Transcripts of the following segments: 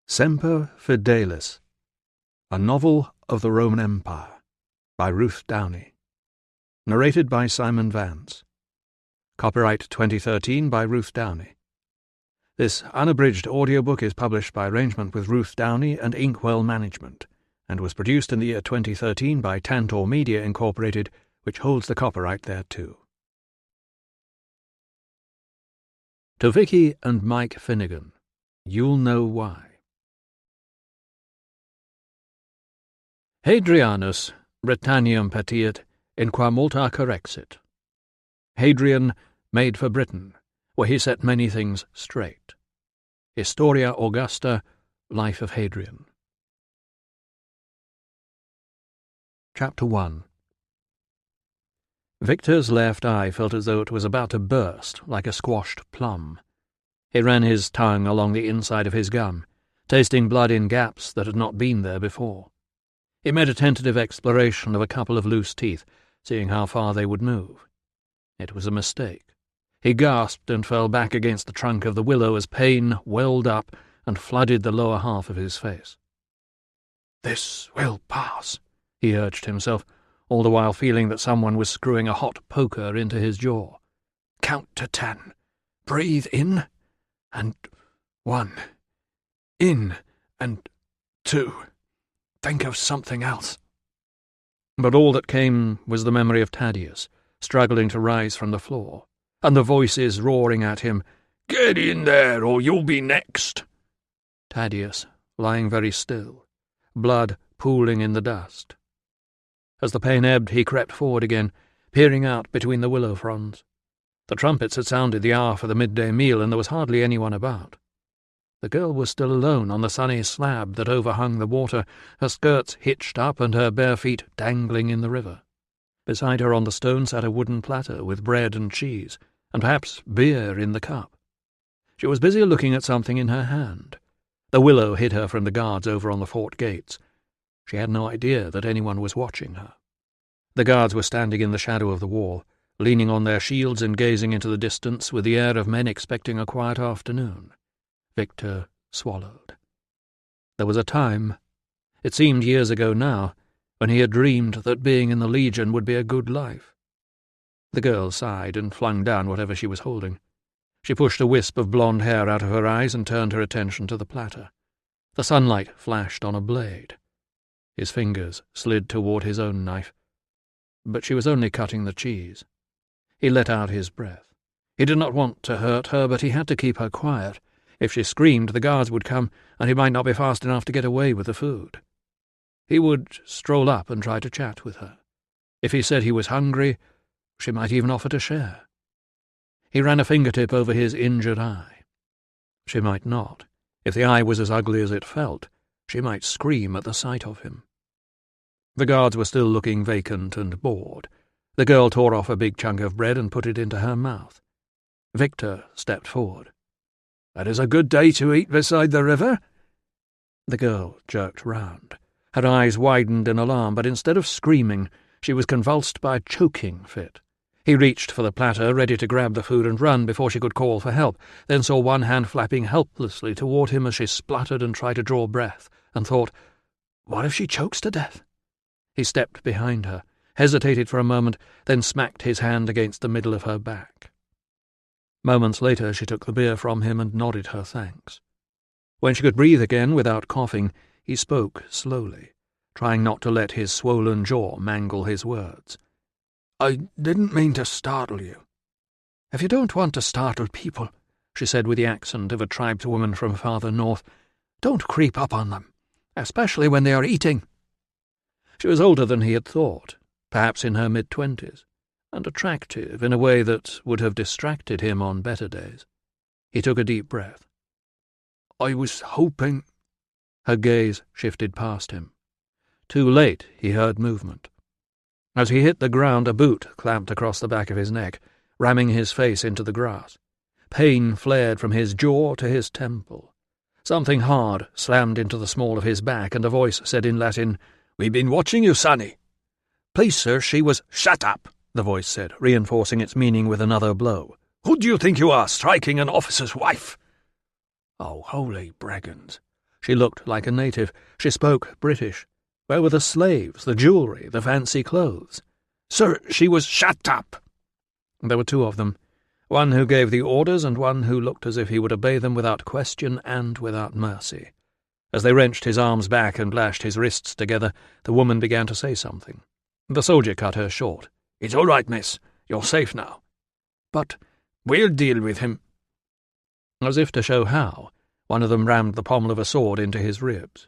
Semper Fidelis, a novel of the Roman Empire, by Ruth Downie. Narrated by Simon Vance. Copyright 2013 by Ruth Downie. This unabridged audiobook is published by arrangement with Ruth Downie and Inkwell Management, and was produced in the year 2013 by Tantor Media Incorporated, which holds the copyright thereto. To Vicky and Mike Finnegan, you'll know why. Hadrianus Britanniam patiet in qua multa correxit. Hadrian made for Britain, where he set many things straight. Historia Augusta, Life of Hadrian. Chapter 1. Victor's left eye felt as though it was about to burst, like a squashed plum. He ran his tongue along the inside of his gum, tasting blood in gaps that had not been there before. He made a tentative exploration of a couple of loose teeth, seeing how far they would move. It was a mistake. He gasped and fell back against the trunk of the willow as pain welled up and flooded the lower half of his face. "This will pass," he urged himself, all the while feeling that someone was screwing a hot poker into his jaw. "Count to 10. Breathe in, and 1. In, and 2. Think of something else." But all that came was the memory of Thaddeus, struggling to rise from the floor, and the voices roaring at him, "Get in there, or you'll be next!" Thaddeus, lying very still, blood pooling in the dust. As the pain ebbed, he crept forward again, peering out between the willow fronds. The trumpets had sounded the hour for the midday meal, and there was hardly anyone about. The girl was still alone on the sunny slab that overhung the water, her skirts hitched up and her bare feet dangling in the river. Beside her on the stone sat a wooden platter with bread and cheese, and perhaps beer in the cup. She was busy looking at something in her hand. The willow hid her from the guards over on the fort gates. She had no idea that anyone was watching her. The guards were standing in the shadow of the wall, leaning on their shields and gazing into the distance with the air of men expecting a quiet afternoon. Victor swallowed. There was a time, it seemed years ago now, when he had dreamed that being in the Legion would be a good life. The girl sighed and flung down whatever she was holding. She pushed a wisp of blonde hair out of her eyes and turned her attention to the platter. The sunlight flashed on a blade. His fingers slid toward his own knife. But she was only cutting the cheese. He let out his breath. He did not want to hurt her, but he had to keep her quiet. If she screamed, the guards would come, and he might not be fast enough to get away with the food. He would stroll up and try to chat with her. If he said he was hungry, she might even offer to share. He ran a fingertip over his injured eye. She might not. If the eye was as ugly as it felt, she might scream at the sight of him. The guards were still looking vacant and bored. The girl tore off a big chunk of bread and put it into her mouth. Victor stepped forward. "That is a good day to eat beside the river." The girl jerked round. Her eyes widened in alarm, but instead of screaming, she was convulsed by a choking fit. He reached for the platter, ready to grab the food and run before she could call for help, then saw one hand flapping helplessly toward him as she spluttered and tried to draw breath, and thought, what if she chokes to death? He stepped behind her, hesitated for a moment, then smacked his hand against the middle of her back. Moments later she took the beer from him and nodded her thanks. When she could breathe again without coughing, he spoke slowly, trying not to let his swollen jaw mangle his words. "I didn't mean to startle you." "If you don't want to startle people," she said with the accent of a tribeswoman from farther north, "don't creep up on them, especially when they are eating." She was older than he had thought, perhaps in her mid-20s, and attractive in a way that would have distracted him on better days. He took a deep breath. "I was hoping—" Her gaze shifted past him. Too late he heard movement. As he hit the ground, a boot clamped across the back of his neck, ramming his face into the grass. Pain flared from his jaw to his temple. Something hard slammed into the small of his back, and a voice said in Latin, "We've been watching you, sonny." "Please, sir, she was—" "Shut up," the voice said, reinforcing its meaning with another blow. "Who do you think you are, striking an officer's wife?" "Oh, holy Breggans. She looked like a native. She spoke British. Where were the slaves, the jewellery, the fancy clothes? "Sir, she was—" "Shut up!" There were two of them, one who gave the orders and one who looked as if he would obey them without question and without mercy. As they wrenched his arms back and lashed his wrists together, the woman began to say something. The soldier cut her short. "It's all right, miss. You're safe now." "But—" "We'll deal with him." As if to show how, one of them rammed the pommel of a sword into his ribs.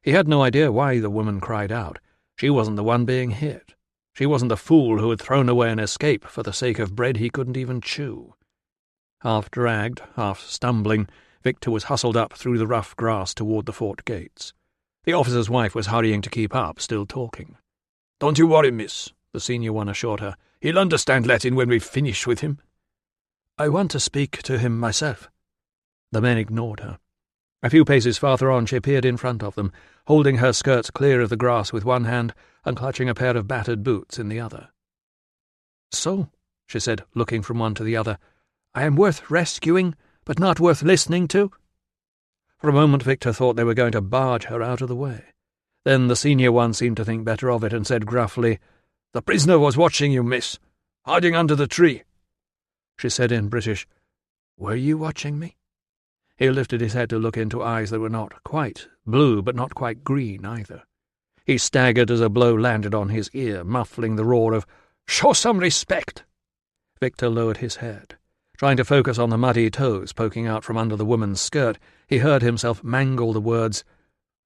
He had no idea why the woman cried out. She wasn't the one being hit. She wasn't the fool who had thrown away an escape for the sake of bread he couldn't even chew. Half dragged, half stumbling, Victor was hustled up through the rough grass toward the fort gates. The officer's wife was hurrying to keep up, still talking. "Don't you worry, miss," the senior one assured her. "He'll understand Latin when we've finished with him." "I want to speak to him myself." The men ignored her. A few paces farther on she appeared in front of them, holding her skirts clear of the grass with one hand and clutching a pair of battered boots in the other. "So," she said, looking from one to the other, "I am worth rescuing, but not worth listening to?" For a moment Victor thought they were going to barge her out of the way. Then the senior one seemed to think better of it and said gruffly, "The prisoner was watching you, miss, hiding under the tree." She said in British, "Were you watching me?" He lifted his head to look into eyes that were not quite blue, but not quite green either. He staggered as a blow landed on his ear, muffling the roar of, "Show some respect!" Victor lowered his head. Trying to focus on the muddy toes poking out from under the woman's skirt, he heard himself mangle the words,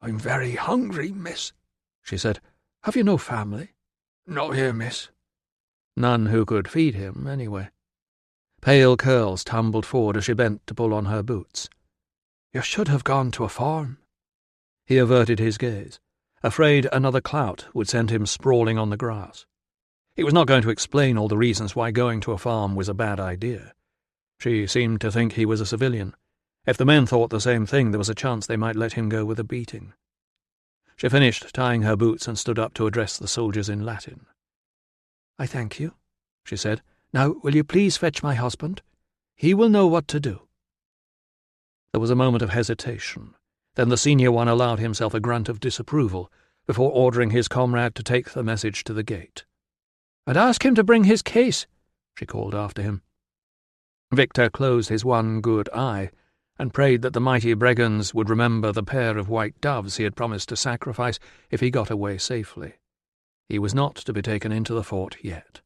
"I'm very hungry, miss," she said. "Have you no family?" "Not here, miss." None who could feed him, anyway. Pale curls tumbled forward as she bent to pull on her boots. "You should have gone to a farm." He averted his gaze, afraid another clout would send him sprawling on the grass. He was not going to explain all the reasons why going to a farm was a bad idea. She seemed to think he was a civilian. If the men thought the same thing, there was a chance they might let him go with a beating. She finished tying her boots and stood up to address the soldiers in Latin. "I thank you," she said. "Now will you please fetch my husband? He will know what to do." There was a moment of hesitation. Then the senior one allowed himself a grunt of disapproval before ordering his comrade to take the message to the gate. "And ask him to bring his case," she called after him. Victor closed his one good eye and prayed that the mighty brigands would remember the pair of white doves he had promised to sacrifice if he got away safely. He was not to be taken into the fort yet.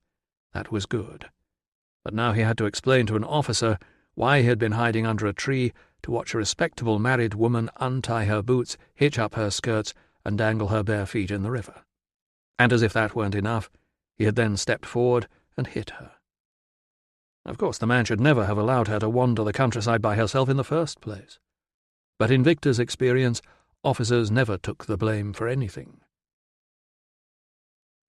That was good. But now he had to explain to an officer why he had been hiding under a tree to watch a respectable married woman untie her boots, hitch up her skirts, and dangle her bare feet in the river. And as if that weren't enough, he had then stepped forward and hit her. Of course, the man should never have allowed her to wander the countryside by herself in the first place. But in Victor's experience, officers never took the blame for anything.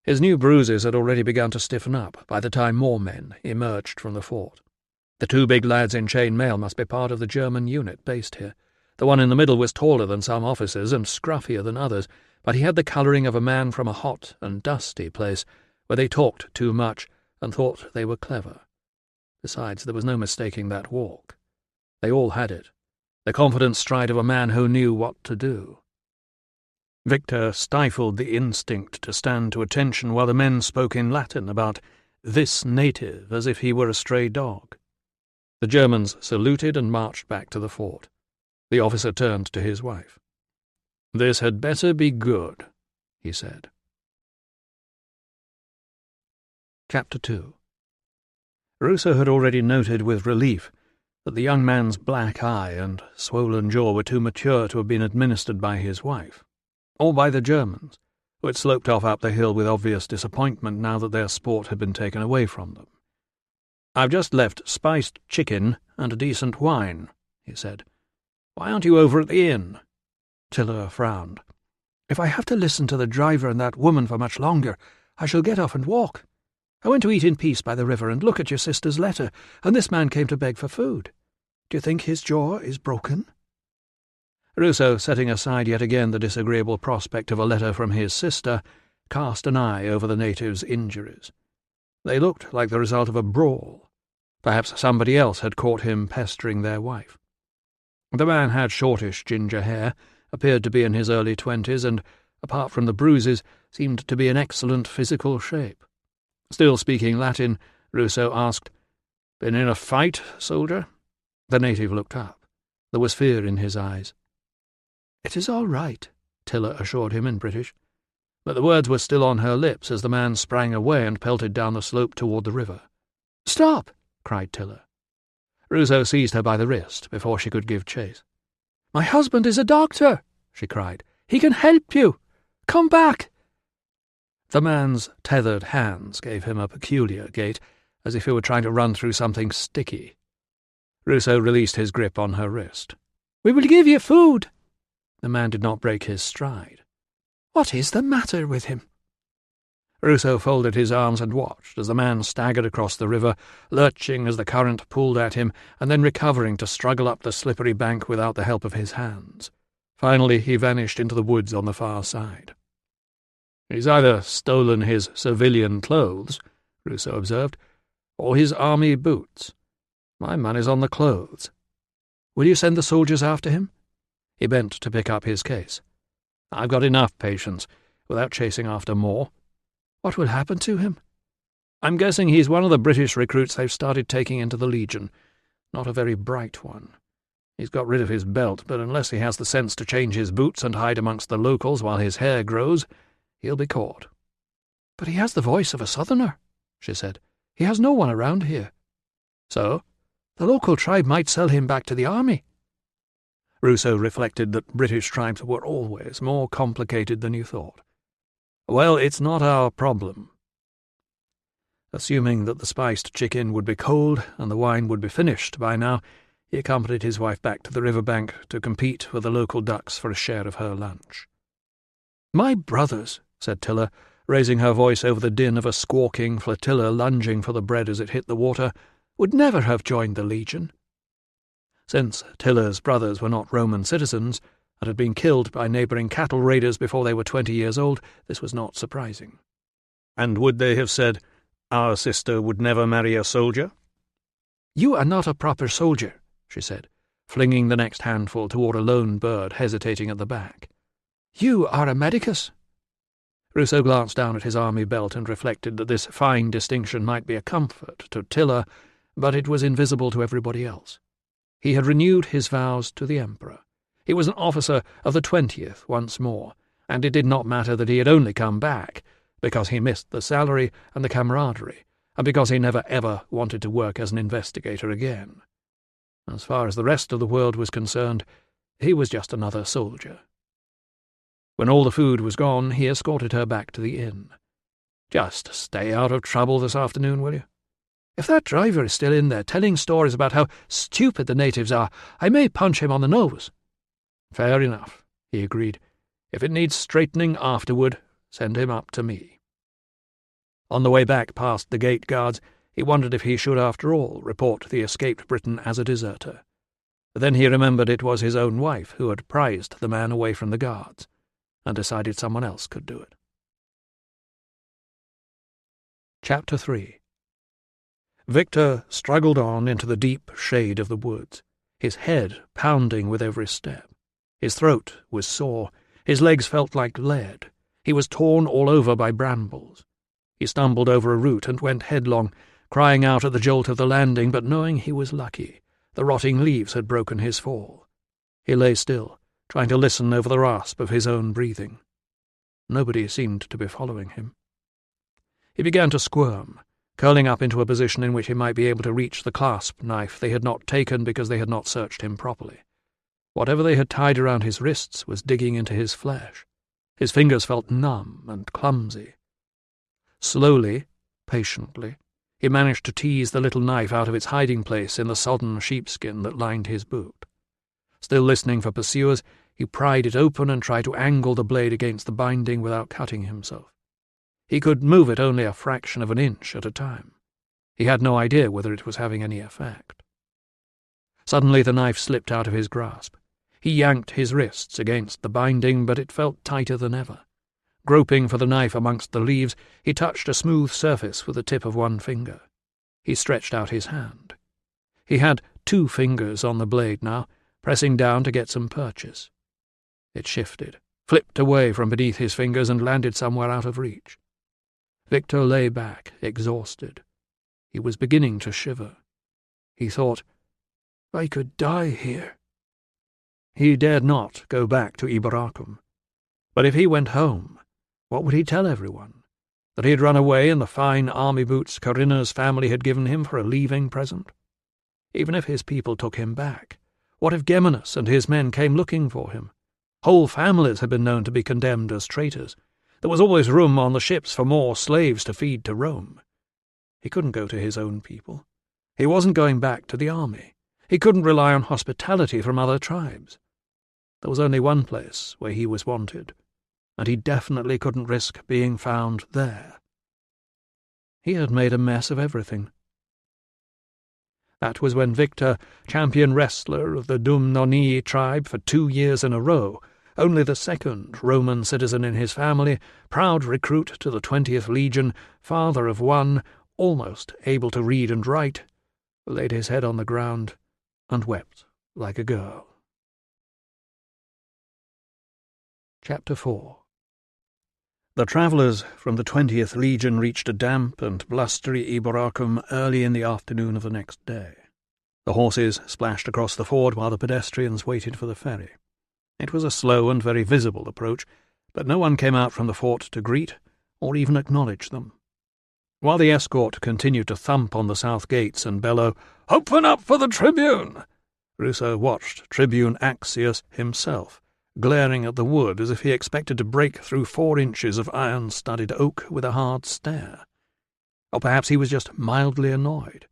His new bruises had already begun to stiffen up by the time more men emerged from the fort. The two big lads in chain mail must be part of the German unit based here. The one in the middle was taller than some officers and scruffier than others, but he had the colouring of a man from a hot and dusty place where they talked too much and thought they were clever. Besides, there was no mistaking that walk. They all had it, the confident stride of a man who knew what to do. Victor stifled the instinct to stand to attention while the men spoke in Latin about this native as if he were a stray dog. The Germans saluted and marched back to the fort. The officer turned to his wife. "This had better be good," he said. Chapter 2. Ruso had already noted with relief that the young man's black eye and swollen jaw were too mature to have been administered by his wife, or by the Germans, who had sloped off up the hill with obvious disappointment now that their sport had been taken away from them. "I've just left spiced chicken and a decent wine," he said. "Why aren't you over at the inn?" Tiller frowned. "If I have to listen to the driver and that woman for much longer, I shall get off and walk. I went to eat in peace by the river and look at your sister's letter, and this man came to beg for food. Do you think his jaw is broken?" Ruso, setting aside yet again the disagreeable prospect of a letter from his sister, cast an eye over the natives' injuries. They looked like the result of a brawl. Perhaps somebody else had caught him pestering their wife. The man had shortish ginger hair, appeared to be in his early 20s and, apart from the bruises, seemed to be in excellent physical shape. Still speaking Latin, Ruso asked, "Been in a fight, soldier?" The native looked up. There was fear in his eyes. "It is all right," Tiller assured him in British. But the words were still on her lips as the man sprang away and pelted down the slope toward the river. "Stop!" cried Tiller. Ruso seized her by the wrist before she could give chase. "My husband is a doctor," she cried. "He can help you. Come back." The man's tethered hands gave him a peculiar gait, as if he were trying to run through something sticky. Ruso released his grip on her wrist. "We will give you food." The man did not break his stride. "What is the matter with him?" Ruso folded his arms and watched as the man staggered across the river, lurching as the current pulled at him, and then recovering to struggle up the slippery bank without the help of his hands. Finally he vanished into the woods on the far side. "He's either stolen his civilian clothes," Ruso observed, "or his army boots. My money's on the clothes. Will you send the soldiers after him?" He bent to pick up his case. "I've got enough patience, without chasing after more." "What will happen to him?" "I'm guessing he's one of the British recruits they've started taking into the Legion. Not a very bright one. He's got rid of his belt, but unless he has the sense to change his boots and hide amongst the locals while his hair grows, he'll be caught." "But he has the voice of a southerner," she said. "He has no one around here." "So? The local tribe might sell him back to the army." Ruso reflected that British tribes were always more complicated than you thought. "Well, it's not our problem." Assuming that the spiced chicken would be cold and the wine would be finished by now, he accompanied his wife back to the river bank to compete with the local ducks for a share of her lunch. "My brothers," said Tiller, raising her voice over the din of a squawking flotilla lunging for the bread as it hit the water, "would never have joined the Legion." Since Tiller's brothers were not Roman citizens and had been killed by neighbouring cattle raiders before they were 20 years old, this was not surprising. "And would they have said, 'Our sister would never marry a soldier'?" "You are not a proper soldier," she said, flinging the next handful toward a lone bird hesitating at the back. "You are a medicus." Ruso glanced down at his army belt and reflected that this fine distinction might be a comfort to Tiller, but it was invisible to everybody else. He had renewed his vows to the Emperor. He was an officer of the 20th once more, and it did not matter that he had only come back because he missed the salary and the camaraderie, and because he never ever wanted to work as an investigator again. As far as the rest of the world was concerned, he was just another soldier. When all the food was gone, he escorted her back to the inn. "Just stay out of trouble this afternoon, will you? If that driver is still in there telling stories about how stupid the natives are, I may punch him on the nose." "Fair enough," he agreed. "If it needs straightening afterward, send him up to me." On the way back past the gate guards, he wondered if he should, after all, report the escaped Briton as a deserter. But then he remembered it was his own wife who had prized the man away from the guards, and decided someone else could do it. Chapter 3. Victor struggled on into the deep shade of the woods, his head pounding with every step. His throat was sore, his legs felt like lead, he was torn all over by brambles. He stumbled over a root and went headlong, crying out at the jolt of the landing, but knowing he was lucky. The rotting leaves had broken his fall. He lay still, trying to listen over the rasp of his own breathing. Nobody seemed to be following him. He began to squirm, curling up into a position in which he might be able to reach the clasp knife they had not taken because they had not searched him properly. Whatever they had tied around his wrists was digging into his flesh. His fingers felt numb and clumsy. Slowly, patiently, he managed to tease the little knife out of its hiding place in the sodden sheepskin that lined his boot. Still listening for pursuers, he pried it open and tried to angle the blade against the binding without cutting himself. He could move it only a fraction of an inch at a time. He had no idea whether it was having any effect. Suddenly the knife slipped out of his grasp. He yanked his wrists against the binding, but it felt tighter than ever. Groping for the knife amongst the leaves, he touched a smooth surface with the tip of one finger. He stretched out his hand. He had 2 fingers on the blade now, pressing down to get some purchase. It shifted, flipped away from beneath his fingers and landed somewhere out of reach. Victor lay back, exhausted. He was beginning to shiver. He thought, I could die here. He dared not go back to Iberacum. But if he went home, what would he tell everyone? That he had run away in the fine army boots Corinna's family had given him for a leaving present? Even if his people took him back, what if Geminus and his men came looking for him? Whole families had been known to be condemned as traitors. There was always room on the ships for more slaves to feed to Rome. He couldn't go to his own people. He wasn't going back to the army. He couldn't rely on hospitality from other tribes. There was only one place where he was wanted, and he definitely couldn't risk being found there. He had made a mess of everything. That was when Victor, champion wrestler of the Dumnoni tribe for 2 years in a row, only the second Roman citizen in his family, proud recruit to the 20th Legion, father of one, almost able to read and write, laid his head on the ground and wept like a girl. Chapter 4. The travellers from the 20th Legion reached a damp and blustery Iberacum early in the afternoon of the next day. The horses splashed across the ford while the pedestrians waited for the ferry. It was a slow and very visible approach, but no one came out from the fort to greet or even acknowledge them. While the escort continued to thump on the south gates and bellow, "Open up for the Tribune!" Ruso watched Tribune Axius himself, glaring at the wood as if he expected to break through 4 inches of iron-studded oak with a hard stare. Or perhaps he was just mildly annoyed.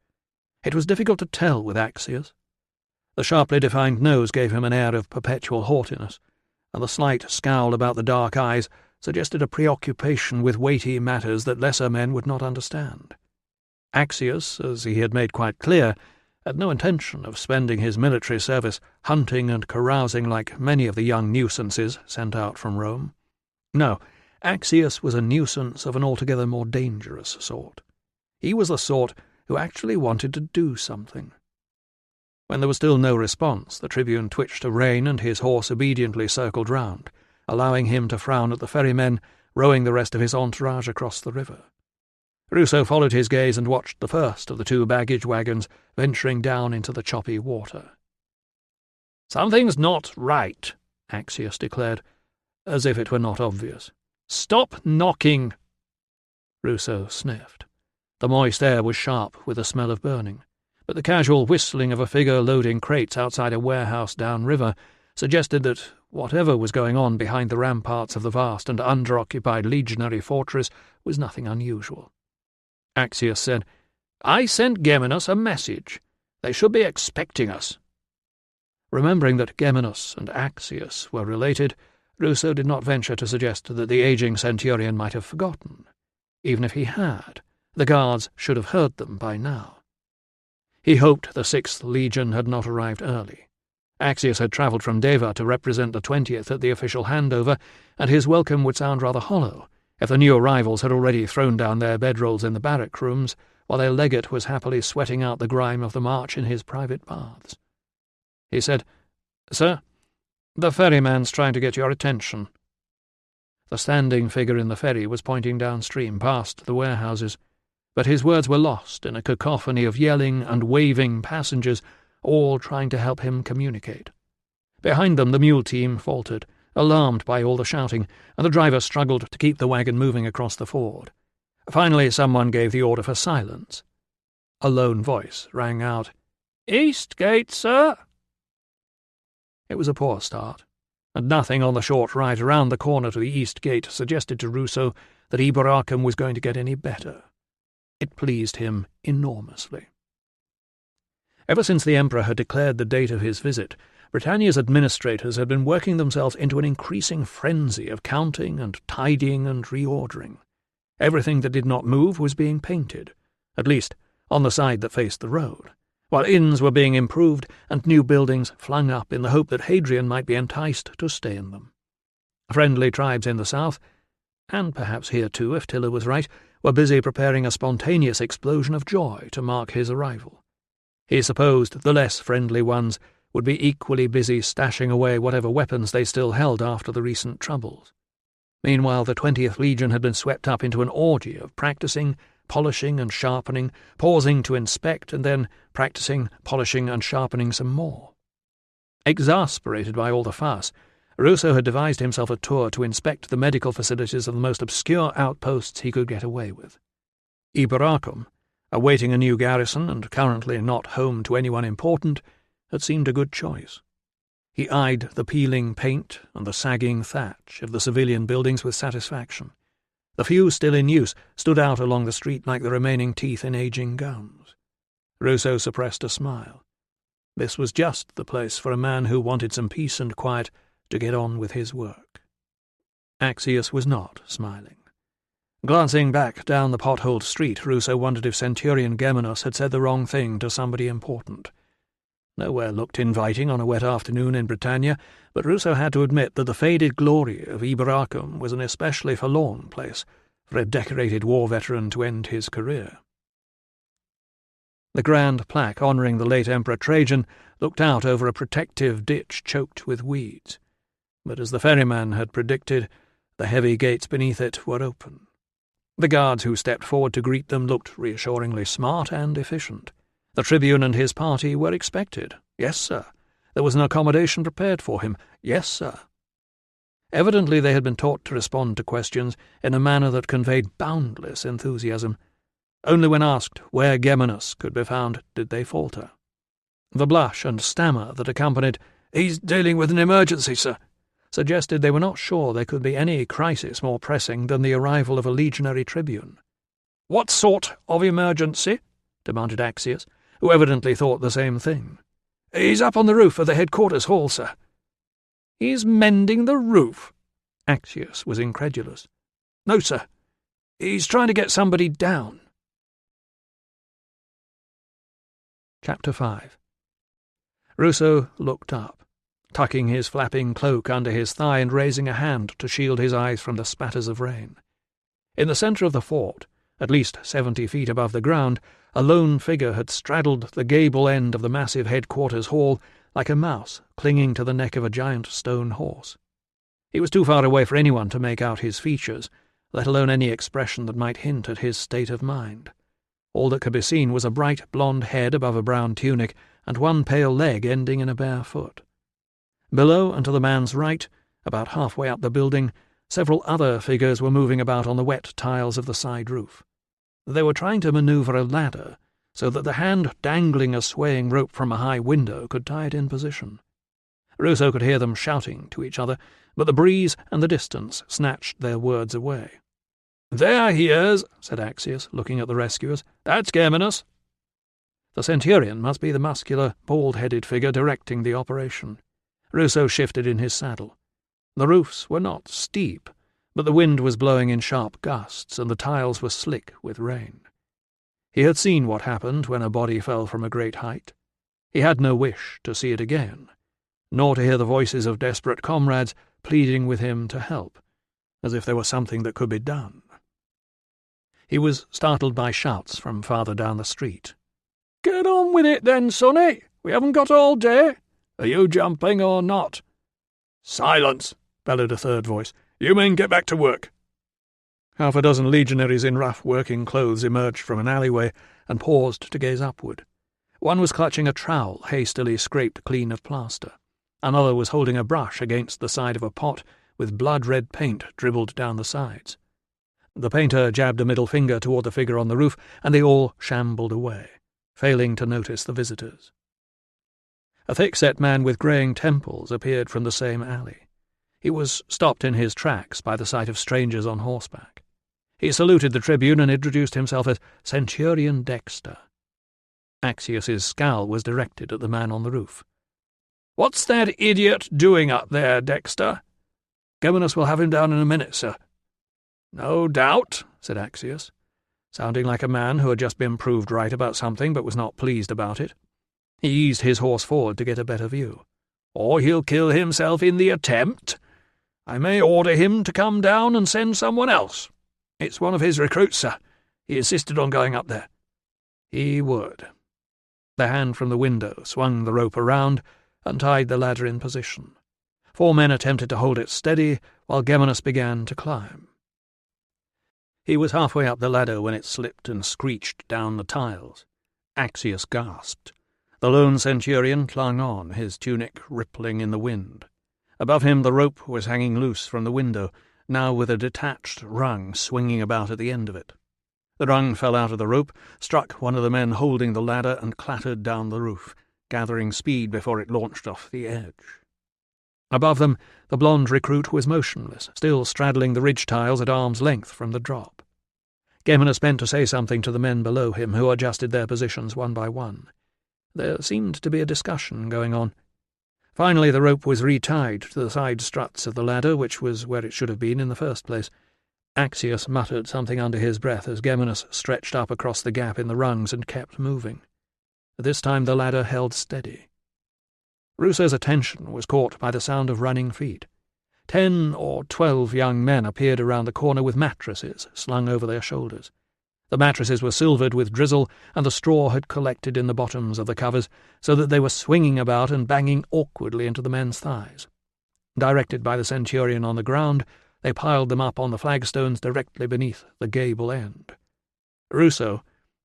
It was difficult to tell with Axius. The sharply defined nose gave him an air of perpetual haughtiness, and the slight scowl about the dark eyes suggested a preoccupation with weighty matters that lesser men would not understand. Axius, as he had made quite clear, had no intention of spending his military service hunting and carousing like many of the young nuisances sent out from Rome. No, Axius was a nuisance of an altogether more dangerous sort. He was the sort who actually wanted to do something. When there was still no response, the Tribune twitched a rein and his horse obediently circled round, allowing him to frown at the ferrymen rowing the rest of his entourage across the river. Ruso followed his gaze and watched the first of the 2 baggage wagons venturing down into the choppy water. "Something's not right," Axius declared, as if it were not obvious. "Stop knocking!" Ruso sniffed. The moist air was sharp with the smell of burning, but the casual whistling of a figure loading crates outside a warehouse downriver suggested that whatever was going on behind the ramparts of the vast and under-occupied legionary fortress was nothing unusual. Axius said, "I sent Geminus a message. They should be expecting us." Remembering that Geminus and Axius were related, Ruso did not venture to suggest that the aging centurion might have forgotten. Even if he had, the guards should have heard them by now. He hoped the 6th Legion had not arrived early. Axius had travelled from Deva to represent the 20th at the official handover, and his welcome would sound rather hollow if the new arrivals had already thrown down their bedrolls in the barrack rooms, while their legate was happily sweating out the grime of the march in his private baths. He said, "Sir, the ferryman's trying to get your attention." The standing figure in the ferry was pointing downstream past the warehouses, but his words were lost in a cacophony of yelling and waving passengers, all trying to help him communicate. Behind them the mule team faltered, alarmed by all the shouting, and the driver struggled to keep the wagon moving across the ford. Finally someone gave the order for silence. A lone voice rang out, "East Gate, sir." It was a poor start, and nothing on the short ride around the corner to the East Gate suggested to Ruso that Iberacum was going to get any better. It pleased him enormously. Ever since the Emperor had declared the date of his visit, Britannia's administrators had been working themselves into an increasing frenzy of counting and tidying and reordering. Everything that did not move was being painted, at least on the side that faced the road, while inns were being improved and new buildings flung up in the hope that Hadrian might be enticed to stay in them. Friendly tribes in the south, and perhaps here too, if Tilla was right, were busy preparing a spontaneous explosion of joy to mark his arrival. He supposed the less friendly ones would be equally busy stashing away whatever weapons they still held after the recent troubles. Meanwhile, the 20th Legion had been swept up into an orgy of practicing, polishing and sharpening, pausing to inspect, and then practicing, polishing and sharpening some more. Exasperated by all the fuss, Ruso had devised himself a tour to inspect the medical facilities of the most obscure outposts he could get away with. Iberacum, awaiting a new garrison and currently not home to anyone important, had seemed a good choice. He eyed the peeling paint and the sagging thatch of the civilian buildings with satisfaction. The few still in use stood out along the street like the remaining teeth in aging gums. Ruso suppressed a smile. This was just the place for a man who wanted some peace and quiet to get on with his work. Axius was not smiling. Glancing back down the potholed street, Ruso wondered if Centurion Geminus had said the wrong thing to somebody important. Nowhere looked inviting on a wet afternoon in Britannia, but Ruso had to admit that the faded glory of Iberacum was an especially forlorn place for a decorated war veteran to end his career. The grand plaque honouring the late Emperor Trajan looked out over a protective ditch choked with weeds, but as the ferryman had predicted, the heavy gates beneath it were open. The guards who stepped forward to greet them looked reassuringly smart and efficient. The tribune and his party were expected. Yes, sir. There was an accommodation prepared for him. Yes, sir. Evidently they had been taught to respond to questions in a manner that conveyed boundless enthusiasm. Only when asked where Geminus could be found did they falter. The blush and stammer that accompanied, "He's dealing with an emergency, sir," suggested they were not sure there could be any crisis more pressing than the arrival of a legionary tribune. "What sort of emergency?" demanded Axius, who evidently thought the same thing. "He's up on the roof of the headquarters hall, sir." "He's mending the roof?" Axius was incredulous. "No, sir. He's trying to get somebody down." Chapter 5. Ruso looked up, tucking his flapping cloak under his thigh and raising a hand to shield his eyes from the spatters of rain. In the centre of the fort, at least 70 feet above the ground, a lone figure had straddled the gable end of the massive headquarters hall like a mouse clinging to the neck of a giant stone horse. He was too far away for anyone to make out his features, let alone any expression that might hint at his state of mind. All that could be seen was a bright blonde head above a brown tunic and one pale leg ending in a bare foot. Below and to the man's right, about halfway up the building, several other figures were moving about on the wet tiles of the side roof. They were trying to manoeuvre a ladder so that the hand dangling a swaying rope from a high window could tie it in position. Ruso could hear them shouting to each other, but the breeze and the distance snatched their words away. "There he is," said Axius, looking at the rescuers. "That's Geminus." The centurion must be the muscular, bald-headed figure directing the operation. Ruso shifted in his saddle. The roofs were not steep, but the wind was blowing in sharp gusts, and the tiles were slick with rain. He had seen what happened when a body fell from a great height. He had no wish to see it again, nor to hear the voices of desperate comrades pleading with him to help, as if there were something that could be done. He was startled by shouts from farther down the street. "Get on with it then, sonny! We haven't got all day. Are you jumping or not?" "Silence!" bellowed a third voice. "You men get back to work." Half a dozen legionaries in rough working clothes emerged from an alleyway and paused to gaze upward. One was clutching a trowel hastily scraped clean of plaster. Another was holding a brush against the side of a pot with blood-red paint dribbled down the sides. The painter jabbed a middle finger toward the figure on the roof, and they all shambled away, failing to notice the visitors. A thick-set man with greying temples appeared from the same alley. He was stopped in his tracks by the sight of strangers on horseback. He saluted the tribune and introduced himself as Centurion Dexter. Axius's scowl was directed at the man on the roof. "What's that idiot doing up there, Dexter?" "Geminus will have him down in a minute, sir." "No doubt," said Axius, sounding like a man who had just been proved right about something but was not pleased about it. He eased his horse forward to get a better view. "Or he'll kill himself in the attempt. I may order him to come down and send someone else. It's one of his recruits, sir. He insisted on going up there." He would. The hand from the window swung the rope around, and tied the ladder in position. 4 men attempted to hold it steady, while Geminus began to climb. He was halfway up the ladder when it slipped and screeched down the tiles. Axius gasped. The lone centurion clung on, his tunic rippling in the wind. Above him the rope was hanging loose from the window, now with a detached rung swinging about at the end of it. The rung fell out of the rope, struck one of the men holding the ladder, and clattered down the roof, gathering speed before it launched off the edge. Above them, the blonde recruit was motionless, still straddling the ridge tiles at arm's length from the drop. Geminus bent to say something to the men below him, who adjusted their positions one by one. There seemed to be a discussion going on. Finally the rope was retied to the side struts of the ladder, which was where it should have been in the first place. Axius muttered something under his breath as Geminus stretched up across the gap in the rungs and kept moving. This time the ladder held steady. Ruso's attention was caught by the sound of running feet. 10 or 12 young men appeared around the corner with mattresses slung over their shoulders. The mattresses were silvered with drizzle, and the straw had collected in the bottoms of the covers, so that they were swinging about and banging awkwardly into the men's thighs. Directed by the centurion on the ground, they piled them up on the flagstones directly beneath the gable end. Ruso,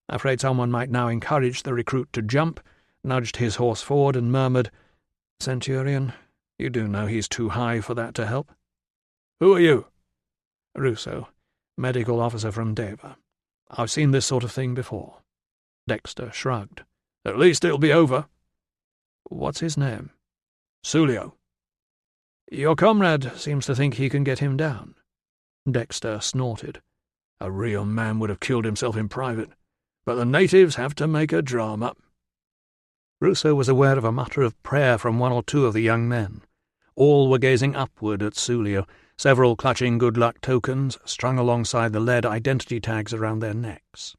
afraid someone might now encourage the recruit to jump, nudged his horse forward and murmured, "Centurion, you do know he's too high for that to help?" "Who are you?" "Ruso, medical officer from Deva. I've seen this sort of thing before." Dexter shrugged. "At least it'll be over." "What's his name?" "Sulio." "Your comrade seems to think he can get him down." Dexter snorted. "A real man would have killed himself in private, but the natives have to make a drama." Ruso was aware of a mutter of prayer from 1 or 2 of the young men. All were gazing upward at Sulio, several clutching good luck tokens strung alongside the lead identity tags around their necks.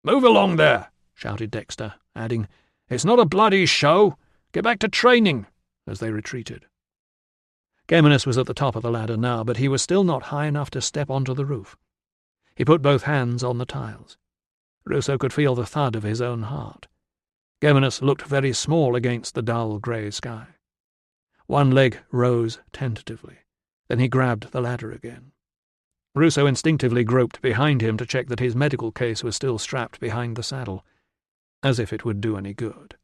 "Move along there," shouted Dexter, adding, "It's not a bloody show. Get back to training," as they retreated. Geminus was at the top of the ladder now, but he was still not high enough to step onto the roof. He put both hands on the tiles. Ruso could feel the thud of his own heart. Geminus looked very small against the dull grey sky. One leg rose tentatively. Then he grabbed the ladder again. Ruso instinctively groped behind him to check that his medical case was still strapped behind the saddle, as if it would do any good.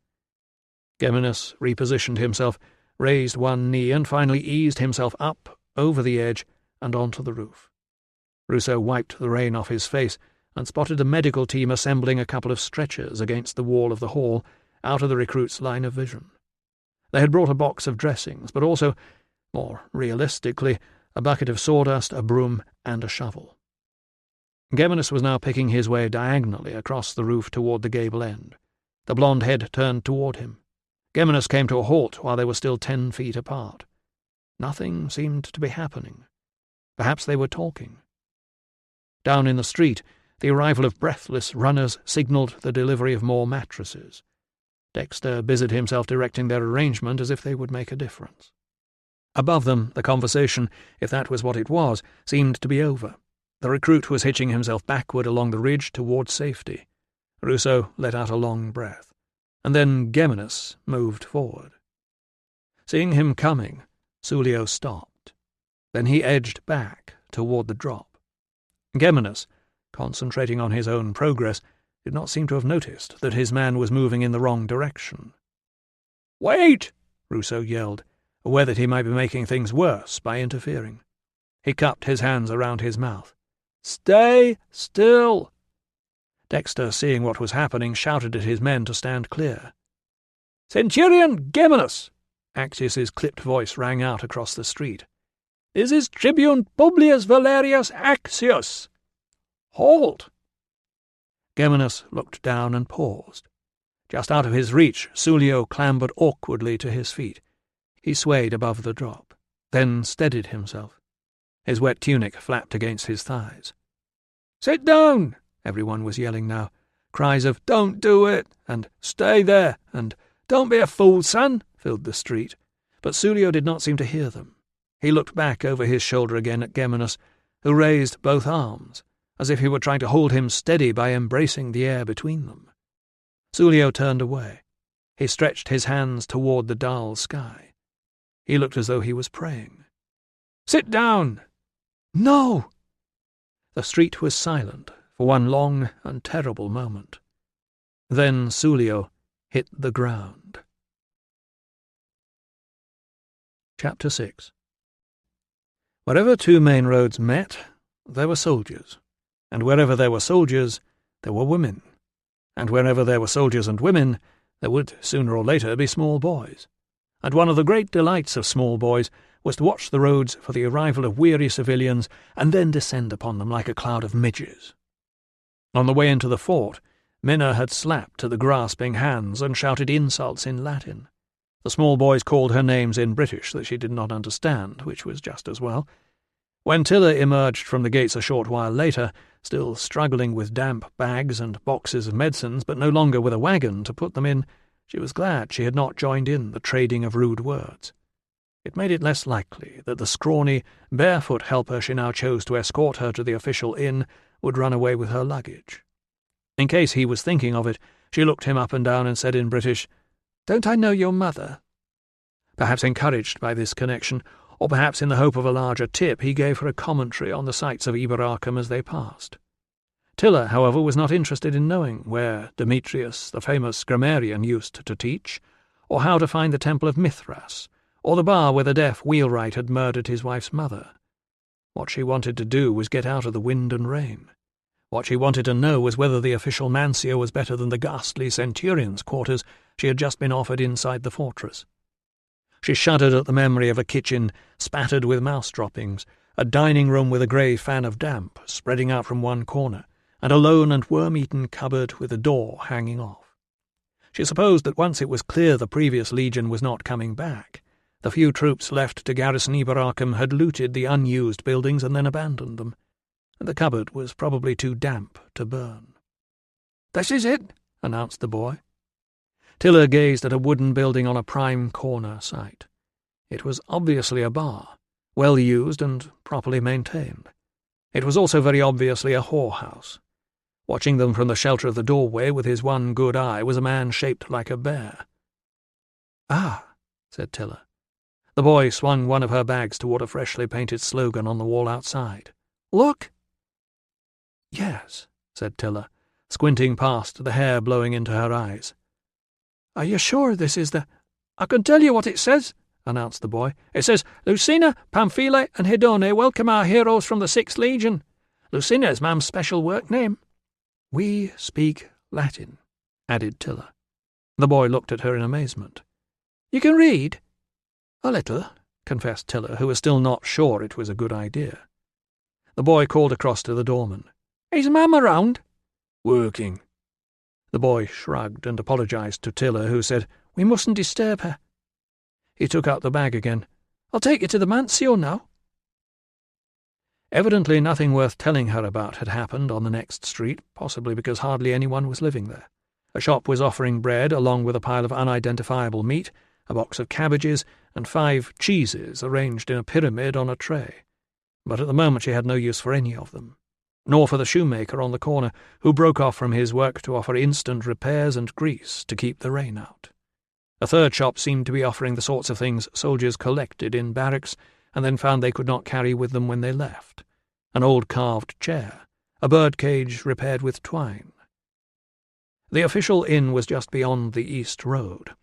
Geminus repositioned himself, raised one knee, and finally eased himself up, over the edge, and onto the roof. Ruso wiped the rain off his face and spotted a medical team assembling a couple of stretchers against the wall of the hall, out of the recruit's line of vision. They had brought a box of dressings, but also, more realistically, a bucket of sawdust, a broom, and a shovel. Geminus was now picking his way diagonally across the roof toward the gable end. The blonde head turned toward him. Geminus came to a halt while they were still 10 feet apart. Nothing seemed to be happening. Perhaps they were talking. Down in the street, the arrival of breathless runners signalled the delivery of more mattresses. Dexter busied himself directing their arrangement as if they would make a difference. Above them, the conversation, if that was what it was, seemed to be over. The recruit was hitching himself backward along the ridge toward safety. Ruso let out a long breath, and then Geminus moved forward. Seeing him coming, Sulio stopped. Then he edged back toward the drop. Geminus, concentrating on his own progress, did not seem to have noticed that his man was moving in the wrong direction. "Wait!" Ruso yelled, aware that he might be making things worse by interfering. He cupped his hands around his mouth. "Stay still!" Dexter, seeing what was happening, shouted at his men to stand clear. "Centurion Geminus!" Axius's clipped voice rang out across the street. "This is Tribune Publius Valerius Axius! Halt!" Geminus looked down and paused. Just out of his reach, Sulio clambered awkwardly to his feet. He swayed above the drop, then steadied himself. His wet tunic flapped against his thighs. "Sit down!" everyone was yelling now. Cries of "Don't do it!" and "Stay there!" and "Don't be a fool, son!" filled the street, but Sulio did not seem to hear them. He looked back over his shoulder again at Geminus, who raised both arms, as if he were trying to hold him steady by embracing the air between them. Sulio turned away. He stretched his hands toward the dull sky. He looked as though he was praying. "Sit down!" "No!" The street was silent for one long and terrible moment. Then Sulio hit the ground. Chapter 6. Wherever two main roads met, there were soldiers, and wherever there were soldiers, there were women, and wherever there were soldiers and women, there would sooner or later be small boys. And one of the great delights of small boys was to watch the roads for the arrival of weary civilians and then descend upon them like a cloud of midges. On the way into the fort, Minna had slapped at the grasping hands and shouted insults in Latin. The small boys called her names in British that she did not understand, which was just as well. When Tilla emerged from the gates a short while later, still struggling with damp bags and boxes of medicines, but no longer with a wagon to put them in, she was glad she had not joined in the trading of rude words. It made it less likely that the scrawny, barefoot helper she now chose to escort her to the official inn would run away with her luggage. In case he was thinking of it, she looked him up and down and said in British, "Don't I know your mother?" Perhaps encouraged by this connection, or perhaps in the hope of a larger tip, he gave her a commentary on the sights of Iberacum as they passed. Tilla, however, was not interested in knowing where Demetrius, the famous grammarian, used to teach, or how to find the temple of Mithras, or the bar where the deaf wheelwright had murdered his wife's mother. What she wanted to do was get out of the wind and rain. What she wanted to know was whether the official mansio was better than the ghastly centurion's quarters she had just been offered inside the fortress. She shuddered at the memory of a kitchen spattered with mouse droppings, a dining room with a grey fan of damp spreading out from one corner, and a lone and worm-eaten cupboard with a door hanging off. She supposed that once it was clear the previous legion was not coming back, the few troops left to garrison Iberacum had looted the unused buildings and then abandoned them, and the cupboard was probably too damp to burn. "This is it," announced the boy. Tilla gazed at a wooden building on a prime corner site. It was obviously a bar, well used and properly maintained. It was also very obviously a whorehouse. Watching them from the shelter of the doorway with his one good eye was a man shaped like a bear. "Ah," said Tilla. The boy swung one of her bags toward a freshly painted slogan on the wall outside. "Look!" "Yes," said Tilla, squinting past the hair blowing into her eyes. "Are you sure this is the—" "I can tell you what it says," announced the boy. "It says, 'Lucina, Pamphile, and Hedone welcome our heroes from the 6th Legion.' Lucina is Ma'am's special work name." "We speak Latin," added Tilla. The boy looked at her in amazement. "You can read?" "A little," confessed Tilla, who was still not sure it was a good idea. The boy called across to the doorman. "Is Ma'am around?" "Working." The boy shrugged and apologized to Tilla, who said, "We mustn't disturb her." He took out the bag again. "I'll take you to the Mancio now." Evidently nothing worth telling her about had happened on the next street, possibly because hardly anyone was living there. A shop was offering bread along with a pile of unidentifiable meat, a box of cabbages, and 5 cheeses arranged in a pyramid on a tray. But at the moment she had no use for any of them, nor for the shoemaker on the corner, who broke off from his work to offer instant repairs and grease to keep the rain out. A third shop seemed to be offering the sorts of things soldiers collected in barracks and then found they could not carry with them when they left. An old carved chair, a birdcage repaired with twine. The official inn was just beyond the East Road,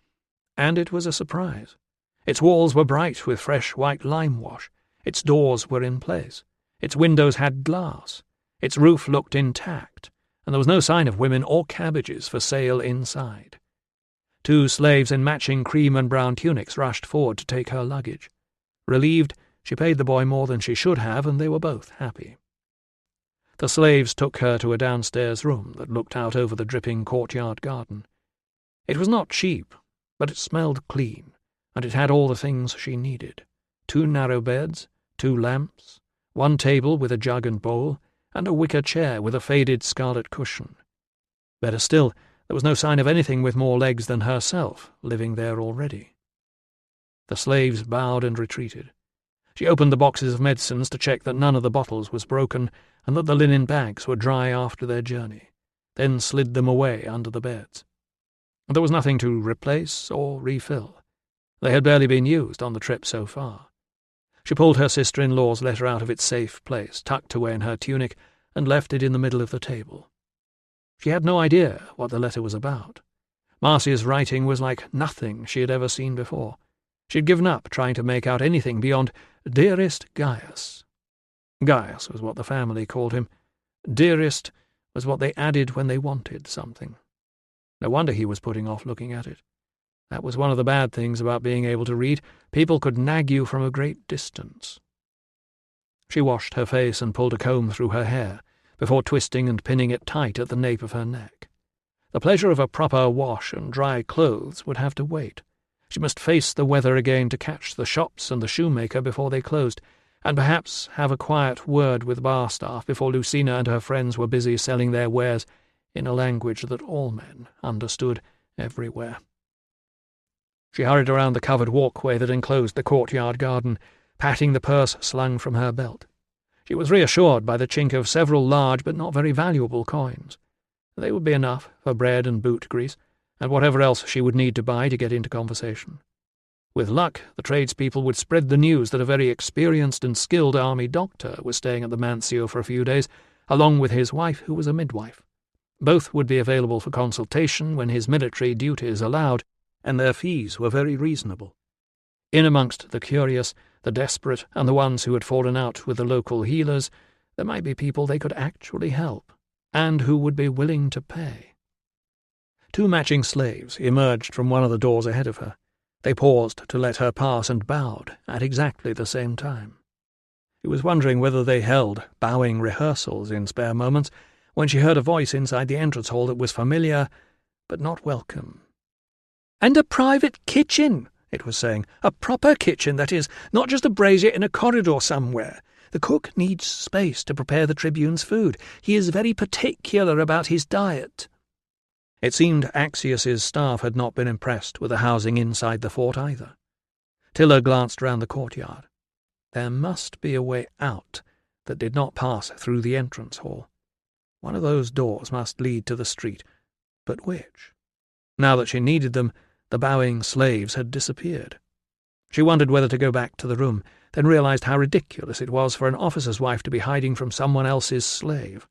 and it was a surprise. Its walls were bright with fresh white lime wash, its doors were in place, its windows had glass, its roof looked intact, and there was no sign of women or cabbages for sale inside. 2 slaves in matching cream and brown tunics rushed forward to take her luggage. Relieved, she paid the boy more than she should have, and they were both happy. The slaves took her to a downstairs room that looked out over the dripping courtyard garden. It was not cheap, but it smelled clean, and it had all the things she needed. 2 narrow beds, 2 lamps, 1 table with a jug and bowl, and a wicker chair with a faded scarlet cushion. Better still, there was no sign of anything with more legs than herself living there already. The slaves bowed and retreated. She opened the boxes of medicines to check that none of the bottles was broken and that the linen bags were dry after their journey, then slid them away under the beds. There was nothing to replace or refill. They had barely been used on the trip so far. She pulled her sister-in-law's letter out of its safe place, tucked away in her tunic, and left it in the middle of the table. She had no idea what the letter was about. Marcia's writing was like nothing she had ever seen before. She had given up trying to make out anything beyond "Dearest Gaius." Gaius was what the family called him. Dearest was what they added when they wanted something. No wonder he was putting off looking at it. That was one of the bad things about being able to read. People could nag you from a great distance. She washed her face and pulled a comb through her hair, before twisting and pinning it tight at the nape of her neck. The pleasure of a proper wash and dry clothes would have to wait. She must face the weather again to catch the shops and the shoemaker before they closed, and perhaps have a quiet word with bar staff before Lucina and her friends were busy selling their wares in a language that all men understood everywhere. She hurried around the covered walkway that enclosed the courtyard garden, patting the purse slung from her belt. She was reassured by the chink of several large but not very valuable coins. They would be enough for bread and boot grease, and whatever else she would need to buy to get into conversation. With luck, the tradespeople would spread the news that a very experienced and skilled army doctor was staying at the Mancio for a few days, along with his wife, who was a midwife. Both would be available for consultation when his military duties allowed, and their fees were very reasonable. In amongst the curious, the desperate, and the ones who had fallen out with the local healers, there might be people they could actually help, and who would be willing to pay. Two matching slaves emerged from one of the doors ahead of her. They paused to let her pass and bowed at exactly the same time. She was wondering whether they held bowing rehearsals in spare moments when she heard a voice inside the entrance hall that was familiar but not welcome. "And a private kitchen," it was saying. "A proper kitchen, that is, not just a brazier in a corridor somewhere. The cook needs space to prepare the tribune's food. He is very particular about his diet." It seemed Axius's staff had not been impressed with the housing inside the fort either. Tiller glanced round the courtyard. There must be a way out that did not pass through the entrance hall. One of those doors must lead to the street, but which? Now that she needed them, the bowing slaves had disappeared. She wondered whether to go back to the room, then realized how ridiculous it was for an officer's wife to be hiding from someone else's slave.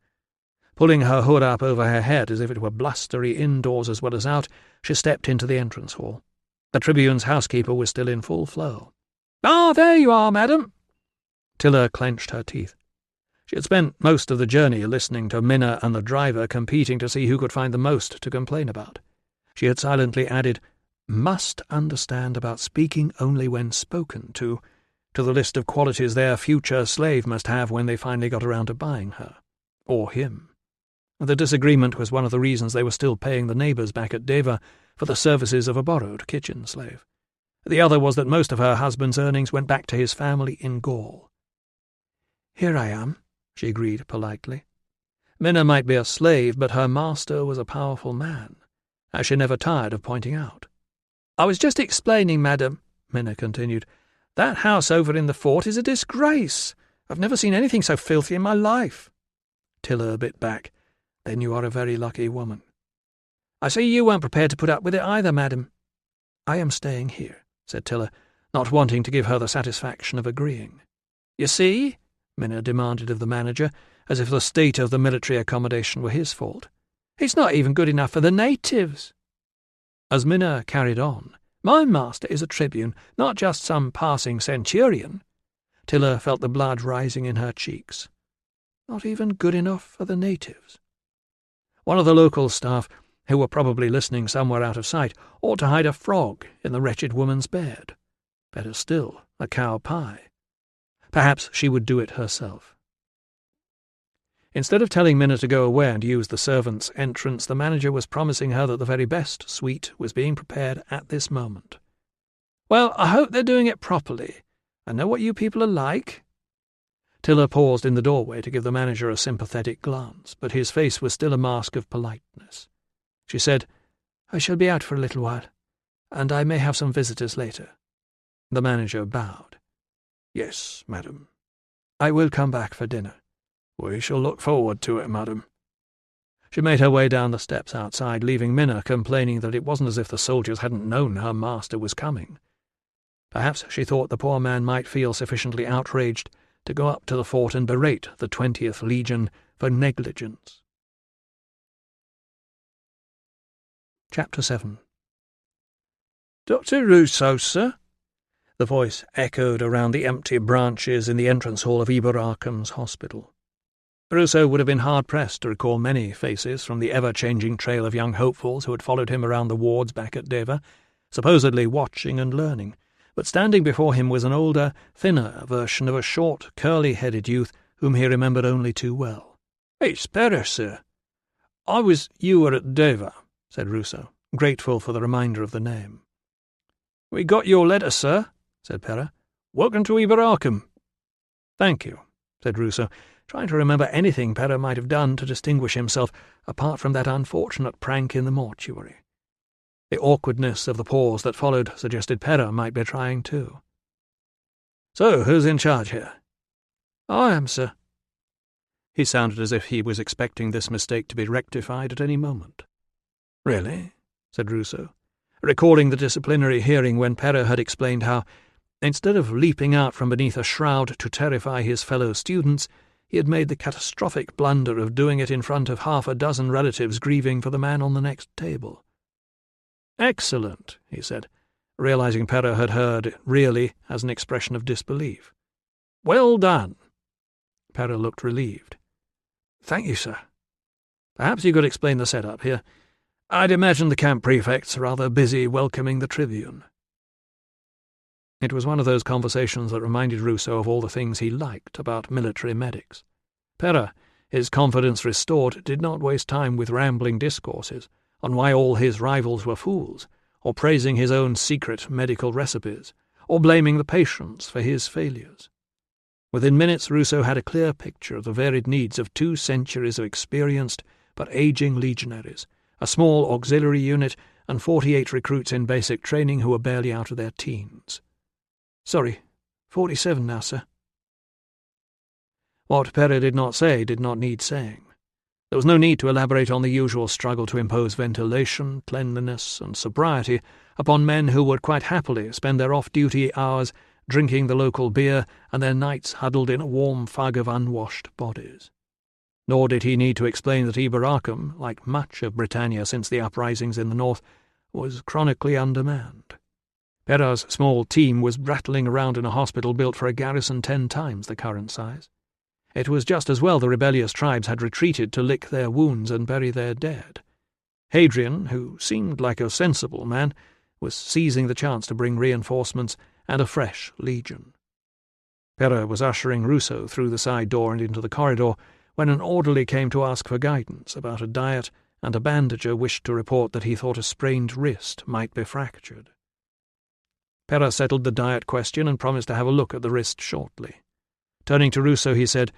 Pulling her hood up over her head as if it were blustery indoors as well as out, she stepped into the entrance hall. The tribune's housekeeper was still in full flow. "Ah, there you are, madam." Tiller clenched her teeth. She had spent most of the journey listening to Minna and the driver competing to see who could find the most to complain about. She had silently added, "must understand about speaking only when spoken to the list of qualities their future slave must have when they finally got around to buying her. Or him. The disagreement was one of the reasons they were still paying the neighbours back at Deva for the services of a borrowed kitchen slave. The other was that most of her husband's earnings went back to his family in Gaul. "Here I am," she agreed politely. Minna might be a slave, but her master was a powerful man, as she never tired of pointing out. "I was just explaining, madam," Minna continued. "That house over in the fort is a disgrace. I've never seen anything so filthy in my life." Tiller bit back. "Then you are a very lucky woman." "I see you weren't prepared to put up with it either, madam." "I am staying here," said Tiller, not wanting to give her the satisfaction of agreeing. "You see?" Minna demanded of the manager, as if the state of the military accommodation were his fault. "It's not even good enough for the natives." As Minna carried on, "My master is a tribune, not just some passing centurion." Tiller felt the blood rising in her cheeks. Not even good enough for the natives. One of the local staff, who were probably listening somewhere out of sight, ought to hide a frog in the wretched woman's bed. Better still, a cow pie. Perhaps she would do it herself. Instead of telling Minna to go away and use the servants' entrance, the manager was promising her that the very best suite was being prepared at this moment. "Well, I hope they're doing it properly. I know what you people are like." Tiller paused in the doorway to give the manager a sympathetic glance, but his face was still a mask of politeness. She said, "I shall be out for a little while, and I may have some visitors later." The manager bowed. "Yes, madam. I will come back for dinner." "We shall look forward to it, madam." She made her way down the steps outside, leaving Minna complaining that it wasn't as if the soldiers hadn't known her master was coming. Perhaps she thought the poor man might feel sufficiently outraged to go up to the fort and berate the 20th Legion for negligence. Chapter 7. "Dr. Ruso, sir?" The voice echoed around the empty branches in the entrance hall of Iberacum's hospital. Ruso would have been hard-pressed to recall many faces from the ever-changing trail of young hopefuls who had followed him around the wards back at Deva, supposedly watching and learning, but standing before him was an older, thinner version of a short, curly-headed youth whom he remembered only too well. "It's Pera, sir. You were at Deva," said Ruso, grateful for the reminder of the name. "We got your letter, sir," said Pera. "Welcome to Iberacum." "Thank you," said Ruso, trying to remember anything Pera might have done to distinguish himself apart from that unfortunate prank in the mortuary. The awkwardness of the pause that followed suggested Pera might be trying too. "So, who's in charge here?" "I am, sir." He sounded as if he was expecting this mistake to be rectified at any moment. "Really?" said Ruso, recalling the disciplinary hearing when Pera had explained how, instead of leaping out from beneath a shroud to terrify his fellow students, he had made the catastrophic blunder of doing it in front of half a dozen relatives grieving for the man on the next table. "Excellent," he said, realizing Pera had heard really as an expression of disbelief. "Well done." Pera looked relieved. "Thank you, sir. Perhaps you could explain the setup here. I'd imagine the camp prefect's rather busy welcoming the Tribune." It was one of those conversations that reminded Ruso of all the things he liked about military medics. Pera, his confidence restored, did not waste time with rambling discourses on why all his rivals were fools, or praising his own secret medical recipes, or blaming the patients for his failures. Within minutes Ruso had a clear picture of the varied needs of 2 centuries of experienced but aging legionaries, a small auxiliary unit, and 48 recruits in basic training who were barely out of their teens. "Sorry, 47 now, sir." What Pera did not say did not need saying. There was no need to elaborate on the usual struggle to impose ventilation, cleanliness, and sobriety upon men who would quite happily spend their off-duty hours drinking the local beer and their nights huddled in a warm fug of unwashed bodies. Nor did he need to explain that Iberacum, like much of Britannia since the uprisings in the north, was chronically undermanned. Pera's small team was rattling around in a hospital built for a garrison 10 times the current size. It was just as well the rebellious tribes had retreated to lick their wounds and bury their dead. Hadrian, who seemed like a sensible man, was seizing the chance to bring reinforcements and a fresh legion. Pera was ushering Ruso through the side door and into the corridor when an orderly came to ask for guidance about a diet, and a bandager wished to report that he thought a sprained wrist might be fractured. Pera settled the diet question and promised to have a look at the wrist shortly. Turning to Ruso, he said,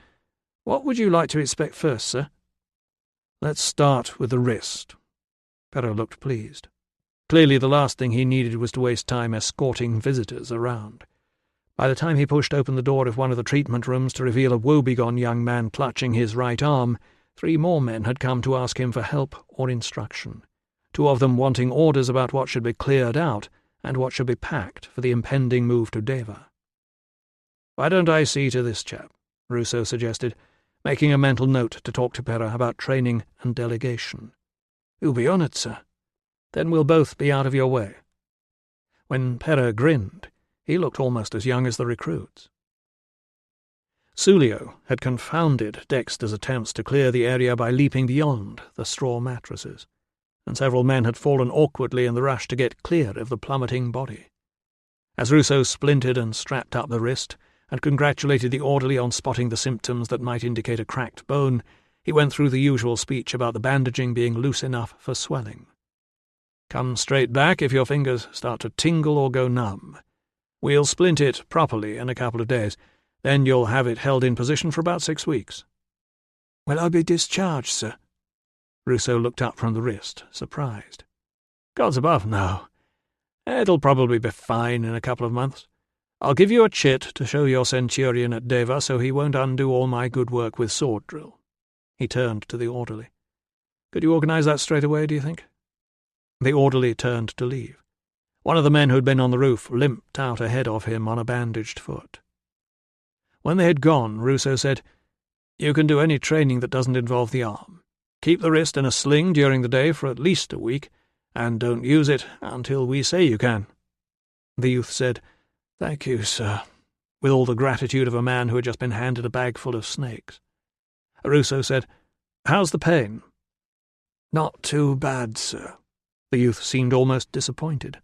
"What would you like to expect first, sir?" "Let's start with the wrist." Pera looked pleased. Clearly the last thing he needed was to waste time escorting visitors around. By the time he pushed open the door of one of the treatment rooms to reveal a woebegone young man clutching his right arm, 3 more men had come to ask him for help or instruction, 2 of them wanting orders about what should be cleared out and what should be packed for the impending move to Deva. "Why don't I see to this chap?" Ruso suggested, making a mental note to talk to Pera about training and delegation. "You'll be on it, sir. Then we'll both be out of your way." When Pera grinned, he looked almost as young as the recruits. Sulio had confounded Dexter's attempts to clear the area by leaping beyond the straw mattresses, and several men had fallen awkwardly in the rush to get clear of the plummeting body. As Ruso splinted and strapped up the wrist, and congratulated the orderly on spotting the symptoms that might indicate a cracked bone, he went through the usual speech about the bandaging being loose enough for swelling. "Come straight back if your fingers start to tingle or go numb. We'll splint it properly in a couple of days. Then you'll have it held in position for about 6 weeks." "Will I be discharged, sir?" Ruso looked up from the wrist, surprised. "Gods above, no. It'll probably be fine in a couple of months. I'll give you a chit to show your centurion at Deva so he won't undo all my good work with sword drill." He turned to the orderly. Could you organise that straight away, do you think?" The orderly turned to leave. One of the men who'd been on the roof limped out ahead of him on a bandaged foot. When they had gone, Ruso said, "You can do any training that doesn't involve the arm. Keep the wrist in a sling during the day for at least a week, and don't use it until we say you can." The youth said, "Thank you, sir," with all the gratitude of a man who had just been handed a bag full of snakes. Ruso said, "How's the pain?" "Not too bad, sir." The youth seemed almost disappointed.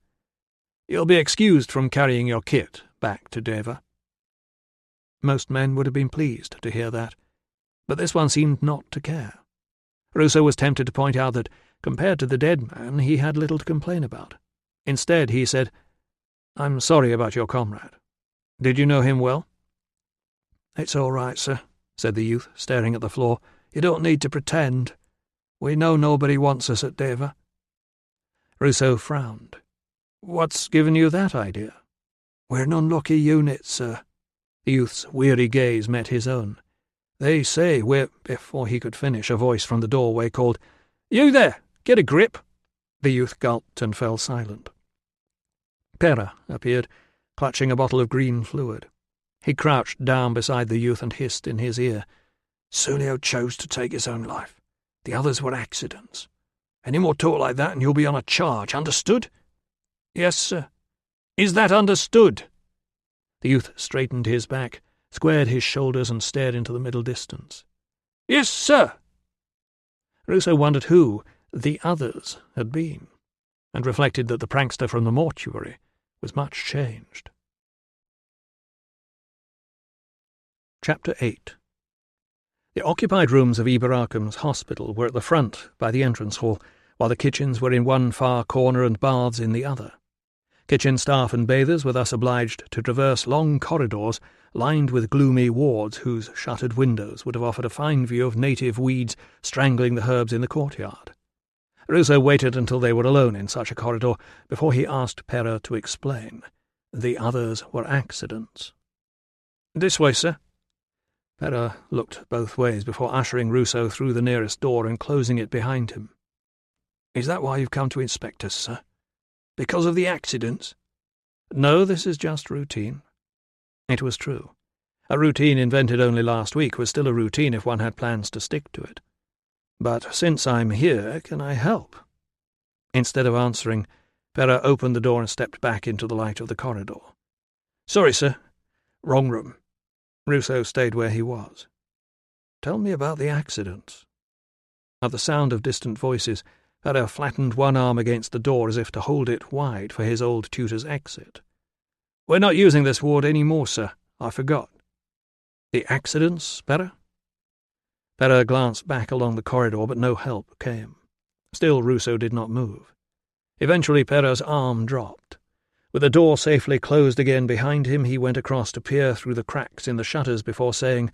"You'll be excused from carrying your kit back to Deva." Most men would have been pleased to hear that, but this one seemed not to care. Ruso was tempted to point out that, compared to the dead man, he had little to complain about. Instead, he said, "I'm sorry about your comrade. Did you know him well?" "It's all right, sir," said the youth, staring at the floor. "You don't need to pretend. We know nobody wants us at Deva." Ruso frowned. "What's given you that idea?" "We're an unlucky unit, sir." The youth's weary gaze met his own. "They say we're—" Before he could finish, a voice from the doorway called, "You there! Get a grip!" The youth gulped and fell silent. Pera appeared, clutching a bottle of green fluid. He crouched down beside the youth and hissed in his ear, "Sulio chose to take his own life. The others were accidents. Any more talk like that and you'll be on a charge, understood?" "Yes, sir." "Is that understood?" The youth straightened his back, squared his shoulders and stared into the middle distance. "Yes, sir." Ruso wondered who the others had been, and reflected that the prankster from the mortuary was much changed. Chapter 8. The occupied rooms of Ibaracum's hospital were at the front by the entrance hall, while the kitchens were in one far corner and baths in the other. Kitchen staff and bathers were thus obliged to traverse long corridors lined with gloomy wards whose shuttered windows would have offered a fine view of native weeds strangling the herbs in the courtyard. Ruso waited until they were alone in such a corridor before he asked Pera to explain. The others were accidents. "This way, sir." Pera looked both ways before ushering Ruso through the nearest door and closing it behind him. "Is that why you've come to inspect us, sir? Because of the accidents?" "No, this is just routine." It was true. A routine invented only last week was still a routine if one had plans to stick to it. "But since I'm here, can I help?" Instead of answering, Pera opened the door and stepped back into the light of the corridor. "Sorry, sir. Wrong room." Ruso stayed where he was. "Tell me about the accidents." At the sound of distant voices, Pera flattened one arm against the door as if to hold it wide for his old tutor's exit. "We're not using this ward any more, sir. I forgot." "The accidents, Pera?" Pera glanced back along the corridor, but no help came. Still Ruso did not move. Eventually Pera's arm dropped. With the door safely closed again behind him, he went across to peer through the cracks in the shutters before saying,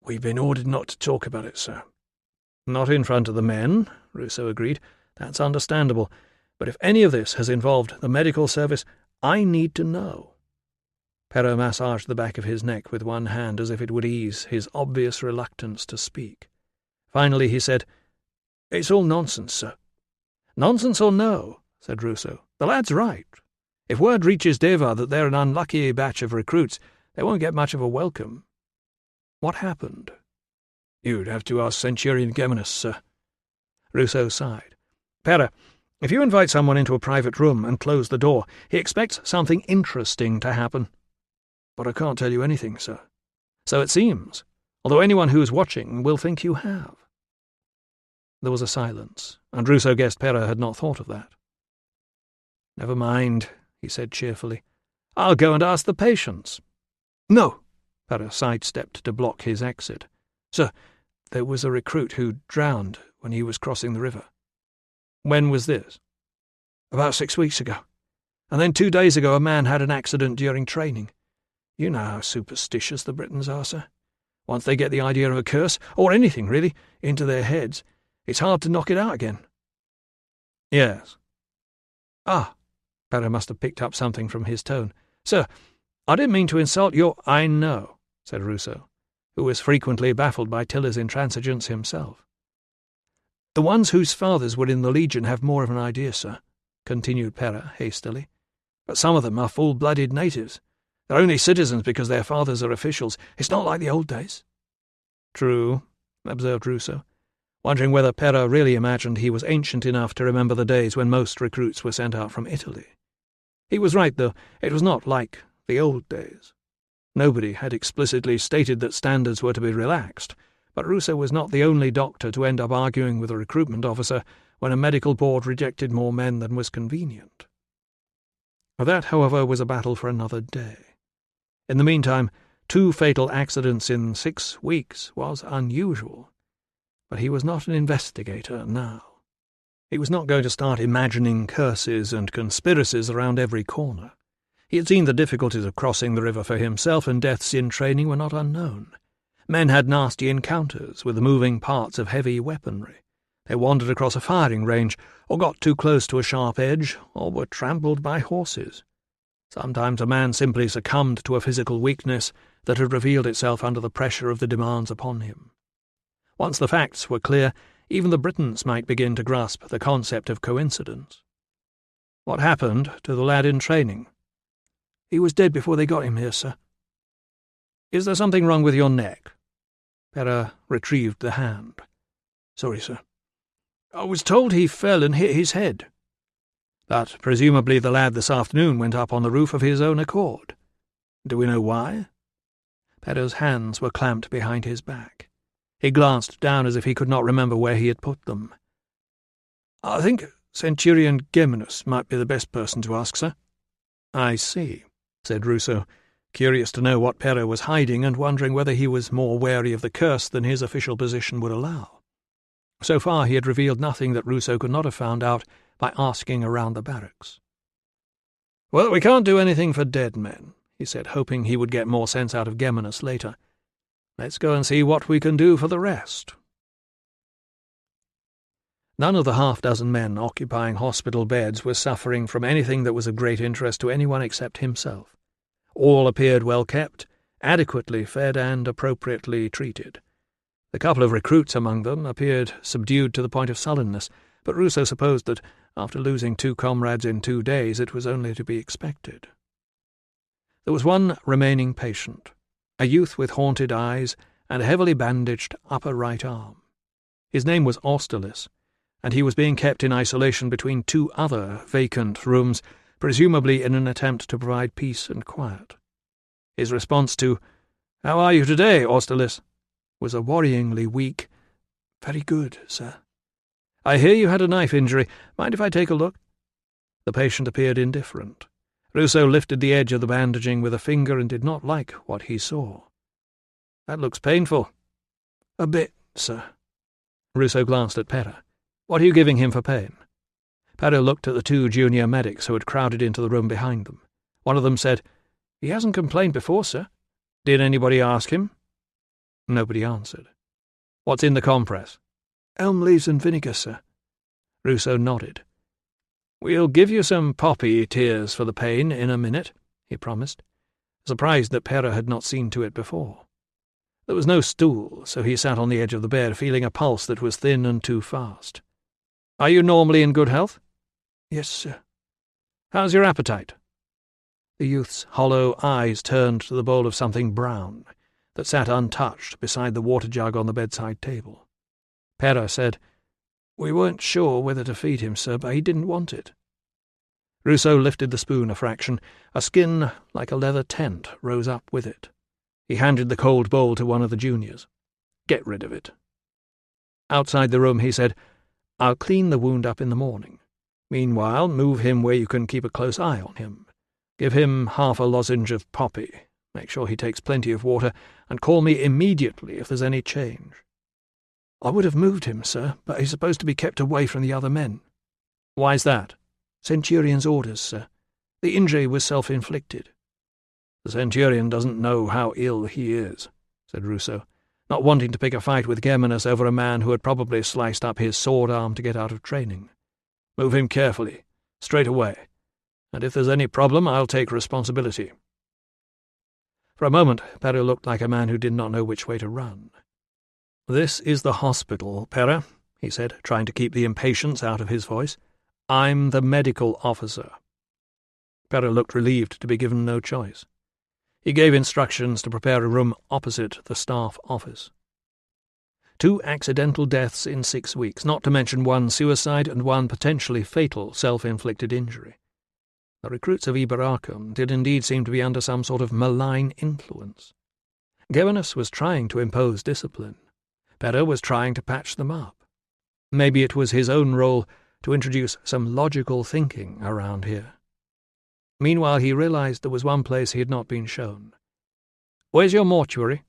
"We've been ordered not to talk about it, sir." "Not in front of the men," Ruso agreed. "That's understandable. But if any of this has involved the medical service, I need to know." Pera massaged the back of his neck with one hand as if it would ease his obvious reluctance to speak. Finally he said, "It's all nonsense, sir." "Nonsense or no," said Ruso, "the lad's right. If word reaches Deva that they're an unlucky batch of recruits, they won't get much of a welcome." "What happened?" "You'd have to ask Centurion Geminus, sir." Ruso sighed. "Pera, if you invite someone into a private room and close the door, he expects something interesting to happen." "But I can't tell you anything, sir." "So it seems, although anyone who's watching will think you have." There was a silence, and Ruso guessed Pera had not thought of that. "Never mind," he said cheerfully. "I'll go and ask the patients." "No!" Pera sidestepped to block his exit. "Sir, there was a recruit who drowned when he was crossing the river." "When was this?" "About 6 weeks ago. And then 2 days ago a man had an accident during training. You know how superstitious the Britons are, sir. Once they get the idea of a curse, or anything really, into their heads, it's hard to knock it out again." "Yes." "Ah." Pera must have picked up something from his tone. "Sir, I didn't mean to insult your—" "I know," said Ruso, who was frequently baffled by Tilla's intransigence himself. "The ones whose fathers were in the Legion have more of an idea, sir," continued Pera hastily. "But some of them are full-blooded natives. They're only citizens because their fathers are officials. It's not like the old days." "True," observed Ruso, wondering whether Pera really imagined he was ancient enough to remember the days when most recruits were sent out from Italy. He was right, though. It was not like the old days. Nobody had explicitly stated that standards were to be relaxed, but Ruso was not the only doctor to end up arguing with a recruitment officer when a medical board rejected more men than was convenient. That, however, was a battle for another day. In the meantime, 2 fatal accidents in 6 weeks was unusual. But he was not an investigator now. He was not going to start imagining curses and conspiracies around every corner. He had seen the difficulties of crossing the river for himself, and deaths in training were not unknown. Men had nasty encounters with the moving parts of heavy weaponry. They wandered across a firing range, or got too close to a sharp edge, or were trampled by horses. Sometimes a man simply succumbed to a physical weakness that had revealed itself under the pressure of the demands upon him. Once the facts were clear, even the Britons might begin to grasp the concept of coincidence. "What happened to the lad in training?" "He was dead before they got him here, sir." "Is there something wrong with your neck?" Pera retrieved the hand. "Sorry, sir. I was told he fell and hit his head." "But presumably the lad this afternoon went up on the roof of his own accord. Do we know why?" Pera's hands were clamped behind his back. He glanced down as if he could not remember where he had put them. "I think Centurion Geminus might be the best person to ask, sir." "I see," said Ruso, curious to know what Pera was hiding and wondering whether he was more wary of the curse than his official position would allow. So far he had revealed nothing that Ruso could not have found out by asking around the barracks. "Well, we can't do anything for dead men," he said, hoping he would get more sense out of Geminus later. "Let's go and see what we can do for the rest." None of the half-dozen men occupying hospital beds was suffering from anything that was of great interest to anyone except himself. All appeared well kept, adequately fed and appropriately treated. The couple of recruits among them appeared subdued to the point of sullenness, but Ruso supposed that, after losing 2 comrades in 2 days, it was only to be expected. There was one remaining patient, a youth with haunted eyes and a heavily bandaged upper right arm. His name was Austerlitz, and he was being kept in isolation between 2 other vacant rooms, presumably in an attempt to provide peace and quiet. His response to, "How are you today, Austerlitz?" was a worryingly weak, "Very good, sir." "I hear you had a knife injury. Mind if I take a look?" The patient appeared indifferent. Ruso lifted the edge of the bandaging with a finger and did not like what he saw. "That looks painful." "A bit, sir." Ruso glanced at Pera. "What are you giving him for pain?" Pera looked at the 2 junior medics who had crowded into the room behind them. One of them said, "He hasn't complained before, sir." "Did anybody ask him?" Nobody answered. "What's in the compress?" "Elm leaves and vinegar, sir." Ruso nodded. "We'll give you some poppy tears for the pain in a minute," he promised, surprised that Pera had not seen to it before. There was no stool, so he sat on the edge of the bed, feeling a pulse that was thin and too fast. "Are you normally in good health?" "Yes, sir." "How's your appetite?" The youth's hollow eyes turned to the bowl of something brown that sat untouched beside the water jug on the bedside table. Pera said, "We weren't sure whether to feed him, sir, but he didn't want it." Ruso lifted the spoon a fraction. A skin like a leather tent rose up with it. He handed the cold bowl to one of the juniors. "Get rid of it." Outside the room he said, "I'll clean the wound up in the morning. Meanwhile, move him where you can keep a close eye on him. Give him half a lozenge of poppy. Make sure he takes plenty of water, and call me immediately if there's any change." "I would have moved him, sir, but he's supposed to be kept away from the other men." "Why's that?" "Centurion's orders, sir. The injury was self-inflicted." "The Centurion doesn't know how ill he is," said Ruso, not wanting to pick a fight with Geminus over a man who had probably sliced up his sword arm to get out of training. "Move him carefully, straight away, and if there's any problem I'll take responsibility." For a moment Pera looked like a man who did not know which way to run. "This is the hospital, Pera," he said, trying to keep the impatience out of his voice. "I'm the medical officer." Pera looked relieved to be given no choice. He gave instructions to prepare a room opposite the staff office. 2 accidental deaths in 6 weeks, not to mention 1 suicide and 1 potentially fatal self-inflicted injury. The recruits of Iberacum did indeed seem to be under some sort of malign influence. Gevinus was trying to impose discipline. Pera was trying to patch them up. Maybe it was his own role to introduce some logical thinking around here. Meanwhile, he realized there was one place he had not been shown. "Where's your mortuary?"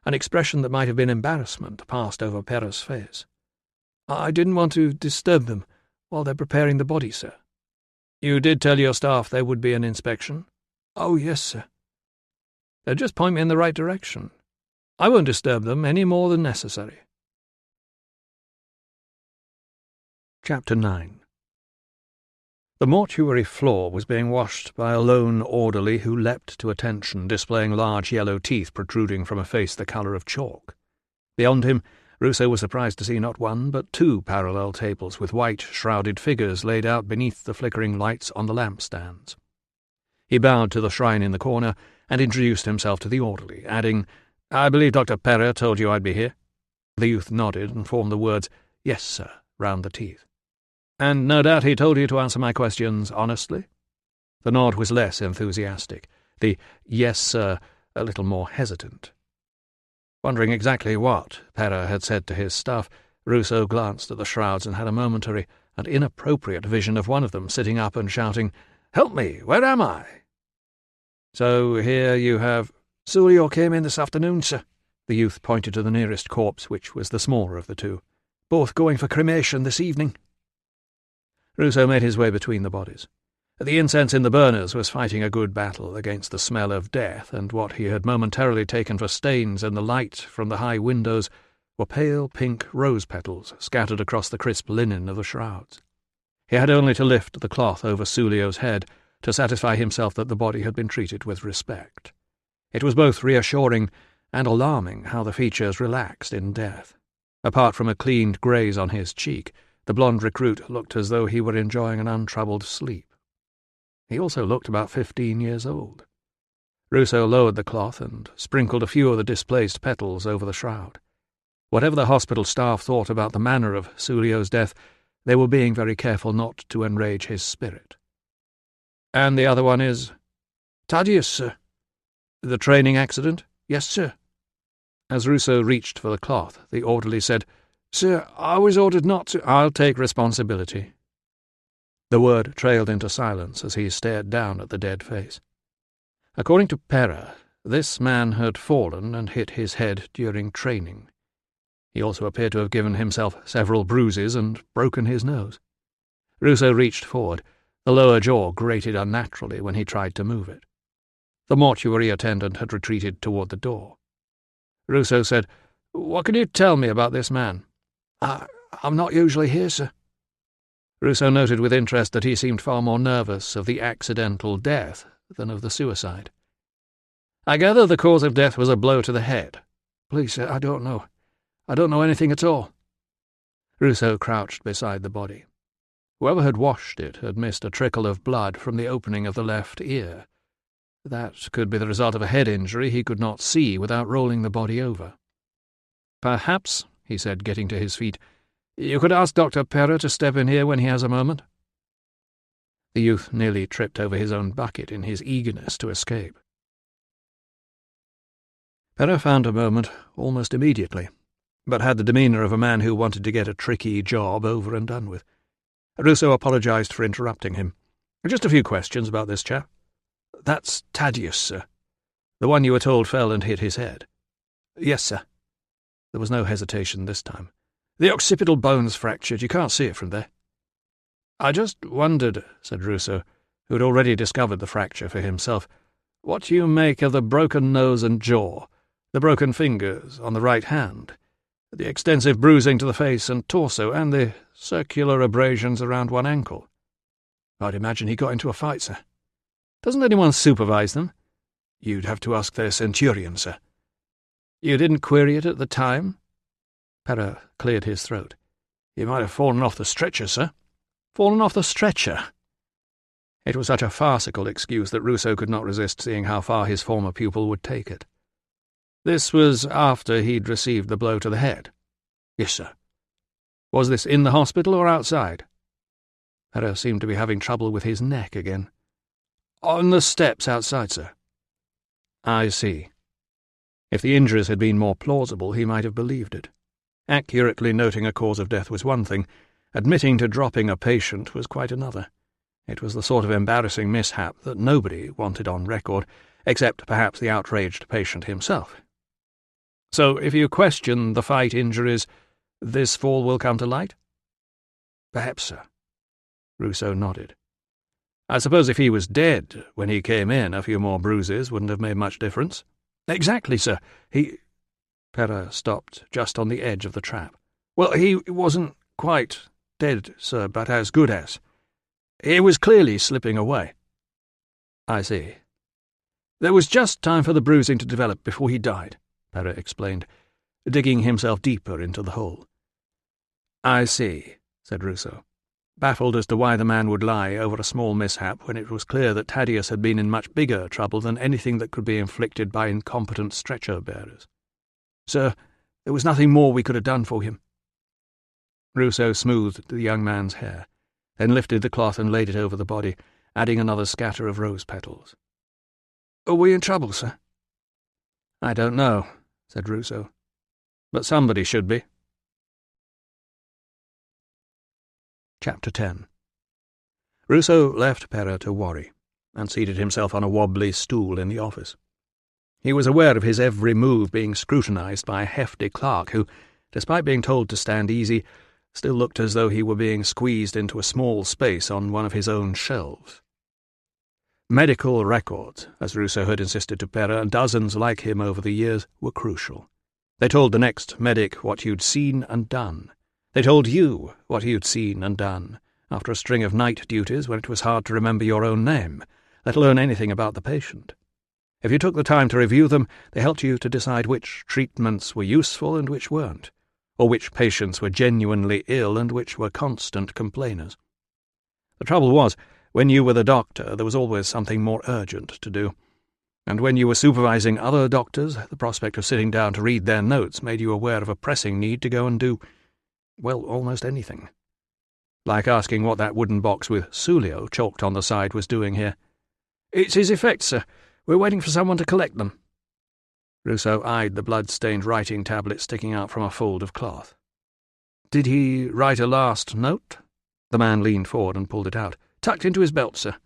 An expression that might have been embarrassment passed over Pera's face. "I didn't want to disturb them while they're preparing the body, sir." "You did tell your staff there would be an inspection?" "Oh, yes, sir." "They'll just point me in the right direction. I won't disturb them any more than necessary." Chapter 9. The mortuary floor was being washed by a lone orderly who leapt to attention, displaying large yellow teeth protruding from a face the colour of chalk. Beyond him, Ruso was surprised to see not 1 but 2 parallel tables with white, shrouded figures laid out beneath the flickering lights on the lampstands. He bowed to the shrine in the corner and introduced himself to the orderly, adding, "I believe Dr. Pera told you I'd be here?" The youth nodded and formed the words, "Yes, sir," round the teeth. "And no doubt he told you to answer my questions honestly?" The nod was less enthusiastic, the "yes, sir" a little more hesitant. Wondering exactly what Pera had said to his staff, Ruso glanced at the shrouds and had a momentary and inappropriate vision of one of them sitting up and shouting, "Help me, where am I?" "So here you have—" "Sulio came in this afternoon, sir." The youth pointed to the nearest corpse, which was the smaller of the 2. "Both going for cremation this evening." Ruso made his way between the bodies. The incense in the burners was fighting a good battle against the smell of death, and what he had momentarily taken for stains in the light from the high windows were pale pink rose petals scattered across the crisp linen of the shrouds. He had only to lift the cloth over Sulio's head to satisfy himself that the body had been treated with respect. It was both reassuring and alarming how the features relaxed in death. Apart from a cleaned graze on his cheek, the blonde recruit looked as though he were enjoying an untroubled sleep. He also looked about 15 years old. Ruso lowered the cloth and sprinkled a few of the displaced petals over the shroud. Whatever the hospital staff thought about the manner of Sulio's death, they were being very careful not to enrage his spirit. "And the other one is—" "Thaddeus, sir." "The training accident?" "Yes, sir." As Ruso reached for the cloth, the orderly said, "Sir, I was ordered not to—" "I'll take responsibility." The word trailed into silence as he stared down at the dead face. According to Pera, this man had fallen and hit his head during training. He also appeared to have given himself several bruises and broken his nose. Ruso reached forward. The lower jaw grated unnaturally when he tried to move it. The mortuary attendant had retreated toward the door. Ruso said, "What can you tell me about this man?" I'm not usually here, sir." Ruso noted with interest that he seemed far more nervous of the accidental death than of the suicide. "I gather the cause of death was a blow to the head." "Please, sir, I don't know. I don't know anything at all." Ruso crouched beside the body. Whoever had washed it had missed a trickle of blood from the opening of the left ear. That could be the result of a head injury he could not see without rolling the body over. "Perhaps," he said, getting to his feet, "you could ask Dr. Pera to step in here when he has a moment." The youth nearly tripped over his own bucket in his eagerness to escape. Pera found a moment almost immediately, but had the demeanour of a man who wanted to get a tricky job over and done with. Ruso apologized for interrupting him. "Just a few questions about this chap." "That's Thaddeus, sir." "The one you were told fell and hit his head?" "Yes, sir." There was no hesitation this time. "The occipital bone's fractured. You can't see it from there." "I just wondered," said Ruso, who had already discovered the fracture for himself, "what you make of the broken nose and jaw, the broken fingers on the right hand, the extensive bruising to the face and torso, and the circular abrasions around one ankle." "I'd imagine he got into a fight, sir." "Doesn't anyone supervise them?" "You'd have to ask their centurion, sir." "You didn't query it at the time?" Perra cleared his throat. "He might have fallen off the stretcher, sir." "Fallen off the stretcher?" It was such a farcical excuse that Ruso could not resist seeing how far his former pupil would take it. "This was after he'd received the blow to the head?" "Yes, sir." "Was this in the hospital or outside?" Perra seemed to be having trouble with his neck again. "On the steps outside, sir." "I see." If the injuries had been more plausible, he might have believed it. Accurately noting a cause of death was one thing. Admitting to dropping a patient was quite another. It was the sort of embarrassing mishap that nobody wanted on record, except perhaps the outraged patient himself. "So if you question the fight injuries, this fall will come to light?" "Perhaps, sir." Ruso nodded. "I suppose if he was dead when he came in, a few more bruises wouldn't have made much difference?" "Exactly, sir. He—" Perra stopped just on the edge of the trap. "Well, he wasn't quite dead, sir, but as good as. He was clearly slipping away." "I see." "There was just time for the bruising to develop before he died," Perra explained, digging himself deeper into the hole. "I see," said Ruso, baffled as to why the man would lie over a small mishap when it was clear that Thaddeus had been in much bigger trouble than anything that could be inflicted by incompetent stretcher-bearers. "Sir, there was nothing more we could have done for him." Ruso smoothed the young man's hair, then lifted the cloth and laid it over the body, adding another scatter of rose petals. "Are we in trouble, sir?" "I don't know," said Ruso, "but somebody should be." Chapter 10. Ruso left Perra to worry, and seated himself on a wobbly stool in the office. He was aware of his every move being scrutinized by a hefty clerk who, despite being told to stand easy, still looked as though he were being squeezed into a small space on one of his own shelves. Medical records, as Ruso had insisted to Perra and dozens like him over the years, were crucial. They told the next medic what you'd seen and done. They told you what you'd seen and done, after a string of night duties when it was hard to remember your own name, let alone anything about the patient. If you took the time to review them, they helped you to decide which treatments were useful and which weren't, or which patients were genuinely ill and which were constant complainers. The trouble was, when you were the doctor, there was always something more urgent to do, and when you were supervising other doctors, the prospect of sitting down to read their notes made you aware of a pressing need to go and do, well, almost anything. Like asking what that wooden box with Sulio chalked on the side was doing here. "It's his effects, sir. We're waiting for someone to collect them." Ruso eyed the blood-stained writing tablet sticking out from a fold of cloth. "Did he write a last note?" The man leaned forward and pulled it out. "Tucked into his belt, sir."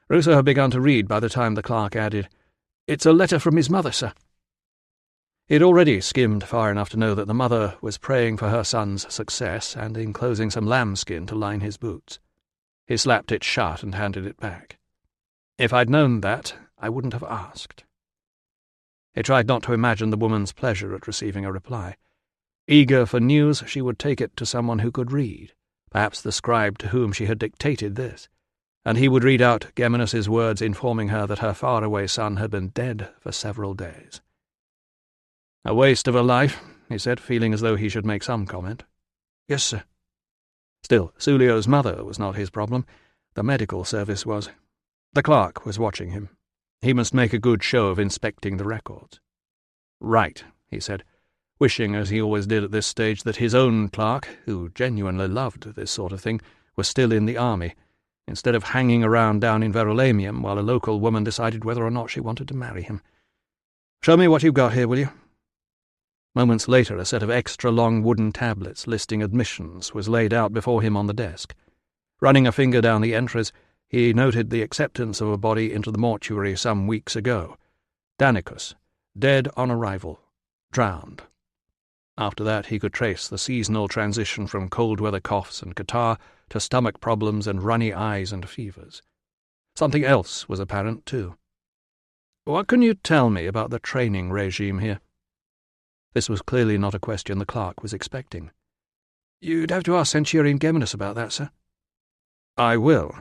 Ruso had begun to read by the time the clerk added, "It's a letter from his mother, sir." He had already skimmed far enough to know that the mother was praying for her son's success and enclosing some lambskin to line his boots. He slapped it shut and handed it back. "If I'd known that, I wouldn't have asked." He tried not to imagine the woman's pleasure at receiving a reply. Eager for news, she would take it to someone who could read, perhaps the scribe to whom she had dictated this, and he would read out Geminus's words informing her that her faraway son had been dead for several days. "A waste of a life," he said, feeling as though he should make some comment. "Yes, sir." Still, Sulio's mother was not his problem. The medical service was. The clerk was watching him. He must make a good show of inspecting the records. "Right," he said, wishing, as he always did at this stage, that his own clerk, who genuinely loved this sort of thing, was still in the army, instead of hanging around down in Verulamium while a local woman decided whether or not she wanted to marry him. "Show me what you've got here, will you?" Moments later, a set of extra-long wooden tablets listing admissions was laid out before him on the desk. Running a finger down the entries, he noted the acceptance of a body into the mortuary some weeks ago. Danicus, dead on arrival, drowned. After that he could trace the seasonal transition from cold-weather coughs and catarrh to stomach problems and runny eyes and fevers. Something else was apparent, too. "What can you tell me about the training regime here?" This was clearly not a question the clerk was expecting. "You'd have to ask Centurion Geminus about that, sir." "I will.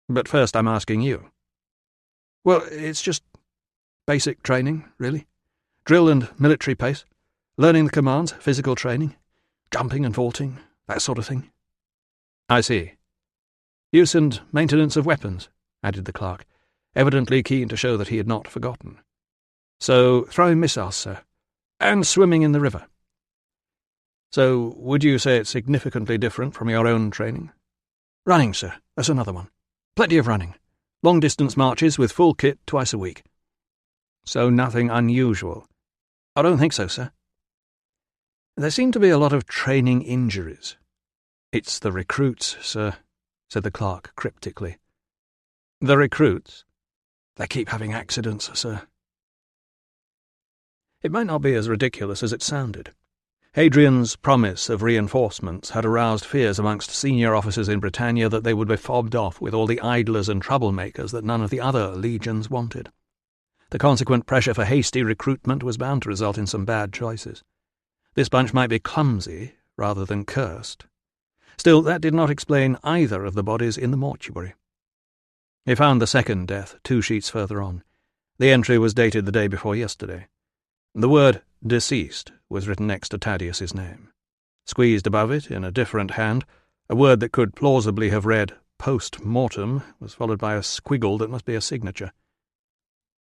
But first I'm asking you." "Well, it's just basic training, really. Drill and military pace. Learning the commands, physical training, jumping and vaulting, that sort of thing." "I see. "Use and maintenance of weapons," added the clerk, evidently keen to show that he had not forgotten. "So, throwing missiles, sir, and swimming in the river." "So, would you say it's significantly different from your own training?" "Running, sir, that's another one. Plenty of running. Long-distance marches with full kit twice a week." "So nothing unusual?" "I don't think so, sir." "There seem to be a lot of training injuries." "It's the recruits, sir," said the clerk cryptically. "The recruits?" "They keep having accidents, sir." It might not be as ridiculous as it sounded. Hadrian's promise of reinforcements had aroused fears amongst senior officers in Britannia that they would be fobbed off with all the idlers and troublemakers that none of the other legions wanted. The consequent pressure for hasty recruitment was bound to result in some bad choices. This bunch might be clumsy rather than cursed. Still, that did not explain either of the bodies in the mortuary. He found the second death 2 sheets further on. The entry was dated the day before yesterday. The word "deceased" was written next to Thaddeus's name. Squeezed above it, in a different hand, a word that could plausibly have read "post-mortem" was followed by a squiggle that must be a signature.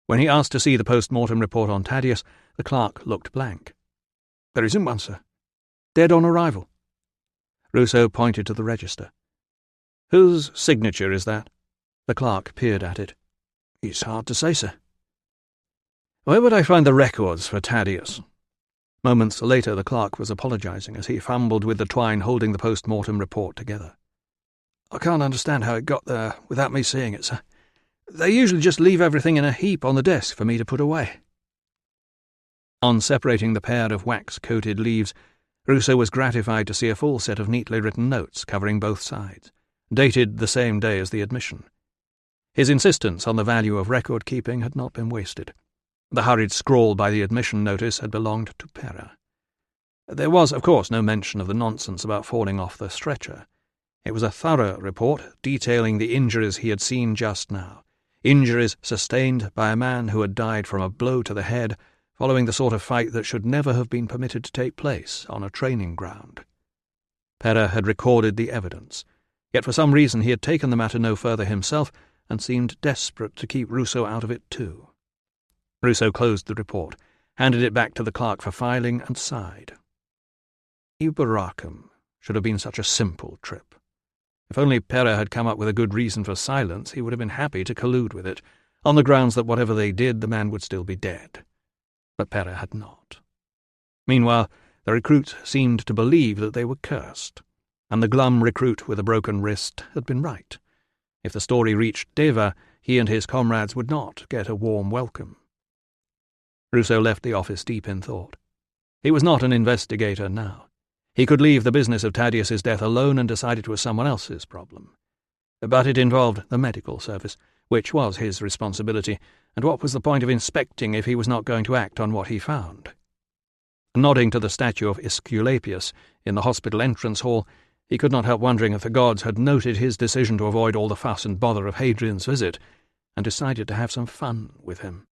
When he asked to see the post-mortem report on Thaddeus, the clerk looked blank. "There isn't one, sir. Dead on arrival." Ruso pointed to the register. "Whose signature is that?" The clerk peered at it. "It's hard to say, sir." "Where would I find the records for Thaddeus?" Moments later the clerk was apologizing as he fumbled with the twine holding the post-mortem report together. "I can't understand how it got there without me seeing it, sir. They usually just leave everything in a heap on the desk for me to put away." On separating the pair of wax-coated leaves, Ruso was gratified to see a full set of neatly written notes covering both sides, dated the same day as the admission. His insistence on the value of record-keeping had not been wasted. The hurried scrawl by the admission notice had belonged to Pera. There was, of course, no mention of the nonsense about falling off the stretcher. It was a thorough report detailing the injuries he had seen just now, injuries sustained by a man who had died from a blow to the head following the sort of fight that should never have been permitted to take place on a training ground. Pera had recorded the evidence, yet for some reason he had taken the matter no further himself and seemed desperate to keep Ruso out of it too. Ruso closed the report, handed it back to the clerk for filing, and sighed. Iberacum should have been such a simple trip. If only Pera had come up with a good reason for silence, he would have been happy to collude with it, on the grounds that whatever they did, the man would still be dead. But Pera had not. Meanwhile, the recruits seemed to believe that they were cursed, and the glum recruit with a broken wrist had been right. If the story reached Deva, he and his comrades would not get a warm welcome. Ruso left the office deep in thought. He was not an investigator now. He could leave the business of Thaddeus's death alone and decide it was someone else's problem. But it involved the medical service, which was his responsibility, and what was the point of inspecting if he was not going to act on what he found? Nodding to the statue of Aesculapius in the hospital entrance hall, he could not help wondering if the gods had noted his decision to avoid all the fuss and bother of Hadrian's visit, and decided to have some fun with him.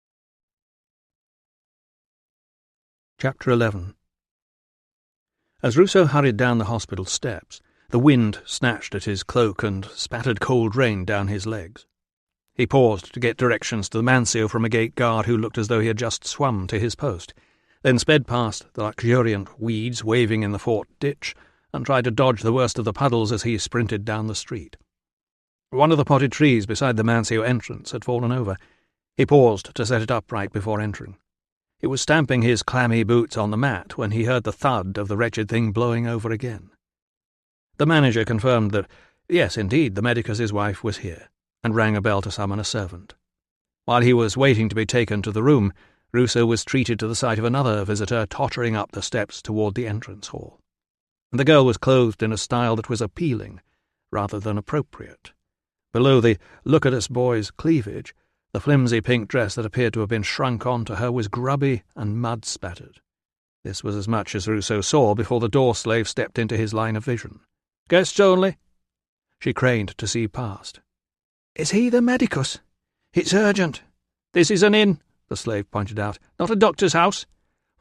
Chapter 11. As Ruso hurried down the hospital steps, the wind snatched at his cloak and spattered cold rain down his legs. He paused to get directions to the Mancio from a gate guard who looked as though he had just swum to his post, then sped past the luxuriant weeds waving in the fort ditch and tried to dodge the worst of the puddles as he sprinted down the street. One of the potted trees beside the Mancio entrance had fallen over. He paused to set it upright before entering. He was stamping his clammy boots on the mat when he heard the thud of the wretched thing blowing over again. The manager confirmed that, yes, indeed, the medicus's wife was here, and rang a bell to summon a servant. While he was waiting to be taken to the room, Ruso was treated to the sight of another visitor tottering up the steps toward the entrance hall. The girl was clothed in a style that was appealing, rather than appropriate. Below the look-at-us boy's cleavage, the flimsy pink dress that appeared to have been shrunk onto her was grubby and mud-spattered. This was as much as Ruso saw before the door-slave stepped into his line of vision. "Guests only." She craned to see past. "Is he the medicus? It's urgent." "This is an inn," the slave pointed out, "not a doctor's house."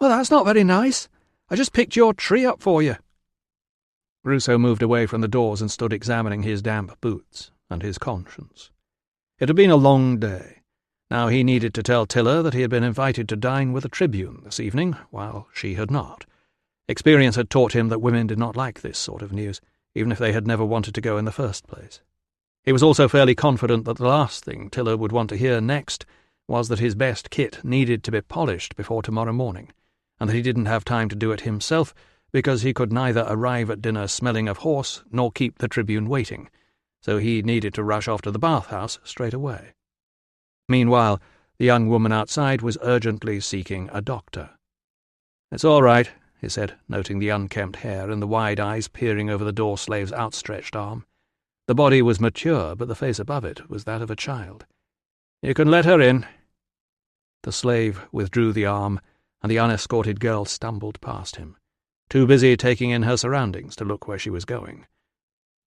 "Well, that's not very nice. I just picked your tree up for you." Ruso moved away from the doors and stood examining his damp boots and his conscience. It had been a long day. Now he needed to tell Tiller that he had been invited to dine with a tribune this evening, while she had not. Experience had taught him that women did not like this sort of news, even if they had never wanted to go in the first place. He was also fairly confident that the last thing Tiller would want to hear next was that his best kit needed to be polished before tomorrow morning, and that he didn't have time to do it himself because he could neither arrive at dinner smelling of horse nor keep the tribune waiting, so he needed to rush off to the bathhouse straight away. Meanwhile, the young woman outside was urgently seeking a doctor. "It's all right," he said, noting the unkempt hair and the wide eyes peering over the door slave's outstretched arm. The body was mature, but the face above it was that of a child. "You can let her in." The slave withdrew the arm, and the unescorted girl stumbled past him, too busy taking in her surroundings to look where she was going.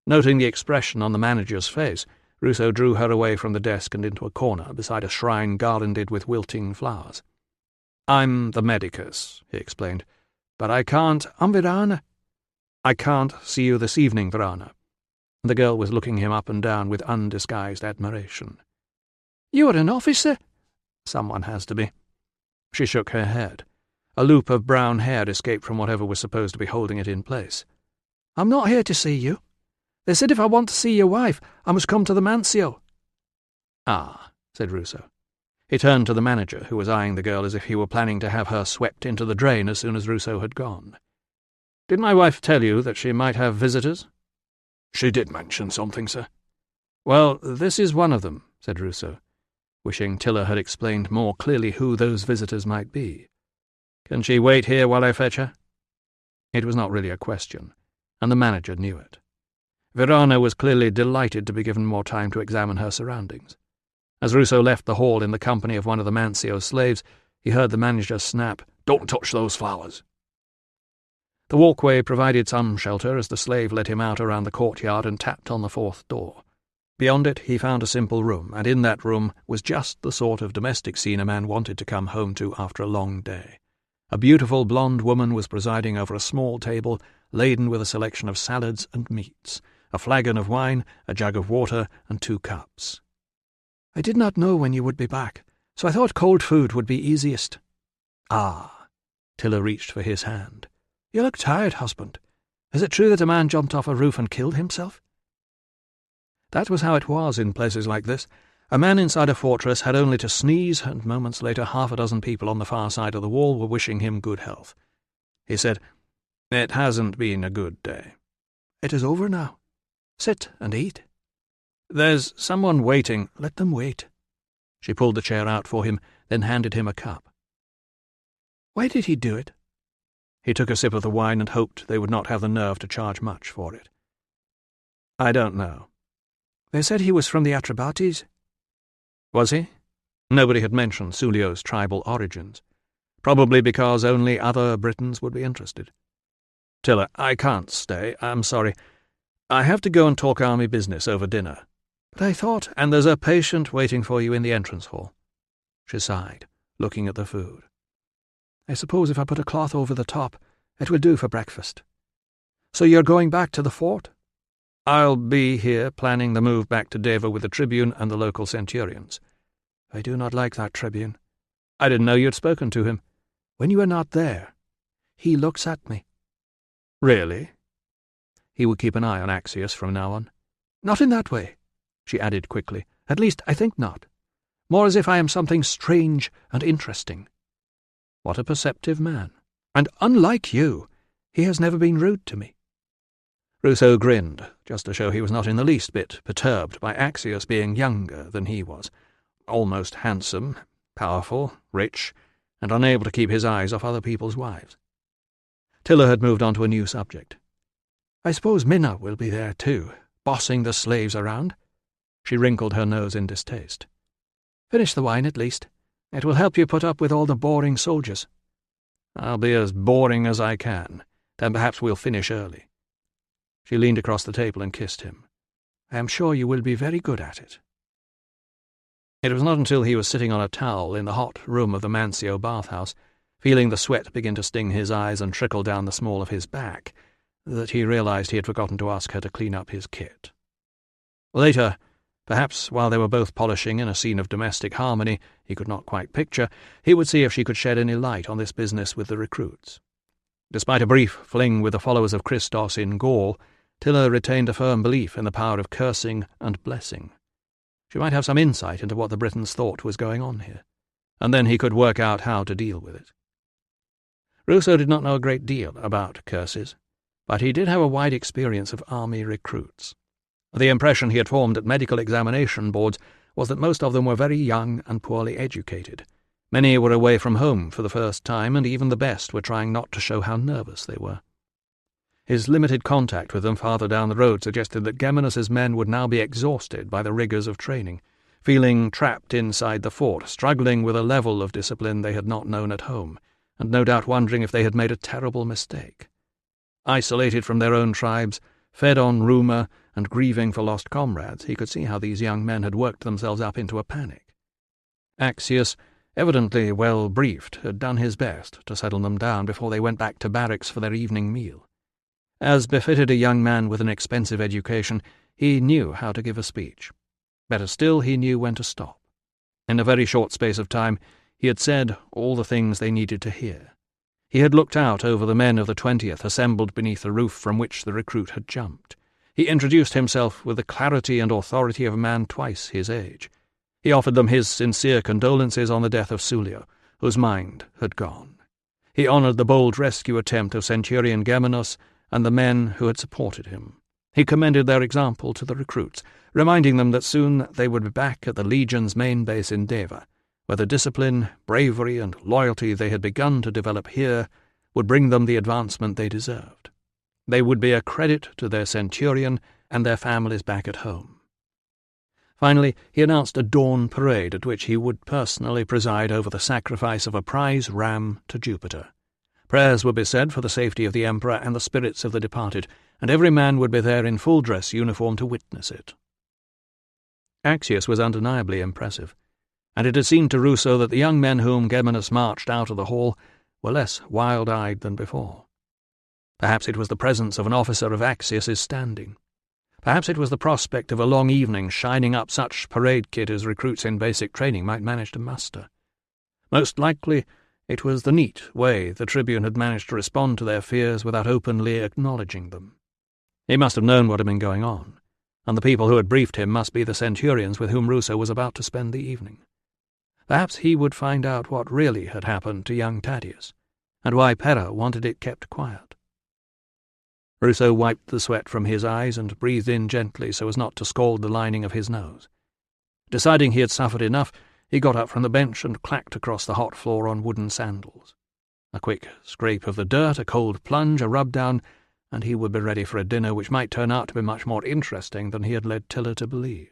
Noting the expression on the manager's face, Ruso drew her away from the desk and into a corner beside a shrine garlanded with wilting flowers. "I'm the medicus," he explained, "but I can't—" "Virana." "I can't see you this evening, Virana." The girl was looking him up and down with undisguised admiration. "You are an officer?" "Someone has to be." She shook her head. A loop of brown hair escaped from whatever was supposed to be holding it in place. "I'm not here to see you. They said if I want to see your wife, I must come to the Mancio." "Ah," said Ruso. He turned to the manager, who was eyeing the girl as if he were planning to have her swept into the drain as soon as Ruso had gone. "Did my wife tell you that she might have visitors?" "She did mention something, sir." "Well, this is one of them," said Ruso, wishing Tiller had explained more clearly who those visitors might be. "Can she wait here while I fetch her?" It was not really a question, and the manager knew it. Virana was clearly delighted to be given more time to examine her surroundings. As Ruso left the hall in the company of one of the Mancio slaves, he heard the manager snap, "Don't touch those flowers." The walkway provided some shelter as the slave led him out around the courtyard and tapped on the fourth door. Beyond it he found a simple room, and in that room was just the sort of domestic scene a man wanted to come home to after a long day. A beautiful blonde woman was presiding over a small table laden with a selection of salads and meats, a flagon of wine, a jug of water, and 2 cups. "I did not know when you would be back, so I thought cold food would be easiest." "Ah." Tiller reached for his hand. "You look tired, husband. Is it true that a man jumped off a roof and killed himself?" That was how it was in places like this. A man inside a fortress had only to sneeze, and moments later 6 people on the far side of the wall were wishing him good health. He said, "It hasn't been a good day." "It is over now. Sit and eat." "There's someone waiting." "Let them wait." She pulled the chair out for him, then handed him a cup. "Why did he do it?" He took a sip of the wine and hoped they would not have the nerve to charge much for it. "I don't know." "They said he was from the Atrebates." "Was he?" Nobody had mentioned Sulio's tribal origins, probably because only other Britons would be interested. "Tiller, I can't stay. I'm sorry. I have to go and talk army business over dinner." "But I thought—" "And there's a patient waiting for you in the entrance hall." She sighed, looking at the food. "I suppose if I put a cloth over the top, it will do for breakfast." "So you're going back to the fort?" "I'll be here planning the move back to Deva with the tribune and the local centurions." "I do not like that tribune." "I didn't know you'd spoken to him." "When you are not there, he looks at me." "Really?" He would keep an eye on Axius from now on. "Not in that way," she added quickly. "At least, I think not. More as if I am something strange and interesting." What a perceptive man. "And unlike you, he has never been rude to me." Ruso grinned, just to show he was not in the least bit perturbed by Axius being younger than he was, almost handsome, powerful, rich, and unable to keep his eyes off other people's wives. Tiller had moved on to a new subject. "I suppose Minna will be there too, bossing the slaves around." She wrinkled her nose in distaste. "Finish the wine at least. It will help you put up with all the boring soldiers." "I'll be as boring as I can. Then perhaps we'll finish early." She leaned across the table and kissed him. "I am sure you will be very good at it." It was not until he was sitting on a towel in the hot room of the Mancio bathhouse feeling the sweat begin to sting his eyes and trickle down the small of his back, that he realized he had forgotten to ask her to clean up his kit. Later, perhaps while they were both polishing in a scene of domestic harmony he could not quite picture, he would see if she could shed any light on this business with the recruits. Despite a brief fling with the followers of Christos in Gaul, Tilla retained a firm belief in the power of cursing and blessing. She might have some insight into what the Britons thought was going on here, and then he could work out how to deal with it. Ruso did not know a great deal about curses, but he did have a wide experience of army recruits. The impression he had formed at medical examination boards was that most of them were very young and poorly educated. Many were away from home for the first time, and even the best were trying not to show how nervous they were. His limited contact with them farther down the road suggested that Geminus's men would now be exhausted by the rigours of training, feeling trapped inside the fort, struggling with a level of discipline they had not known at home, and no doubt wondering if they had made a terrible mistake. Isolated from their own tribes, fed on rumour, and grieving for lost comrades, he could see how these young men had worked themselves up into a panic. Axius, evidently well briefed, had done his best to settle them down before they went back to barracks for their evening meal. As befitted a young man with an expensive education, he knew how to give a speech. Better still, he knew when to stop. In a very short space of time, he had said all the things they needed to hear. He had looked out over the men of the 20th assembled beneath the roof from which the recruit had jumped. He introduced himself with the clarity and authority of a man twice his age. He offered them his sincere condolences on the death of Sulio, whose mind had gone. He honoured the bold rescue attempt of Centurion Geminus and the men who had supported him. He commended their example to the recruits, reminding them that soon they would be back at the Legion's main base in Deva, where the discipline, bravery, and loyalty they had begun to develop here would bring them the advancement they deserved. They would be a credit to their centurion and their families back at home. Finally, he announced a dawn parade at which he would personally preside over the sacrifice of a prize ram to Jupiter. Prayers would be said for the safety of the emperor and the spirits of the departed, and every man would be there in full dress uniform to witness it. Axius was undeniably impressive, and it had seemed to Ruso that the young men whom Geminus marched out of the hall were less wild-eyed than before. Perhaps it was the presence of an officer of Axius's standing. Perhaps it was the prospect of a long evening shining up such parade kit as recruits in basic training might manage to muster. Most likely it was the neat way the tribune had managed to respond to their fears without openly acknowledging them. He must have known what had been going on, and the people who had briefed him must be the centurions with whom Ruso was about to spend the evening. Perhaps he would find out what really had happened to young Tadius, and why Pera wanted it kept quiet. Ruso wiped the sweat from his eyes and breathed in gently so as not to scald the lining of his nose. Deciding he had suffered enough, he got up from the bench and clacked across the hot floor on wooden sandals. A quick scrape of the dirt, a cold plunge, a rub-down, and he would be ready for a dinner which might turn out to be much more interesting than he had led Tilla to believe.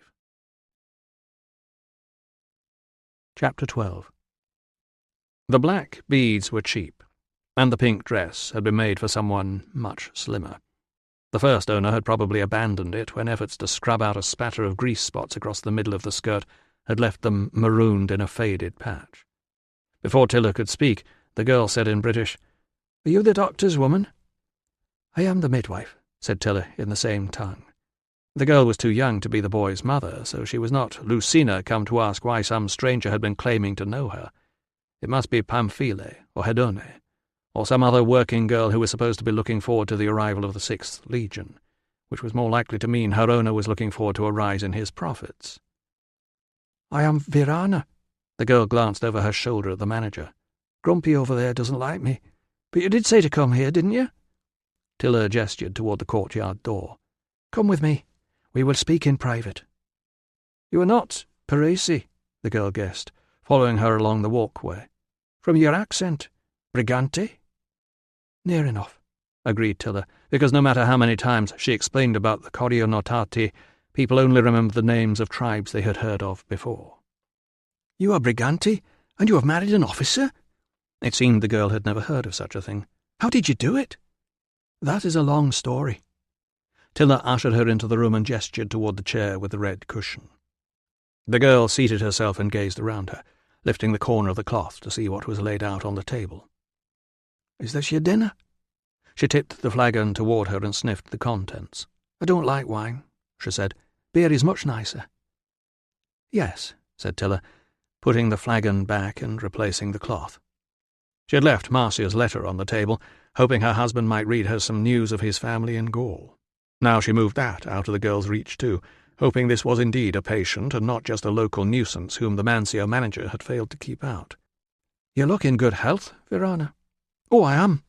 Chapter 12. The black beads were cheap, and the pink dress had been made for someone much slimmer. The first owner had probably abandoned it when efforts to scrub out a spatter of grease spots across the middle of the skirt had left them marooned in a faded patch. Before Tilla could speak, the girl said in British, "Are you the doctor's woman?" "I am the midwife," said Tilla in the same tongue. The girl was too young to be the boy's mother, so she was not Lucina come to ask why some stranger had been claiming to know her. It must be Pamphile or Hedone, or some other working girl who was supposed to be looking forward to the arrival of the 6th Legion, which was more likely to mean her owner was looking forward to a rise in his profits. "I am Virana." The girl glanced over her shoulder at the manager. "Grumpy over there doesn't like me. But you did say to come here, didn't you?" Tilla gestured toward the courtyard door. "Come with me. We will speak in private." "You are not Parisi," the girl guessed, following her along the walkway. "From your accent, Brigante?" "Near enough," agreed Tilla, because no matter how many times she explained about the Corionotati, people only remembered the names of tribes they had heard of before. "You are Brigante, and you have married an officer?" It seemed the girl had never heard of such a thing. "How did you do it?" "That is a long story." Tilla ushered her into the room and gestured toward the chair with the red cushion. The girl seated herself and gazed around her, lifting the corner of the cloth to see what was laid out on the table. Is this your dinner?" She tipped the flagon toward her and sniffed the contents. "I don't like wine," she said. "Beer is much nicer." "Yes," said Tiller, putting the flagon back and replacing the cloth. She had left Marcia's letter on the table, hoping her husband might read her some news of his family in Gaul. Now she moved that out of the girl's reach too, hoping this was indeed a patient and not just a local nuisance whom the Mancio manager had failed to keep out. "You look in good health, Verana." "Oh, I am.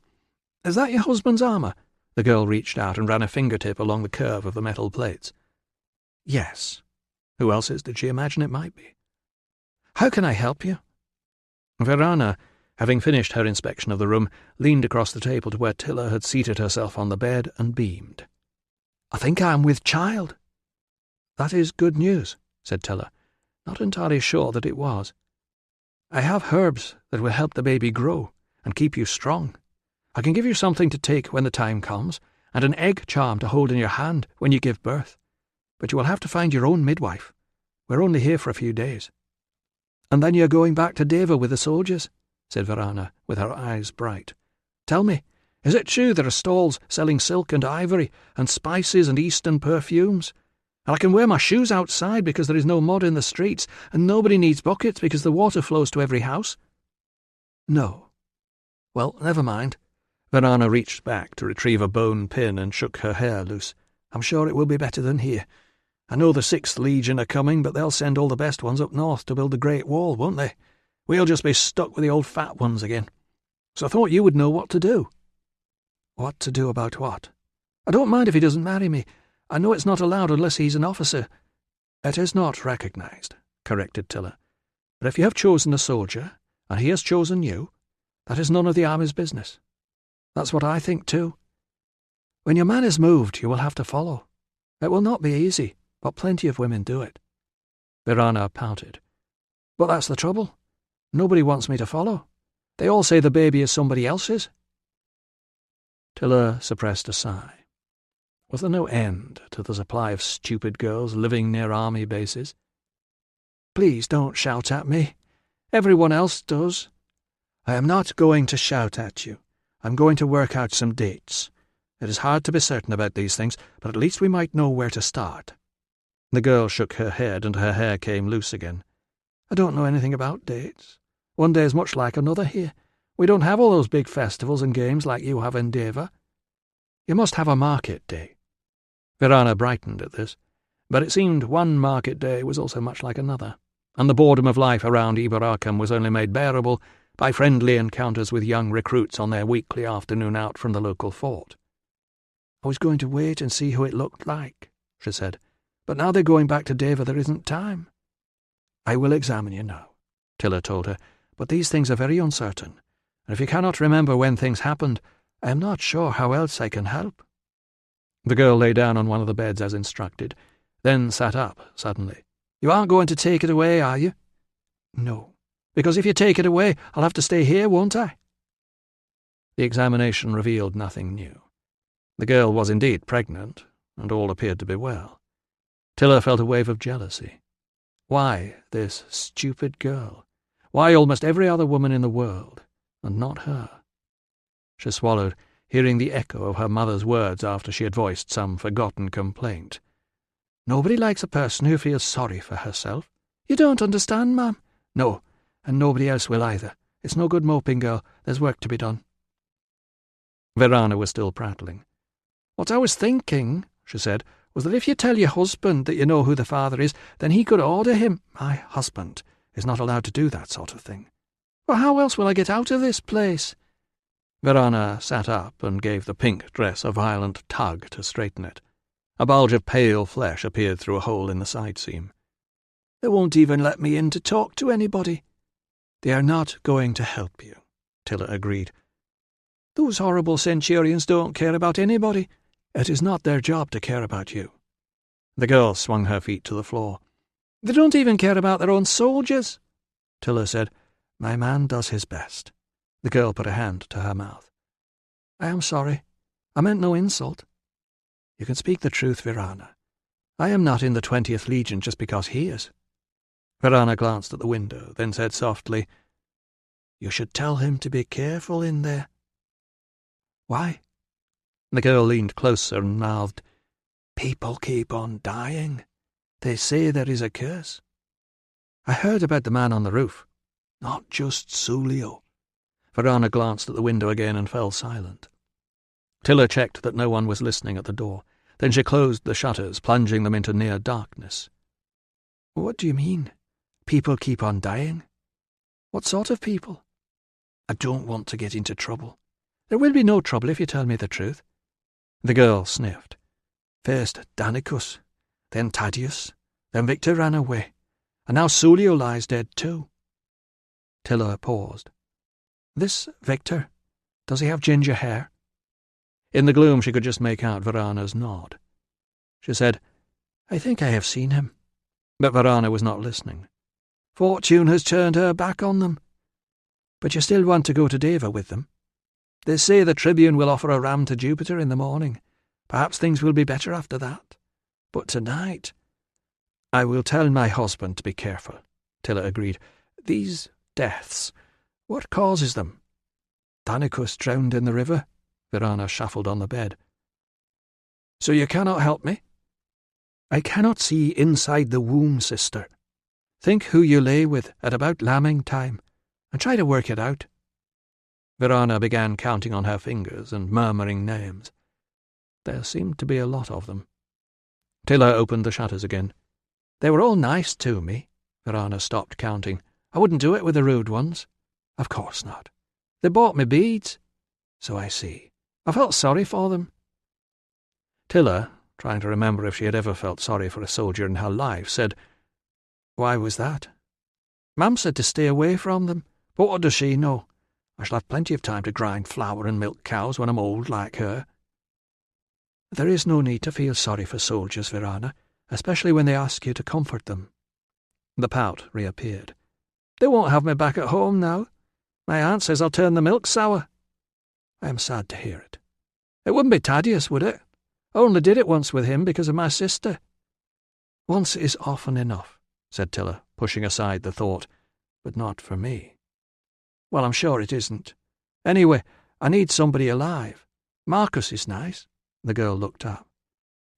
Is that your husband's armour?" The girl reached out and ran a fingertip along the curve of the metal plates. "Yes. Who else's did she imagine it might be?" "How can I help you?" Verana, having finished her inspection of the room, leaned across the table to where Tiller had seated herself on the bed and beamed. "I think I am with child." "That is good news," said Tiller, not entirely sure that it was. "I have herbs that will help the baby grow and keep you strong. I can give you something to take when the time comes, and an egg charm to hold in your hand when you give birth. But you will have to find your own midwife. We're only here for a few days." "And then you're going back to Deva with the soldiers?" said Verana, with her eyes bright. "Tell me, is it true there are stalls selling silk and ivory and spices and Eastern perfumes? And I can wear my shoes outside because there is no mud in the streets, and nobody needs buckets because the water flows to every house?" "No." "Well, never mind." Verana reached back to retrieve a bone pin and shook her hair loose. "I'm sure it will be better than here. I know the 6th Legion are coming, but they'll send all the best ones up north to build the Great Wall, won't they? We'll just be stuck with the old fat ones again. So I thought you would know what to do." "What to do about what?" "I don't mind if he doesn't marry me. I know it's not allowed unless he's an officer." "It is not recognised," corrected Tiller. "But if you have chosen a soldier, and he has chosen you, that is none of the army's business. That's what I think too. When your man is moved, you will have to follow. It will not be easy, but plenty of women do it." Verana pouted. "But that's the trouble. Nobody wants me to follow. They all say the baby is somebody else's." Tiller suppressed a sigh. Was there no end to the supply of stupid girls living near army bases? "Please don't shout at me. Everyone else does." "I am not going to shout at you. I'm going to work out some dates. It is hard to be certain about these things, but at least we might know where to start." The girl shook her head, and her hair came loose again. "I don't know anything about dates. One day is much like another here. We don't have all those big festivals and games like you have in Deva. You must have a market day." Verana brightened at this, but it seemed one market day was also much like another, and the boredom of life around Iberacum was only made bearable by friendly encounters with young recruits on their weekly afternoon out from the local fort. "I was going to wait and see who it looked like," she said, "but now they're going back to Deva there isn't time." "I will examine you now," Tiller told her, "but these things are very uncertain, and if you cannot remember when things happened, I am not sure how else I can help." The girl lay down on one of the beds as instructed, then sat up suddenly. "You aren't going to take it away, are you?" "No, because if you take it away, I'll have to stay here, won't I?" The examination revealed nothing new. The girl was indeed pregnant, and all appeared to be well. Tiller felt a wave of jealousy. Why this stupid girl? Why almost every other woman in the world, and not her? She swallowed, hearing the echo of her mother's words after she had voiced some forgotten complaint. "Nobody likes a person who feels sorry for herself." "You don't understand, ma'am." "No, and nobody else will either. It's no good moping, girl. There's work to be done." Verana was still prattling. "What I was thinking," she said, "was that if you tell your husband that you know who the father is, then he could order him—" "My husband is not allowed to do that sort of thing." "Well, how else will I get out of this place?" Verana sat up and gave the pink dress a violent tug to straighten it. A bulge of pale flesh appeared through a hole in the side seam. "They won't even let me in to talk to anybody." "They are not going to help you," Tiller agreed. "Those horrible centurions don't care about anybody. It is not their job to care about you." The girl swung her feet to the floor. "They don't even care about their own soldiers." Tiller said, "My man does his best." The girl put a hand to her mouth. "I am sorry. I meant no insult." "You can speak the truth, Verana. I am not in the 20th Legion just because he is." Verana glanced at the window, then said softly, "You should tell him to be careful in there." Why? The girl leaned closer and mouthed, "People keep on dying. They say there is a curse. I heard about the man on the roof. Not just Sulio." Verana glanced at the window again and fell silent. Tiller checked that no one was listening at the door. Then she closed the shutters, plunging them into near darkness. "What do you mean? People keep on dying? What sort of people?" "I don't want to get into trouble." "There will be no trouble if you tell me the truth." The girl sniffed. "First Danicus, then Tadius, then Victor ran away, and now Sulio lies dead too." Tiller paused. "This Victor, does he have ginger hair?" In the gloom she could just make out Verana's nod. She said, "I think I have seen him." But Verana was not listening. "Fortune has turned her back on them. But you still want to go to Deva with them? They say the Tribune will offer a ram to Jupiter in the morning. Perhaps things will be better after that. But tonight—" "I will tell my husband to be careful," Tiller agreed. "These deaths, what causes them?" "Danicus drowned in the river." Verana shuffled on the bed. "So you cannot help me?" "I cannot see inside the womb, sister. Think who you lay with at about lambing time, and try to work it out." Verana began counting on her fingers and murmuring names. There seemed to be a lot of them. Tiller opened the shutters again. "They were all nice to me." Verana stopped counting. "I wouldn't do it with the rude ones." "Of course not." "They bought me beads." "So I see. I felt sorry for them." Tiller, trying to remember if she had ever felt sorry for a soldier in her life, said, "Why was that?" "Mum said to stay away from them, but what does she know? I shall have plenty of time to grind flour and milk cows when I'm old like her." "There is no need to feel sorry for soldiers, Verana, especially when they ask you to comfort them." The pout reappeared. "They won't have me back at home now. My aunt says I'll turn the milk sour." "I am sad to hear it." "It wouldn't be Tadius, would it? I only did it once with him because of my sister." "Once is often enough," said Tiller, pushing aside the thought. "But not for me." "Well, I'm sure it isn't. Anyway, I need somebody alive. Marcus is nice." The girl looked up.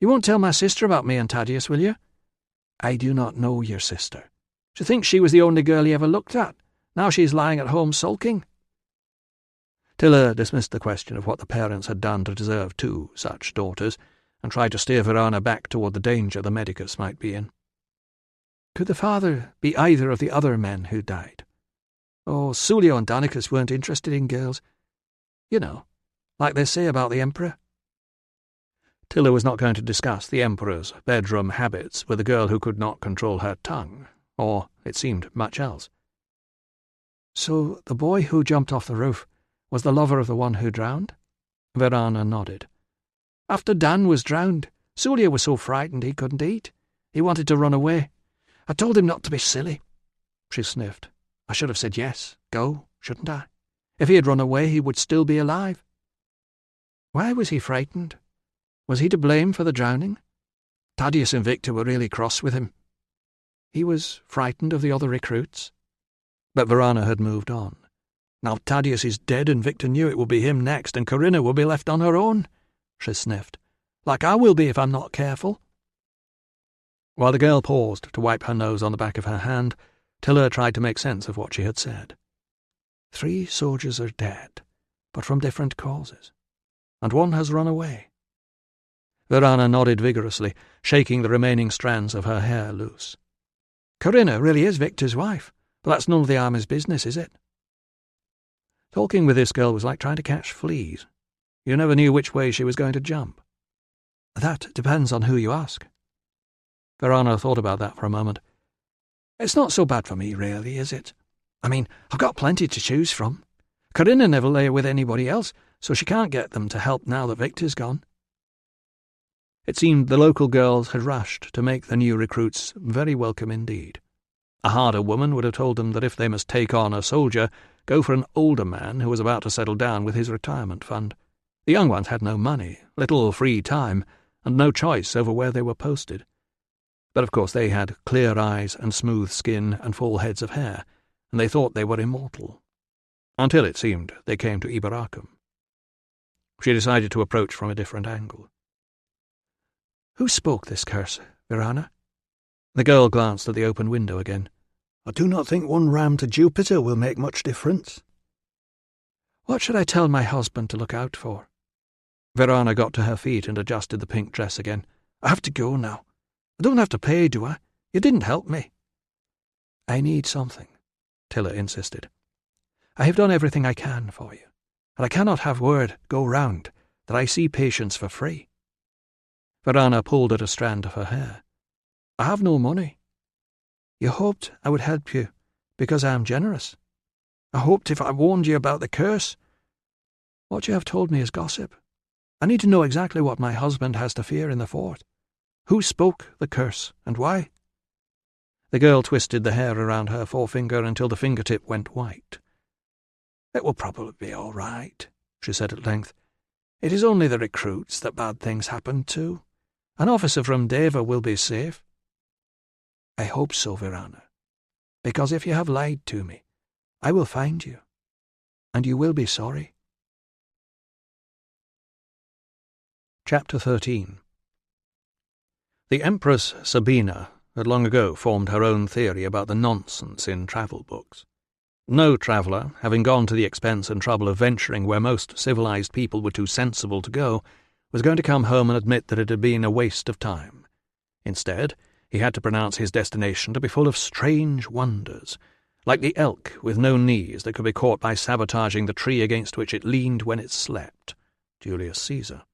"You won't tell my sister about me and Tadius, will you?" "I do not know your sister." "She thinks she was the only girl he ever looked at. Now she's lying at home sulking." Tiller dismissed the question of what the parents had done to deserve two such daughters, and tried to steer Verana back toward the danger the medicus might be in. "Could the father be either of the other men who died? Oh, Sulio and Danicus weren't interested in girls. You know, like they say about the Emperor." Tiller was not going to discuss the Emperor's bedroom habits with a girl who could not control her tongue, or, it seemed, much else. "So the boy who jumped off the roof was the lover of the one who drowned?" Verana nodded. "After Dan was drowned, Sulio was so frightened he couldn't eat. He wanted to run away. I told him not to be silly." She sniffed. "I should have said yes, go, shouldn't I? If he had run away, he would still be alive." "Why was he frightened? Was he to blame for the drowning?" "Tadius and Victor were really cross with him." "He was frightened of the other recruits?" But Verana had moved on. "Now Tadius is dead and Victor knew it would be him next, and Corinna will be left on her own," she sniffed. "Like I will be if I'm not careful." While the girl paused to wipe her nose on the back of her hand, Tiller tried to make sense of what she had said. 3 soldiers are dead, but from different causes, and one has run away. Verana nodded vigorously, shaking the remaining strands of her hair loose. "Corinna really is Victor's wife, but that's none of the army's business, is it?" Talking with this girl was like trying to catch fleas. You never knew which way she was going to jump. "That depends on who you ask." Verana thought about that for a moment. "It's not so bad for me, really, is it? I mean, I've got plenty to choose from. Corinna never lay with anybody else, so she can't get them to help now that Victor's gone." It seemed the local girls had rushed to make the new recruits very welcome indeed. A harder woman would have told them that if they must take on a soldier, go for an older man who was about to settle down with his retirement fund. The young ones had no money, little free time, and no choice over where they were posted. But of course they had clear eyes and smooth skin and full heads of hair, and they thought they were immortal. Until it seemed they came to Iberacum. She decided to approach from a different angle. "Who spoke this curse, Virana?" The girl glanced at the open window again. "I do not think one ram to Jupiter will make much difference." "What should I tell my husband to look out for?" Virana got to her feet and adjusted the pink dress again. "I have to go now. I don't have to pay, do I? You didn't help me." "I need something," Tilla insisted. "I have done everything I can for you, and I cannot have word go round that I see patients for free." Virana pulled at a strand of her hair. "I have no money." "You hoped I would help you because I am generous." "I hoped if I warned you about the curse." "What you have told me is gossip. I need to know exactly what my husband has to fear in the fort. Who spoke the curse, and why?" The girl twisted the hair around her forefinger until the fingertip went white. "It will probably be all right," she said at length. "It is only the recruits that bad things happen to. An officer from Deva will be safe." "I hope so, Virana, because if you have lied to me, I will find you, and you will be sorry." Chapter 13. The Empress Sabina had long ago formed her own theory about the nonsense in travel books. No traveller, having gone to the expense and trouble of venturing where most civilized people were too sensible to go, was going to come home and admit that it had been a waste of time. Instead, he had to pronounce his destination to be full of strange wonders, like the elk with no knees that could be caught by sabotaging the tree against which it leaned when it slept, Julius Caesar,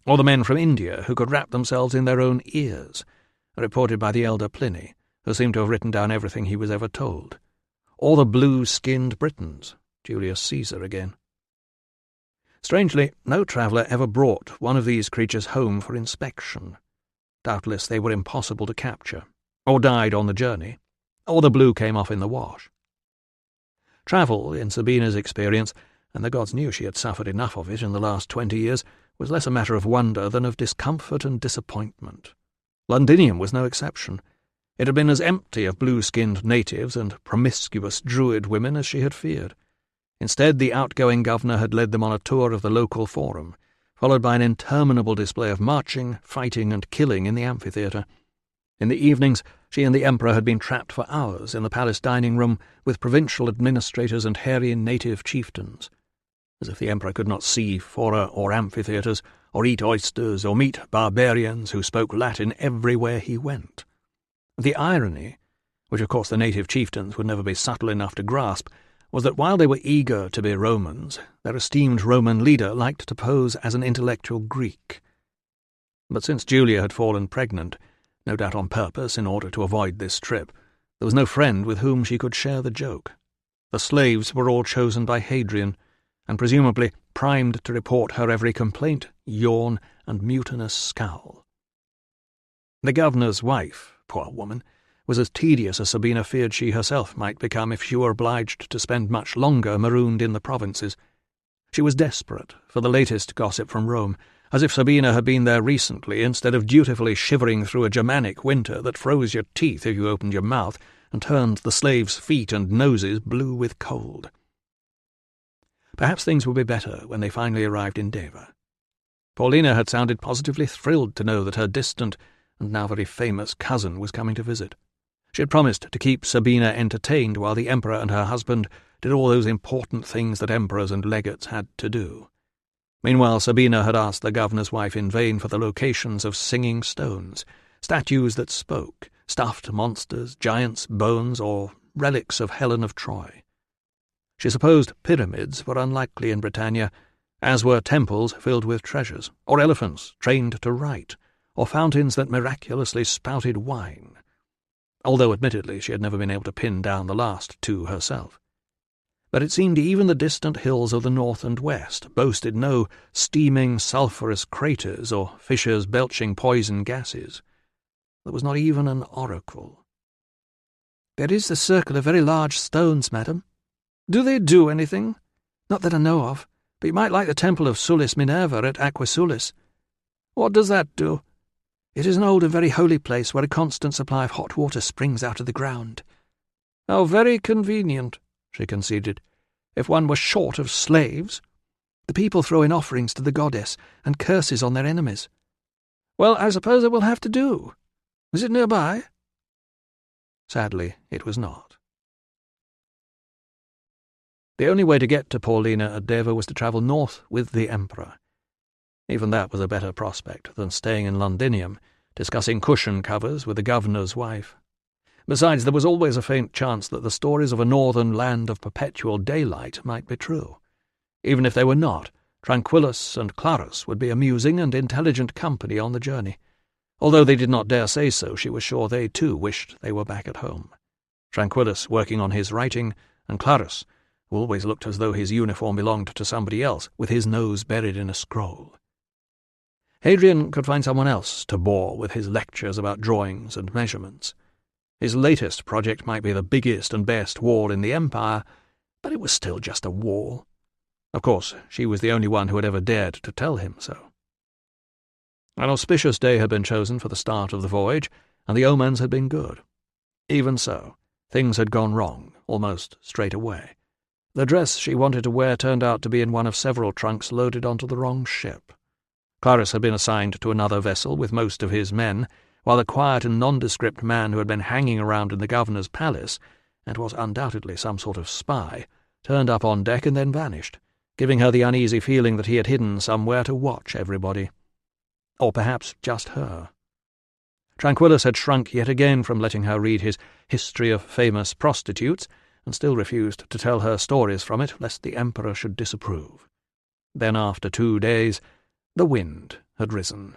or the men from India who could wrap themselves in their own ears, reported by the elder Pliny, who seemed to have written down everything he was ever told, or the blue-skinned Britons, Julius Caesar again. Strangely, no traveller ever brought one of these creatures home for inspection. Doubtless they were impossible to capture, or died on the journey, or the blue came off in the wash. Travel, in Sabina's experience, and the gods knew she had suffered enough of it in the last 20 years, was less a matter of wonder than of discomfort and disappointment. Londinium was no exception. It had been as empty of blue-skinned natives and promiscuous druid women as she had feared. Instead, the outgoing governor had led them on a tour of the local forum, followed by an interminable display of marching, fighting, and killing in the amphitheatre. In the evenings, she and the emperor had been trapped for hours in the palace dining room with provincial administrators and hairy native chieftains. As if the emperor could not see fora or amphitheatres, or eat oysters, or meet barbarians who spoke Latin everywhere he went. The irony, which of course the native chieftains would never be subtle enough to grasp, was that while they were eager to be Romans, their esteemed Roman leader liked to pose as an intellectual Greek. But since Julia had fallen pregnant, no doubt on purpose in order to avoid this trip, there was no friend with whom she could share the joke. The slaves were all chosen by Hadrian, and presumably primed to report her every complaint, yawn, and mutinous scowl. The governor's wife, poor woman, was as tedious as Sabina feared she herself might become if she were obliged to spend much longer marooned in the provinces. She was desperate for the latest gossip from Rome, as if Sabina had been there recently instead of dutifully shivering through a Germanic winter that froze your teeth if you opened your mouth and turned the slaves' feet and noses blue with cold. Perhaps things would be better when they finally arrived in Deva. Paulina had sounded positively thrilled to know that her distant and now very famous cousin was coming to visit. She had promised to keep Sabina entertained while the emperor and her husband did all those important things that emperors and legates had to do. Meanwhile, Sabina had asked the governor's wife in vain for the locations of singing stones, statues that spoke, stuffed monsters, giants' bones, or relics of Helen of Troy. She supposed pyramids were unlikely in Britannia, as were temples filled with treasures, or elephants trained to write, or fountains that miraculously spouted wine, although admittedly she had never been able to pin down the last two herself. But it seemed even the distant hills of the north and west boasted no steaming sulphurous craters or fissures belching poison gases. There was not even an oracle. "There is the circle of very large stones, madam." "Do they do anything?" "Not that I know of, but you might like the temple of Sulis Minerva at Aquasulis." "What does that do?" "It is an old and very holy place where a constant supply of hot water springs out of the ground." "How very convenient," she conceded. "If one were short of slaves." The people throw in offerings to the goddess and curses on their enemies. Well, I suppose it will have to do. Is it nearby? Sadly, it was not. The only way to get to Paulina at Deva was to travel north with the Emperor. Even that was a better prospect than staying in Londinium, discussing cushion covers with the governor's wife. Besides, there was always a faint chance that the stories of a northern land of perpetual daylight might be true. Even if they were not, Tranquillus and Clarus would be amusing and intelligent company on the journey. Although they did not dare say so, she was sure they too wished they were back at home. Tranquillus working on his writing, and Clarus, who always looked as though his uniform belonged to somebody else, with his nose buried in a scroll. Hadrian could find someone else to bore with his lectures about drawings and measurements. His latest project might be the biggest and best wall in the empire, but it was still just a wall. Of course, she was the only one who had ever dared to tell him so. An auspicious day had been chosen for the start of the voyage, and the omens had been good. Even so, things had gone wrong, almost straight away. The dress she wanted to wear turned out to be in one of several trunks loaded onto the wrong ship. Clarus had been assigned to another vessel with most of his men, while the quiet and nondescript man who had been hanging around in the governor's palace, and was undoubtedly some sort of spy, turned up on deck and then vanished, giving her the uneasy feeling that he had hidden somewhere to watch everybody. Or perhaps just her. Tranquillus had shrunk yet again from letting her read his History of Famous Prostitutes, and still refused to tell her stories from it, lest the Emperor should disapprove. Then, after 2 days, the wind had risen.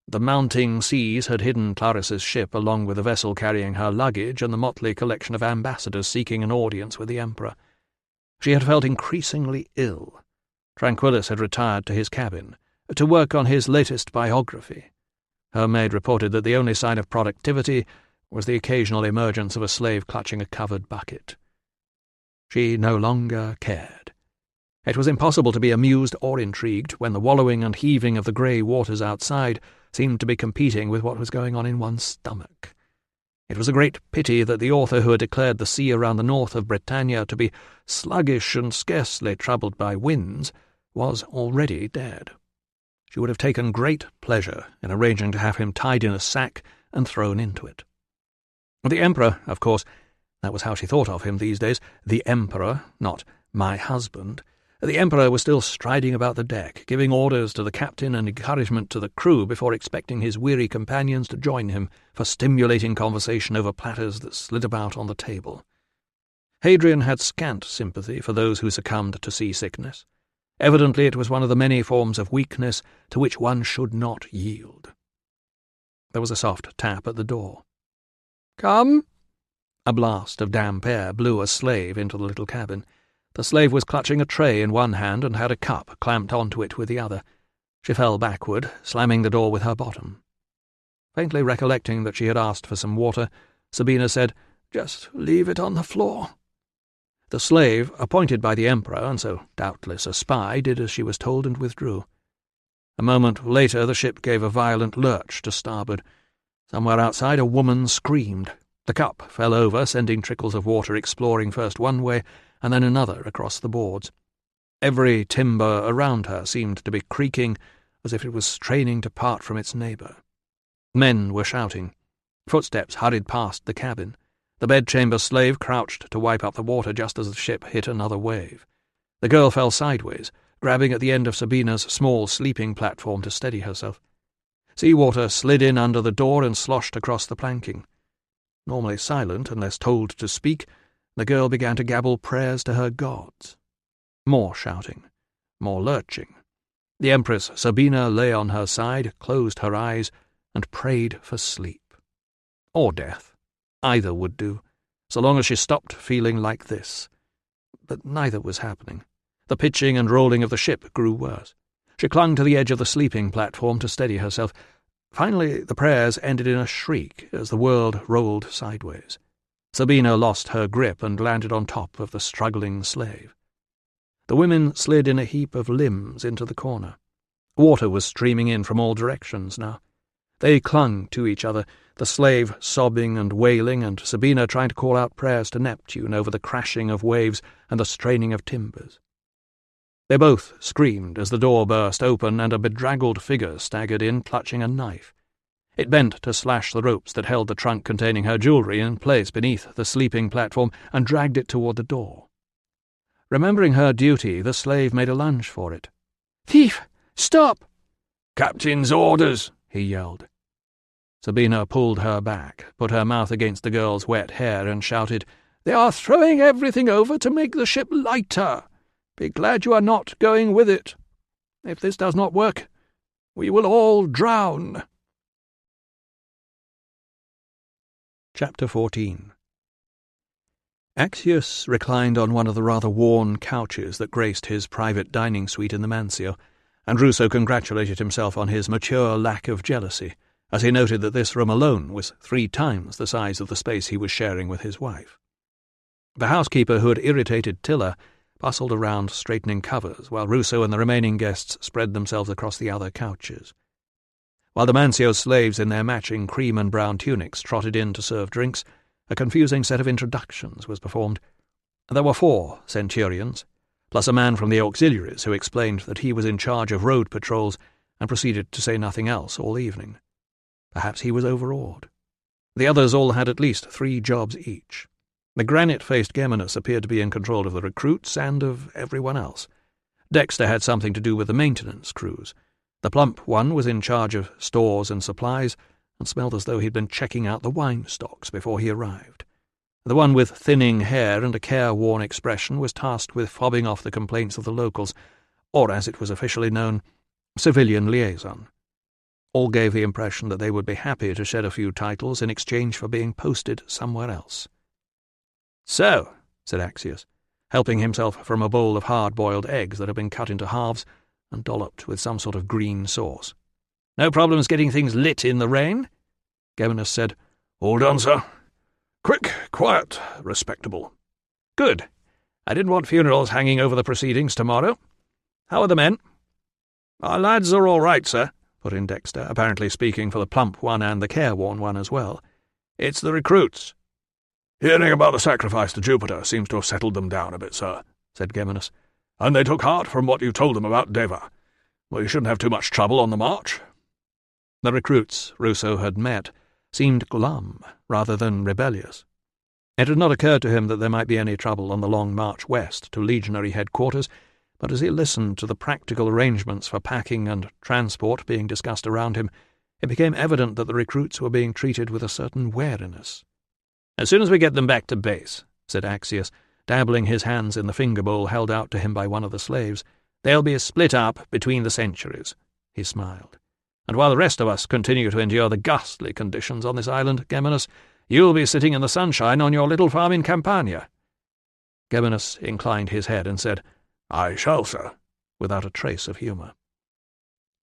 The mounting seas had hidden Clarus's ship along with the vessel carrying her luggage and the motley collection of ambassadors seeking an audience with the Emperor. She had felt increasingly ill. Tranquillus had retired to his cabin to work on his latest biography. Her maid reported that the only sign of productivity was the occasional emergence of a slave clutching a covered bucket. She no longer cared. It was impossible to be amused or intrigued when the wallowing and heaving of the grey waters outside seemed to be competing with what was going on in one's stomach. It was a great pity that the author who had declared the sea around the north of Britannia to be sluggish and scarcely troubled by winds was already dead. She would have taken great pleasure in arranging to have him tied in a sack and thrown into it. The Emperor, of course, that was how she thought of him these days, the Emperor, not my husband. The Emperor was still striding about the deck, giving orders to the captain and encouragement to the crew before expecting his weary companions to join him for stimulating conversation over platters that slid about on the table. Hadrian had scant sympathy for those who succumbed to seasickness. Evidently it was one of the many forms of weakness to which one should not yield. There was a soft tap at the door. "Come!" A blast of damp air blew a slave into the little cabin. The slave was clutching a tray in one hand and had a cup clamped onto it with the other. She fell backward, slamming the door with her bottom. Faintly recollecting that she had asked for some water, Sabina said, "Just leave it on the floor." The slave, appointed by the Emperor, and so doubtless a spy, did as she was told and withdrew. A moment later the ship gave a violent lurch to starboard. Somewhere outside a woman screamed. The cup fell over, sending trickles of water exploring first one way and then another across the boards. Every timber around her seemed to be creaking, as if it was straining to part from its neighbour. Men were shouting. Footsteps hurried past the cabin. The bedchamber slave crouched to wipe up the water just as the ship hit another wave. The girl fell sideways, grabbing at the end of Sabina's small sleeping platform to steady herself. Seawater slid in under the door and sloshed across the planking. Normally silent, unless told to speak, the girl began to gabble prayers to her gods. More shouting, more lurching. The Empress Sabina lay on her side, closed her eyes, and prayed for sleep. Or death. Either would do, so long as she stopped feeling like this. But neither was happening. The pitching and rolling of the ship grew worse. She clung to the edge of the sleeping platform to steady herself. Finally, the prayers ended in a shriek as the world rolled sideways. Sabina lost her grip and landed on top of the struggling slave. The women slid in a heap of limbs into the corner. Water was streaming in from all directions now. They clung to each other, the slave sobbing and wailing, and Sabina trying to call out prayers to Neptune over the crashing of waves and the straining of timbers. They both screamed as the door burst open and a bedraggled figure staggered in, clutching a knife. It bent to slash the ropes that held the trunk containing her jewellery in place beneath the sleeping platform and dragged it toward the door. Remembering her duty, the slave made a lunge for it. "Thief! Stop!" "Captain's orders!" he yelled. Sabina pulled her back, put her mouth against the girl's wet hair, and shouted, "They are throwing everything over to make the ship lighter. Be glad you are not going with it. If this does not work, we will all drown." Chapter 14. Axius reclined on one of the rather worn couches that graced his private dining suite in the Mansio, and Ruso congratulated himself on his mature lack of jealousy, as he noted that this room alone was 3 times the size of the space he was sharing with his wife. The housekeeper who had irritated Tiller bustled around straightening covers, while Ruso and the remaining guests spread themselves across the other couches. While the Mancio's slaves in their matching cream and brown tunics trotted in to serve drinks, a confusing set of introductions was performed. There were 4 centurions, plus a man from the auxiliaries who explained that he was in charge of road patrols and proceeded to say nothing else all evening. Perhaps he was overawed. The others all had at least 3 jobs each. The granite-faced Geminus appeared to be in control of the recruits and of everyone else. Dexter had something to do with the maintenance crews. The plump one was in charge of stores and supplies, and smelled as though he'd been checking out the wine stocks before he arrived. The one with thinning hair and a careworn expression was tasked with fobbing off the complaints of the locals, or, as it was officially known, civilian liaison. All gave the impression that they would be happy to shed a few titles in exchange for being posted somewhere else. "So," said Axius, helping himself from a bowl of hard-boiled eggs that had been cut into halves and dolloped with some sort of green sauce. "No problems getting things lit in the rain?" Geminus said, "All done, sir. Quick, quiet, respectable." "Good. I didn't want funerals hanging over the proceedings tomorrow. How are the men?" "Our lads are all right, sir," put in Dexter, apparently speaking for the plump one and the careworn one as well. "It's the recruits." "Hearing about the sacrifice to Jupiter seems to have settled them down a bit, sir," said Geminus. "And they took heart from what you told them about Deva. Well, you shouldn't have too much trouble on the march." The recruits Ruso had met seemed glum rather than rebellious. It had not occurred to him that there might be any trouble on the long march west to legionary headquarters, but as he listened to the practical arrangements for packing and transport being discussed around him, it became evident that the recruits were being treated with a certain wariness. "As soon as we get them back to base," said Axius, dabbling his hands in the finger bowl held out to him by one of the slaves, "they'll be split up between the centuries." He smiled. "And while the rest of us continue to endure the ghastly conditions on this island, Geminus, you'll be sitting in the sunshine on your little farm in Campania." Geminus inclined his head and said, "I shall, sir," without a trace of humour.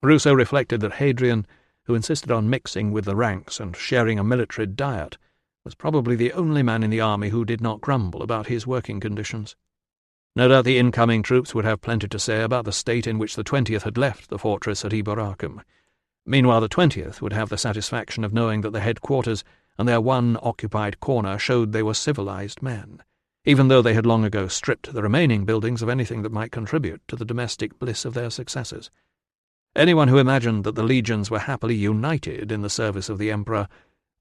Ruso reflected that Hadrian, who insisted on mixing with the ranks and sharing a military diet, was probably the only man in the army who did not grumble about his working conditions. No doubt the incoming troops would have plenty to say about the state in which the 20th had left the fortress at Eboracum. Meanwhile the 20th would have the satisfaction of knowing that the headquarters and their one occupied corner showed they were civilized men, even though they had long ago stripped the remaining buildings of anything that might contribute to the domestic bliss of their successors. Anyone who imagined that the legions were happily united in the service of the emperor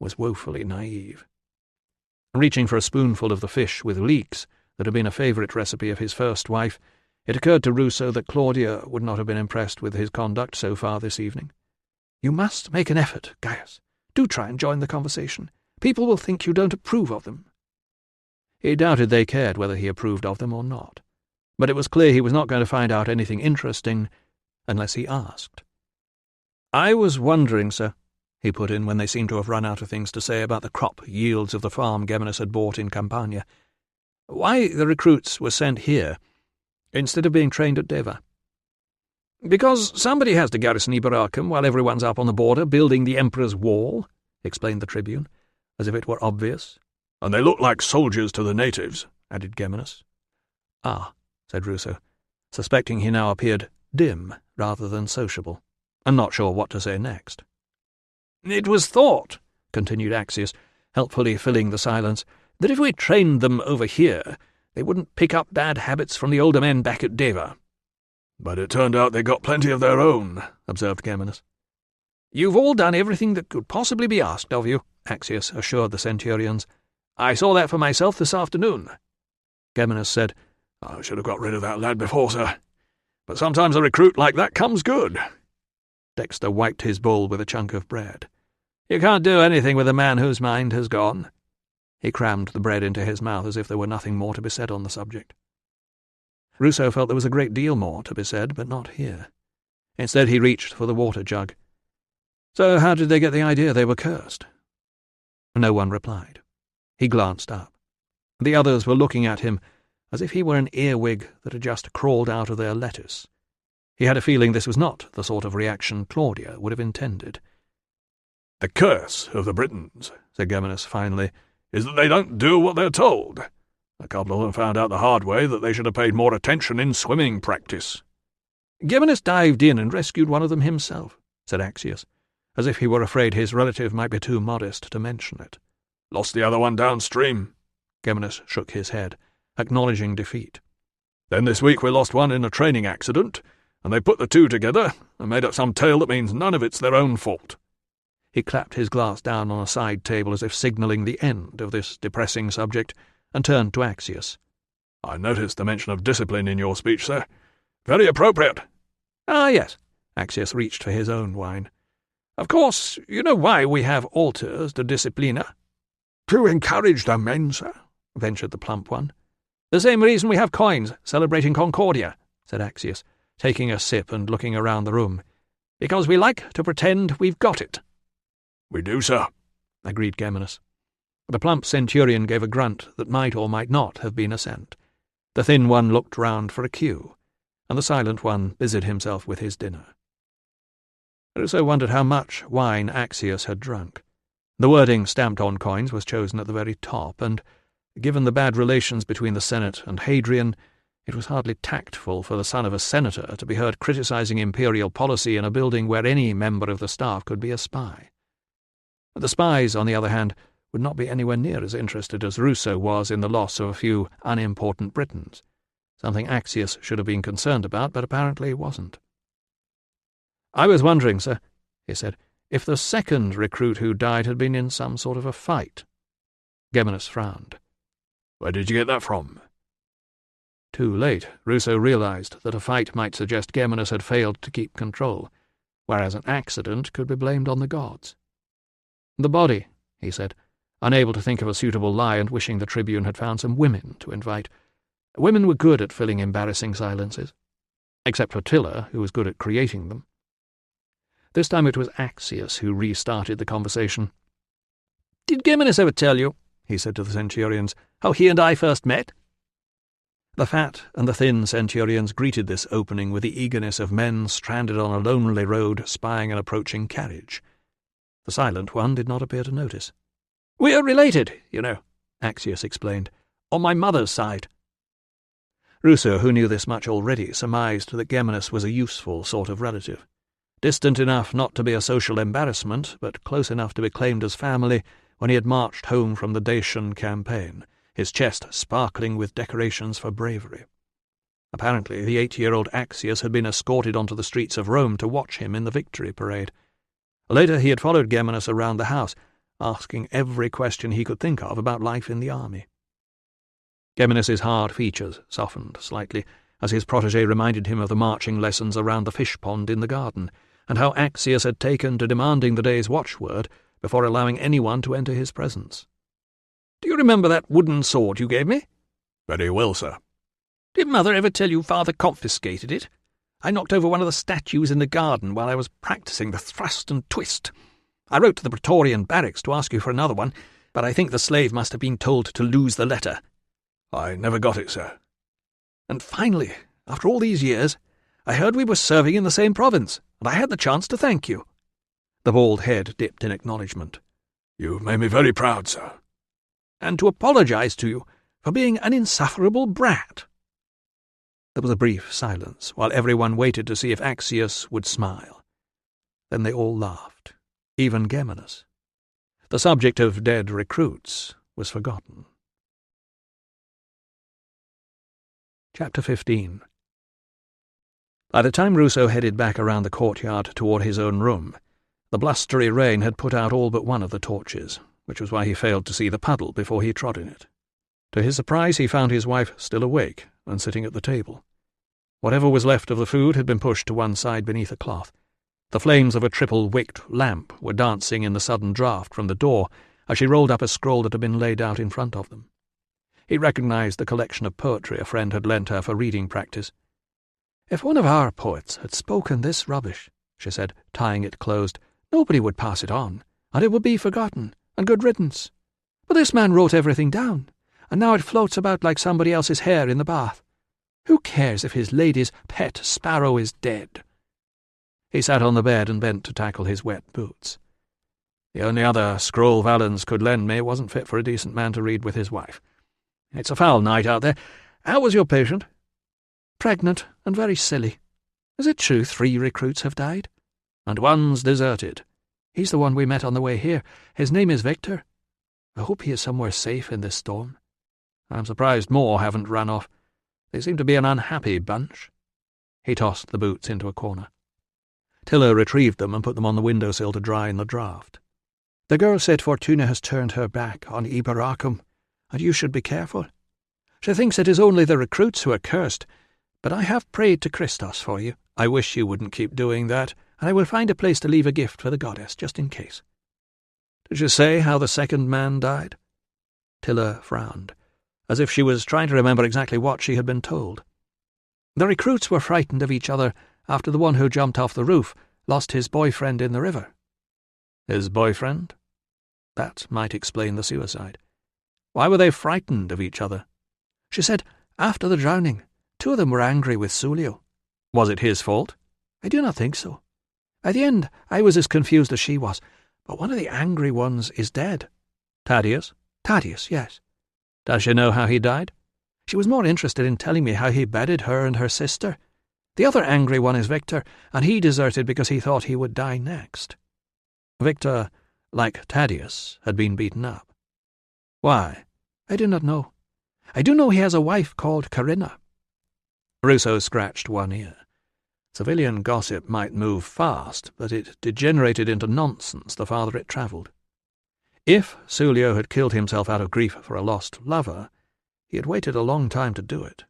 was woefully naive. Reaching for a spoonful of the fish with leeks that had been a favourite recipe of his first wife, it occurred to Ruso that Claudia would not have been impressed with his conduct so far this evening. "You must make an effort, Gaius. Do try and join the conversation. People will think you don't approve of them." He doubted they cared whether he approved of them or not, but it was clear he was not going to find out anything interesting unless he asked. "I was wondering, sir," he put in when they seemed to have run out of things to say about the crop yields of the farm Geminus had bought in Campania, "why the recruits were sent here instead of being trained at Deva." "Because somebody has to garrison Eboracum while everyone's up on the border building the Emperor's wall," explained the Tribune, as if it were obvious. "And they look like soldiers to the natives," added Geminus. "Ah," said Ruso, suspecting he now appeared dim rather than sociable, and not sure what to say next. "It was thought," continued Axius, helpfully filling the silence, "that if we trained them over here, they wouldn't pick up bad habits from the older men back at Deva. But it turned out they got plenty of their own, observed Geminus. You've all done everything that could possibly be asked of you, Axius assured the centurions. I saw that for myself this afternoon. Geminus said, I should have got rid of that lad before, sir. But sometimes a recruit like that comes good. Dexter wiped his bowl with a chunk of bread. You can't do anything with a man whose mind has gone. He crammed the bread into his mouth as if there were nothing more to be said on the subject. Ruso felt there was a great deal more to be said, but not here. Instead he reached for the water jug. So how did they get the idea they were cursed? No one replied. He glanced up. The others were looking at him as if he were an earwig that had just crawled out of their lettuce. He had a feeling this was not the sort of reaction Claudia would have intended. The curse of the Britons, said Geminus finally, is that they don't do what they're told. A couple of them found out the hard way that they should have paid more attention in swimming practice. Geminus dived in and rescued one of them himself, said Axius, as if he were afraid his relative might be too modest to mention it. Lost the other one downstream. Geminus shook his head, acknowledging defeat. Then this week we lost one in a training accident, and they put the two together and made up some tale that means none of it's their own fault. He clapped his glass down on a side table as if signalling the end of this depressing subject, and turned to Axius. I noticed the mention of discipline in your speech, sir. Very appropriate. Ah, yes. Axius reached for his own wine. Of course, you know why we have altars to disciplina? To encourage the men, sir, ventured the plump one. The same reason we have coins celebrating Concordia, said Axius, taking a sip and looking around the room. Because we like to pretend we've got it. We do, sir, agreed Geminus. The plump centurion gave a grunt that might or might not have been assent. The thin one looked round for a cue, and the silent one busied himself with his dinner. Ruso wondered how much wine Axius had drunk. The wording stamped on coins was chosen at the very top, and, given the bad relations between the Senate and Hadrian, it was hardly tactful for the son of a senator to be heard criticising imperial policy in a building where any member of the staff could be a spy. The spies, on the other hand, would not be anywhere near as interested as Ruso was in the loss of a few unimportant Britons, something Axius should have been concerned about, but apparently wasn't. I was wondering, sir, he said, if the second recruit who died had been in some sort of a fight. Geminus frowned. Where did you get that from? Too late, Ruso realized that a fight might suggest Geminus had failed to keep control, whereas an accident could be blamed on the gods. The body, he said, unable to think of a suitable lie and wishing the Tribune had found some women to invite. Women were good at filling embarrassing silences, except for Tilla, who was good at creating them. This time it was Axius who restarted the conversation. Did Geminus ever tell you, he said to the centurions, how he and I first met? The fat and the thin centurions greeted this opening with the eagerness of men stranded on a lonely road spying an approaching carriage. The silent one did not appear to notice. We are related, you know, Axius explained, on my mother's side. Ruso, who knew this much already, surmised that Geminus was a useful sort of relative, distant enough not to be a social embarrassment, but close enough to be claimed as family when he had marched home from the Dacian campaign, his chest sparkling with decorations for bravery. Apparently the 8-year-old Axius had been escorted onto the streets of Rome to watch him in the victory parade. Later he had followed Geminus around the house, asking every question he could think of about life in the army. Geminus's hard features softened slightly as his protégé reminded him of the marching lessons around the fish pond in the garden, and how Axius had taken to demanding the day's watchword before allowing anyone to enter his presence. Do you remember that wooden sword you gave me? Very well, sir. Did Mother ever tell you Father confiscated it? I knocked over one of the statues in the garden while I was practising the thrust and twist. I wrote to the Praetorian barracks to ask you for another one, but I think the slave must have been told to lose the letter. I never got it, sir. And finally, after all these years, I heard we were serving in the same province, and I had the chance to thank you. The bald head dipped in acknowledgment. You've made me very proud, sir. And to apologize to you for being an insufferable brat. There was a brief silence, while everyone waited to see if Axius would smile. Then they all laughed, even Geminus. The subject of dead recruits was forgotten. Chapter 15. By the time Ruso headed back around the courtyard toward his own room, the blustery rain had put out all but one of the torches, which was why he failed to see the puddle before he trod in it. To his surprise, he found his wife still awake and sitting at the table. Whatever was left of the food had been pushed to one side beneath a cloth. The flames of a triple-wicked lamp were dancing in the sudden draught from the door as she rolled up a scroll that had been laid out in front of them. He recognized the collection of poetry a friend had lent her for reading practice. "If one of our poets had spoken this rubbish," she said, tying it closed, "nobody would pass it on, and it would be forgotten, and good riddance. But this man wrote everything down, and now it floats about like somebody else's hair in the bath. Who cares if his lady's pet sparrow is dead?" He sat on the bed and bent to tackle his wet boots. "The only other scroll Valens could lend me wasn't fit for a decent man to read with his wife. It's a foul night out there. How was your patient?" "Pregnant and very silly. Is it true 3 recruits have died?" "And one's deserted." "He's the one we met on the way here. His name is Victor. I hope he is somewhere safe in this storm." "I'm surprised more haven't run off. They seem to be an unhappy bunch." He tossed the boots into a corner. Tiller retrieved them and put them on the windowsill to dry in the draught. "The girl said Fortuna has turned her back on Iberacum, and you should be careful. She thinks it is only the recruits who are cursed, but I have prayed to Christos for you. I wish you wouldn't keep doing that, and I will find a place to leave a gift for the goddess, just in case." "Did you say how the second man died?" Tiller frowned, as if she was trying to remember exactly what she had been told. "The recruits were frightened of each other after the one who jumped off the roof lost his boyfriend in the river." "His boyfriend?" That might explain the suicide. Why were they frightened of each other? "She said, after the drowning, 2 of them were angry with Sulio." "Was it his fault?" "I do not think so. By the end, I was as confused as she was, but one of the angry ones is dead." "Thaddeus?" "Thaddeus, yes." "Does she know how he died?" "She was more interested in telling me how he bedded her and her sister. The other angry one is Victor, and he deserted because he thought he would die next." "Victor, like Thaddeus, had been beaten up. Why?" "I do not know. I do know he has a wife called Corinna." Ruso scratched one ear. Civilian gossip might move fast, but it degenerated into nonsense the farther it travelled. If Sulio had killed himself out of grief for a lost lover, he had waited a long time to do it.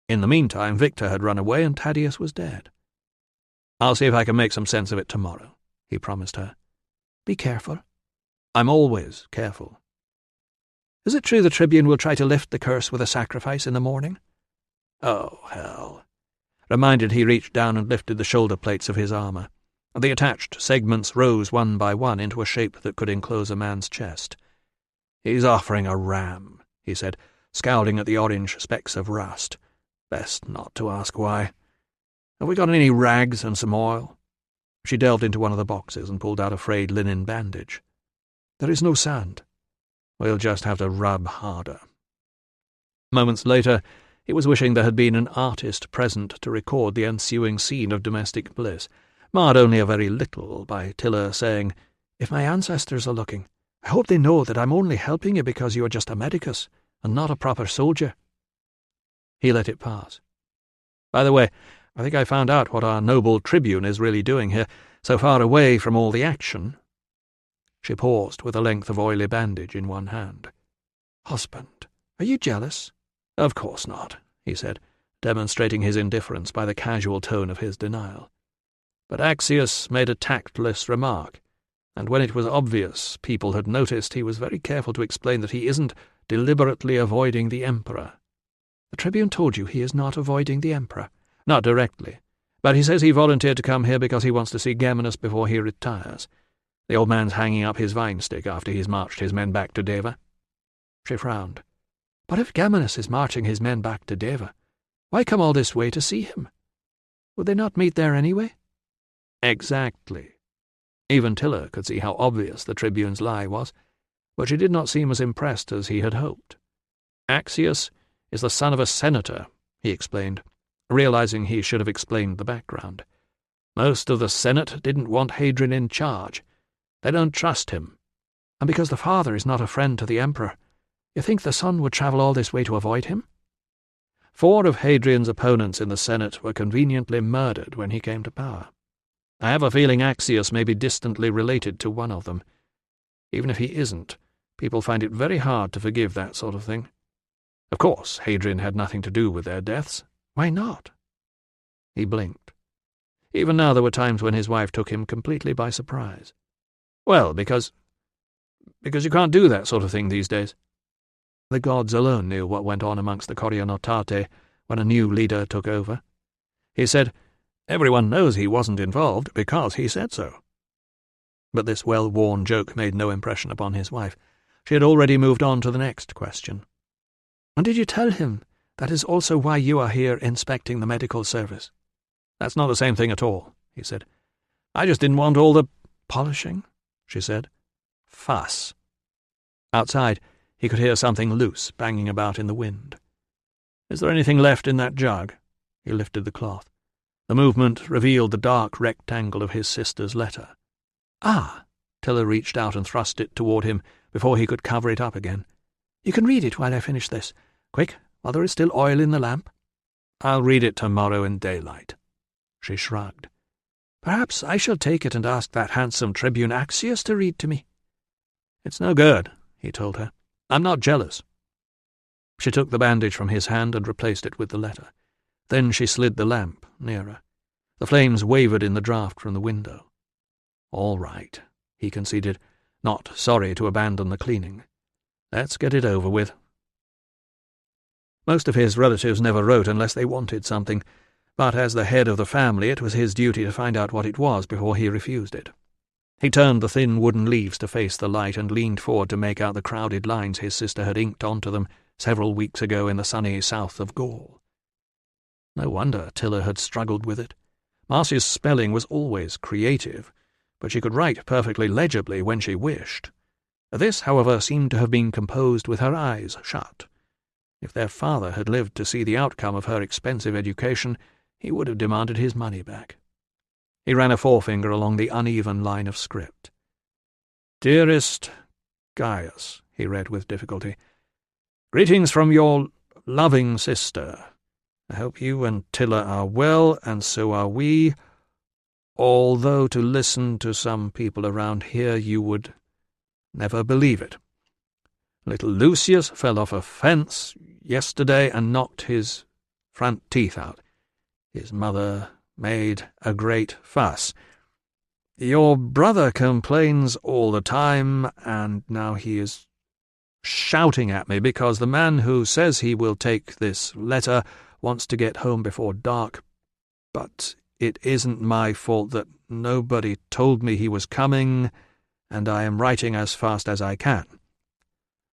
In the meantime, Victor had run away and Thaddeus was dead. "I'll see if I can make some sense of it tomorrow," he promised her. "Be careful." "I'm always careful." "Is it true the Tribune will try to lift the curse with a sacrifice in the morning?" "Oh, hell." Reminded, he reached down and lifted the shoulder plates of his armour. The attached segments rose one by one into a shape that could enclose a man's chest. "He's offering a ram," he said, scowling at the orange specks of rust. "Best not to ask why. Have we got any rags and some oil?" She delved into one of the boxes and pulled out a frayed linen bandage. "There is no sand." "We'll just have to rub harder." Moments later, he was wishing there had been an artist present to record the ensuing scene of domestic bliss, marred only a very little by Tiller saying, "If my ancestors are looking, I hope they know that I'm only helping you because you are just a medicus and not a proper soldier." He let it pass. "By the way, I think I found out what our noble Tribune is really doing here, so far away from all the action." She paused with a length of oily bandage in one hand. "Husband, are you jealous?" "Of course not," he said, demonstrating his indifference by the casual tone of his denial. "But Axius made a tactless remark, and when it was obvious people had noticed, he was very careful to explain that he isn't deliberately avoiding the Emperor." "The Tribune told you he is not avoiding the Emperor?" "Not directly, but he says he volunteered to come here because he wants to see Geminus before he retires. The old man's hanging up his vine stick after he's marched his men back to Deva." She frowned. "But if Geminus is marching his men back to Deva, why come all this way to see him? Would they not meet there anyway?" "Exactly." Even Tiller could see how obvious the Tribune's lie was, but she did not seem as impressed as he had hoped. "Axius is the son of a senator," he explained, realizing he should have explained the background. "Most of the Senate didn't want Hadrian in charge. They don't trust him." "And because the father is not a friend to the Emperor, you think the son would travel all this way to avoid him?" 4 of Hadrian's opponents in the Senate were conveniently murdered when he came to power. I have a feeling Axius may be distantly related to one of them. Even if he isn't, people find it very hard to forgive that sort of thing. Of course, Hadrian had nothing to do with their deaths. Why not? He blinked. Even now there were times when his wife took him completely by surprise. Well, because you can't do that sort of thing these days. The gods alone knew what went on amongst the Corionotate when a new leader took over. He said, "Everyone knows he wasn't involved because he said so." But this well-worn joke made no impression upon his wife. She had already moved on to the next question. "And did you tell him that is also why you are here inspecting the medical service?" "That's not the same thing at all," he said. "I just didn't want all the—" "Polishing?" she said. "Fuss." Outside, he could hear something loose banging about in the wind. "Is there anything left in that jug?" He lifted the cloth. The movement revealed the dark rectangle of his sister's letter. "Ah!" Tiller reached out and thrust it toward him before he could cover it up again. "You can read it while I finish this. Quick, while there is still oil in the lamp." "I'll read it tomorrow in daylight." She shrugged. "Perhaps I shall take it and ask that handsome tribune Axius to read to me." "It's no good," he told her. "I'm not jealous." She took the bandage from his hand and replaced it with the letter. Then she slid the lamp nearer. The flames wavered in the draught from the window. "All right," he conceded, not sorry to abandon the cleaning. "Let's get it over with." Most of his relatives never wrote unless they wanted something, but as the head of the family it was his duty to find out what it was before he refused it. He turned the thin wooden leaves to face the light and leaned forward to make out the crowded lines his sister had inked onto them several weeks ago in the sunny south of Gaul. No wonder Tiller had struggled with it. Marcia's spelling was always creative, but she could write perfectly legibly when she wished. This, however, seemed to have been composed with her eyes shut. If their father had lived to see the outcome of her expensive education, he would have demanded his money back. He ran a forefinger along the uneven line of script. "Dearest Gaius," he read with difficulty, "greetings from your loving sister. I hope you and Tiller are well, and so are we, although to listen to some people around here you would never believe it. Little Lucius fell off a fence yesterday and knocked his front teeth out. His mother made a great fuss. Your brother complains all the time, and now he is shouting at me because the man who says he will take this letter wants to get home before dark. But it isn't my fault that nobody told me he was coming, and I am writing as fast as I can.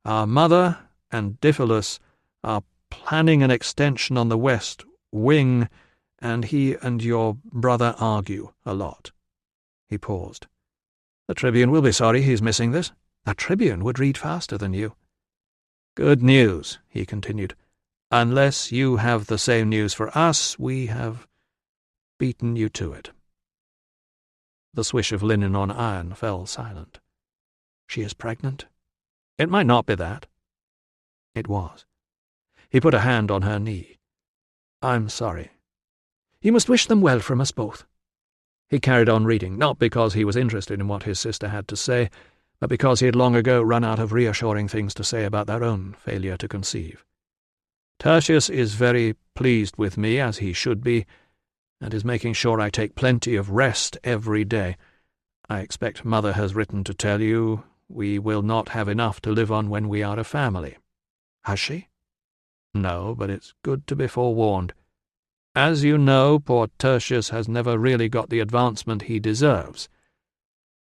Our mother and Diphilus are planning an extension on the west wing, and he and your brother argue a lot." He paused. "The Tribune will be sorry he's missing this. The Tribune would read faster than you." "Good news," he continued. "Unless you have the same news for us, we have beaten you to it." The swish of linen on iron fell silent. "She is pregnant?" "It might not be that." It was. He put a hand on her knee. "I'm sorry." "You must wish them well from us both." He carried on reading, not because he was interested in what his sister had to say, but because he had long ago run out of reassuring things to say about their own failure to conceive. "Tertius is very pleased with me, as he should be, and is making sure I take plenty of rest every day. I expect Mother has written to tell you we will not have enough to live on when we are a family." "Has she?" "No, but it's good to be forewarned. As you know, poor Tertius has never really got the advancement he deserves.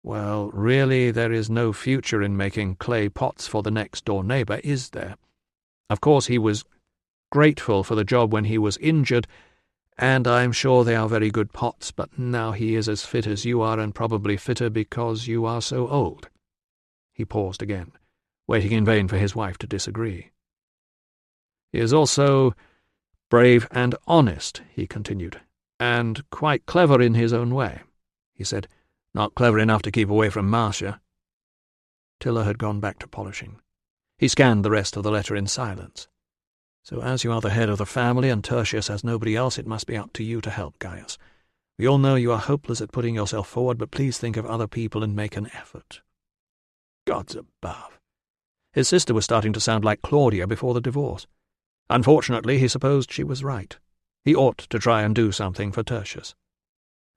Well, really, there is no future in making clay pots for the next-door neighbour, is there? Of course, he was grateful for the job when he was injured, and I'm sure they are very good pots, but now he is as fit as you are, and probably fitter because you are so old." He paused again, waiting in vain for his wife to disagree. "He is also brave and honest," he continued, "and quite clever in his own way," he said. "Not clever enough to keep away from Marcia." Tiller had gone back to polishing. He scanned the rest of the letter in silence. So as you are the head of the family and Tertius has nobody else, it must be up to you to help, Gaius. We all know you are hopeless at putting yourself forward, but please think of other people and make an effort. Gods above. His sister was starting to sound like Claudia before the divorce. Unfortunately, he supposed she was right. He ought to try and do something for Tertius.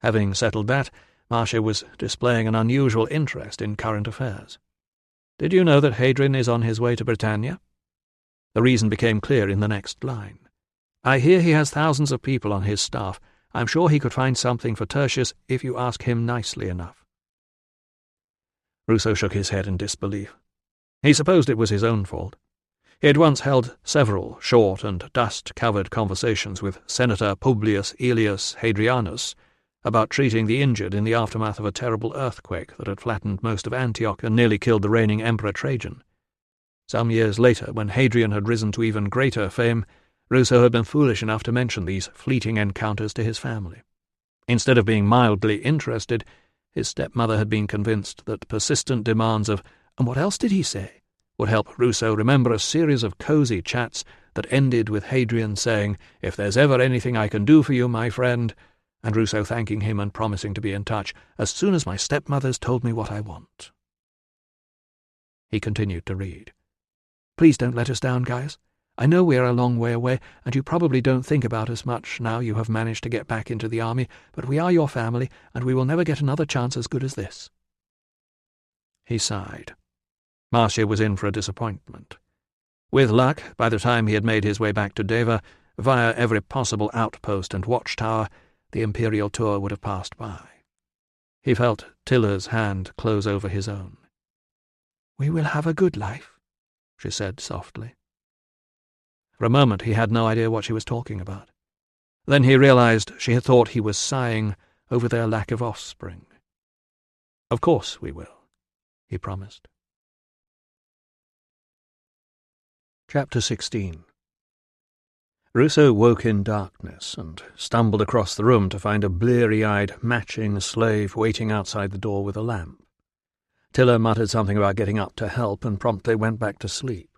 Having settled that, Marcia was displaying an unusual interest in current affairs. "Did you know that Hadrian is on his way to Britannia?" The reason became clear in the next line. "I hear he has thousands of people on his staff. I'm sure he could find something for Tertius if you ask him nicely enough." Ruso shook his head in disbelief. He supposed it was his own fault. He had once held several short and dust-covered conversations with Senator Publius Aelius Hadrianus about treating the injured in the aftermath of a terrible earthquake that had flattened most of Antioch and nearly killed the reigning Emperor Trajan. Some years later, when Hadrian had risen to even greater fame, Ruso had been foolish enough to mention these fleeting encounters to his family. Instead of being mildly interested, his stepmother had been convinced that persistent demands of, "And what else did he say?" would help Ruso remember a series of cosy chats that ended with Hadrian saying, "If there's ever anything I can do for you, my friend," and Ruso thanking him and promising to be in touch as soon as my stepmother's told me what I want. He continued to read. "Please don't let us down, Gaius. I know we are a long way away, and you probably don't think about us much now you have managed to get back into the army, but we are your family, and we will never get another chance as good as this." He sighed. Marcia was in for a disappointment. With luck, by the time he had made his way back to Deva, via every possible outpost and watchtower, the imperial tour would have passed by. He felt Tilla's hand close over his own. "We will have a good life," she said softly. For a moment he had no idea what she was talking about. Then he realized she had thought he was sighing over their lack of offspring. "Of course we will," he promised. Chapter 16. Ruso woke in darkness and stumbled across the room to find a bleary-eyed, matching slave waiting outside the door with a lamp. Tilla muttered something about getting up to help and promptly went back to sleep.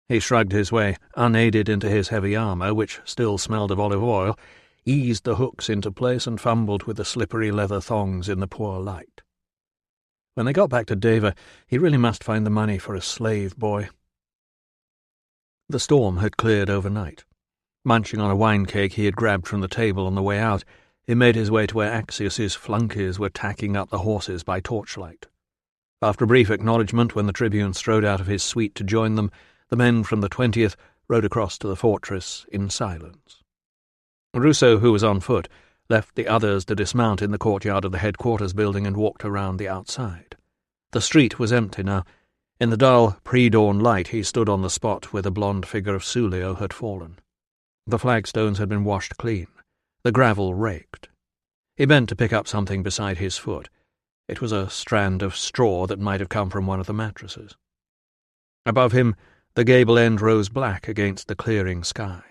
He shrugged his way, unaided, into his heavy armour, which still smelled of olive oil, eased the hooks into place and fumbled with the slippery leather thongs in the poor light. When they got back to Deva, he really must find the money for a slave boy. The storm had cleared overnight. Munching on a wine cake he had grabbed from the table on the way out, he made his way to where Axius's flunkies were tacking up the horses by torchlight. After a brief acknowledgment when the tribune strode out of his suite to join them, the men from the 20th rode across to the fortress in silence. Ruso, who was on foot, left the others to dismount in the courtyard of the headquarters building and walked around the outside. The street was empty now. In the dull, pre-dawn light he stood on the spot where the blonde figure of Sulio had fallen. The flagstones had been washed clean, the gravel raked. He bent to pick up something beside his foot. It was a strand of straw that might have come from one of the mattresses. Above him, the gable end rose black against the clearing sky.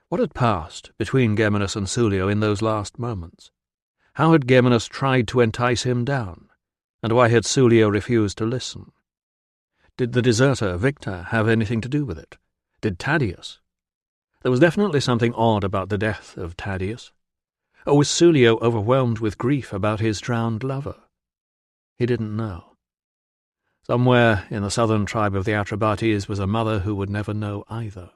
What had passed between Geminus and Sulio in those last moments? How had Geminus tried to entice him down, and why had Sulio refused to listen? Did the deserter, Victor, have anything to do with it? Did Tadius? There was definitely something odd about the death of Tadius. Or was Sulio overwhelmed with grief about his drowned lover? He didn't know. Somewhere in the southern tribe of the Atrebates was a mother who would never know either.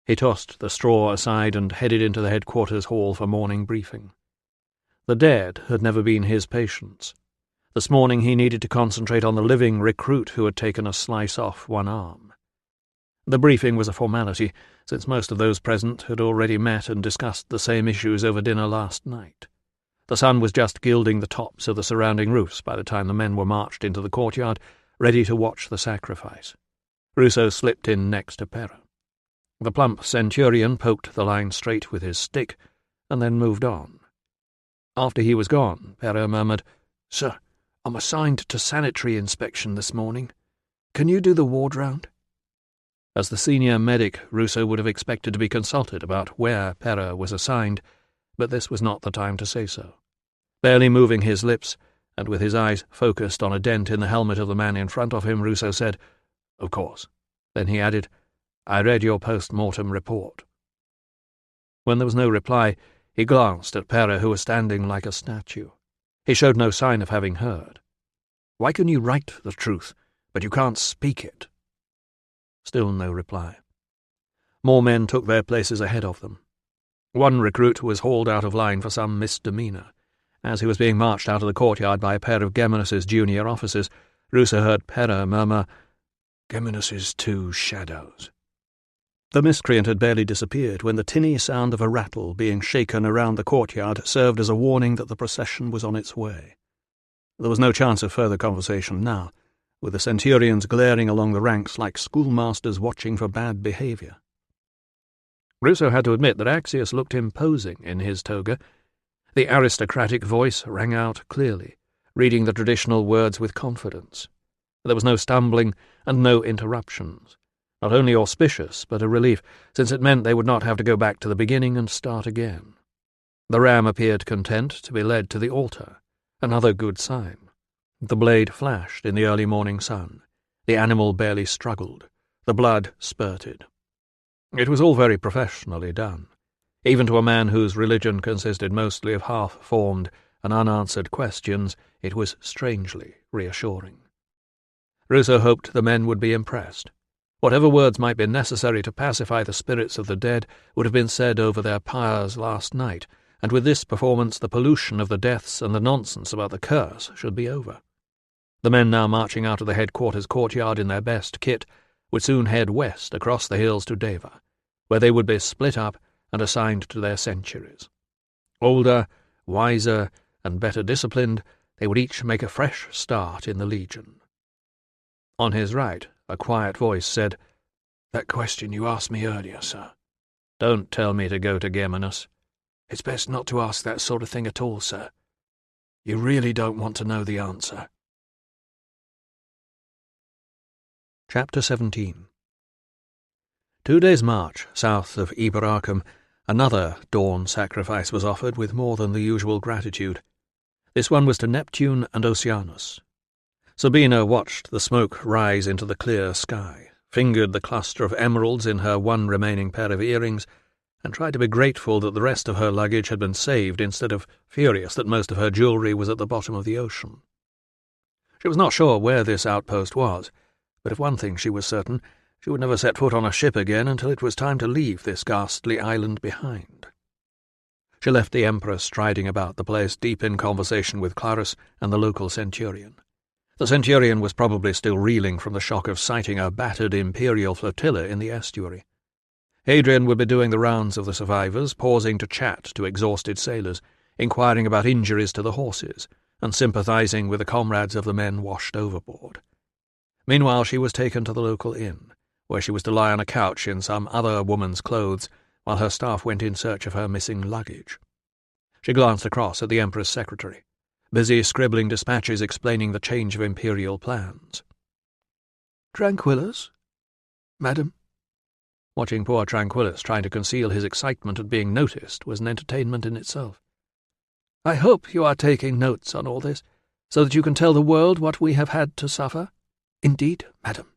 He tossed the straw aside and headed into the headquarters hall for morning briefing. The dead had never been his patients. This morning he needed to concentrate on the living recruit who had taken a slice off one arm. The briefing was a formality, since most of those present had already met and discussed the same issues over dinner last night. The sun was just gilding the tops of the surrounding roofs by the time the men were marched into the courtyard, ready to watch the sacrifice. Ruso slipped in next to Pera. The plump centurion poked the line straight with his stick, and then moved on. After he was gone, Pera murmured, "Sir, I'm assigned to sanitary inspection this morning. Can you do the ward round?" As the senior medic, Ruso would have expected to be consulted about where Pera was assigned, but this was not the time to say so. Barely moving his lips, and with his eyes focused on a dent in the helmet of the man in front of him, Ruso said, "Of course." Then he added, I read your post-mortem report." When there was no reply, he glanced at Pera, who was standing like a statue. He showed no sign of having heard. "Why can you write the truth, but you can't speak it?" Still no reply. More men took their places ahead of them. One recruit was hauled out of line for some misdemeanour. As he was being marched out of the courtyard by a pair of Geminus's junior officers, Ruso heard Pera murmur, "Geminus's two shadows." The miscreant had barely disappeared when the tinny sound of a rattle being shaken around the courtyard served as a warning that the procession was on its way. There was no chance of further conversation now, with the centurions glaring along the ranks like schoolmasters watching for bad behaviour. Ruso had to admit that Axius looked imposing in his toga. The aristocratic voice rang out clearly, reading the traditional words with confidence. There was no stumbling and no interruptions. Not only auspicious, but a relief, since it meant they would not have to go back to the beginning and start again. The ram appeared content to be led to the altar, another good sign. The blade flashed in the early morning sun. The animal barely struggled. The blood spurted. It was all very professionally done. Even to a man whose religion consisted mostly of half-formed and unanswered questions, it was strangely reassuring. Ruso hoped the men would be impressed. Whatever words might be necessary to pacify the spirits of the dead would have been said over their pyres last night, and with this performance the pollution of the deaths and the nonsense about the curse should be over. The men now marching out of the headquarters courtyard in their best kit would soon head west across the hills to Deva, where they would be split up and assigned to their centuries. Older, wiser, and better disciplined, they would each make a fresh start in the Legion. On his right, a quiet voice said, "That question you asked me earlier, sir." "Don't tell me to go to Geminus." "It's best not to ask that sort of thing at all, sir. You really don't want to know the answer." Chapter 17. 2 days' march south of Iberacum, another dawn sacrifice was offered with more than the usual gratitude. This one was to Neptune and Oceanus. Sabina watched the smoke rise into the clear sky, fingered the cluster of emeralds in her one remaining pair of earrings, and tried to be grateful that the rest of her luggage had been saved instead of furious that most of her jewellery was at the bottom of the ocean. She was not sure where this outpost was, but of one thing she was certain: she would never set foot on a ship again until it was time to leave this ghastly island behind. She left the Emperor striding about the place, deep in conversation with Clarus and the local centurion. The centurion was probably still reeling from the shock of sighting a battered imperial flotilla in the estuary. Hadrian would be doing the rounds of the survivors, pausing to chat to exhausted sailors, inquiring about injuries to the horses, and sympathizing with the comrades of the men washed overboard. Meanwhile she was taken to the local inn, where she was to lie on a couch in some other woman's clothes, while her staff went in search of her missing luggage. She glanced across at the Emperor's secretary, busy scribbling dispatches explaining the change of imperial plans. "Tranquillus, madam?" Watching poor Tranquillus trying to conceal his excitement at being noticed was an entertainment in itself. "I hope you are taking notes on all this, so that you can tell the world what we have had to suffer." "Indeed, madam."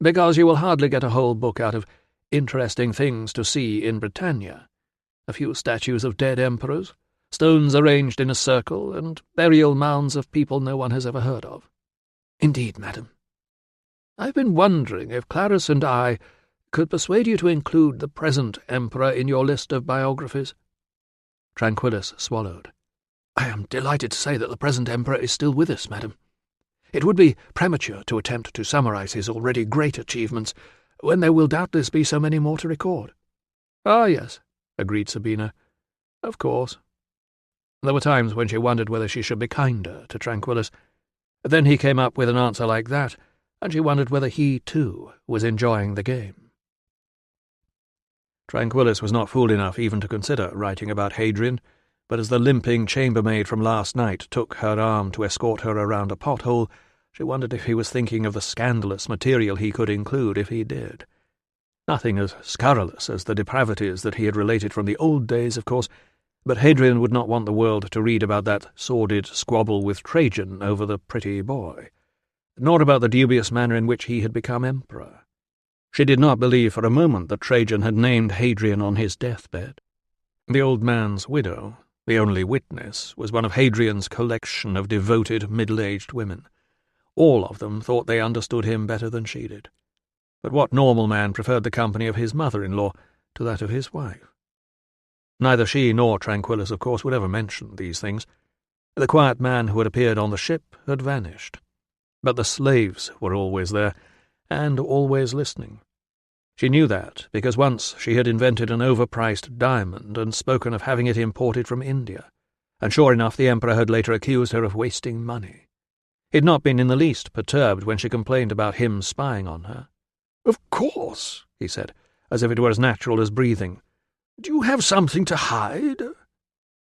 "Because you will hardly get a whole book out of interesting things to see in Britannia. A few statues of dead emperors, stones arranged in a circle, and burial mounds of people no one has ever heard of." "Indeed, madam." "I've been wondering if Clarus and I could persuade you to include the present emperor in your list of biographies." Tranquillus swallowed. "I am delighted to say that the present emperor is still with us, madam. It would be premature to attempt to summarize his already great achievements, when there will doubtless be so many more to record." "Ah, yes," agreed Sabina. "Of course." There were times when she wondered whether she should be kinder to Tranquillus. Then he came up with an answer like that, and she wondered whether he, too, was enjoying the game. Tranquillus was not fool enough even to consider writing about Hadrian, but as the limping chambermaid from last night took her arm to escort her around a pothole, she wondered if he was thinking of the scandalous material he could include if he did. Nothing as scurrilous as the depravities that he had related from the old days, of course, but Hadrian would not want the world to read about that sordid squabble with Trajan over the pretty boy, nor about the dubious manner in which he had become emperor. She did not believe for a moment that Trajan had named Hadrian on his deathbed. The old man's widow, the only witness, was one of Hadrian's collection of devoted middle-aged women. All of them thought they understood him better than she did. But what normal man preferred the company of his mother-in-law to that of his wife? Neither she nor Tranquillus, of course, would ever mention these things. The quiet man who had appeared on the ship had vanished. But the slaves were always there, and always listening. She knew that, because once she had invented an overpriced diamond and spoken of having it imported from India, and sure enough the Emperor had later accused her of wasting money. He had not been in the least perturbed when she complained about him spying on her. "Of course," he said, as if it were as natural as breathing. "Do you have something to hide?"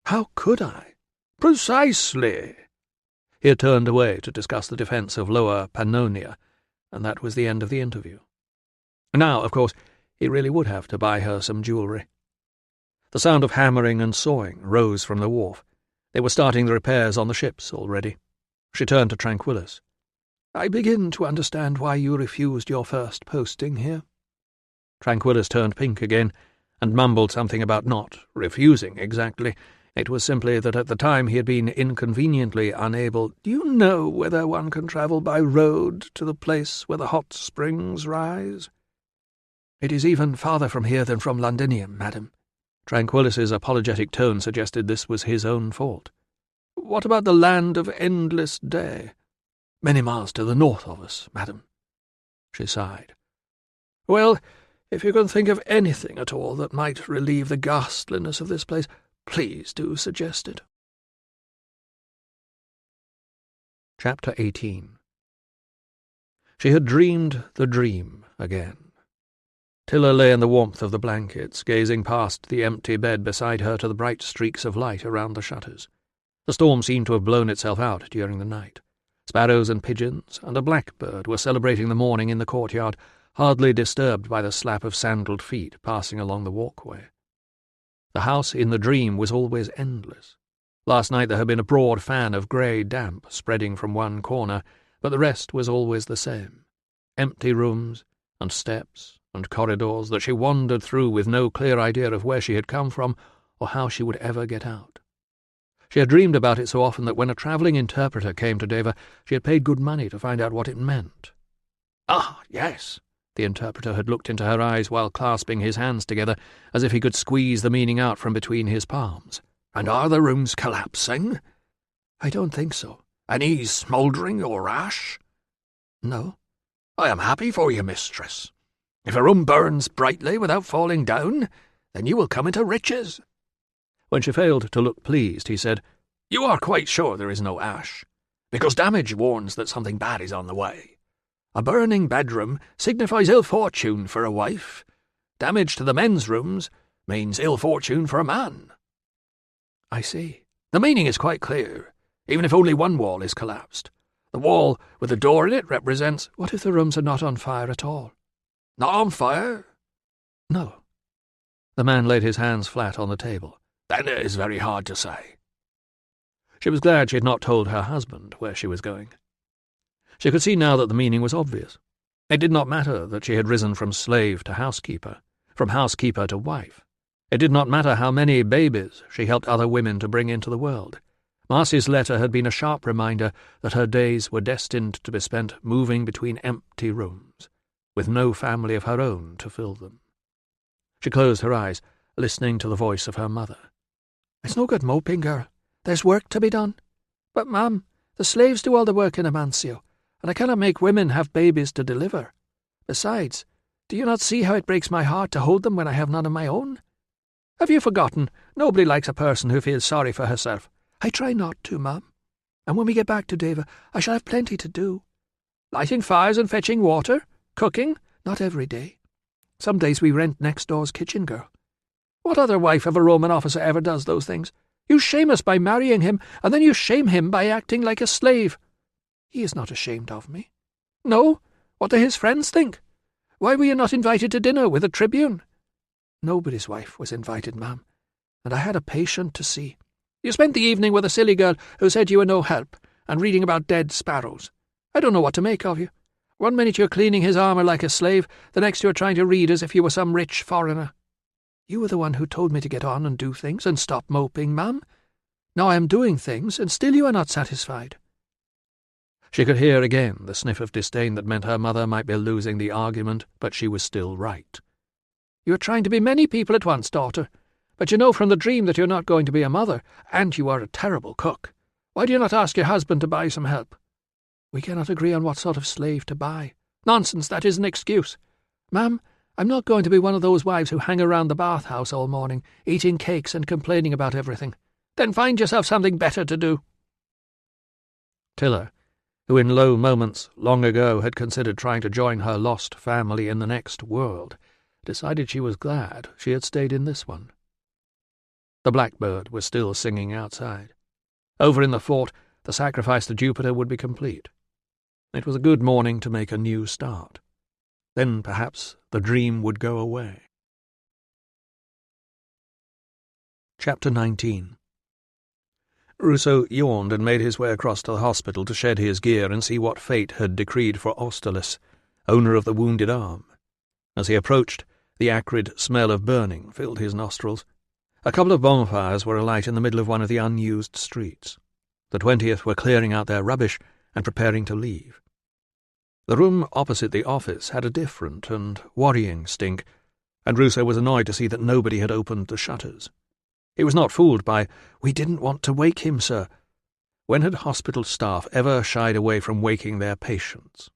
"How could I?" "Precisely." He had turned away to discuss the defence of Lower Pannonia, and that was the end of the interview. Now, of course, he really would have to buy her some jewellery. The sound of hammering and sawing rose from the wharf. They were starting the repairs on the ships already. She turned to Tranquillus. "I begin to understand why you refused your first posting here." Tranquillus turned pink again, and mumbled something about not refusing exactly. It was simply that at the time he had been inconveniently unable— "Do you know whether one can travel by road to the place where the hot springs rise?" "It is even farther from here than from Londinium, madam." Tranquillus's apologetic tone suggested this was his own fault. "What about the land of endless day?" "Many miles to the north of us, madam." She sighed. "Well, if you can think of anything at all that might relieve the ghastliness of this place, please do suggest it." Chapter 18. She had dreamed the dream again. Tilla lay in the warmth of the blankets, gazing past the empty bed beside her to the bright streaks of light around the shutters. The storm seemed to have blown itself out during the night. Sparrows and pigeons and a blackbird were celebrating the morning in the courtyard, hardly disturbed by the slap of sandalled feet passing along the walkway. The house in the dream was always endless. Last night there had been a broad fan of grey damp spreading from one corner, but the rest was always the same. Empty rooms and steps and corridors that she wandered through with no clear idea of where she had come from or how she would ever get out. She had dreamed about it so often that when a travelling interpreter came to Deva, she had paid good money to find out what it meant. "Ah, yes." The interpreter had looked into her eyes while clasping his hands together, as if he could squeeze the meaning out from between his palms. "And are the rooms collapsing?" "I don't think so." "Any smouldering or ash?" "No." "I am happy for you, mistress. If a room burns brightly without falling down, then you will come into riches." When she failed to look pleased, he said, "You are quite sure there is no ash, because damage warns that something bad is on the way. A burning bedroom signifies ill fortune for a wife. Damage to the men's rooms means ill fortune for a man." "I see." "The meaning is quite clear, even if only one wall is collapsed. The wall with the door in it represents—" "What if the rooms are not on fire at all?" "Not on fire?" "No." The man laid his hands flat on the table. "Then it is very hard to say." She was glad she had not told her husband where she was going. She could see now that the meaning was obvious. It did not matter that she had risen from slave to housekeeper, from housekeeper to wife. It did not matter how many babies she helped other women to bring into the world. Marcy's letter had been a sharp reminder that her days were destined to be spent moving between empty rooms, with no family of her own to fill them. She closed her eyes, listening to the voice of her mother. "It's no good moping, girl. There's work to be done." "But, Mum, the slaves do all the work in Amancio, and I cannot make women have babies to deliver. Besides, do you not see how it breaks my heart to hold them when I have none of my own? Have you forgotten? Nobody likes a person who feels sorry for herself." "I try not to, Mum. And when we get back to Deva, I shall have plenty to do." "Lighting fires and fetching water? Cooking?" "Not every day. Some days we rent next door's kitchen girl." What other wife of a Roman officer ever does those things? You shame us by marrying him, and then you shame him by acting like a slave. He is not ashamed of me. No? What do his friends think? Why were you not invited to dinner with a tribune? Nobody's wife was invited, ma'am, and I had a patient to see. You spent the evening with a silly girl who said you were no help, and reading about dead sparrows. I don't know what to make of you. One minute you're cleaning his armour like a slave, the next you're trying to read as if you were some rich foreigner. You were the one who told me to get on and do things and stop moping, ma'am. Now I am doing things, and still you are not satisfied." She could hear again the sniff of disdain that meant her mother might be losing the argument, but she was still right. "You are trying to be many people at once, daughter, but you know from the dream that you're not going to be a mother, and you are a terrible cook. Why do you not ask your husband to buy some help?" "We cannot agree on what sort of slave to buy." "Nonsense, that is an excuse. Ma'am, I'm not going to be one of those wives who hang around the bathhouse all morning, eating cakes and complaining about everything. Then find yourself something better to do." Tiller, who in low moments long ago had considered trying to join her lost family in the next world, decided she was glad she had stayed in this one. The blackbird was still singing outside. Over in the fort, the sacrifice to Jupiter would be complete. It was a good morning to make a new start. Then perhaps the dream would go away. Chapter 19. Ruso yawned and made his way across to the hospital to shed his gear and see what fate had decreed for Austerlitz, owner of the wounded arm. As he approached, the acrid smell of burning filled his nostrils. A couple of bonfires were alight in the middle of one of the unused streets. The 20th were clearing out their rubbish and preparing to leave. The room opposite the office had a different and worrying stink, and Ruso was annoyed to see that nobody had opened the shutters. He was not fooled by, "We didn't want to wake him, sir." When had hospital staff ever shied away from waking their patients?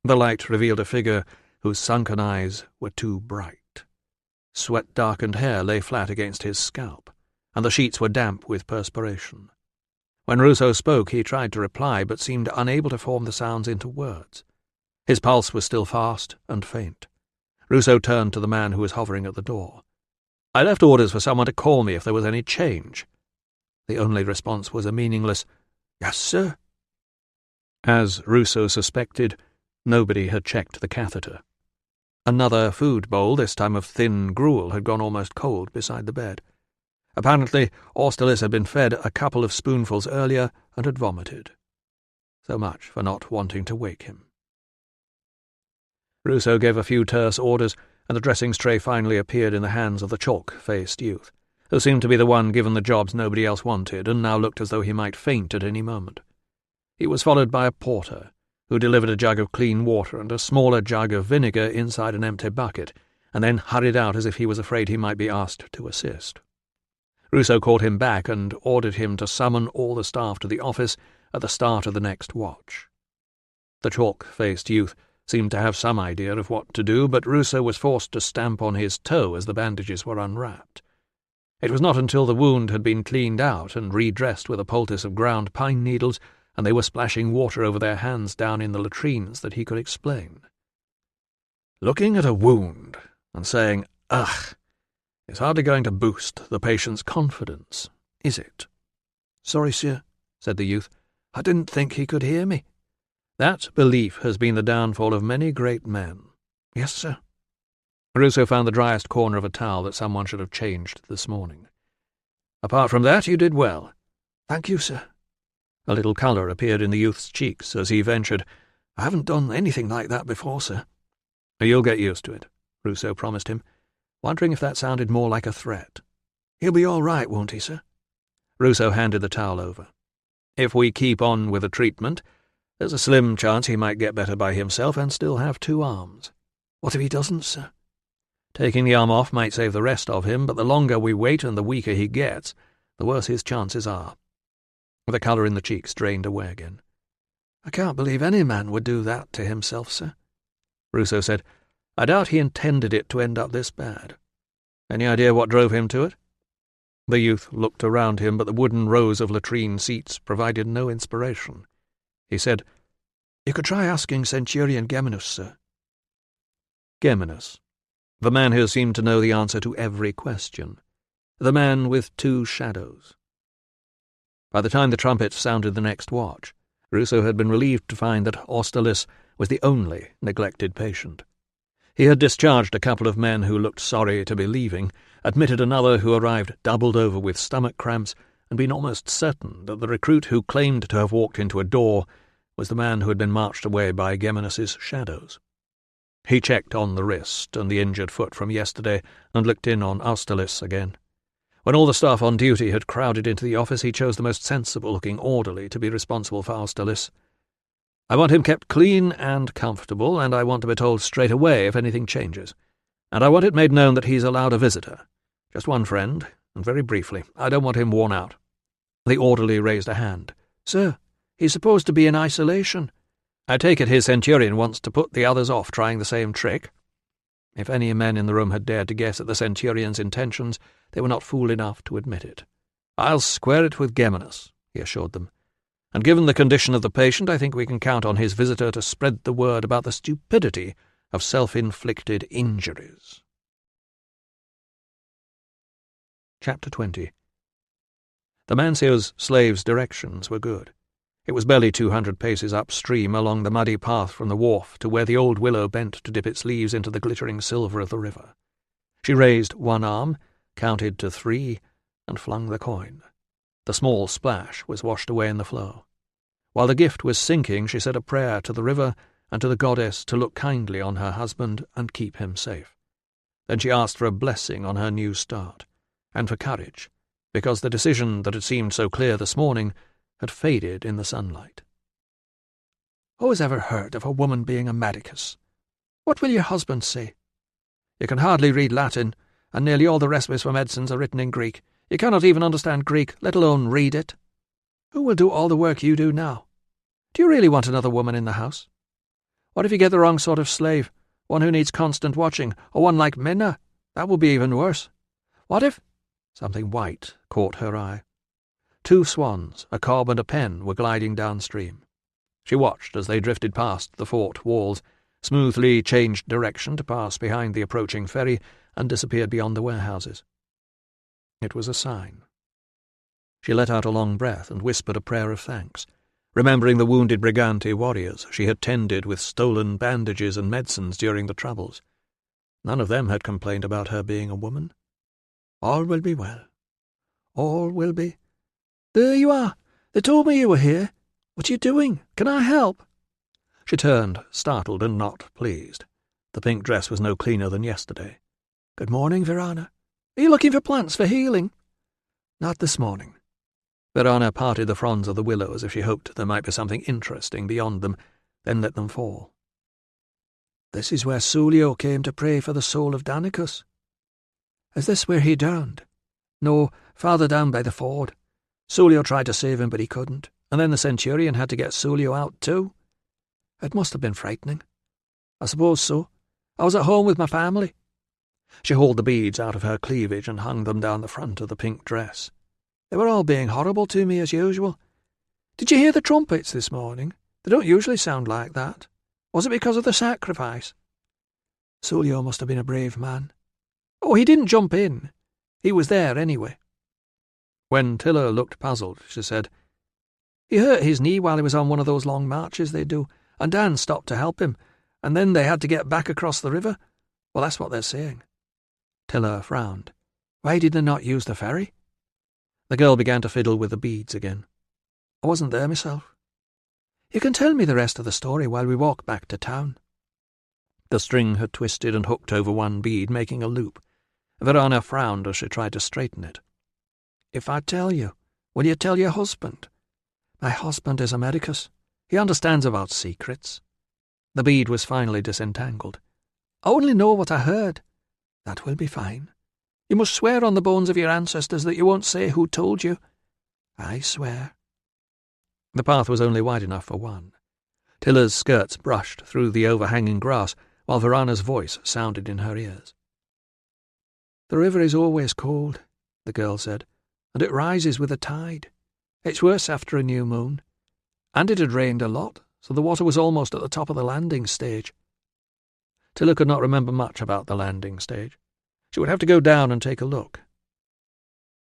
The light revealed a figure whose sunken eyes were too bright. Sweat-darkened hair lay flat against his scalp, and the sheets were damp with perspiration. When Ruso spoke, he tried to reply, but seemed unable to form the sounds into words. His pulse was still fast and faint. Ruso turned to the man who was hovering at the door. "I left orders for someone to call me if there was any change." The only response was a meaningless, "Yes, sir." As Ruso suspected, nobody had checked the catheter. Another food bowl, this time of thin gruel, had gone almost cold beside the bed. Apparently, Austerlitz had been fed a couple of spoonfuls earlier and had vomited. So much for not wanting to wake him. Ruso gave a few terse orders, and the dressings tray finally appeared in the hands of the chalk-faced youth, who seemed to be the one given the jobs nobody else wanted, and now looked as though he might faint at any moment. He was followed by a porter, who delivered a jug of clean water and a smaller jug of vinegar inside an empty bucket, and then hurried out as if he was afraid he might be asked to assist. Ruso called him back and ordered him to summon all the staff to the office at the start of the next watch. The chalk-faced youth seemed to have some idea of what to do, but Ruso was forced to stamp on his toe as the bandages were unwrapped. It was not until the wound had been cleaned out and redressed with a poultice of ground pine needles, and they were splashing water over their hands down in the latrines, that he could explain. Looking at a wound and saying, "Ugh," is hardly going to boost the patient's confidence, is it? "Sorry, sir," said the youth. "I didn't think he could hear me." That belief has been the downfall of many great men. "Yes, sir." Ruso found the driest corner of a towel that someone should have changed this morning. "Apart from that, you did well." "Thank you, sir." A little colour appeared in the youth's cheeks as he ventured, "I haven't done anything like that before, sir." "You'll get used to it," Ruso promised him, wondering if that sounded more like a threat. "He'll be all right, won't he, sir?" Ruso handed the towel over. "If we keep on with the treatment, there's a slim chance he might get better by himself and still have 2 arms. What if he doesn't, sir?" "Taking the arm off might save the rest of him, but the longer we wait and the weaker he gets, the worse his chances are." The colour in the cheeks drained away again. "I can't believe any man would do that to himself, sir." Ruso said, "I doubt he intended it to end up this bad. Any idea what drove him to it?" The youth looked around him, but the wooden rows of latrine seats provided no inspiration. He said, "You could try asking Centurion Geminus, sir." Geminus, the man who seemed to know the answer to every question, the man with 2 shadows. By the time the trumpet sounded the next watch, Ruso had been relieved to find that Austerlitz was the only neglected patient. He had discharged a couple of men who looked sorry to be leaving, admitted another who arrived doubled over with stomach cramps, and been almost certain that the recruit who claimed to have walked into a door was the man who had been marched away by Geminus's shadows. He checked on the wrist and the injured foot from yesterday and looked in on Austerlitz again. When all the staff on duty had crowded into the office, he chose the most sensible-looking orderly to be responsible for Austerlitz. "I want him kept clean and comfortable, and I want to be told straight away if anything changes. And I want it made known that he's allowed a visitor. Just one friend, and very briefly. I don't want him worn out." The orderly raised a hand. "Sir, he's supposed to be in isolation." "I take it his centurion wants to put the others off trying the same trick?" If any men in the room had dared to guess at the centurion's intentions, they were not fool enough to admit it. "I'll square it with Geminus," he assured them. "And given the condition of the patient, I think we can count on his visitor to spread the word about the stupidity of self-inflicted injuries." Chapter 20. The Mancio's slave's directions were good. It was barely 200 paces upstream along the muddy path from the wharf to where the old willow bent to dip its leaves into the glittering silver of the river. She raised one arm, counted to 3, and flung the coin. The small splash was washed away in the flow. While the gift was sinking, she said a prayer to the river and to the goddess to look kindly on her husband and keep him safe. Then she asked for a blessing on her new start, and for courage, because the decision that had seemed so clear this morning had faded in the sunlight. "Who has ever heard of a woman being a medicus? What will your husband say? You can hardly read Latin, and nearly all the recipes for medicines are written in Greek. You cannot even understand Greek, let alone read it. Who will do all the work you do now? Do you really want another woman in the house? What if you get the wrong sort of slave, one who needs constant watching, or one like Minna? That will be even worse. What if—" Something white caught her eye. 2 swans, a cob and a pen, were gliding downstream. She watched as they drifted past the fort walls, smoothly changed direction to pass behind the approaching ferry, and disappeared beyond the warehouses. It was a sign. She let out a long breath and whispered a prayer of thanks, remembering the wounded Briganti warriors she had tended with stolen bandages and medicines during the troubles. None of them had complained about her being a woman. All will be well. All will be— "There you are. They told me you were here. What are you doing? Can I help?" She turned, startled and not pleased. The pink dress was no cleaner than yesterday. "Good morning, Verana. Are you looking for plants for healing?" "Not this morning." Verana parted the fronds of the willow as if she hoped there might be something interesting beyond them, then let them fall. "This is where Sulio came to pray for the soul of Danicus." "Is this where he drowned?" "No, farther down by the ford. Sulio tried to save him, but he couldn't, and then the centurion had to get Sulio out too. It must have been frightening." "I suppose so. I was at home with my family." She hauled the beads out of her cleavage and hung them down the front of the pink dress. "They were all being horrible to me as usual. Did you hear the trumpets this morning? They don't usually sound like that. Was it because of the sacrifice?" "Sulio must have been a brave man." "Oh, he didn't jump in. He was there anyway." When Tiller looked puzzled, she said, "He hurt his knee while he was on one of those long marches they do, and Dan stopped to help him, and then they had to get back across the river. Well, that's what they're saying." Tiller frowned. "Why did they not use the ferry?" The girl began to fiddle with the beads again. "I wasn't there myself. You can tell me the rest of the story while we walk back to town." The string had twisted and hooked over one bead, making a loop. Verana frowned as she tried to straighten it. "If I tell you, will you tell your husband? My husband is a medicus. He understands about secrets." The bead was finally disentangled. "I only know what I heard." "That will be fine. You must swear on the bones of your ancestors that you won't say who told you." "I swear." The path was only wide enough for one. Tiller's skirts brushed through the overhanging grass, while Verana's voice sounded in her ears. "The river is always cold," the girl said, "and it rises with the tide. It's worse after a new moon. And it had rained a lot, so the water was almost at the top of the landing stage." Tiller could not remember much about the landing stage. She would have to go down and take a look.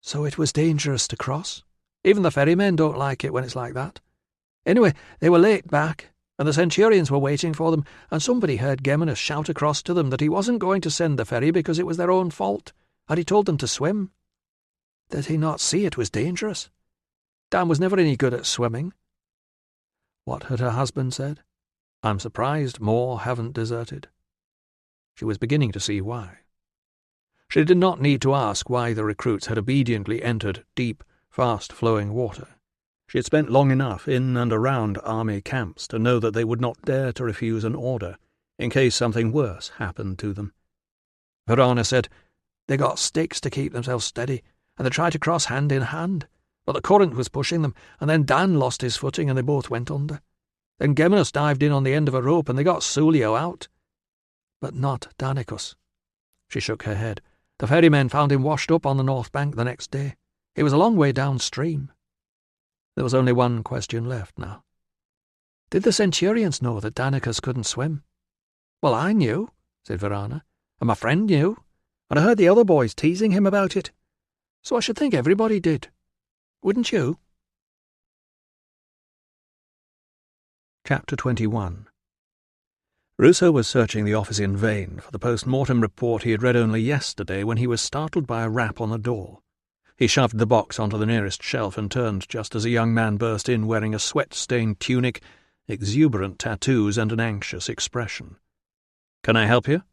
"So it was dangerous to cross? Even the ferrymen don't like it when it's like that. Anyway, they were late back, and the centurions were waiting for them, and somebody heard Geminus shout across to them that he wasn't going to send the ferry because it was their own fault, and he told them to swim. Did he not see it was dangerous? Dan was never any good at swimming." What had her husband said? I'm surprised more haven't deserted. She was beginning to see why. She did not need to ask why the recruits had obediently entered deep, fast-flowing water. She had spent long enough in and around army camps to know that they would not dare to refuse an order in case something worse happened to them. Verona said, "They got sticks to keep themselves steady, and they tried to cross hand in hand, but the current was pushing them, and then Dan lost his footing and they both went under. Then Geminus dived in on the end of a rope and they got Sulio out. But not Danicus." She shook her head. "The ferrymen found him washed up on the north bank the next day. He was a long way downstream." There was only one question left now. Did the centurions know that Danicus couldn't swim? "Well, I knew," said Verona, "and my friend knew, and I heard the other boys teasing him about it. So I should think everybody did. Wouldn't you?" Chapter 21. Ruso was searching the office in vain for the post-mortem report he had read only yesterday when he was startled by a rap on the door. He shoved the box onto the nearest shelf and turned just as a young man burst in wearing a sweat-stained tunic, exuberant tattoos, and an anxious expression. "Can I help you?"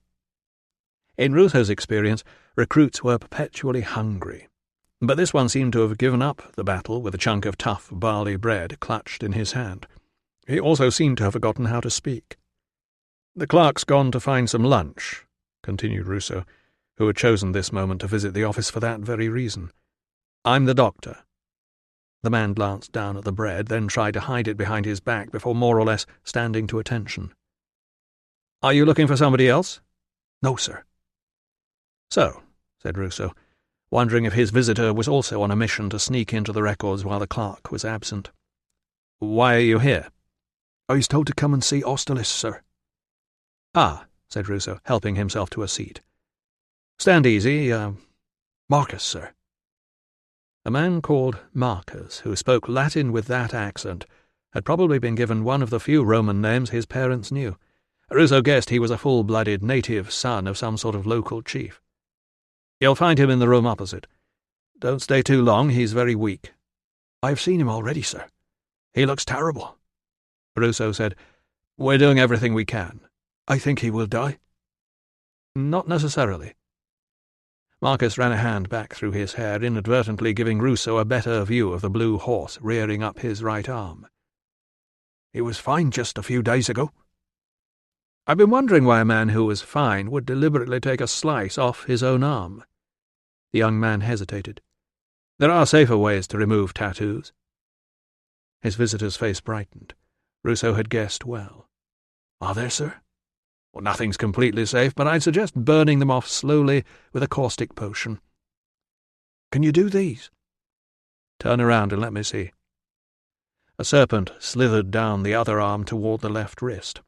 In Ruso's experience, recruits were perpetually hungry, but this one seemed to have given up the battle with a chunk of tough barley bread clutched in his hand. He also seemed to have forgotten how to speak. "The clerk's gone to find some lunch," continued Ruso, who had chosen this moment to visit the office for that very reason. "I'm the doctor." The man glanced down at the bread, then tried to hide it behind his back before more or less standing to attention. "Are you looking for somebody else?" "No, sir." "So," said Ruso, wondering if his visitor was also on a mission to sneak into the records while the clerk was absent. "Why are you here?" "I was told to come and see Austerlitz, sir." "Ah," said Ruso, helping himself to a seat. "Stand easy. Marcus, sir." A man called Marcus, who spoke Latin with that accent, had probably been given one of the few Roman names his parents knew. Ruso guessed he was a full-blooded native son of some sort of local chief. "You'll find him in the room opposite. Don't stay too long, he's very weak." "I've seen him already, sir. He looks terrible." Ruso said, "We're doing everything we can." "I think he will die." "Not necessarily." Marcus ran a hand back through his hair, inadvertently giving Ruso a better view of the blue horse rearing up his right arm. "He was fine just a few days ago." "I've been wondering why a man who was fine would deliberately take a slice off his own arm." The young man hesitated. "There are safer ways to remove tattoos." His visitor's face brightened. Ruso had guessed well. "Are there, sir?" "Well, nothing's completely safe, but I'd suggest burning them off slowly with a caustic potion." "Can you do these?" "Turn around and let me see." A serpent slithered down the other arm toward the left wrist.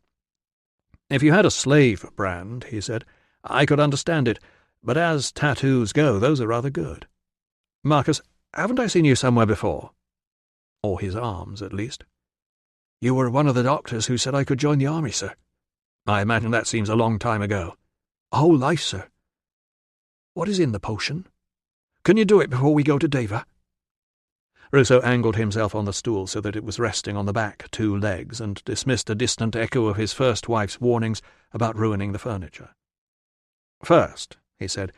"If you had a slave brand," he said, "I could understand it, but as tattoos go, those are rather good. Marcus, haven't I seen you somewhere before? Or his arms, at least." "You were one of the doctors who said I could join the army, sir." "I imagine that seems a long time ago." "A whole life, sir." "What is in the potion? Can you do it before we go to Deva?" Ruso angled himself on the stool so that it was resting on the back 2 legs and dismissed a distant echo of his first wife's warnings about ruining the furniture. "First," he said,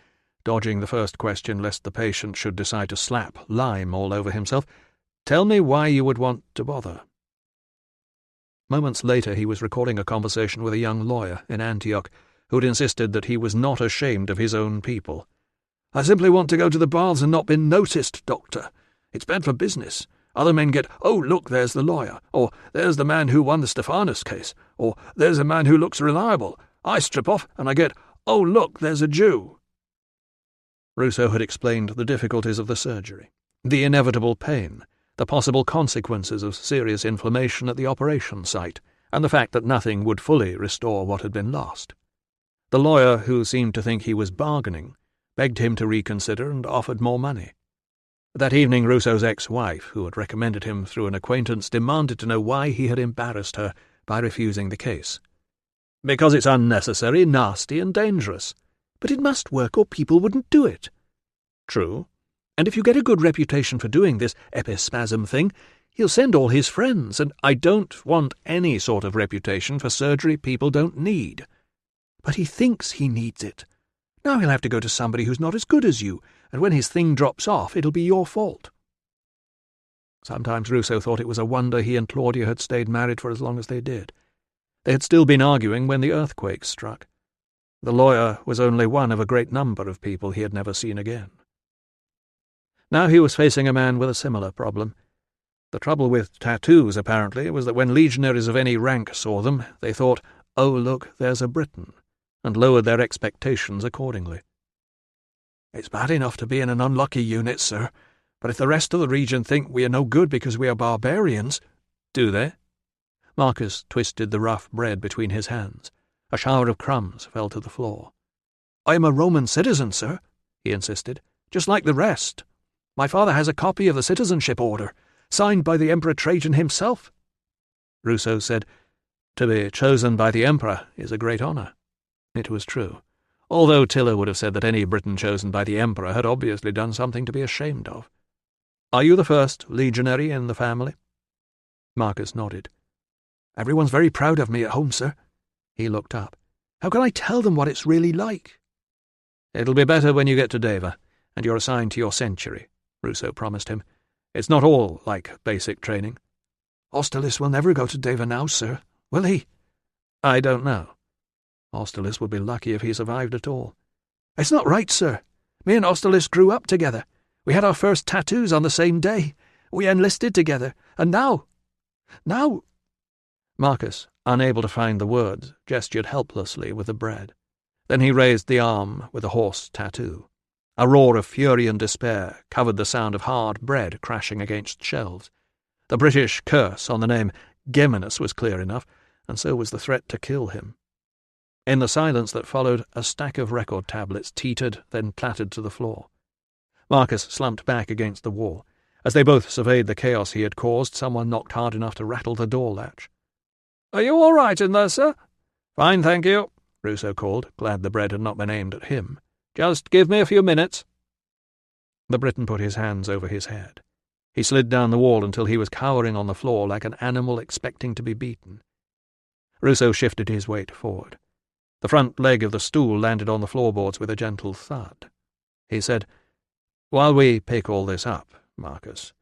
dodging the first question lest the patient should decide to slap lime all over himself, "tell me why you would want to bother." Moments later he was recording a conversation with a young lawyer in Antioch who had insisted that he was not ashamed of his own people. "I simply want to go to the baths and not be noticed, doctor. It's bad for business. Other men get, 'Oh, look, there's the lawyer,' or 'There's the man who won the Stephanus case,' or 'There's a man who looks reliable.' I strip off and I get, 'Oh, look, there's a Jew.'" Ruso had explained the difficulties of the surgery, the inevitable pain, the possible consequences of serious inflammation at the operation site, and the fact that nothing would fully restore what had been lost. The lawyer, who seemed to think he was bargaining, begged him to reconsider and offered more money. That evening Ruso's ex-wife, who had recommended him through an acquaintance, demanded to know why he had embarrassed her by refusing the case. "Because it's unnecessary, nasty, and dangerous." "But it must work or people wouldn't do it." "True. And if you get a good reputation for doing this epispasm thing, He'll send all his friends, and I don't want any sort of reputation for surgery people don't need. But he thinks he needs it. Now he'll have to go to somebody who's not as good as you, and when his thing drops off, it'll be your fault." Sometimes Ruso thought it was a wonder he and Claudia had stayed married for as long as they did. They had still been arguing when the earthquake struck. The lawyer was only one of a great number of people he had never seen again. Now he was facing a man with a similar problem. The trouble with tattoos, apparently, was that when legionaries of any rank saw them, they thought, "Oh, look, there's a Briton," and lowered their expectations accordingly. "It's bad enough to be in an unlucky unit, sir, but if the rest of the region think we are no good because we are barbarians—" "Do they?" Marcus twisted the rough bread between his hands. A shower of crumbs fell to the floor. "I am a Roman citizen, sir," he insisted, "just like the rest. My father has a copy of the citizenship order, signed by the Emperor Trajan himself." Ruso said, "To be chosen by the Emperor is a great honour." It was true, although Tiller would have said that any Briton chosen by the Emperor had obviously done something to be ashamed of. "Are you the first legionary in the family?" Marcus nodded. "Everyone's very proud of me at home, sir." He looked up. "How can I tell them what it's really like?" "It'll be better when you get to Deva, and you're assigned to your century," Ruso promised him. "It's not all like basic training." "Austerlitz will never go to Deva now, sir, will he?" "I don't know. Austerlitz would be lucky if he survived at all." "It's not right, sir. Me and Austerlitz grew up together. We had our first tattoos on the same day. We enlisted together, and now... Marcus, unable to find the words, gestured helplessly with the bread. Then he raised the arm with the horse tattoo. A roar of fury and despair covered the sound of hard bread crashing against shelves. The British curse on the name Geminus was clear enough, and so was the threat to kill him. In the silence that followed, a stack of record tablets teetered, then clattered to the floor. Marcus slumped back against the wall. As they both surveyed the chaos he had caused, someone knocked hard enough to rattle the door latch. "Are you all right in there, sir?" "Fine, thank you," Ruso called, glad the bread had not been aimed at him. "Just give me a few minutes." The Briton put his hands over his head. He slid down the wall until he was cowering on the floor like an animal expecting to be beaten. Ruso shifted his weight forward. The front leg of the stool landed on the floorboards with a gentle thud. He said, "While we pick all this up, Marcus,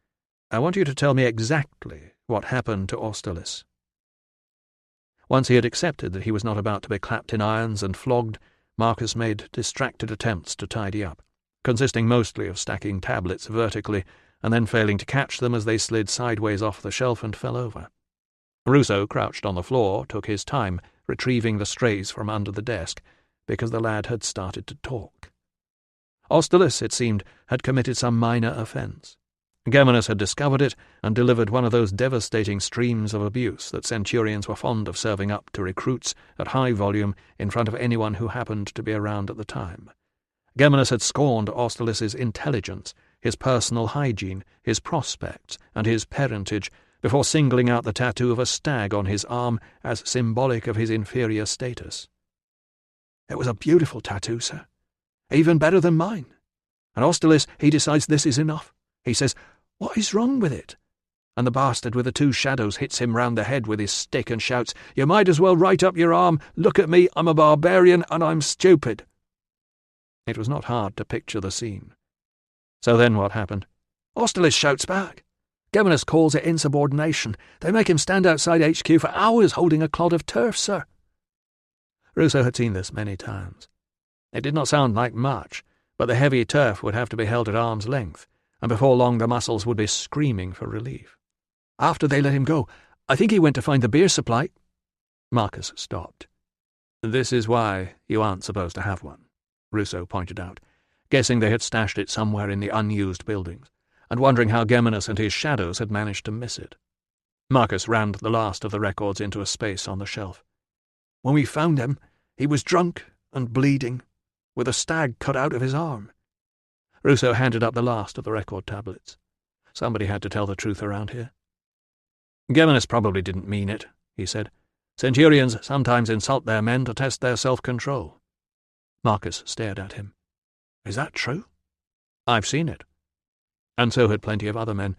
I want you to tell me exactly what happened to Austerlitz." Once he had accepted that he was not about to be clapped in irons and flogged, Marcus made distracted attempts to tidy up, consisting mostly of stacking tablets vertically and then failing to catch them as they slid sideways off the shelf and fell over. Ruso, crouched on the floor, took his time, retrieving the strays from under the desk, because the lad had started to talk. Austerlitz, it seemed, had committed some minor offence. Geminus had discovered it and delivered one of those devastating streams of abuse that centurions were fond of serving up to recruits at high volume in front of anyone who happened to be around at the time. Geminus had scorned Austerlitz's intelligence, his personal hygiene, his prospects, and his parentage, before singling out the tattoo of a stag on his arm as symbolic of his inferior status. "It was a beautiful tattoo, sir. Even better than mine. And Austerlitz, he decides this is enough. He says, 'What is wrong with it?' And the bastard with the two shadows hits him round the head with his stick and shouts, 'You might as well write up your arm. Look at me, I'm a barbarian and I'm stupid.'" It was not hard to picture the scene. So then what happened? Austerlitz shouts back. Geminus calls it insubordination. They make him stand outside HQ for hours holding a clod of turf, sir. Ruso had seen this many times. It did not sound like much, but the heavy turf would have to be held at arm's length, and before long the muscles would be screaming for relief. After they let him go, I think he went to find the beer supply. Marcus stopped. "This is why you aren't supposed to have one," Ruso pointed out, guessing they had stashed it somewhere in the unused buildings, and wondering how Geminus and his shadows had managed to miss it. Marcus rammed the last of the records into a space on the shelf. "When we found him, he was drunk and bleeding, with a stag cut out of his arm." Ruso handed up the last of the record tablets. Somebody had to tell the truth around here. "Geminus probably didn't mean it," he said. "Centurions sometimes insult their men to test their self-control." Marcus stared at him. "Is that true?" "I've seen it." And so had plenty of other men,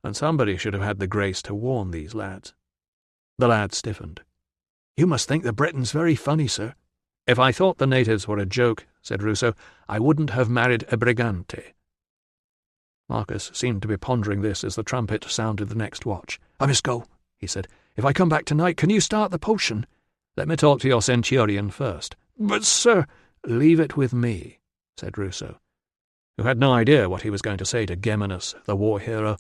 and somebody should have had the grace to warn these lads. The lad stiffened. You must think the Britons very funny, sir. If I thought the natives were a joke, said Ruso, I wouldn't have married a brigante. Marcus seemed to be pondering this as the trumpet sounded the next watch. I must go, he said. If I come back tonight, can you start the potion? Let me talk to your centurion first. But, sir— Leave it with me, said Ruso, who had no idea what he was going to say to Geminus, the war hero,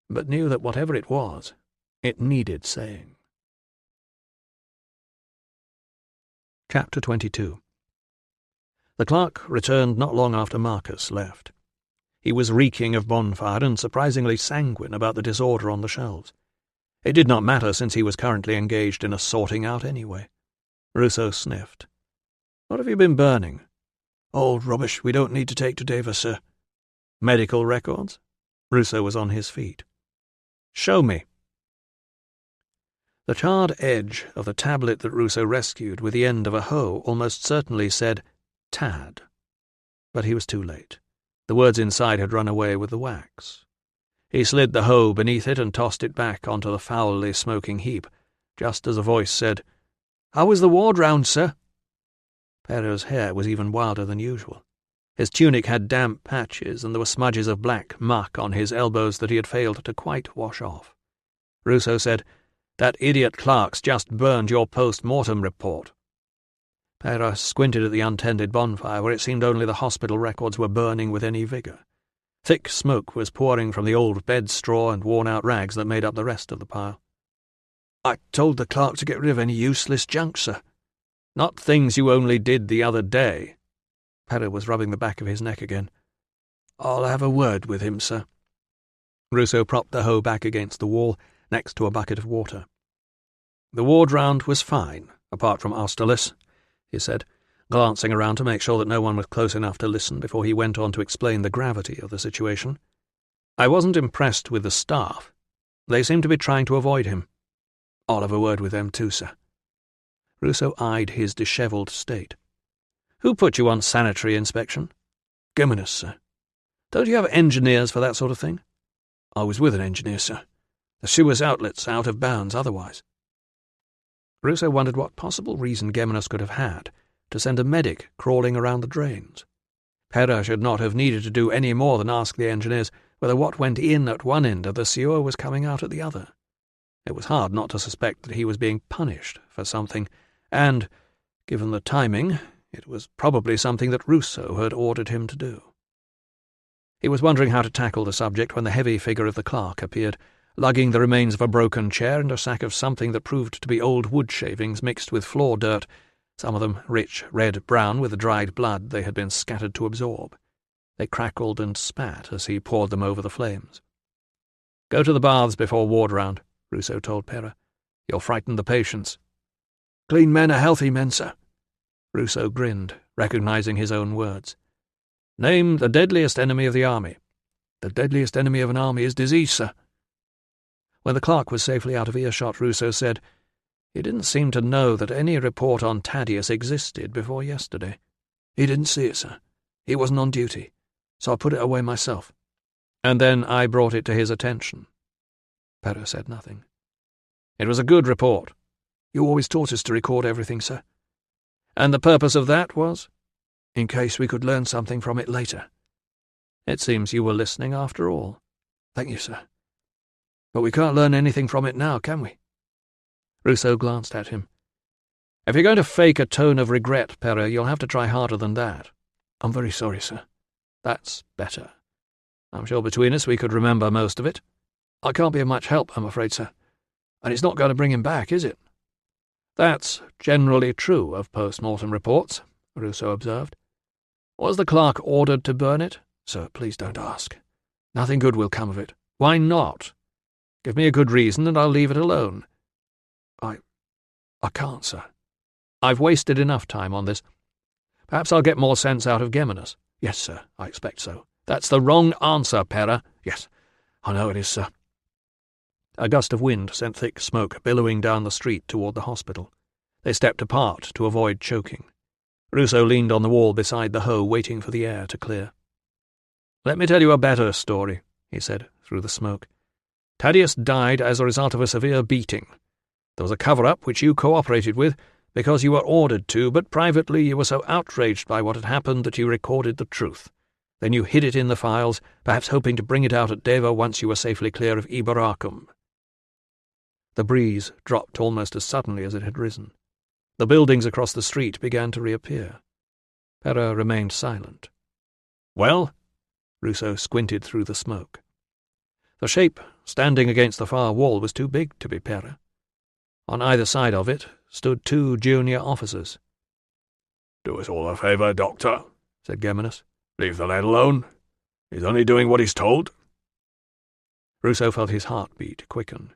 but knew that whatever it was, it needed saying. Chapter 22. The clerk returned not long after Marcus left. He was reeking of bonfire and surprisingly sanguine about the disorder on the shelves. It did not matter, since he was currently engaged in a sorting out anyway. Ruso sniffed. What have you been burning? Old rubbish we don't need to take to Deva, sir. Medical records? Ruso was on his feet. Show me. The charred edge of the tablet that Ruso rescued with the end of a hoe almost certainly said Tad. But he was too late. The words inside had run away with the wax. He slid the hoe beneath it and tossed it back onto the foully smoking heap, just as a voice said, How was the ward round, sir? Perra's hair was even wilder than usual. His tunic had damp patches, and there were smudges of black muck on his elbows that he had failed to quite wash off. Ruso said, That idiot clerk's just burned your post-mortem report. Perra squinted at the untended bonfire, where it seemed only the hospital records were burning with any vigour. Thick smoke was pouring from the old bed straw and worn-out rags that made up the rest of the pile. I told the clerk to get rid of any useless junk, sir. Not things you only did the other day. Perra was rubbing the back of his neck again. I'll have a word with him, sir. Ruso propped the hoe back against the wall, next to a bucket of water. The ward round was fine, apart from Austerlitz, he said, glancing around to make sure that no one was close enough to listen before he went on to explain the gravity of the situation. I wasn't impressed with the staff. They seemed to be trying to avoid him. I'll have a word with them too, sir. Ruso eyed his dishevelled state. Who put you on sanitary inspection? Geminus, sir. Don't you have engineers for that sort of thing? I was with an engineer, sir. The sewer's outlet's out of bounds otherwise. Ruso wondered what possible reason Geminus could have had to send a medic crawling around the drains. Perra should not have needed to do any more than ask the engineers whether what went in at one end of the sewer was coming out at the other. It was hard not to suspect that he was being punished for something, and, given the timing, it was probably something that Ruso had ordered him to do. He was wondering how to tackle the subject when the heavy figure of the clerk appeared, lugging the remains of a broken chair and a sack of something that proved to be old wood shavings mixed with floor dirt, some of them rich red-brown with the dried blood they had been scattered to absorb. They crackled and spat as he poured them over the flames. "Go to the baths before ward round," Ruso told Perra. "You'll frighten the patients." "Clean men are healthy men, sir." Ruso grinned, recognizing his own words. "Name the deadliest enemy of the army." "The deadliest enemy of an army is disease, sir." When the clerk was safely out of earshot, Ruso said, "He didn't seem to know that any report on Thaddeus existed before yesterday." "He didn't see it, sir. He wasn't on duty, so I put it away myself." "And then I brought it to his attention." Perra said nothing. "It was a good report." "You always taught us to record everything, sir." "And the purpose of that was?" "In case we could learn something from it later." "It seems you were listening after all." "Thank you, sir. But we can't learn anything from it now, can we?" Ruso glanced at him. "If you're going to fake a tone of regret, Perra, you'll have to try harder than that." "I'm very sorry, sir." "That's better. I'm sure between us we could remember most of it." "I can't be of much help, I'm afraid, sir. And it's not going to bring him back, is it?" "That's generally true of post-mortem reports," Ruso observed. "Was the clerk ordered to burn it?" "Sir, please don't ask. Nothing good will come of it." "Why not? Give me a good reason and I'll leave it alone." I can't, sir." "I've wasted enough time on this. Perhaps I'll get more sense out of Geminus." "Yes, sir, I expect so." "That's the wrong answer, Perra." "Yes, I know it is, sir." A gust of wind sent thick smoke billowing down the street toward the hospital. They stepped apart to avoid choking. Ruso leaned on the wall beside the hoe, waiting for the air to clear. "Let me tell you a better story," he said through the smoke. Thaddeus died as a result of a severe beating. There was a cover-up which you cooperated with because you were ordered to, but privately you were so outraged by what had happened that you recorded the truth. Then you hid it in the files, perhaps hoping to bring it out at Deva once you were safely clear of Iberacum. The breeze dropped almost as suddenly as it had risen. The buildings across the street began to reappear. Pera remained silent. "Well?" Ruso squinted through the smoke. The shape standing against the far wall was too big to be Pera. On either side of it stood 2 junior officers. "Do us all a favour, Doctor," said Geminus. "Leave the lad alone. He's only doing what he's told." Ruso felt his heartbeat quicken.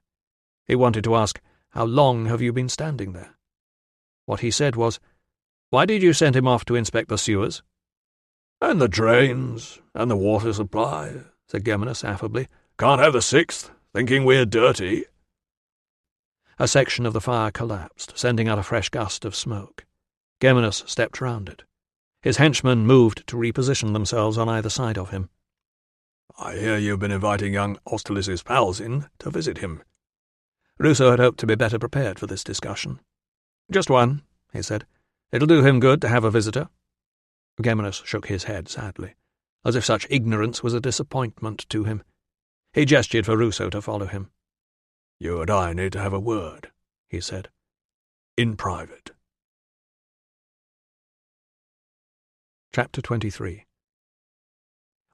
He wanted to ask, "How long have you been standing there?" What he said was, "Why did you send him off to inspect the sewers?" "And the drains, and the water supply," said Geminus affably. "Can't have the 6th, thinking we're dirty." A section of the fire collapsed, sending out a fresh gust of smoke. Geminus stepped round it. His henchmen moved to reposition themselves on either side of him. "I hear you've been inviting young Austerlis's pals in to visit him." Ruso had hoped to be better prepared for this discussion. "Just one," he said. "It'll do him good to have a visitor." Geminus shook his head sadly, as if such ignorance was a disappointment to him. He gestured for Ruso to follow him. "You and I need to have a word," he said. "In private." Chapter 23.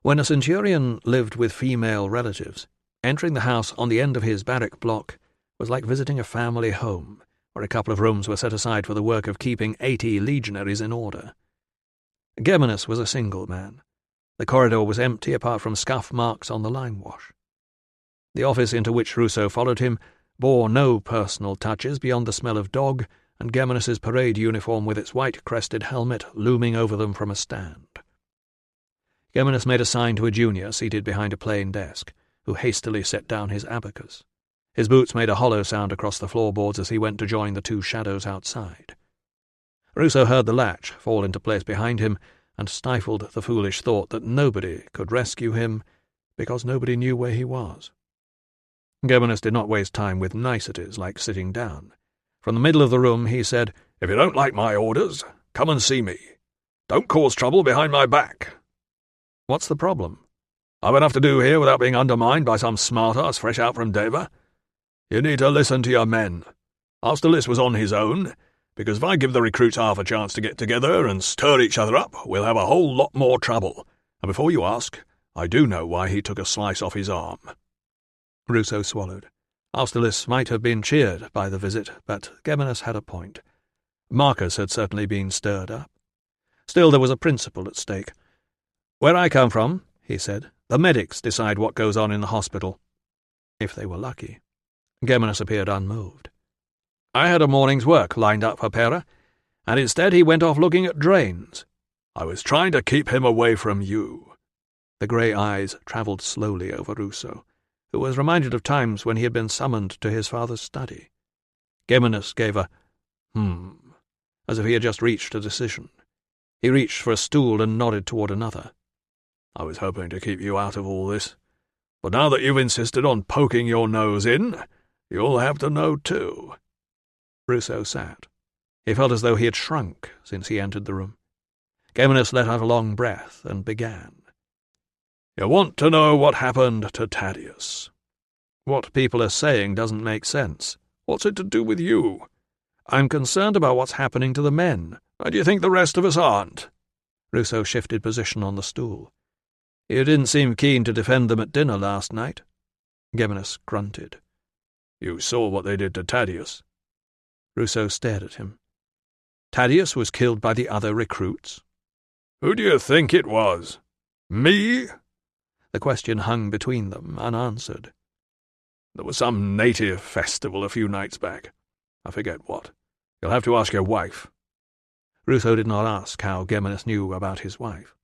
When a centurion lived with female relatives, entering the house on the end of his barrack block was like visiting a family home, where a couple of rooms were set aside for the work of keeping 80 legionaries in order. Geminus was a single man. The corridor was empty apart from scuff marks on the limewash. The office into which Ruso followed him bore no personal touches beyond the smell of dog and Geminus's parade uniform with its white-crested helmet looming over them from a stand. Geminus made a sign to a junior seated behind a plain desk, who hastily set down his abacus. His boots made a hollow sound across the floorboards as he went to join the 2 shadows outside. Ruso heard the latch fall into place behind him and stifled the foolish thought that nobody could rescue him because nobody knew where he was. Geminus did not waste time with niceties like sitting down. From the middle of the room he said, "If you don't like my orders, come and see me. Don't cause trouble behind my back." "What's the problem?" "I've enough to do here without being undermined by some smart-ass fresh out from Deva. You need to listen to your men. Austerlis was on his own, because if I give the recruits half a chance to get together and stir each other up, we'll have a whole lot more trouble. And before you ask, I do know why he took a slice off his arm." Ruso swallowed. Austerlis might have been cheered by the visit, but Geminus had a point. Marcus had certainly been stirred up. Still, there was a principle at stake. "Where I come from," he said, "the medics decide what goes on in the hospital." If they were lucky. Geminus appeared unmoved. "I had a morning's work lined up for Pera, and instead he went off looking at drains." "I was trying to keep him away from you." The grey eyes travelled slowly over Ruso, who was reminded of times when he had been summoned to his father's study. Geminus gave a as if he had just reached a decision. He reached for a stool and nodded toward another. "I was hoping to keep you out of all this, but now that you've insisted on poking your nose in, you'll have to know too." Ruso sat. He felt as though he had shrunk since he entered the room. Geminus let out a long breath and began. "You want to know what happened to Thaddeus?" "What people are saying doesn't make sense." "What's it to do with you?" "I'm concerned about what's happening to the men." "And do you think the rest of us aren't?" Ruso shifted position on the stool. "You didn't seem keen to defend them at dinner last night." Geminus grunted. "You saw what they did to Thaddeus." Ruso stared at him. "Thaddeus was killed by the other recruits?" "Who do you think it was? Me?" The question hung between them, unanswered. "There was some native festival a few nights back. I forget what. You'll have to ask your wife." Ruso did not ask how Geminus knew about his wife.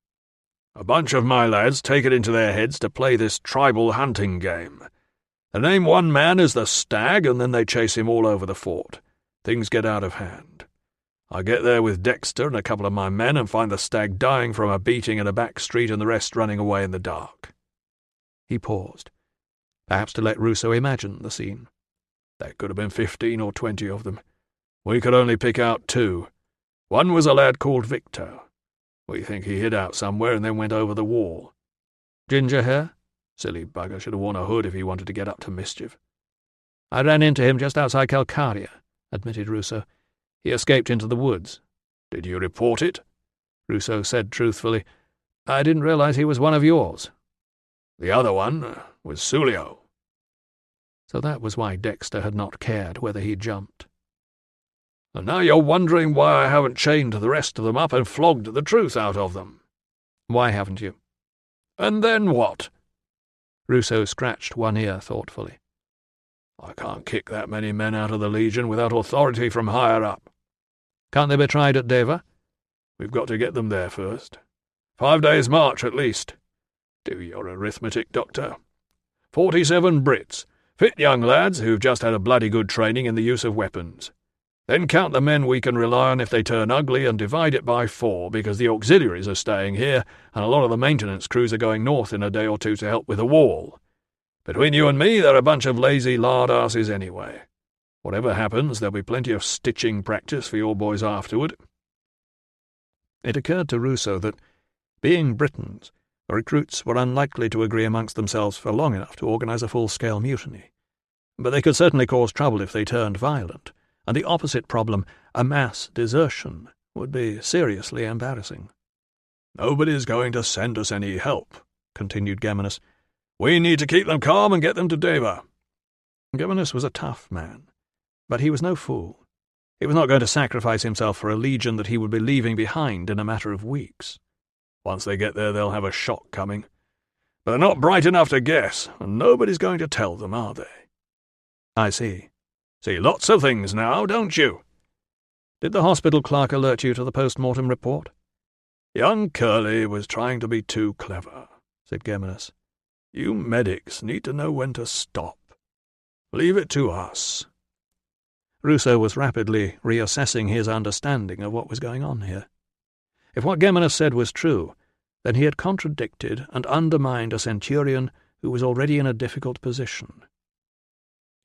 "A bunch of my lads take it into their heads to play this tribal hunting game. They name one man as the Stag, and then they chase him all over the fort. Things get out of hand. I get there with Dexter and a couple of my men and find the Stag dying from a beating in a back street and the rest running away in the dark." He paused. perhaps to let Ruso imagine the scene. There could have been 15 or 20 of them. We could only pick out 2. One was a lad called Victor. We think he hid out somewhere and then went over the wall. Ginger hair? Silly bugger, should have worn a hood if he wanted to get up to mischief. I ran into him just outside Calcaria, admitted Ruso. He escaped into the woods. Did you report it? Ruso said truthfully. I didn't realize he was one of yours. The other one was Sulio. So that was why Dexter had not cared whether he jumped. And now you're wondering why I haven't chained the rest of them up and flogged the truth out of them. Why haven't you? And then what? Ruso scratched one ear thoughtfully. I can't kick that many men out of the Legion without authority from higher up. Can't they be tried at Deva? We've got to get them there first. 5 days' march at least. Do your arithmetic, Doctor. 47 Brits, fit young lads who've just had a bloody good training in the use of weapons. Then count the men we can rely on if they turn ugly and divide it by 4, because the auxiliaries are staying here and a lot of the maintenance crews are going north in a day or 2 to help with the wall. Between you and me, they're a bunch of lazy lard-asses anyway. Whatever happens, there'll be plenty of stitching practice for your boys afterward. It occurred to Ruso that, being Britons, the recruits were unlikely to agree amongst themselves for long enough to organise a full-scale mutiny. But they could certainly cause trouble if they turned violent, and the opposite problem, a mass desertion, would be seriously embarrassing. Nobody's going to send us any help, continued Geminus. We need to keep them calm and get them to Deva. Geminus was a tough man, but he was no fool. He was not going to sacrifice himself for a legion that he would be leaving behind in a matter of weeks. Once they get there, they'll have a shock coming. But they're not bright enough to guess, and nobody's going to tell them, are they? I see. See lots of things now, don't you? Did the hospital clerk alert you to the post-mortem report? Young Curly was trying to be too clever, said Geminus. You medics need to know when to stop. Leave it to us. Ruso was rapidly reassessing his understanding of what was going on here. If what Geminus said was true, then he had contradicted and undermined a centurion who was already in a difficult position.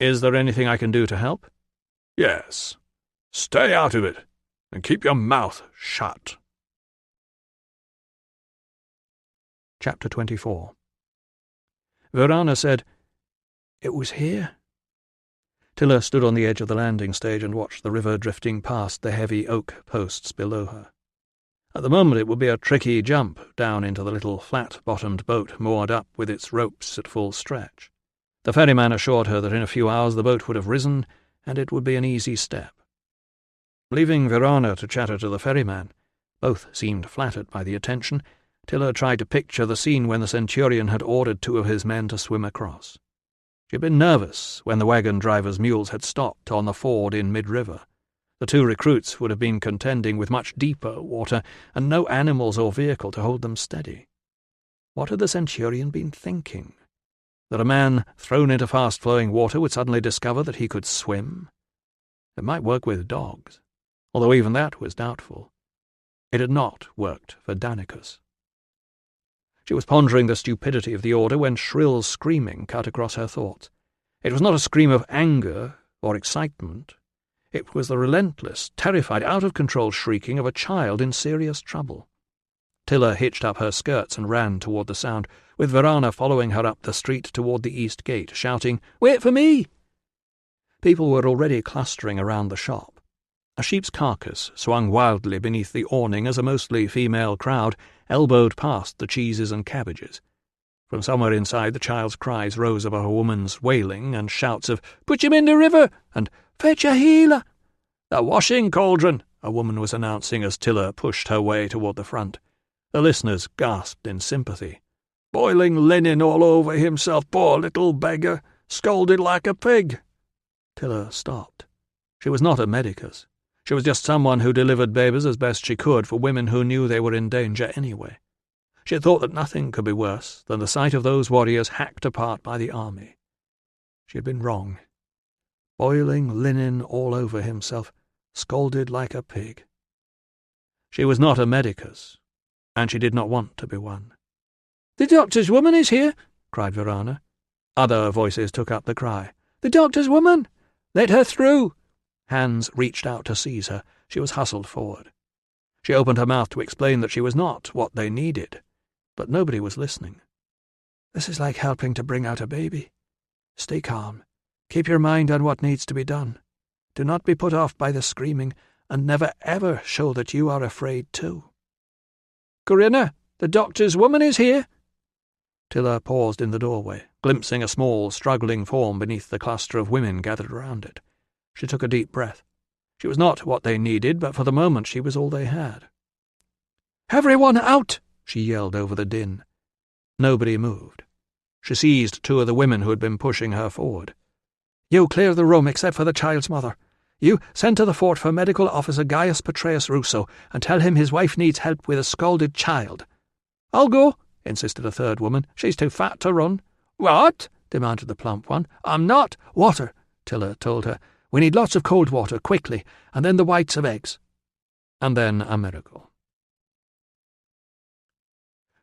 Is there anything I can do to help? Yes. Stay out of it, and keep your mouth shut. Chapter 24. Verana said, "It was here." Tilla stood on the edge of the landing stage and watched the river drifting past the heavy oak posts below her. At the moment it would be a tricky jump down into the little flat-bottomed boat moored up with its ropes at full stretch. The ferryman assured her that in a few hours the boat would have risen, and it would be an easy step. Leaving Verana to chatter to the ferryman, both seemed flattered by the attention, Tilla tried to picture the scene when the centurion had ordered 2 of his men to swim across. She had been nervous when the wagon driver's mules had stopped on the ford in mid-river. The 2 recruits would have been contending with much deeper water, and no animals or vehicle to hold them steady. What had the centurion been thinking? That a man thrown into fast-flowing water would suddenly discover that he could swim? It might work with dogs, although even that was doubtful. It had not worked for Danicus. She was pondering the stupidity of the order when shrill screaming cut across her thoughts. It was not a scream of anger or excitement. It was the relentless, terrified, out-of-control shrieking of a child in serious trouble. Tilla hitched up her skirts and ran toward the sound, with Verana following her up the street toward the east gate, shouting, "Wait for me!" People were already clustering around the shop. A sheep's carcass swung wildly beneath the awning as a mostly female crowd elbowed past the cheeses and cabbages. From somewhere inside, the child's cries rose above a woman's wailing and shouts of, "Put him in the river!" and "Fetch a healer!" "The washing cauldron!" a woman was announcing as Tilla pushed her way toward the front. The listeners gasped in sympathy. "Boiling linen all over himself, poor little beggar, scolded like a pig." Tilla stopped. She was not a medicus. She was just someone who delivered babies as best she could for women who knew they were in danger anyway. She had thought that nothing could be worse than the sight of those warriors hacked apart by the army. She had been wrong. Boiling linen all over himself, scolded like a pig. She was not a medicus, and she did not want to be one. "The doctor's woman is here," cried Verana. Other voices took up the cry. "The doctor's woman! Let her through!" Hands reached out to seize her. She was hustled forward. She opened her mouth to explain that she was not what they needed, but nobody was listening. "This is like helping to bring out a baby. Stay calm. Keep your mind on what needs to be done. Do not be put off by the screaming, and never ever show that you are afraid too." "Corinna, the doctor's woman is here." Tiller paused in the doorway, glimpsing a small, struggling form beneath the cluster of women gathered around it. She took a deep breath. She was not what they needed, but for the moment she was all they had. "Everyone out!" she yelled over the din. Nobody moved. She seized two of the women who had been pushing her forward. "You clear the room except for the child's mother. You send to the fort for Medical Officer Gaius Petrius Ruso and tell him his wife needs help with a scalded child." "I'll go," insisted a third woman. "She's too fat to run." "What?" demanded the plump one. "I'm not." "Water," Tiller told her. "We need lots of cold water, quickly, and then the whites of eggs." And then a miracle.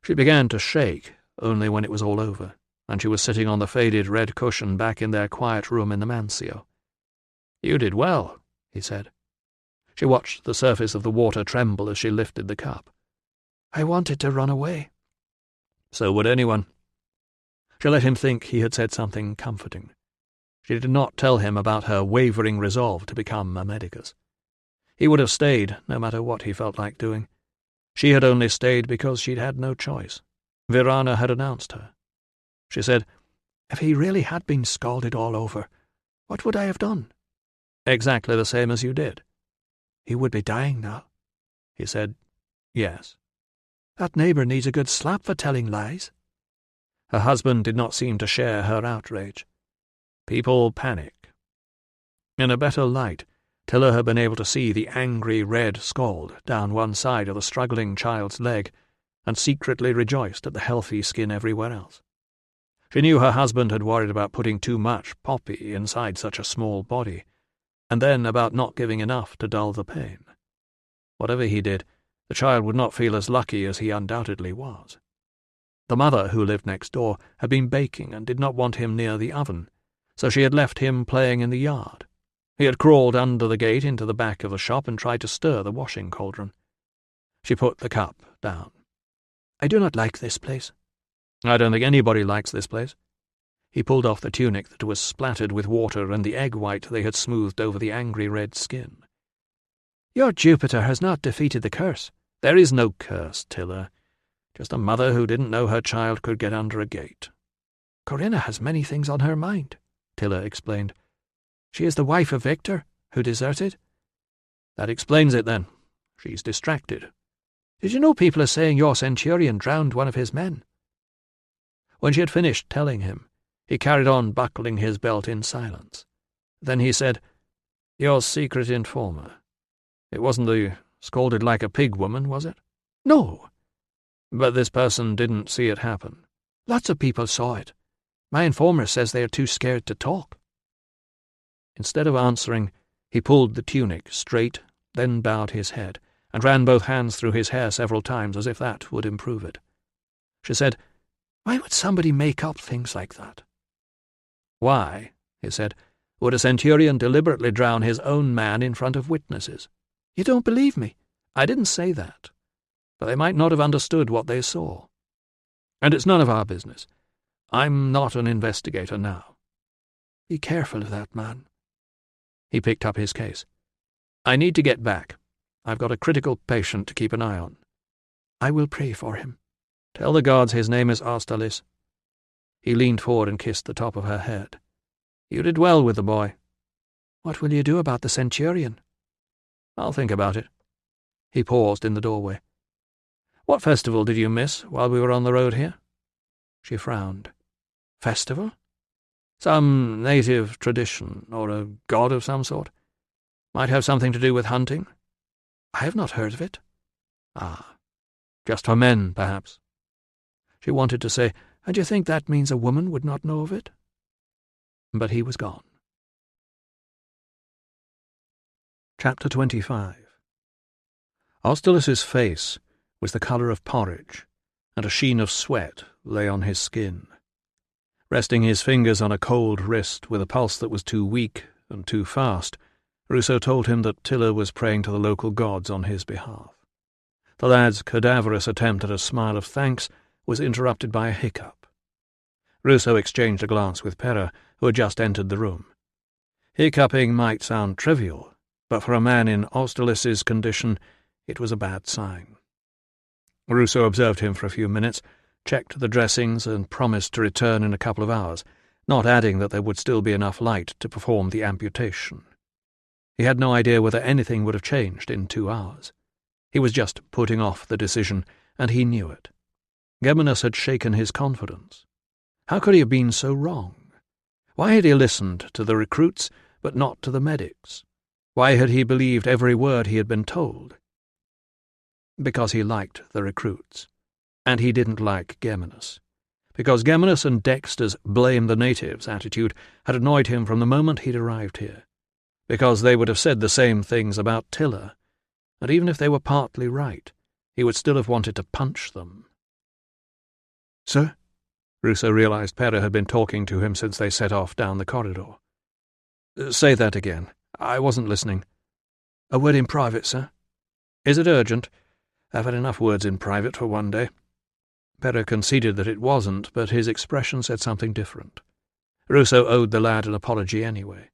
She began to shake only when it was all over, and she was sitting on the faded red cushion back in their quiet room in the Mancio. "You did well," he said. She watched the surface of the water tremble as she lifted the cup. "I wanted to run away." So would anyone. She let him think he had said something comforting. She did not tell him about her wavering resolve to become a medicus. He would have stayed, no matter what he felt like doing. She had only stayed because she'd had no choice. Virana had announced her. She said, "If he really had been scalded all over, what would I have done?" "Exactly the same as you did." "He would be dying now." He said, "Yes." "That neighbour needs a good slap for telling lies." Her husband did not seem to share her outrage. People panic. In a better light, Tiller had been able to see the angry red scald down one side of the struggling child's leg, and secretly rejoiced at the healthy skin everywhere else. She knew her husband had worried about putting too much poppy inside such a small body, and then about not giving enough to dull the pain. Whatever he did, the child would not feel as lucky as he undoubtedly was. The mother, who lived next door, had been baking and did not want him near the oven, so she had left him playing in the yard. He had crawled under the gate into the back of the shop and tried to stir the washing cauldron. She put the cup down. "I do not like this place." "I don't think anybody likes this place." He pulled off the tunic that was splattered with water and the egg white they had smoothed over the angry red skin. "Your Jupiter has not defeated the curse." "There is no curse, Tiller. Just a mother who didn't know her child could get under a gate." "Corinna has many things on her mind," Tiller explained. "She is the wife of Victor, who deserted." "That explains it, then. She's distracted." "Did you know people are saying your centurion drowned one of his men?" When she had finished telling him, he carried on buckling his belt in silence. Then he said, "Your secret informer. It wasn't the scalded like a pig woman, was it?" "No." "But this person didn't see it happen." "Lots of people saw it. My informer says they are too scared to talk." Instead of answering, he pulled the tunic straight, then bowed his head, and ran both hands through his hair several times as if that would improve it. She said, "Why would somebody make up things like that?" "Why," he said, "would a centurion deliberately drown his own man in front of witnesses?" "You don't believe me?" "I didn't say that. But they might not have understood what they saw. And it's none of our business. I'm not an investigator now." "Be careful of that man." He picked up his case. "I need to get back. I've got a critical patient to keep an eye on." "I will pray for him." "Tell the guards his name is Austerlitz." He leaned forward and kissed the top of her head. "You did well with the boy." "What will you do about the centurion?" "I'll think about it." He paused in the doorway. "What festival did you miss while we were on the road here?" She frowned. "Festival?" "Some native tradition, or a god of some sort. Might have something to do with hunting." "I have not heard of it." "Ah, just for men, perhaps." She wanted to say, "And you think that means a woman would not know of it?" But he was gone. Chapter 25. Austerlitz's face was the colour of porridge, and a sheen of sweat lay on his skin. Resting his fingers on a cold wrist with a pulse that was too weak and too fast, Ruso told him that Tiller was praying to the local gods on his behalf. The lad's cadaverous attempt at a smile of thanks was interrupted by a hiccup. Ruso exchanged a glance with Pera, who had just entered the room. Hiccuping might sound trivial, but for a man in Austerlitz' condition it was a bad sign. Ruso observed him for a few minutes, checked the dressings, and promised to return in a couple of hours, not adding that there would still be enough light to perform the amputation. He had no idea whether anything would have changed in 2 hours. He was just putting off the decision, and he knew it. Geminus had shaken his confidence. How could he have been so wrong? Why had he listened to the recruits, but not to the medics? Why had he believed every word he had been told? Because he liked the recruits, and he didn't like Geminus. Because Geminus and Dexter's blame the natives attitude had annoyed him from the moment he'd arrived here. Because they would have said the same things about Tiller, and even if they were partly right, he would still have wanted to punch them. "Sir?" Ruso realized Pera had been talking to him since they set off down the corridor. "Say that again. I wasn't listening." "A word in private, sir." "Is it urgent? I've had enough words in private for one day." Pera conceded that it wasn't, but his expression said something different. Ruso owed the lad an apology anyway.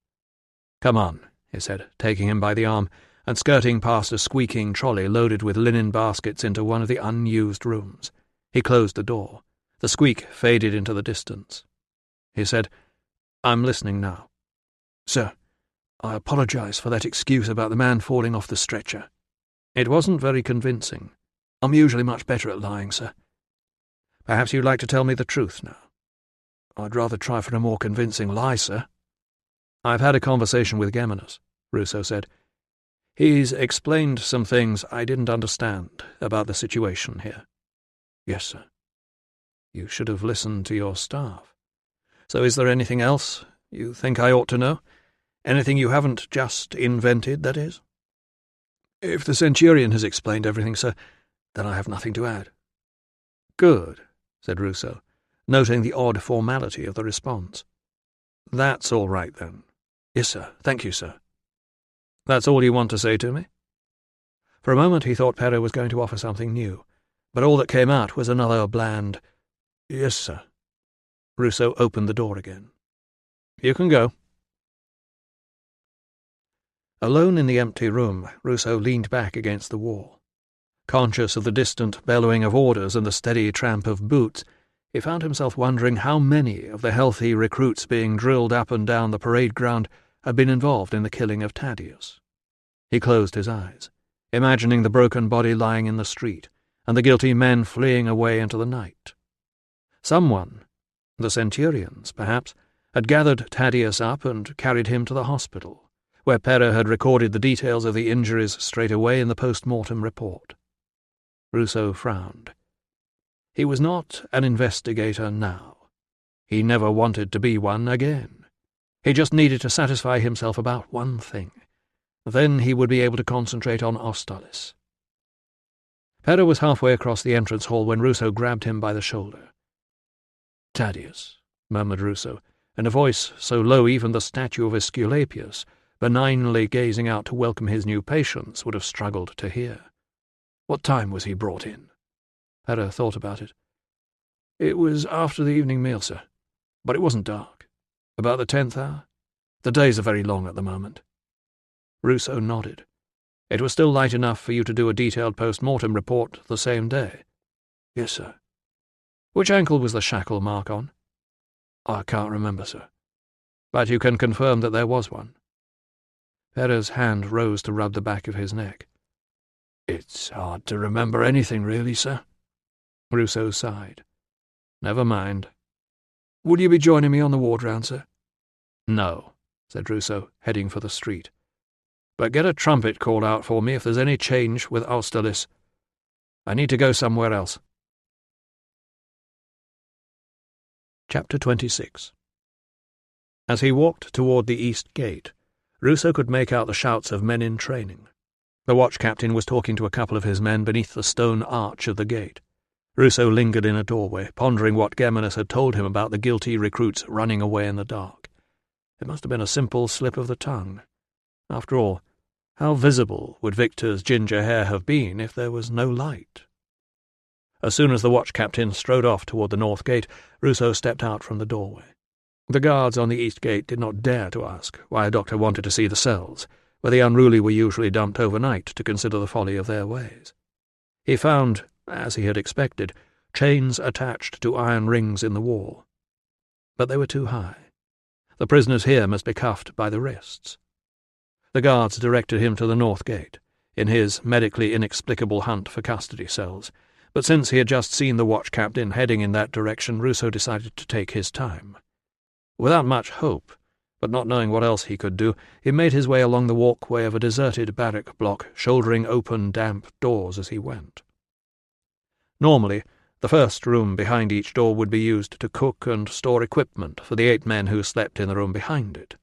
"Come on," he said, taking him by the arm and skirting past a squeaking trolley loaded with linen baskets into one of the unused rooms. He closed the door. The squeak faded into the distance. He said, "I'm listening now." "Sir, I apologize for that excuse about the man falling off the stretcher." "It wasn't very convincing." "I'm usually much better at lying, sir." "Perhaps you'd like to tell me the truth now." "I'd rather try for a more convincing lie, sir." "I've had a conversation with Geminus," Ruso said. "He's explained some things I didn't understand about the situation here." "Yes, sir." "You should have listened to your staff. So is there anything else you think I ought to know? Anything you haven't just invented, that is?" "If the Centurion has explained everything, sir, then I have nothing to add." "Good," said Ruso, noting the odd formality of the response. "That's all right, then." "Yes, sir. Thank you, sir." "That's all you want to say to me?" For a moment he thought Pera was going to offer something new, but all that came out was another bland, "Yes, sir." Ruso opened the door again. "You can go." Alone in the empty room, Ruso leaned back against the wall. Conscious of the distant bellowing of orders and the steady tramp of boots, he found himself wondering how many of the healthy recruits being drilled up and down the parade ground had been involved in the killing of Thaddeus. He closed his eyes, imagining the broken body lying in the street, and the guilty men fleeing away into the night. Someone, the Centurions, perhaps, had gathered Thaddeus up and carried him to the hospital, where Pera had recorded the details of the injuries straight away in the post-mortem report. Ruso frowned. He was not an investigator now. He never wanted to be one again. He just needed to satisfy himself about one thing. Then he would be able to concentrate on Austerlitz. Pera was halfway across the entrance hall when Ruso grabbed him by the shoulder. "Thaddeus," murmured Ruso, in a voice so low even the statue of Aesculapius, benignly gazing out to welcome his new patients, would have struggled to hear. "What time was he brought in?" Pera thought about it. "It was after the evening meal, sir, but it wasn't dark." "About the 10th hour?" "The days are very long at the moment." Ruso nodded. "It was still light enough for you to do a detailed post-mortem report the same day?" "Yes, sir." "Which ankle was the shackle mark on?" "I can't remember, sir." "But you can confirm that there was one?" Pera's hand rose to rub the back of his neck. "It's hard to remember anything, really, sir." Ruso sighed. "Never mind." "Will you be joining me on the ward round, sir?" "No," said Ruso, heading for the street. "But get a trumpet called out for me if there's any change with Austerlitz. I need to go somewhere else." Chapter 26. As he walked toward the east gate, Ruso could make out the shouts of men in training. The watch captain was talking to a couple of his men beneath the stone arch of the gate. Ruso lingered in a doorway, pondering what Geminus had told him about the guilty recruits running away in the dark. It must have been a simple slip of the tongue. After all, how visible would Victor's ginger hair have been if there was no light? As soon as the watch-captain strode off toward the north gate, Ruso stepped out from the doorway. The guards on the east gate did not dare to ask why a doctor wanted to see the cells, where the unruly were usually dumped overnight to consider the folly of their ways. He found, as he had expected, chains attached to iron rings in the wall. But they were too high. The prisoners here must be cuffed by the wrists. The guards directed him to the north gate, in his medically inexplicable hunt for custody cells, but since he had just seen the watch-captain heading in that direction, Ruso decided to take his time. Without much hope, but not knowing what else he could do, he made his way along the walkway of a deserted barrack block, shouldering open, damp doors as he went. Normally, the first room behind each door would be used to cook and store equipment for the 8 men who slept in the room behind it.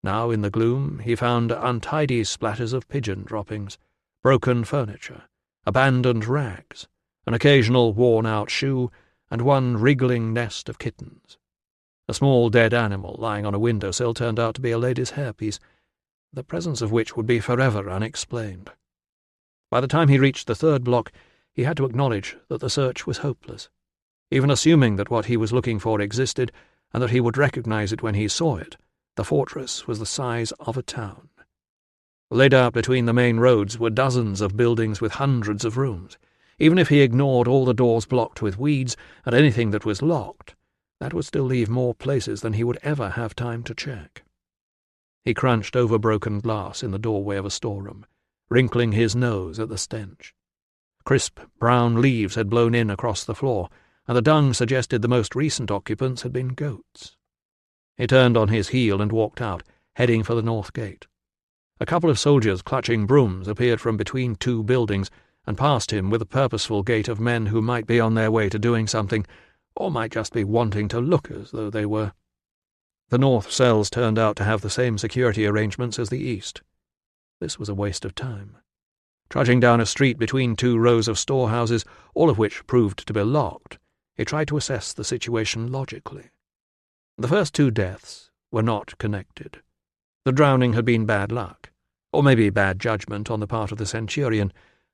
Now, in the gloom, he found untidy splatters of pigeon droppings, broken furniture, abandoned rags, an occasional worn-out shoe, and one wriggling nest of kittens. A small dead animal lying on a windowsill turned out to be a lady's hairpiece, the presence of which would be forever unexplained. By the time he reached the third block, he had to acknowledge that the search was hopeless. Even assuming that what he was looking for existed, and that he would recognize it when he saw it, the fortress was the size of a town. Laid out between the main roads were dozens of buildings with hundreds of rooms. Even if he ignored all the doors blocked with weeds and anything that was locked, that would still leave more places than he would ever have time to check. He crunched over broken glass in the doorway of a storeroom, wrinkling his nose at the stench. Crisp brown leaves had blown in across the floor, and the dung suggested the most recent occupants had been goats. He turned on his heel and walked out, heading for the north gate. A couple of soldiers clutching brooms appeared from between 2 buildings and passed him with the purposeful gait of men who might be on their way to doing something, or might just be wanting to look as though they were. The north cells turned out to have the same security arrangements as the east. This was a waste of time. Trudging down a street between 2 rows of storehouses, all of which proved to be locked, he tried to assess the situation logically. The first 2 deaths were not connected. The drowning had been bad luck, or maybe bad judgment on the part of the centurion.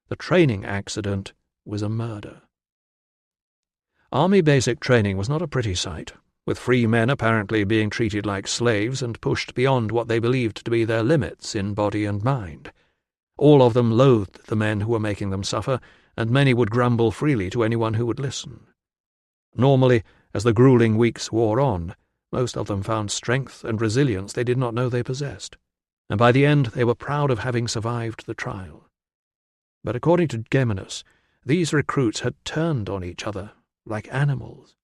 The training accident was a murder. Army basic training was not a pretty sight, with free men apparently being treated like slaves and pushed beyond what they believed to be their limits in body and mind. All of them loathed the men who were making them suffer, and many would grumble freely to anyone who would listen. Normally, as the grueling weeks wore on, most of them found strength and resilience they did not know they possessed, and by the end they were proud of having survived the trial. But according to Geminus, these recruits had turned on each other like animals.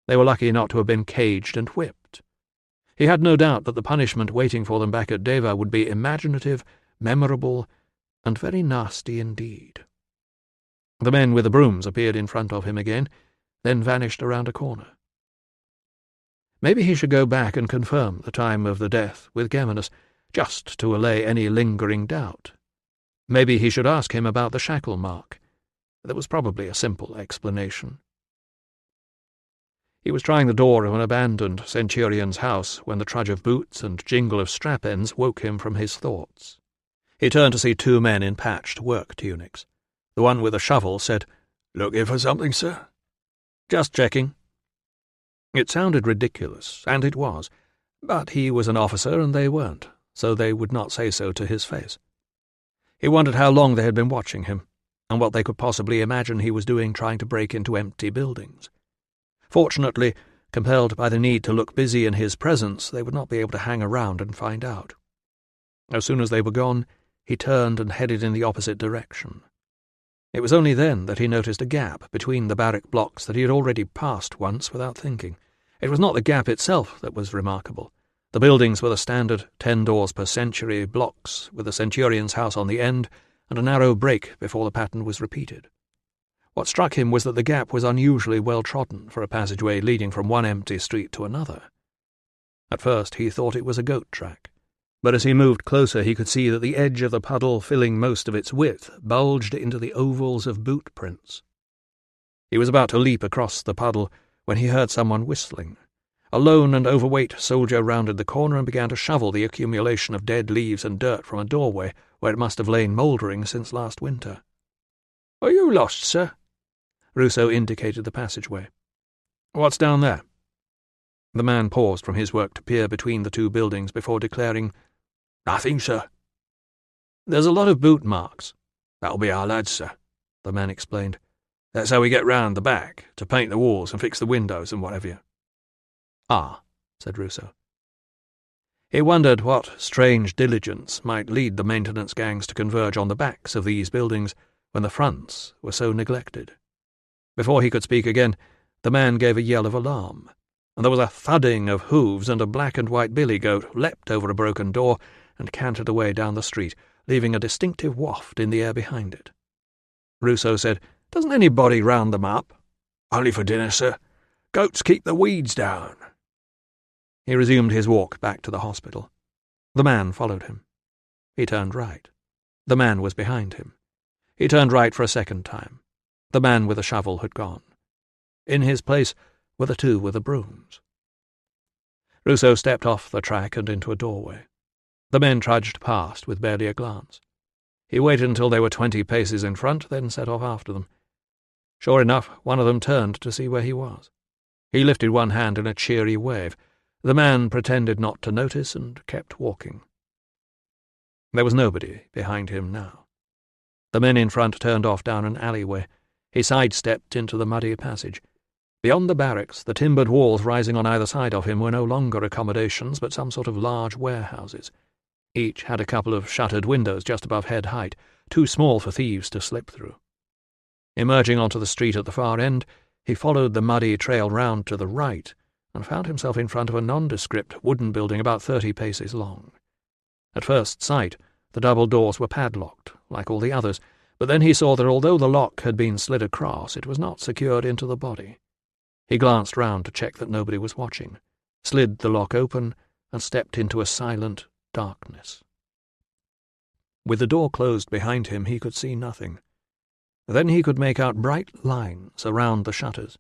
They were lucky not to have been caged and whipped. He had no doubt that the punishment waiting for them back at Deva would be imaginative, memorable, and very nasty indeed. The men with the brooms appeared in front of him again, then vanished around a corner. Maybe he should go back and confirm the time of the death with Geminus, just to allay any lingering doubt. Maybe he should ask him about the shackle mark. There was probably a simple explanation. He was trying the door of an abandoned centurion's house when the trudge of boots and jingle of strap-ends woke him from his thoughts. He turned to see 2 men in patched work tunics. The one with a shovel said, "Looking for something, sir?" "Just checking." It sounded ridiculous, and it was, but he was an officer and they weren't, so they would not say so to his face. He wondered how long they had been watching him, and what they could possibly imagine he was doing trying to break into empty buildings. Fortunately, compelled by the need to look busy in his presence, they would not be able to hang around and find out. As soon as they were gone, he turned and headed in the opposite direction. It was only then that he noticed a gap between the barrack blocks that he had already passed once without thinking. It was not the gap itself that was remarkable. The buildings were the standard 10 doors per century blocks, with the centurion's house on the end, and a narrow break before the pattern was repeated. What struck him was that the gap was unusually well trodden for a passageway leading from one empty street to another. At first he thought it was a goat track, but as he moved closer he could see that the edge of the puddle, filling most of its width, bulged into the ovals of boot prints. He was about to leap across the puddle when he heard someone whistling. A lone and overweight soldier rounded the corner and began to shovel the accumulation of dead leaves and dirt from a doorway where it must have lain mouldering since last winter. "Are you lost, sir?" Ruso indicated the passageway. "What's down there?" The man paused from his work to peer between the two buildings before declaring, "Nothing, sir." "There's a lot of boot marks." "That'll be our lads, sir," the man explained. "That's how we get round the back, to paint the walls and fix the windows and what have you." "Ah," said Ruso. He wondered what strange diligence might lead the maintenance gangs to converge on the backs of these buildings when the fronts were so neglected. Before he could speak again, the man gave a yell of alarm, and there was a thudding of hooves, and a black and white billy goat leapt over a broken door and cantered away down the street, leaving a distinctive waft in the air behind it. Ruso said, "Doesn't anybody round them up?" "Only for dinner, sir. Goats keep the weeds down." He resumed his walk back to the hospital. The man followed him. He turned right. The man was behind him. He turned right for a second time. The man with the shovel had gone. In his place were the two with the brooms. Ruso stepped off the track and into a doorway. The men trudged past with barely a glance. He waited until they were 20 paces in front, then set off after them. Sure enough, one of them turned to see where he was. He lifted one hand in a cheery wave. The man pretended not to notice and kept walking. There was nobody behind him now. The men in front turned off down an alleyway. He sidestepped into the muddy passage. Beyond the barracks, the timbered walls rising on either side of him were no longer accommodations, but some sort of large warehouses. Each had a couple of shuttered windows just above head height, too small for thieves to slip through. Emerging onto the street at the far end, he followed the muddy trail round to the right and found himself in front of a nondescript wooden building about 30 paces long. At first sight, the double doors were padlocked, like all the others, but then he saw that although the lock had been slid across, it was not secured into the body. He glanced round to check that nobody was watching, slid the lock open, and stepped into a silent darkness. With the door closed behind him, he could see nothing. Then he could make out bright lines around the shutters.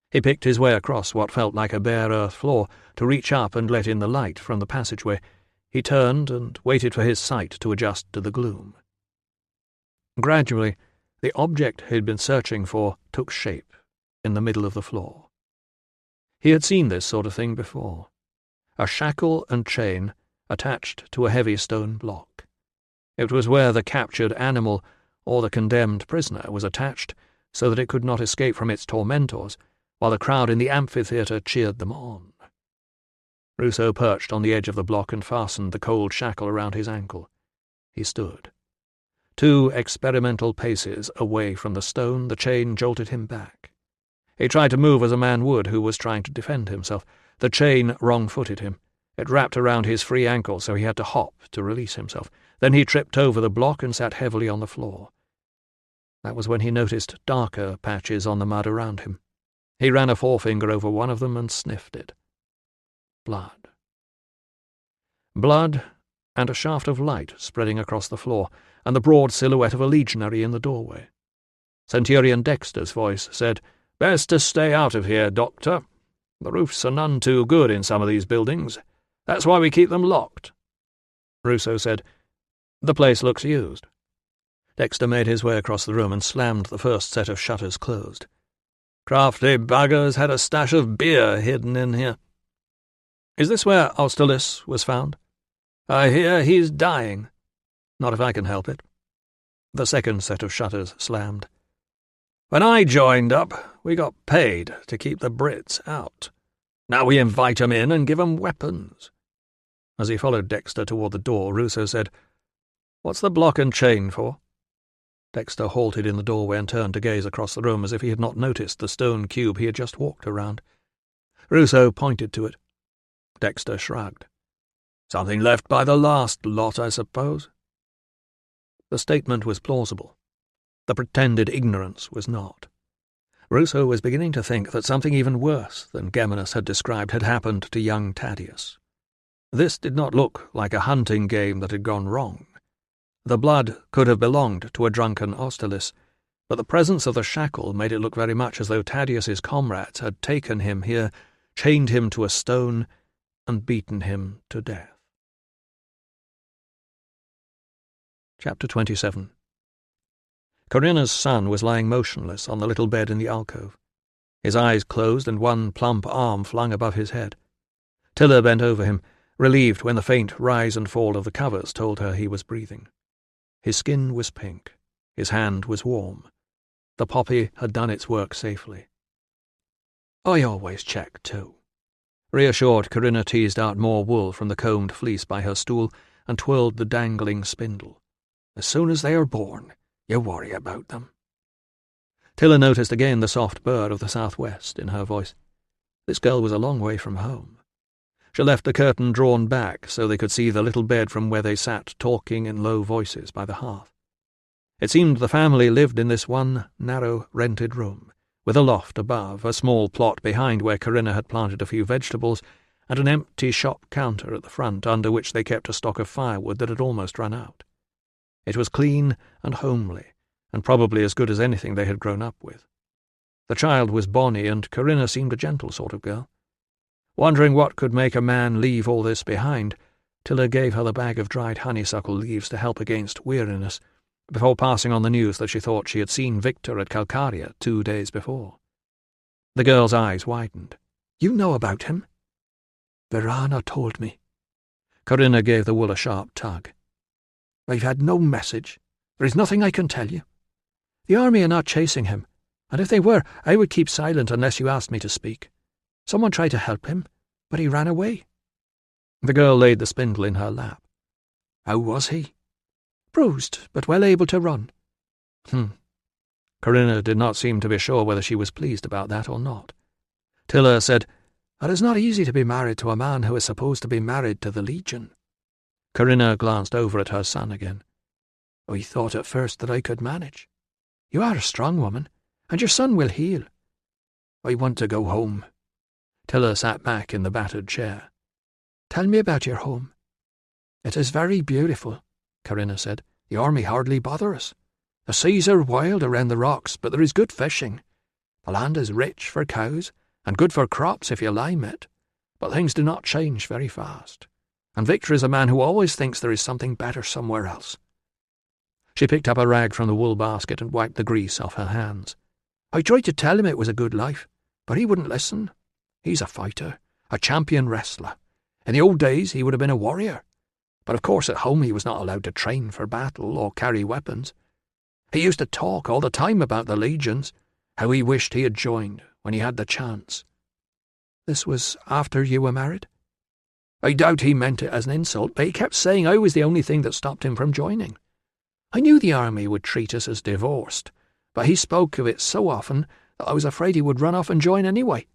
He picked his way across what felt like a bare earth floor to reach up and let in the light from the passageway. He turned and waited for his sight to adjust to the gloom. Gradually, the object he had been searching for took shape in the middle of the floor. He had seen this sort of thing before. A shackle and chain attached to a heavy stone block. It was where the captured animal or the condemned prisoner was attached so that it could not escape from its tormentors, while the crowd in the amphitheatre cheered them on. Ruso perched on the edge of the block and fastened the cold shackle around his ankle. He stood. 2 experimental paces away from the stone, the chain jolted him back. He tried to move as a man would who was trying to defend himself. The chain wrong-footed him. It wrapped around his free ankle, so he had to hop to release himself. Then he tripped over the block and sat heavily on the floor. That was when he noticed darker patches on the mud around him. He ran a forefinger over one of them and sniffed it. Blood. Blood, and a shaft of light spreading across the floor, and the broad silhouette of a legionary in the doorway. Centurion Dexter's voice said, "Best to stay out of here, Doctor. The roofs are none too good in some of these buildings. That's why we keep them locked." Ruso said, "The place looks used." Dexter made his way across the room and slammed the first set of shutters closed. "Crafty buggers had a stash of beer hidden in here." "Is this where Austerlitz was found?" "I hear he's dying." "Not if I can help it." The second set of shutters slammed. "When I joined up, we got paid to keep the Brits out. Now we invite 'em in and give 'em weapons." As he followed Dexter toward the door, Ruso said, "What's the block and chain for?" Dexter halted in the doorway and turned to gaze across the room as if he had not noticed the stone cube he had just walked around. Ruso pointed to it. Dexter shrugged. "Something left by the last lot, I suppose." The statement was plausible. The pretended ignorance was not. Ruso was beginning to think that something even worse than Geminus had described had happened to young Thaddeus. This did not look like a hunting game that had gone wrong. The blood could have belonged to a drunken Austerlitz, but the presence of the shackle made it look very much as though Thaddeus's comrades had taken him here, chained him to a stone, and beaten him to death. Chapter 27. Corinna's son was lying motionless on the little bed in the alcove, his eyes closed and one plump arm flung above his head. Tilla bent over him, relieved when the faint rise and fall of the covers told her he was breathing. His skin was pink, his hand was warm. The poppy had done its work safely. "I always check, too." Reassured, Corinna teased out more wool from the combed fleece by her stool and twirled the dangling spindle. "As soon as they are born, you worry about them." Tilla noticed again the soft burr of the southwest in her voice. This girl was a long way from home. She left the curtain drawn back so they could see the little bed from where they sat talking in low voices by the hearth. It seemed the family lived in this one narrow rented room, with a loft above, a small plot behind where Corinna had planted a few vegetables, and an empty shop counter at the front under which they kept a stock of firewood that had almost run out. It was clean and homely, and probably as good as anything they had grown up with. The child was bonny, and Corinna seemed a gentle sort of girl. Wondering what could make a man leave all this behind, Tilla gave her the bag of dried honeysuckle leaves to help against weariness, before passing on the news that she thought she had seen Victor at Calcaria 2 days before. The girl's eyes widened. "You know about him?" "Verana told me." Corinna gave the wool a sharp tug. "I've had no message. There is nothing I can tell you. The army are not chasing him, and if they were, I would keep silent unless you asked me to speak. Someone tried to help him, but he ran away." The girl laid the spindle in her lap. "How was he?" "Bruised, but well able to run." Corinna did not seem to be sure whether she was pleased about that or not. Tilla said, "It is not easy to be married to a man who is supposed to be married to the Legion." Corinna glanced over at her son again. "I thought at first that I could manage. You are a strong woman, and your son will heal. I want to go home." Tilla sat back in the battered chair. "Tell me about your home." "It is very beautiful," Corinna said. "The army hardly bother us. The seas are wild around the rocks, but there is good fishing. The land is rich for cows, and good for crops if you lime it, but things do not change very fast. And Victor is a man who always thinks there is something better somewhere else." She picked up a rag from the wool basket and wiped the grease off her hands. "I tried to tell him it was a good life, but he wouldn't listen. He's a fighter, a champion wrestler. In the old days he would have been a warrior. But of course at home he was not allowed to train for battle or carry weapons. He used to talk all the time about the legions, how he wished he had joined when he had the chance." "This was after you were married?" "I doubt he meant it as an insult, but he kept saying I was the only thing that stopped him from joining. I knew the army would treat us as divorced, but he spoke of it so often that I was afraid he would run off and join anyway."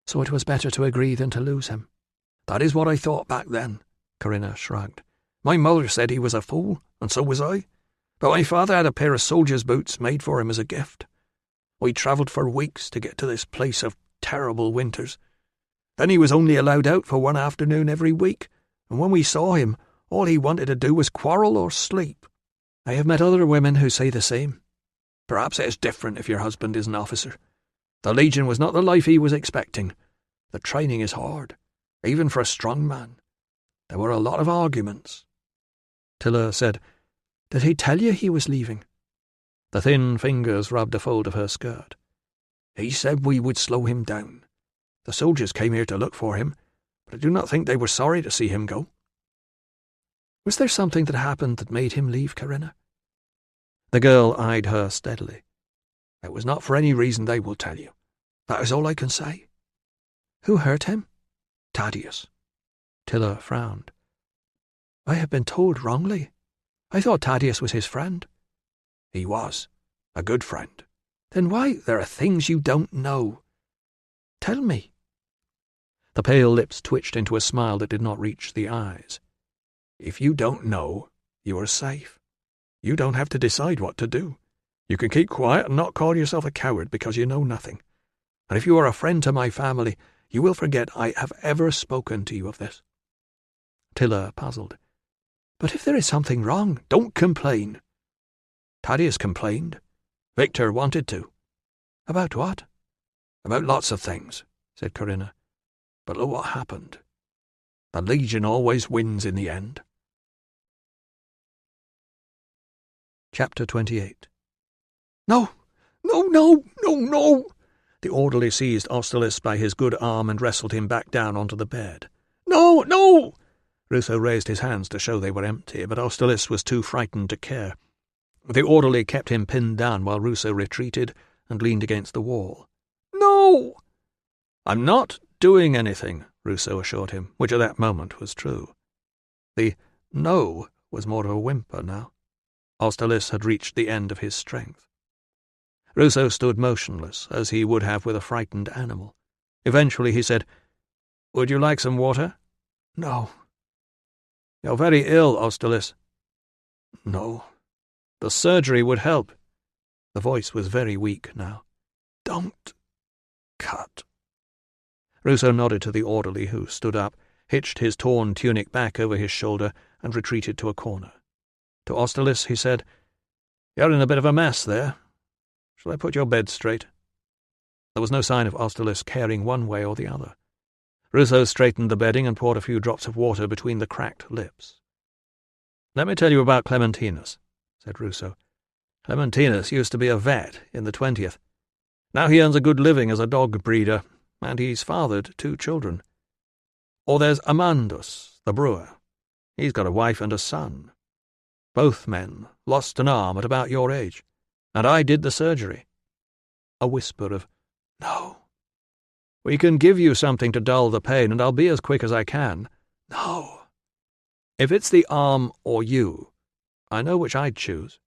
"So it was better to agree than to lose him." "That is what I thought back then," Corinna shrugged. "My mother said he was a fool, and so was I. But my father had a pair of soldier's boots made for him as a gift. We travelled for weeks to get to this place of terrible winters. Then he was only allowed out for one afternoon every week, and when we saw him, all he wanted to do was quarrel or sleep." "I have met other women who say the same." "Perhaps it is different if your husband is an officer. The Legion was not the life he was expecting. The training is hard, even for a strong man. There were a lot of arguments." Tilla said, "Did he tell you he was leaving?" The thin fingers rubbed a fold of her skirt. "He said we would slow him down. The soldiers came here to look for him, but I do not think they were sorry to see him go." "Was there something that happened that made him leave, Corinna?" The girl eyed her steadily. "It was not for any reason they will tell you. That is all I can say." "Who hurt him?" "Thaddeus." Tilla frowned. "I have been told wrongly. I thought Thaddeus was his friend." "He was. A good friend." "Then why—" "There are things you don't know." "Tell me." The pale lips twitched into a smile that did not reach the eyes. "If you don't know, you are safe. You don't have to decide what to do. You can keep quiet and not call yourself a coward because you know nothing. And if you are a friend to my family, you will forget I have ever spoken to you of this." Tilla puzzled. "But if there is something wrong—" "Don't complain." Thaddeus complained. Victor wanted to. About what? About lots of things, said Corinna. But look what happened. The Legion always wins in the end. Chapter 28. No! The orderly seized Austerlitz by his good arm and wrestled him back down onto the bed. No! Ruso raised his hands to show they were empty, but Austerlitz was too frightened to care. The orderly kept him pinned down while Ruso retreated and leaned against the wall. No! I'm not doing anything, Ruso assured him, which at that moment was true. The no was more of a whimper now. Austerlitz had reached the end of his strength. Ruso stood motionless, as he would have with a frightened animal. Eventually he said, "Would you like some water?" No. "You're very ill, Austerlitz." No. "The surgery would help." The voice was very weak now. Don't cut. Ruso nodded to the orderly, who stood up, hitched his torn tunic back over his shoulder, and retreated to a corner. To Austerlitz he said, "You're in a bit of a mess there. Shall I put your bed straight?" There was no sign of Austerlitz caring one way or the other. Ruso straightened the bedding and poured a few drops of water between the cracked lips. "Let me tell you about Clementinus," said Ruso. "Clementinus used to be a vet in the 20th. Now he earns a good living as a dog breeder, and he's fathered 2 children. Or there's Amandus, the brewer. He's got a wife and a son. Both men lost an arm at about your age, and I did the surgery." A whisper of, "No." "We can give you something to dull the pain, and I'll be as quick as I can." No. "If it's the arm or you, I know which I'd choose."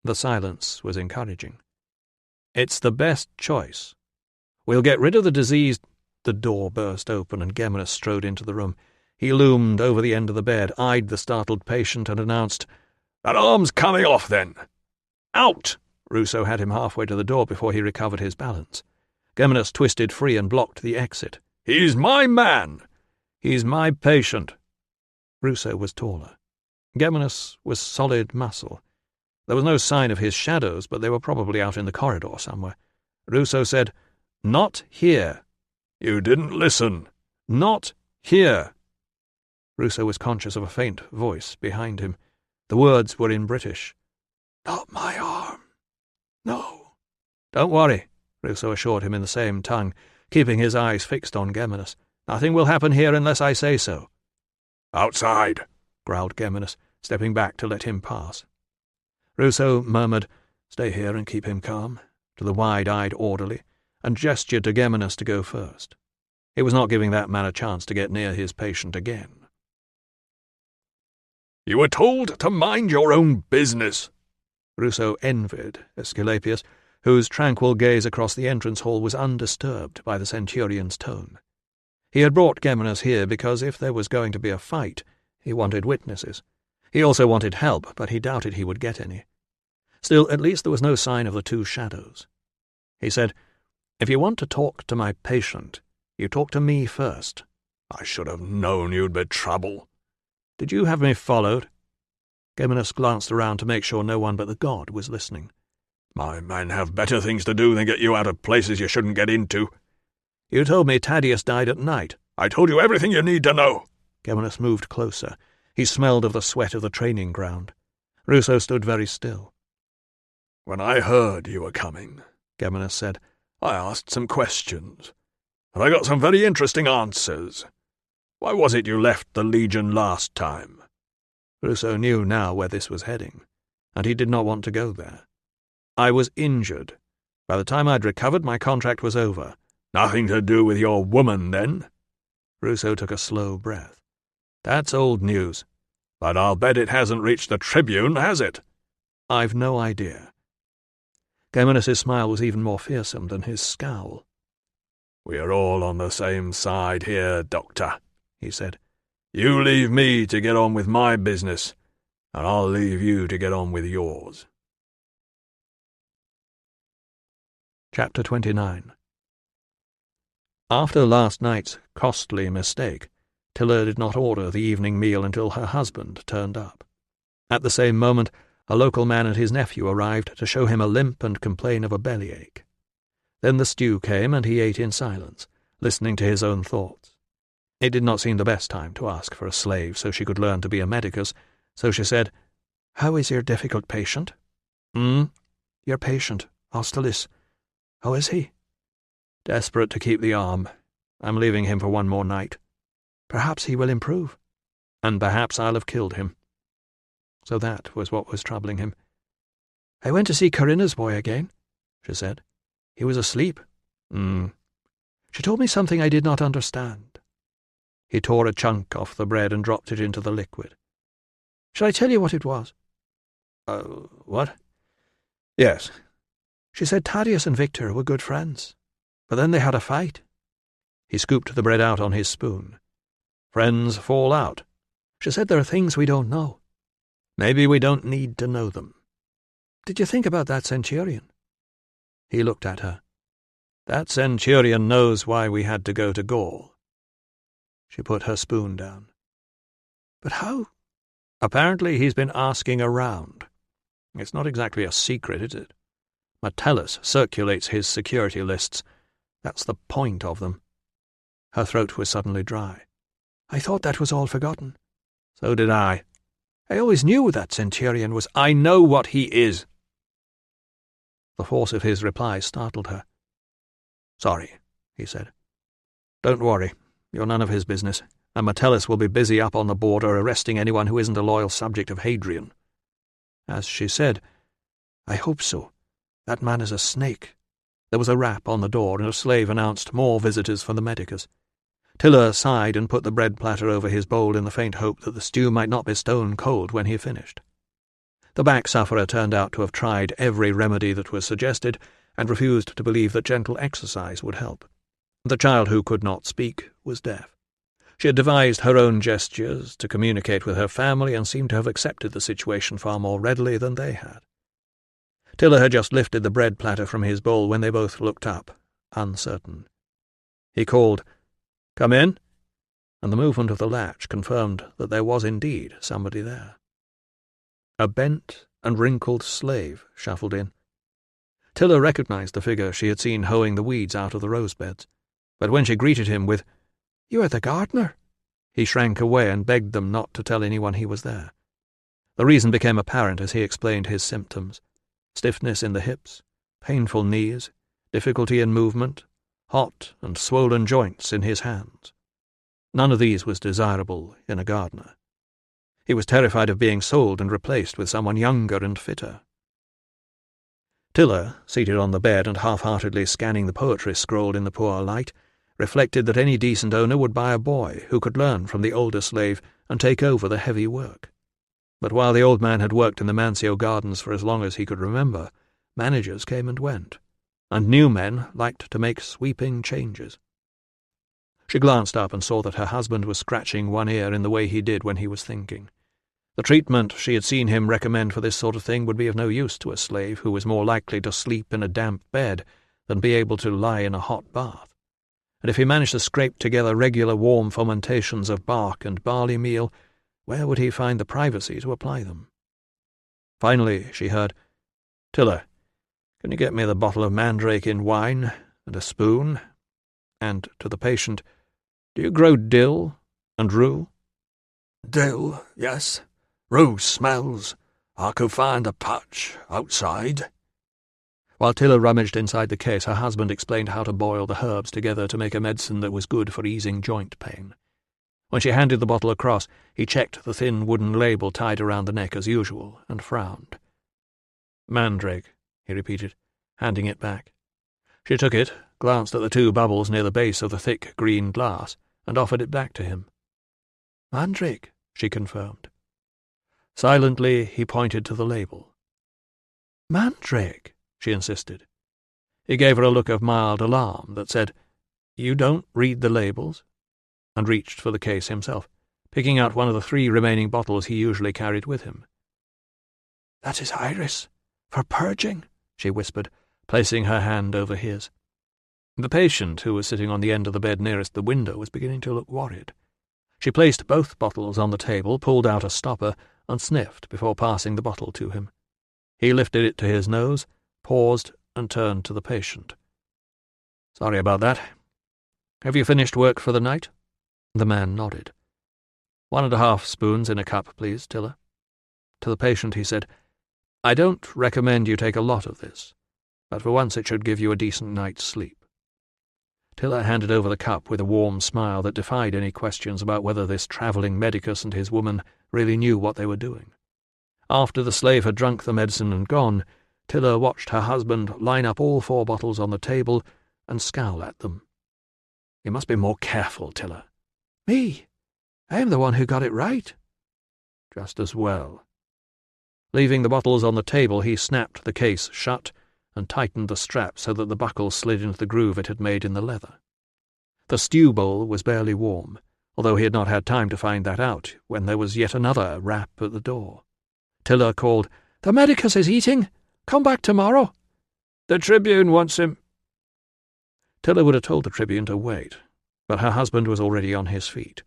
The silence was encouraging. "It's the best choice. We'll get rid of the disease—" The door burst open, and Geminus strode into the room. He loomed over the end of the bed, eyed the startled patient, and announced, "That arm's coming off, then." "Out!" Ruso had him halfway to the door before he recovered his balance. Geminus twisted free and blocked the exit. "He's my man! He's my patient." Ruso was taller. Geminus was solid muscle. There was no sign of his shadows, but they were probably out in the corridor somewhere. Ruso said, "Not here." "You didn't listen." "Not here." Ruso was conscious of a faint voice behind him. The words were in British. Not my arm. No. "Don't worry," Ruso assured him in the same tongue, keeping his eyes fixed on Geminus. "Nothing will happen here unless I say so." "Outside," growled Geminus, stepping back to let him pass. Ruso murmured, "Stay here and keep him calm," to the wide-eyed orderly, and gestured to Geminus to go first. He was not giving that man a chance to get near his patient again. "You were told to mind your own business." Ruso envied Aesculapius, whose tranquil gaze across the entrance hall was undisturbed by the centurion's tone. He had brought Geminus here because if there was going to be a fight, he wanted witnesses. He also wanted help, but he doubted he would get any. Still, at least there was no sign of the 2 shadows. He said, "If you want to talk to my patient, you talk to me first." "I should have known you'd be trouble." "Did you have me followed?" Geminus glanced around to make sure no one but the god was listening. "My men have better things to do than get you out of places you shouldn't get into." "You told me Thaddeus died at night." "I told you everything you need to know." Geminus moved closer. He smelled of the sweat of the training ground. Ruso stood very still. "When I heard you were coming," Geminus said, "I asked some questions, and I got some very interesting answers. Why was it you left the Legion last time?" Ruso knew now where this was heading, and he did not want to go there. "I was injured. By the time I'd recovered, my contract was over." "Nothing to do with your woman, then?" Ruso took a slow breath. "That's old news. But I'll bet it hasn't reached the Tribune, has it?" "I've no idea." Geminus's smile was even more fearsome than his scowl. "We're all on the same side here, Doctor," he said. "You leave me to get on with my business, and I'll leave you to get on with yours." Chapter 29. After last night's costly mistake, Tilla did not order the evening meal until her husband turned up. At the same moment, A local man and his nephew arrived to show him a limp and complain of a bellyache. Then the stew came, and he ate in silence, listening to his own thoughts. It did not seem the best time to ask for a slave so she could learn to be a medicus, so she said, "How is your difficult patient?" "Your patient, Austerlitz. How is he?" "Desperate to keep the arm. I'm leaving him for one more night." "Perhaps he will improve." "And perhaps I'll have killed him." So that was what was troubling him. "I went to see Corinna's boy again," she said. "He was asleep." "She told me something I did not understand." He tore a chunk off the bread and dropped it into the liquid. "Shall I tell you what it was?" What?" "Yes." "She said Thaddeus and Victor were good friends, but then they had a fight." He scooped the bread out on his spoon. "Friends fall out." "She said there are things we don't know." "Maybe we don't need to know them." "Did you think about that centurion?" He looked at her. "That centurion knows why we had to go to Gaul." She put her spoon down. "But how?" "Apparently he's been asking around. It's not exactly a secret, is it? Metellus circulates his security lists. That's the point of them." Her throat was suddenly dry. "I thought that was all forgotten." "So did I." "I always knew that centurion was—" "I know what he is." The force of his reply startled her. "Sorry," he said. "Don't worry. You're none of his business, and Metellus will be busy up on the border arresting anyone who isn't a loyal subject of Hadrian." As she said, "I hope so. That man is a snake." There was a rap on the door, and a slave announced more visitors for the medicus. Tiller sighed and put the bread platter over his bowl in the faint hope that the stew might not be stone cold when he finished. The back sufferer turned out to have tried every remedy that was suggested, and refused to believe that gentle exercise would help. The child who could not speak was deaf. She had devised her own gestures to communicate with her family, and seemed to have accepted the situation far more readily than they had. Tiller had just lifted the bread platter from his bowl when they both looked up, uncertain. He called, "Come in," and the movement of the latch confirmed that there was indeed somebody there. A bent and wrinkled slave shuffled in. Tiller recognized the figure she had seen hoeing the weeds out of the rose beds, but when she greeted him with, "You are the gardener," he shrank away and begged them not to tell anyone he was there. The reason became apparent as he explained his symptoms: stiffness in the hips, painful knees, difficulty in movement, hot and swollen joints in his hands. None of these was desirable in a gardener. He was terrified of being sold and replaced with someone younger and fitter. Tiller, seated on the bed and half-heartedly scanning the poetry scrolled in the poor light, reflected that any decent owner would buy a boy who could learn from the older slave and take over the heavy work. But while the old man had worked in the Mancio gardens for as long as he could remember, managers came and went, and new men liked to make sweeping changes. She glanced up and saw that her husband was scratching one ear in the way he did when he was thinking. The treatment she had seen him recommend for this sort of thing would be of no use to a slave who was more likely to sleep in a damp bed than be able to lie in a hot bath. And if he managed to scrape together regular warm fomentations of bark and barley meal, where would he find the privacy to apply them? Finally she heard, "Tiller, can you get me the bottle of mandrake in wine, and a spoon?" And to the patient, "Do you grow dill and rue?" "Dill, yes. Rue smells. I could find a patch outside." While Tiller rummaged inside the case, her husband explained how to boil the herbs together to make a medicine that was good for easing joint pain. When she handed the bottle across, he checked the thin wooden label tied around the neck as usual, and frowned. "Mandrake," he repeated, handing it back. She took it, glanced at the two bubbles near the base of the thick green glass, and offered it back to him. "Mandrake," she confirmed. Silently he pointed to the label. "Mandrake," she insisted. He gave her a look of mild alarm that said, "You don't read the labels?" and reached for the case himself, picking out one of the 3 remaining bottles he usually carried with him. "That is iris, for purging," she whispered, placing her hand over his. The patient, who was sitting on the end of the bed nearest the window, was beginning to look worried. She placed both bottles on the table, pulled out a stopper, and sniffed before passing the bottle to him. He lifted it to his nose, paused, and turned to the patient. "Sorry about that. Have you finished work for the night?" The man nodded. 1½ spoons in a cup, please, Tiller." To the patient he said, "I don't recommend you take a lot of this, but for once it should give you a decent night's sleep." Tiller handed over the cup with a warm smile that defied any questions about whether this travelling medicus and his woman really knew what they were doing. After the slave had drunk the medicine and gone, Tiller watched her husband line up all 4 bottles on the table and scowl at them. "You must be more careful, Tiller." "Me? I am the one who got it right." "Just as well." Leaving the bottles on the table, he snapped the case shut and tightened the strap so that the buckle slid into the groove it had made in the leather. The stew bowl was barely warm, although he had not had time to find that out when there was yet another rap at the door. Tiller called, "The medicus is eating. Come back tomorrow." "The Tribune wants him." Tiller would have told the Tribune to wait, but her husband was already on his feet.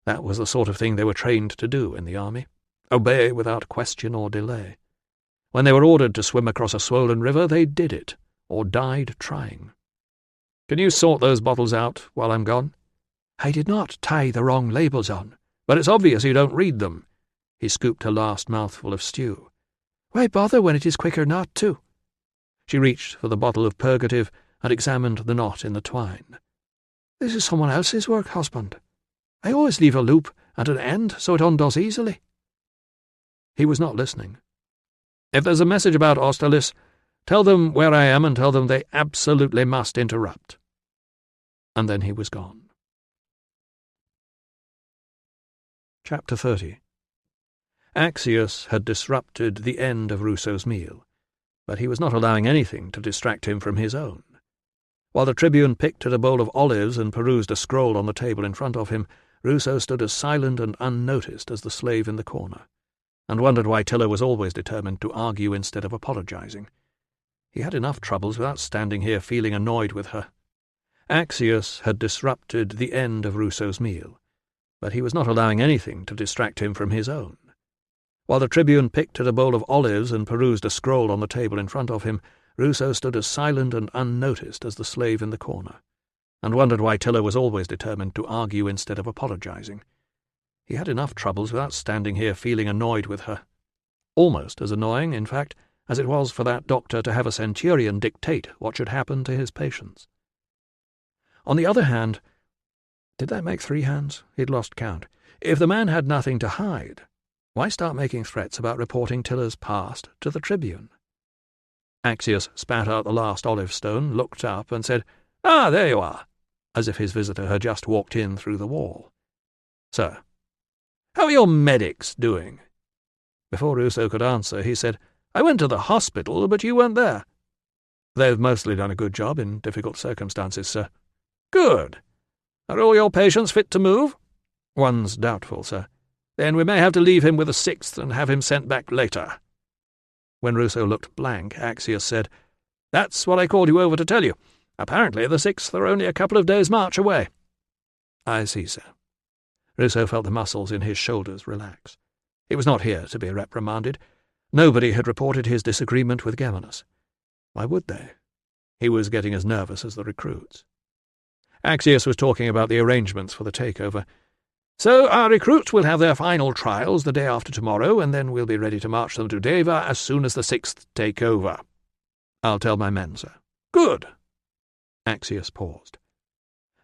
That was the sort of thing they were trained to do in the army. Obey without question or delay. When they were ordered to swim across a swollen river, they did it, or died trying. "Can you sort those bottles out while I'm gone?" "I did not tie the wrong labels on." "But it's obvious you don't read them." He scooped a last mouthful of stew. "Why bother when it is quicker not to?" She reached for the bottle of purgative and examined the knot in the twine. "This is someone else's work, husband. I always leave a loop and an end so it undoes easily." He was not listening. "If there's a message about Austerlitz, tell them where I am and tell them they absolutely must interrupt." And then he was gone. Chapter 30. Axius had disrupted the end of Ruso's meal, but he was not allowing anything to distract him from his own. While the Tribune picked at a bowl of olives and perused a scroll on the table in front of him, Ruso stood as silent and unnoticed as the slave in the corner, and wondered why Tiller was always determined to argue instead of apologizing. He had enough troubles without standing here feeling annoyed with her. Axius had disrupted the end of Ruso's meal, but he was not allowing anything to distract him from his own. While the Tribune picked at a bowl of olives and perused a scroll on the table in front of him, Ruso stood as silent and unnoticed as the slave in the corner, and wondered why Tiller was always determined to argue instead of apologizing. He had enough troubles without standing here feeling annoyed with her. Almost as annoying, in fact, as it was for that doctor to have a centurion dictate what should happen to his patients. On the other hand, did that make 3 hands? He'd lost count. If the man had nothing to hide, why start making threats about reporting Tiller's past to the Tribune? Axius spat out the last olive stone, looked up, and said, "Ah, there you are," as if his visitor had just walked in through the wall. "Sir, how are your medics doing?" Before Ruso could answer, he said, "I went to the hospital, but you weren't there." "They've mostly done a good job in difficult circumstances, sir." "Good. Are all your patients fit to move?" "One's doubtful, sir." "Then we may have to leave him with the 6th and have him sent back later." When Ruso looked blank, Axius said, "That's what I called you over to tell you. Apparently the 6th are only a couple of days' march away." "I see, sir." Ruso felt the muscles in his shoulders relax. He was not here to be reprimanded. Nobody had reported his disagreement with Geminus. Why would they? He was getting as nervous as the recruits. Axius was talking about the arrangements for the takeover. "So our recruits will have their final trials the day after tomorrow, and then we'll be ready to march them to Deva as soon as the 6th take over." "I'll tell my men, sir." "Good." Axius paused.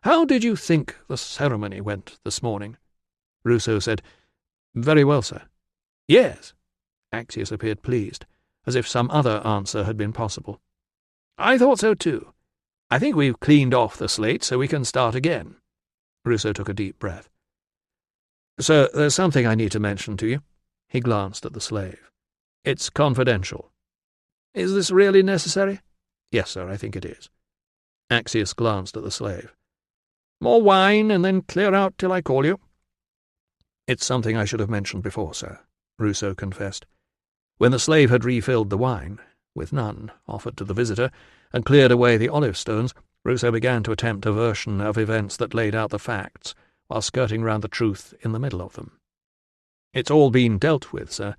"How did you think the ceremony went this morning?" Ruso said, "Very well, sir." "Yes." Axius appeared pleased, as if some other answer had been possible. "I thought so too. I think we've cleaned off the slate so we can start again." Ruso took a deep breath. "Sir, there's something I need to mention to you." He glanced at the slave. "It's confidential." "Is this really necessary?" "Yes, sir, I think it is." Axius glanced at the slave. "More wine, and then clear out till I call you." "It's something I should have mentioned before, sir," Ruso confessed. When the slave had refilled the wine, with none offered to the visitor, and cleared away the olive stones, Ruso began to attempt a version of events that laid out the facts, while skirting round the truth in the middle of them. "It's all been dealt with, sir.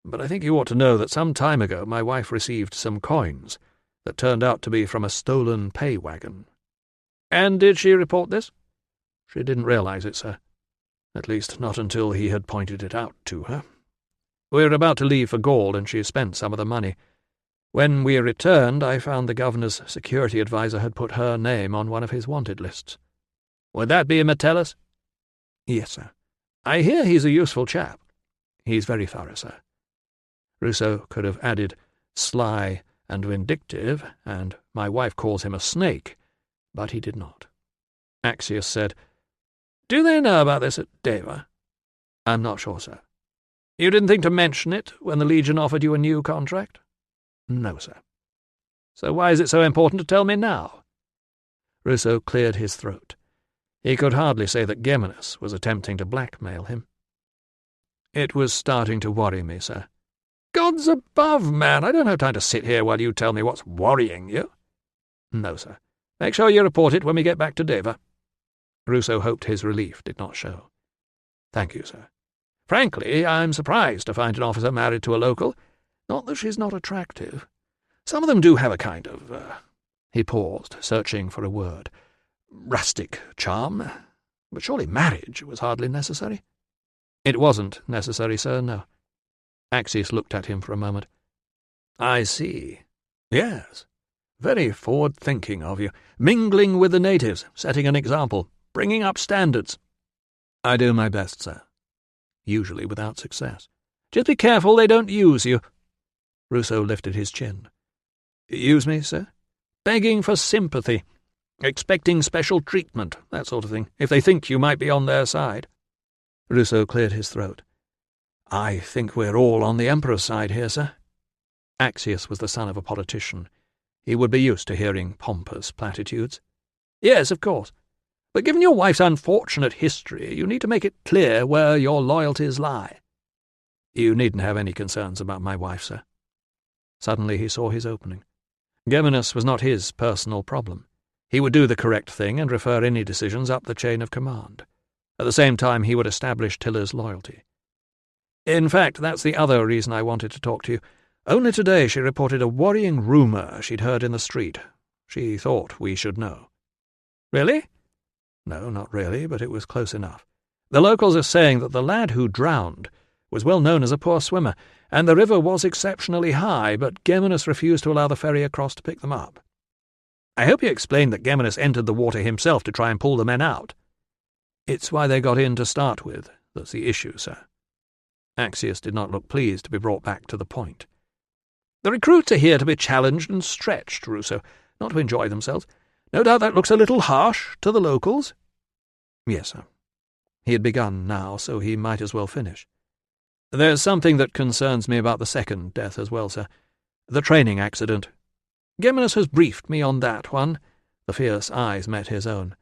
But I think you ought to know that some time ago my wife received some coins that turned out to be from a stolen pay wagon. And did she report this? She didn't realize it, sir. At least not until he had pointed it out to her. We were about to leave for Gaul, and she spent some of the money. When we returned, I found the governor's security adviser had put her name on one of his wanted lists. Would that be Metellus? Yes, sir. I hear he's a useful chap. He's very thorough, sir. Ruso could have added sly and vindictive, and my wife calls him a snake, but he did not. Axius said, Do they know about this at Deva? I'm not sure, sir. You didn't think to mention it when the Legion offered you a new contract? No, sir. So why is it so important to tell me now? Ruso cleared his throat. He could hardly say that Geminus was attempting to blackmail him. It was starting to worry me, sir. Gods above, man, I don't have time to sit here while you tell me what's worrying you. No, sir. Make sure you report it when we get back to Deva. Ruso hoped his relief did not show. Thank you, sir. Frankly, I'm surprised to find an officer married to a local. Not that she's not attractive. Some of them do have a kind of, He paused, searching for a word. Rustic charm. But surely marriage was hardly necessary. It wasn't necessary, sir, no. Axius looked at him for a moment. I see. Yes. Very forward-thinking of you. Mingling with the natives, setting an example, bringing up standards. I do my best, sir. Usually without success. Just be careful they don't use you. Ruso lifted his chin. Use me, sir? Begging for sympathy. Expecting special treatment, that sort of thing, if they think you might be on their side. Ruso cleared his throat. I think we're all on the Emperor's side here, sir. Axius was the son of a politician. He would be used to hearing pompous platitudes. Yes, of course. But given your wife's unfortunate history, you need to make it clear where your loyalties lie. You needn't have any concerns about my wife, sir. Suddenly he saw his opening. Geminus was not his personal problem. He would do the correct thing and refer any decisions up the chain of command. At the same time, he would establish Tilla's loyalty. In fact, that's the other reason I wanted to talk to you. Only today she reported a worrying rumour she'd heard in the street. She thought we should know. Really? No, not really, but it was close enough. The locals are saying that the lad who drowned was well known as a poor swimmer, and the river was exceptionally high, but Geminus refused to allow the ferry across to pick them up. I hope you explained that Geminus entered the water himself to try and pull the men out. It's why they got in to start with. That's the issue, sir. Axius did not look pleased to be brought back to the point. The recruits are here to be challenged and stretched, Ruso, not to enjoy themselves. No doubt that looks a little harsh to the locals. Yes, sir. He had begun now, so he might as well finish. There's something that concerns me about the second death as well, sir. The training accident. Geminus has briefed me on that one. The fierce eyes met his own.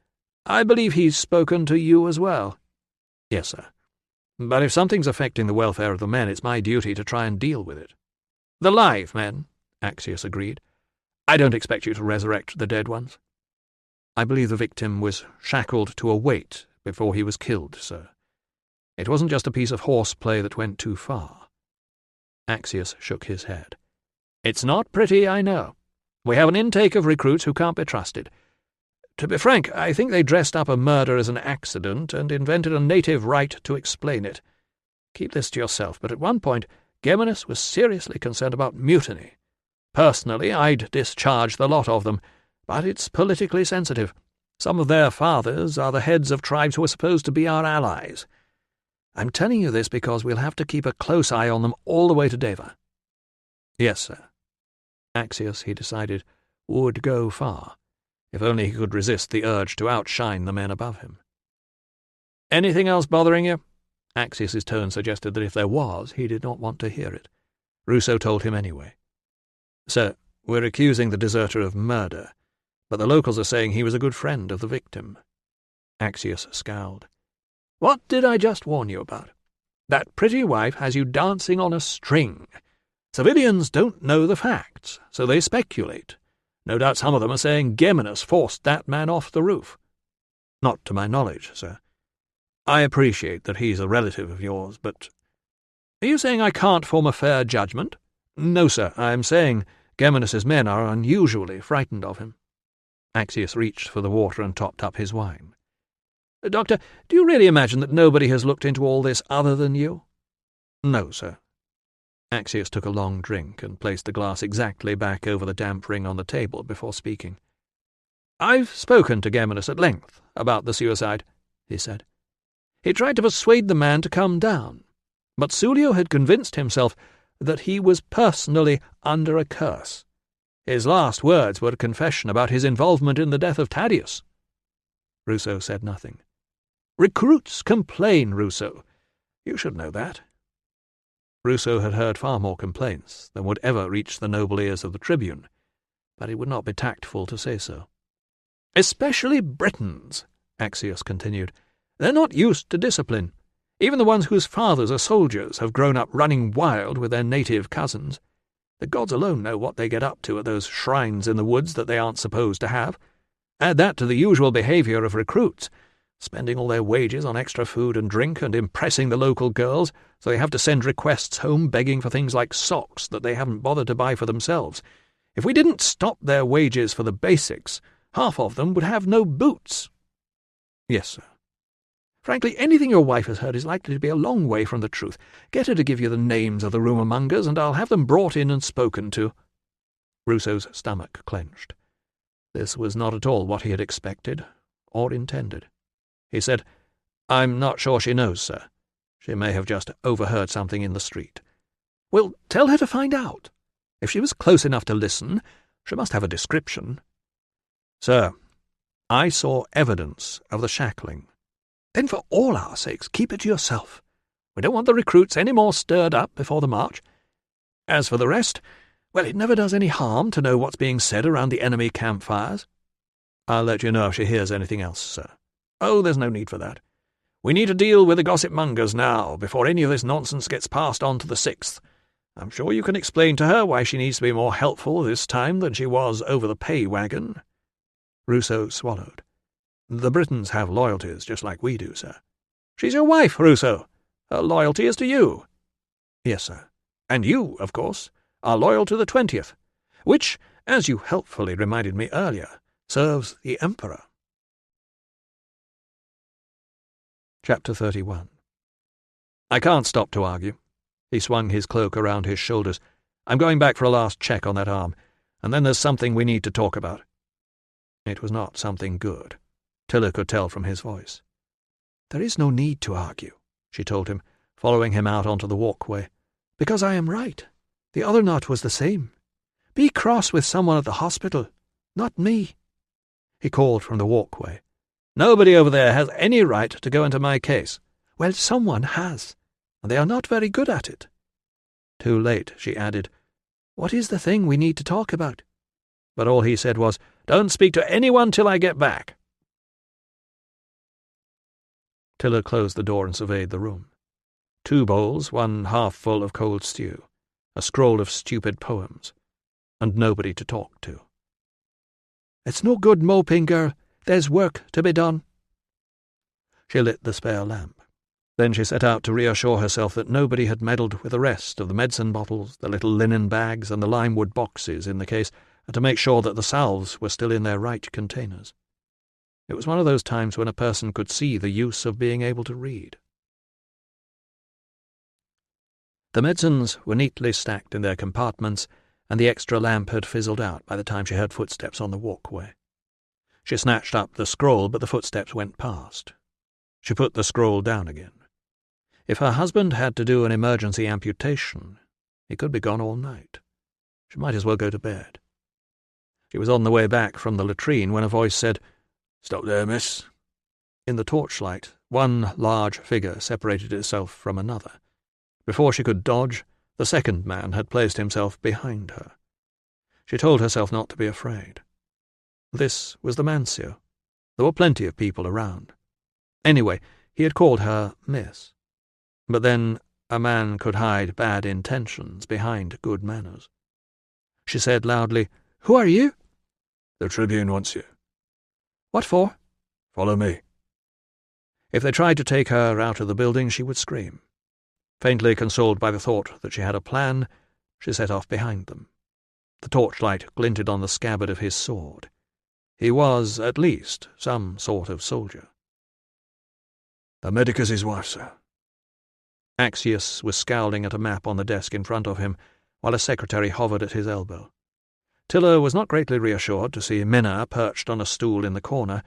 I believe he's spoken to you as well. Yes, sir. But if something's affecting the welfare of the men, it's my duty to try and deal with it. The live men, Axius agreed. I don't expect you to resurrect the dead ones. I believe the victim was shackled to a weight before he was killed, sir. It wasn't just a piece of horseplay that went too far. Axius shook his head. It's not pretty, I know. We have an intake of recruits who can't be trusted. To be frank, I think they dressed up a murder as an accident and invented a native right to explain it. Keep this to yourself, but at one point Geminus was seriously concerned about mutiny. Personally, I'd discharge the lot of them, but it's politically sensitive. Some of their fathers are the heads of tribes who are supposed to be our allies. I'm telling you this because we'll have to keep a close eye on them all the way to Deva. Yes, sir. Axius, he decided, would go far, if only he could resist the urge to outshine the men above him. Anything else bothering you? Axius's tone suggested that if there was, he did not want to hear it. Ruso told him anyway. Sir, we're accusing the deserter of murder, but the locals are saying he was a good friend of the victim. Axius scowled. What did I just warn you about? That pretty wife has you dancing on a string. Civilians don't know the facts, so they speculate. No doubt some of them are saying Geminus forced that man off the roof. Not to my knowledge, sir. I appreciate that he's a relative of yours, but Are you saying I can't form a fair judgment? No, sir, I am saying Geminus's men are unusually frightened of him. Axius reached for the water and topped up his wine. Doctor, do you really imagine that nobody has looked into all this other than you? No, sir. Axius took a long drink and placed the glass exactly back over the damp ring on the table before speaking. I've spoken to Geminus at length about the suicide, he said. He tried to persuade the man to come down, but Sulio had convinced himself that he was personally under a curse. His last words were a confession about his involvement in the death of Tadius. Ruso said nothing. Recruits complain, Ruso. You should know that. Ruso had heard far more complaints than would ever reach the noble ears of the tribune, but it would not be tactful to say so. Especially Britons, Axius continued. They're not used to discipline. Even the ones whose fathers are soldiers have grown up running wild with their native cousins. The gods alone know what they get up to at those shrines in the woods that they aren't supposed to have. Add that to the usual behaviour of recruits, spending all their wages on extra food and drink and impressing the local girls, so they have to send requests home begging for things like socks that they haven't bothered to buy for themselves. If we didn't stop their wages for the basics, half of them would have no boots. Yes, sir. Frankly, anything your wife has heard is likely to be a long way from the truth. Get her to give you the names of the rumour-mongers, and I'll have them brought in and spoken to. Ruso's stomach clenched. This was not at all what he had expected or intended. He said, I'm not sure she knows, sir. She may have just overheard something in the street. Well, tell her to find out. If she was close enough to listen, she must have a description. Sir, I saw evidence of the shackling. Then for all our sakes, keep it to yourself. We don't want the recruits any more stirred up before the march. As for the rest, well, it never does any harm to know what's being said around the enemy campfires. I'll let you know if she hears anything else, sir. Oh, there's no need for that. We need to deal with the gossip-mongers now, before any of this nonsense gets passed on to the 6th. I'm sure you can explain to her why she needs to be more helpful this time than she was over the pay wagon. Ruso swallowed. The Britons have loyalties just like we do, sir. She's your wife, Ruso. Her loyalty is to you. Yes, sir. And you, of course, are loyal to the 20th, which, as you helpfully reminded me earlier, serves the Emperor. Chapter 31. I can't stop to argue. He swung his cloak around his shoulders. I'm going back for a last check on that arm, and then there's something we need to talk about. It was not something good. Tilla could tell from his voice. There is no need to argue, she told him, following him out onto the walkway, because I am right. The other knot was the same. Be cross with someone at the hospital, not me. He called from the walkway. Nobody over there has any right to go into my case. Well, someone has, and they are not very good at it. Too late, she added. What is the thing we need to talk about? But all he said was, Don't speak to anyone till I get back. Tilla closed the door and surveyed the room. 2 bowls, one half full of cold stew, a scroll of stupid poems, and nobody to talk to. It's no good moping, girl. There's work to be done. She lit the spare lamp. Then she set out to reassure herself that nobody had meddled with the rest of the medicine bottles, the little linen bags, and the limewood boxes in the case, and to make sure that the salves were still in their right containers. It was one of those times when a person could see the use of being able to read. The medicines were neatly stacked in their compartments, and the extra lamp had fizzled out by the time she heard footsteps on the walkway. She snatched up the scroll, but the footsteps went past. She put the scroll down again. If her husband had to do an emergency amputation, he could be gone all night. She might as well go to bed. She was on the way back from the latrine when a voice said, Stop there, miss. In the torchlight, one large figure separated itself from another. Before she could dodge, the second man had placed himself behind her. She told herself not to be afraid. This was the Mancio. There were plenty of people around. Anyway, he had called her Miss. But then a man could hide bad intentions behind good manners. She said loudly, Who are you? The Tribune wants you. What for? Follow me. If they tried to take her out of the building, she would scream. Faintly consoled by the thought that she had a plan, she set off behind them. The torchlight glinted on the scabbard of his sword. He was, at least, some sort of soldier. "The medicus's wife, sir." Axius was scowling at a map on the desk in front of him, while a secretary hovered at his elbow. Tiller was not greatly reassured to see Minna perched on a stool in the corner,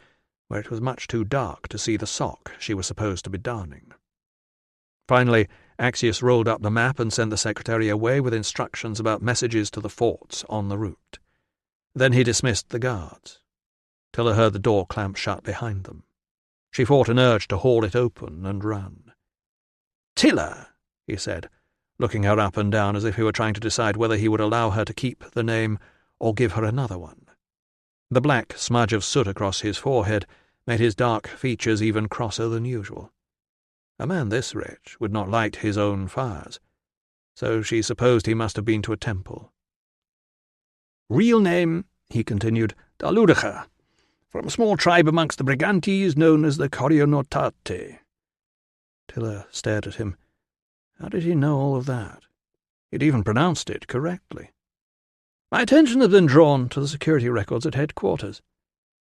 where it was much too dark to see the sock she was supposed to be darning. Finally, Axius rolled up the map and sent the secretary away with instructions about messages to the forts on the route. Then he dismissed the guards. Tiller heard the door clamp shut behind them. She fought an urge to haul it open and run. "Tiller," he said, looking her up and down as if he were trying to decide whether he would allow her to keep the name or give her another one. The black smudge of soot across his forehead made his dark features even crosser than usual. A man this rich would not light his own fires, so she supposed he must have been to a temple. "Real name," he continued, "Daludacha, from a small tribe amongst the Brigantes known as the Corionotate." Tiller stared at him. How did he know all of that? He'd even pronounced it correctly. "My attention has been drawn to the security records at headquarters.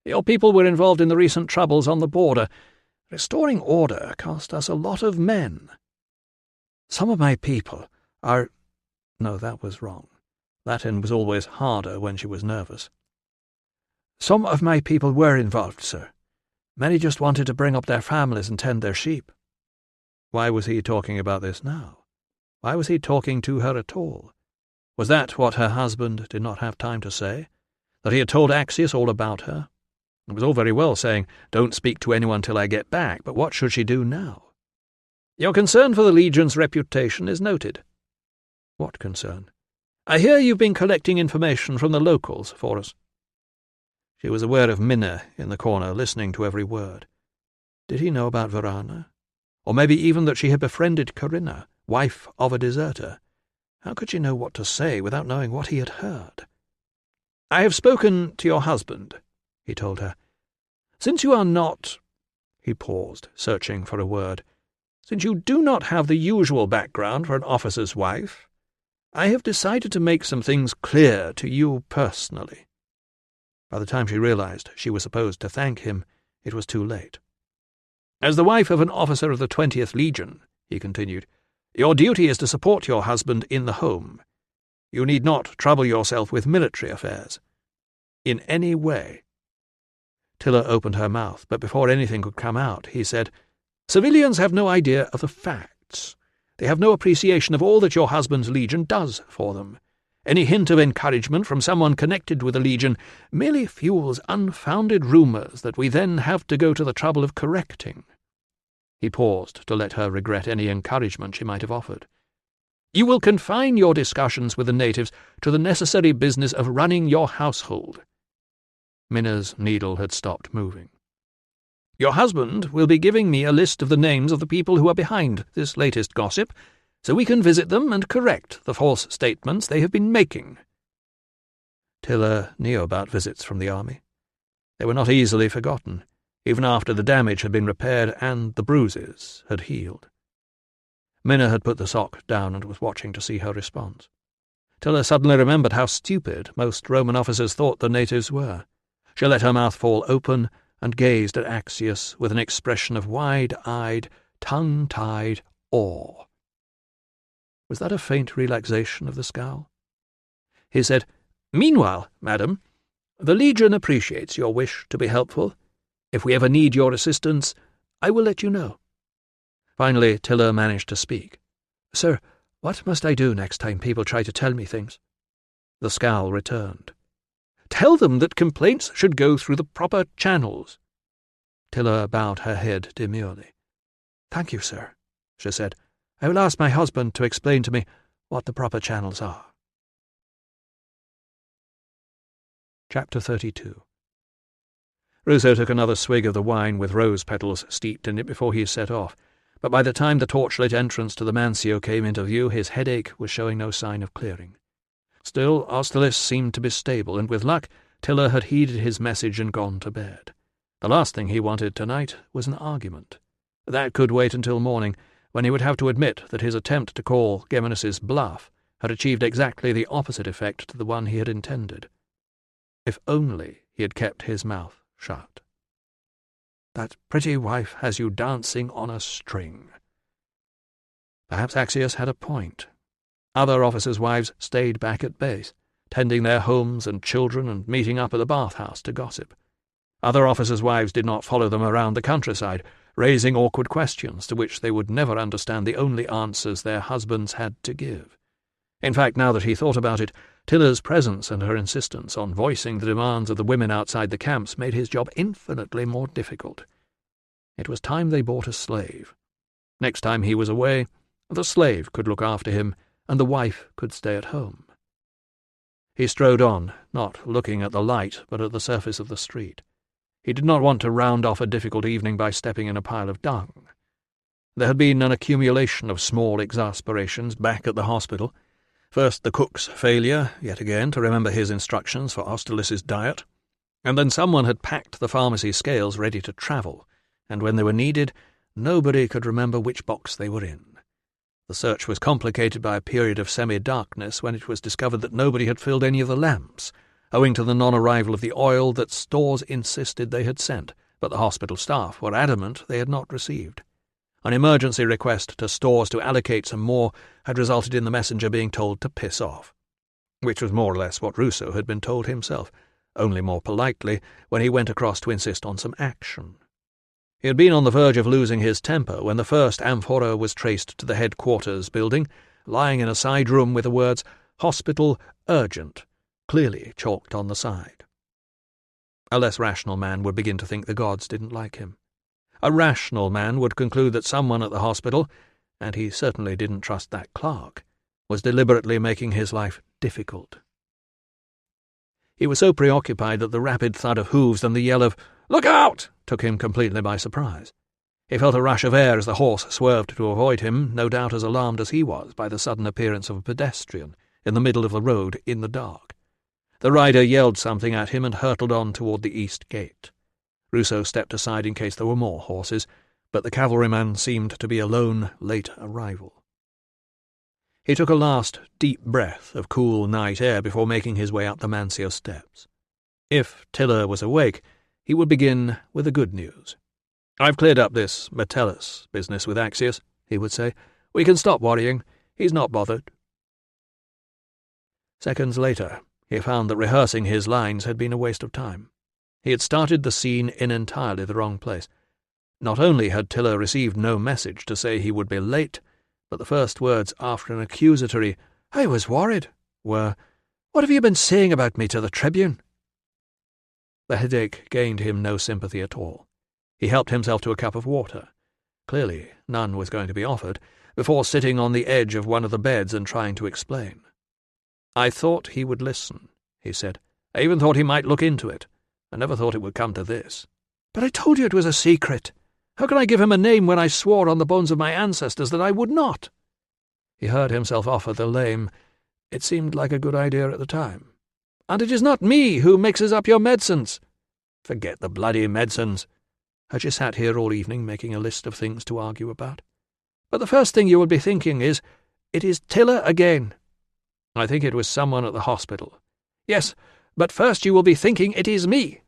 Your people were involved in the recent troubles on the border. Restoring order cost us a lot of men. Some of my people are—" No, that was wrong. Latin was always harder when she was nervous. "Some of my people were involved, sir. Many just wanted to bring up their families and tend their sheep." Why was he talking about this now? Why was he talking to her at all? Was that what her husband did not have time to say? That he had told Axius all about her? It was all very well saying, "Don't speak to anyone till I get back," but what should she do now? "Your concern for the Legion's reputation is noted." What concern? "I hear you've been collecting information from the locals for us." She was aware of Minna in the corner, listening to every word. Did he know about Varana? Or maybe even that she had befriended Corinna, wife of a deserter? How could she know what to say without knowing what he had heard? "I have spoken to your husband," he told her. "Since you are not—" He paused, searching for a word. "Since you do not have the usual background for an officer's wife, I have decided to make some things clear to you personally." By the time she realized she was supposed to thank him, it was too late. "As the wife of an officer of the 20th Legion," he continued, "your duty is to support your husband in the home. You need not trouble yourself with military affairs. In any way." Tiller opened her mouth, but before anything could come out, he said, "Civilians have no idea of the facts. They have no appreciation of all that your husband's Legion does for them. Any hint of encouragement from someone connected with the Legion merely fuels unfounded rumours that we then have to go to the trouble of correcting." He paused to let her regret any encouragement she might have offered. "You will confine your discussions with the natives to the necessary business of running your household." Minna's needle had stopped moving. "Your husband will be giving me a list of the names of the people who are behind this latest gossip, so we can visit them and correct the false statements they have been making." Tiller knew about visits from the army. They were not easily forgotten, even after the damage had been repaired and the bruises had healed. Minna had put the sock down and was watching to see her response. Tiller suddenly remembered how stupid most Roman officers thought the natives were. She let her mouth fall open and gazed at Axius with an expression of wide-eyed, tongue-tied awe. Was that a faint relaxation of the scowl? He said, "Meanwhile, madam, the Legion appreciates your wish to be helpful. If we ever need your assistance, I will let you know." Finally, Tiller managed to speak. "Sir, what must I do next time people try to tell me things?" The scowl returned. "Tell them that complaints should go through the proper channels." Tiller bowed her head demurely. "Thank you, sir," she said. "I will ask my husband to explain to me what the proper channels are." Chapter 32. Ruso took another swig of the wine with rose petals steeped in it before he set off, but by the time the torchlit entrance to the Mancio came into view, his headache was showing no sign of clearing. Still, Austerlitz seemed to be stable, and with luck, Tiller had heeded his message and gone to bed. The last thing he wanted tonight was an argument. That could wait until morning, when he would have to admit that his attempt to call Geminus's bluff had achieved exactly the opposite effect to the one he had intended. If only he had kept his mouth shut. "That pretty wife has you dancing on a string." Perhaps Axius had a point. Other officers' wives stayed back at base, tending their homes and children and meeting up at the bathhouse to gossip. Other officers' wives did not follow them around the countryside, raising awkward questions to which they would never understand the only answers their husbands had to give. In fact, now that he thought about it, Tilla's presence and her insistence on voicing the demands of the women outside the camps made his job infinitely more difficult. It was time they bought a slave. Next time he was away, the slave could look after him, and the wife could stay at home. He strode on, not looking at the light, but at the surface of the street. He did not want to round off a difficult evening by stepping in a pile of dung. There had been an accumulation of small exasperations back at the hospital. First the cook's failure, yet again, to remember his instructions for Austerliss's diet, and then someone had packed the pharmacy scales ready to travel, and when they were needed, nobody could remember which box they were in. The search was complicated by a period of semi-darkness when it was discovered that nobody had filled any of the lamps, owing to the non-arrival of the oil that stores insisted they had sent, but the hospital staff were adamant they had not received. An emergency request to stores to allocate some more had resulted in the messenger being told to piss off, which was more or less what Ruso had been told himself, only more politely, when he went across to insist on some action. He had been on the verge of losing his temper when the first amphora was traced to the headquarters building, lying in a side room with the words "Hospital Urgent" clearly chalked on the side. A less rational man would begin to think the gods didn't like him. A rational man would conclude that someone at the hospital, and he certainly didn't trust that clerk, was deliberately making his life difficult. He was so preoccupied that the rapid thud of hooves and the yell of "Look out!" took him completely by surprise. He felt a rush of air as the horse swerved to avoid him, no doubt as alarmed as he was by the sudden appearance of a pedestrian in the middle of the road in the dark. The rider yelled something at him and hurtled on toward the east gate. Ruso stepped aside in case there were more horses, but the cavalryman seemed to be a lone, late arrival. He took a last deep breath of cool night air before making his way up the Mancio steps. If Tiller was awake, he would begin with the good news. "I've cleared up this Metellus business with Axius," he would say. "We can stop worrying. He's not bothered." Seconds later, he found that rehearsing his lines had been a waste of time. He had started the scene in entirely the wrong place. Not only had Tiller received no message to say he would be late, but the first words after an accusatory "I was worried" were, "What have you been saying about me to the Tribune?" The headache gained him no sympathy at all. He helped himself to a cup of water. Clearly none was going to be offered, before sitting on the edge of one of the beds and trying to explain. "I thought he would listen," he said. "I even thought he might look into it. I never thought it would come to this." "But I told you it was a secret. How can I give him a name when I swore on the bones of my ancestors that I would not?" He heard himself offer the lame, "It seemed like a good idea at the time." "And it is not me who mixes up your medicines." "Forget the bloody medicines. Had you sat here all evening making a list of things to argue about?" "But the first thing you will be thinking is, it is Tiller again." "I think it was someone at the hospital." "Yes, but first you will be thinking it is me."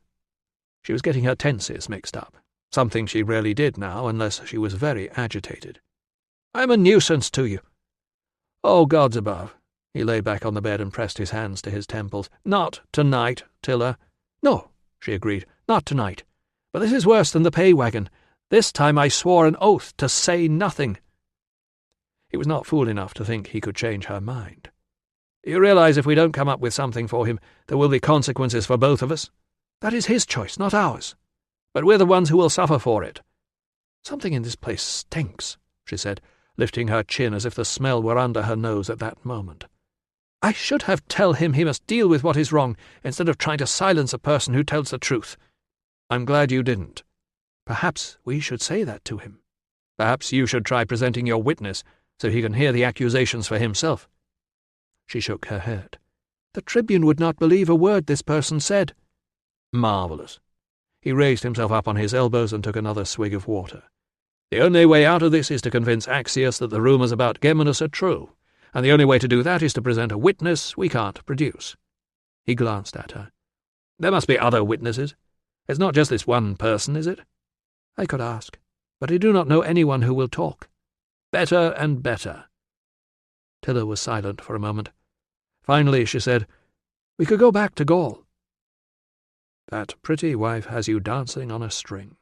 She was getting her tenses mixed up, something she rarely did now unless she was very agitated. "I am a nuisance to you." "Oh, gods above." He lay back on the bed and pressed his hands to his temples. "Not tonight, Tiller." "No," she agreed, "not tonight. But this is worse than the pay wagon. This time I swore an oath to say nothing." He was not fool enough to think he could change her mind. "You realize if we don't come up with something for him, there will be consequences for both of us?" "That is his choice, not ours." "But we're the ones who will suffer for it." "Something in this place stinks," she said, lifting her chin as if the smell were under her nose at that moment. "I should have told him he must deal with what is wrong, instead of trying to silence a person who tells the truth." "I'm glad you didn't." "Perhaps we should say that to him." "Perhaps you should try presenting your witness, so he can hear the accusations for himself." She shook her head. "The Tribune would not believe a word this person said." "Marvellous." He raised himself up on his elbows and took another swig of water. The only way out of this is to convince Axius that the rumours about Geminus are true, and the only way to do that is to present a witness we can't produce." He glanced at her. "There must be other witnesses. It's not just this one person, is it?" "I could ask, but I do not know anyone who will talk." "Better and better." Tiller was silent for a moment. Finally she said, "We could go back to Gaul." "That pretty wife has you dancing on a string."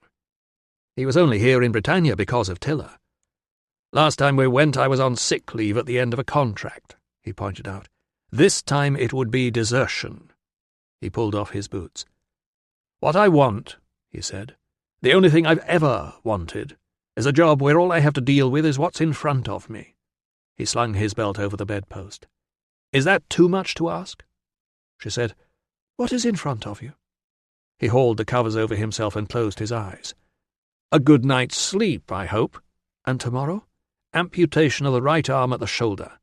"He was only here in Britannia because of Tiller. Last time we went I was on sick leave at the end of a contract," he pointed out. "This time it would be desertion." He pulled off his boots. "What I want," he said, "the only thing I've ever wanted, is a job where all I have to deal with is what's in front of me." He slung his belt over the bedpost. "Is that too much to ask?" She said, "What is in front of you?" He hauled the covers over himself and closed his eyes. "A good night's sleep, I hope." "And tomorrow?" "Amputation of the right arm at the shoulder."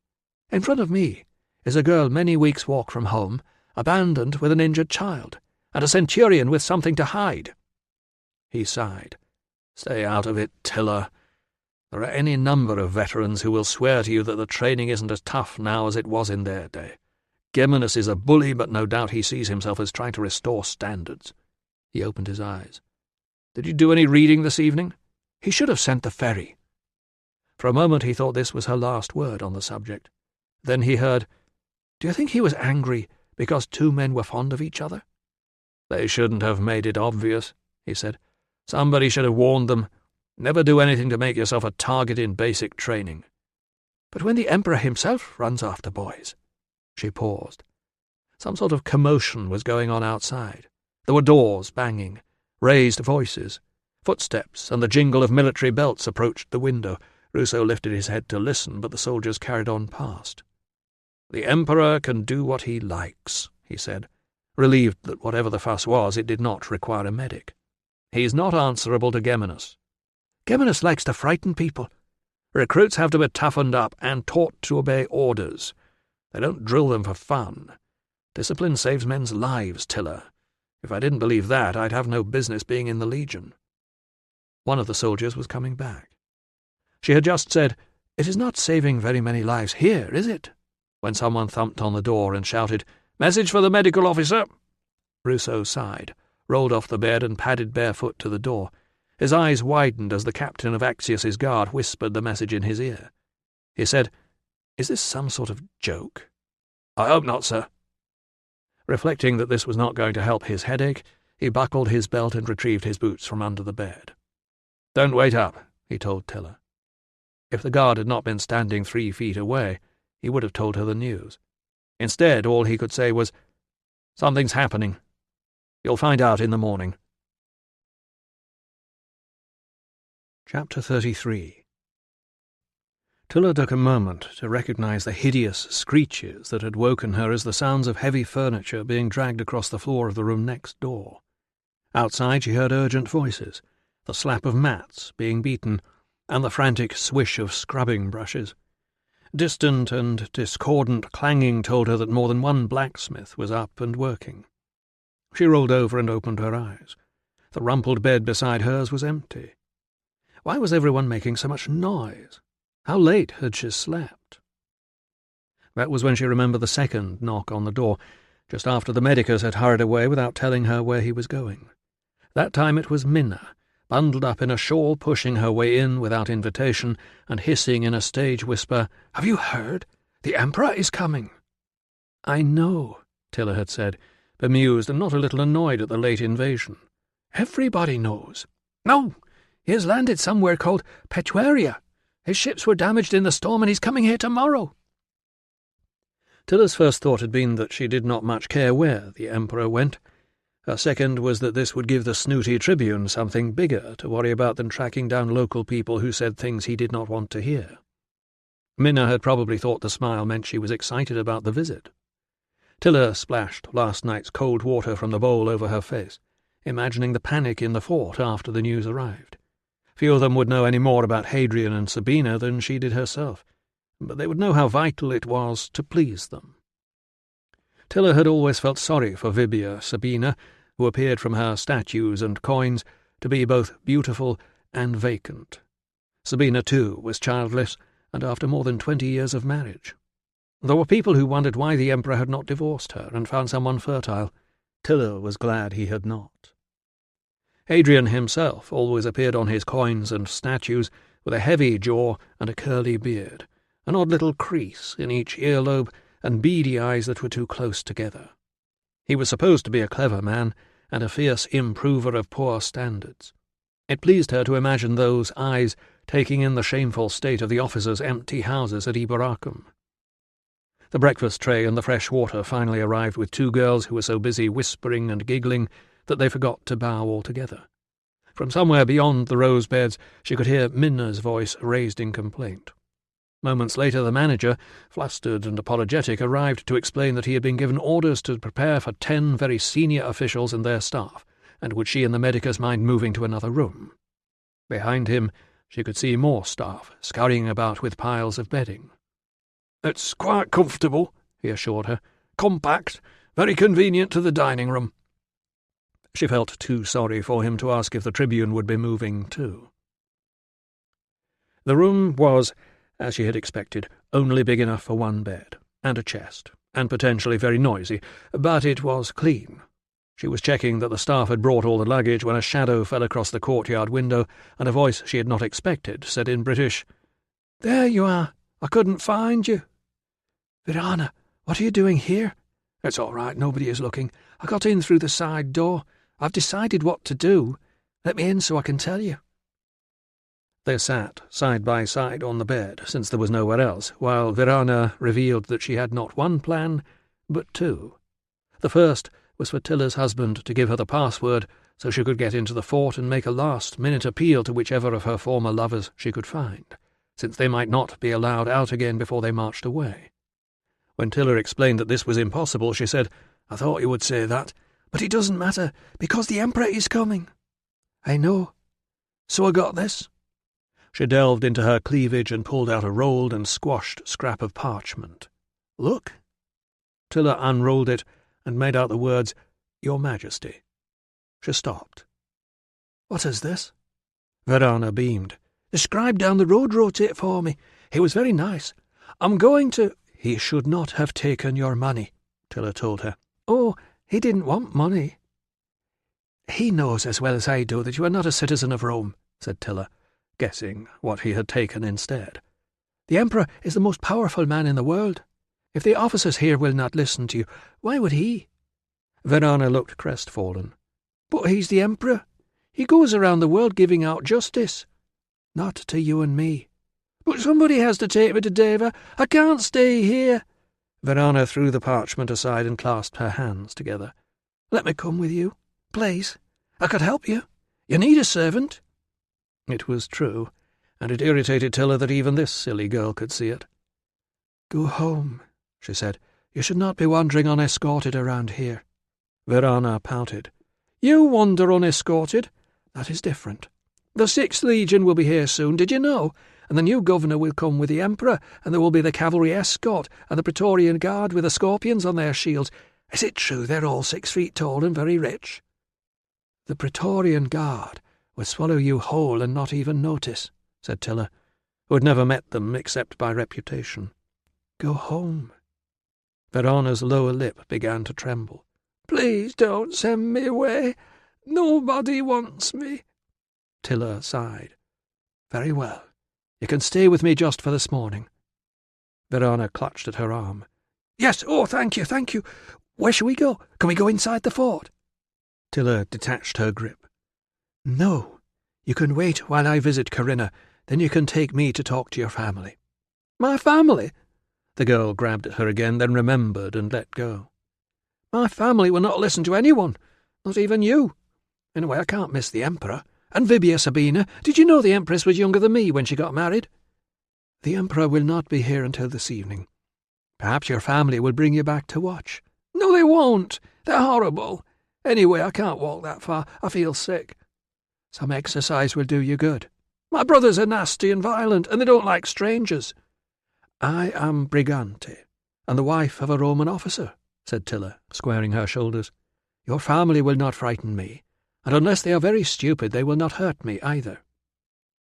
"In front of me is a girl many weeks' walk from home, abandoned with an injured child, and a centurion with something to hide." He sighed. "Stay out of it, Tiller. There are any number of veterans who will swear to you that the training isn't as tough now as it was in their day. Geminus is a bully, but no doubt he sees himself as trying to restore standards." He opened his eyes. "Did you do any reading this evening?" "He should have sent the ferry." For a moment he thought this was her last word on the subject. Then he heard, "Do you think he was angry because two men were fond of each other?" "They shouldn't have made it obvious," he said. "Somebody should have warned them. Never do anything to make yourself a target in basic training." "But when the Emperor himself runs after boys—" She paused. Some sort of commotion was going on outside. There were doors banging, raised voices. Footsteps and the jingle of military belts approached the window. Ruso lifted his head to listen, but the soldiers carried on past. "The Emperor can do what he likes," he said, relieved that whatever the fuss was, it did not require a medic. "He's not answerable to Geminus." "Geminus likes to frighten people." "Recruits have to be toughened up and taught to obey orders. They don't drill them for fun. Discipline saves men's lives, Tiller. If I didn't believe that, I'd have no business being in the Legion." One of the soldiers was coming back. She had just said, "It is not saving very many lives here, is it?" when someone thumped on the door and shouted, "Message for the medical officer." Ruso sighed, rolled off the bed and padded barefoot to the door. His eyes widened as the captain of Axius's guard whispered the message in his ear. He said, "Is this some sort of joke?" "I hope not, sir." Reflecting that this was not going to help his headache, he buckled his belt and retrieved his boots from under the bed. "Don't wait up," he told Tiller. If the guard had not been standing 3 feet away, he would have told her the news. Instead, all he could say was, "Something's happening. You'll find out in the morning." Chapter 33. Tiller took a moment to recognize the hideous screeches that had woken her as the sounds of heavy furniture being dragged across the floor of the room next door. Outside she heard urgent voices, the slap of mats being beaten, and the frantic swish of scrubbing brushes. Distant and discordant clanging told her that more than one blacksmith was up and working. She rolled over and opened her eyes. The rumpled bed beside hers was empty. Why was everyone making so much noise? How late had she slept? That was when she remembered the second knock on the door, just after the medicus had hurried away without telling her where he was going. That time it was Minna, bundled up in a shawl, pushing her way in without invitation and hissing in a stage whisper, "Have you heard? The Emperor is coming." "I know," Tiller had said, bemused and not a little annoyed at the late invasion. "Everybody knows. No, he has landed somewhere called Petuaria. His ships were damaged in the storm and he's coming here tomorrow." Tiller's first thought had been that she did not much care where the Emperor went. Her second was that this would give the snooty tribune something bigger to worry about than tracking down local people who said things he did not want to hear. Minna had probably thought the smile meant she was excited about the visit. Tiller splashed last night's cold water from the bowl over her face, imagining the panic in the fort after the news arrived. Few of them would know any more about Hadrian and Sabina than she did herself, but they would know how vital it was to please them. Tiller had always felt sorry for Vibia Sabina, who appeared from her statues and coins to be both beautiful and vacant. Sabina, too, was childless, and after more than 20 years of marriage. There were people who wondered why the Emperor had not divorced her and found someone fertile. Tiller was glad he had not. Adrian himself always appeared on his coins and statues with a heavy jaw and a curly beard, an odd little crease in each earlobe, and beady eyes that were too close together. He was supposed to be a clever man, and a fierce improver of poor standards. It pleased her to imagine those eyes taking in the shameful state of the officers' empty houses at Iberacum. The breakfast tray and the fresh water finally arrived with two girls who were so busy whispering and giggling that they forgot to bow altogether. From somewhere beyond the rose beds she could hear Minna's voice raised in complaint. Moments later the manager, flustered and apologetic, arrived to explain that he had been given orders to prepare for 10 very senior officials and their staff, and would she and the medicus mind moving to another room? Behind him she could see more staff scurrying about with piles of bedding. "It's quite comfortable," he assured her. "Compact, very convenient to the dining room." She felt too sorry for him to ask if the Tribune would be moving too. The room was, as she had expected, only big enough for one bed, and a chest, and potentially very noisy, but it was clean. She was checking that the staff had brought all the luggage when a shadow fell across the courtyard window, and a voice she had not expected said in British, "There you are. I couldn't find you." "Verana, what are you doing here?" "It's all right, nobody is looking. I got in through the side door. I've decided what to do. Let me in so I can tell you." They sat side by side on the bed, since there was nowhere else, while Verana revealed that she had not one plan, but two. The first was for Tilla's husband to give her the password so she could get into the fort and make a last-minute appeal to whichever of her former lovers she could find, since they might not be allowed out again before they marched away. When Tiller explained that this was impossible, she said, "I thought you would say that, but it doesn't matter, because the Emperor is coming." "I know. So I got this." She delved into her cleavage and pulled out a rolled and squashed scrap of parchment. "Look." Tiller unrolled it and made out the words, "Your Majesty." She stopped. "What is this?" Verana beamed. "The scribe down the road wrote it for me. He was very nice. I'm going to—" "He should not have taken your money," Tiller told her. "Oh, he didn't want money." "He knows as well as I do that you are not a citizen of Rome," said Tiller, guessing what he had taken instead. "The Emperor is the most powerful man in the world. If the officers here will not listen to you, why would he?" Verana looked crestfallen. "But he's the Emperor. He goes around the world giving out justice." "Not to you and me." "But somebody has to take me to Deva. I can't stay here." Verana threw the parchment aside and clasped her hands together. "Let me come with you, please. I could help you. You need a servant." It was true, and it irritated Tiller that even this silly girl could see it. "Go home," she said. "You should not be wandering unescorted around here." Verana pouted. "You wander unescorted? That is different. The 6th Legion will be here soon, did you know? And the new governor will come with the Emperor, and there will be the cavalry escort, and the Praetorian Guard with the scorpions on their shields. Is it true they're all 6 feet tall and very rich?" "The Praetorian Guard would swallow you whole and not even notice," said Tiller, who had never met them except by reputation. "Go home." Verana's lower lip began to tremble. "Please don't send me away. Nobody wants me." Tiller sighed. "Very well. You can stay with me just for this morning." Verana clutched at her arm. "Yes, oh, thank you, thank you. Where shall we go? Can we go inside the fort?" Tiller detached her grip. "No. You can wait while I visit Corinna, then you can take me to talk to your family." "My family?" The girl grabbed at her again, then remembered and let go. "My family will not listen to anyone, not even you. Anyway, I can't miss the Emperor. And Vibia Sabina, did you know the Empress was younger than me when she got married?" "The Emperor will not be here until this evening. Perhaps your family will bring you back to watch." "No, they won't. They're horrible. Anyway, I can't walk that far. I feel sick." "Some exercise will do you good." "My brothers are nasty and violent, and they don't like strangers." "I am Brigante, and the wife of a Roman officer," said Tiller, squaring her shoulders. "Your family will not frighten me, and unless they are very stupid they will not hurt me either."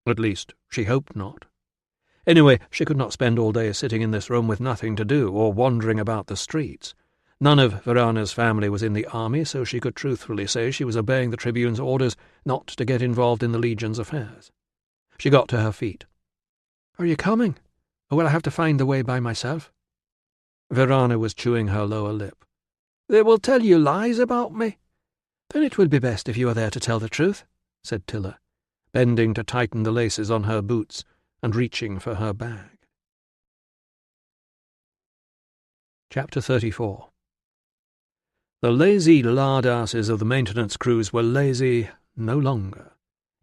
At least, she hoped not. Anyway, she could not spend all day sitting in this room with nothing to do or wandering about the streets. None of Verana's family was in the army, so she could truthfully say she was obeying the Tribune's orders not to get involved in the Legion's affairs. She got to her feet. "Are you coming? Or will I have to find the way by myself?" Verana was chewing her lower lip. "They will tell you lies about me." "Then it will be best if you are there to tell the truth," said Tilla, bending to tighten the laces on her boots and reaching for her bag. Chapter 34. The lazy lard-asses of the maintenance crews were lazy no longer.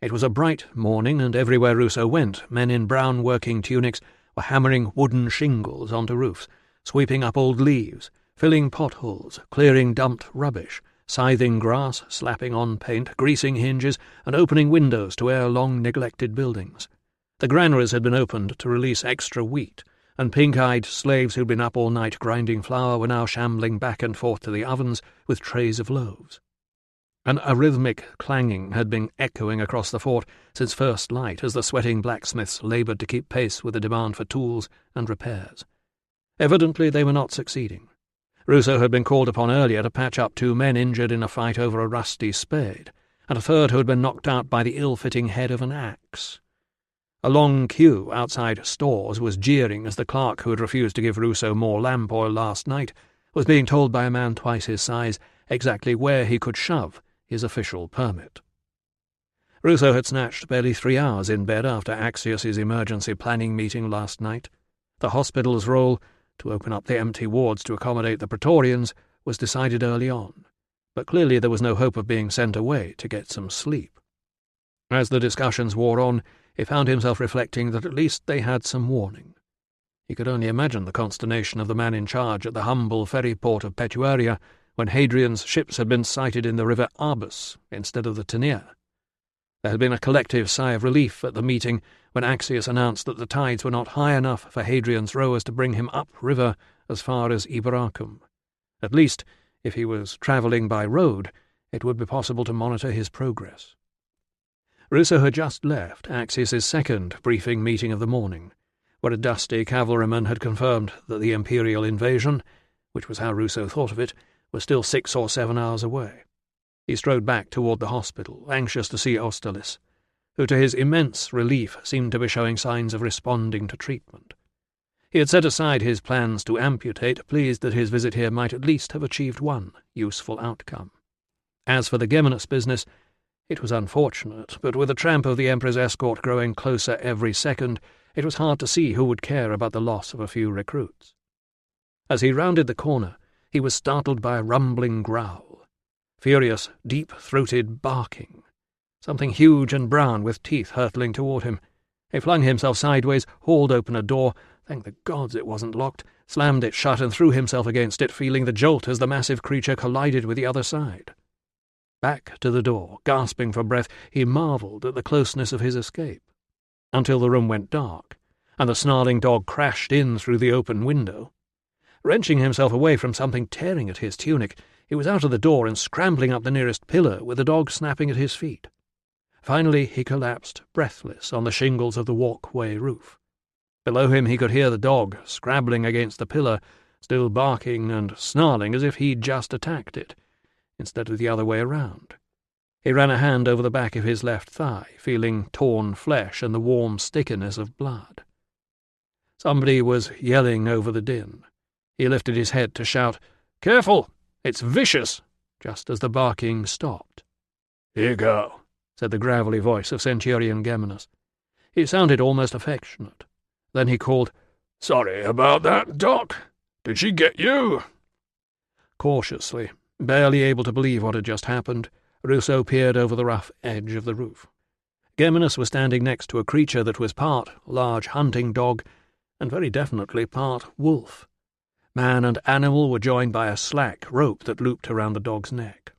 It was a bright morning, and everywhere Ruso went, men in brown working tunics were hammering wooden shingles onto roofs, sweeping up old leaves, filling potholes, clearing dumped rubbish, scything grass, slapping on paint, greasing hinges, and opening windows to air long-neglected buildings. The granaries had been opened to release extra wheat, and pink-eyed slaves who'd been up all night grinding flour were now shambling back and forth to the ovens with trays of loaves. An arrhythmic clanging had been echoing across the fort since first light as the sweating blacksmiths laboured to keep pace with the demand for tools and repairs. Evidently they were not succeeding. Ruso had been called upon earlier to patch up 2 men injured in a fight over a rusty spade, and a third who had been knocked out by the ill-fitting head of an axe. A long queue outside stores was jeering as the clerk who had refused to give Ruso more lamp oil last night was being told by a man twice his size exactly where he could shove his official permit. Ruso had snatched barely 3 hours in bed after Axios's emergency planning meeting last night. The hospital's role, to open up the empty wards to accommodate the Praetorians, was decided early on, but clearly there was no hope of being sent away to get some sleep. As the discussions wore on, he found himself reflecting that at least they had some warning. He could only imagine the consternation of the man in charge at the humble ferry port of Petuaria when Hadrian's ships had been sighted in the river Arbus instead of the Tenere. There had been a collective sigh of relief at the meeting when Axios announced that the tides were not high enough for Hadrian's rowers to bring him upriver as far as Iberacum. At least, if he was travelling by road, it would be possible to monitor his progress. Ruso had just left Axios's second briefing meeting of the morning, where a dusty cavalryman had confirmed that the imperial invasion, which was how Ruso thought of it, was still 6 or 7 hours away. He strode back toward the hospital, anxious to see Austerlitz, who to his immense relief seemed to be showing signs of responding to treatment. He had set aside his plans to amputate, pleased that his visit here might at least have achieved one useful outcome. As for the Geminus business, it was unfortunate, but with the tramp of the Emperor's escort growing closer every second, it was hard to see who would care about the loss of a few recruits. As he rounded the corner, he was startled by a rumbling growl, furious, deep-throated barking, something huge and brown with teeth hurtling toward him. He flung himself sideways, hauled open a door, thank the gods it wasn't locked, slammed it shut and threw himself against it, feeling the jolt as the massive creature collided with the other side. Back to the door, gasping for breath, he marvelled at the closeness of his escape, until the room went dark, and the snarling dog crashed in through the open window. Wrenching himself away from something tearing at his tunic, he was out of the door and scrambling up the nearest pillar, with the dog snapping at his feet. Finally he collapsed, breathless, on the shingles of the walkway roof. Below him he could hear the dog, scrabbling against the pillar, still barking and snarling as if he'd just attacked it, instead of the other way around. He ran a hand over the back of his left thigh, feeling torn flesh and the warm stickiness of blood. Somebody was yelling over the din. He lifted his head to shout, "Careful! It's vicious!" just as the barking stopped. "Here you go," said the gravelly voice of Centurion Geminus. He sounded almost affectionate. Then he called, "Sorry about that, Doc. Did she get you?" Cautiously, barely able to believe what had just happened, Ruso peered over the rough edge of the roof. Geminus was standing next to a creature that was part large hunting dog and very definitely part wolf. Man and animal were joined by a slack rope that looped around the dog's neck.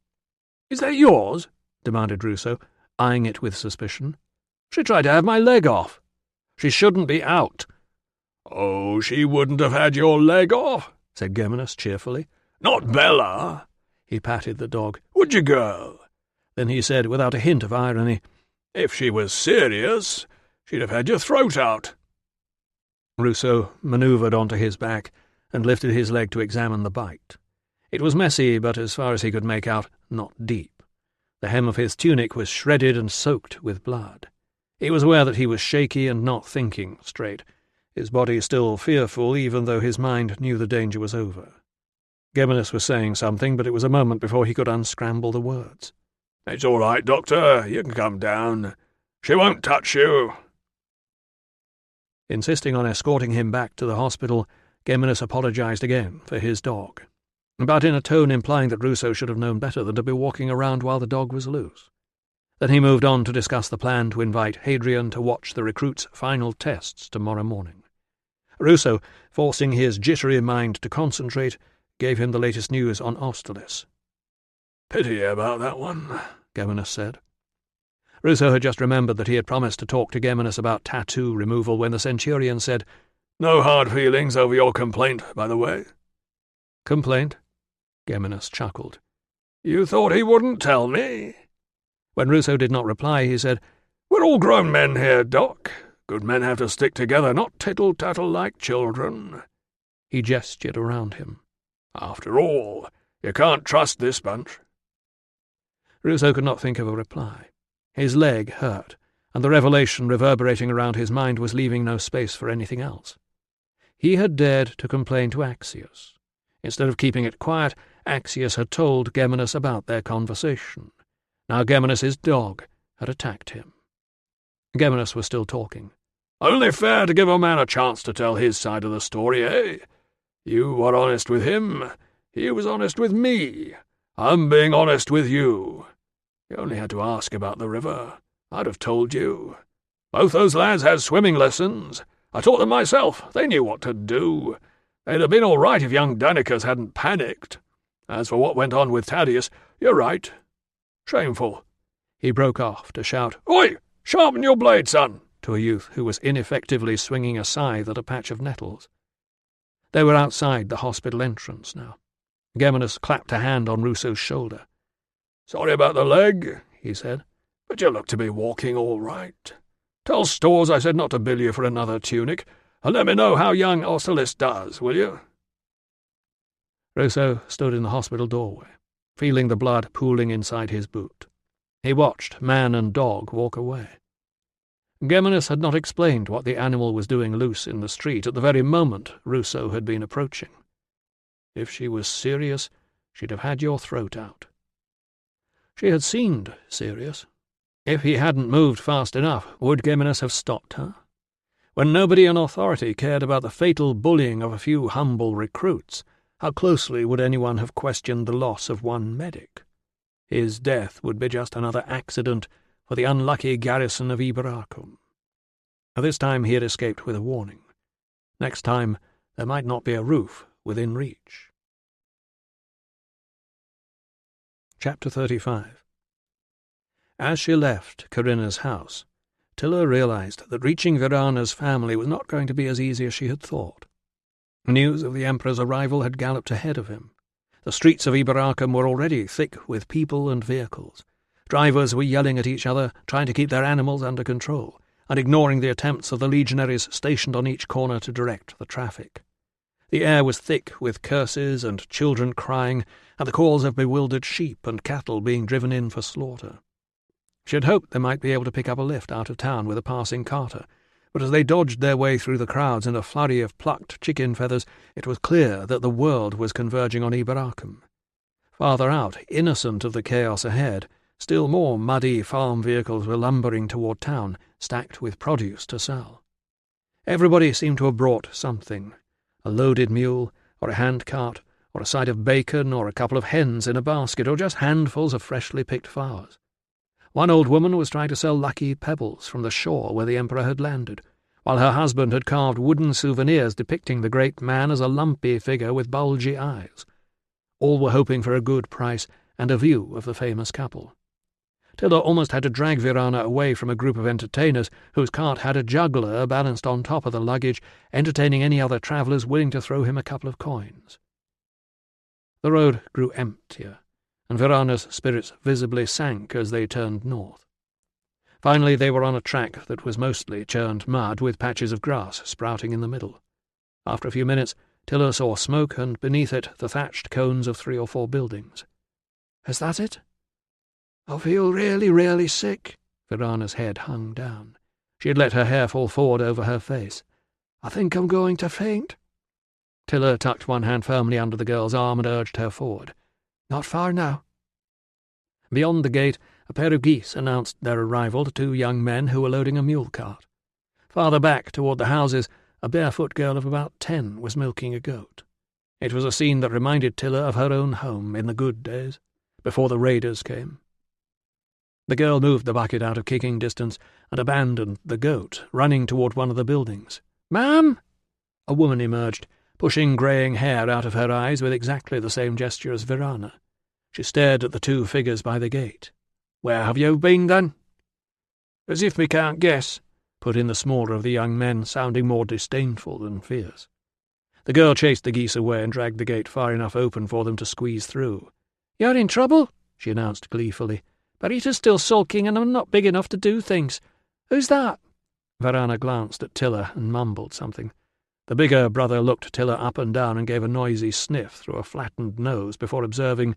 "Is that yours?" demanded Ruso, eyeing it with suspicion. "She tried to have my leg off. She shouldn't be out." "Oh, she wouldn't have had your leg off," said Geminus cheerfully. "Not Bella." He patted the dog. "Would you, girl?" Then he said, without a hint of irony, "If she was serious, She'd have had your throat out." Ruso manoeuvred onto his back and lifted his leg to examine the bite. It was messy, but as far as he could make out, not deep. The hem of his tunic was shredded and soaked with blood. He was aware that he was shaky and not thinking straight, his body still fearful even though his mind knew the danger was over. Geminus was saying something, but it was a moment before he could unscramble the words. "It's all right, Doctor. You can come down. She won't touch you." Insisting on escorting him back to the hospital, Geminus apologized again for his dog, but in a tone implying that Ruso should have known better than to be walking around while the dog was loose. Then he moved on to discuss the plan to invite Hadrian to watch the recruits' final tests tomorrow morning. Ruso, forcing his jittery mind to concentrate, gave him the latest news on Austerlitz. "Pity about that one," Geminus said. Ruso had just remembered that he had promised to talk to Geminus about tattoo removal when the centurion said, "No hard feelings over your complaint, by the way." "Complaint?" Geminus chuckled. "You thought he wouldn't tell me?" When Ruso did not reply, he said, "We're all grown men here, Doc. Good men have to stick together, not tittle-tattle like children." He gestured around him. "After all, you can't trust this bunch." Ruso could not think of a reply. His leg hurt, and the revelation reverberating around his mind was leaving no space for anything else. He had dared to complain to Axius. Instead of keeping it quiet, Axius had told Geminus about their conversation. Now Geminus's dog had attacked him. Geminus was still talking. "Only fair to give a man a chance to tell his side of the story, eh? You were honest with him. He was honest with me. I'm being honest with you. You only had to ask about the river. I'd have told you. Both those lads had swimming lessons. I taught them myself. They knew what to do. They'd have been all right if young Danicus hadn't panicked. As for what went on with Thaddeus, you're right. Shameful." He broke off to shout, "Oi! Sharpen your blade, son!" to a youth who was ineffectively swinging a scythe at a patch of nettles. They were outside the hospital entrance now. Geminus clapped a hand on Ruso's shoulder. "Sorry about the leg," he said, "but you look to be walking all right. Tell Stores I said not to bill you for another tunic, and let me know how young Austerlitz does, will you?" Ruso stood in the hospital doorway, feeling the blood pooling inside his boot. He watched man and dog walk away. Geminus had not explained what the animal was doing loose in the street at the very moment Ruso had been approaching. If she was serious, she'd have had your throat out. She had seemed serious. If he hadn't moved fast enough, would Geminus have stopped her? When nobody in authority cared about the fatal bullying of a few humble recruits, how closely would anyone have questioned the loss of one medic? His death would be just another accident for the unlucky garrison of Iberacum. This time he had escaped with a warning. Next time there might not be a roof within reach. Chapter 35. As she left Corinna's house, Tilla realized that reaching Virana's family was not going to be as easy as she had thought. News of the Emperor's arrival had galloped ahead of him. The streets of Iberacum were already thick with people and vehicles. Drivers were yelling at each other, trying to keep their animals under control, and ignoring the attempts of the legionaries stationed on each corner to direct the traffic. The air was thick with curses and children crying, and the calls of bewildered sheep and cattle being driven in for slaughter. She had hoped they might be able to pick up a lift out of town with a passing carter, but as they dodged their way through the crowds in a flurry of plucked chicken feathers, it was clear that the world was converging on Iberacum. Farther out, innocent of the chaos ahead, still more muddy farm vehicles were lumbering toward town, stacked with produce to sell. Everybody seemed to have brought something: a loaded mule, or a hand-cart, or a side of bacon, or a couple of hens in a basket, or just handfuls of freshly picked flowers. One old woman was trying to sell lucky pebbles from the shore where the Emperor had landed, while her husband had carved wooden souvenirs depicting the great man as a lumpy figure with bulgy eyes. All were hoping for a good price and a view of the famous couple. Tilla almost had to drag Virana away from a group of entertainers whose cart had a juggler balanced on top of the luggage, entertaining any other travellers willing to throw him a couple of coins. The road grew emptier, and Virana's spirits visibly sank as they turned north. Finally they were on a track that was mostly churned mud with patches of grass sprouting in the middle. After a few minutes, Tiller saw smoke, and beneath it the thatched cones of 3 or 4 buildings. "Is that it? I feel really, really sick." Verana's head hung down. She had let her hair fall forward over her face. "I think I'm going to faint." Tiller tucked one hand firmly under the girl's arm and urged her forward. "Not far now." Beyond the gate, a pair of geese announced their arrival to 2 young men who were loading a mule cart. Farther back, toward the houses, a barefoot girl of about 10 was milking a goat. It was a scene that reminded Tiller of her own home in the good days, before the raiders came. The girl moved the bucket out of kicking distance and abandoned the goat, running toward one of the buildings. "Ma'am!" A woman emerged, pushing greying hair out of her eyes with exactly the same gesture as Verana. She stared at the 2 figures by the gate. "Where have you been, then?" "As if we can't guess," put in the smaller of the young men, sounding more disdainful than fierce. The girl chased the geese away and dragged the gate far enough open for them to squeeze through. "You're in trouble," she announced gleefully. "Barita's still sulking, and I'm not big enough to do things. Who's that?" Verana glanced at Tiller and mumbled something. The bigger brother looked Tiller up and down and gave a noisy sniff through a flattened nose before observing,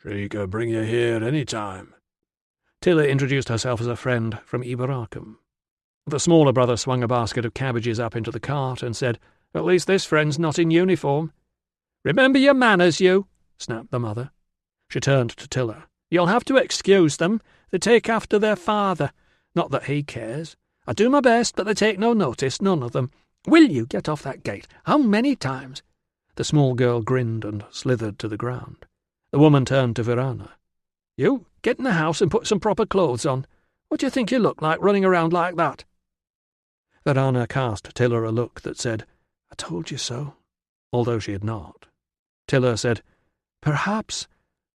"She could bring you here any time." Tiller introduced herself as a friend from Iberacum. The smaller brother swung a basket of cabbages up into the cart and said, "At least this friend's not in uniform." "Remember your manners, you," snapped the mother. She turned to Tiller. "You'll have to excuse them. They take after their father. Not that he cares. I do my best, but they take no notice, none of them. Will you get off that gate? How many times?" The small girl grinned and slithered to the ground. The woman turned to Verana. "You, get in the house and put some proper clothes on. What do you think you look like running around like that?" Verana cast Tiller a look that said, "I told you so," although she had not. Tiller said, "Perhaps."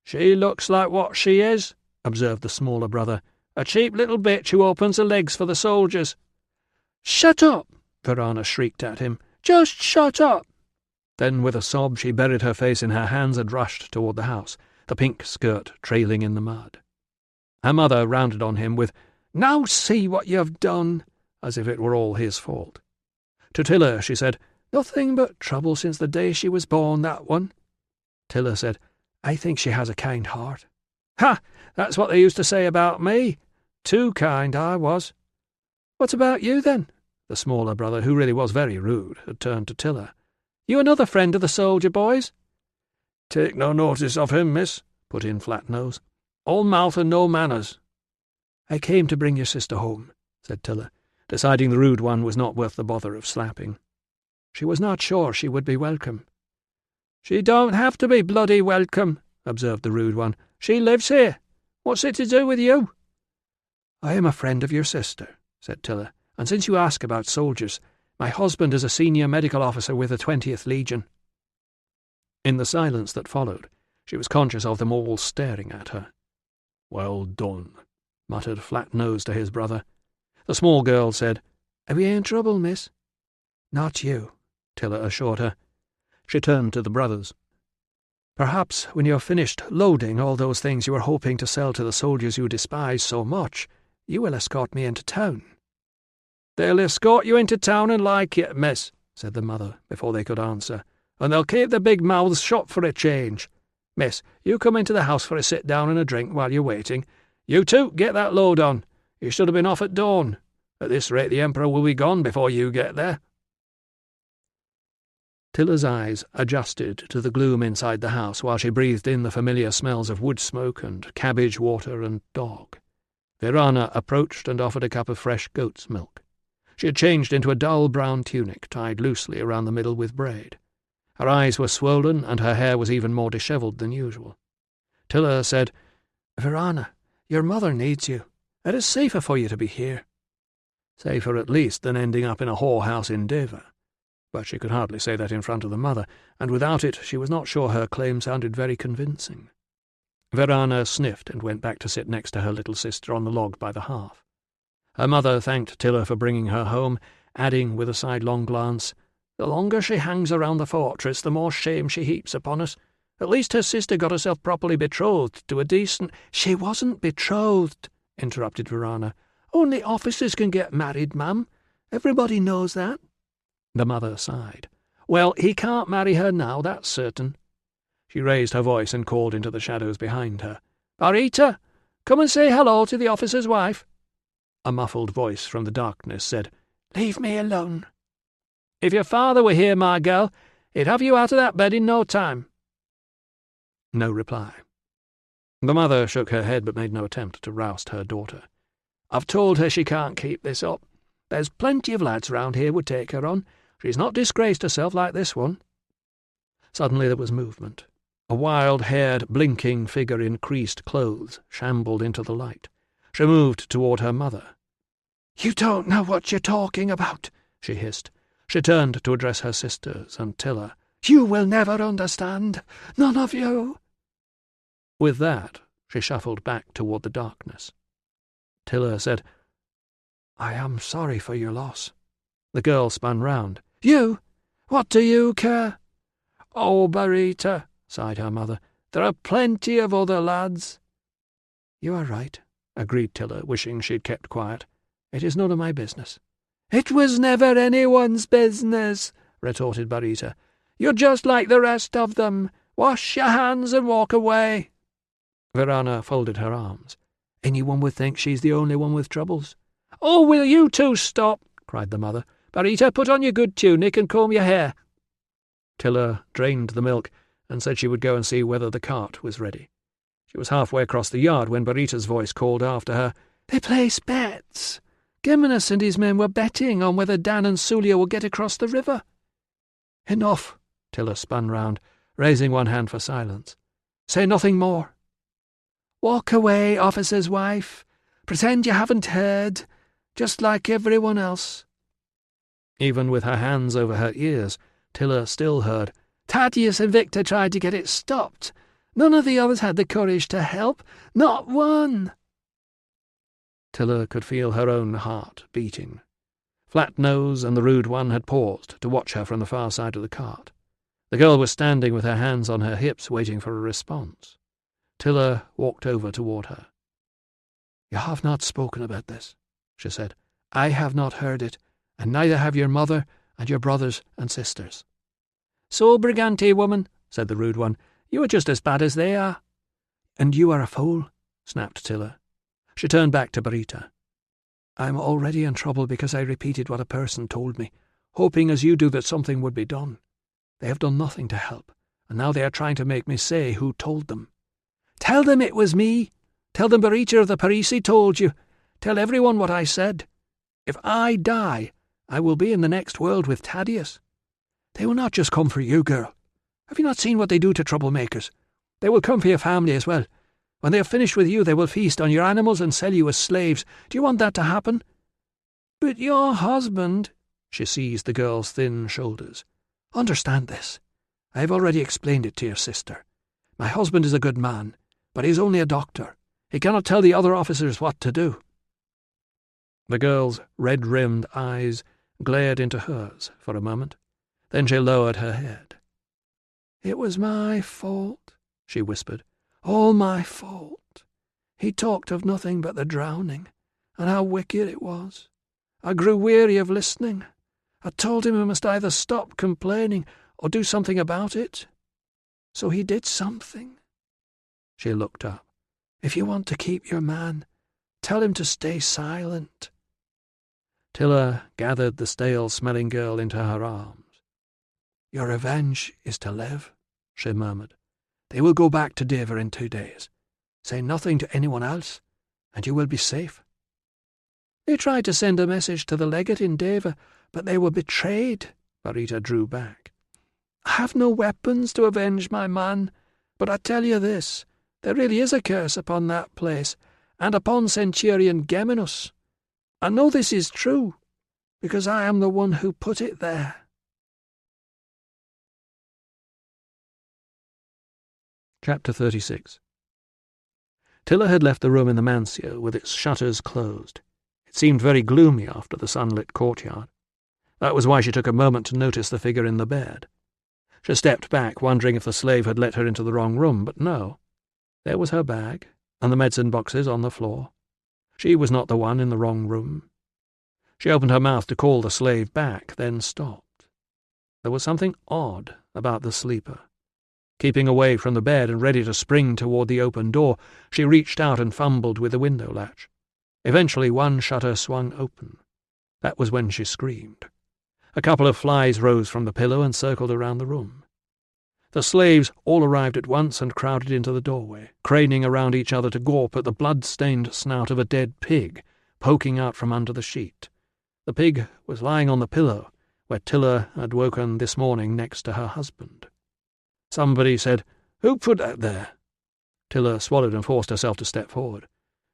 "She looks like what she is," observed the smaller brother. "A cheap little bitch who opens her legs for the soldiers." "Shut up!" Verana shrieked at him. "Just shut up!" Then, with a sob, she buried her face in her hands and rushed toward the house, the pink skirt trailing in the mud. Her mother rounded on him with, "Now see what you've done," as if it were all his fault. To Tiller she said, "Nothing but trouble since the day she was born, that one." Tiller said, "I think she has a kind heart." "Ha! That's what they used to say about me. Too kind I was." "What about you, then?" The smaller brother, who really was very rude, had turned to Tiller. "You another friend of the soldier boys?" "Take no notice of him, miss," put in Flatnose. "All mouth and no manners." "I came to bring your sister home," said Tiller, deciding the rude one was not worth the bother of slapping. She was not sure she would be welcome. "She don't have to be bloody welcome," observed the rude one. "She lives here. What's it to do with you?" "I am a friend of your sister," said Tiller, "and since you ask about soldiers, my husband is a senior medical officer with the 20th Legion." In the silence that followed, she was conscious of them all staring at her. "Well done," muttered Flatnose to his brother. The small girl said, "Are we in trouble, miss?" "Not you," Tiller assured her. She turned to the brothers. "Perhaps when you're finished loading all those things you were hoping to sell to the soldiers you despise so much, you will escort me into town." "They'll escort you into town and like it, miss," said the mother, before they could answer, "and they'll keep their big mouths shut for a change. Miss, you come into the house for a sit-down and a drink while you're waiting. You two, get that load on. You should have been off at dawn. At this rate the Emperor will be gone before you get there." Tiller's eyes adjusted to the gloom inside the house while she breathed in the familiar smells of wood smoke and cabbage water and dog. Verana approached and offered a cup of fresh goat's milk. She had changed into a dull brown tunic tied loosely around the middle with braid. Her eyes were swollen and her hair was even more dishevelled than usual. Tiller said, "Verana, your mother needs you. It is safer for you to be here." Safer at least than ending up in a whorehouse in Deva. But she could hardly say that in front of the mother, and without it she was not sure her claim sounded very convincing. Verana sniffed and went back to sit next to her little sister on the log by the hearth. Her mother thanked Tiller for bringing her home, adding with a sidelong glance, "The longer she hangs around the fortress, the more shame she heaps upon us. At least her sister got herself properly betrothed to a decent—" "She wasn't betrothed," interrupted Verana. Only officers can get married, ma'am. Everybody knows that." The mother sighed. "Well, he can't marry her now, that's certain." She raised her voice and called into the shadows behind her. "Barita, come and say hello to the officer's wife." A muffled voice from the darkness said, "Leave me alone." "If your father were here, my girl, he'd have you out of that bed in no time." No reply. The mother shook her head but made no attempt to roust her daughter. "I've told her she can't keep this up. There's plenty of lads round here would take her on. She's not disgraced herself like this one." Suddenly there was movement. A wild-haired, blinking figure in creased clothes shambled into the light. She moved toward her mother. "You don't know what you're talking about," she hissed. She turned to address her sisters and Tilla. "You will never understand. None of you." With that, she shuffled back toward the darkness. Tilla said, "I am sorry for your loss." The girl spun round. "You? What do you care?" "Oh, Barita," sighed her mother, "there are plenty of other lads." "You are right," agreed Tilla, wishing she'd kept quiet. "It is none of my business." "It was never anyone's business," retorted Barita. "You're just like the rest of them. Wash your hands and walk away." Verana folded her arms. "Anyone would think she's the only one with troubles." "Oh, will you two stop?" cried the mother. "Barita, put on your good tunic and comb your hair." Tilla drained the milk and said she would go and see whether the cart was ready. She was halfway across the yard when Barita's voice called after her, "They place bets. Geminus and his men were betting on whether Dan and Sulia would get across the river." "Enough." Tilla spun round, raising one hand for silence. "Say nothing more." "Walk away, officer's wife. Pretend you haven't heard, just like everyone else." Even with her hands over her ears, Tilla still heard, "Thaddeus and Victor tried to get it stopped. None of the others had the courage to help. Not one." Tilla could feel her own heart beating. Flatnose and the Rude One had paused to watch her from the far side of the cart. The girl was standing with her hands on her hips, waiting for a response. Tilla walked over toward her. "You have not spoken about this," she said. "I have not heard it, and neither have your mother and your brothers and sisters." "So, Brigante woman," said the Rude One, "you are just as bad as they are." "And you are a fool," snapped Tilla. She turned back to Barita. "I am already in trouble because I repeated what a person told me, hoping as you do that something would be done. They have done nothing to help, and now they are trying to make me say who told them." "Tell them it was me. Tell them Barita of the Parisi told you. Tell everyone what I said. If I die, I will be in the next world with Thaddeus. They will not just come for you, girl. Have you not seen what they do to troublemakers? They will come for your family as well. When they have finished with you, they will feast on your animals and sell you as slaves. Do you want that to happen?" "But your husband—" She seized the girl's thin shoulders. "Understand this. I have already explained it to your sister. My husband is a good man, but he is only a doctor. He cannot tell the other officers what to do." The girl's red-rimmed eyes glared into hers for a moment. Then she lowered her head. "It was my fault," she whispered. "All my fault. He talked of nothing but the drowning, and how wicked it was. I grew weary of listening. I told him he must either stop complaining or do something about it. So he did something." She looked up. "If you want to keep your man, tell him to stay silent." Tilla gathered the stale-smelling girl into her arms. "Your revenge is to live," she murmured. "They will go back to Deva in 2 days. Say nothing to anyone else, and you will be safe." "They tried to send a message to the legate in Deva, but they were betrayed." Barita drew back. "I have no weapons to avenge my man, but I tell you this, there really is a curse upon that place, and upon Centurion Geminus. I know this is true, because I am the one who put it there." Chapter 36. Tilla had left the room in the mansio with its shutters closed. It seemed very gloomy after the sunlit courtyard. That was why she took a moment to notice the figure in the bed. She stepped back, wondering if the slave had let her into the wrong room, but no. There was her bag, and the medicine boxes on the floor. She was not the one in the wrong room. She opened her mouth to call the slave back, then stopped. There was something odd about the sleeper. Keeping away from the bed and ready to spring toward the open door, she reached out and fumbled with the window latch. Eventually one shutter swung open. That was when she screamed. A couple of flies rose from the pillow and circled around the room. The slaves all arrived at once and crowded into the doorway, craning around each other to gawp at the blood-stained snout of a dead pig poking out from under the sheet. The pig was lying on the pillow, where Tiller had woken this morning next to her husband. Somebody said, "Who put that there?" Tiller swallowed and forced herself to step forward.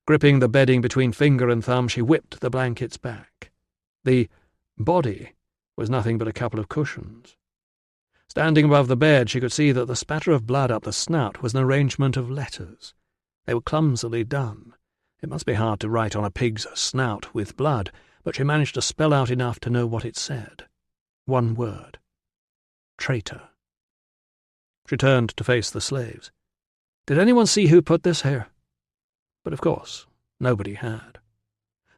Gripping the bedding between finger and thumb, she whipped the blankets back. The body was nothing but a couple of cushions. Standing above the bed, she could see that the spatter of blood up the snout was an arrangement of letters. They were clumsily done. It must be hard to write on a pig's snout with blood, but she managed to spell out enough to know what it said. One word. Traitor. She turned to face the slaves. "Did anyone see who put this here?" But of course, nobody had.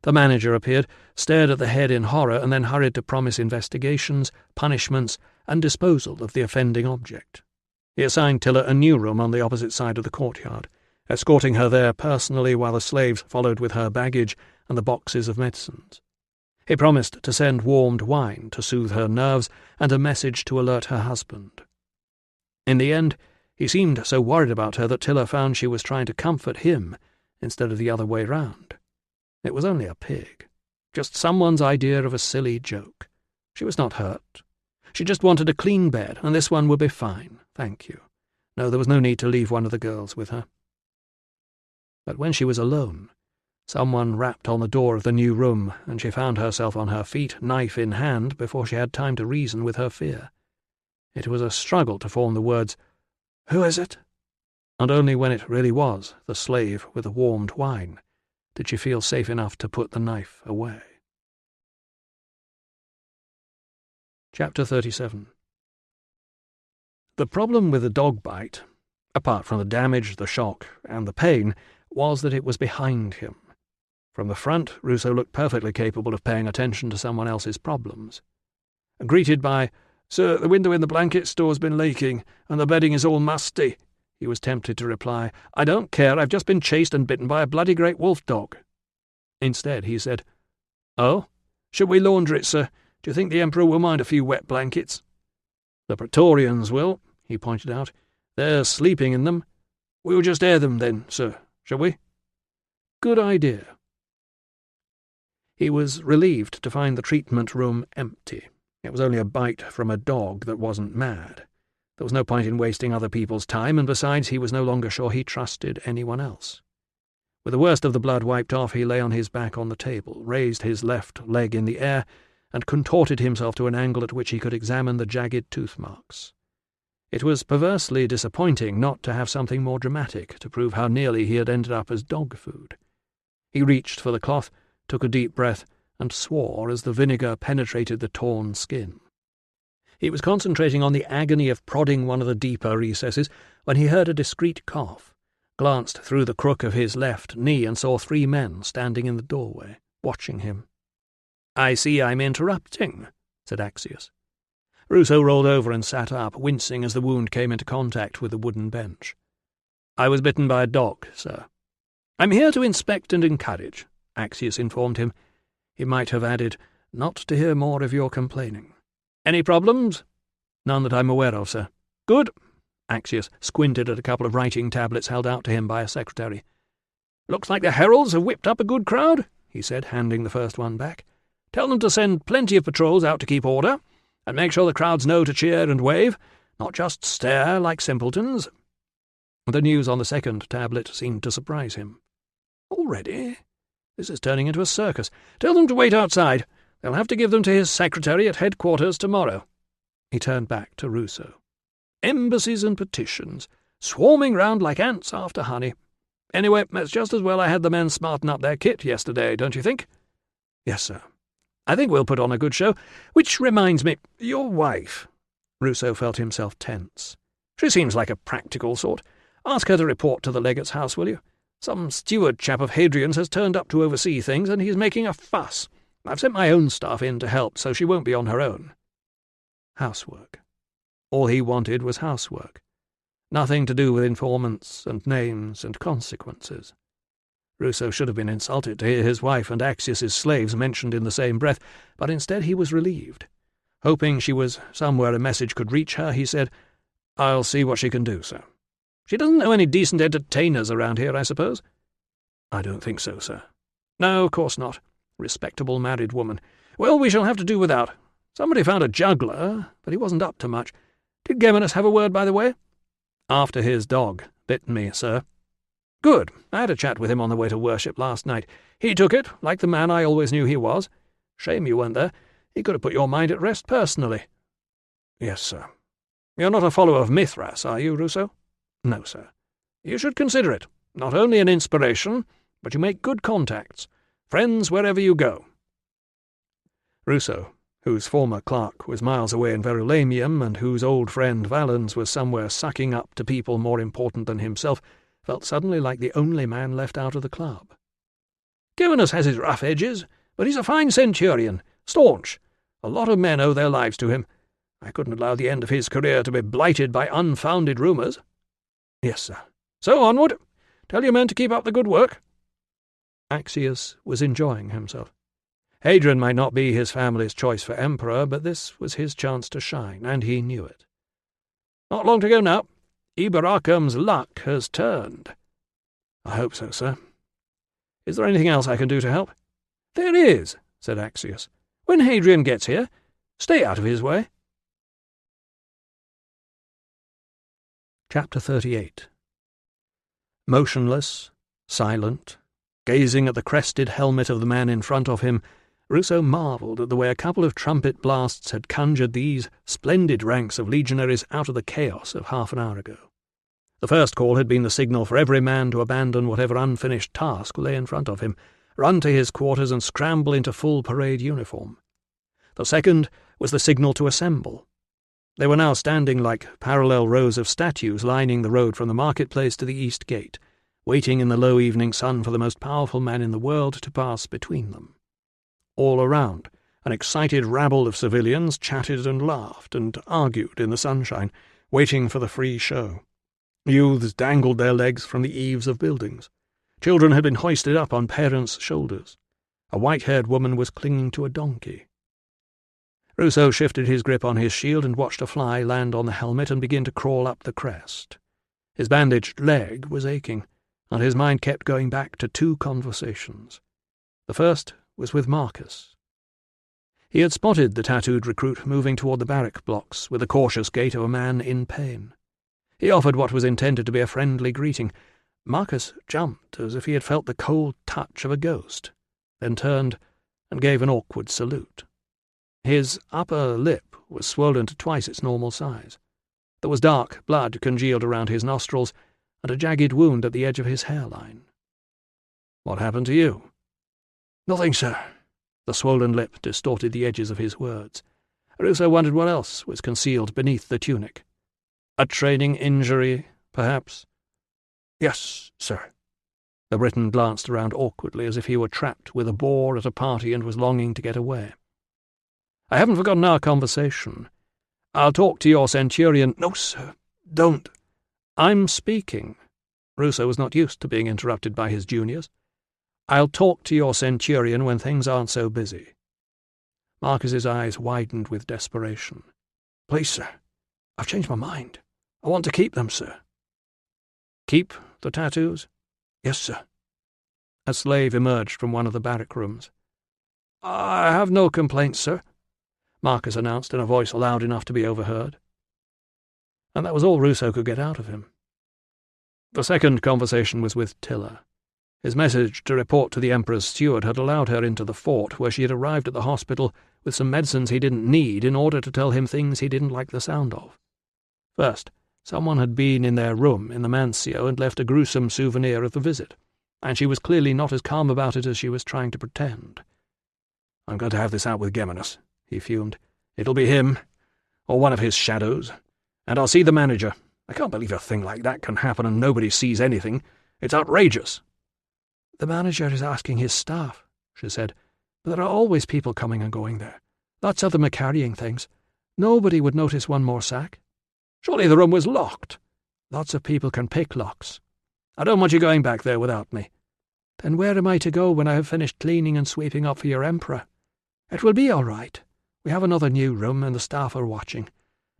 The manager appeared, stared at the head in horror, and then hurried to promise investigations, punishments, and disposal of the offending object. He assigned Tiller a new room on the opposite side of the courtyard, escorting her there personally while the slaves followed with her baggage and the boxes of medicines. He promised to send warmed wine to soothe her nerves and a message to alert her husband. In the end, he seemed so worried about her that Tiller found she was trying to comfort him instead of the other way round. It was only a pig, just someone's idea of a silly joke. She was not hurt. She just wanted a clean bed, and this one would be fine, thank you. No, there was no need to leave one of the girls with her. But when she was alone, someone rapped on the door of the new room, and she found herself on her feet, knife in hand, before she had time to reason with her fear. It was a struggle to form the words, "Who is it?" And only when it really was the slave with the warmed wine did she feel safe enough to put the knife away. Chapter 37. The problem with the dog bite, apart from the damage, the shock, and the pain, was that it was behind him. From the front, Ruso looked perfectly capable of paying attention to someone else's problems. Greeted by, "Sir, the window in the blanket store's been leaking, and the bedding is all musty," he was tempted to reply, "I don't care, I've just been chased and bitten by a bloody great wolf dog." Instead, he said, "Oh, should we launder it, sir? Do you think the Emperor will mind a few wet blankets?" "The Praetorians will," he pointed out. "They're sleeping in them. We'll just air them then, sir, shall we?" "Good idea." He was relieved to find the treatment room empty. It was only a bite from a dog that wasn't mad. There was no point in wasting other people's time, and besides, he was no longer sure he trusted anyone else. With the worst of the blood wiped off, he lay on his back on the table, raised his left leg in the air, and contorted himself to an angle at which he could examine the jagged tooth marks. It was perversely disappointing not to have something more dramatic to prove how nearly he had ended up as dog food. He reached for the cloth, took a deep breath, and swore as the vinegar penetrated the torn skin. He was concentrating on the agony of prodding one of the deeper recesses when he heard a discreet cough, glanced through the crook of his left knee and saw 3 men standing in the doorway, watching him. "I see I'm interrupting," said Axius. Ruso rolled over and sat up, wincing as the wound came into contact with the wooden bench. "I was bitten by a dog, sir." "I'm here to inspect and encourage," Axius informed him. He might have added, "not to hear more of your complaining." "Any problems?" "None that I'm aware of, sir." "Good." Axius squinted at a couple of writing tablets held out to him by a secretary. "Looks like the heralds have whipped up a good crowd," he said, handing the first one back. "Tell them to send plenty of patrols out to keep order, and make sure the crowds know to cheer and wave, not just stare like simpletons." The news on the second tablet seemed to surprise him. "Already? This is turning into a circus. Tell them to wait outside. They'll have to give them to his secretary at headquarters tomorrow." He turned back to Ruso. "Embassies and petitions, swarming round like ants after honey. Anyway, it's just as well I had the men smarten up their kit yesterday, don't you think?" "Yes, sir." "I think we'll put on a good show. Which reminds me, your wife." Ruso felt himself tense. "She seems like a practical sort. Ask her to report to the legate's house, will you? Some steward chap of Hadrian's has turned up to oversee things, and he's making a fuss. I've sent my own staff in to help, so she won't be on her own. Housework. All he wanted was housework. Nothing to do with informants and names and consequences. Ruso should have been insulted to hear his wife and Axius's slaves mentioned in the same breath, but instead he was relieved. Hoping she was somewhere a message could reach her, he said, "I'll see what she can do, sir. She doesn't know any decent entertainers around here, I suppose?" "I don't think so, sir." "No, of course not. Respectable married woman. Well, we shall have to do without. Somebody found a juggler, but he wasn't up to much. Did Geminus have a word, by the way?" "After his dog bit me, sir." "Good. I had a chat with him on the way to worship last night. He took it, like the man I always knew he was. Shame you weren't there. He could have put your mind at rest personally." "Yes, sir." "You're not a follower of Mithras, are you, Ruso?" "No, sir." "You should consider it. Not only an inspiration, but you make good contacts. Friends wherever you go." Ruso, whose former clerk was miles away in Verulamium and whose old friend Valens was somewhere sucking up to people more important than himself, felt suddenly like the only man left out of the club. "Geminus has his rough edges, but he's a fine centurion, staunch. A lot of men owe their lives to him. I couldn't allow the end of his career to be blighted by unfounded rumours." "Yes, sir." "So onward. Tell your men to keep up the good work." Axius was enjoying himself. Hadrian might not be his family's choice for emperor, but this was his chance to shine, and he knew it. "Not long to go now. Eberacum's luck has turned." "I hope so, sir. Is there anything else I can do to help?" "There is," said Axius. "When Hadrian gets here, stay out of his way." Chapter 38. Motionless, silent, gazing at the crested helmet of the man in front of him, Ruso marvelled at the way a couple of trumpet blasts had conjured these splendid ranks of legionaries out of the chaos of half an hour ago. The first call had been the signal for every man to abandon whatever unfinished task lay in front of him, run to his quarters and scramble into full parade uniform. The second was the signal to assemble. They were now standing like parallel rows of statues lining the road from the marketplace to the east gate, waiting in the low evening sun for the most powerful man in the world to pass between them. All around, an excited rabble of civilians chatted and laughed and argued in the sunshine, waiting for the free show. Youths dangled their legs from the eaves of buildings. Children had been hoisted up on parents' shoulders. A white-haired woman was clinging to a donkey. Ruso shifted his grip on his shield and watched a fly land on the helmet and begin to crawl up the crest. His bandaged leg was aching, and his mind kept going back to two conversations. The first was with Marcus. He had spotted the tattooed recruit moving toward the barrack blocks with the cautious gait of a man in pain. He offered what was intended to be a friendly greeting. Marcus jumped as if he had felt the cold touch of a ghost, then turned and gave an awkward salute. His upper lip was swollen to twice its normal size. There was dark blood congealed around his nostrils and a jagged wound at the edge of his hairline. "What happened to you?" "Nothing, sir." The swollen lip distorted the edges of his words. Ruso wondered what else was concealed beneath the tunic. A training injury, perhaps? "Yes, sir." The Briton glanced around awkwardly as if he were trapped with a bore at a party and was longing to get away. "I haven't forgotten our conversation. I'll talk to your centurion—" "No, sir, don't." "I'm speaking." Ruso was not used to being interrupted by his juniors. "I'll talk to your centurion when things aren't so busy." Marcus's eyes widened with desperation. "Please, sir, I've changed my mind. I want to keep them, sir." "Keep the tattoos?" "Yes, sir." A slave emerged from one of the barrack rooms. "I have no complaints, sir," Marcus announced in a voice loud enough to be overheard. And that was all Ruso could get out of him. The second conversation was with Tilla. His message to report to the Emperor's steward had allowed her into the fort, where she had arrived at the hospital with some medicines he didn't need in order to tell him things he didn't like the sound of. First, someone had been in their room in the Mancio and left a gruesome souvenir of the visit, and she was clearly not as calm about it as she was trying to pretend. "I'm going to have this out with Geminus," he fumed. "It'll be him, or one of his shadows, and I'll see the manager. I can't believe a thing like that can happen and nobody sees anything. It's outrageous." "The manager is asking his staff," she said, "but there are always people coming and going there. Lots of them are carrying things. Nobody would notice one more sack." "Surely the room was locked." "Lots of people can pick locks." "I don't want you going back there without me." "Then where am I to go when I have finished cleaning and sweeping up for your emperor? It will be all right. We have another new room and the staff are watching.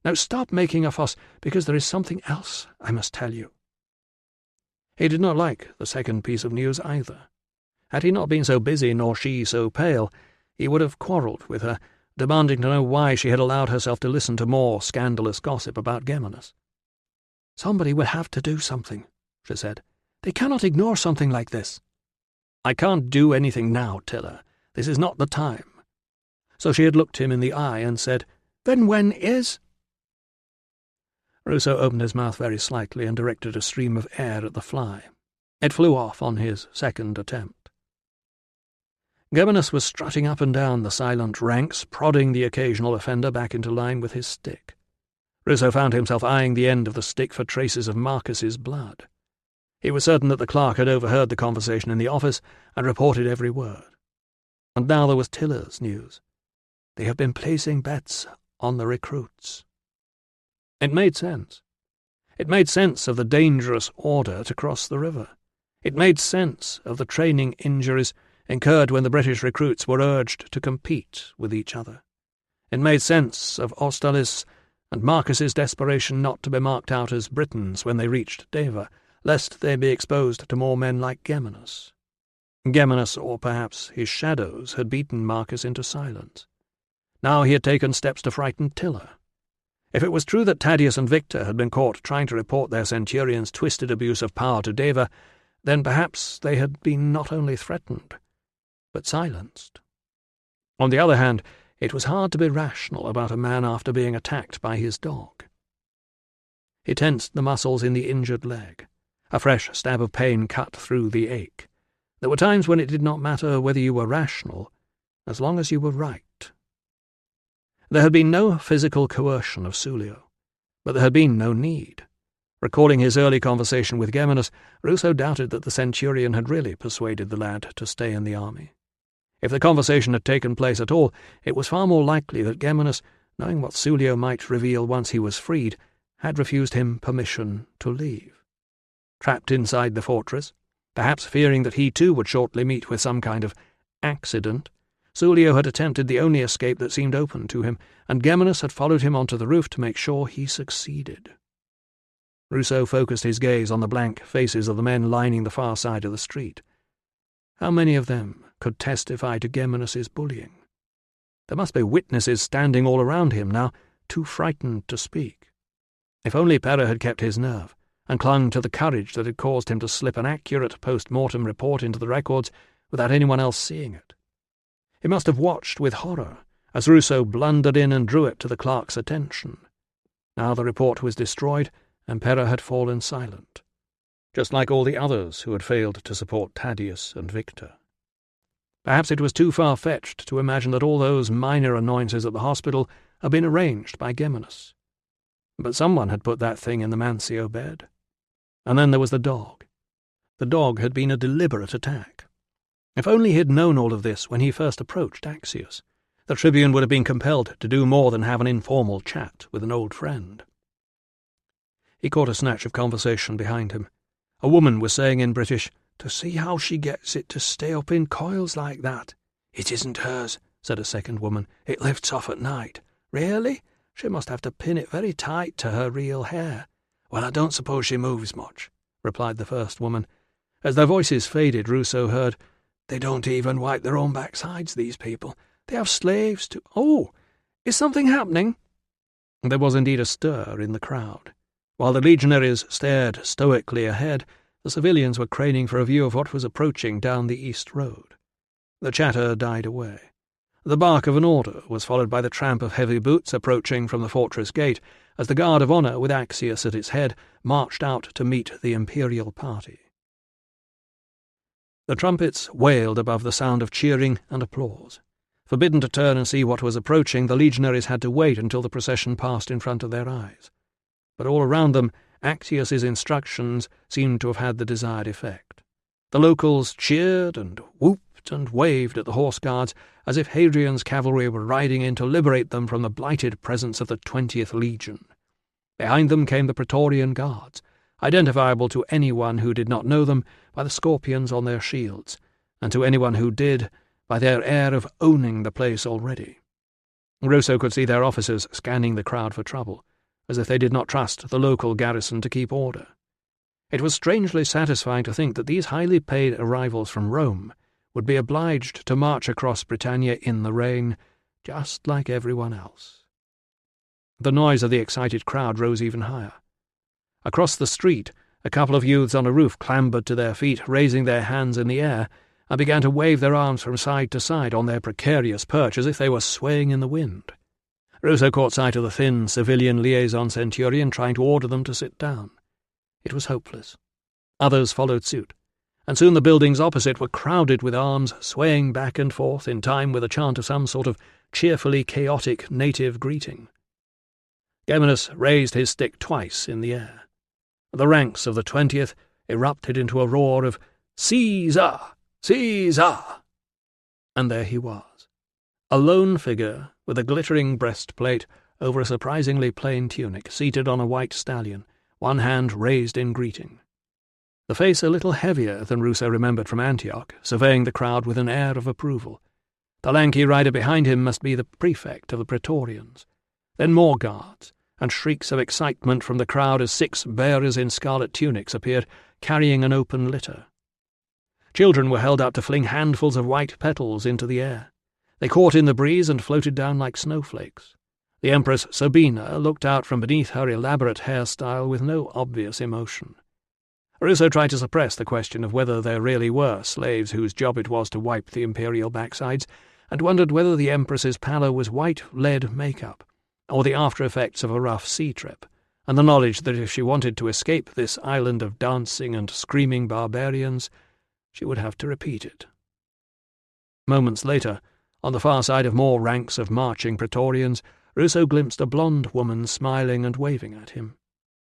Now stop making a fuss, because there is something else I must tell you." He did not like the second piece of news either. Had he not been so busy nor she so pale, he would have quarrelled with her, demanding to know why she had allowed herself to listen to more scandalous gossip about Geminus. "Somebody will have to do something," she said. "They cannot ignore something like this." "I can't do anything now, Tiller. This is not the time." So she had looked him in the eye and said, "Then when is—" Ruso opened his mouth very slightly and directed a stream of air at the fly. It flew off on his second attempt. Geminus was strutting up and down the silent ranks, prodding the occasional offender back into line with his stick. Ruso found himself eyeing the end of the stick for traces of Marcus's blood. He was certain that the clerk had overheard the conversation in the office and reported every word. And now there was Tiller's news. "They have been placing bets on the recruits." It made sense. It made sense of the dangerous order to cross the river. It made sense of the training injuries incurred when the British recruits were urged to compete with each other. It made sense of Austerlitz and Marcus's desperation not to be marked out as Britons when they reached Deva, lest they be exposed to more men like Geminus. Geminus, or perhaps his shadows, had beaten Marcus into silence. Now he had taken steps to frighten Tiller. If it was true that Thaddeus and Victor had been caught trying to report their centurion's twisted abuse of power to Deva, then perhaps they had been not only threatened, but silenced. On the other hand, it was hard to be rational about a man after being attacked by his dog. He tensed the muscles in the injured leg. A fresh stab of pain cut through the ache. There were times when it did not matter whether you were rational, as long as you were right. There had been no physical coercion of Sulio, but there had been no need. Recalling his early conversation with Geminus, Ruso doubted that the centurion had really persuaded the lad to stay in the army. If the conversation had taken place at all, it was far more likely that Geminus, knowing what Sulio might reveal once he was freed, had refused him permission to leave. Trapped inside the fortress, perhaps fearing that he too would shortly meet with some kind of accident, Sulio had attempted the only escape that seemed open to him, and Geminus had followed him onto the roof to make sure he succeeded. Ruso focused his gaze on the blank faces of the men lining the far side of the street. How many of them could testify to Geminus's bullying? There must be witnesses standing all around him now, too frightened to speak. If only Pera had kept his nerve, and clung to the courage that had caused him to slip an accurate post-mortem report into the records without anyone else seeing it. He must have watched with horror as Ruso blundered in and drew it to the clerk's attention. Now the report was destroyed, and Pera had fallen silent, just like all the others who had failed to support Thaddeus and Victor. Perhaps it was too far-fetched to imagine that all those minor annoyances at the hospital had been arranged by Geminus. But someone had put that thing in the Mancio bed. And then there was the dog. The dog had been a deliberate attack. If only he had known all of this when he first approached Axius, the tribune would have been compelled to do more than have an informal chat with an old friend. He caught a snatch of conversation behind him. A woman was saying in British, "To see how she gets it to stay up in coils like that." "It isn't hers," said a second woman. "It lifts off at night." "Really? She must have to pin it very tight to her real hair." "Well, I don't suppose she moves much," replied the first woman. As their voices faded, Ruso heard, "They don't even wipe their own backsides, these people. They have slaves to—" "Oh, is something happening?" There was indeed a stir in the crowd. While the legionaries stared stoically ahead, the civilians were craning for a view of what was approaching down the east road. The chatter died away. The bark of an order was followed by the tramp of heavy boots approaching from the fortress gate, as the guard of honour, with Axius at its head, marched out to meet the imperial party. The trumpets wailed above the sound of cheering and applause. Forbidden to turn and see what was approaching, the legionaries had to wait until the procession passed in front of their eyes. But all around them, Axius's instructions seemed to have had the desired effect. The locals cheered and whooped and waved at the horse guards as if Hadrian's cavalry were riding in to liberate them from the blighted presence of the 20th Legion. Behind them came the Praetorian Guards, identifiable to anyone who did not know them by the scorpions on their shields, and to anyone who did by their air of owning the place already. Ruso could see their officers scanning the crowd for trouble, as if they did not trust the local garrison to keep order. It was strangely satisfying to think that these highly paid arrivals from Rome would be obliged to march across Britannia in the rain, just like everyone else. The noise of the excited crowd rose even higher. Across the street, a couple of youths on a roof clambered to their feet, raising their hands in the air, and began to wave their arms from side to side on their precarious perch as if they were swaying in the wind. Ruso caught sight of the thin civilian liaison centurion trying to order them to sit down. It was hopeless. Others followed suit, and soon the buildings opposite were crowded with arms swaying back and forth in time with a chant of some sort of cheerfully chaotic native greeting. Geminus raised his stick twice in the air. The ranks of the 20th erupted into a roar of "Caesar! Caesar!" And there he was, a lone figure with a glittering breastplate over a surprisingly plain tunic, seated on a white stallion, one hand raised in greeting. The face a little heavier than Ruso remembered from Antioch, surveying the crowd with an air of approval. The lanky rider behind him must be the prefect of the Praetorians. Then more guards, and shrieks of excitement from the crowd as 6 bearers in scarlet tunics appeared, carrying an open litter. Children were held up to fling handfuls of white petals into the air. They caught in the breeze and floated down like snowflakes. The Empress Sabina looked out from beneath her elaborate hairstyle with no obvious emotion. Ruso tried to suppress the question of whether there really were slaves whose job it was to wipe the imperial backsides, and wondered whether the Empress's pallor was white lead makeup, or the after-effects of a rough sea trip, and the knowledge that if she wanted to escape this island of dancing and screaming barbarians, she would have to repeat it. Moments later, on the far side of more ranks of marching Praetorians, Ruso glimpsed a blonde woman smiling and waving at him.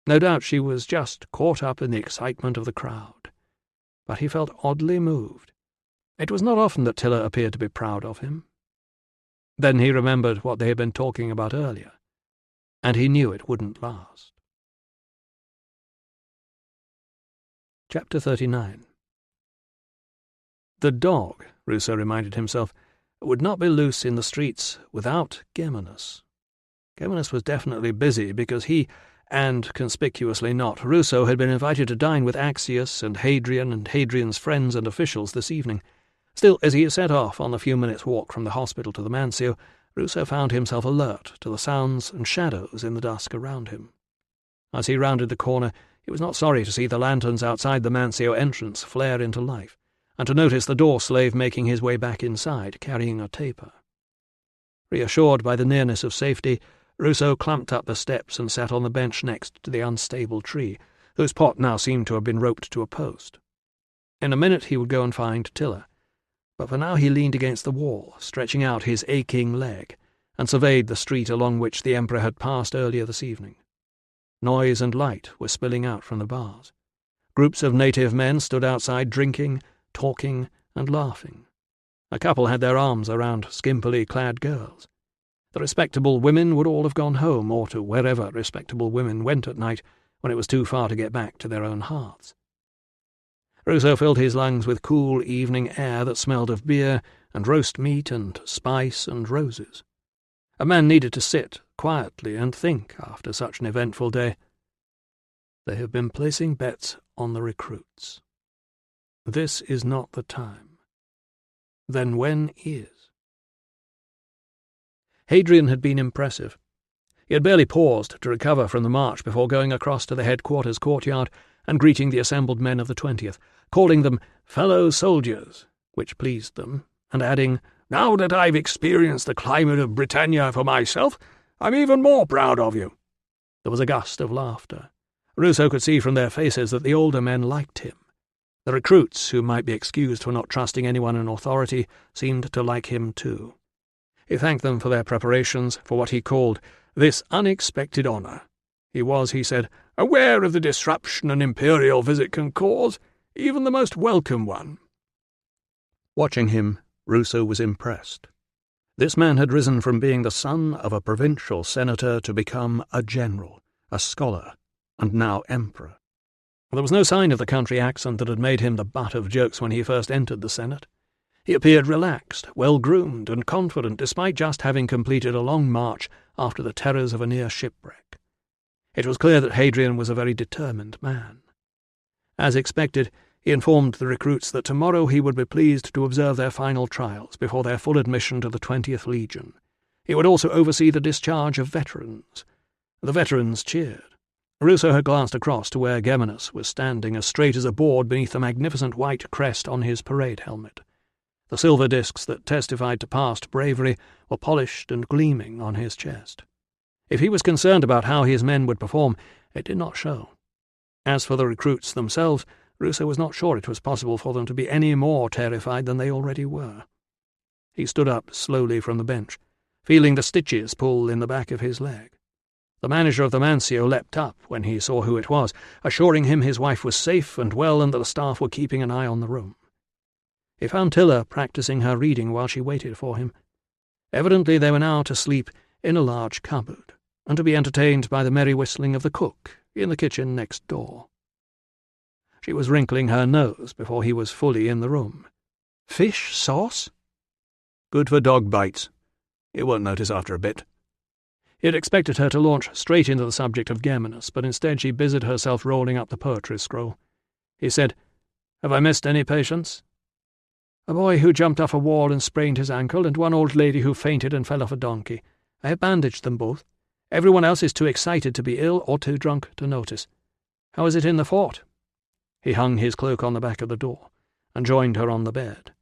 No doubt she was just caught up in the excitement of the crowd. But he felt oddly moved. It was not often that Tilla appeared to be proud of him. Then he remembered what they had been talking about earlier, and he knew it wouldn't last. Chapter 39. The dog, Ruso reminded himself, would not be loose in the streets without Geminus. Geminus was definitely busy because he, and conspicuously not, Ruso, had been invited to dine with Axius and Hadrian's friends and officials this evening. Still, as he set off on the few minutes' walk from the hospital to the Mancio, Ruso found himself alert to the sounds and shadows in the dusk around him. As he rounded the corner, he was not sorry to see the lanterns outside the Mancio entrance flare into life, and to notice the door-slave making his way back inside, carrying a taper. Reassured by the nearness of safety, Ruso clumped up the steps and sat on the bench next to the unstable tree, whose pot now seemed to have been roped to a post. In a minute he would go and find Tilla, but for now he leaned against the wall, stretching out his aching leg, and surveyed the street along which the Emperor had passed earlier this evening. Noise and light were spilling out from the bars. Groups of native men stood outside drinking, talking, and laughing. A couple had their arms around skimpily clad girls. The respectable women would all have gone home, or to wherever respectable women went at night, when it was too far to get back to their own hearths. Ruso filled his lungs with cool evening air that smelled of beer and roast meat and spice and roses. A man needed to sit quietly and think after such an eventful day. They have been placing bets on the recruits. This is not the time. Then when is? Hadrian had been impressive. He had barely paused to recover from the march before going across to the headquarters courtyard and greeting the assembled men of the 20th, calling them fellow soldiers, which pleased them, and adding, "Now that I've experienced the climate of Britannia for myself, I'm even more proud of you." There was a gust of laughter. Ruso could see from their faces that the older men liked him. The recruits, who might be excused for not trusting anyone in authority, seemed to like him too. He thanked them for their preparations for what he called this unexpected honour. He was, he said, aware of the disruption an imperial visit can cause, even the most welcome one." Watching him, Ruso was impressed. This man had risen from being the son of a provincial senator to become a general, a scholar, and now emperor. There was no sign of the country accent that had made him the butt of jokes when he first entered the Senate. He appeared relaxed, well-groomed, and confident, despite just having completed a long march after the terrors of a near shipwreck. It was clear that Hadrian was a very determined man. As expected, he informed the recruits that tomorrow he would be pleased to observe their final trials before their full admission to the 20th Legion. He would also oversee the discharge of veterans. The veterans cheered. Ruso had glanced across to where Geminus was standing as straight as a board beneath the magnificent white crest on his parade helmet. The silver discs that testified to past bravery were polished and gleaming on his chest. If he was concerned about how his men would perform, it did not show. As for the recruits themselves, Ruso was not sure it was possible for them to be any more terrified than they already were. He stood up slowly from the bench, feeling the stitches pull in the back of his leg. The manager of the Mancio leapt up when he saw who it was, assuring him his wife was safe and well and that the staff were keeping an eye on the room. He found Tilla practising her reading while she waited for him. Evidently they were now to sleep in a large cupboard, and to be entertained by the merry whistling of the cook in the kitchen next door. She was wrinkling her nose before he was fully in the room. "Fish sauce?" "Good for dog bites. You won't notice after a bit." He had expected her to launch straight into the subject of Geminus, but instead she busied herself rolling up the poetry scroll. He said, "Have I missed any patients?" "A boy who jumped off a wall and sprained his ankle, and one old lady who fainted and fell off a donkey. I have bandaged them both. Everyone else is too excited to be ill or too drunk to notice. How is it in the fort?" He hung his cloak on the back of the door, and joined her on the bed.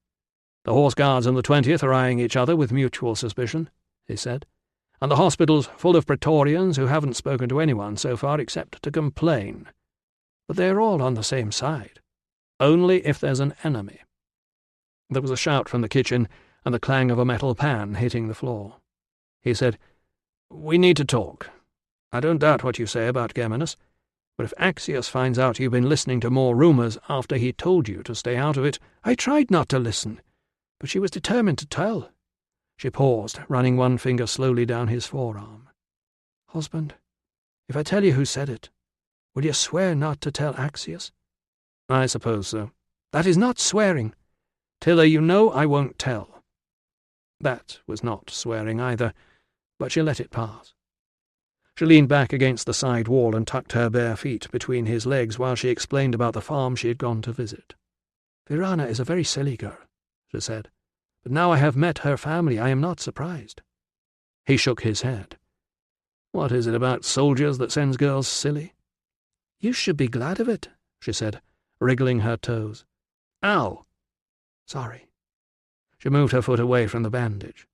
"The horse guards and the 20th are eyeing each other with mutual suspicion," he said, "and the hospital's full of Praetorians who haven't spoken to anyone so far except to complain. But they're all on the same side. Only if there's an enemy." There was a shout from the kitchen and the clang of a metal pan hitting the floor. He said, "We need to talk. I don't doubt what you say about Geminus, but if Axius finds out you've been listening to more rumours after he told you to stay out of it—" "I tried not to listen, but she was determined to tell." She paused, running one finger slowly down his forearm. "Husband, if I tell you who said it, will you swear not to tell Axius?" "I suppose so." "That is not swearing. Tilla, you know I won't tell." That was not swearing either, but she let it pass. She leaned back against the side wall and tucked her bare feet between his legs while she explained about the farm she had gone to visit. "Virana is a very silly girl," she said, "but now I have met her family I am not surprised." He shook his head. "What is it about soldiers that sends girls silly?" "You should be glad of it," she said, wriggling her toes. "Ow!" "Sorry." She moved her foot away from the bandage.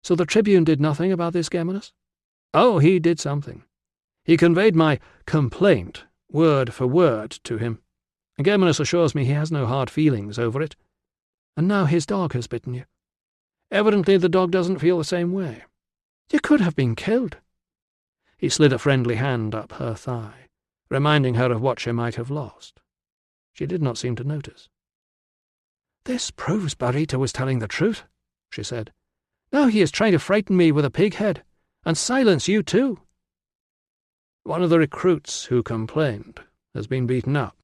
"So the Tribune did nothing about this Geminus?" "Oh, he did something. He conveyed my complaint, word for word, to him. Geminus assures me he has no hard feelings over it." "And now his dog has bitten you?" "Evidently the dog doesn't feel the same way." "You could have been killed." He slid a friendly hand up her thigh, reminding her of what she might have lost. She did not seem to notice. "This proves Barita was telling the truth," she said. "Now he is trying to frighten me with a pig head, and silence you too." "One of the recruits who complained has been beaten up."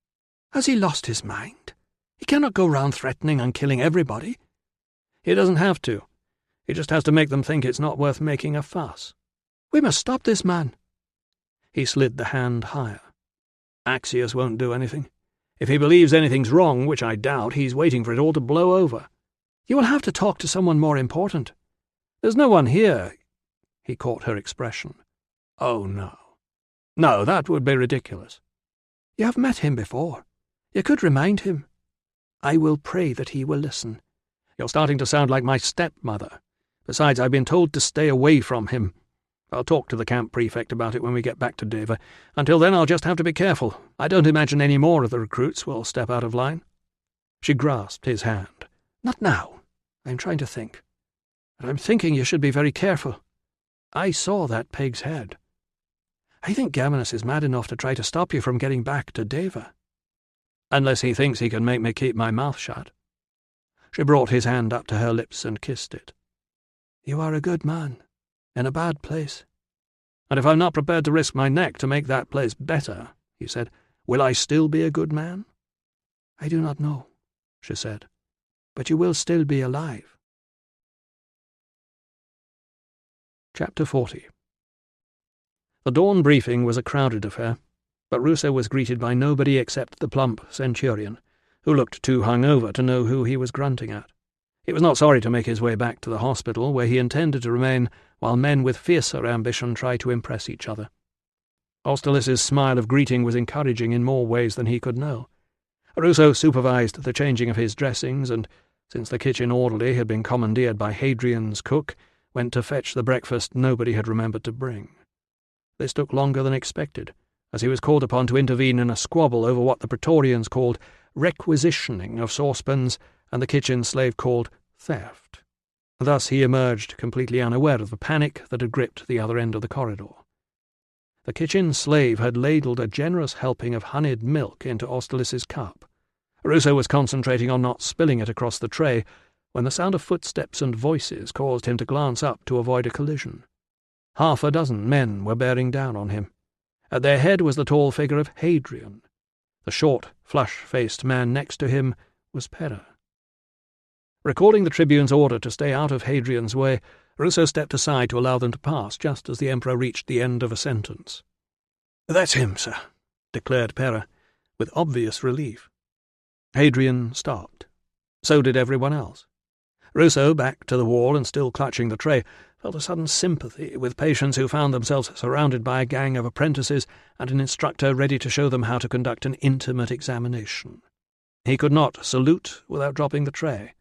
"Has he lost his mind? He cannot go round threatening and killing everybody." "He doesn't have to. He just has to make them think it's not worth making a fuss." "We must stop this man." He slid the hand higher. "Axius won't do anything. If he believes anything's wrong, which I doubt, he's waiting for it all to blow over." "You will have to talk to someone more important." "There's no one here." He caught her expression. "Oh, no. No, that would be ridiculous." "You have met him before. You could remind him." "I will pray that he will listen." "You're starting to sound like my stepmother. Besides, I've been told to stay away from him. I'll talk to the camp prefect about it when we get back to Deva. Until then, I'll just have to be careful. I don't imagine any more of the recruits will step out of line." She grasped his hand. "Not now. I'm trying to think. But I'm thinking you should be very careful. I saw that pig's head. I think Geminus is mad enough to try to stop you from getting back to Deva." unless he thinks he can make me keep my mouth shut." She brought his hand up to her lips and kissed it. "You are a good man, in a bad place." "And if I'm not prepared to risk my neck to make that place better," he said, "will I still be a good man?" "I do not know," she said, "but you will still be alive." Chapter 40. The dawn briefing was a crowded affair, but Ruso was greeted by nobody except the plump centurion, who looked too hungover to know who he was grunting at. He was not sorry to make his way back to the hospital, where he intended to remain while men with fiercer ambition tried to impress each other. Austerlitz' smile of greeting was encouraging in more ways than he could know. Ruso supervised the changing of his dressings, and, since the kitchen orderly had been commandeered by Hadrian's cook, went to fetch the breakfast nobody had remembered to bring. This took longer than expected, as he was called upon to intervene in a squabble over what the Praetorians called requisitioning of saucepans and the kitchen slave called theft. Thus he emerged completely unaware of the panic that had gripped the other end of the corridor. The kitchen slave had ladled a generous helping of honeyed milk into Austerlitz's cup. Ruso was concentrating on not spilling it across the tray when the sound of footsteps and voices caused him to glance up to avoid a collision. 6 men were bearing down on him. At their head was the tall figure of Hadrian. The short, flush-faced man next to him was Pera. Recording the tribune's order to stay out of Hadrian's way, Ruso stepped aside to allow them to pass just as the emperor reached the end of a sentence. "That's him, sir," declared Pera, with obvious relief. Hadrian stopped. So did everyone else. Ruso, back to the wall and still clutching the tray, felt a sudden sympathy with patients who found themselves surrounded by a gang of apprentices and an instructor ready to show them how to conduct an intimate examination. He could not salute without dropping the tray,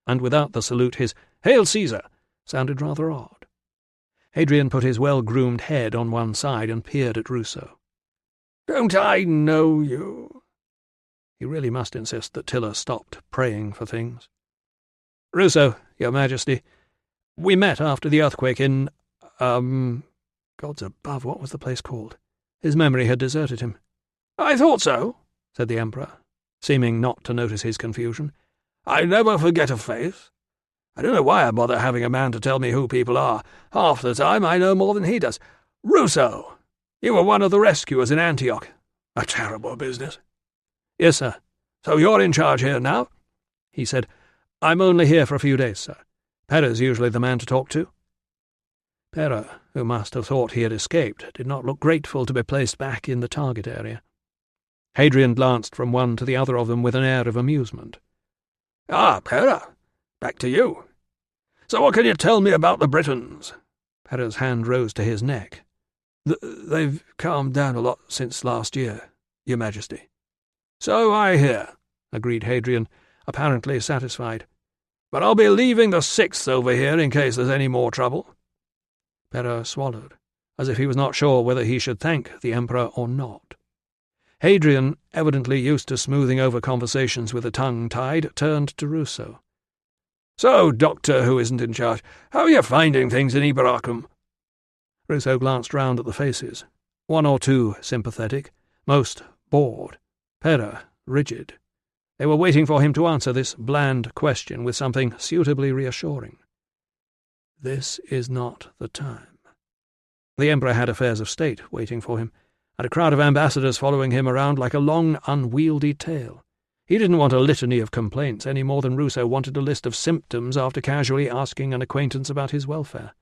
and without the salute his "Hail Caesar!" sounded rather odd. Hadrian put his well-groomed head on one side and peered at Ruso. "Don't I know you?" He really must insist that Tilla stopped praying for things. "Ruso, Your Majesty, we met after the earthquake in, gods above, what was the place called?" His memory had deserted him. "I thought so," said the Emperor, seeming not to notice his confusion. "I never forget a face. I don't know why I bother having a man to tell me who people are. Half the time I know more than he does. Ruso, you were one of the rescuers in Antioch. A terrible business." "Yes, sir." "So you're in charge here now?" he said. "I'm only here for a few days, sir. Pera's usually the man to talk to." Pera, who must have thought he had escaped, did not look grateful to be placed back in the target area. Hadrian glanced from one to the other of them with an air of amusement. "Ah, Pera, back to you. So what can you tell me about the Britons?" Pera's hand rose to his neck. "They've calmed down a lot since last year, Your Majesty." "So I hear," agreed Hadrian, apparently satisfied. "But I'll be leaving the 6th over here in case there's any more trouble." Pera swallowed, as if he was not sure whether he should thank the Emperor or not. Hadrian, evidently used to smoothing over conversations with a tongue tied, turned to Ruso. "So, Doctor who isn't in charge, how are you finding things in Iberacum?" Ruso glanced round at the faces. 1 or 2 sympathetic, most bored, Pera rigid. They were waiting for him to answer this bland question with something suitably reassuring. This is not the time. The Emperor had affairs of state waiting for him, and a crowd of ambassadors following him around like a long, unwieldy tail. He didn't want a litany of complaints any more than Ruso wanted a list of symptoms after casually asking an acquaintance about his welfare.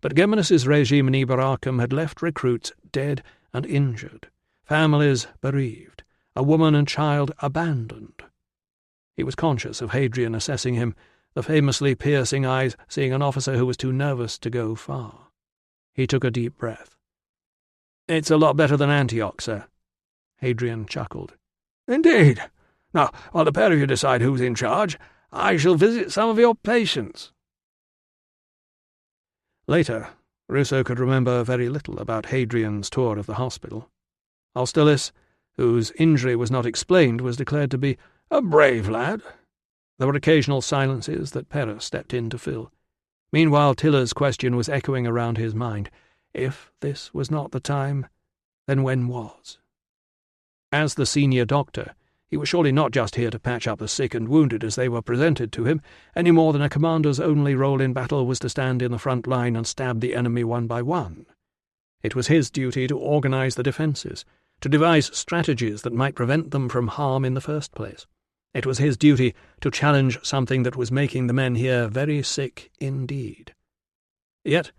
But Geminus's regime in Iberacum had left recruits dead and injured, families bereaved, a woman and child abandoned. He was conscious of Hadrian assessing him, the famously piercing eyes seeing an officer who was too nervous to go far. He took a deep breath. "It's a lot better than Antioch, sir." Hadrian chuckled. "Indeed. Now, while the pair of you decide who's in charge, I shall visit some of your patients." Later, Ruso could remember very little about Hadrian's tour of the hospital. Austerlitz, whose injury was not explained, was declared to be a brave lad. There were occasional silences that Pera stepped in to fill. Meanwhile, Tilla's question was echoing around his mind. If this was not the time, then when was? As the senior doctor, He was surely not just here to patch up the sick and wounded as they were presented to him, any more than a commander's only role in battle was to stand in the front line and stab the enemy one by one. It was his duty to organize the defences, to devise strategies that might prevent them from harm in the first place. It was his duty to challenge something that was making the men here very sick indeed. Yet,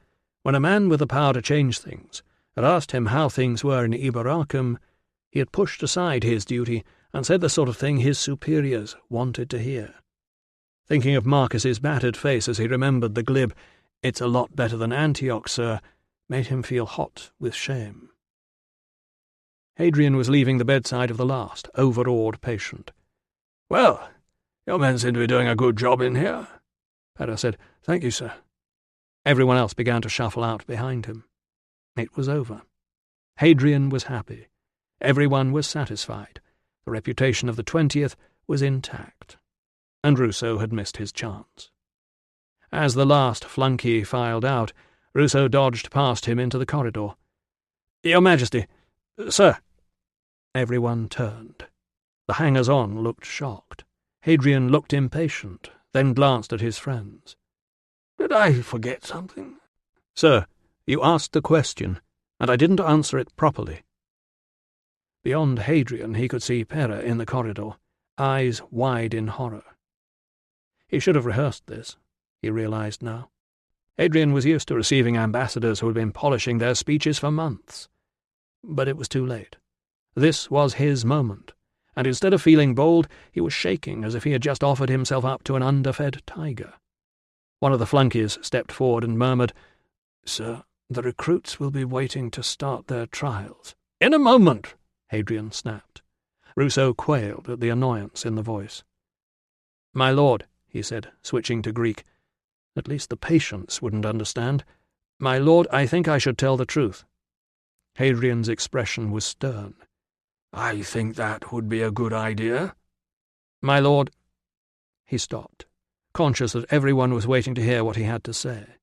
when a man with the power to change things had asked him how things were in Iberacum, he had pushed aside his duty and said the sort of thing his superiors wanted to hear. Thinking of Marcus's battered face as he remembered the glib, "It's a lot better than Antioch, sir," made him feel hot with shame. Hadrian was leaving the bedside of the last, overawed patient. "Well, your men seem to be doing a good job in here," Pera said. "Thank you, sir." Everyone else began to shuffle out behind him. It was over. Hadrian was happy. Everyone was satisfied. The reputation of the 20th was intact. And Ruso had missed his chance. As the last flunky filed out, Ruso dodged past him into the corridor. "Your Majesty, sir." Everyone turned. The hangers-on looked shocked. Hadrian looked impatient, then glanced at his friends. "Did I forget something?" "Sir, you asked the question, and I didn't answer it properly." Beyond Hadrian he could see Pera in the corridor, eyes wide in horror. He should have rehearsed this, he realized now. Hadrian was used to receiving ambassadors who had been polishing their speeches for months. But it was too late. This was his moment, and instead of feeling bold, he was shaking as if he had just offered himself up to an underfed tiger. One of the flunkies stepped forward and murmured, "Sir, the recruits will be waiting to start their trials." "In a moment," Hadrian snapped. Ruso quailed at the annoyance in the voice. "My lord," he said, switching to Greek. At least the patients wouldn't understand. "My lord, I think I should tell the truth." Hadrian's expression was stern. "I think that would be a good idea." "My lord—" He stopped, conscious that everyone was waiting to hear what he had to say.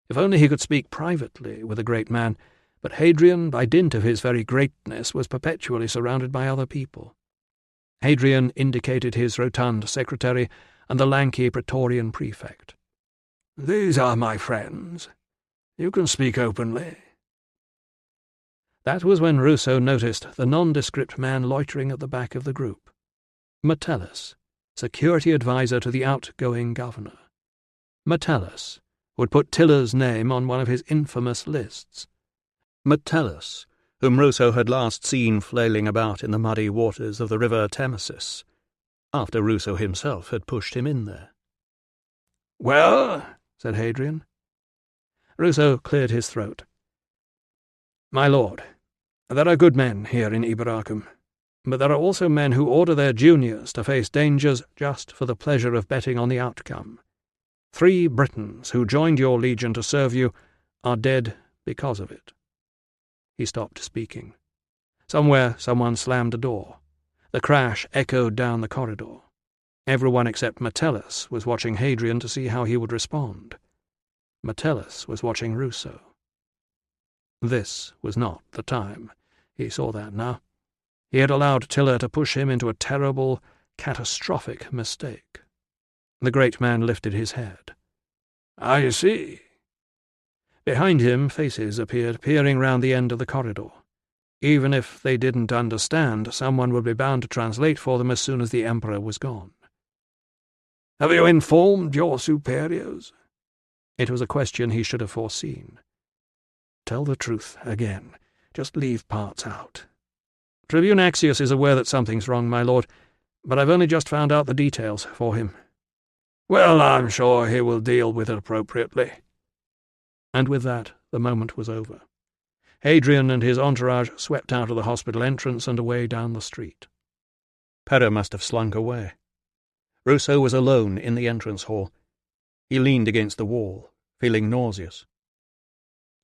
If only he could speak privately with a great man, but Hadrian, by dint of his very greatness, was perpetually surrounded by other people. Hadrian indicated his rotund secretary and the lanky Praetorian prefect. "These are my friends. You can speak openly." That was when Ruso noticed the nondescript man loitering at the back of the group. Metellus, security advisor to the outgoing governor. Metellus would put Tilla's name on one of his infamous lists. Metellus, whom Ruso had last seen flailing about in the muddy waters of the river Thamesis, after Ruso himself had pushed him in there. "Well," said Hadrian. Ruso cleared his throat. "My lord, there are good men here in Iberacum, but there are also men who order their juniors to face dangers just for the pleasure of betting on the outcome. 3 Britons who joined your legion to serve you are dead because of it." He stopped speaking. Somewhere someone slammed a door. The crash echoed down the corridor. Everyone except Metellus was watching Hadrian to see how he would respond. Metellus was watching Ruso. This was not the time. He saw that now. He had allowed Tilla to push him into a terrible, catastrophic mistake. The great man lifted his head. "I see." Behind him, faces appeared, peering round the end of the corridor. Even if they didn't understand, someone would be bound to translate for them as soon as the Emperor was gone. "Have you informed your superiors?" It was a question he should have foreseen. "Tell the truth again. Just leave parts out." "Tribune Axius is aware that something's wrong, my lord, but I've only just found out the details for him." "Well, I'm sure he will deal with it appropriately." And with that, the moment was over. Hadrian and his entourage swept out of the hospital entrance and away down the street. Pera must have slunk away. Ruso was alone in the entrance hall. He leaned against the wall, feeling nauseous.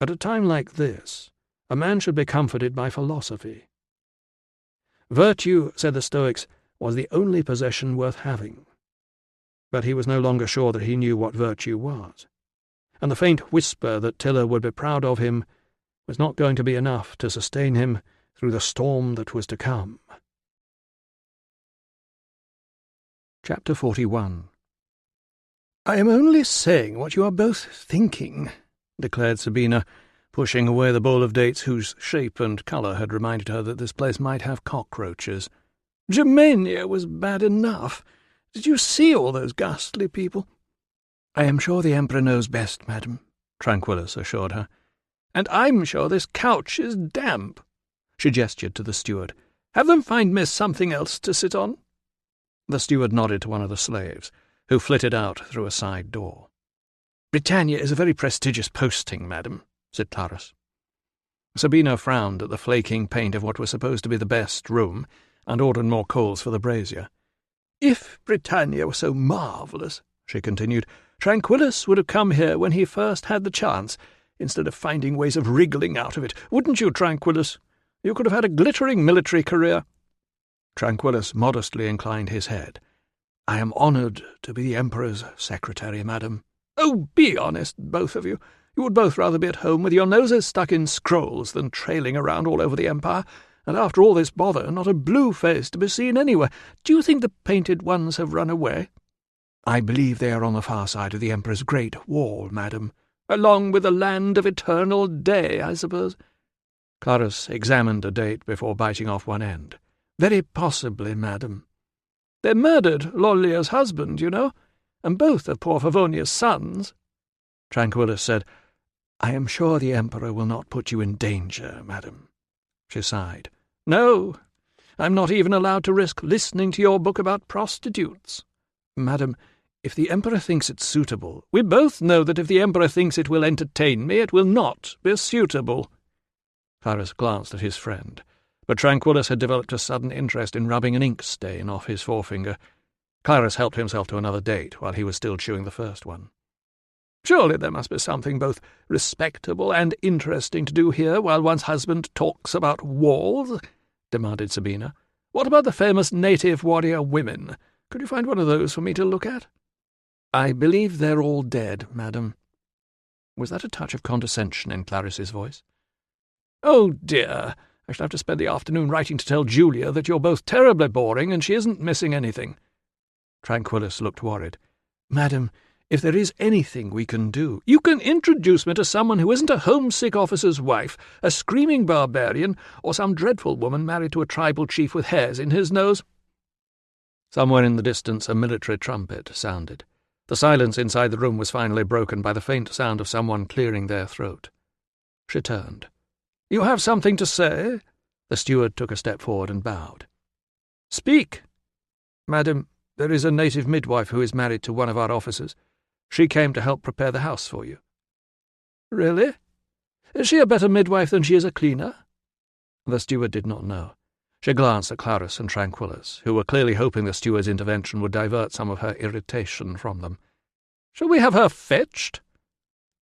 At a time like this, a man should be comforted by philosophy. Virtue, said the Stoics, was the only possession worth having. But he was no longer sure that he knew what virtue was, and the faint whisper that Tilla would be proud of him was not going to be enough to sustain him through the storm that was to come. Chapter 41. "I am only saying what you are both thinking," declared Sabina, pushing away the bowl of dates whose shape and colour had reminded her that this place might have cockroaches. "Germania was bad enough. Did you see all those ghastly people?" "I am sure the Emperor knows best, madam," Tranquillus assured her. "And I'm sure this couch is damp." She gestured to the steward. "Have them find me something else to sit on." The steward nodded to one of the slaves, who flitted out through a side door. "Britannia is a very prestigious posting, madam," said Clarus. Sabina frowned at the flaking paint of what was supposed to be the best room, and ordered more coals for the brazier. "If Britannia were so marvellous," she continued, "Tranquillus would have come here when he first had the chance, instead of finding ways of wriggling out of it. Wouldn't you, Tranquillus? You could have had a glittering military career." Tranquillus modestly inclined his head. "I am honoured to be the Emperor's secretary, madam." "Oh, be honest, both of you. You would both rather be at home with your noses stuck in scrolls than trailing around all over the Empire, and after all this bother, not a blue face to be seen anywhere. Do you think the painted ones have run away?" "I believe they are on the far side of the Emperor's great wall, madam." "Along with the land of eternal day, I suppose?" Clarus examined a date before biting off one end. "Very possibly, madam. They murdered Lollia's husband, you know, and both of poor Favonia's sons." Tranquillus said, "I am sure the Emperor will not put you in danger, madam." She sighed. "No, I'm not even allowed to risk listening to your book about prostitutes." "Madam, if the Emperor thinks it suitable—" "We both know that if the Emperor thinks it will entertain me, it will not be suitable." Clarus glanced at his friend, but Tranquillus had developed a sudden interest in rubbing an ink stain off his forefinger. Clarus helped himself to another date while he was still chewing the first one. "Surely there must be something both respectable and interesting to do here while one's husband talks about walls," demanded Sabina. "What about the famous native warrior women? Could you find one of those for me to look at?" "I believe they're all dead, madam." Was that a touch of condescension in Clariss's voice? "Oh, dear, I shall have to spend the afternoon writing to tell Julia that you're both terribly boring and she isn't missing anything." Tranquillus looked worried. "Madam, if there is anything we can do—" "You can introduce me to someone who isn't a homesick officer's wife, a screaming barbarian, or some dreadful woman married to a tribal chief with hairs in his nose." Somewhere in the distance a military trumpet sounded. The silence inside the room was finally broken by the faint sound of someone clearing their throat. She turned. "You have something to say?" The steward took a step forward and bowed. "Speak." "Madam, there is a native midwife who is married to one of our officers. She came to help prepare the house for you." "Really? Is she a better midwife than she is a cleaner?" The steward did not know. She glanced at Clarus and Tranquillus, who were clearly hoping the steward's intervention would divert some of her irritation from them. "Shall we have her fetched?"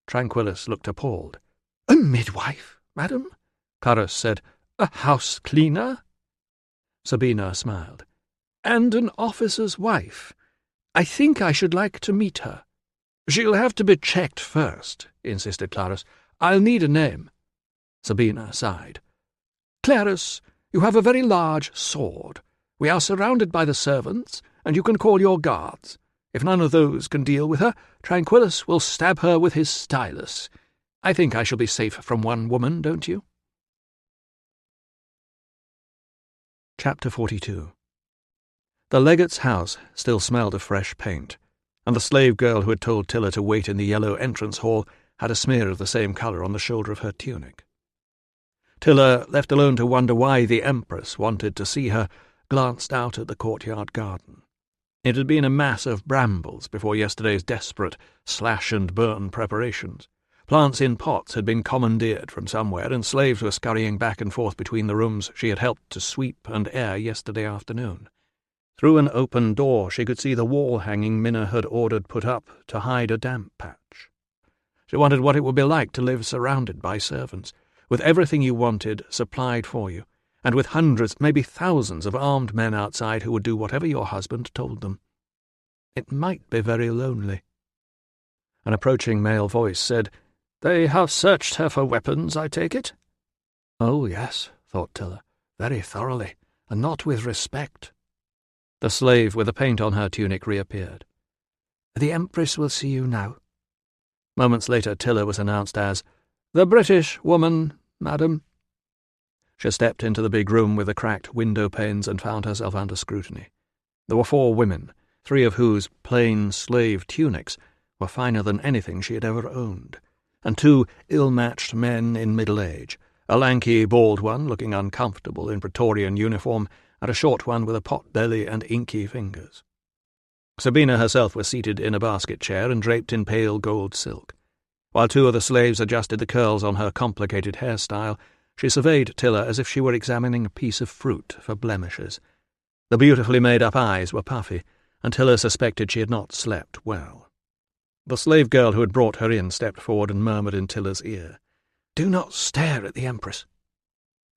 Tranquillus looked appalled. "A midwife, madam?" Clarus said. "A house cleaner?" Sabina smiled. "And an officer's wife. I think I should like to meet her." "She'll have to be checked first," insisted Clarus. "I'll need a name." Sabina sighed. "Clarus, you have a very large sword. We are surrounded by the servants, and you can call your guards. If none of those can deal with her, Tranquillus will stab her with his stylus. I think I shall be safe from one woman, don't you?" Chapter 42. The legate's house still smelled of fresh paint, and the slave girl who had told Tilla to wait in the yellow entrance hall had a smear of the same colour on the shoulder of her tunic. Tilla, left alone to wonder why the Empress wanted to see her, glanced out at the courtyard garden. It had been a mass of brambles before yesterday's desperate slash-and-burn preparations. Plants in pots had been commandeered from somewhere, and slaves were scurrying back and forth between the rooms she had helped to sweep and air yesterday afternoon. Through an open door she could see the wall-hanging Minna had ordered put up to hide a damp patch. She wondered what it would be like to live surrounded by servants, with everything you wanted supplied for you, and with hundreds, maybe thousands of armed men outside who would do whatever your husband told them. It might be very lonely. An approaching male voice said, "They have searched her for weapons, I take it?" "Oh, yes," thought Tilla, "very thoroughly, and not with respect." The slave with the paint on her tunic reappeared. "The Empress will see you now." Moments later, Tiller was announced as the British woman, madam. She stepped into the big room with the cracked window panes and found herself under scrutiny. There were 4 women, 3 of whose plain slave tunics were finer than anything she had ever owned, and 2 ill-matched men in middle age, a lanky, bald one looking uncomfortable in Praetorian uniform, and a short one with a pot-belly and inky fingers. Sabina herself was seated in a basket chair and draped in pale gold silk. While 2 of the slaves adjusted the curls on her complicated hairstyle, she surveyed Tiller as if she were examining a piece of fruit for blemishes. The beautifully made-up eyes were puffy, and Tiller suspected she had not slept well. The slave girl who had brought her in stepped forward and murmured in Tiller's ear, "Do not stare at the Empress."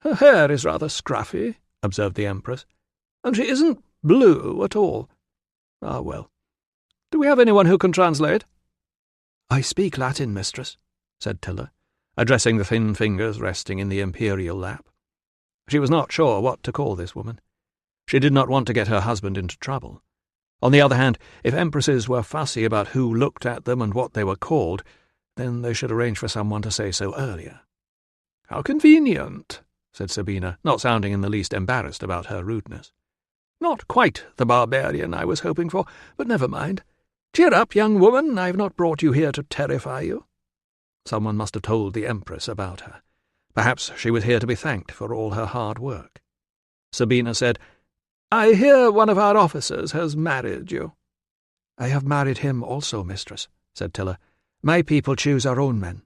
"Her hair is rather scruffy," observed the Empress, "and she isn't blue at all. Ah, well. Do we have anyone who can translate?" "I speak Latin, mistress," said Tiller, addressing the thin fingers resting in the imperial lap. She was not sure what to call this woman. She did not want to get her husband into trouble. On the other hand, if empresses were fussy about who looked at them and what they were called, then they should arrange for someone to say so earlier. "How convenient," said Sabina, not sounding in the least embarrassed about her rudeness. "Not quite the barbarian I was hoping for, but never mind. Cheer up, young woman, I have not brought you here to terrify you." Someone must have told the Empress about her. Perhaps she was here to be thanked for all her hard work. Sabina said, "I hear one of our officers has married you." "I have married him also, mistress," said Tiller. "My people choose our own men."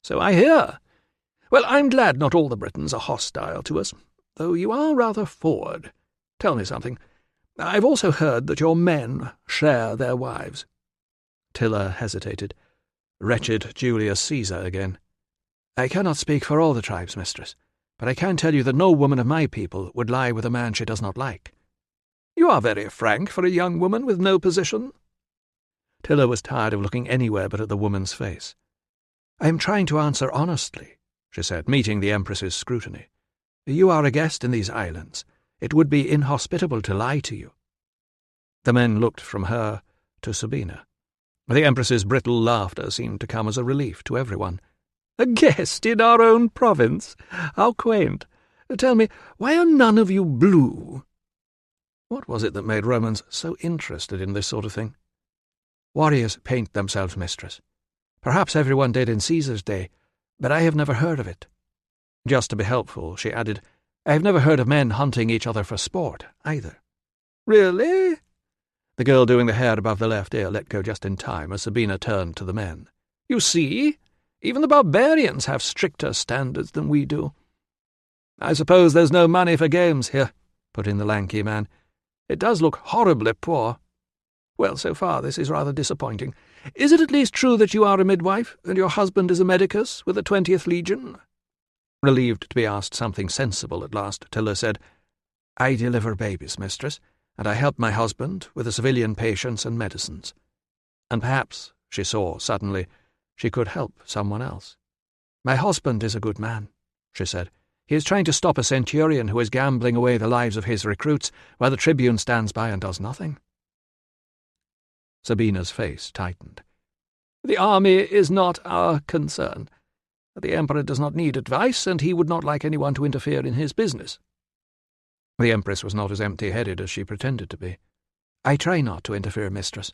"So I hear. Well, I'm glad not all the Britons are hostile to us, though you are rather forward. Tell me something. I've also heard that your men share their wives." Tiller hesitated. Wretched Julius Caesar again. "I cannot speak for all the tribes, mistress, but I can tell you that no woman of my people would lie with a man she does not like." "You are very frank for a young woman with no position." Tiller was tired of looking anywhere but at the woman's face. "I am trying to answer honestly," she said, meeting the Empress's scrutiny. "You are a guest in these islands. It would be inhospitable to lie to you." The men looked from her to Sabina. The Empress's brittle laughter seemed to come as a relief to everyone. "A guest in our own province? How quaint. Tell me, why are none of you blue?" What was it that made Romans so interested in this sort of thing? "Warriors paint themselves, mistress. Perhaps everyone did in Caesar's day, but I have never heard of it." Just to be helpful, she added, "I have never heard of men hunting each other for sport, either." "Really?" The girl doing the hair above the left ear let go just in time as Sabina turned to the men. "You see, even the barbarians have stricter standards than we do." "I suppose there's no money for games here," put in the lanky man. "It does look horribly poor. Well, so far this is rather disappointing. Is it at least true that you are a midwife, and your husband is a medicus with the 20th Legion?" Relieved to be asked something sensible at last, Tiller said, "I deliver babies, mistress, and I help my husband with the civilian patients and medicines." And perhaps, she saw suddenly, she could help someone else. "My husband is a good man," she said. "He is trying to stop a centurion who is gambling away the lives of his recruits while the tribune stands by and does nothing." Sabina's face tightened. "The army is not our concern. The Emperor does not need advice, and he would not like anyone to interfere in his business." The Empress was not as empty-headed as she pretended to be. "I try not to interfere, mistress.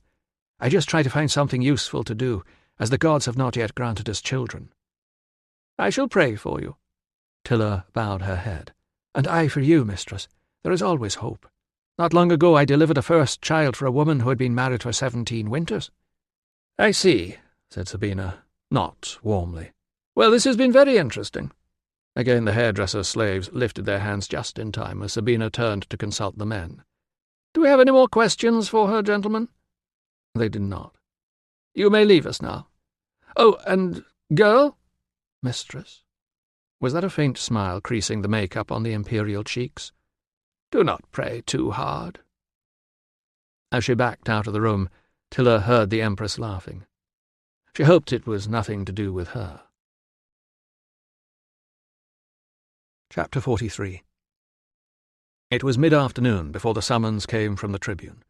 I just try to find something useful to do, as the gods have not yet granted us children." "I shall pray for you." Tiller bowed her head. "And I for you, mistress. There is always hope. Not long ago I delivered a first child for a woman who had been married for 17 winters." "I see," said Sabina, not warmly. "Well, this has been very interesting." Again the hairdresser's slaves lifted their hands just in time as Sabina turned to consult the men. "Do we have any more questions for her, gentlemen?" They did not. "You may leave us now. Oh, and girl?" "Mistress?" Was that a faint smile creasing the make-up on the imperial cheeks? "Do not pray too hard." As she backed out of the room, Tiller heard the Empress laughing. She hoped it was nothing to do with her. Chapter 43. It was mid-afternoon before the summons came from the Tribune.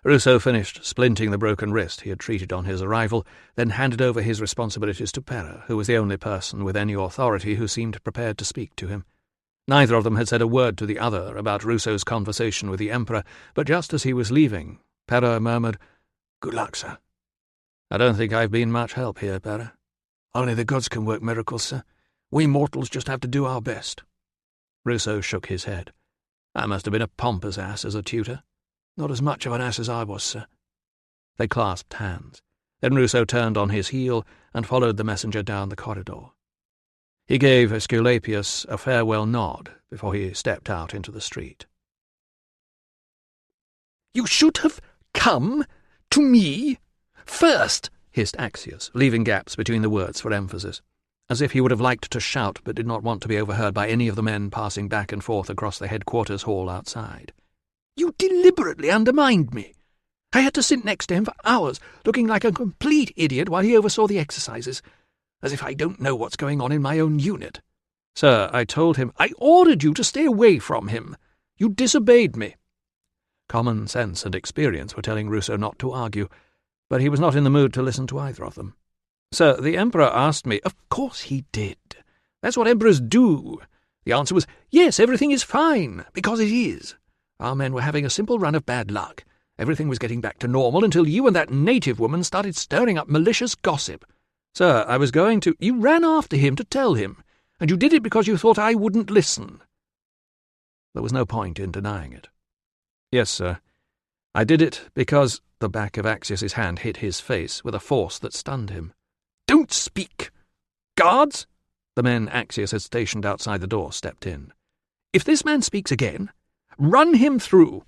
Ruso finished splinting the broken wrist he had treated on his arrival, then handed over his responsibilities to Pera, who was the only person with any authority who seemed prepared to speak to him. Neither of them had said a word to the other about Ruso's conversation with the Emperor, but just as he was leaving, Pera murmured, "Good luck, sir." "I don't think I've been much help here, Pera." "Only the gods can work miracles, sir. We mortals just have to do our best." Ruso shook his head. "I must have been a pompous ass as a tutor." "Not as much of an ass as I was, sir." They clasped hands. Then Ruso turned on his heel and followed the messenger down the corridor. He gave Aesculapius a farewell nod before he stepped out into the street. "You should have come to me first," hissed Axius, leaving gaps between the words for emphasis, as if he would have liked to shout but did not want to be overheard by any of the men passing back and forth across the headquarters hall outside. "You deliberately undermined me. I had to sit next to him for hours, looking like a complete idiot while he oversaw the exercises, as if I don't know what's going on in my own unit." "Sir, I told him—" "I ordered you to stay away from him. You disobeyed me." Common sense and experience were telling Ruso not to argue, but he was not in the mood to listen to either of them. "Sir, the Emperor asked me—" "Of course he did. That's what emperors do." The answer was, "Yes, everything is fine," because it is. Our men were having a simple run of bad luck. Everything was getting back to normal until you and that native woman started stirring up malicious gossip. "Sir, I was going to—" "You ran after him to tell him, and you did it because you thought I wouldn't listen." There was no point in denying it. "Yes, sir. I did it because—" The back of Axius's hand hit his face with a force that stunned him. "Don't speak! Guards!" The men Axius had stationed outside the door stepped in. "If this man speaks again, run him through."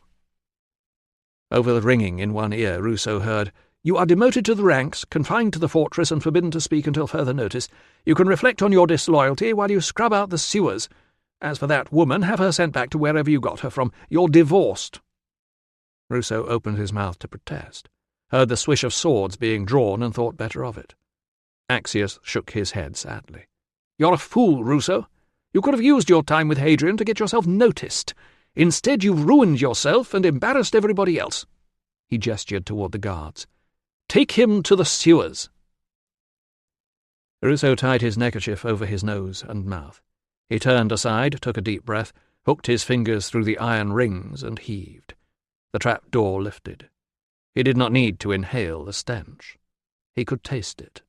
Over the ringing in one ear, Ruso heard, "You are demoted to the ranks, confined to the fortress and forbidden to speak until further notice. You can reflect on your disloyalty while you scrub out the sewers. As for that woman, have her sent back to wherever you got her from. You're divorced." Ruso opened his mouth to protest, heard the swish of swords being drawn and thought better of it. Axius shook his head sadly. "You're a fool, Ruso. You could have used your time with Hadrian to get yourself noticed. Instead, you've ruined yourself and embarrassed everybody else." He gestured toward the guards. "Take him to the sewers." Ruso tied his neckerchief over his nose and mouth. He turned aside, took a deep breath, hooked his fingers through the iron rings, and heaved. The trap door lifted. He did not need to inhale the stench. He could taste it.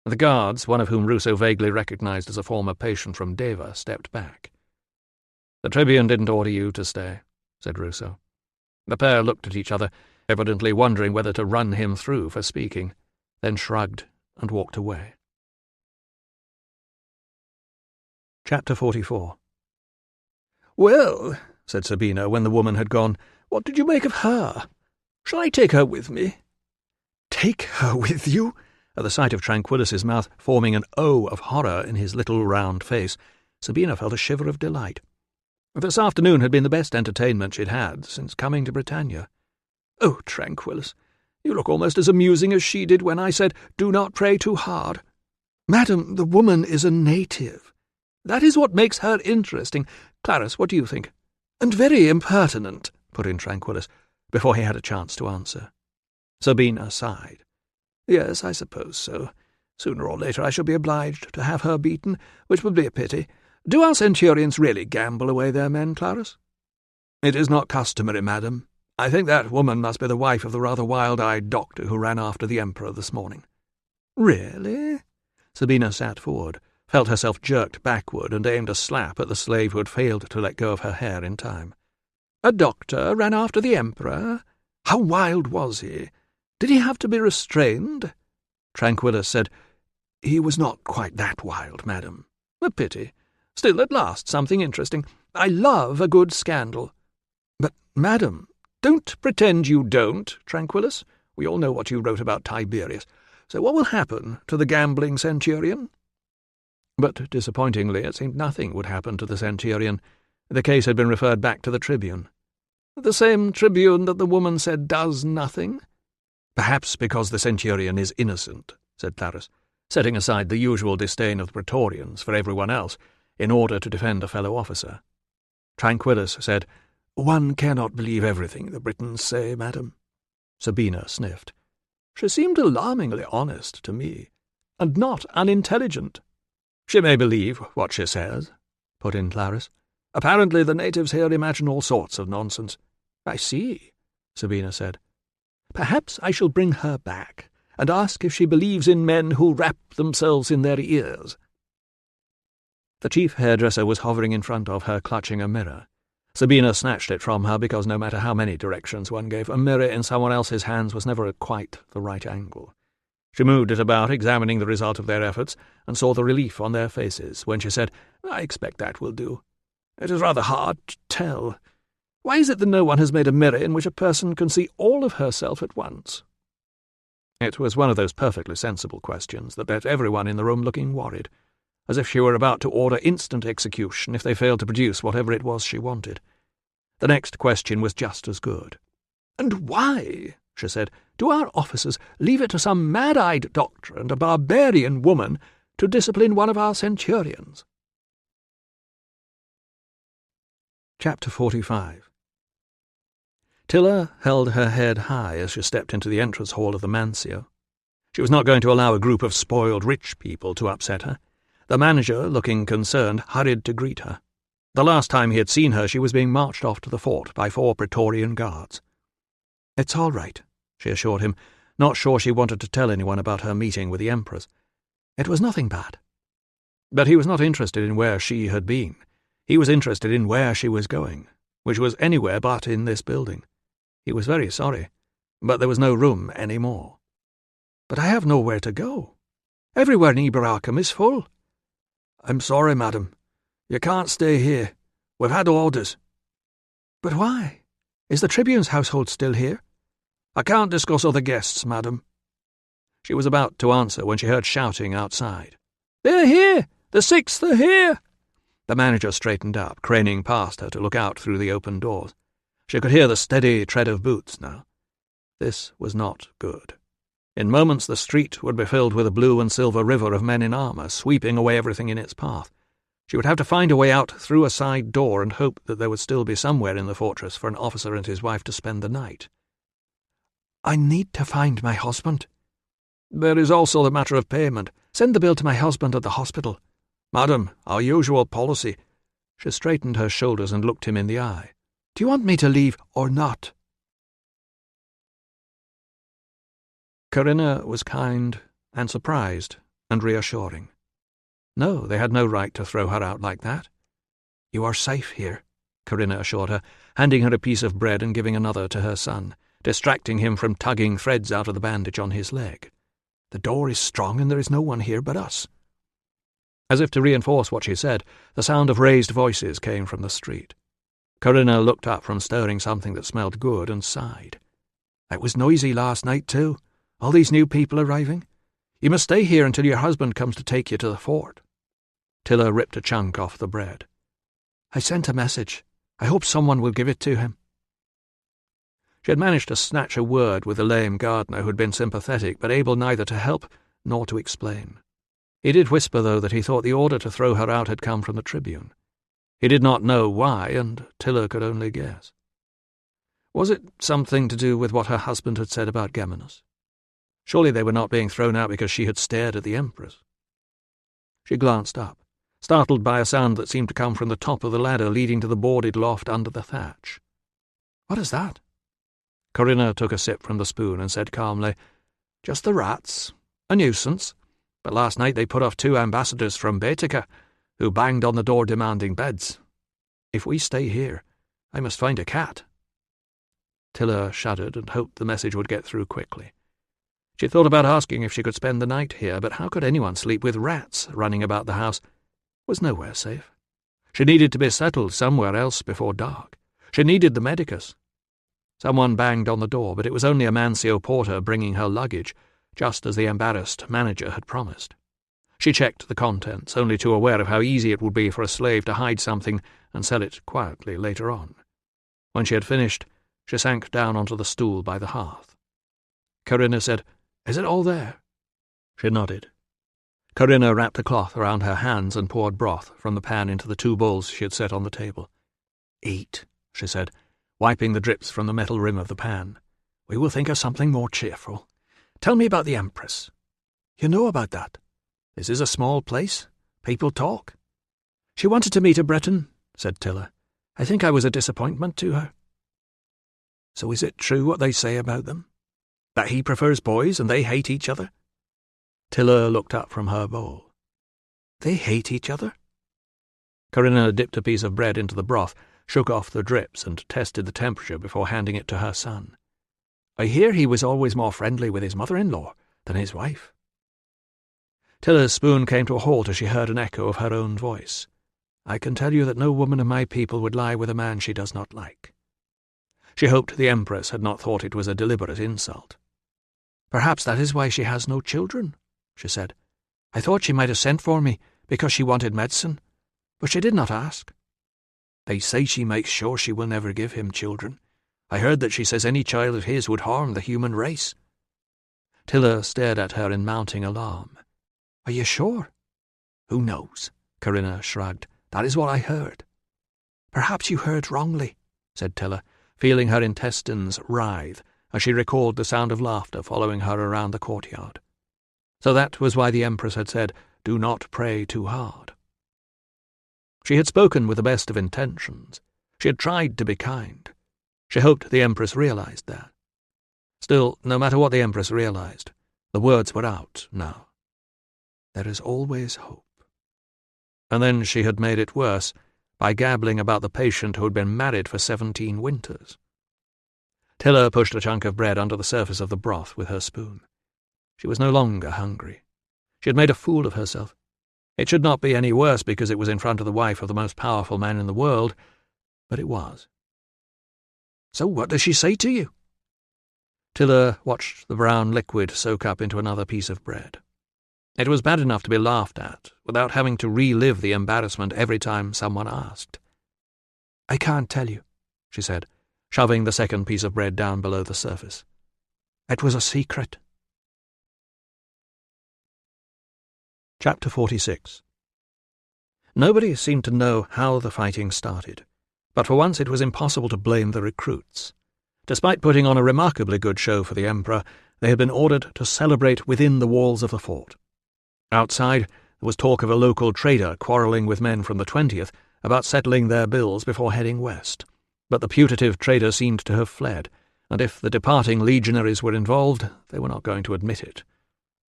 The guards, one of whom Ruso vaguely recognized as a former patient from Deva, stepped back. "The Tribune didn't order you to stay," said Ruso. The pair looked at each other, evidently wondering whether to run him through for speaking, then shrugged and walked away. Chapter 44. "Well," said Sabina when the woman had gone, "what did you make of her? Shall I take her with me?" "Take her with you?" At the sight of Tranquillus's mouth forming an O of horror in his little round face, Sabina felt a shiver of delight. This afternoon had been the best entertainment she'd had since coming to Britannia. "Oh, Tranquillus, you look almost as amusing as she did when I said, 'Do not pray too hard.'" "Madam, the woman is a native." "That is what makes her interesting. Clarus, what do you think?" "And very impertinent," put in Tranquillus, before he had a chance to answer. Sabina sighed. "Yes, I suppose so. Sooner or later I shall be obliged to have her beaten, which would be a pity. Do our centurions really gamble away their men, Clarus?" "It is not customary, madam. I think that woman must be the wife of the rather wild-eyed doctor who ran after the Emperor this morning." "Really?" Sabina sat forward, felt herself jerked backward, and aimed a slap at the slave who had failed to let go of her hair in time. "A doctor ran after the Emperor? How wild was he? Did he have to be restrained?" Tranquillus said, "He was not quite that wild, madam." "A pity. Still, at last, something interesting. I love a good scandal." "But, madam—" "Don't pretend you don't, Tranquillus. We all know what you wrote about Tiberius. So what will happen to the gambling centurion?" But, disappointingly, it seemed nothing would happen to the centurion. The case had been referred back to the Tribune. "The same Tribune that the woman said does nothing?" "Perhaps because the centurion is innocent," said Clarus, setting aside the usual disdain of the Praetorians for everyone else, in order to defend a fellow officer. Tranquillus said, "One cannot believe everything the Britons say, madam." Sabina sniffed. "She seemed alarmingly honest to me, and not unintelligent." "She may believe what she says," put in Clarisse. "Apparently the natives here imagine all sorts of nonsense." "I see," Sabina said. "Perhaps I shall bring her back and ask if she believes in men who wrap themselves in their ears." The chief hairdresser was hovering in front of her, clutching a mirror. Sabina snatched it from her because no matter how many directions one gave, a mirror in someone else's hands was never at quite the right angle. She moved it about, examining the result of their efforts, and saw the relief on their faces when she said, "I expect that will do. It is rather hard to tell. Why is it that no one has made a mirror in which a person can see all of herself at once?" It was one of those perfectly sensible questions that left everyone in the room looking worried, as if she were about to order instant execution if they failed to produce whatever it was she wanted. The next question was just as good. "And why," she said, "do our officers leave it to some mad-eyed doctor and a barbarian woman to discipline one of our centurions?" Chapter 45. Tilla held her head high as she stepped into the entrance hall of the Mancio. She was not going to allow a group of spoiled rich people to upset her. The manager, looking concerned, hurried to greet her. The last time he had seen her, she was being marched off to the fort by 4 Praetorian guards. "It's all right," she assured him, not sure she wanted to tell anyone about her meeting with the Emperors. "It was nothing bad." But he was not interested in where she had been. He was interested in where she was going, which was anywhere but in this building. He was very sorry, but there was no room any more. "But I have nowhere to go. Everywhere in Iberacum is full." "I'm sorry, madam. You can't stay here. We've had orders." "But why? Is the Tribune's household still here?" "I can't discuss other guests, madam." She was about to answer when she heard shouting outside. "They're here! The 6th are here!" The manager straightened up, craning past her to look out through the open doors. She could hear the steady tread of boots now. This was not good. In moments the street would be filled with a blue and silver river of men in armour, sweeping away everything in its path. She would have to find a way out through a side door and hope that there would still be somewhere in the fortress for an officer and his wife to spend the night. "I need to find my husband." "There is also the matter of payment. Send the bill to my husband at the hospital." "Madam, our usual policy." She straightened her shoulders and looked him in the eye. "Do you want me to leave or not?" Corinna was kind and surprised and reassuring. No, they had no right to throw her out like that. "You are safe here," Corinna assured her, handing her a piece of bread and giving another to her son, distracting him from tugging threads out of the bandage on his leg. "The door is strong and there is no one here but us." As if to reinforce what she said, the sound of raised voices came from the street. Corinna looked up from stirring something that smelled good and sighed. "It was noisy last night, too. All these new people arriving. You must stay here until your husband comes to take you to the fort." Tilla ripped a chunk off the bread. "I sent a message. I hope someone will give it to him." She had managed to snatch a word with the lame gardener who had been sympathetic but able neither to help nor to explain. He did whisper, though, that he thought the order to throw her out had come from the Tribune. He did not know why, and Tilla could only guess. Was it something to do with what her husband had said about Geminus? Surely they were not being thrown out because she had stared at the Empress. She glanced up, startled by a sound that seemed to come from the top of the ladder leading to the boarded loft under the thatch. "What is that?" Corinna took a sip from the spoon and said calmly, "Just the rats. A nuisance. But last night they put off 2 ambassadors from Baetica, who banged on the door demanding beds. If we stay here, I must find a cat." Tilla shuddered and hoped the message would get through quickly. She thought about asking if she could spend the night here, but how could anyone sleep with rats running about the house? It was nowhere safe. She needed to be settled somewhere else before dark. She needed the medicus. Someone banged on the door, but it was only a Mancio porter bringing her luggage, just as the embarrassed manager had promised. She checked the contents, only too aware of how easy it would be for a slave to hide something and sell it quietly later on. When she had finished, she sank down onto the stool by the hearth. Corinna said, "Is it all there?" She nodded. Corinna wrapped a cloth around her hands and poured broth from the pan into the 2 bowls she had set on the table. "Eat," she said, wiping the drips from the metal rim of the pan. "We will think of something more cheerful. Tell me about the Empress. You know about that? This is a small place. People talk." "She wanted to meet a Breton," said Tiller. "I think I was a disappointment to her." "So is it true what they say about them? That he prefers boys and they hate each other?" Tiller looked up from her bowl. "They hate each other?" Corinna dipped a piece of bread into the broth, shook off the drips, and tested the temperature before handing it to her son. "I hear he was always more friendly with his mother-in-law than his wife." Tiller's spoon came to a halt as she heard an echo of her own voice. "I can tell you that no woman of my people would lie with a man she does not like." She hoped the Empress had not thought it was a deliberate insult. "Perhaps that is why she has no children," she said. "I thought she might have sent for me because she wanted medicine, but she did not ask." "They say she makes sure she will never give him children. I heard that she says any child of his would harm the human race." Tiller stared at her in mounting alarm. "Are you sure?" "Who knows?" Corinna shrugged. "That is what I heard." "Perhaps you heard wrongly," said Tiller, feeling her intestines writhe as she recalled the sound of laughter following her around the courtyard. So that was why the Empress had said, "Do not pray too hard." She had spoken with the best of intentions. She had tried to be kind. She hoped the Empress realized that. Still, no matter what the Empress realized, the words were out now. There is always hope. And then she had made it worse by gabbling about the patient who had been married for 17 winters. Tiller pushed a chunk of bread under the surface of the broth with her spoon. She was no longer hungry. She had made a fool of herself. It should not be any worse because it was in front of the wife of the most powerful man in the world, but it was. "So what does she say to you?" Tiller watched the brown liquid soak up into another piece of bread. It was bad enough to be laughed at, without having to relive the embarrassment every time someone asked. "I can't tell you," she said, shoving the second piece of bread down below the surface. "It was a secret." Chapter 46. Nobody seemed to know how the fighting started, but for once it was impossible to blame the recruits. Despite putting on a remarkably good show for the Emperor, they had been ordered to celebrate within the walls of the fort. Outside, there was talk of a local trader quarrelling with men from the 20th about settling their bills before heading west, but the putative trader seemed to have fled, and if the departing legionaries were involved, they were not going to admit it.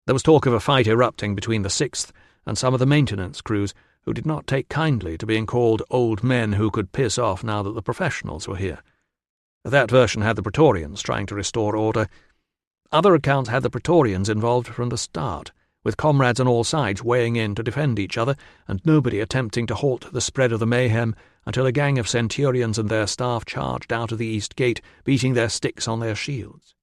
There was talk of a fight erupting between the 6th and some of the maintenance crews, who did not take kindly to being called old men who could piss off now that the professionals were here. That version had the Praetorians trying to restore order. Other accounts had the Praetorians involved from the start, with comrades on all sides weighing in to defend each other, and nobody attempting to halt the spread of the mayhem until a gang of centurions and their staff charged out of the east gate, beating their sticks on their shields.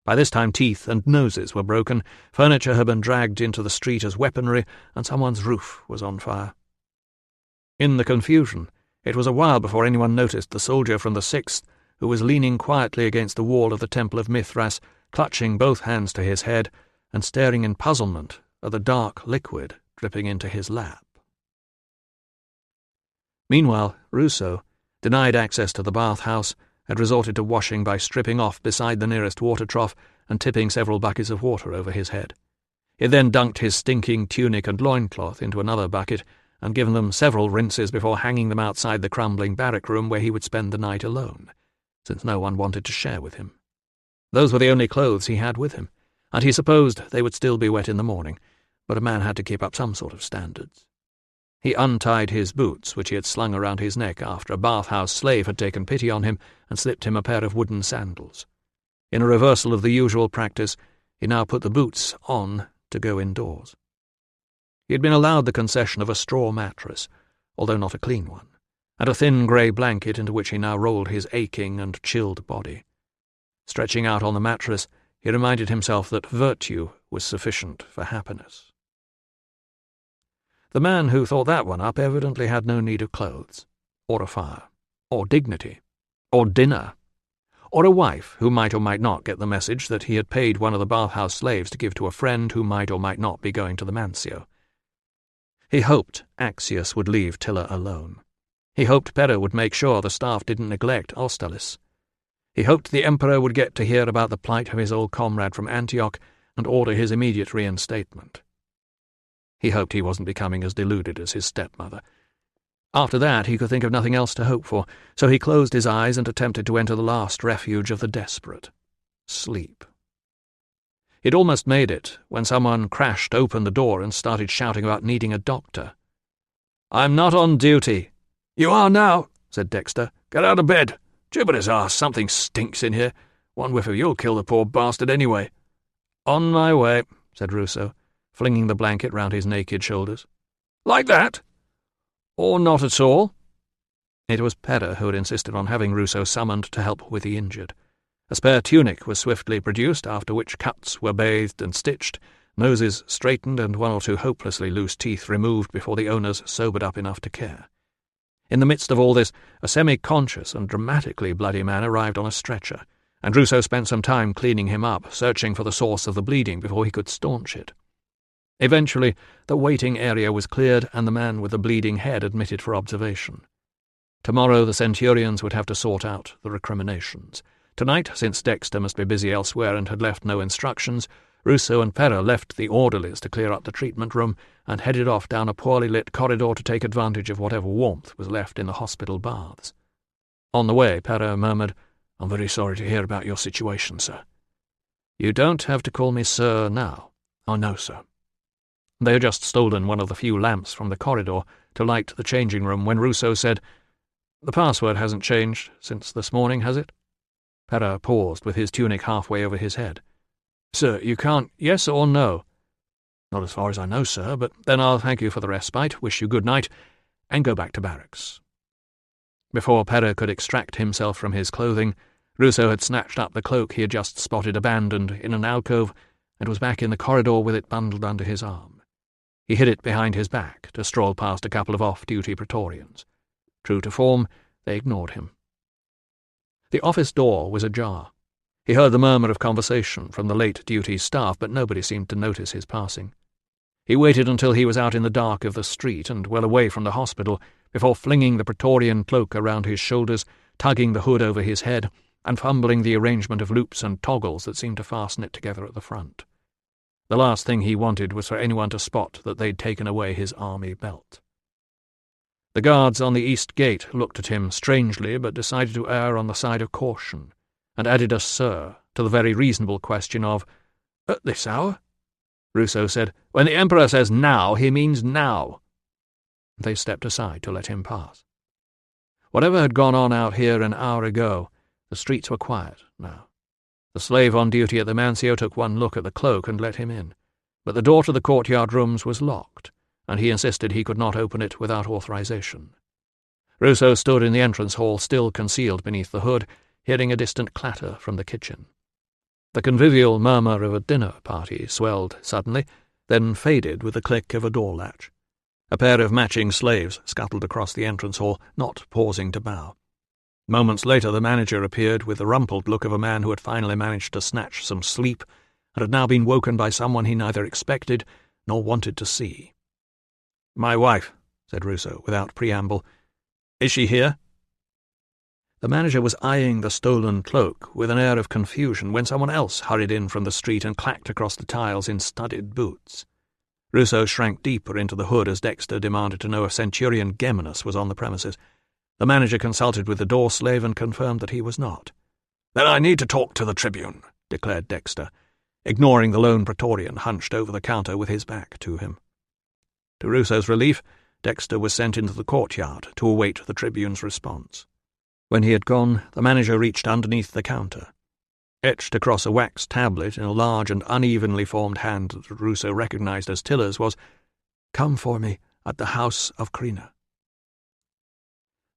By this time teeth and noses were broken, furniture had been dragged into the street as weaponry, and someone's roof was on fire. In the confusion, it was a while before anyone noticed the soldier from the 6th, who was leaning quietly against the wall of the Temple of Mithras, clutching both hands to his head, and staring in puzzlement at the dark liquid dripping into his lap. Meanwhile, Ruso, denied access to the bathhouse, had resorted to washing by stripping off beside the nearest water trough and tipping several buckets of water over his head. He then dunked his stinking tunic and loincloth into another bucket and given them several rinses before hanging them outside the crumbling barrack room where he would spend the night alone, since no one wanted to share with him. Those were the only clothes he had with him, and he supposed they would still be wet in the morning, but a man had to keep up some sort of standards. He untied his boots, which he had slung around his neck after a bathhouse slave had taken pity on him and slipped him a pair of wooden sandals. In a reversal of the usual practice, he now put the boots on to go indoors. He had been allowed the concession of a straw mattress, although not a clean one, and a thin grey blanket into which he now rolled his aching and chilled body. Stretching out on the mattress, he reminded himself that virtue was sufficient for happiness. The man who thought that one up evidently had no need of clothes, or a fire, or dignity, or dinner, or a wife who might or might not get the message that he had paid one of the bathhouse slaves to give to a friend who might or might not be going to the Mancio. He hoped Axius would leave Tiller alone. He hoped Pera would make sure the staff didn't neglect Austerlitz. He hoped the Emperor would get to hear about the plight of his old comrade from Antioch and order his immediate reinstatement. He hoped he wasn't becoming as deluded as his stepmother. After that, he could think of nothing else to hope for, so he closed his eyes and attempted to enter the last refuge of the desperate, sleep. He'd almost made it when someone crashed open the door and started shouting about needing a doctor. "I'm not on duty." "You are now," said Dexter. "Get out of bed. Jupiter's arse, something stinks in here. One whiff of you'll kill the poor bastard anyway." "On my way," said Ruso, flinging the blanket round his naked shoulders. "Like that?" "Or not at all." It was Pera who had insisted on having Ruso summoned to help with the injured. A spare tunic was swiftly produced, after which cuts were bathed and stitched, noses straightened, and one or two hopelessly loose teeth removed before the owners sobered up enough to care. In the midst of all this, a semi-conscious and dramatically bloody man arrived on a stretcher, and Ruso spent some time cleaning him up, searching for the source of the bleeding before he could staunch it. Eventually, the waiting area was cleared and the man with the bleeding head admitted for observation. Tomorrow the Centurions would have to sort out the recriminations. Tonight, since Dexter must be busy elsewhere and had left no instructions, Ruso and Pera left the orderlies to clear up the treatment room and headed off down a poorly lit corridor to take advantage of whatever warmth was left in the hospital baths. On the way, Pera murmured, "I'm very sorry to hear about your situation, sir." "You don't have to call me sir now." "Oh, no, sir." They had just stolen one of the few lamps from the corridor to light the changing room when Ruso said, "The password hasn't changed since this morning, has it?" Pera paused with his tunic halfway over his head. "Sir, you can't— yes or no?" "Not as far as I know, sir, but then I'll thank you for the respite, wish you good night, and go back to barracks." Before Pera could extract himself from his clothing, Ruso had snatched up the cloak he had just spotted abandoned in an alcove and was back in the corridor with it bundled under his arm. He hid it behind his back to stroll past a couple of off-duty Praetorians. True to form, they ignored him. The office door was ajar. He heard the murmur of conversation from the late-duty staff, but nobody seemed to notice his passing. He waited until he was out in the dark of the street and well away from the hospital before flinging the Praetorian cloak around his shoulders, tugging the hood over his head, and fumbling the arrangement of loops and toggles that seemed to fasten it together at the front. The last thing he wanted was for anyone to spot that they'd taken away his army belt. The guards on the east gate looked at him strangely, but decided to err on the side of caution, and added a "sir" to the very reasonable question of, "At this hour?" Ruso said, "When the Emperor says now, he means now." They stepped aside to let him pass. Whatever had gone on out here an hour ago, the streets were quiet now. The slave on duty at the Mancio took one look at the cloak and let him in, but the door to the courtyard rooms was locked, and he insisted he could not open it without authorization. Ruso stood in the entrance hall, still concealed beneath the hood, hearing a distant clatter from the kitchen. The convivial murmur of a dinner party swelled suddenly, then faded with the click of a door latch. A pair of matching slaves scuttled across the entrance hall, not pausing to bow. Moments later the manager appeared with the rumpled look of a man who had finally managed to snatch some sleep and had now been woken by someone he neither expected nor wanted to see. "My wife," said Ruso, without preamble. "Is she here?" The manager was eyeing the stolen cloak with an air of confusion when someone else hurried in from the street and clacked across the tiles in studded boots. Ruso shrank deeper into the hood as Dexter demanded to know if Centurion Geminus was on the premises. The manager consulted with the door slave and confirmed that he was not. "Then I need to talk to the tribune," declared Dexter, ignoring the lone Praetorian hunched over the counter with his back to him. To Ruso's relief, Dexter was sent into the courtyard to await the tribune's response. When he had gone, the manager reached underneath the counter. Etched across a wax tablet in a large and unevenly formed hand that Ruso recognized as Tilla's was, "Come for me at the house of Crina."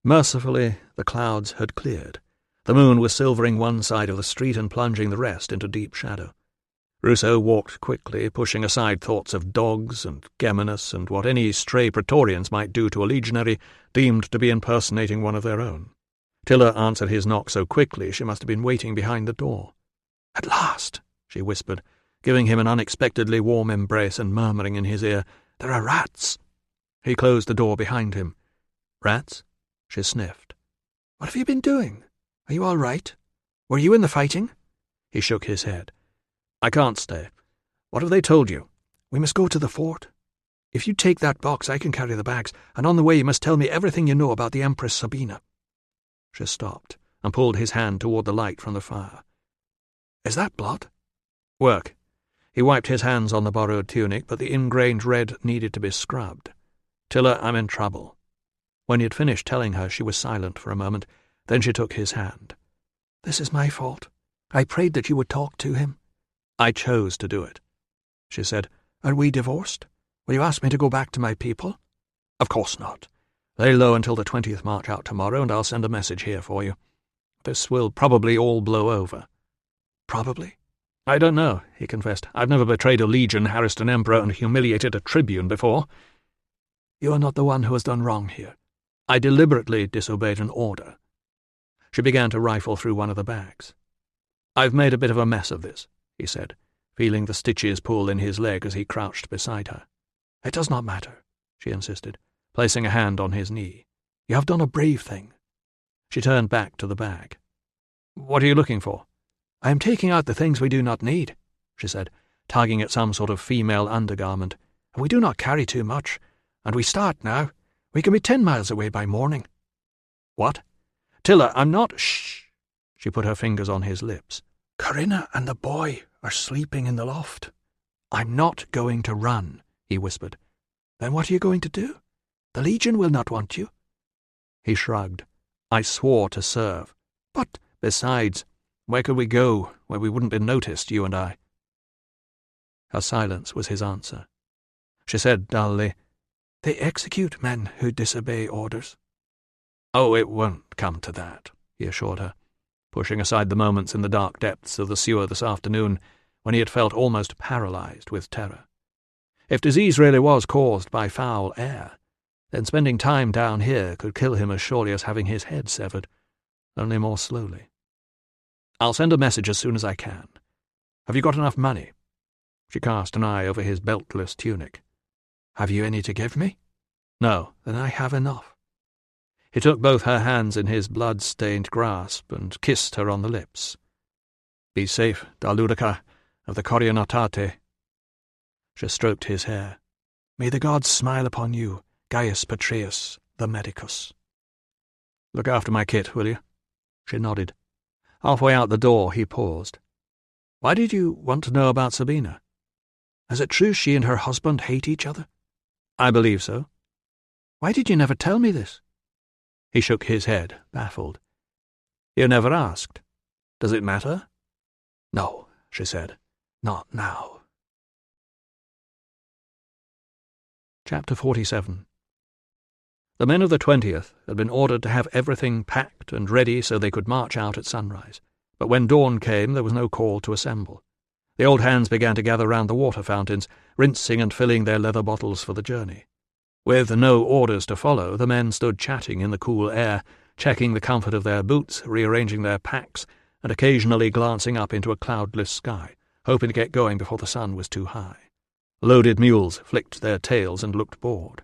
Mercifully, the clouds had cleared. The moon was silvering one side of the street and plunging the rest into deep shadow. Ruso walked quickly, pushing aside thoughts of dogs and Geminus and what any stray Praetorians might do to a legionary deemed to be impersonating one of their own. Tilla answered his knock so quickly she must have been waiting behind the door. "At last," she whispered, giving him an unexpectedly warm embrace and murmuring in his ear, "There are rats." He closed the door behind him. "Rats?" She sniffed. "What have you been doing? Are you all right?" Were you in the fighting?" He shook his head. "I can't stay. What have they told you?" "We must go to the fort. If you take that box, I can carry the bags, and on the way you must tell me everything you know about the Empress Sabina." She stopped and pulled his hand toward the light from the fire. "Is that blood?" "Work." He wiped his hands on the borrowed tunic, but the ingrained red needed to be scrubbed. "Tilla, I'm in trouble." When he had finished telling her, she was silent for a moment. Then she took his hand. "This is my fault. I prayed that you would talk to him." "I chose to do it," she said. "Are we divorced? Will you ask me to go back to my people?" "Of course not. Lay low until the 20th march out tomorrow, and I'll send a message here for you. This will probably all blow over." "Probably?" "I don't know," he confessed. "I've never betrayed a legion, harassed an emperor, and humiliated a tribune before." "You are not the one who has done wrong here." "I deliberately disobeyed an order." She began to rifle through one of the bags. "I've made a bit of a mess of this," he said, feeling the stitches pull in his leg as he crouched beside her. "It does not matter," she insisted, placing a hand on his knee. "You have done a brave thing." She turned back to the bag. "What are you looking for?" "I am taking out the things we do not need," she said, tugging at some sort of female undergarment. "And we do not carry too much. And we start now. We can be 10 miles away by morning." "What?" "Tilla, I'm not—" "Shh!" She put her fingers on his lips. "Corinna and the boy are sleeping in the loft." "I'm not going to run," he whispered. "Then what are you going to do? The Legion will not want you." He shrugged. "I swore to serve. But besides, where could we go where we wouldn't be noticed, you and I?" Her silence was his answer. She said dully, "They execute men who disobey orders." "Oh, it won't come to that," he assured her, pushing aside the moments in the dark depths of the sewer this afternoon when he had felt almost paralyzed with terror. If disease really was caused by foul air, then spending time down here could kill him as surely as having his head severed, only more slowly. "I'll send a message as soon as I can. Have you got enough money?" She cast an eye over his beltless tunic. "Have you any to give me?" "No." "Then I have enough." He took both her hands in his blood-stained grasp and kissed her on the lips. "Be safe, Daludica, of the Corionatate." She stroked his hair. "May the gods smile upon you, Gaius Petrius, the medicus." "Look after my kit, will you?" She nodded. Halfway out the door, he paused. "Why did you want to know about Sabina?" "Is it true she and her husband hate each other?" "I believe so." "Why did you never tell me this?" He shook his head, baffled. "You never asked. Does it matter?" "No," she said. "Not now." Chapter 47. The men of the 20th had been ordered to have everything packed and ready so they could march out at sunrise, but when dawn came there was no call to assemble. The old hands began to gather round the water fountains, rinsing and filling their leather bottles for the journey. With no orders to follow, the men stood chatting in the cool air, checking the comfort of their boots, rearranging their packs, and occasionally glancing up into a cloudless sky, hoping to get going before the sun was too high. Loaded mules flicked their tails and looked bored.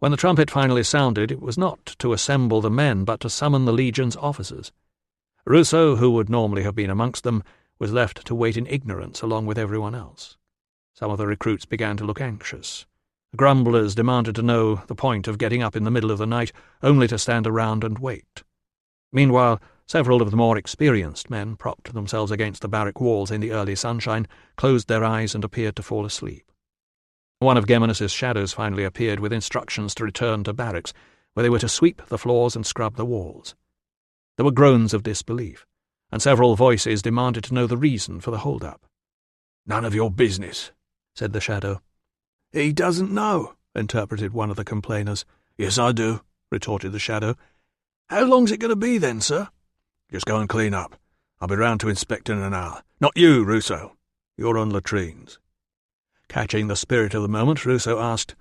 When the trumpet finally sounded, it was not to assemble the men, but to summon the Legion's officers. Ruso, who would normally have been amongst them, was left to wait in ignorance along with everyone else. Some of the recruits began to look anxious. The grumblers demanded to know the point of getting up in the middle of the night only to stand around and wait. Meanwhile, several of the more experienced men propped themselves against the barrack walls in the early sunshine, closed their eyes and appeared to fall asleep. One of Geminus's shadows finally appeared with instructions to return to barracks, where they were to sweep the floors and scrub the walls. There were groans of disbelief, and several voices demanded to know the reason for the hold-up. "None of your business," said the shadow. "He doesn't know," interpreted one of the complainers. "Yes, I do," retorted the shadow. "How long's it going to be then, sir?" "Just go and clean up. I'll be round to inspect in an hour. Not you, Ruso. You're on latrines." Catching the spirit of the moment, Ruso asked,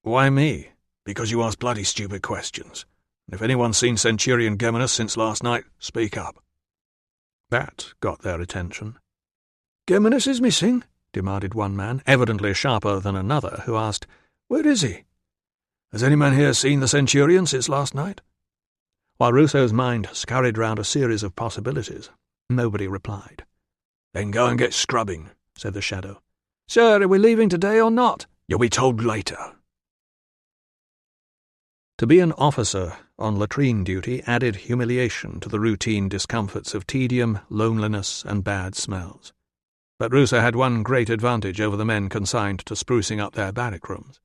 "Why me?" "Because you ask bloody stupid questions. And if anyone's seen Centurion Geminus since last night, speak up." That got their attention. "Geminus is missing?" demanded one man, evidently sharper than another, who asked, "Where is he?" "Has any man here seen the Centurion since last night?" While Ruso's mind scurried round a series of possibilities, nobody replied. "Then go and get scrubbing," said the shadow. "Sir, are we leaving today or not?" "You'll be told later." To be an officer on latrine duty added humiliation to the routine discomforts of tedium, loneliness, and bad smells. But Ruso had one great advantage over the men consigned to sprucing up their barrack rooms.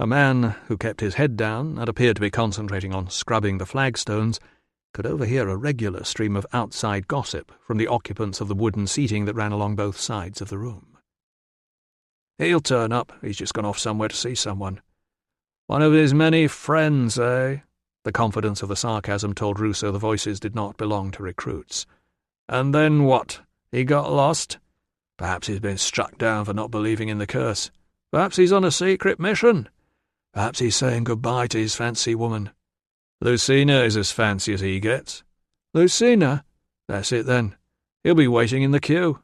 A man who kept his head down and appeared to be concentrating on scrubbing the flagstones could overhear a regular stream of outside gossip from the occupants of the wooden seating that ran along both sides of the room. "He'll turn up. He's just gone off somewhere to see someone. One of his many friends, eh?" The confidence of the sarcasm told Ruso the voices did not belong to recruits. "And then what? He got lost? Perhaps he's been struck down for not believing in the curse. Perhaps he's on a secret mission. Perhaps he's saying goodbye to his fancy woman. Lucina is as fancy as he gets." "Lucina? That's it then. He'll be waiting in the queue."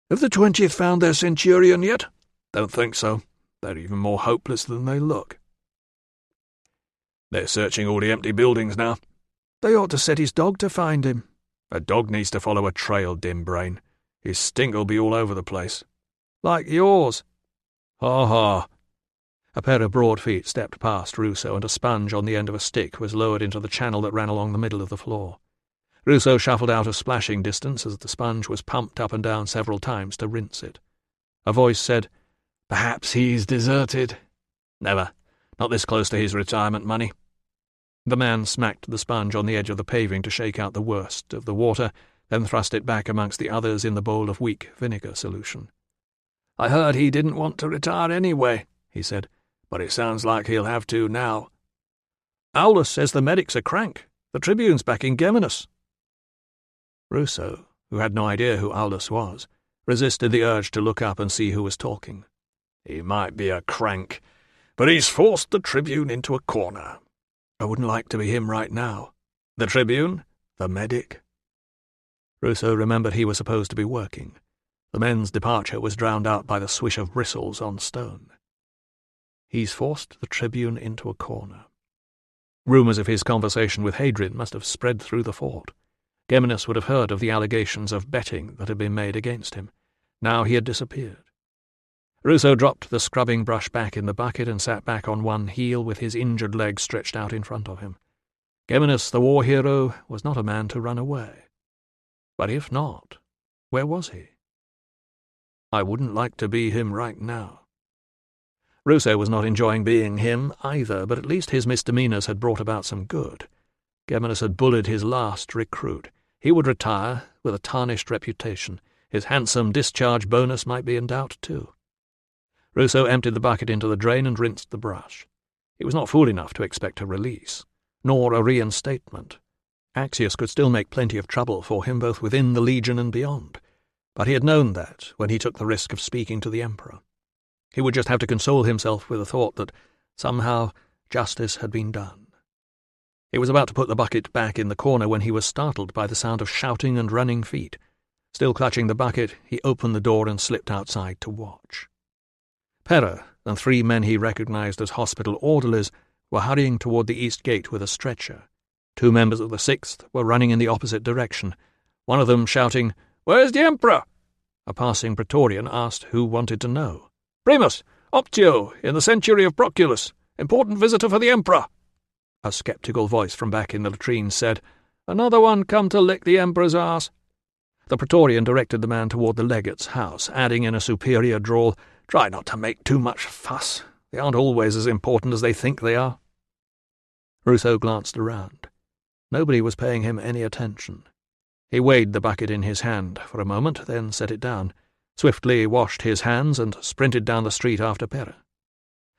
"Have the 20th found their centurion yet?" "Don't think so. They're even more hopeless than they look." "They're searching all the empty buildings now." "They ought to set his dog to find him." "A dog needs to follow a trail, dim brain. His stink'll be all over the place." "Like yours." "Ha ha." A pair of broad feet stepped past Ruso, and a sponge on the end of a stick was lowered into the channel that ran along the middle of the floor. Ruso shuffled out of splashing distance as the sponge was pumped up and down several times to rinse it. A voice said, "Perhaps he's deserted." "Never. Not this close to his retirement money." The man smacked the sponge on the edge of the paving to shake out the worst of the water, then thrust it back amongst the others in the bowl of weak vinegar solution. "I heard he didn't want to retire anyway," he said, "but it sounds like he'll have to now." "Aulus says the medics are crank. The Tribune's back in Geminus." Ruso, who had no idea who Aulus was, resisted the urge to look up and see who was talking. "He might be a crank, but he's forced the Tribune into a corner." "I wouldn't like to be him right now." "The Tribune? The medic?" Ruso remembered he was supposed to be working. The men's departure was drowned out by the swish of bristles on stone. He's forced the Tribune into a corner. Rumours of his conversation with Hadrian must have spread through the fort. Geminus would have heard of the allegations of betting that had been made against him. Now he had disappeared. Ruso dropped the scrubbing brush back in the bucket and sat back on one heel with his injured leg stretched out in front of him. Geminus, the war hero, was not a man to run away. But if not, where was he? I wouldn't like to be him right now. Ruso was not enjoying being him either, but at least his misdemeanours had brought about some good. Geminus had bullied his last recruit. He would retire with a tarnished reputation. His handsome discharge bonus might be in doubt too. Ruso emptied the bucket into the drain and rinsed the brush. He was not fool enough to expect a release, nor a reinstatement. Axius could still make plenty of trouble for him both within the Legion and beyond, but he had known that when he took the risk of speaking to the Emperor. He would just have to console himself with the thought that somehow justice had been done. He was about to put the bucket back in the corner when he was startled by the sound of shouting and running feet. Still clutching the bucket, he opened the door and slipped outside to watch. Pera and 3 men he recognized as hospital orderlies were hurrying toward the east gate with a stretcher. 2 members of the 6th were running in the opposite direction, one of them shouting, "Where's the Emperor?" A passing Praetorian asked who wanted to know. "Primus, Optio, in the Century of Proculus. Important visitor for the Emperor." A sceptical voice from back in the latrine said, "Another one come to lick the Emperor's arse." The Praetorian directed the man toward the legate's house, adding in a superior drawl, "Try not to make too much fuss. They aren't always as important as they think they are." Ruso glanced around. Nobody was paying him any attention. He weighed the bucket in his hand for a moment, then set it down, swiftly washed his hands, and sprinted down the street after Pera.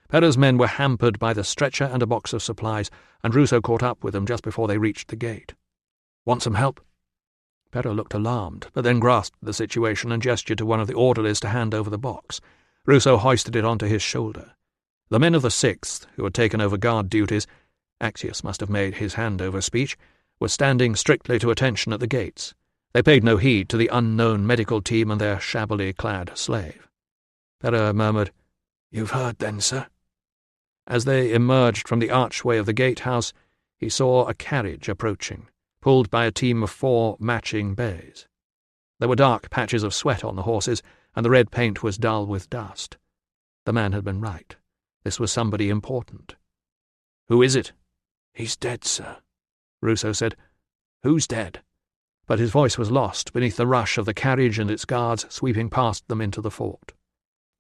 Pera's men were hampered by the stretcher and a box of supplies, and Ruso caught up with them just before they reached the gate. "Want some help?" Pera looked alarmed, but then grasped the situation and gestured to one of the orderlies to hand over the box. Ruso hoisted it onto his shoulder. The men of the 6th, who had taken over guard duties, Axius must have made his handover speech, were standing strictly to attention at the gates. They paid no heed to the unknown medical team and their shabbily clad slave. Pera murmured, "You've heard then, sir?" As they emerged from the archway of the gatehouse, he saw a carriage approaching, pulled by a team of 4 matching bays. There were dark patches of sweat on the horses, and the red paint was dull with dust. The man had been right. This was somebody important. "Who is it?" "He's dead, sir," Ruso said. "Who's dead?" But his voice was lost beneath the rush of the carriage and its guards sweeping past them into the fort.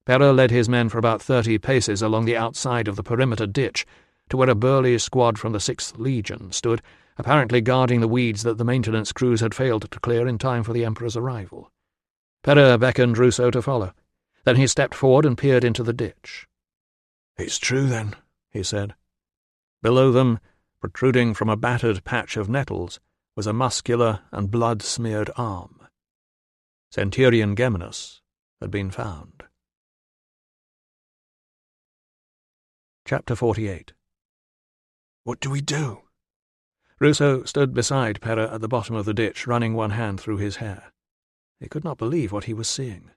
Pera led his men for about 30 paces along the outside of the perimeter ditch to where a burly squad from the 6th Legion stood, apparently guarding the weeds that the maintenance crews had failed to clear in time for the Emperor's arrival. Pera beckoned Ruso to follow. Then he stepped forward and peered into the ditch. "It's true, then," he said. Below them, protruding from a battered patch of nettles, was a muscular and blood-smeared arm. Centurion Geminus had been found. Chapter 48. "What do we do?" Ruso stood beside Pera at the bottom of the ditch, running one hand through his hair. He could not believe what he was seeing.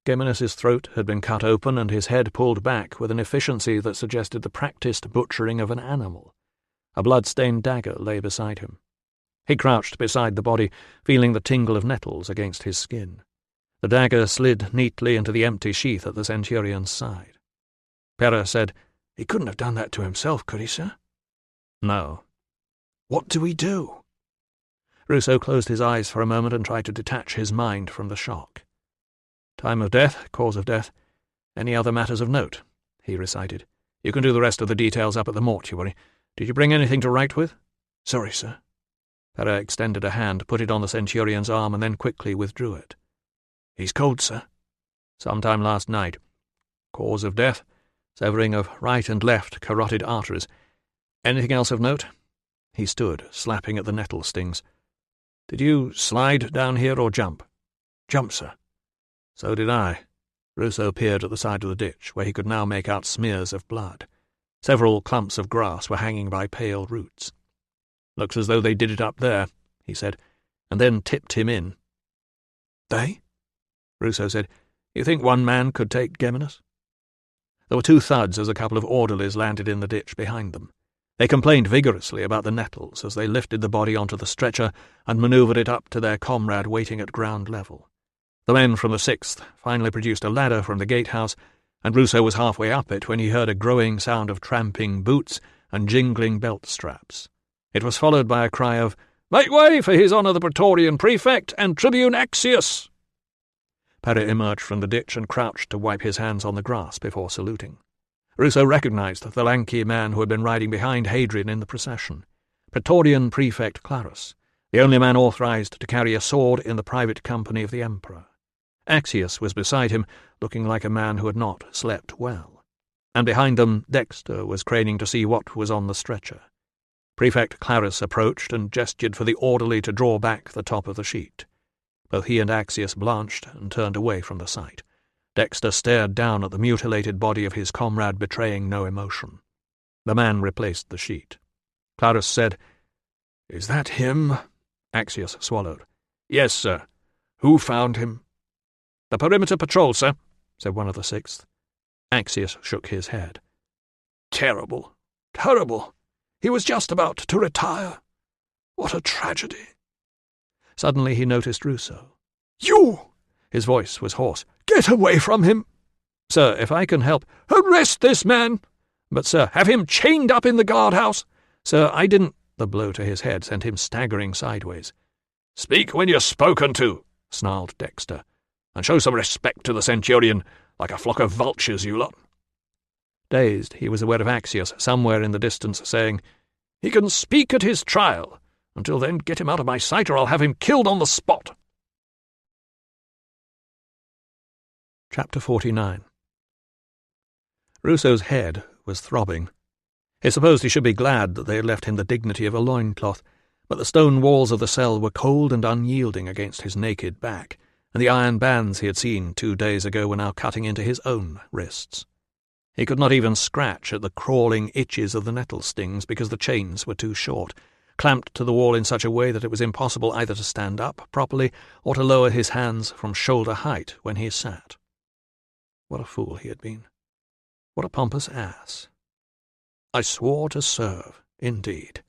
Geminus's throat had been cut open and his head pulled back with an efficiency that suggested the practised butchering of an animal. A blood-stained dagger lay beside him. He crouched beside the body, feeling the tingle of nettles against his skin. The dagger slid neatly into the empty sheath at the centurion's side. Pera said, "He couldn't have done that to himself, could he, sir?" "No." "What do we do?" Ruso closed his eyes for a moment and tried to detach his mind from the shock. "Time of death, cause of death, any other matters of note," he recited. "You can do the rest of the details up at the mortuary. Did you bring anything to write with?" "Sorry, sir." Pera extended a hand, put it on the centurion's arm, and then quickly withdrew it. "He's cold, sir." "Sometime last night. Cause of death, severing of right and left carotid arteries. Anything else of note?" He stood, slapping at the nettle stings. "Did you slide down here or jump?" "Jump, sir." "So did I." Ruso peered at the side of the ditch, where he could now make out smears of blood. Several clumps of grass were hanging by pale roots. "Looks as though they did it up there," he said, and then tipped him in. "They?" Ruso said. "You think one man could take Geminus?" There were 2 thuds as a couple of orderlies landed in the ditch behind them. They complained vigorously about the nettles as they lifted the body onto the stretcher and manoeuvred it up to their comrade waiting at ground level. The men from the 6th finally produced a ladder from the gatehouse, and Ruso was halfway up it when he heard a growing sound of tramping boots and jingling belt straps. It was followed by a cry of, "Make way for His Honour the Praetorian Prefect and Tribune Axius!" Pera emerged from the ditch and crouched to wipe his hands on the grass before saluting. Ruso recognized the lanky man who had been riding behind Hadrian in the procession. Praetorian Prefect Clarus, the only man authorized to carry a sword in the private company of the Emperor. Axius was beside him, looking like a man who had not slept well. And behind them, Dexter was craning to see what was on the stretcher. Prefect Clarus approached and gestured for the orderly to draw back the top of the sheet. Both he and Axius blanched and turned away from the sight. Dexter stared down at the mutilated body of his comrade, betraying no emotion. The man replaced the sheet. Clarus said, "Is that him?" Axius swallowed. "Yes, sir. Who found him?" "The perimeter patrol, sir," said one of the 6th. Axius shook his head. "Terrible, terrible. He was just about to retire. What a tragedy." Suddenly he noticed Ruso. "You!" His voice was hoarse. "Get away from him!" "Sir, if I can help—" "Arrest this man!" "But, sir—" "Have him chained up in the guardhouse!" "Sir, I didn't—" The blow to his head sent him staggering sideways. "Speak when you're spoken to," snarled Dexter. "and show some respect to the centurion, like a flock of vultures, you lot." Dazed, he was aware of Axius somewhere in the distance saying, "He can speak at his trial. Until then, get him out of my sight or I'll have him killed on the spot." Chapter 49. Ruso's head was throbbing. He supposed he should be glad that they had left him the dignity of a loincloth, but the stone walls of the cell were cold and unyielding against his naked back, and the iron bands he had seen 2 days ago were now cutting into his own wrists. He could not even scratch at the crawling itches of the nettle stings because the chains were too short, clamped to the wall in such a way that it was impossible either to stand up properly or to lower his hands from shoulder height when he sat. What a fool he had been. What a pompous ass. "I swore to serve," indeed.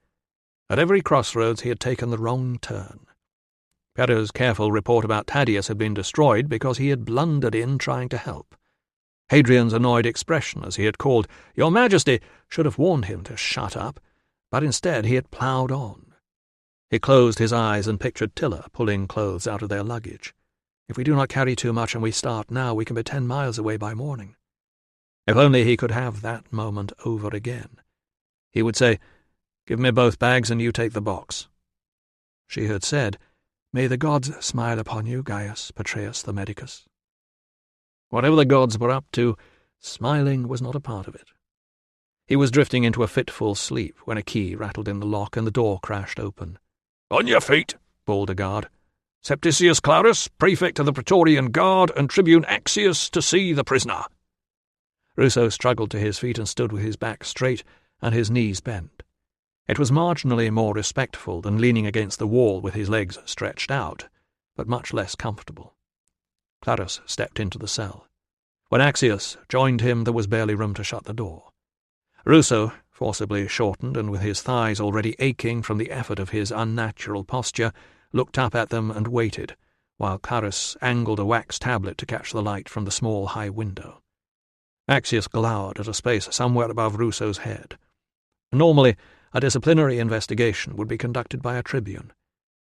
At every crossroads he had taken the wrong turn. Pero's careful report about Thaddeus had been destroyed because he had blundered in trying to help. Hadrian's annoyed expression as he had called "Your Majesty" should have warned him to shut up, but instead he had ploughed on. He closed his eyes and pictured Tilla pulling clothes out of their luggage. If we do not carry too much and we start now, we can be 10 miles away by morning. If only he could have that moment over again. He would say, "Give me both bags and you take the box." She had said, "May the gods smile upon you, Gaius Petrius the medicus." Whatever the gods were up to, smiling was not a part of it. He was drifting into a fitful sleep when a key rattled in the lock and the door crashed open. "On your feet," bawled a guard. "Septicius Clarus, prefect of the Praetorian Guard, and Tribune Axius, to see the prisoner." Ruso struggled to his feet and stood with his back straight and his knees bent. It was marginally more respectful than leaning against the wall with his legs stretched out, but much less comfortable. Clarus stepped into the cell. When Axius joined him, there was barely room to shut the door. Ruso, forcibly shortened and with his thighs already aching from the effort of his unnatural posture, looked up at them and waited, while Clarus angled a wax tablet to catch the light from the small high window. Axius glowered at a space somewhere above Ruso's head. Normally, a disciplinary investigation would be conducted by a tribune,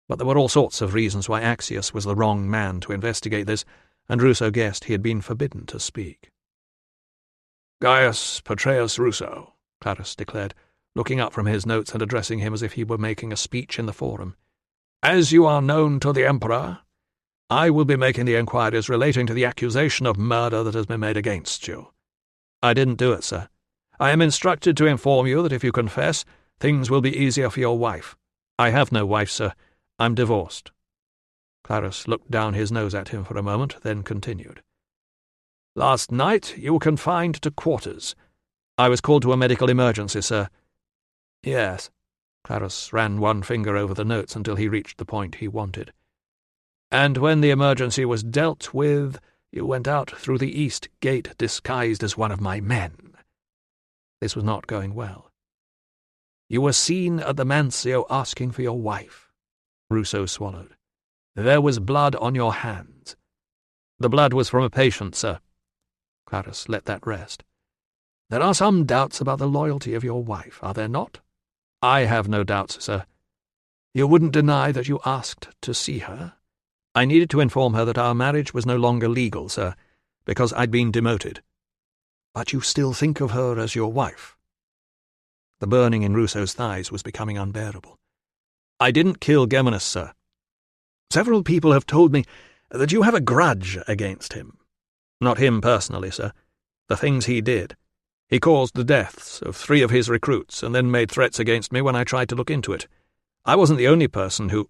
but there were all sorts of reasons why Axius was the wrong man to investigate this, and Ruso guessed he had been forbidden to speak. "Gaius Petrius Ruso," Clarus declared, looking up from his notes and addressing him as if he were making a speech in the forum. "As you are known to the Emperor, I will be making the inquiries relating to the accusation of murder that has been made against you." "I didn't do it, sir." "I am instructed to inform you that if you confess, things will be easier for your wife." "I have no wife, sir. I'm divorced." Clarus looked down his nose at him for a moment, then continued. "Last night you were confined to quarters." "I was called to a medical emergency, sir." "Yes." Clarus ran one finger over the notes until he reached the point he wanted. "And when the emergency was dealt with, you went out through the east gate disguised as one of my men." This was not going well. "You were seen at the Mancio asking for your wife." Ruso swallowed. "There was blood on your hands." "The blood was from a patient, sir." Clarus let that rest. "There are some doubts about the loyalty of your wife, are there not?" "I have no doubts, sir." "You wouldn't deny that you asked to see her?" "I needed to inform her that our marriage was no longer legal, sir, because I'd been demoted." "But you still think of her as your wife?" The burning in Ruso's thighs was becoming unbearable. "I didn't kill Geminus, sir." "Several people have told me that you have a grudge against him." "Not him personally, sir. The things he did. He caused the deaths of 3 of his recruits and then made threats against me when I tried to look into it. I wasn't the only person who—"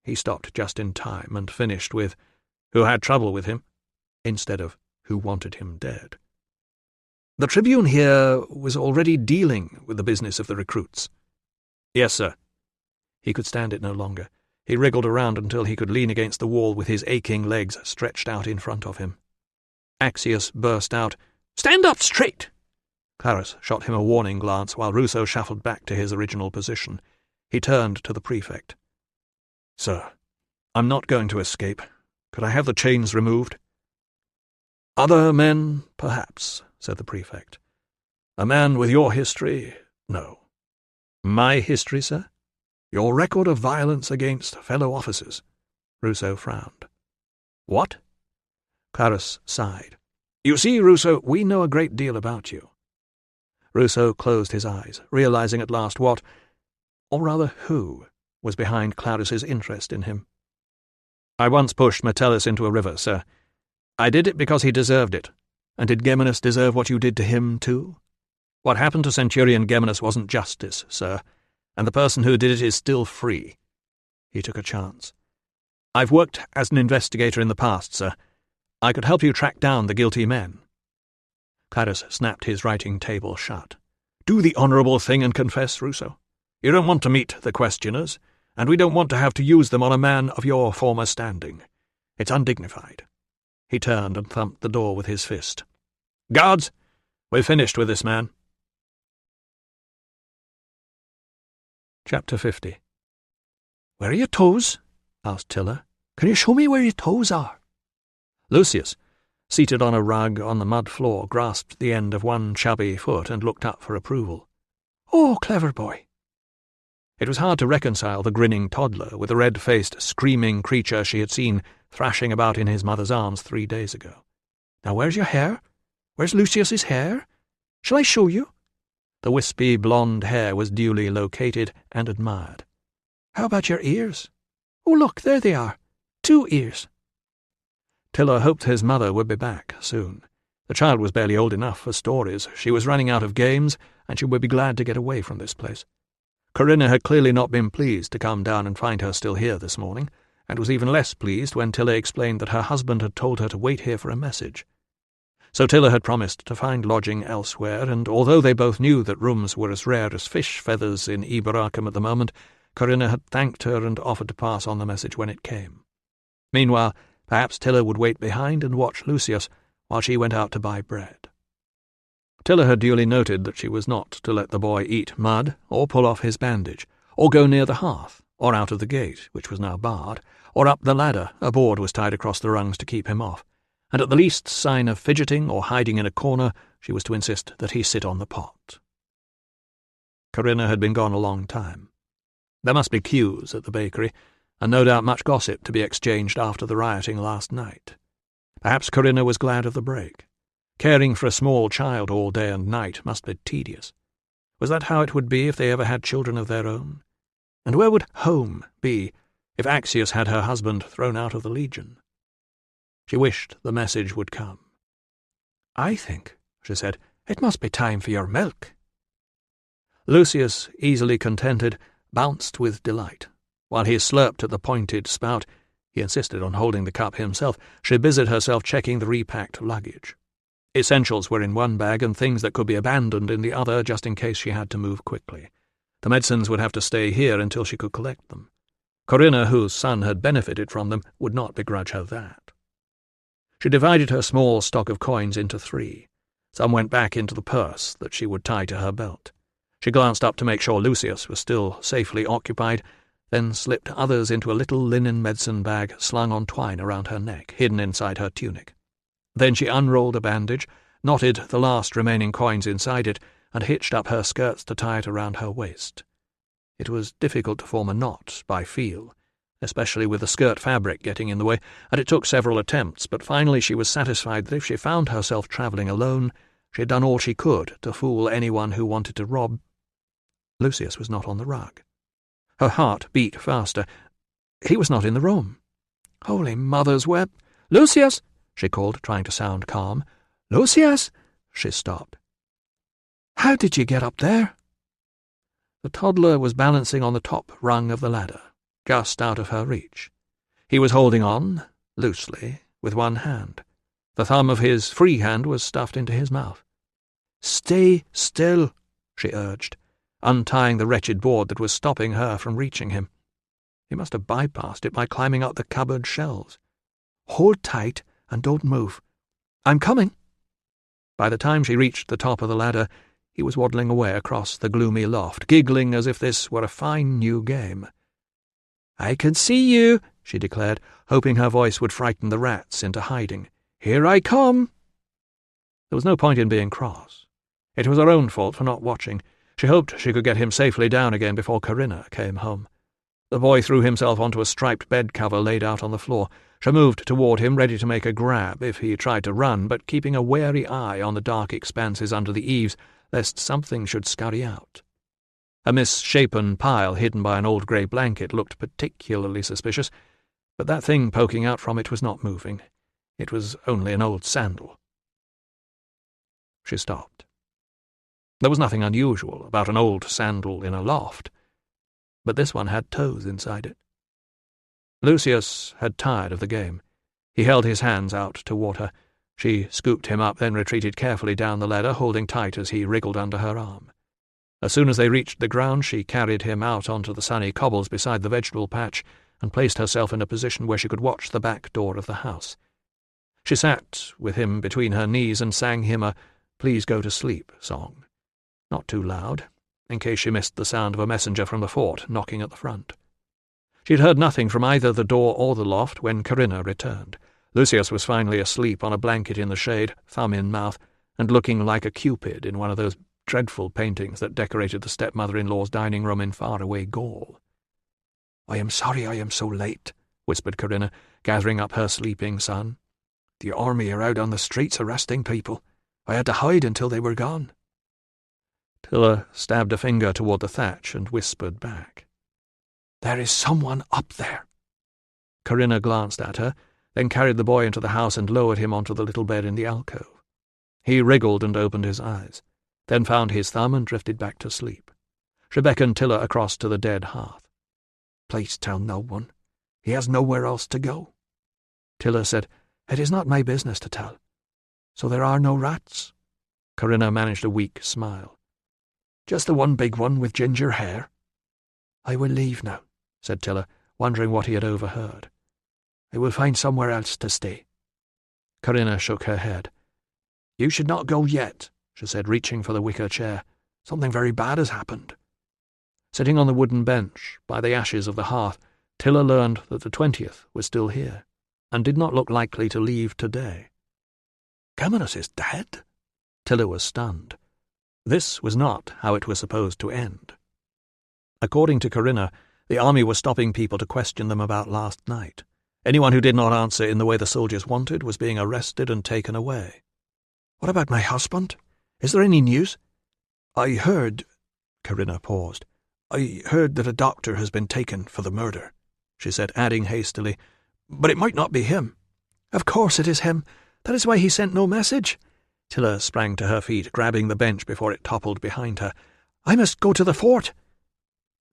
He stopped just in time and finished with, "who had trouble with him," instead of "who wanted him dead." "The Tribune here was already dealing with the business of the recruits." "Yes, sir." He could stand it no longer. He wriggled around until he could lean against the wall with his aching legs stretched out in front of him. Axius burst out, "Stand up straight!" Clarus shot him a warning glance while Ruso shuffled back to his original position. He turned to the prefect. "Sir, I'm not going to escape. Could I have the chains removed?" "Other men, perhaps," said the prefect. "A man with your history, no." "My history, sir?" "Your record of violence against fellow officers." Ruso frowned. "What?" Clarus sighed. "You see, Ruso, we know a great deal about you." Ruso closed his eyes, realizing at last what, or rather who, was behind Clarus's interest in him. "I once pushed Metellus into a river, sir. I did it because he deserved it. And did Geminus deserve what you did to him, too? What happened to Centurion Geminus wasn't justice, sir, and the person who did it is still free." He took a chance. "I've worked as an investigator in the past, sir. I could help you track down the guilty men." Clarus snapped his writing table shut. "Do the honourable thing and confess, Ruso. You don't want to meet the questioners, and we don't want to have to use them on a man of your former standing. It's undignified." He turned and thumped the door with his fist. "Guards, we've finished with this man." Chapter 50. "Where are your toes?" asked Tiller. "Can you show me where your toes are?" Lucius, seated on a rug on the mud floor, grasped the end of one chubby foot and looked up for approval. "Oh, clever boy." It was hard to reconcile the grinning toddler with the red-faced, screaming creature she had seen thrashing about in his mother's arms 3 days ago. "Now where's your hair? Where's Lucius's hair? Shall I show you?" The wispy blonde hair was duly located and admired. "How about your ears? Oh, look, there they are. 2 ears. Tiller hoped his mother would be back soon. The child was barely old enough for stories. She was running out of games, and she would be glad to get away from this place. Corinna had clearly not been pleased to come down and find her still here this morning, and was even less pleased when Tiller explained that her husband had told her to wait here for a message. So Tiller had promised to find lodging elsewhere, and although they both knew that rooms were as rare as fish feathers in Eberacum at the moment, Corinna had thanked her and offered to pass on the message when it came. Meanwhile, perhaps Tiller would wait behind and watch Lucius while she went out to buy bread. Tiller had duly noted that she was not to let the boy eat mud, or pull off his bandage, or go near the hearth, or out of the gate, which was now barred, or up the ladder. A board was tied across the rungs to keep him off, and at the least sign of fidgeting or hiding in a corner, she was to insist that he sit on the pot. Corinna had been gone a long time. There must be queues at the bakery, and no doubt much gossip to be exchanged after the rioting last night. Perhaps Corinna was glad of the break. Caring for a small child all day and night must be tedious. Was that how it would be if they ever had children of their own? And where would home be if Axius had her husband thrown out of the Legion? She wished the message would come. "I think," she said, "it must be time for your milk." Lucius, easily contented, bounced with delight. While he slurped at the pointed spout, he insisted on holding the cup himself. She busied herself checking the repacked luggage. Essentials were in one bag and things that could be abandoned in the other, just in case she had to move quickly. The medicines would have to stay here until she could collect them. Corinna, whose son had benefited from them, would not begrudge her that. She divided her small stock of coins into 3. Some went back into the purse that she would tie to her belt. She glanced up to make sure Lucius was still safely occupied, then slipped others into a little linen medicine bag slung on twine around her neck, hidden inside her tunic. Then she unrolled a bandage, knotted the last remaining coins inside it, and hitched up her skirts to tie it around her waist. It was difficult to form a knot by feel, especially with the skirt fabric getting in the way, and it took several attempts, but finally she was satisfied that if she found herself travelling alone, she had done all she could to fool anyone who wanted to rob. Lucius was not on the rug. Her heart beat faster. He was not in the room. Holy Mother's web! "Lucius!" she called, trying to sound calm. "Lucius!" She stopped. "How did you get up there?" The toddler was balancing on the top rung of the ladder, just out of her reach. He was holding on, loosely, with one hand. The thumb of his free hand was stuffed into his mouth. "Stay still," she urged, untying the wretched board that was stopping her from reaching him. He must have bypassed it by climbing up the cupboard shelves. "Hold tight and don't move. I'm coming." By the time she reached the top of the ladder, he was waddling away across the gloomy loft, giggling as if this were a fine new game. "I can see you," she declared, hoping her voice would frighten the rats into hiding. "Here I come." There was no point in being cross. It was her own fault for not watching. She hoped she could get him safely down again before Corinna came home. The boy threw himself onto a striped bed cover laid out on the floor. She moved toward him, ready to make a grab if he tried to run, but keeping a wary eye on the dark expanses under the eaves, lest something should scurry out. A misshapen pile hidden by an old grey blanket looked particularly suspicious, but that thing poking out from it was not moving. It was only an old sandal. She stopped. There was nothing unusual about an old sandal in a loft, but this one had toes inside it. Lucius had tired of the game. He held his hands out toward her. She scooped him up, then retreated carefully down the ladder, holding tight as he wriggled under her arm. As soon as they reached the ground, she carried him out onto the sunny cobbles beside the vegetable patch and placed herself in a position where she could watch the back door of the house. She sat with him between her knees and sang him a "Please Go to Sleep" song. Not too loud. in case she missed the sound of a messenger from the fort knocking at the front. She'd heard nothing from either the door or the loft when Corinna returned. Lucius was finally asleep on a blanket in the shade, thumb in mouth, and looking like a Cupid in one of those dreadful paintings that decorated the stepmother-in-law's dining room in far-away Gaul. "I am sorry I am so late," whispered Corinna, gathering up her sleeping son. "The army are out on the streets arresting people. I had to hide until they were gone." Tilla stabbed a finger toward the thatch and whispered back, "There is someone up there." Corinna glanced at her, then carried the boy into the house and lowered him onto the little bed in the alcove. He wriggled and opened his eyes, then found his thumb and drifted back to sleep. She beckoned Tilla across to the dead hearth. "Please tell no one. He has nowhere else to go." Tilla said, "It is not my business to tell. So there are no rats?" Corinna managed a weak smile. "Just the one big one with ginger hair." "I will leave now," said Tilla, wondering what he had overheard. "I will find somewhere else to stay." Corinna shook her head. "You should not go yet," she said, reaching for the wicker chair. "Something very bad has happened." Sitting on the wooden bench by the ashes of the hearth, Tilla learned that the 20th was still here, and did not look likely to leave today. "Geminus is dead?" Tilla was stunned. This was not how it was supposed to end. According to Corinna, the army was stopping people to question them about last night. Anyone who did not answer in the way the soldiers wanted was being arrested and taken away. "What about my husband? Is there any news?" "I heard—" Corinna paused. "I heard that a doctor has been taken for the murder," she said, adding hastily, "but it might not be him." "Of course it is him. That is why he sent no message." Tilla sprang to her feet, grabbing the bench before it toppled behind her. "I must go to the fort."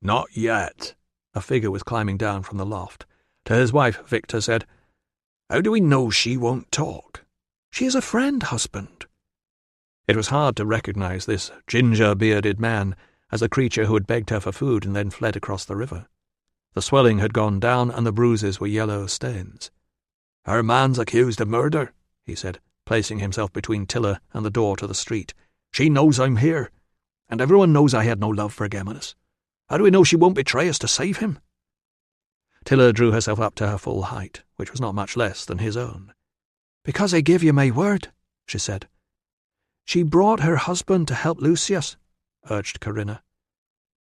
"Not yet." A figure was climbing down from the loft. To his wife, Victor said, "How do we know she won't talk?" "She is a friend, husband." It was hard to recognize this ginger-bearded man as the creature who had begged her for food and then fled across the river. The swelling had gone down, and the bruises were yellow stains. "Our man's accused of murder," he said, placing himself between Tilla and the door to the street. "She knows I'm here, and everyone knows I had no love for Geminus. How do we know she won't betray us to save him?" Tilla drew herself up to her full height, which was not much less than his own. "Because I give you my word," she said. "She brought her husband to help Lucius," urged Corinna.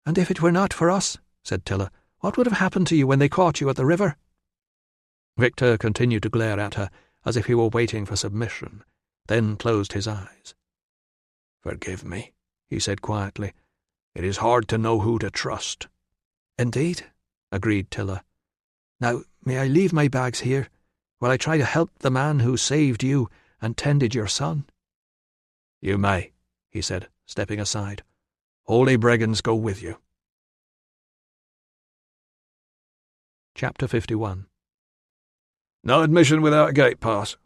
"And if it were not for us," said Tilla, "what would have happened to you when they caught you at the river?" Victor continued to glare at her as if he were waiting for submission, then closed his eyes. "Forgive me," he said quietly. "It is hard to know who to trust." "Indeed," agreed Tilla. "Now, may I leave my bags here, while I try to help the man who saved you and tended your son?" "You may," he said, stepping aside. "Holy Brigands go with you." Chapter 51. "No admission without a gate pass."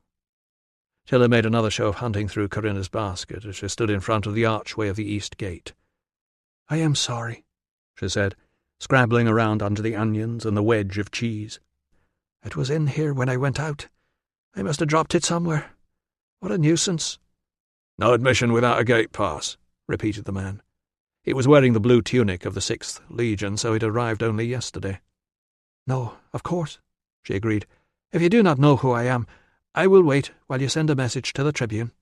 Tilla made another show of hunting through Corinna's basket as she stood in front of the archway of the east gate. "I am sorry," she said, scrabbling around under the onions and the wedge of cheese. "It was in here when I went out. I must have dropped it somewhere. What a nuisance." "No admission without a gate pass," repeated the man. He was wearing the blue tunic of the 6th Legion, so it arrived only yesterday. "No, of course," she agreed. "If you do not know who I am, I will wait while you send a message to the Tribune."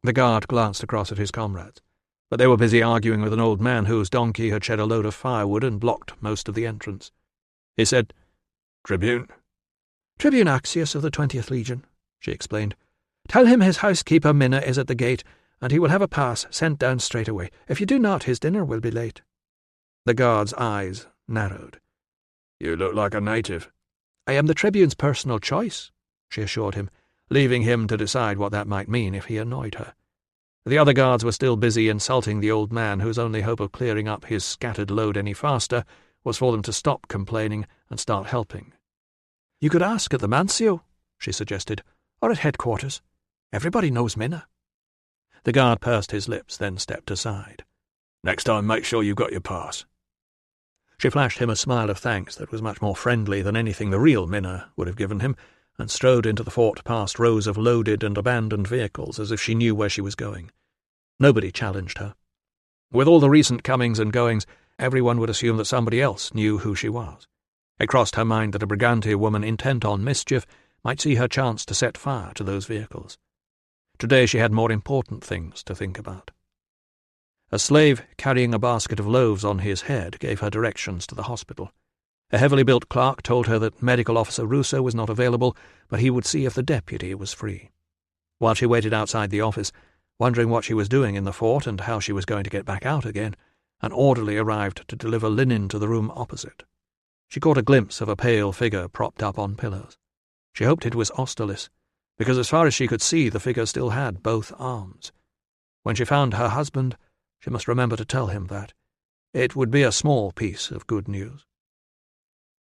The guard glanced across at his comrades, but they were busy arguing with an old man whose donkey had shed a load of firewood and blocked most of the entrance. He said, "Tribune?" "Tribune Axius of the 20th Legion," she explained. "Tell him his housekeeper Minna is at the gate, and he will have a pass sent down straight away. If you do not, his dinner will be late." The guard's eyes narrowed. "You look like a native." "I am the Tribune's personal choice," she assured him, leaving him to decide what that might mean if he annoyed her. The other guards were still busy insulting the old man, whose only hope of clearing up his scattered load any faster was for them to stop complaining and start helping. "You could ask at the Mancio," she suggested, "or at headquarters. Everybody knows Minna." The guard pursed his lips, then stepped aside. "Next time make sure you've got your pass." She flashed him a smile of thanks that was much more friendly than anything the real Minna would have given him, and strode into the fort past rows of loaded and abandoned vehicles as if she knew where she was going. Nobody challenged her. With all the recent comings and goings, everyone would assume that somebody else knew who she was. It crossed her mind that a Brigante woman intent on mischief might see her chance to set fire to those vehicles. Today she had more important things to think about. A slave carrying a basket of loaves on his head gave her directions to the hospital. A heavily built clerk told her that Medical Officer Ruso was not available, but he would see if the deputy was free. While she waited outside the office, wondering what she was doing in the fort and how she was going to get back out again, an orderly arrived to deliver linen to the room opposite. She caught a glimpse of a pale figure propped up on pillows. She hoped it was Austerlitz, because as far as she could see, the figure still had both arms. When she found her husband, she must remember to tell him that. It would be a small piece of good news.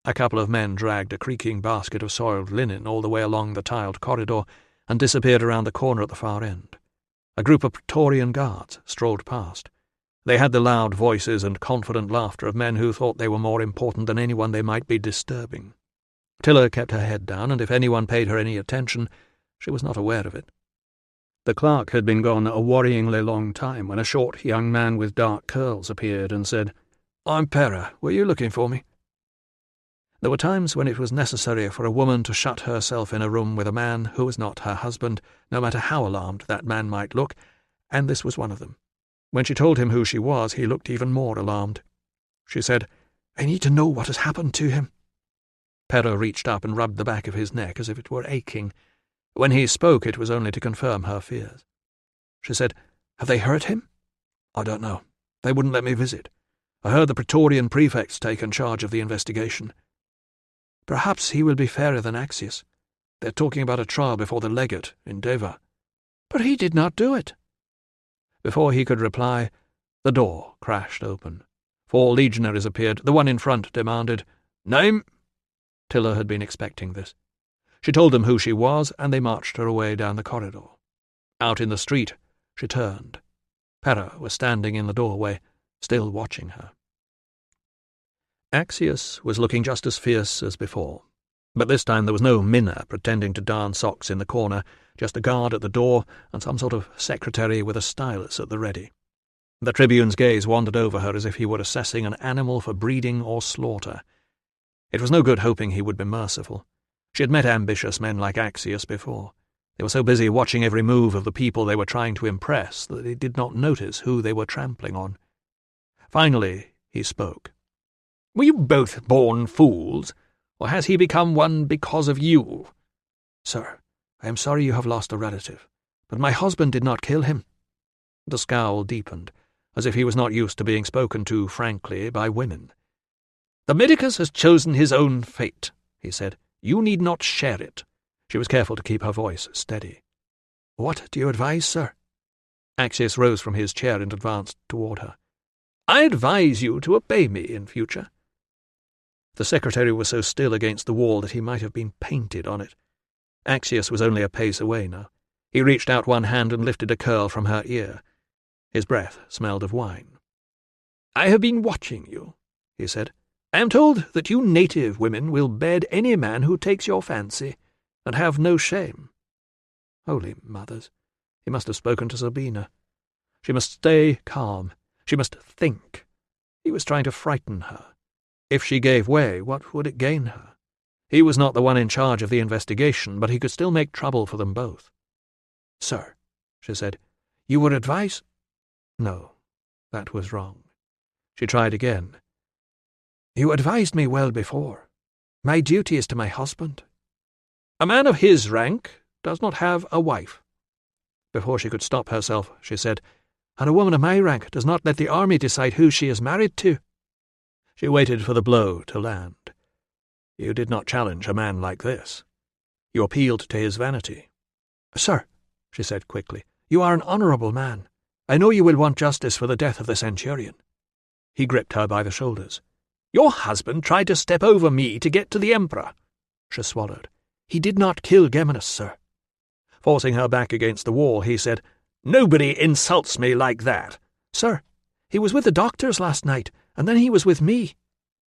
A couple of men dragged a creaking basket of soiled linen all the way along the tiled corridor and disappeared around the corner at the far end. A group of Praetorian guards strolled past. They had the loud voices and confident laughter of men who thought they were more important than anyone they might be disturbing. Tiller kept her head down, and if anyone paid her any attention, she was not aware of it. The clerk had been gone a worryingly long time when a short young man with dark curls appeared and said, "I'm Pera. Were you looking for me?" There were times when it was necessary for a woman to shut herself in a room with a man who was not her husband, no matter how alarmed that man might look, and this was one of them. When she told him who she was, he looked even more alarmed. She said, "I need to know what has happened to him." Pera reached up and rubbed the back of his neck as if it were aching. When he spoke, it was only to confirm her fears. She said, "Have they hurt him?" "I don't know. They wouldn't let me visit. I heard the Praetorian prefect's taken charge of the investigation." "Perhaps he will be fairer than Axius. They're talking about a trial before the legate in Deva." "But he did not do it." Before he could reply, the door crashed open. 4 legionaries appeared. The one in front demanded, "Name?" Tiller had been expecting this. She told them who she was, and they marched her away down the corridor. Out in the street, she turned. Pera was standing in the doorway, still watching her. Axius was looking just as fierce as before, but this time there was no Minna pretending to darn socks in the corner, just a guard at the door and some sort of secretary with a stylus at the ready. The tribune's gaze wandered over her as if he were assessing an animal for breeding or slaughter. It was no good hoping he would be merciful. She had met ambitious men like Axius before. They were so busy watching every move of the people they were trying to impress that they did not notice who they were trampling on. Finally, he spoke. "Were you both born fools, or has he become one because of you?" "Sir, I am sorry you have lost a relative, but my husband did not kill him." The scowl deepened, as if he was not used to being spoken to frankly by women. "The medicus has chosen his own fate," he said. "You need not share it." She was careful to keep her voice steady. "What do you advise, sir?" Axius rose from his chair and advanced toward her. "I advise you to obey me in future." The secretary was so still against the wall that he might have been painted on it. Axius was only a pace away now. He reached out one hand and lifted a curl from her ear. His breath smelled of wine. "I have been watching you," he said. "I am told that you native women will bed any man who takes your fancy, and have no shame." Holy mothers! He must have spoken to Sabina. She must stay calm. She must think. He was trying to frighten her. If she gave way, what would it gain her? He was not the one in charge of the investigation, but he could still make trouble for them both. "Sir," she said, "you would advise—" No, that was wrong. She tried again. "You advised me well before. My duty is to my husband." "A man of his rank does not have a wife." Before she could stop herself, she said, "And a woman of my rank does not let the army decide who she is married to." She waited for the blow to land. You did not challenge a man like this. You appealed to his vanity. "Sir," she said quickly, "you are an honourable man. I know you will want justice for the death of the centurion." He gripped her by the shoulders. "Your husband tried to step over me to get to the emperor." She swallowed. "He did not kill Geminus, sir." Forcing her back against the wall, he said, "Nobody insults me like that." "Sir, he was with the doctors last night, and then he was with me."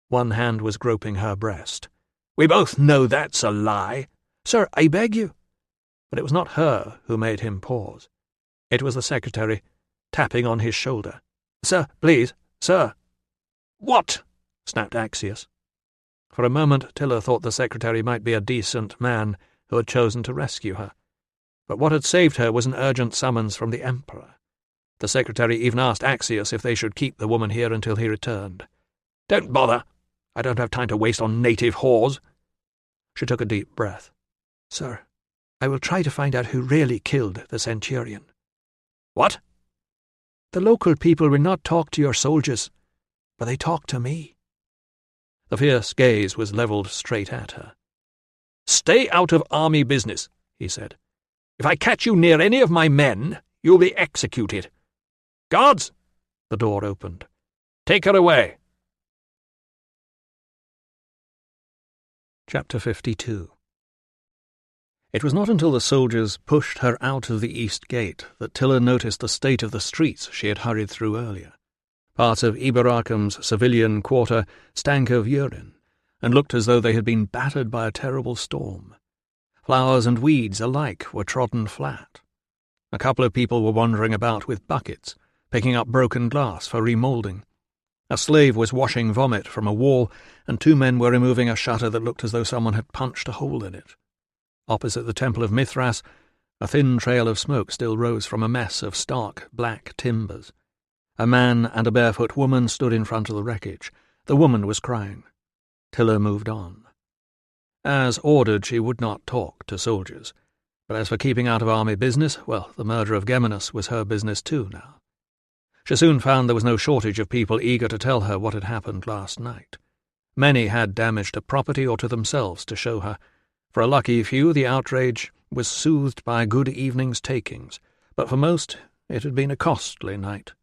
One hand was groping her breast. "We both know that's a lie." "Sir, I beg you." But it was not her who made him pause. It was the secretary, tapping on his shoulder. Sir, please, sir. What? Snapped Axius. For a moment Tiller thought the secretary might be a decent man who had chosen to rescue her. But what had saved her was an urgent summons from the Emperor. The secretary even asked Axius if they should keep the woman here until he returned. Don't bother. I don't have time to waste on native whores. She took a deep breath. Sir, I will try to find out who really killed the centurion. What? The local people will not talk to your soldiers, but they talk to me. The fierce gaze was levelled straight at her. Stay out of army business, he said. If I catch you near any of my men, you'll be executed. Guards! The door opened. Take her away. Chapter 52. It was not until the soldiers pushed her out of the east gate that Tiller noticed the state of the streets she had hurried through earlier. Parts of Iberacum's civilian quarter stank of urine, and looked as though they had been battered by a terrible storm. Flowers and weeds alike were trodden flat. A couple of people were wandering about with buckets, picking up broken glass for remoulding. A slave was washing vomit from a wall, and 2 men were removing a shutter that looked as though someone had punched a hole in it. Opposite the Temple of Mithras, a thin trail of smoke still rose from a mess of stark black timbers. A man and a barefoot woman stood in front of the wreckage. The woman was crying. Tiller moved on. As ordered, she would not talk to soldiers. But as for keeping out of army business, well, the murder of Geminus was her business too now. She soon found there was no shortage of people eager to tell her what had happened last night. Many had damage to property or to themselves to show her. For a lucky few, the outrage was soothed by a good evening's takings, but for most it had been a costly night.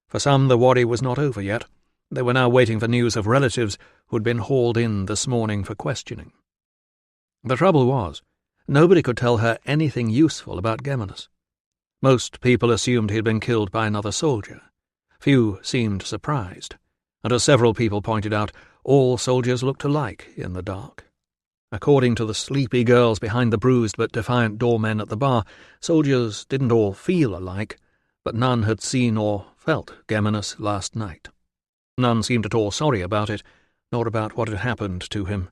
For some, the worry was not over yet. They were now waiting for news of relatives who had been hauled in this morning for questioning. The trouble was, nobody could tell her anything useful about Geminus. Most people assumed he had been killed by another soldier. Few seemed surprised, and as several people pointed out, all soldiers looked alike in the dark. According to the sleepy girls behind the bruised but defiant doormen at the bar, soldiers didn't all feel alike, but none had seen or felt Geminus last night. None seemed at all sorry about it, nor about what had happened to him.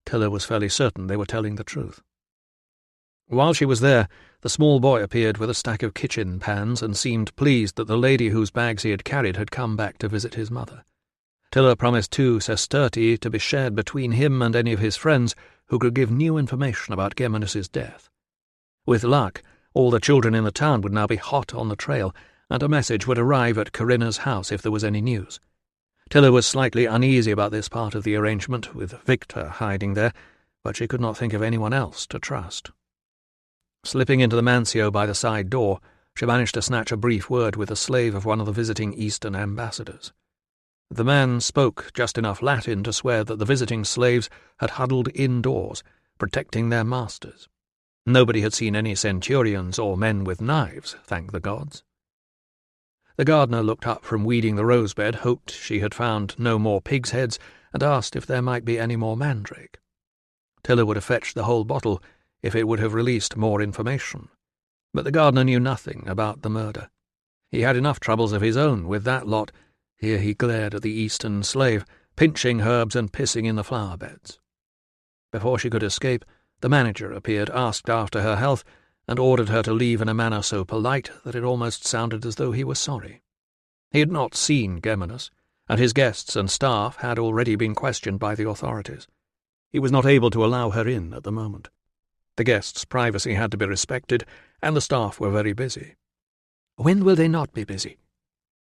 Tiller was fairly certain they were telling the truth. While she was there, the small boy appeared with a stack of kitchen pans and seemed pleased that the lady whose bags he had carried had come back to visit his mother. Tiller promised 2 sestertii to be shared between him and any of his friends who could give new information about Geminus's death. With luck, all the children in the town would now be hot on the trail, and a message would arrive at Corinna's house if there was any news. Tiller was slightly uneasy about this part of the arrangement, with Victor hiding there, but she could not think of anyone else to trust. Slipping into the Mancio by the side door, she managed to snatch a brief word with a slave of one of the visiting Eastern ambassadors. The man spoke just enough Latin to swear that the visiting slaves had huddled indoors, protecting their masters. Nobody had seen any centurions or men with knives, thank the gods. The gardener looked up from weeding the rosebed, hoped she had found no more pigs' heads, and asked if there might be any more mandrake. Tiller would have fetched the whole bottle if it would have released more information. But the gardener knew nothing about the murder. He had enough troubles of his own with that lot. Here he glared at the Eastern slave, pinching herbs and pissing in the flower beds. Before she could escape, the manager appeared, asked after her health, and ordered her to leave in a manner so polite that it almost sounded as though he was sorry. He had not seen Geminus, and his guests and staff had already been questioned by the authorities. He was not able to allow her in at the moment. The guests' privacy had to be respected, and the staff were very busy. When will they not be busy?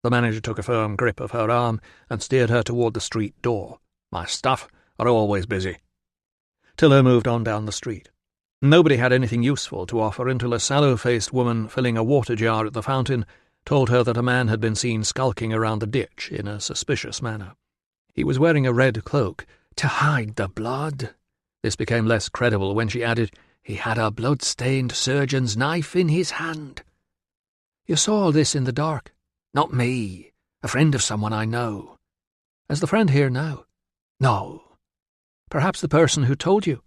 The manager took a firm grip of her arm and steered her toward the street door. My staff are always busy. Tiller moved on down the street. Nobody had anything useful to offer until a sallow-faced woman filling a water jar at the fountain told her that a man had been seen skulking around the ditch in a suspicious manner. He was wearing a red cloak to hide the blood. This became less credible when she added, he had a blood-stained surgeon's knife in his hand. You saw all this in the dark? Not me. A friend of someone I know. Is the friend here now? No. Perhaps the person who told you.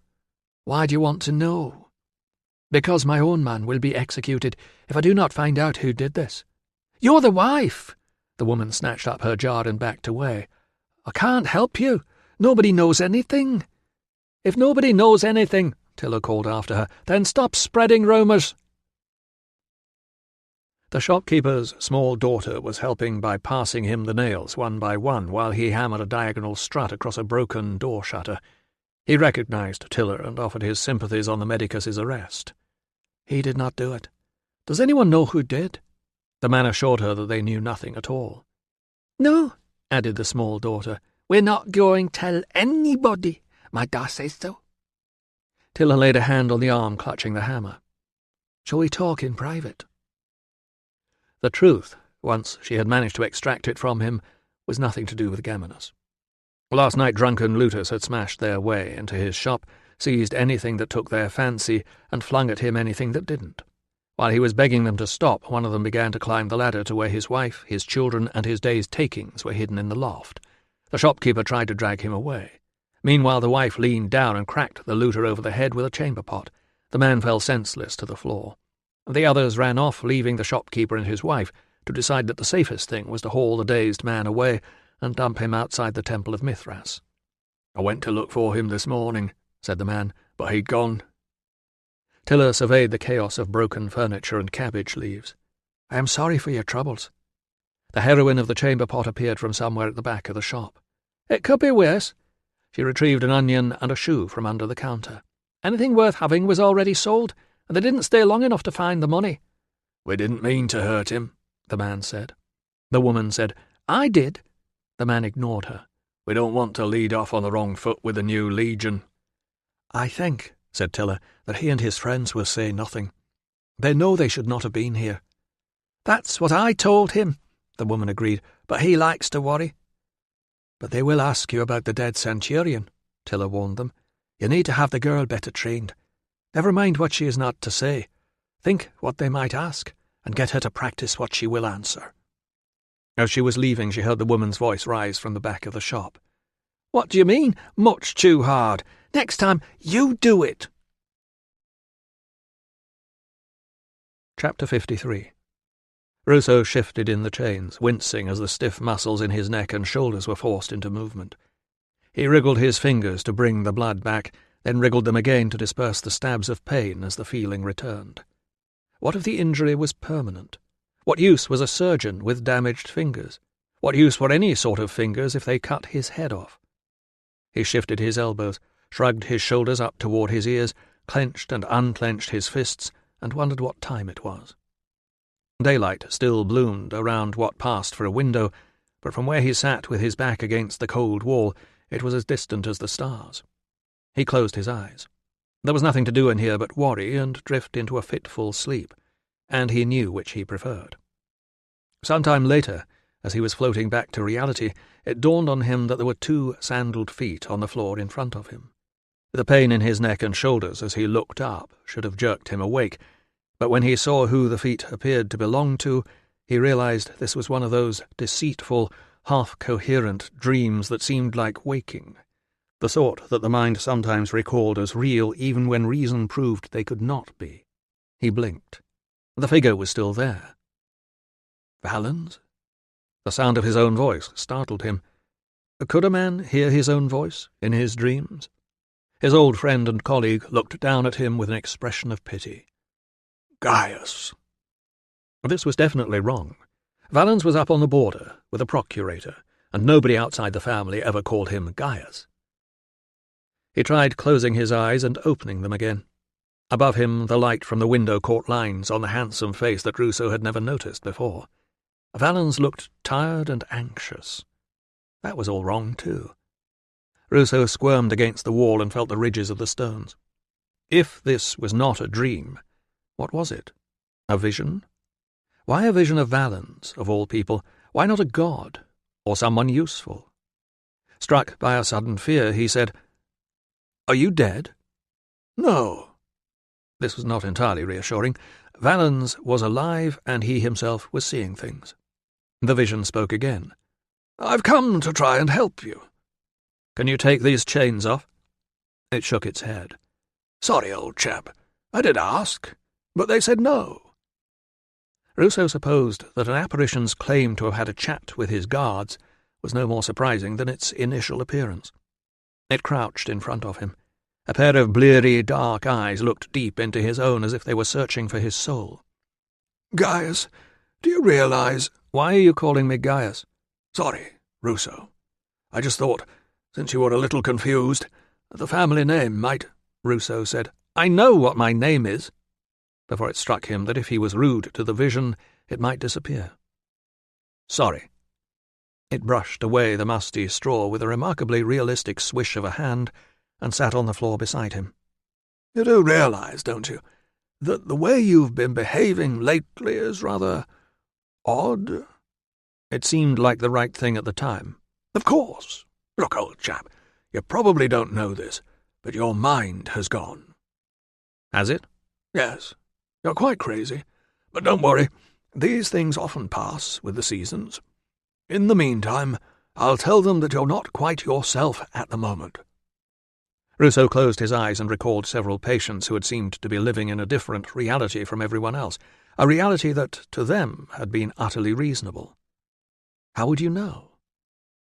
Why do you want to know? Because my own man will be executed if I do not find out who did this. You're the wife! The woman snatched up her jar and backed away. "I can't help you. Nobody knows anything." "If nobody knows anything," Tiller called after her, "then stop spreading rumours." The shopkeeper's small daughter was helping by passing him the nails one by one while he hammered a diagonal strut across a broken door shutter. He recognized Tiller and offered his sympathies on the medicus's arrest. "He did not do it. Does anyone know who did?" The man assured her that they knew nothing at all. "No," added the small daughter. "We're not going to tell anybody. My da says so." Tiller laid a hand on the arm clutching the hammer. "Shall we talk in private?" The truth, once she had managed to extract it from him, was nothing to do with Geminus. Last night drunken looters had smashed their way into his shop, seized anything that took their fancy, and flung at him anything that didn't. While he was begging them to stop, one of them began to climb the ladder to where his wife, his children, and his day's takings were hidden in the loft. The shopkeeper tried to drag him away. Meanwhile the wife leaned down and cracked the looter over the head with a chamber pot. The man fell senseless to the floor. The others ran off, leaving the shopkeeper and his wife to decide that the safest thing was to haul the dazed man away and dump him outside the Temple of Mithras. "I went to look for him this morning," said the man, "but he'd gone." Tiller surveyed the chaos of broken furniture and cabbage leaves. "I am sorry for your troubles." The heroine of the chamber pot appeared from somewhere at the back of the shop. "It could be worse." She retrieved an onion and a shoe from under the counter. "Anything worth having was already sold, and they didn't stay long enough to find the money." "We didn't mean to hurt him," the man said. The woman said, "I did." The man ignored her. "We don't want to lead off on the wrong foot with the new legion." "I think," said Tiller, "that he and his friends will say nothing. They know they should not have been here." "That's what I told him," the woman agreed, "but he likes to worry." "But they will ask you about the dead centurion," Tiller warned them. "You need to have the girl better trained. Never mind what she is not to say. Think what they might ask, and get her to practice what she will answer." As she was leaving, she heard the woman's voice rise from the back of the shop. "What do you mean, much too hard? Next time, you do it." Chapter 53. Ruso shifted in the chains, wincing as the stiff muscles in his neck and shoulders were forced into movement. He wriggled his fingers to bring the blood back, then wriggled them again to disperse the stabs of pain as the feeling returned. What if the injury was permanent? What use was a surgeon with damaged fingers? What use were any sort of fingers if they cut his head off? He shifted his elbows, shrugged his shoulders up toward his ears, clenched and unclenched his fists, and wondered what time it was. Daylight still bloomed around what passed for a window, but from where he sat with his back against the cold wall, it was as distant as the stars. He closed his eyes. There was nothing to do in here but worry and drift into a fitful sleep, and he knew which he preferred. Sometime later, as he was floating back to reality, it dawned on him that there were 2 sandaled feet on the floor in front of him. The pain in his neck and shoulders as he looked up should have jerked him awake, but when he saw who the feet appeared to belong to, he realized this was one of those deceitful, half-coherent dreams that seemed like waking, the sort that the mind sometimes recalled as real even when reason proved they could not be. He blinked. The figure was still there. Valens? The sound of his own voice startled him. Could a man hear his own voice in his dreams? His old friend and colleague looked down at him with an expression of pity. "Gaius." This was definitely wrong. Valens was up on the border with a procurator, and nobody outside the family ever called him Gaius. He tried closing his eyes and opening them again. Above him, the light from the window caught lines on the handsome face that Ruso had never noticed before. Valens looked tired and anxious. That was all wrong, too. Ruso squirmed against the wall and felt the ridges of the stones. If this was not a dream, what was it? A vision? Why a vision of Valens, of all people? Why not a god, or someone useful? Struck by a sudden fear, he said, "Are you dead?" "No." This was not entirely reassuring. Valens was alive, and he himself was seeing things. The vision spoke again. "I've come to try and help you." "Can you take these chains off?" It shook its head. "Sorry, old chap. I did ask, but they said no." Ruso supposed that an apparition's claim to have had a chat with his guards was no more surprising than its initial appearance. It crouched in front of him. A pair of bleary, dark eyes looked deep into his own as if they were searching for his soul. "Gaius, do you realize—" "Why are you calling me Gaius?" "Sorry, Ruso. I just thought, since you were a little confused, that the family name might—" Ruso said, "I know what my name is," before it struck him that if he was rude to the vision, it might disappear. "Sorry." It brushed away the musty straw with a remarkably realistic swish of a hand and sat on the floor beside him. "You do realize, don't you, that the way you've been behaving lately is rather odd?" It seemed like the right thing at the time. "Of course. Look, old chap, you probably don't know this, but your mind has gone." "Has it?" "Yes. You're quite crazy. But don't worry. These things often pass with the seasons. In the meantime, I'll tell them that you're not quite yourself at the moment." Ruso closed his eyes and recalled several patients who had seemed to be living in a different reality from everyone else, a reality that, to them, had been utterly reasonable. How would you know?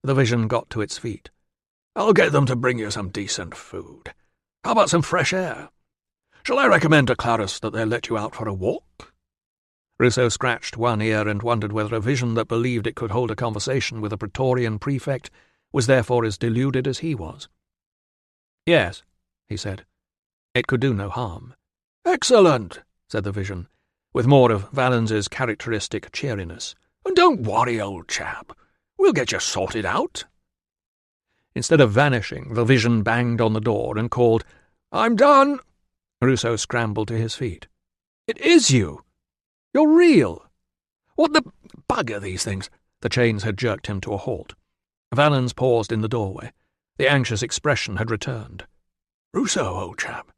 The vision got to its feet. "I'll get them to bring you some decent food. How about some fresh air? Shall I recommend to Clarus that they let you out for a walk?" Ruso scratched one ear and wondered whether a vision that believed it could hold a conversation with a Praetorian prefect was therefore as deluded as he was. "Yes," he said. It could do no harm. "Excellent," said the vision, with more of Valence's characteristic cheeriness. "And don't worry, old chap. We'll get you sorted out." Instead of vanishing, the vision banged on the door and called, "I'm done." Ruso scrambled to his feet. "It is you. You're real. What the bug are these things?" The chains had jerked him to a halt. Valens paused in the doorway. The anxious expression had returned. "Ruso, old chap,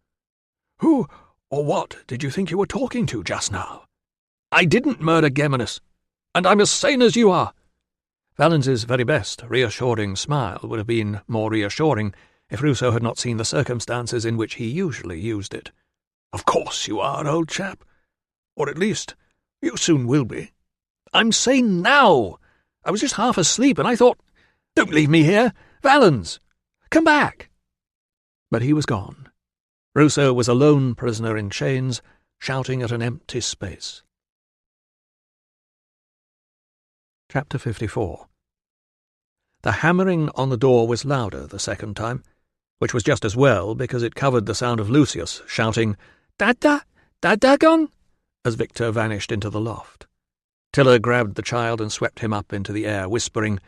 who or what did you think you were talking to just now?" "I didn't murder Geminus, and I'm as sane as you are." Valens's very best reassuring smile would have been more reassuring if Ruso had not seen the circumstances in which he usually used it. "Of course you are, old chap. Or at least, you soon will be." "I'm sane now. I was just half asleep, and I thought—" "Don't leave me here! Valens! Come back!" But he was gone. Ruso was a lone prisoner in chains, shouting at an empty space. Chapter 54. The hammering on the door was louder the second time, which was just as well because it covered the sound of Lucius shouting, "Dada! Dadagon!" as Victor vanished into the loft. Tiller grabbed the child and swept him up into the air, whispering,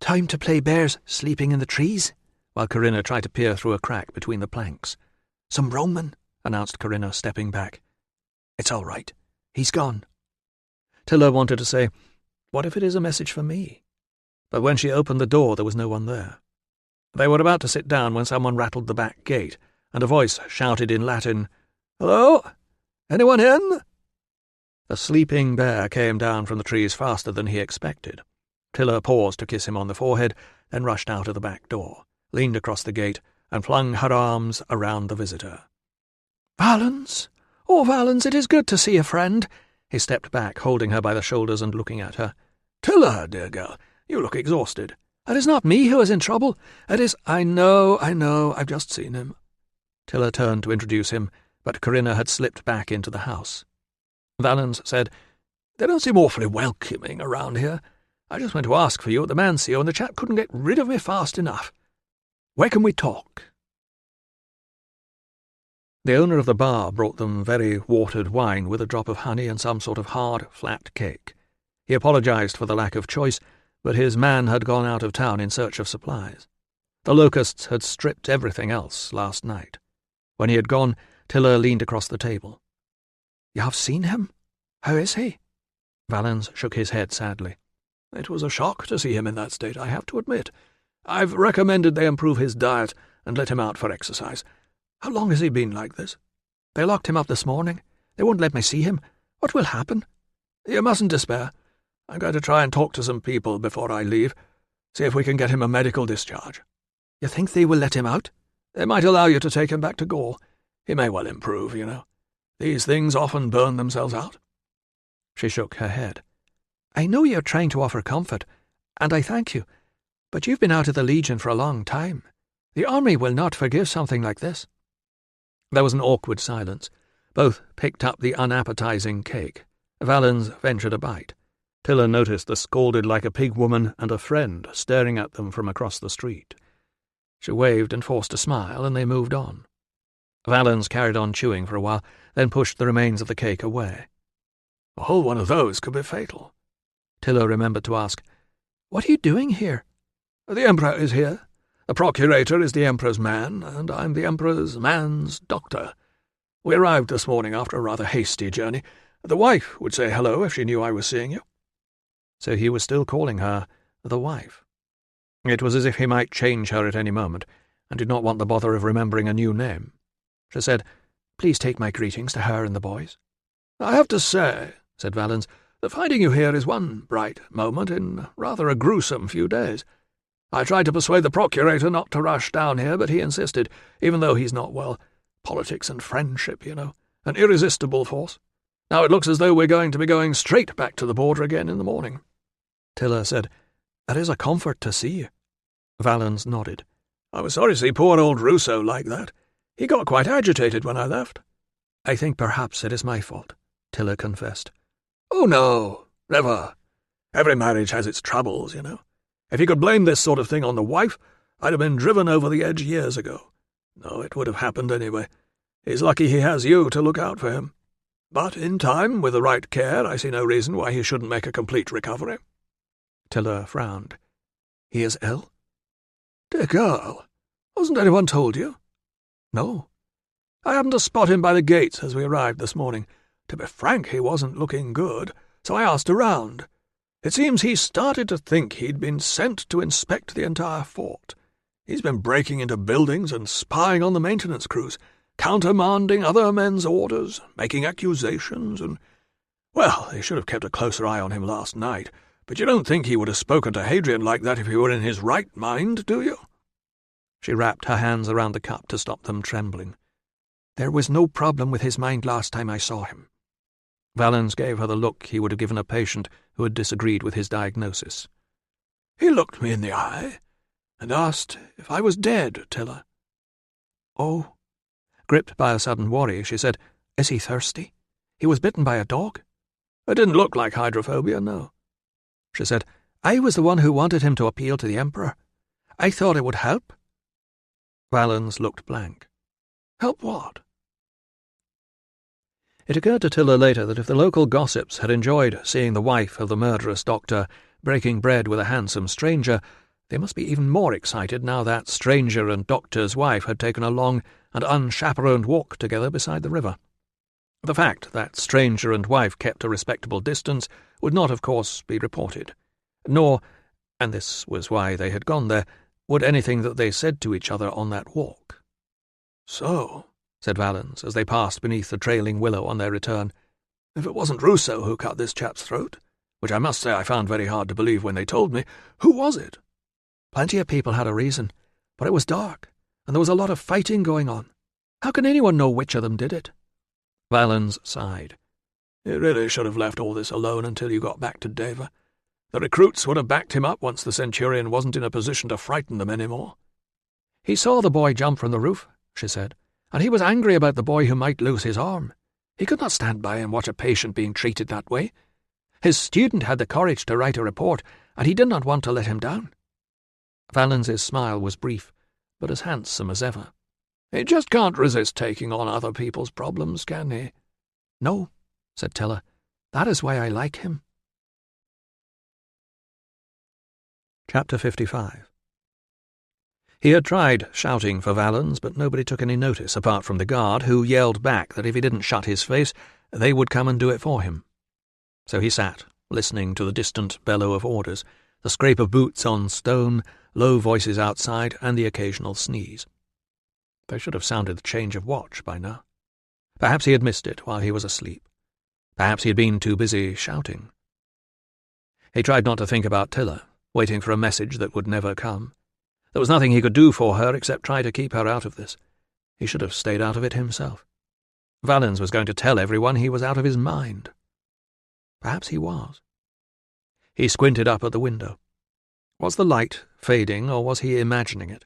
"Time to play bears sleeping in the trees," while Corinna tried to peer through a crack between the planks. "Some Roman," announced Corinna, stepping back. "It's all right. He's gone." Tiller wanted to say, "What if it is a message for me?" But when she opened the door, there was no one there. They were about to sit down when someone rattled the back gate, and a voice shouted in Latin, "Hello? Anyone in?" The sleeping bear came down from the trees faster than he expected. Tiller paused to kiss him on the forehead, then rushed out of the back door, leaned across the gate, and flung her arms around the visitor. "Valens! Oh, Valens, it is good to see a friend." He stepped back, holding her by the shoulders and looking at her. "Tiller, dear girl, you look exhausted." "It is not me who is in trouble. It is—" I know, I've just seen him." Tiller turned to introduce him, but Corinna had slipped back into the house. Valens said, "They don't seem awfully welcoming around here. I just went to ask for you at the Mancio, and the chap couldn't get rid of me fast enough. Where can we talk?" The owner of the bar brought them very watered wine with a drop of honey and some sort of hard, flat cake. He apologized for the lack of choice, but his man had gone out of town in search of supplies. The locusts had stripped everything else last night. When he had gone, Tiller leaned across the table. "You have seen him? How is he?" Valens shook his head sadly. "It was a shock to see him in that state, I have to admit. I've recommended they improve his diet and let him out for exercise. How long has he been like this?" "They locked him up this morning. They won't let me see him. What will happen?" "You mustn't despair. I'm going to try and talk to some people before I leave, see if we can get him a medical discharge." "You think they will let him out?" "They might allow you to take him back to Gaul. He may well improve, you know. These things often burn themselves out." She shook her head. "I know you're trying to offer comfort, and I thank you, but you've been out of the Legion for a long time. The army will not forgive something like this." There was an awkward silence. Both picked up the unappetizing cake. Valens ventured a bite. Tiller noticed the scalded-like-a-pig woman and a friend staring at them from across the street. She waved and forced a smile, and they moved on. Valens carried on chewing for a while, then pushed the remains of the cake away. "A whole one of those could be fatal." Tiller remembered to ask, "What are you doing here?" "The Emperor is here. The Procurator is the Emperor's man, and I'm the Emperor's man's doctor. We arrived this morning after a rather hasty journey. The wife would say hello if she knew I was seeing you." So he was still calling her the wife. It was as if he might change her at any moment, and did not want the bother of remembering a new name. She said, "Please take my greetings to her and the boys." "I have to say," said Valens, "that finding you here is one bright moment in rather a gruesome few days. I tried to persuade the Procurator not to rush down here, but he insisted, even though he's not, well, politics and friendship, you know, an irresistible force. Now it looks as though we're going to be going straight back to the border again in the morning." Tiller said, "That is a comfort to see you." Valens nodded. "I was sorry to see poor old Ruso like that. He got quite agitated when I left." "I think perhaps it is my fault," Tiller confessed. "Oh, no, never. Every marriage has its troubles, you know. If he could blame this sort of thing on the wife, I'd have been driven over the edge years ago. No, it would have happened anyway. He's lucky he has you to look out for him. But in time, with the right care, I see no reason why he shouldn't make a complete recovery." Tiller frowned. "He is ill?" "Dear girl, hasn't anyone told you?" "No." "I happened to spot him by the gates as we arrived this morning. To be frank, he wasn't looking good, so I asked around. It seems he started to think he'd been sent to inspect the entire fort. He's been breaking into buildings and spying on the maintenance crews, countermanding other men's orders, making accusations, and... Well, they should have kept a closer eye on him last night, but you don't think he would have spoken to Hadrian like that if he were in his right mind, do you?" She wrapped her hands around the cup to stop them trembling. "There was no problem with his mind last time I saw him." Valens gave her the look he would have given a patient who had disagreed with his diagnosis. "He looked me in the eye and asked if I was dead, Tiller." "Oh." Gripped by a sudden worry, she said, "Is he thirsty? He was bitten by a dog." "It didn't look like hydrophobia, no." She said, "I was the one who wanted him to appeal to the Emperor. I thought it would help." Valens looked blank. "Help what?" It occurred to Tiller later that if the local gossips had enjoyed seeing the wife of the murderous doctor breaking bread with a handsome stranger, they must be even more excited now that stranger and doctor's wife had taken a long and unchaperoned walk together beside the river. The fact that stranger and wife kept a respectable distance would not, of course, be reported, nor, and this was why they had gone there, would anything that they said to each other on that walk. "So," said Valens, as they passed beneath the trailing willow on their return, "if it wasn't Ruso who cut this chap's throat, which I must say I found very hard to believe when they told me, who was it?" "Plenty of people had a reason, but it was dark, and there was a lot of fighting going on. How can anyone know which of them did it?" Valens sighed. "You really should have left all this alone until you got back to Deva. The recruits would have backed him up once the Centurion wasn't in a position to frighten them any more." "He saw the boy jump from the roof," she said, "and he was angry about the boy who might lose his arm. He could not stand by and watch a patient being treated that way. His student had the courage to write a report, and he did not want to let him down." Valens's smile was brief, but as handsome as ever. "He just can't resist taking on other people's problems, can he?" "No," said Tiller. "That is why I like him." Chapter 55. He had tried shouting for Valens, but nobody took any notice apart from the guard, who yelled back that if he didn't shut his face, they would come and do it for him. So he sat, listening to the distant bellow of orders, the scrape of boots on stone, low voices outside, and the occasional sneeze. They should have sounded the change of watch by now. Perhaps he had missed it while he was asleep. Perhaps he had been too busy shouting. He tried not to think about Tiller, waiting for a message that would never come. There was nothing he could do for her except try to keep her out of this. He should have stayed out of it himself. Valens was going to tell everyone he was out of his mind. Perhaps he was. He squinted up at the window. Was the light fading, or was he imagining it?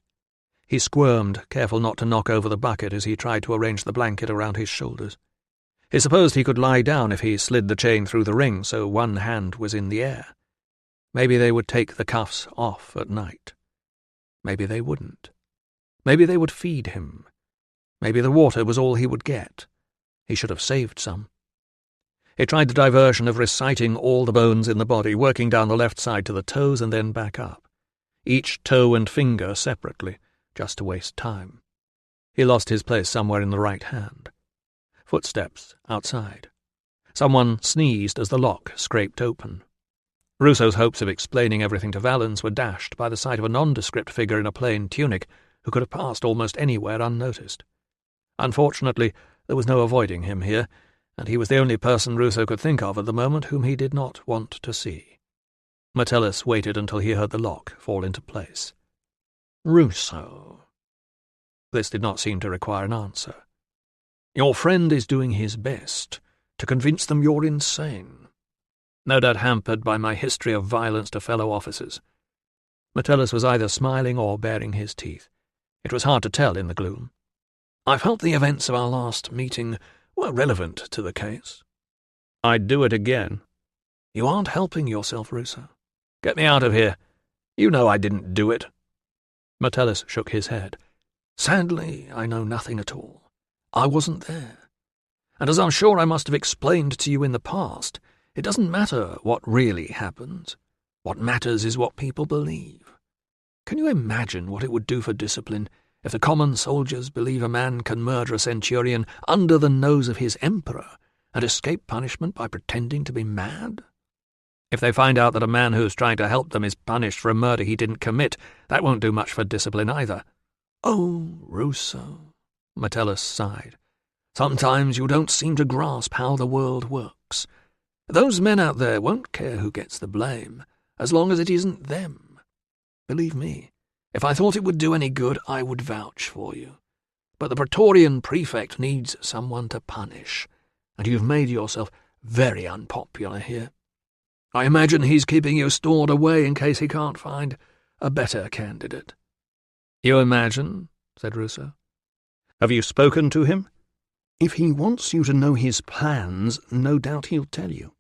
He squirmed, careful not to knock over the bucket as he tried to arrange the blanket around his shoulders. He supposed he could lie down if he slid the chain through the ring so one hand was in the air. Maybe they would take the cuffs off at night. Maybe they wouldn't. Maybe they would feed him. Maybe the water was all he would get. He should have saved some. He tried the diversion of reciting all the bones in the body, working down the left side to the toes and then back up, each toe and finger separately, just to waste time. He lost his place somewhere in the right hand. Footsteps outside. Someone sneezed as the lock scraped open. Ruso's hopes of explaining everything to Valens were dashed by the sight of a nondescript figure in a plain tunic who could have passed almost anywhere unnoticed. Unfortunately, there was no avoiding him here, and he was the only person Ruso could think of at the moment whom he did not want to see. Metellus waited until he heard the lock fall into place. "Ruso." This did not seem to require an answer. "Your friend is doing his best to convince them you're insane." No doubt hampered by my history of violence to fellow officers. Metellus was either smiling or baring his teeth. It was hard to tell in the gloom. "I felt the events of our last meeting were relevant to the case." "I'd do it again." "You aren't helping yourself, Ruso. Get me out of here. You know I didn't do it." Metellus shook his head. "Sadly, I know nothing at all. I wasn't there. And as I'm sure I must have explained to you in the past, it doesn't matter what really happens. What matters is what people believe. Can you imagine what it would do for discipline if the common soldiers believe a man can murder a centurion under the nose of his emperor and escape punishment by pretending to be mad? If they find out that a man who's trying to help them is punished for a murder he didn't commit, that won't do much for discipline either." "Oh, Ruso," Metellus sighed. "Sometimes you don't seem to grasp how the world works. Those men out there won't care who gets the blame, as long as it isn't them. Believe me, if I thought it would do any good, I would vouch for you. But the Praetorian prefect needs someone to punish, and you've made yourself very unpopular here. I imagine he's keeping you stored away in case he can't find a better candidate." "You imagine?" said Ruso. "Have you spoken to him?" "If he wants you to know his plans, no doubt he'll tell you."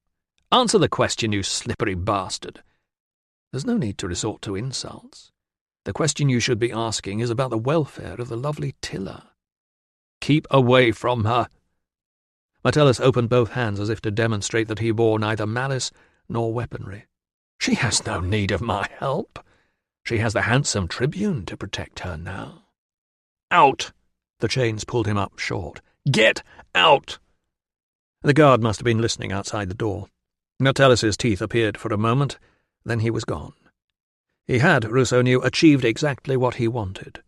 "Answer the question, you slippery bastard." "There's no need to resort to insults. The question you should be asking is about the welfare of the lovely Tilla." "Keep away from her." Metellus opened both hands as if to demonstrate that he bore neither malice nor weaponry. "She has no need of my help. She has the handsome tribune to protect her now." "Out!" The chains pulled him up short. "Get out!" The guard must have been listening outside the door. Metellus's teeth appeared for a moment, then he was gone. He had, Ruso knew, achieved exactly what he wanted,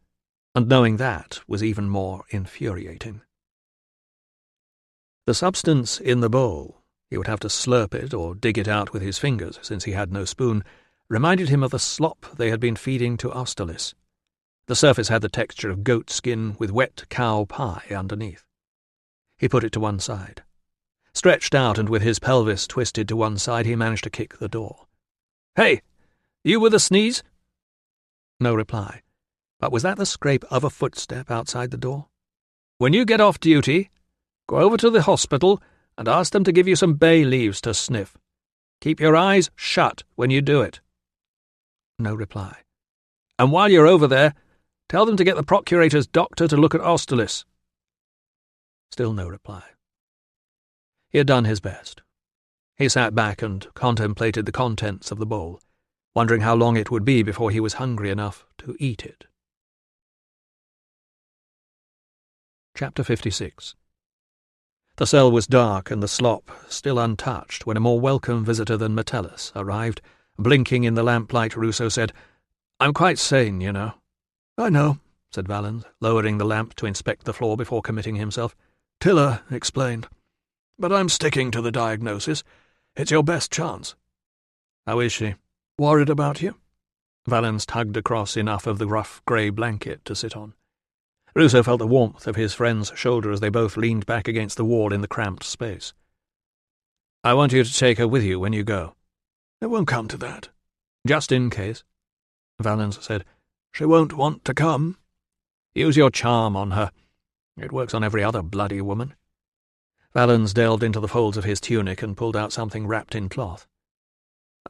and knowing that was even more infuriating. The substance in the bowl, he would have to slurp it or dig it out with his fingers since he had no spoon, reminded him of the slop they had been feeding to Austerlitz. The surface had the texture of goat skin with wet cow pie underneath. He put it to one side. Stretched out and with his pelvis twisted to one side, he managed to kick the door. "Hey! You with a sneeze?" No reply. But was that the scrape of a footstep outside the door? "When you get off duty, go over to the hospital and ask them to give you some bay leaves to sniff. Keep your eyes shut when you do it." No reply. "And while you're over there, tell them to get the procurator's doctor to look at Austerlitz." Still no reply. He had done his best. He sat back and contemplated the contents of the bowl, wondering how long it would be before he was hungry enough to eat it. Chapter 56. The cell was dark and the slop still untouched when a more welcome visitor than Metellus arrived. Blinking in the lamplight, Ruso said, "I'm quite sane, you know." "I know," said Valens, lowering the lamp to inspect the floor before committing himself. "Tilla explained. But I'm sticking to the diagnosis. It's your best chance." "How is she?" "Worried about you?" Valens tugged across enough of the rough grey blanket to sit on. Ruso felt the warmth of his friend's shoulder as they both leaned back against the wall in the cramped space. I want you to take her with you when you go. It won't come to that. Just in case. Valens said. She won't want to come. Use your charm on her. It works on every other bloody woman. Valens delved into the folds of his tunic and pulled out something wrapped in cloth.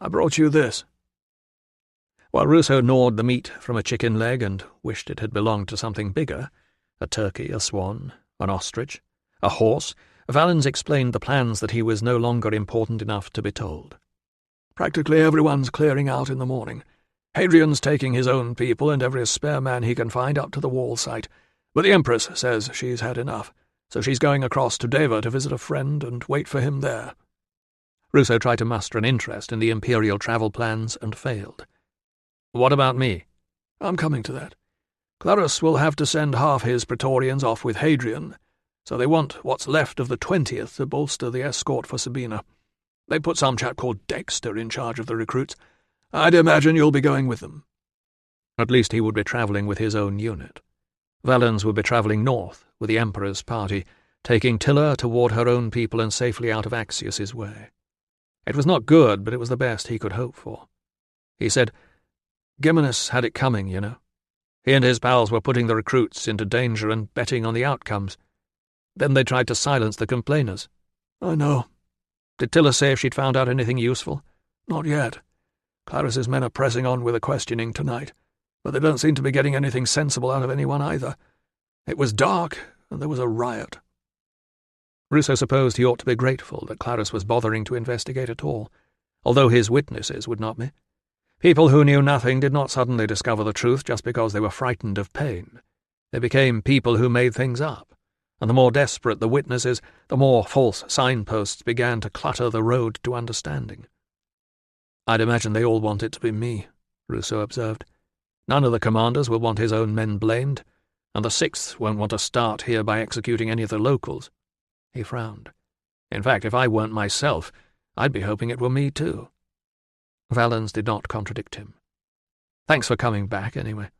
I brought you this. While Ruso gnawed the meat from a chicken leg and wished it had belonged to something bigger, a turkey, a swan, an ostrich, a horse, Valens explained the plans that he was no longer important enough to be told. Practically everyone's clearing out in the morning. Hadrian's taking his own people and every spare man he can find up to the wall site, but the Empress says she's had enough, so she's going across to Deva to visit a friend and wait for him there. Ruso tried to muster an interest in the Imperial travel plans and failed. What about me? I'm coming to that. Clarus will have to send half his Praetorians off with Hadrian, so they want what's left of the 20th to bolster the escort for Sabina. They put some chap called Dexter in charge of the recruits. I'd imagine you'll be going with them. At least he would be travelling with his own unit. Valens would be travelling north with the Emperor's party, taking Tilla toward her own people and safely out of Axius's way. It was not good, but it was the best he could hope for. He said, Geminus had it coming, you know. He and his pals were putting the recruits into danger and betting on the outcomes. Then they tried to silence the complainers. I know. Did Tilla say if she'd found out anything useful? Not yet. Clarus's men are pressing on with the questioning tonight, but they don't seem to be getting anything sensible out of anyone either. It was dark, and there was a riot. Ruso supposed he ought to be grateful that Clarus was bothering to investigate at all, although his witnesses would not be. People who knew nothing did not suddenly discover the truth just because they were frightened of pain. They became people who made things up, and the more desperate the witnesses, the more false signposts began to clutter the road to understanding. I'd imagine they all want it to be me, Ruso observed. None of the commanders will want his own men blamed, and the 6th won't want to start here by executing any of the locals. He frowned. In fact, if I weren't myself, I'd be hoping it were me too. Valens did not contradict him. Thanks for coming back, anyway.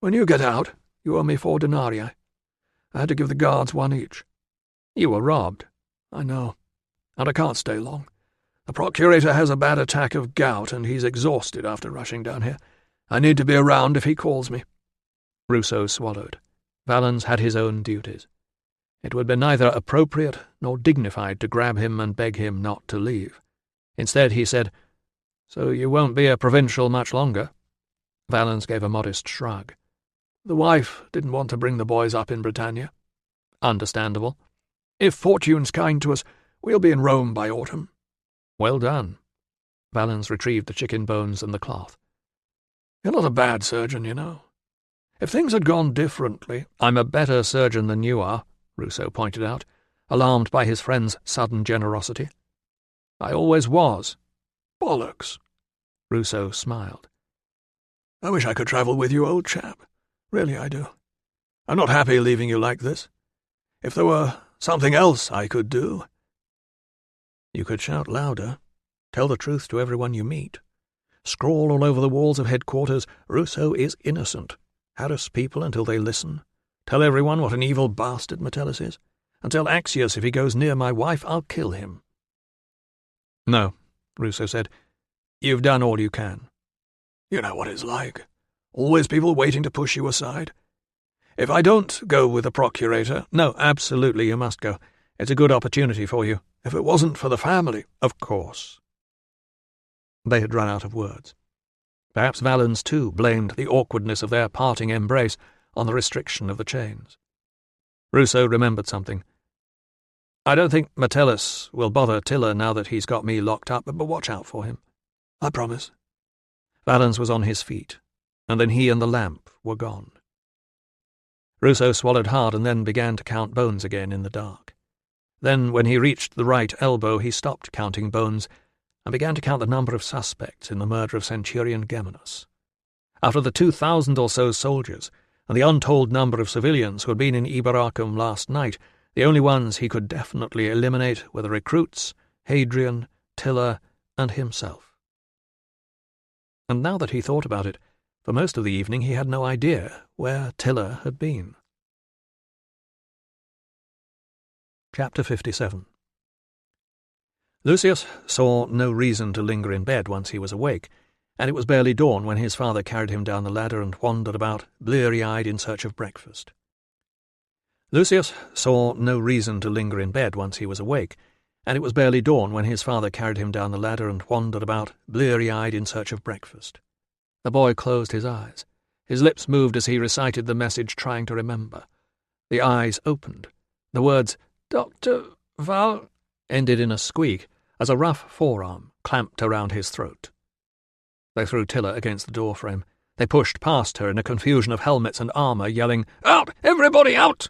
When you get out, you owe me 4 denarii. I had to give the guards 1 each. You were robbed. I know. And I can't stay long. The procurator has a bad attack of gout, and he's exhausted after rushing down here. I need to be around if he calls me. Ruso swallowed. Valens had his own duties. It would be neither appropriate nor dignified to grab him and beg him not to leave. Instead, he said, So you won't be a provincial much longer? Valens gave a modest shrug. The wife didn't want to bring the boys up in Britannia. Understandable. If fortune's kind to us, we'll be in Rome by autumn. Well done. Valens retrieved the chicken bones and the cloth. You're not a bad surgeon, you know. If things had gone differently— I'm a better surgeon than you are, Ruso pointed out, alarmed by his friend's sudden generosity. I always was. Bollocks. Ruso smiled. I wish I could travel with you, old chap. Really, I do. I'm not happy leaving you like this. If there were something else I could do— You could shout louder, tell the truth to everyone you meet. Scrawl all over the walls of headquarters, Ruso is innocent. Harass people until they listen. Tell everyone what an evil bastard Metellus is. And tell Axius if he goes near my wife, I'll kill him. No, Ruso said. You've done all you can. You know what it's like. Always people waiting to push you aside. If I don't go with the procurator— No, absolutely you must go. It's a good opportunity for you. If it wasn't for the family— Of course. They had run out of words. Perhaps Valens, too, blamed the awkwardness of their parting embrace on the restriction of the chains. Ruso remembered something. I don't think Metellus will bother Tilla now that he's got me locked up, but watch out for him. I promise. Valens was on his feet, and then he and the lamp were gone. Ruso swallowed hard and then began to count bones again in the dark. Then, when he reached the right elbow, he stopped counting bones and began to count the number of suspects in the murder of Centurion Geminus. After the 2,000 or so soldiers and the untold number of civilians who had been in Iberacum last night, the only ones he could definitely eliminate were the recruits, Hadrian, Tilla, and himself. And now that he thought about it, for most of the evening he had no idea where Tilla had been. Chapter 57. Lucius saw no reason to linger in bed once he was awake, and it was barely dawn when his father carried him down the ladder and wandered about, bleary-eyed, in search of breakfast. Lucius saw no reason to linger in bed once he was awake, and it was barely dawn when his father carried him down the ladder and wandered about, bleary-eyed, in search of breakfast. The boy closed his eyes. His lips moved as he recited the message, trying to remember. The eyes opened. The words, "Dr. Val," ended in a squeak as a rough forearm clamped around his throat. They threw Tiller against the doorframe. They pushed past her in a confusion of helmets and armour, yelling, "Out! Everybody out!"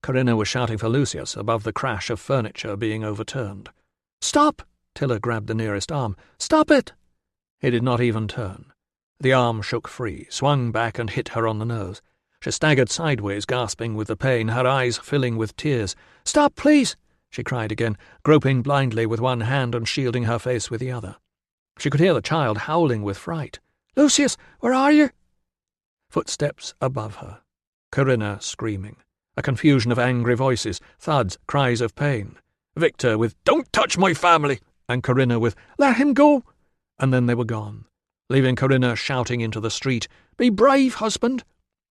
Corinna was shouting for Lucius above the crash of furniture being overturned. "Stop!" Tiller grabbed the nearest arm. "Stop it!" He did not even turn. The arm shook free, swung back and hit her on the nose. She staggered sideways, gasping with the pain, her eyes filling with tears. "Stop, please!" she cried again, groping blindly with one hand and shielding her face with the other. She could hear the child howling with fright. "Lucius, where are you?" Footsteps above her. Corinna screaming. A confusion of angry voices, thuds, cries of pain. Victor with, "Don't touch my family!" and Corinna with, "Let him go!" And then they were gone, leaving Corinna shouting into the street, "Be brave, husband!"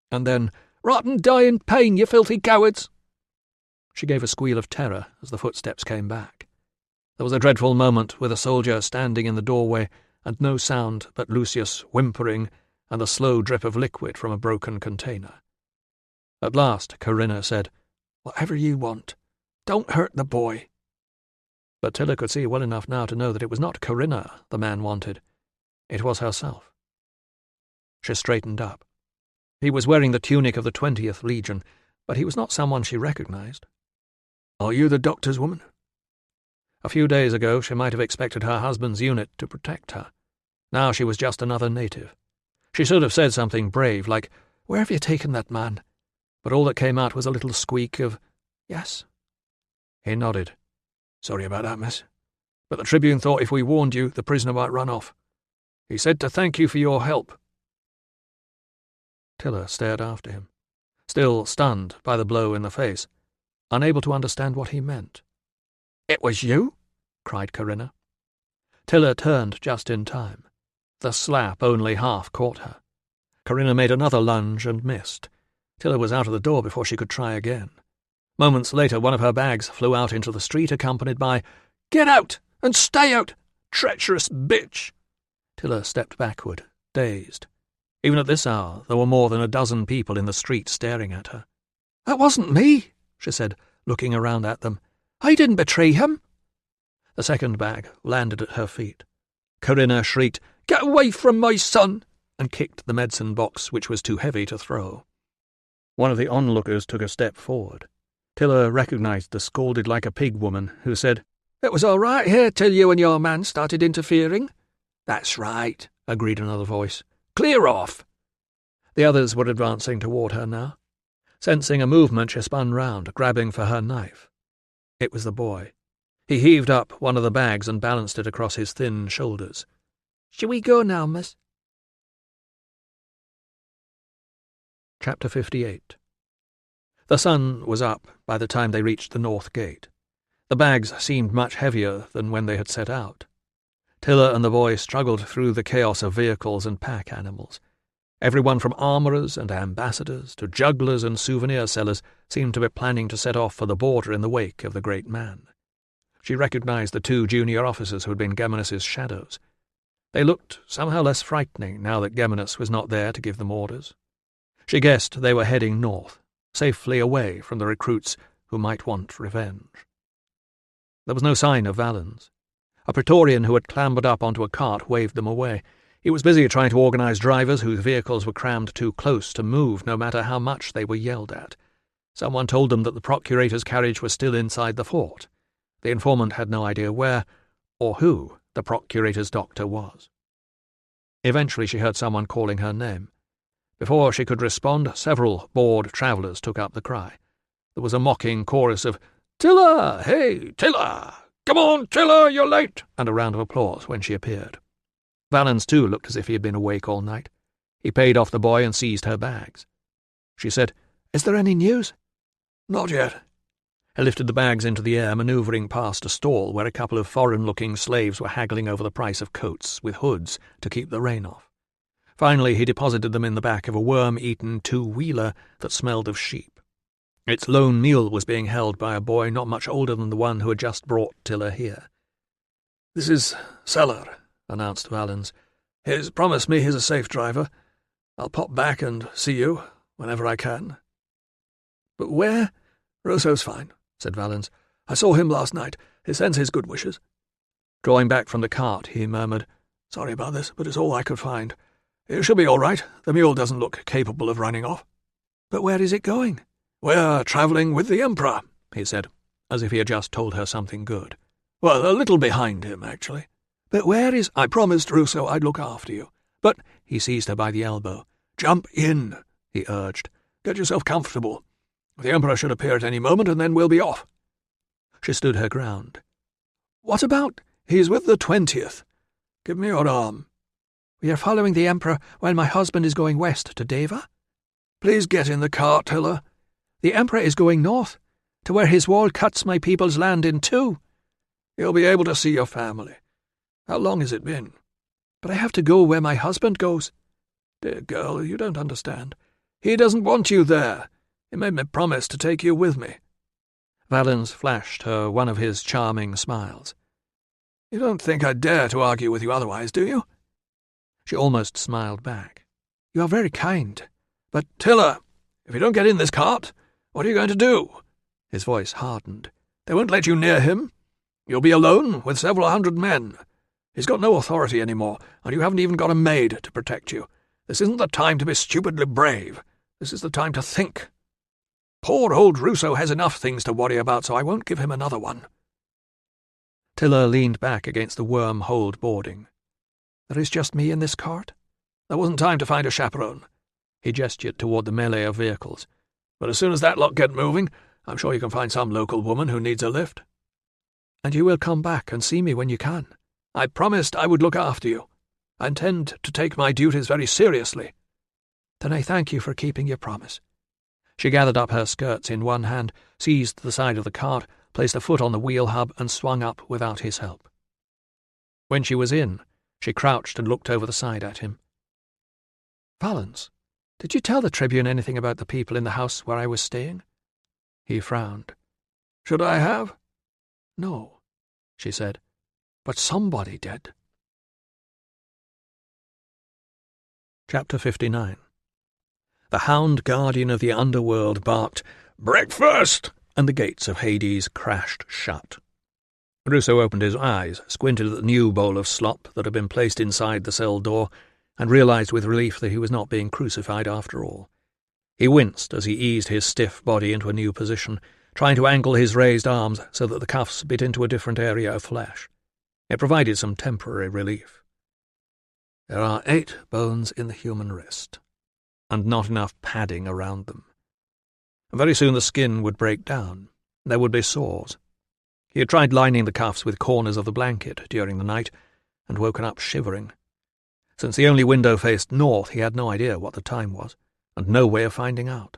And then, "Rot and die in pain, you filthy cowards!" She gave a squeal of terror as the footsteps came back. There was a dreadful moment with a soldier standing in the doorway, and no sound but Lucius whimpering and the slow drip of liquid from a broken container. At last Corinna said, "Whatever you want, don't hurt the boy." But Tiller could see well enough now to know that it was not Corinna the man wanted. It was herself. She straightened up. He was wearing the tunic of the 20th Legion, but he was not someone she recognized. "Are you the doctor's woman?" A few days ago she might have expected her husband's unit to protect her. Now she was just another native. She should have said something brave, like, "Where have you taken that man?" But all that came out was a little squeak of, "Yes." He nodded. "Sorry about that, miss. But the Tribune thought if we warned you, the prisoner might run off. He said to thank you for your help." Tiller stared after him, still stunned by the blow in the face, unable to understand what he meant. "It was you?" cried Corinna. Tiller turned just in time. The slap only half caught her. Corinna made another lunge and missed. Tiller was out of the door before she could try again. Moments later, one of her bags flew out into the street, accompanied by, "Get out, and stay out, treacherous bitch!" Tiller stepped backward, dazed. Even at this hour, there were more than a dozen people in the street staring at her. "That wasn't me," she said, looking around at them. "I didn't betray him." The second bag landed at her feet. Corinna shrieked, "Get away from my son!" and kicked the medicine box, which was too heavy to throw. One of the onlookers took a step forward. Tiller recognized the scalded-like-a-pig woman, who said, "It was all right here till you and your man started interfering." "That's right," agreed another voice. "Clear off!" The others were advancing toward her now. Sensing a movement, she spun round, grabbing for her knife. It was the boy. He heaved up one of the bags and balanced it across his thin shoulders. "Shall we go now, miss?" Chapter 58. The sun was up by the time they reached the north gate. The bags seemed much heavier than when they had set out. Tiller and the boy struggled through the chaos of vehicles and pack animals. Everyone from armourers and ambassadors to jugglers and souvenir sellers seemed to be planning to set off for the border in the wake of the great man. She recognized the two junior officers who had been Geminus's shadows. They looked somehow less frightening now that Geminus was not there to give them orders. She guessed they were heading north, safely away from the recruits who might want revenge. There was no sign of Valens. A Praetorian who had clambered up onto a cart waved them away. He was busy trying to organize drivers whose vehicles were crammed too close to move, no matter how much they were yelled at. Someone told them that the procurator's carriage was still inside the fort. The informant had no idea where, or who, the procurator's doctor was. Eventually she heard someone calling her name. Before she could respond, several bored travellers took up the cry. There was a mocking chorus of, "Tiller! Hey, Tiller! Come on, Tiller, you're late!" and a round of applause when she appeared. Valens, too, looked as if he had been awake all night. He paid off the boy and seized her bags. She said, "Is there any news?" "Not yet." He lifted the bags into the air, manoeuvring past a stall where a couple of foreign-looking slaves were haggling over the price of coats with hoods to keep the rain off. Finally, he deposited them in the back of a worm-eaten two-wheeler that smelled of sheep. Its lone mule was being held by a boy not much older than the one who had just brought Tiller here. "This is Seller," announced Valens. "He's promised me he's a safe driver. I'll pop back and see you whenever I can." "But where?" "Ruso's fine," said Valens. "I saw him last night. He sends his good wishes." Drawing back from the cart, he murmured, "Sorry about this, but it's all I could find. It should be all right. The mule doesn't look capable of running off." "But where is it going?" "We're travelling with the Emperor," he said, as if he had just told her something good. "Well, a little behind him, actually." "But where is—" "I promised Ruso I'd look after you. But—" he seized her by the elbow. "Jump in," he urged. "Get yourself comfortable. The Emperor should appear at any moment, and then we'll be off." She stood her ground. "What about—" "He's with the 20th. Give me your arm." "We are following the Emperor while my husband is going west to Deva?" "Please get in the cart, Tiller." "The Emperor is going north, to where his wall cuts my people's land in two." "You'll be able to see your family. How long has it been?" "But I have to go where my husband goes." "Dear girl, you don't understand. He doesn't want you there. He made me promise to take you with me." Valens flashed her one of his charming smiles. "You don't think I'd dare to argue with you otherwise, do you?" She almost smiled back. "You are very kind. But, Tiller, if you don't get in this cart, what are you going to do?" His voice hardened. "They won't let you near him. You'll be alone with several hundred men. He's got no authority any more, and you haven't even got a maid to protect you. This isn't the time to be stupidly brave. This is the time to think. Poor old Ruso has enough things to worry about, so I won't give him another one." Tiller leaned back against the worm-holed boarding. "There is just me in this cart?" "There wasn't time to find a chaperone." He gestured toward the melee of vehicles. "But as soon as that lot get moving, I'm sure you can find some local woman who needs a lift." "And you will come back and see me when you can?" "I promised I would look after you. I intend to take my duties very seriously." "Then I thank you for keeping your promise." She gathered up her skirts in one hand, seized the side of the cart, placed a foot on the wheel hub, and swung up without his help. When she was in, she crouched and looked over the side at him. "Valens, did you tell the Tribune anything about the people in the house where I was staying?" He frowned. "Should I have?" "No," she said, "but somebody did." Chapter 59. The hound guardian of the underworld barked, "Breakfast!" and the gates of Hades crashed shut. Ruso opened his eyes, squinted at the new bowl of slop that had been placed inside the cell door, and realized with relief that he was not being crucified after all. He winced as he eased his stiff body into a new position, trying to angle his raised arms so that the cuffs bit into a different area of flesh. It provided some temporary relief. There are 8 bones in the human wrist, and not enough padding around them. Very soon the skin would break down. There would be sores. He had tried lining the cuffs with corners of the blanket during the night, and woken up shivering. Since the only window faced north, he had no idea what the time was, and no way of finding out.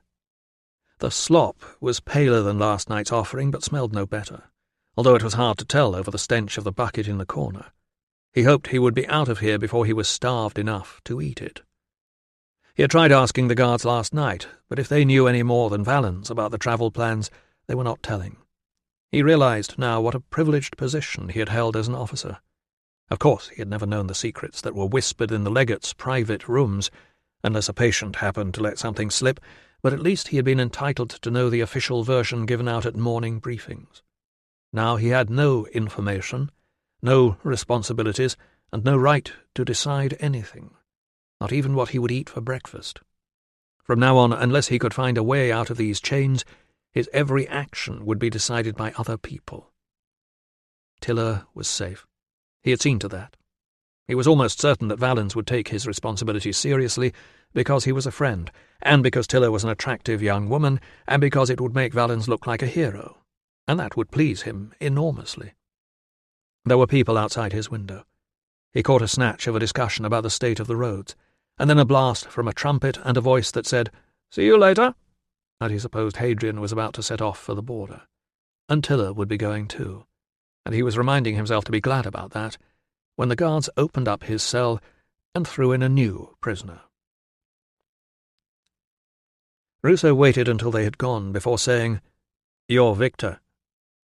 The slop was paler than last night's offering, but smelled no better, although it was hard to tell over the stench of the bucket in the corner. He hoped he would be out of here before he was starved enough to eat it. He had tried asking the guards last night, but if they knew any more than Valens about the travel plans, they were not telling. He realized now what a privileged position he had held as an officer. Of course, he had never known the secrets that were whispered in the legate's private rooms, unless a patient happened to let something slip, but at least he had been entitled to know the official version given out at morning briefings. Now he had no information, no responsibilities, and no right to decide anything, not even what he would eat for breakfast. From now on, unless he could find a way out of these chains, his every action would be decided by other people. Tiller was safe. He had seen to that. He was almost certain that Valens would take his responsibilities seriously because he was a friend, and because Tiller was an attractive young woman, and because it would make Valens look like a hero, and that would please him enormously. There were people outside his window. He caught a snatch of a discussion about the state of the roads, and then a blast from a trumpet and a voice that said, "See you later," and he supposed Hadrian was about to set off for the border. and Tiller would be going too, and he was reminding himself to be glad about that, when the guards opened up his cell and threw in a new prisoner. Ruso waited until they had gone before saying, "You're Victor."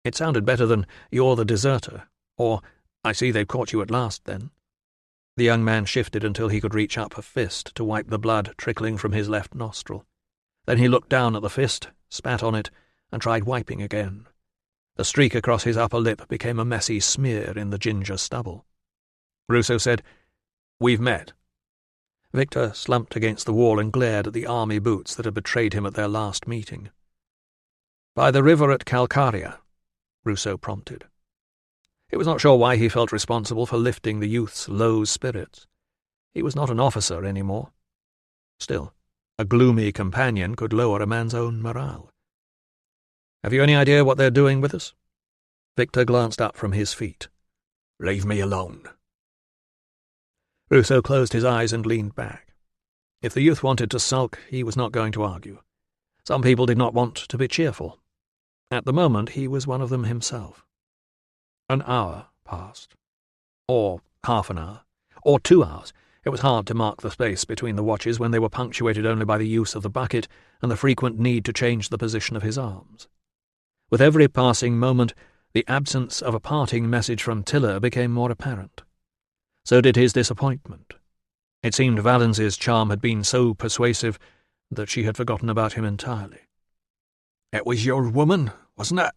It sounded better than "You're the deserter," or "I see they've caught you at last, then." The young man shifted until he could reach up a fist to wipe the blood trickling from his left nostril. Then he looked down at the fist, spat on it, and tried wiping again. The streak across his upper lip became a messy smear in the ginger stubble. Ruso said, "We've met." Victor slumped against the wall and glared at the army boots that had betrayed him at their last meeting. "By the river at Calcaria," Ruso prompted. He was not sure why he felt responsible for lifting the youth's low spirits. He was not an officer any more. Still, a gloomy companion could lower a man's own morale. "Have you any idea what they're doing with us?" Victor glanced up from his feet. "Leave me alone." Ruso closed his eyes and leaned back. If the youth wanted to sulk, he was not going to argue. Some people did not want to be cheerful. At the moment, he was one of them himself. An hour passed. Or half an hour. Or 2 hours. It was hard to mark the space between the watches when they were punctuated only by the use of the bucket and the frequent need to change the position of his arms. With every passing moment, the absence of a parting message from Tiller became more apparent. So did his disappointment. It seemed Valence's charm had been so persuasive that she had forgotten about him entirely. "It was your woman, wasn't it?"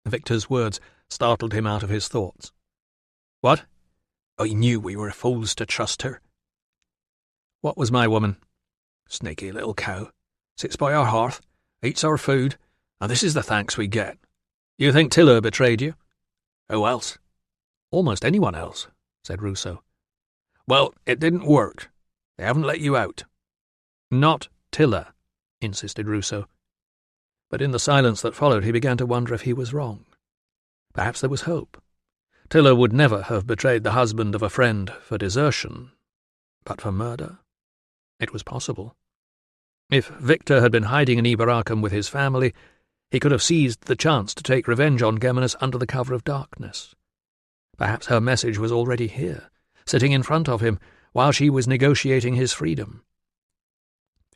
Victor's words startled him out of his thoughts. "What?" "I knew we were fools to trust her." "What was my woman?" "Sneaky little cow. Sits by our hearth, eats our food, and this is the thanks we get." "You think Tiller betrayed you?" "Who else?" "Almost anyone else," said Ruso. "Well, it didn't work. They haven't let you out." "Not Tiller," insisted Ruso. But in the silence that followed he began to wonder if he was wrong. Perhaps there was hope. Tiller would never have betrayed the husband of a friend for desertion, but for murder? It was possible. If Victor had been hiding in Iberacum with his family, he could have seized the chance to take revenge on Geminus under the cover of darkness. Perhaps her message was already here, sitting in front of him, while she was negotiating his freedom.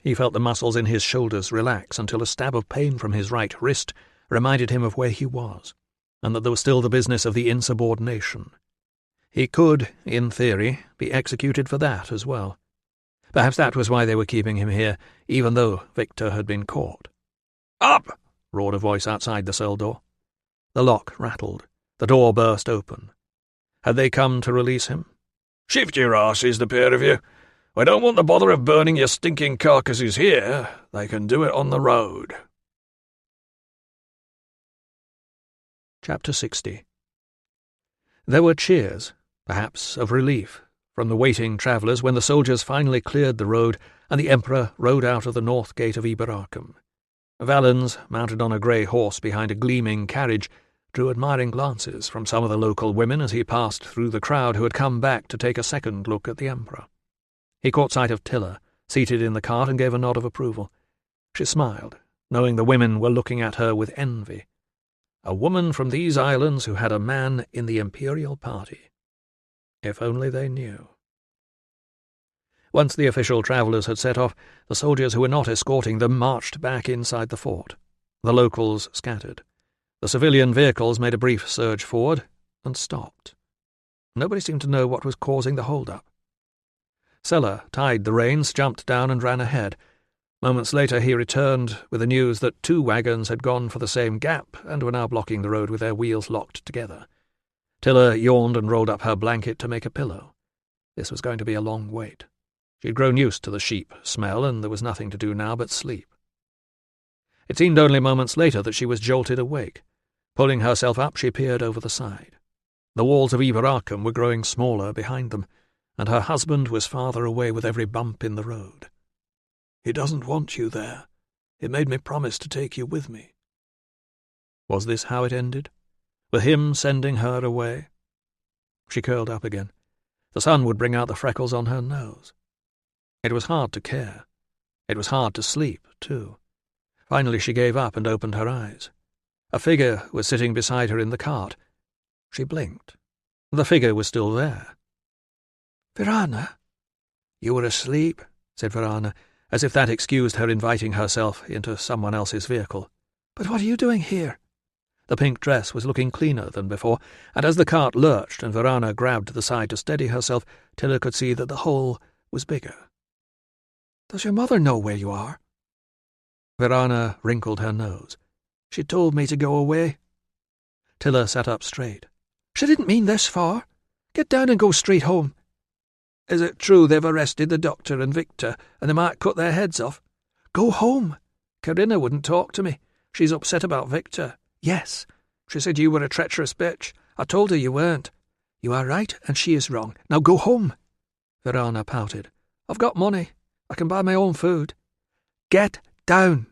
He felt the muscles in his shoulders relax until a stab of pain from his right wrist reminded him of where he was, and that there was still the business of the insubordination. He could, in theory, be executed for that as well. Perhaps that was why they were keeping him here, even though Victor had been caught. "Up!" roared a voice outside the cell door. The lock rattled. The door burst open. Had they come to release him? "Shift your arses, the pair of you. I don't want the bother of burning your stinking carcasses here. They can do it on the road." Chapter 60. There were cheers, perhaps of relief, from the waiting travellers when the soldiers finally cleared the road and the Emperor rode out of the north gate of Iberacum. Valens, mounted on a grey horse behind a gleaming carriage, drew admiring glances from some of the local women as he passed through the crowd who had come back to take a second look at the Emperor. He caught sight of Tiller, seated in the cart, and gave a nod of approval. She smiled, knowing the women were looking at her with envy. A woman from these islands who had a man in the imperial party. If only they knew. Once the official travellers had set off, the soldiers who were not escorting them marched back inside the fort. The locals scattered. The civilian vehicles made a brief surge forward and stopped. Nobody seemed to know what was causing the hold-up. Sella tied the reins, jumped down and ran ahead. Moments later he returned with the news that 2 wagons had gone for the same gap and were now blocking the road with their wheels locked together. Tiller yawned and rolled up her blanket to make a pillow. This was going to be a long wait. She had grown used to the sheep smell, and there was nothing to do now but sleep. It seemed only moments later that she was jolted awake. Pulling herself up, she peered over the side. The walls of Iberacum were growing smaller behind them, and her husband was farther away with every bump in the road. "He doesn't want you there. He made me promise to take you with me." Was this how it ended? With him sending her away? She curled up again. The sun would bring out the freckles on her nose. It was hard to care. It was hard to sleep, too. Finally she gave up and opened her eyes. A figure was sitting beside her in the cart. She blinked. The figure was still there. "Verana?" "You were asleep," said Verana, as if that excused her inviting herself into someone else's vehicle. "But what are you doing here?" The pink dress was looking cleaner than before, and as the cart lurched and Verana grabbed the side to steady herself, Tilla could see that the hole was bigger. "Does your mother know where you are?" Verana wrinkled her nose. "She told me to go away." Tilla sat up straight. "She didn't mean this far. Get down and go straight home." "Is it true they've arrested the doctor and Victor, and they might cut their heads off?" "Go home." "Corinna wouldn't talk to me. She's upset about Victor." "Yes." "She said you were a treacherous bitch. I told her you weren't." "You are right, and she is wrong. Now go home." Verana pouted. "I've got money. I can buy my own food." "Get down."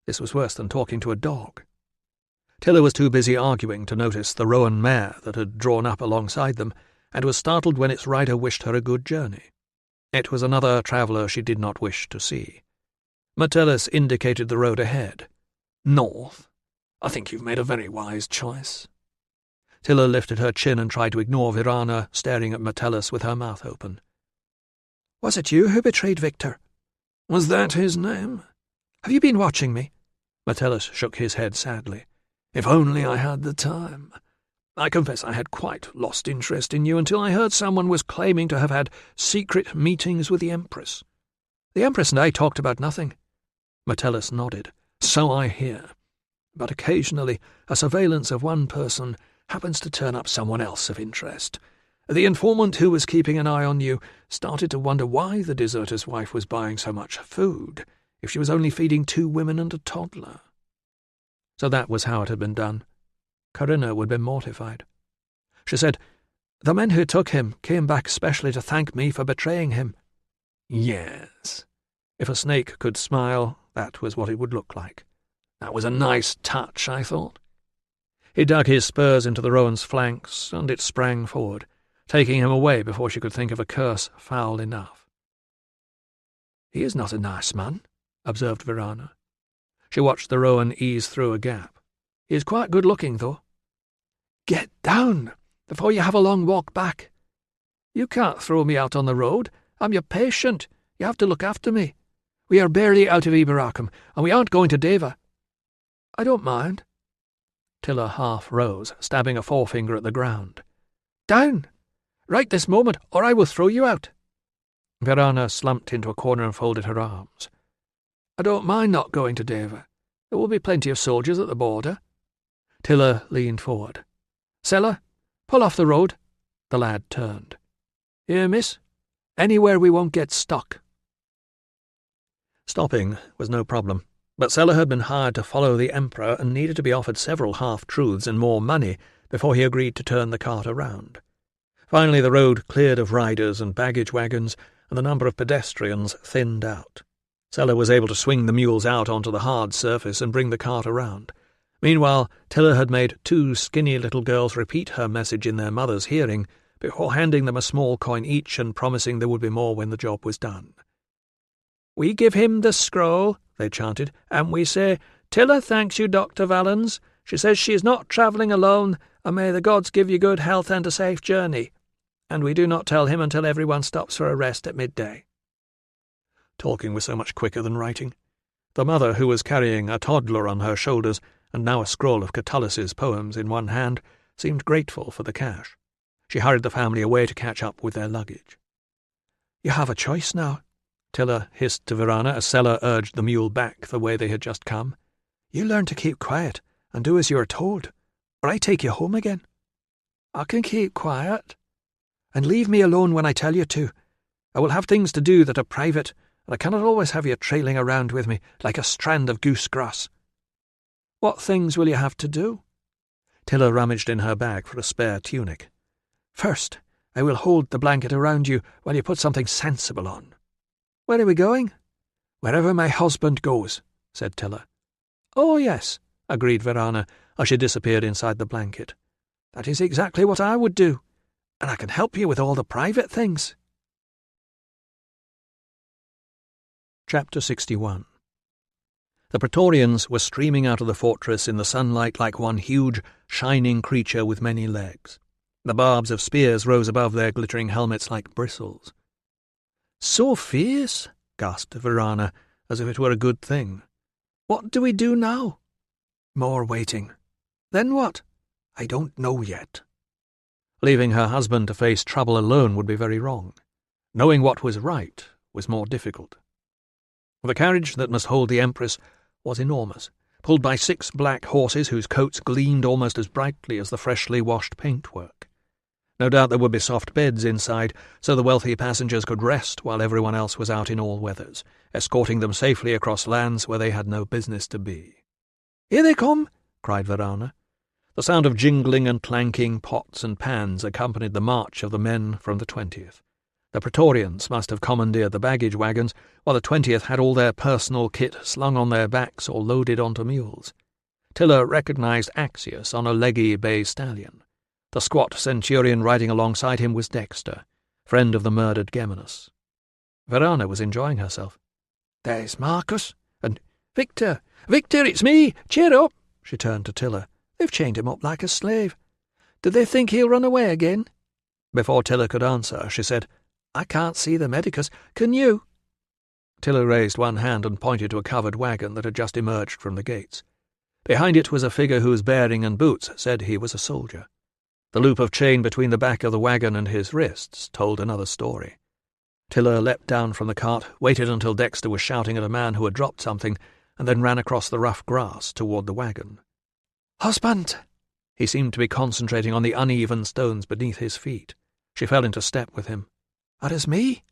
This was worse than talking to a dog. Tilla was too busy arguing to notice the roan mare that had drawn up alongside them, and was startled when its rider wished her a good journey. It was another traveller she did not wish to see. Metellus indicated the road ahead. "North. I think you've made a very wise choice." Tilla lifted her chin and tried to ignore Verana, staring at Metellus with her mouth open. "Was it you who betrayed Victor?" "Was that his name?" "Have you been watching me?" Metellus shook his head sadly. "If only I had the time. I confess I had quite lost interest in you until I heard someone was claiming to have had secret meetings with the Empress." "The Empress and I talked about nothing." Metellus nodded. "So I hear. But occasionally a surveillance of one person happens to turn up someone else of interest. The informant who was keeping an eye on you started to wonder why the deserter's wife was buying so much food, if she was only feeding 2 women and a toddler." So that was how it had been done. Corinna would be mortified. She said, "The men who took him came back specially to thank me for betraying him." Yes. If a snake could smile, that was what it would look like. That was a nice touch, I thought. He dug his spurs into the roan's flanks, and it sprang forward, taking him away before she could think of a curse foul enough. "He is not a nice man," observed Verana. She watched the roan ease through a gap. "He is quite good-looking, though." "Get down, before you have a long walk back." "You can't throw me out on the road. I'm your patient. You have to look after me. We are barely out of Iberacum, and we aren't going to Deva." "I don't mind." Tilla half rose, stabbing a forefinger at the ground. "Down! Right this moment, or I will throw you out." Verana slumped into a corner and folded her arms. "I don't mind not going to Deva. There will be plenty of soldiers at the border." Tilla leaned forward. "Sella, pull off the road." The lad turned. "Here, miss. Anywhere we won't get stuck." Stopping was no problem, but Sella had been hired to follow the Emperor and needed to be offered several half-truths and more money before he agreed to turn the cart around. Finally the road cleared of riders and baggage wagons, and the number of pedestrians thinned out. Sella was able to swing the mules out onto the hard surface and bring the cart around. Meanwhile, Tilla had made 2 skinny little girls repeat her message in their mother's hearing before handing them a small coin each and promising there would be more when the job was done. "We give him the scroll," they chanted, "and we say, 'Tilla thanks you, Dr. Valens. She says she is not travelling alone, and may the gods give you good health and a safe journey.' And we do not tell him until everyone stops for a rest at midday." Talking was so much quicker than writing. The mother, who was carrying a toddler on her shoulders and now a scroll of Catullus's poems in one hand, seemed grateful for the cash. She hurried the family away to catch up with their luggage. "You have a choice now," Tilla hissed to Verana as Sella urged the mule back the way they had just come. "You learn to keep quiet and do as you are told, or I take you home again." "I can keep quiet." "And leave me alone when I tell you to. I will have things to do that are private, and I cannot always have you trailing around with me like a strand of goose-grass." "What things will you have to do?" Tilla rummaged in her bag for a spare tunic. "First, I will hold the blanket around you while you put something sensible on." "Where are we going?" "Wherever my husband goes," said Tilla. "Oh, yes," agreed Verana as she disappeared inside the blanket. "That is exactly what I would do, and I can help you with all the private things." Chapter 61. The Praetorians were streaming out of the fortress in the sunlight like one huge, shining creature with many legs. The barbs of spears rose above their glittering helmets like bristles. "So fierce," gasped Verana, as if it were a good thing. "What do we do now?" "More waiting." "Then what?" "I don't know yet." Leaving her husband to face trouble alone would be very wrong. Knowing what was right was more difficult. The carriage that must hold the Empress was enormous, pulled by 6 black horses whose coats gleamed almost as brightly as the freshly washed paintwork. No doubt there would be soft beds inside, so the wealthy passengers could rest while everyone else was out in all weathers, escorting them safely across lands where they had no business to be. "Here they come!" cried Verana. The sound of jingling and clanking pots and pans accompanied the march of the men from the 20th. The Praetorians must have commandeered the baggage wagons, while the 20th had all their personal kit slung on their backs or loaded onto mules. Tilla recognized Axius on a leggy bay stallion. The squat centurion riding alongside him was Dexter, friend of the murdered Geminus. Verana was enjoying herself. "There's Marcus. And Victor! Victor, it's me! Cheer up!" She turned to Tilla. "They've chained him up like a slave. Do they think he'll run away again?" Before Tilla could answer, she said, "I can't see the medicus. Can you?" Tilla raised one hand and pointed to a covered wagon that had just emerged from the gates. Behind it was a figure whose bearing and boots said he was a soldier. The loop of chain between the back of the wagon and his wrists told another story. Tilla leapt down from the cart, waited until Dexter was shouting at a man who had dropped something, and then ran across the rough grass toward the wagon. "Husband!" He seemed to be concentrating on the uneven stones beneath his feet. She fell into step with him. "That is me?"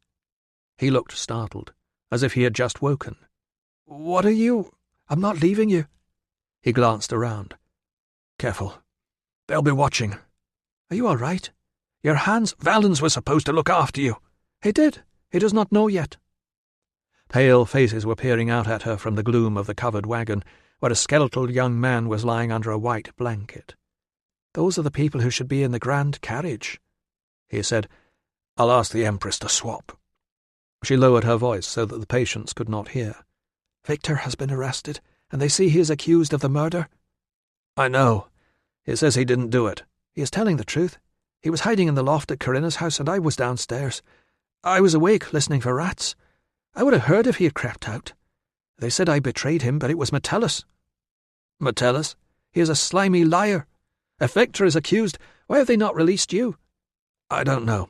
He looked startled, as if he had just woken. "What are you? I'm not leaving you." He glanced around. "Careful. They'll be watching." "Are you all right?" "Your hands. Valens was supposed to look after you." "He did. He does not know yet." Pale faces were peering out at her from the gloom of the covered wagon, where a skeletal young man was lying under a white blanket. "Those are the people who should be in the grand carriage," he said. "I'll ask the Empress to swap." She lowered her voice so that the patients could not hear. "Victor has been arrested, and they see he is accused of the murder." "I know. He says he didn't do it." "He is telling the truth. He was hiding in the loft at Corinna's house, and I was downstairs. I was awake, listening for rats. I would have heard if he had crept out. They said I betrayed him, but it was Metellus." "Metellus?" "He is a slimy liar. If Victor is accused, why have they not released you?" "I don't know.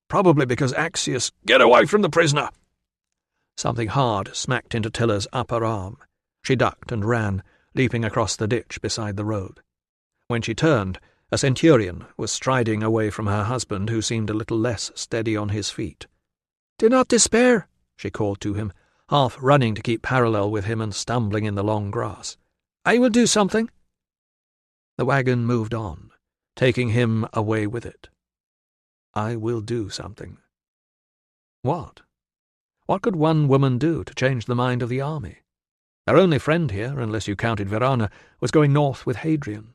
Probably because Axius—" "Get away from the prisoner!" Something hard smacked into Tilla's upper arm. She ducked and ran, leaping across the ditch beside the road. When she turned, a centurion was striding away from her husband, who seemed a little less steady on his feet. "Do not despair," she called to him, half running to keep parallel with him and stumbling in the long grass. "I will do something." The wagon moved on, taking him away with it. I will do something. What? What could one woman do to change the mind of the army? Their only friend here, unless you counted Verana, was going north with Hadrian.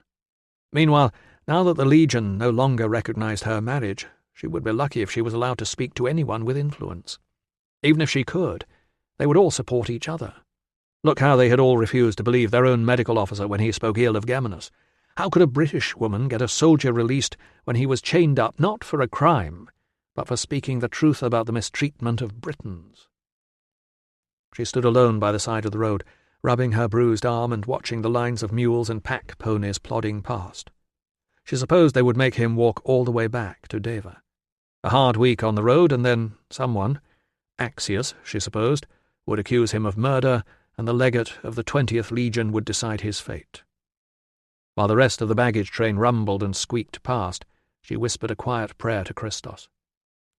Meanwhile, now that the Legion no longer recognized her marriage, she would be lucky if she was allowed to speak to anyone with influence. Even if she could, they would all support each other. Look how they had all refused to believe their own medical officer when he spoke ill of Geminus. How could a British woman get a soldier released when he was chained up not for a crime, but for speaking the truth about the mistreatment of Britons? She stood alone by the side of the road, rubbing her bruised arm and watching the lines of mules and pack ponies plodding past. She supposed they would make him walk all the way back to Deva. A hard week on the road, and then someone, Axius, she supposed, would accuse him of murder, and the legate of the 20th Legion would decide his fate. While the rest of the baggage train rumbled and squeaked past, she whispered a quiet prayer to Christos.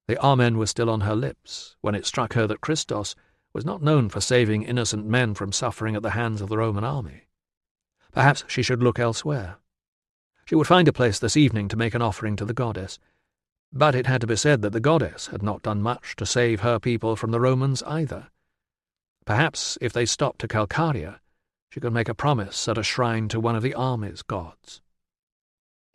The Amen was still on her lips when it struck her that Christos was not known for saving innocent men from suffering at the hands of the Roman army. Perhaps she should look elsewhere. She would find a place this evening to make an offering to the goddess, but it had to be said that the goddess had not done much to save her people from the Romans either. Perhaps, if they stopped to Calcaria, she could make a promise at a shrine to one of the army's gods.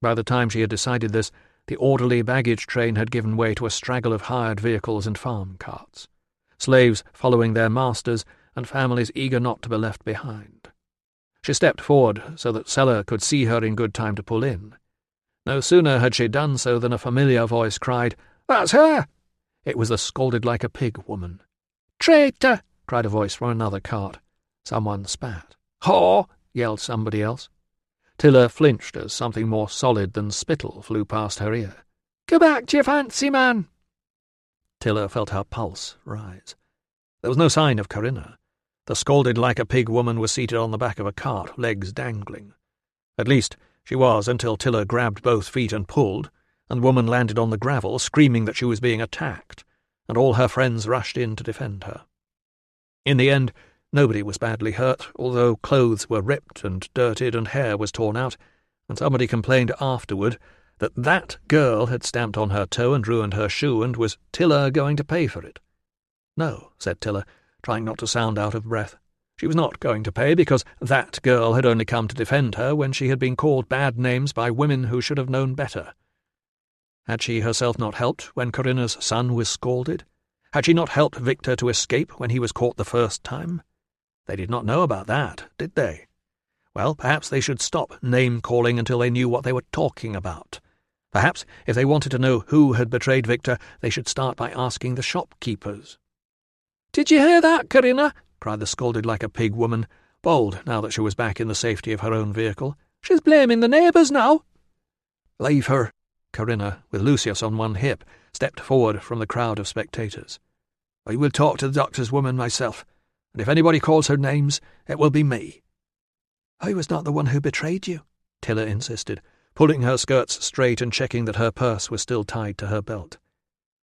By the time she had decided this, the orderly baggage train had given way to a straggle of hired vehicles and farm carts. Slaves following their masters, and families eager not to be left behind. She stepped forward so that Sella could see her in good time to pull in. No sooner had she done so than a familiar voice cried, "That's her!" It was the scolded-like-a-pig woman. "Traitor!" cried a voice from another cart. Someone spat. "Whore!" yelled somebody else. Tilla flinched as something more solid than spittle flew past her ear. "Go back to your fancy, man!" Tilla felt her pulse rise. There was no sign of Corinna. The scalded-like-a-pig woman was seated on the back of a cart, legs dangling. At least, she was until Tilla grabbed both feet and pulled, and the woman landed on the gravel, screaming that she was being attacked, and all her friends rushed in to defend her. In the end, nobody was badly hurt, although clothes were ripped and dirtied and hair was torn out, and somebody complained afterward that girl had stamped on her toe and ruined her shoe, and was Tilla going to pay for it? No, said Tilla, trying not to sound out of breath. She was not going to pay, because that girl had only come to defend her when she had been called bad names by women who should have known better. Had she herself not helped when Corinna's son was scalded? Had she not helped Victor to escape when he was caught the first time? They did not know about that, did they? Well, perhaps they should stop name-calling until they knew what they were talking about. Perhaps, if they wanted to know who had betrayed Victor, they should start by asking the shopkeepers. "Did you hear that, Corinna?" cried the scalded-like-a-pig woman, bold now that she was back in the safety of her own vehicle. "She's blaming the neighbours now." "Leave her." Corinna, with Lucius on one hip, stepped forward from the crowd of spectators. "I will talk to the doctor's woman myself, and if anybody calls her names, it will be me." "I was not the one who betrayed you," Tilla insisted, pulling her skirts straight and checking that her purse was still tied to her belt.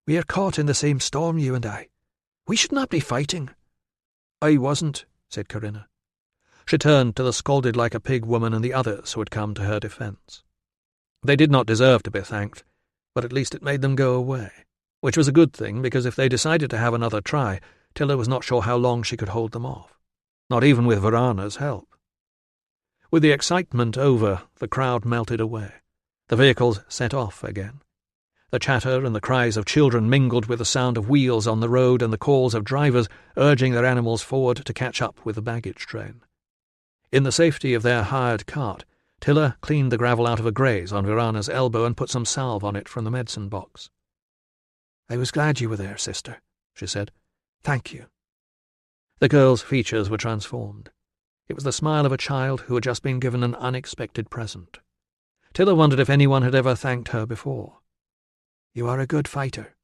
"We are caught in the same storm, you and I. We should not be fighting." "I wasn't," said Corinna. She turned to the scalded-like-a-pig woman and the others who had come to her defence. They did not deserve to be thanked, but at least it made them go away, which was a good thing, because if they decided to have another try, Tilla was not sure how long she could hold them off, not even with Varana's help. With the excitement over, the crowd melted away. The vehicles set off again. The chatter and the cries of children mingled with the sound of wheels on the road and the calls of drivers urging their animals forward to catch up with the baggage train. In the safety of their hired cart, Tilla cleaned the gravel out of a graze on Varana's elbow and put some salve on it from the medicine box. "I was glad you were there, sister," she said. "Thank you." The girl's features were transformed. It was the smile of a child who had just been given an unexpected present. Tilla wondered if anyone had ever thanked her before. "You are a good fighter."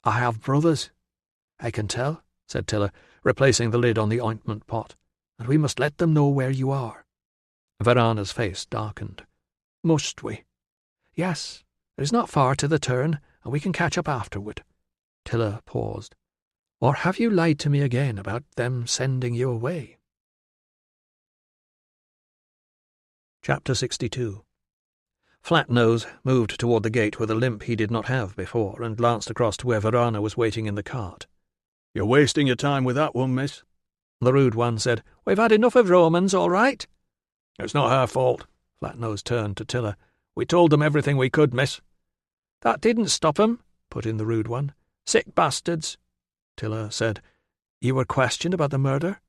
"I have brothers." "I can tell," said Tilla, replacing the lid on the ointment pot. "And we must let them know where you are." Varana's face darkened. "Must we?" "Yes. It is not far to the turn, and we can catch up afterward." Tilla paused. "Or have you lied to me again about them sending you away?" Chapter 62. Flatnose moved toward the gate with a limp he did not have before, and glanced across to where Varana was waiting in the cart. "You're wasting your time with that one, miss." The rude one said, "We've had enough of Romans, all right." "It's not her fault." Flatnose turned to Tilla. "We told them everything we could, miss." "That didn't stop 'em," put in the rude one. "Sick bastards." Tilla said, "You were questioned about the murder?"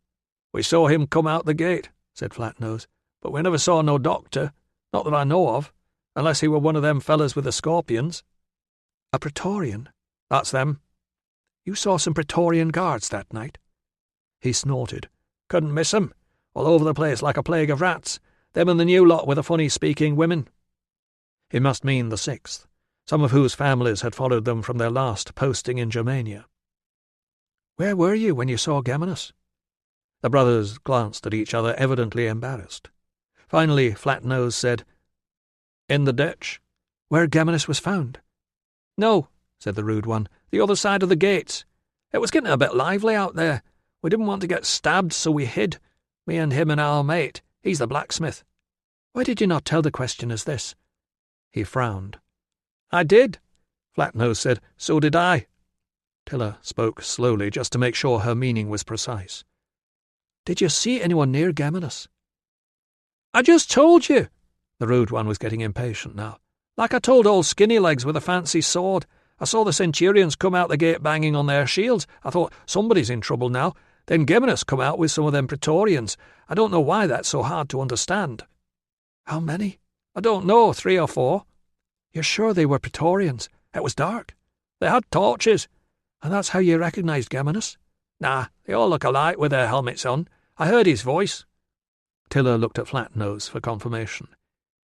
"We saw him come out the gate," said Flatnose, "but we never saw no doctor, not that I know of, unless he were one of them fellas with the scorpions." "A Praetorian?" "That's them." "You saw some Praetorian guards that night?" He snorted. "Couldn't miss 'em. All over the place like a plague of rats. Them and the new lot with the funny-speaking women." He must mean the 6th, some of whose families had followed them from their last posting in Germania. "Where were you when you saw Geminus?" The brothers glanced at each other, evidently embarrassed. Finally, Flatnose said, "In the ditch." "Where Geminus was found?" "No," said the rude one, "the other side of the gates. It was getting a bit lively out there. We didn't want to get stabbed, so we hid, me and him and our mate. He's the blacksmith." "Why did you not tell the questioners this?" He frowned. "I did," Flatnose said. "So did I." Tilla spoke slowly, just to make sure her meaning was precise. "Did you see anyone near Geminus?" "I just told you." The rude one was getting impatient now. "Like I told old Skinny Legs with a fancy sword. I saw the centurions come out the gate banging on their shields. I thought, somebody's in trouble now. Then Geminus come out with some of them Praetorians. I don't know why that's so hard to understand." "How many?" "I don't know, 3 or 4. "You're sure they were Praetorians? It was dark." "They had torches." "And that's how you recognised Geminus?" "Nah, they all look alike with their helmets on. I heard his voice." Tiller looked at Flatnose for confirmation.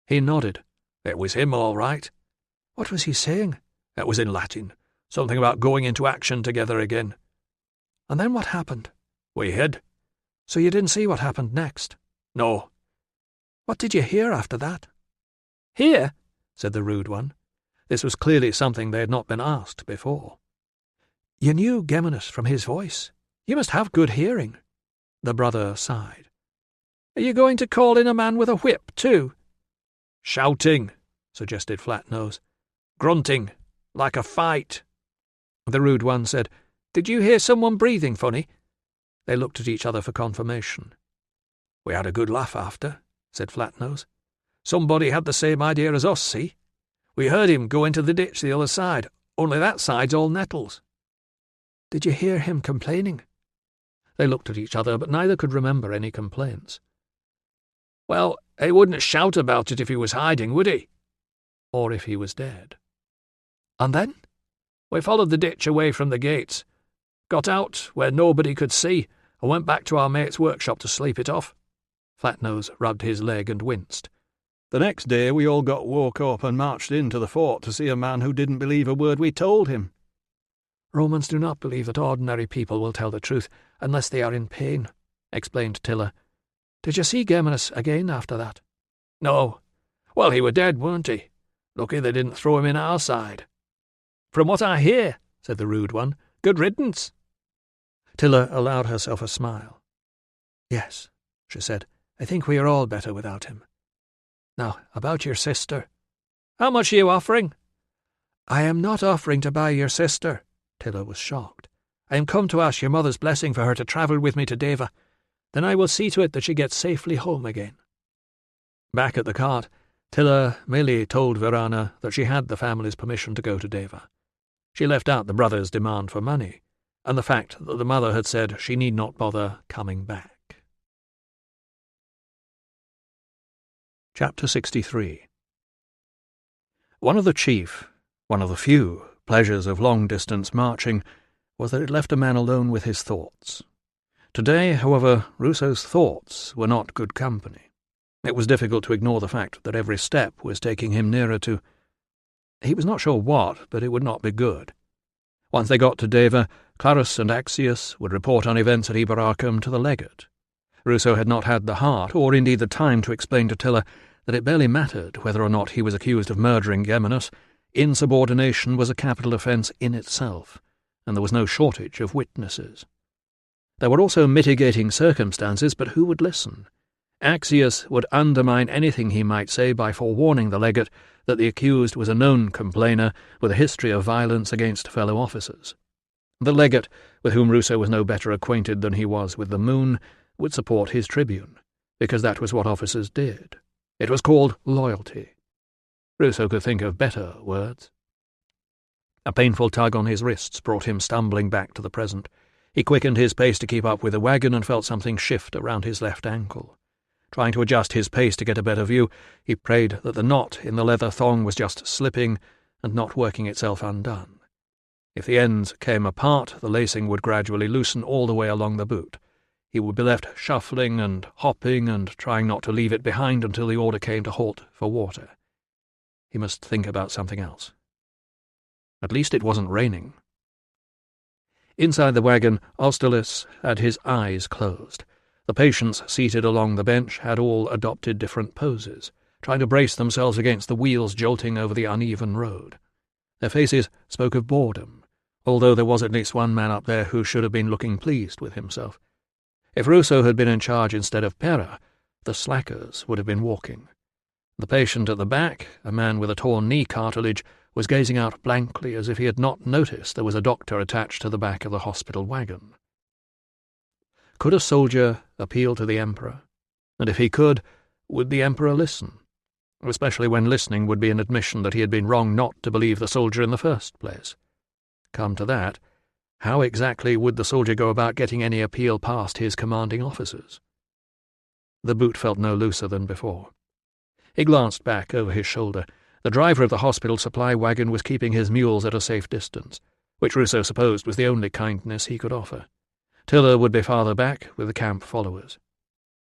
He nodded. "It was him, all right." "What was he saying?" "It was in Latin. Something about going into action together again." "And then what happened?" "We hid." "So you didn't see what happened next?" "No." "What did you hear after that?" "Hear?" said the rude one. This was clearly something they had not been asked before. "You knew Geminus from his voice. You must have good hearing." The brother sighed. "Are you going to call in a man with a whip, too?" "Shouting," suggested Flatnose. "Grunting, like a fight." The rude one said, "Did you hear someone breathing funny?" They looked at each other for confirmation. "We had a good laugh after," said Flatnose. "Somebody had the same idea as us, see? We heard him go into the ditch the other side, only that side's all nettles." "Did you hear him complaining?" They looked at each other, but neither could remember any complaints. "Well, he wouldn't shout about it if he was hiding, would he?" Or if he was dead. "And then?" "We followed the ditch away from the gates, got out where nobody could see, and went back to our mate's workshop to sleep it off." Flatnose rubbed his leg and winced. "The next day we all got woke up and marched into the fort to see a man who didn't believe a word we told him." "Romans do not believe that ordinary people will tell the truth unless they are in pain," explained Tiller. "Did you see Geminus again after that?" "No. Well, he were dead, weren't he? Lucky they didn't throw him in our side." "From what I hear," said the rude one, "good riddance." Tiller allowed herself a smile. "Yes," she said, "I think we are all better without him. Now, about your sister." "How much are you offering?" "I am not offering to buy your sister." Tiller was shocked. "I am come to ask your mother's blessing for her to travel with me to Deva. Then I will see to it that she gets safely home again." Back at the cart, Tiller merely told Virana that she had the family's permission to go to Deva. She left out the brother's demand for money, and the fact that the mother had said she need not bother coming back. Chapter 63. One of the few pleasures of long-distance marching was that it left a man alone with his thoughts. Today, however, Ruso's thoughts were not good company. It was difficult to ignore the fact that every step was taking him nearer to... He was not sure what, but it would not be good. Once they got to Deva, Clarus and Axius would report on events at Eboracum to the legate. Ruso had not had the heart, or indeed the time, to explain to Tiller that it barely mattered whether or not he was accused of murdering Geminus. Insubordination was a capital offence in itself, and there was no shortage of witnesses. There were also mitigating circumstances, but who would listen? Axius would undermine anything he might say by forewarning the legate that the accused was a known complainer with a history of violence against fellow officers. The legate, with whom Ruso was no better acquainted than he was with the moon, would support his tribune, because that was what officers did. It was called loyalty. Ruso could think of better words. A painful tug on his wrists brought him stumbling back to the present. He quickened his pace to keep up with the wagon and felt something shift around his left ankle. Trying to adjust his pace to get a better view, he prayed that the knot in the leather thong was just slipping and not working itself undone. If the ends came apart, the lacing would gradually loosen all the way along the boot. He would be left shuffling and hopping and trying not to leave it behind until the order came to halt for water. He must think about something else. At least it wasn't raining. Inside the wagon, Austerlitz had his eyes closed. The patients seated along the bench had all adopted different poses, trying to brace themselves against the wheels jolting over the uneven road. Their faces spoke of boredom, although there was at least one man up there who should have been looking pleased with himself. If Ruso had been in charge instead of Pera, the slackers would have been walking. The patient at the back, a man with a torn knee cartilage, was gazing out blankly as if he had not noticed there was a doctor attached to the back of the hospital wagon. Could a soldier appeal to the Emperor? And if he could, would the Emperor listen? Especially when listening would be an admission that he had been wrong not to believe the soldier in the first place. Come to that, How exactly would the soldier go about getting any appeal past his commanding officers? The boot felt no looser than before. He glanced back over his shoulder. The driver of the hospital supply wagon was keeping his mules at a safe distance, which Ruso supposed was the only kindness he could offer. Tiller would be farther back with the camp followers.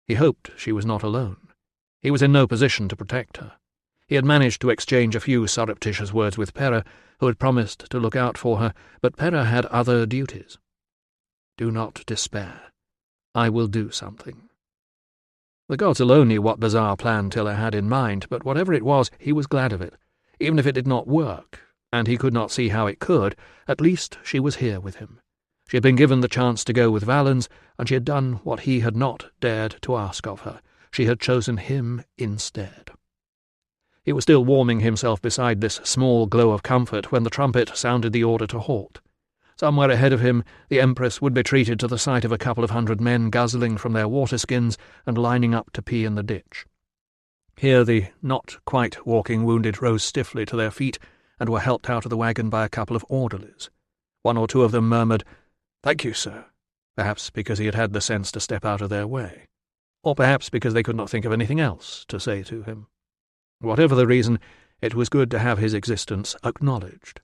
He hoped she was not alone. He was in no position to protect her. He had managed to exchange a few surreptitious words with Pera, who had promised to look out for her, but Pera had other duties. "Do not despair. I will do something." The gods alone knew what bizarre plan Tiller had in mind, but whatever it was, he was glad of it. Even if it did not work, and he could not see how it could, at least she was here with him. She had been given the chance to go with Valens, and she had done what he had not dared to ask of her. She had chosen him instead. He was still warming himself beside this small glow of comfort when the trumpet sounded the order to halt. Somewhere ahead of him, the Empress would be treated to the sight of a couple of hundred men guzzling from their water-skins and lining up to pee in the ditch. Here the not-quite-walking wounded rose stiffly to their feet and were helped out of the wagon by a couple of orderlies. One or two of them murmured, "Thank you, sir," perhaps because he had had the sense to step out of their way, or perhaps because they could not think of anything else to say to him. Whatever the reason, it was good to have his existence acknowledged.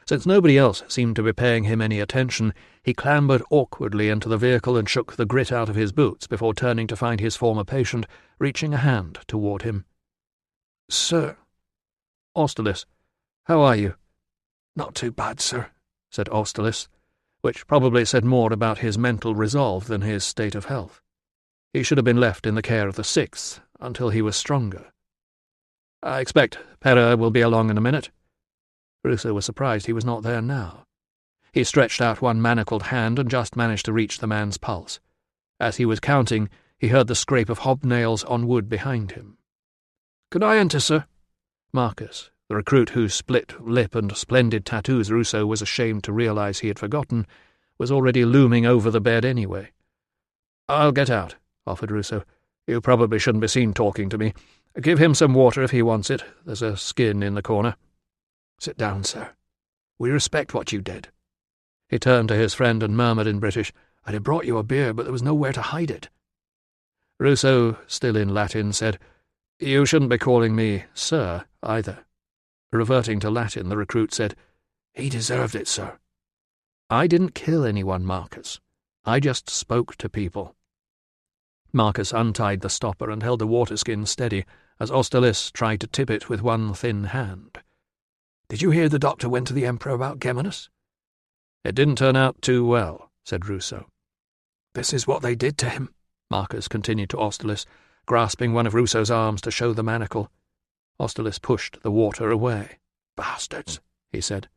Since nobody else seemed to be paying him any attention, he clambered awkwardly into the vehicle and shook the grit out of his boots before turning to find his former patient, reaching a hand toward him. "Sir." "Austerlitz, how are you?" "Not too bad, sir," said Austerlitz, which probably said more about his mental resolve than his state of health. He should have been left in the care of the 6th until he was stronger. "I expect Pera will be along in a minute." Ruso was surprised he was not there now. He stretched out one manacled hand and just managed to reach the man's pulse. As he was counting, he heard the scrape of hobnails on wood behind him. "Could I enter, sir?" Marcus, the recruit whose split lip and splendid tattoos Ruso was ashamed to realize he had forgotten, was already looming over the bed anyway. "I'll get out," offered Ruso. "You probably shouldn't be seen talking to me. Give him some water if he wants it. There's a skin in the corner." "Sit down, sir. We respect what you did." He turned to his friend and murmured in British, "I'd have brought you a beer, but there was nowhere to hide it." Ruso, still in Latin, said, "You shouldn't be calling me sir, either." Reverting to Latin, the recruit said, "He deserved it, sir." "I didn't kill anyone, Marcus. I just spoke to people." Marcus untied the stopper and held the waterskin steady as Austerlitz tried to tip it with one thin hand. "Did you hear the doctor went to the Emperor about Geminus?" "It didn't turn out too well," said Ruso. "This is what they did to him," Marcus continued to Austerlitz, grasping one of Ruso's arms to show the manacle. Austerlitz pushed the water away. "Bastards," he said.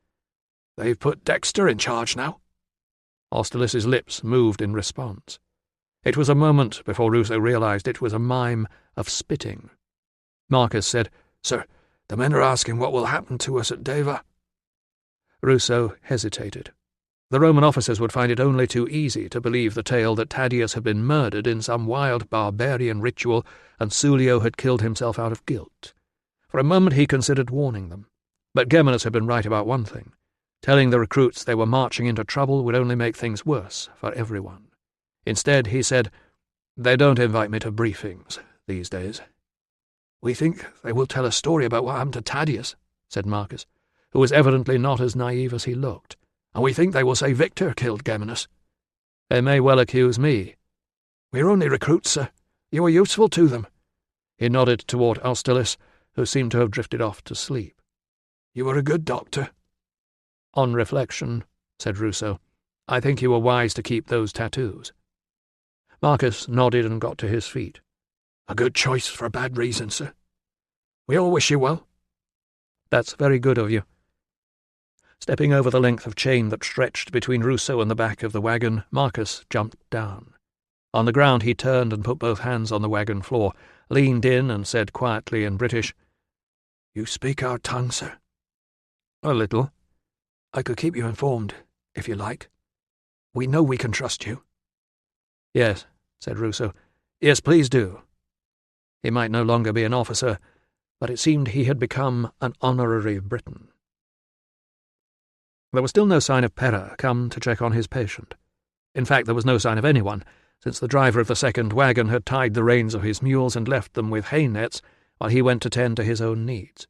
"They've put Dexter in charge now." Austerlitz's lips moved in response. It was a moment before Ruso realized it was a mime of spitting. Marcus said, "Sir, the men are asking what will happen to us at Deva." Ruso hesitated. The Roman officers would find it only too easy to believe the tale that Tadius had been murdered in some wild barbarian ritual and Sulio had killed himself out of guilt. For a moment he considered warning them. But Geminus had been right about one thing. Telling the recruits they were marching into trouble would only make things worse for everyone. Instead, he said, "They don't invite me to briefings these days." "We think they will tell a story about what happened to Tadius," said Marcus, who was evidently not as naive as he looked. "And we think they will say Victor killed Geminus." "They may well accuse me." "We're only recruits, sir. You were useful to them." He nodded toward Austerlitz, who seemed to have drifted off to sleep. "You were a good doctor." "On reflection," said Ruso, "I think you were wise to keep those tattoos." Marcus nodded and got to his feet. "A good choice for a bad reason, sir. We all wish you well." "That's very good of you." Stepping over the length of chain that stretched between Ruso and the back of the wagon, Marcus jumped down. On the ground he turned and put both hands on the wagon floor, leaned in and said quietly in British, "You speak our tongue, sir?" "A little." "I could keep you informed, if you like. We know we can trust you." "Yes," said Ruso. "Yes, please do." He might no longer be an officer, but it seemed he had become an honorary Briton. There was still no sign of Pera come to check on his patient. In fact, there was no sign of anyone, since the driver of the second wagon had tied the reins of his mules and left them with hay nets while he went to tend to his own needs.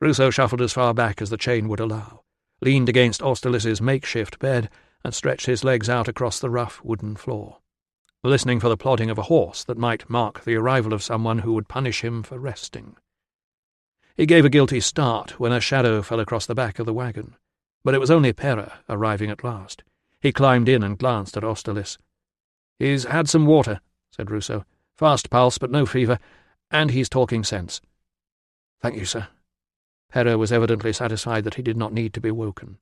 Ruso shuffled as far back as the chain would allow, leaned against Austerlitz' makeshift bed, and stretched his legs out across the rough wooden floor, listening for the plodding of a horse that might mark the arrival of someone who would punish him for resting. He gave a guilty start when a shadow fell across the back of the wagon, but it was only Pera arriving at last. He climbed in and glanced at Austerlitz. "He's had some water," said Ruso. "Fast pulse, but no fever, and he's talking sense." "Thank you, sir." Pera was evidently satisfied that he did not need to be woken.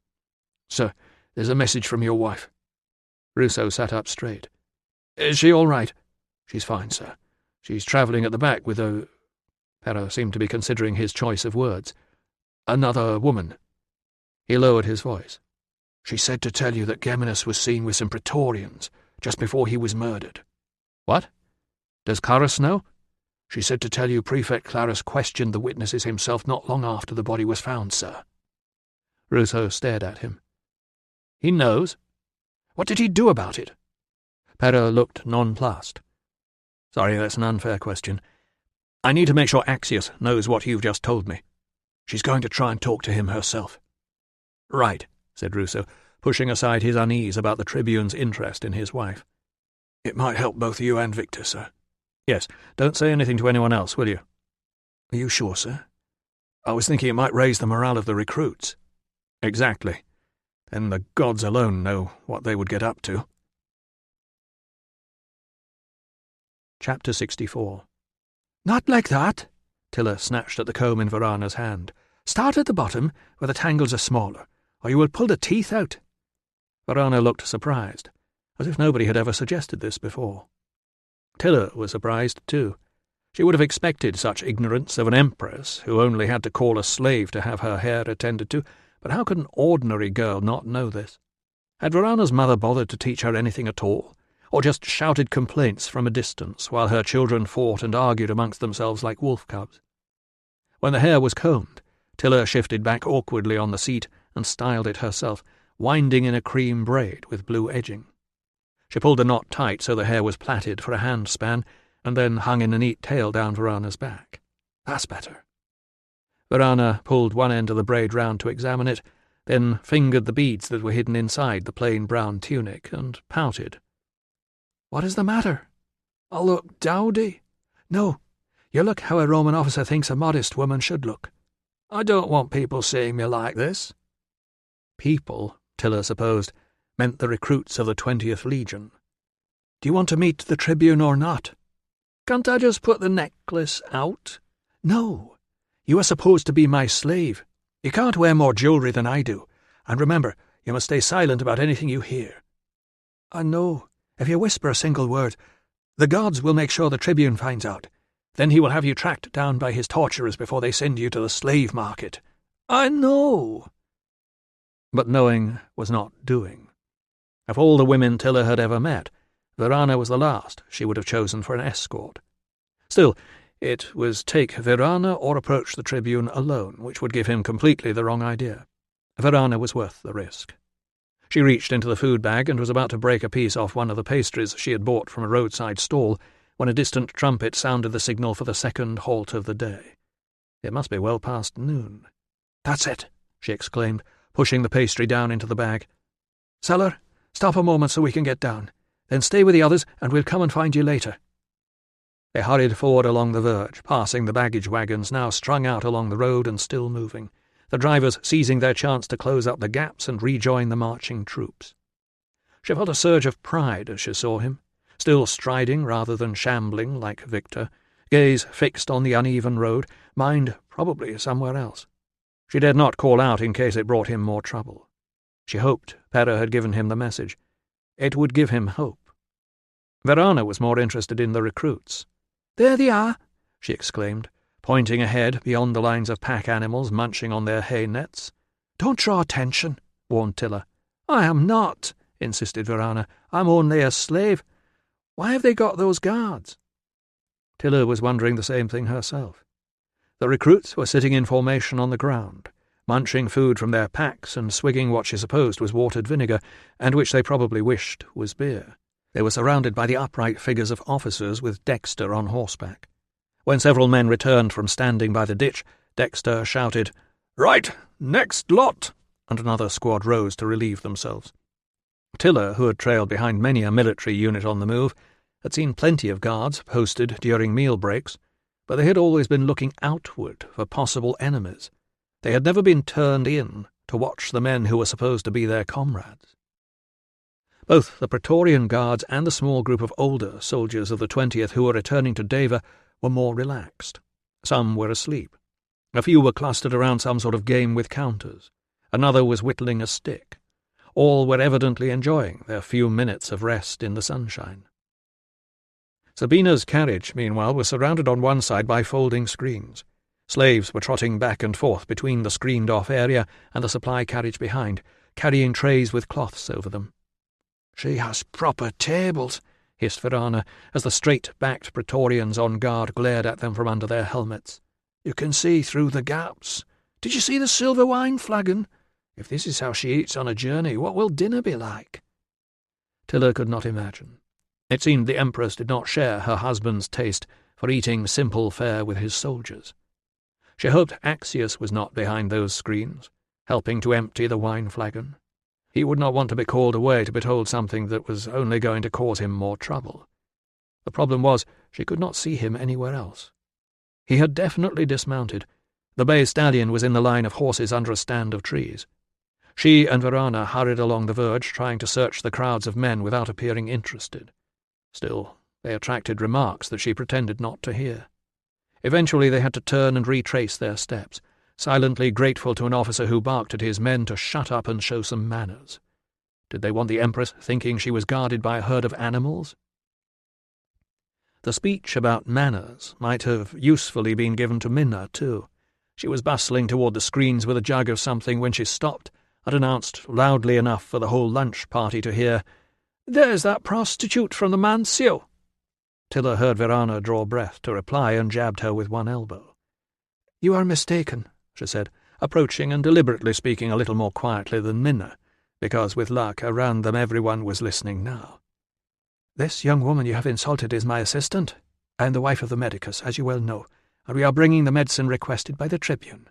"Sir, there's a message from your wife." Ruso sat up straight. "Is she all right?" "She's fine, sir. She's travelling at the back with a—" Pera seemed to be considering his choice of words. "Another woman." He lowered his voice. "She said to tell you that Geminus was seen with some Praetorians just before he was murdered." "What? Does Clarus know?" "She said to tell you Prefect Clarus questioned the witnesses himself not long after the body was found, sir." Ruso stared at him. "He knows? What did he do about it?" Pera looked nonplussed. "Sorry, that's an unfair question. I need to make sure Axius knows what you've just told me." "She's going to try and talk to him herself." "Right," said Ruso, pushing aside his unease about the Tribune's interest in his wife. "It might help both you and Victor, sir." "Yes, don't say anything to anyone else, will you?" "Are you sure, sir? I was thinking it might raise the morale of the recruits." "Exactly. Then the gods alone know what they would get up to." Chapter 64. "Not like that." Tilla snatched at the comb in Varana's hand. "Start at the bottom, where the tangles are smaller, or you will pull the teeth out." Varana looked surprised, as if nobody had ever suggested this before. Tilla was surprised, too. She would have expected such ignorance of an empress who only had to call a slave to have her hair attended to, but how could an ordinary girl not know this? Had Varana's mother bothered to teach her anything at all, or just shouted complaints from a distance while her children fought and argued amongst themselves like wolf cubs? When the hair was combed, Tilla shifted back awkwardly on the seat and styled it herself, winding in a cream braid with blue edging. She pulled the knot tight so the hair was plaited for a handspan, and then hung in a neat tail down Varana's back. "That's better." Varana pulled one end of the braid round to examine it, then fingered the beads that were hidden inside the plain brown tunic, and pouted. "What is the matter? I look dowdy." "No, you look how a Roman officer thinks a modest woman should look." "I don't want people seeing me like this." People, Tilla supposed, meant the recruits of the 20th Legion. "Do you want to meet the Tribune or not?" "Can't I just put the necklace out?" "No. You are supposed to be my slave. You can't wear more jewelry than I do, and remember, you must stay silent about anything you hear." "I know. If you whisper a single word, the gods will make sure the Tribune finds out. Then he will have you tracked down by his torturers before they send you to the slave market." "I know." But knowing was not doing. Of all the women Tilla had ever met, Varana was the last she would have chosen for an escort. Still, it was take Varana or approach the Tribune alone, which would give him completely the wrong idea. Varana was worth the risk. She reached into the food bag and was about to break a piece off one of the pastries she had bought from a roadside stall when a distant trumpet sounded the signal for the second halt of the day. It must be well past noon. "That's it," she exclaimed, pushing the pastry down into the bag. "Seller, stop a moment so we can get down. Then stay with the others and we'll come and find you later." They hurried forward along the verge, passing the baggage wagons now strung out along the road and still moving, the drivers seizing their chance to close up the gaps and rejoin the marching troops. She felt a surge of pride as she saw him, still striding rather than shambling like Victor, gaze fixed on the uneven road, mind probably somewhere else. She dared not call out in case it brought him more trouble. She hoped Pera had given him the message. It would give him hope. Varana was more interested in the recruits. "There they are," she exclaimed, pointing ahead beyond the lines of pack animals munching on their hay nets. "Don't draw attention," warned Tilla. "I am not," insisted Varana. "I'm only a slave. Why have they got those guards?" Tilla was wondering the same thing herself. The recruits were sitting in formation on the ground, munching food from their packs and swigging what she supposed was watered vinegar, and which they probably wished was beer. They were surrounded by the upright figures of officers with Dexter on horseback. When several men returned from standing by the ditch, Dexter shouted, "Right, next lot!" and another squad rose to relieve themselves. Tiller, who had trailed behind many a military unit on the move, had seen plenty of guards posted during meal breaks, but they had always been looking outward for possible enemies. They had never been turned in to watch the men who were supposed to be their comrades. Both the Praetorian Guards and the small group of older soldiers of the 20th who were returning to Deva were more relaxed. Some were asleep. A few were clustered around some sort of game with counters. Another was whittling a stick. All were evidently enjoying their few minutes of rest in the sunshine. Sabina's carriage, meanwhile, was surrounded on one side by folding screens. Slaves were trotting back and forth between the screened-off area and the supply carriage behind, carrying trays with cloths over them. "She has proper tables," hissed Verana, as the straight-backed Praetorians on guard glared at them from under their helmets. "You can see through the gaps. Did you see the silver wine flagon? If this is how she eats on a journey, what will dinner be like?" Tiller could not imagine. It seemed the Empress did not share her husband's taste for eating simple fare with his soldiers. She hoped Axius was not behind those screens, helping to empty the wine flagon. He would not want to be called away to be told something that was only going to cause him more trouble. The problem was she could not see him anywhere else. He had definitely dismounted. The bay stallion was in the line of horses under a stand of trees. She and Verana hurried along the verge, trying to search the crowds of men without appearing interested. Still, they attracted remarks that she pretended not to hear. Eventually they had to turn and retrace their steps, silently grateful to an officer who barked at his men to shut up and show some manners. Did they want the Empress thinking she was guarded by a herd of animals? The speech about manners might have usefully been given to Minna, too. She was bustling toward the screens with a jug of something when she stopped and announced loudly enough for the whole lunch party to hear, "There's that prostitute from the Mancio." Tiller heard Verana draw breath to reply and jabbed her with one elbow. "You are mistaken," she said, approaching and deliberately speaking a little more quietly than Minna, because with luck around them everyone was listening now. "This young woman you have insulted is my assistant. I am the wife of the medicus, as you well know, and we are bringing the medicine requested by the tribune."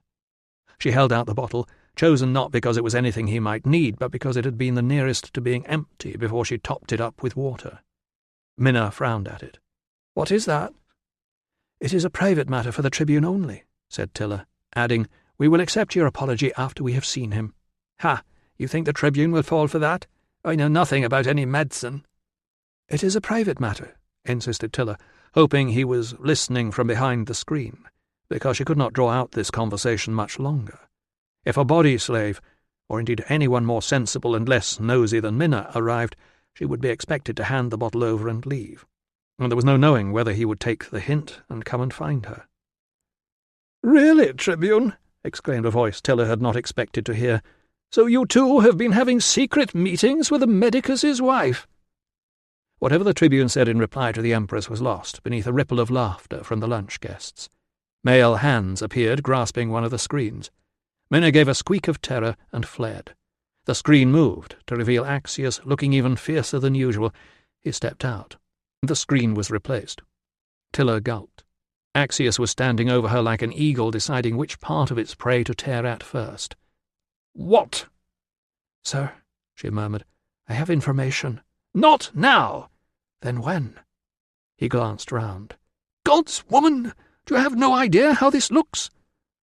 She held out the bottle, chosen not because it was anything he might need, but because it had been the nearest to being empty before she topped it up with water. Minna frowned at it. "What is that?" "It is a private matter for the tribune only," said Tiller, adding, "We will accept your apology after we have seen him." "Ha! You think the tribune will fall for that? I know nothing about any medicine." "It is a private matter," insisted Tiller, hoping he was listening from behind the screen, because she could not draw out this conversation much longer. If a body slave, or indeed anyone more sensible and less nosy than Minna, arrived, she would be expected to hand the bottle over and leave, and there was no knowing whether he would take the hint and come and find her. "Really, Tribune?" exclaimed a voice Tiller had not expected to hear. "So you two have been having secret meetings with the medicus's wife?" Whatever the Tribune said in reply to the Empress was lost beneath a ripple of laughter from the lunch guests. Male hands appeared, grasping one of the screens. Minna gave a squeak of terror and fled. The screen moved, to reveal Axius looking even fiercer than usual. He stepped out. The screen was replaced. Tiller gulped. Axius was standing over her like an eagle, deciding which part of its prey to tear at first. "What?" "Sir," she murmured, "I have information." "Not now!" "Then when?" He glanced round. "God's woman! Do you have no idea how this looks?"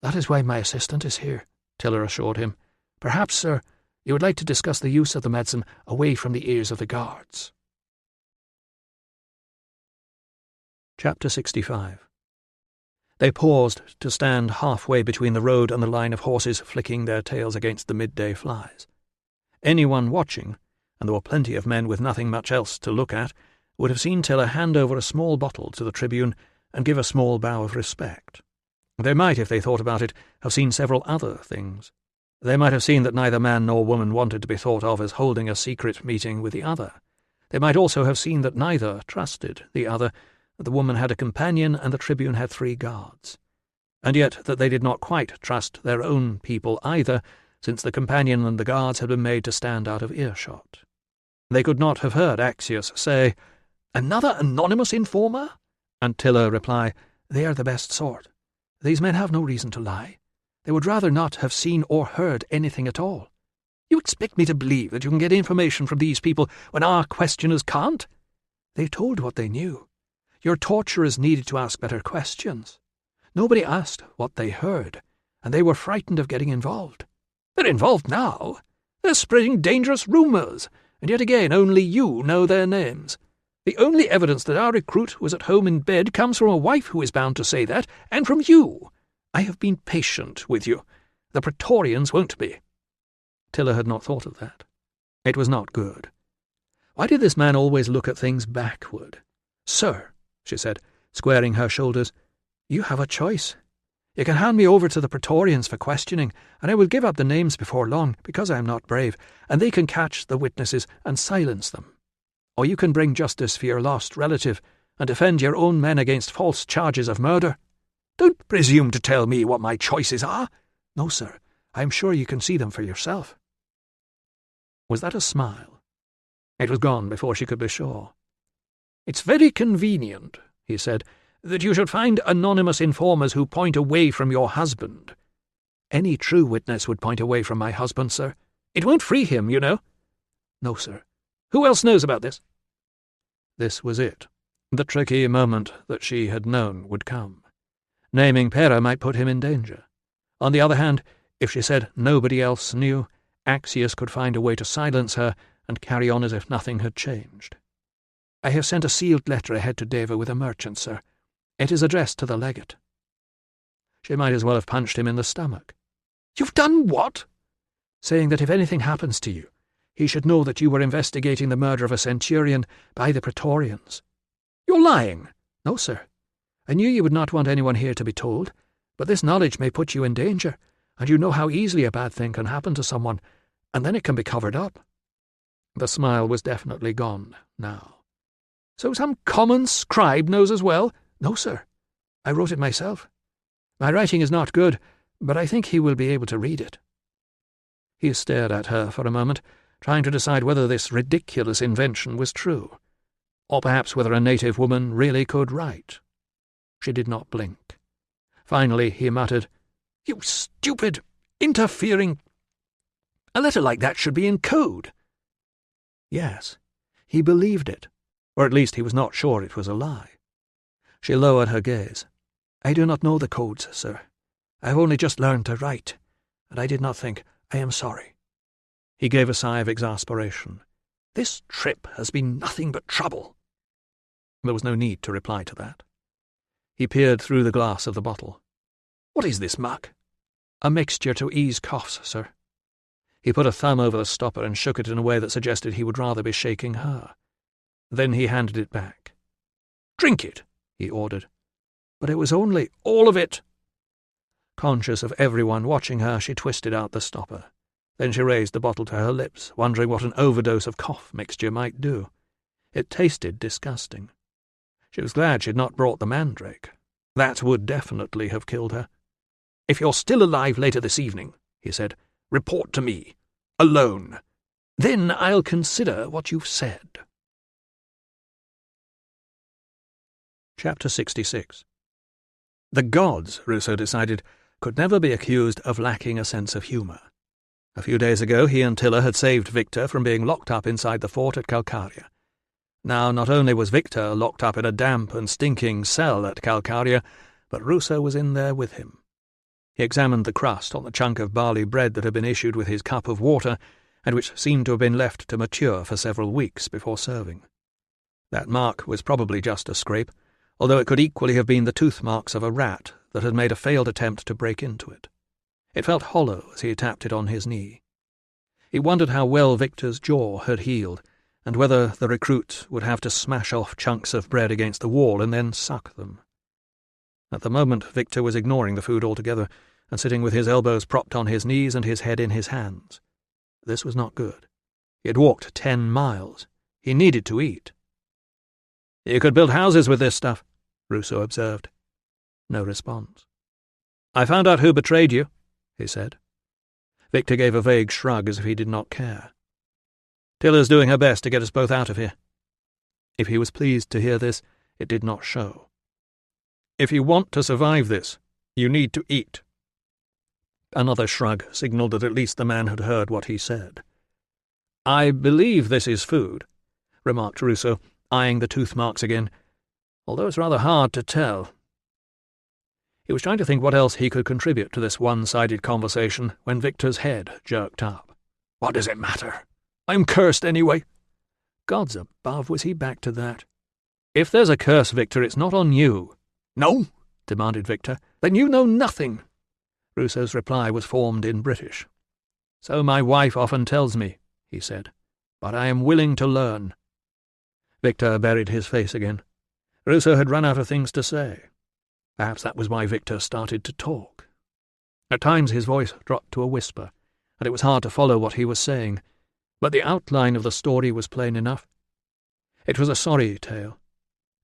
"That is why my assistant is here," Tiller assured him. "Perhaps, sir, you would like to discuss the use of the medicine away from the ears of the guards." Chapter 65. They paused to stand halfway between the road and the line of horses flicking their tails against the midday flies. Anyone watching, and there were plenty of men with nothing much else to look at, would have seen Tiller hand over a small bottle to the tribune and give a small bow of respect. They might, if they thought about it, have seen several other things. They might have seen that neither man nor woman wanted to be thought of as holding a secret meeting with the other. They might also have seen that neither trusted the other, that the woman had a companion and the tribune had 3 guards. and yet that they did not quite trust their own people either, since the companion and the guards had been made to stand out of earshot. They could not have heard Axius say, "Another anonymous informer?" and Tiller reply, "They are the best sort. These men have no reason to lie. They would rather not have seen or heard anything at all. You expect me to believe that you can get information from these people when our questioners can't? They told what they knew. Your torturers needed to ask better questions. Nobody asked what they heard, and they were frightened of getting involved. They're involved now. They're spreading dangerous rumours, and yet again only you know their names. The only evidence that our recruit was at home in bed comes from a wife who is bound to say that, and from you. I have been patient with you. The Praetorians won't be." Tiller had not thought of that. It was not good. Why did this man always look at things backward? "Sir," she said, squaring her shoulders, "you have a choice. You can hand me over to the Praetorians for questioning, and I will give up the names before long, because I am not brave, and they can catch the witnesses and silence them. Or you can bring justice for your lost relative, and defend your own men against false charges of murder. Don't presume to tell me what my choices are." "No, sir, I am sure you can see them for yourself." Was that a smile? It was gone before she could be sure. "It's very convenient," he said, "that you should find anonymous informers who point away from your husband." "Any true witness would point away from my husband, sir." "It won't free him, you know." "No, sir." "Who else knows about this?" This was it, the tricky moment that she had known would come. Naming Pera might put him in danger. On the other hand, if she said nobody else knew, Axius could find a way to silence her and carry on as if nothing had changed. "I have sent a sealed letter ahead to Deva with a merchant, sir. It is addressed to the legate." She might as well have punched him in the stomach. "You've done what?" "Saying that if anything happens to you, he should know that you were investigating the murder of a centurion by the Praetorians." "You're lying." "No, sir. I knew you would not want anyone here to be told, but this knowledge may put you in danger, and you know how easily a bad thing can happen to someone, and then it can be covered up." The smile was definitely gone now. "So some common scribe knows as well?" "No, sir. I wrote it myself. My writing is not good, but I think he will be able to read it." He stared at her for a moment, trying to decide whether this ridiculous invention was true, or perhaps whether a native woman really could write. She did not blink. Finally he muttered, "You stupid, interfering... A letter like that should be in code." Yes, he believed it, or at least he was not sure it was a lie. She lowered her gaze. "I do not know the codes, sir. I have only just learned to write, and I did not think. I am sorry." He gave a sigh of exasperation. "This trip has been nothing but trouble." There was no need to reply to that. He peered through the glass of the bottle. "What is this muck?" "A mixture to ease coughs, sir." He put a thumb over the stopper and shook it in a way that suggested he would rather be shaking her. Then he handed it back. "Drink it," he ordered. "But it was only all of it." Conscious of everyone watching her, she twisted out the stopper. Then she raised the bottle to her lips, wondering what an overdose of cough mixture might do. It tasted disgusting. She was glad she had not brought the mandrake. That would definitely have killed her. "If you're still alive later this evening," he said, "report to me. Alone. Then I'll consider what you've said." Chapter 66. The gods, Ruso decided, could never be accused of lacking a sense of humour. A few days ago he and Tiller had saved Victor from being locked up inside the fort at Calcaria. Now not only was Victor locked up in a damp and stinking cell at Calcaria, but Ruso was in there with him. He examined the crust on the chunk of barley bread that had been issued with his cup of water, and which seemed to have been left to mature for several weeks before serving. That mark was probably just a scrape, although it could equally have been the tooth marks of a rat that had made a failed attempt to break into it. It felt hollow as he tapped it on his knee. He wondered how well Victor's jaw had healed, and whether the recruit would have to smash off chunks of bread against the wall and then suck them. At the moment Victor was ignoring the food altogether, and sitting with his elbows propped on his knees and his head in his hands. This was not good. He had walked 10 miles. He needed to eat. "You could build houses with this stuff," Ruso observed. No response. "I found out who betrayed you," he said. Victor gave a vague shrug as if he did not care. "Tiller's doing her best to get us both out of here." If he was pleased to hear this, it did not show. "If you want to survive this, you need to eat." Another shrug signalled that at least the man had heard what he said. "I believe this is food," remarked Ruso, eyeing the tooth marks again, "although it's rather hard to tell." He was trying to think what else he could contribute to this one-sided conversation when Victor's head jerked up. "What does it matter? I'm cursed anyway." Gods above, was he back to that? "If there's a curse, Victor, it's not on you." "No?" demanded Victor. "Then you know nothing." Ruso's reply was formed in British. "So my wife often tells me," he said, "but I am willing to learn." Victor buried his face again. Ruso had run out of things to say. Perhaps that was why Victor started to talk. At times his voice dropped to a whisper, and it was hard to follow what he was saying, but the outline of the story was plain enough. It was a sorry tale.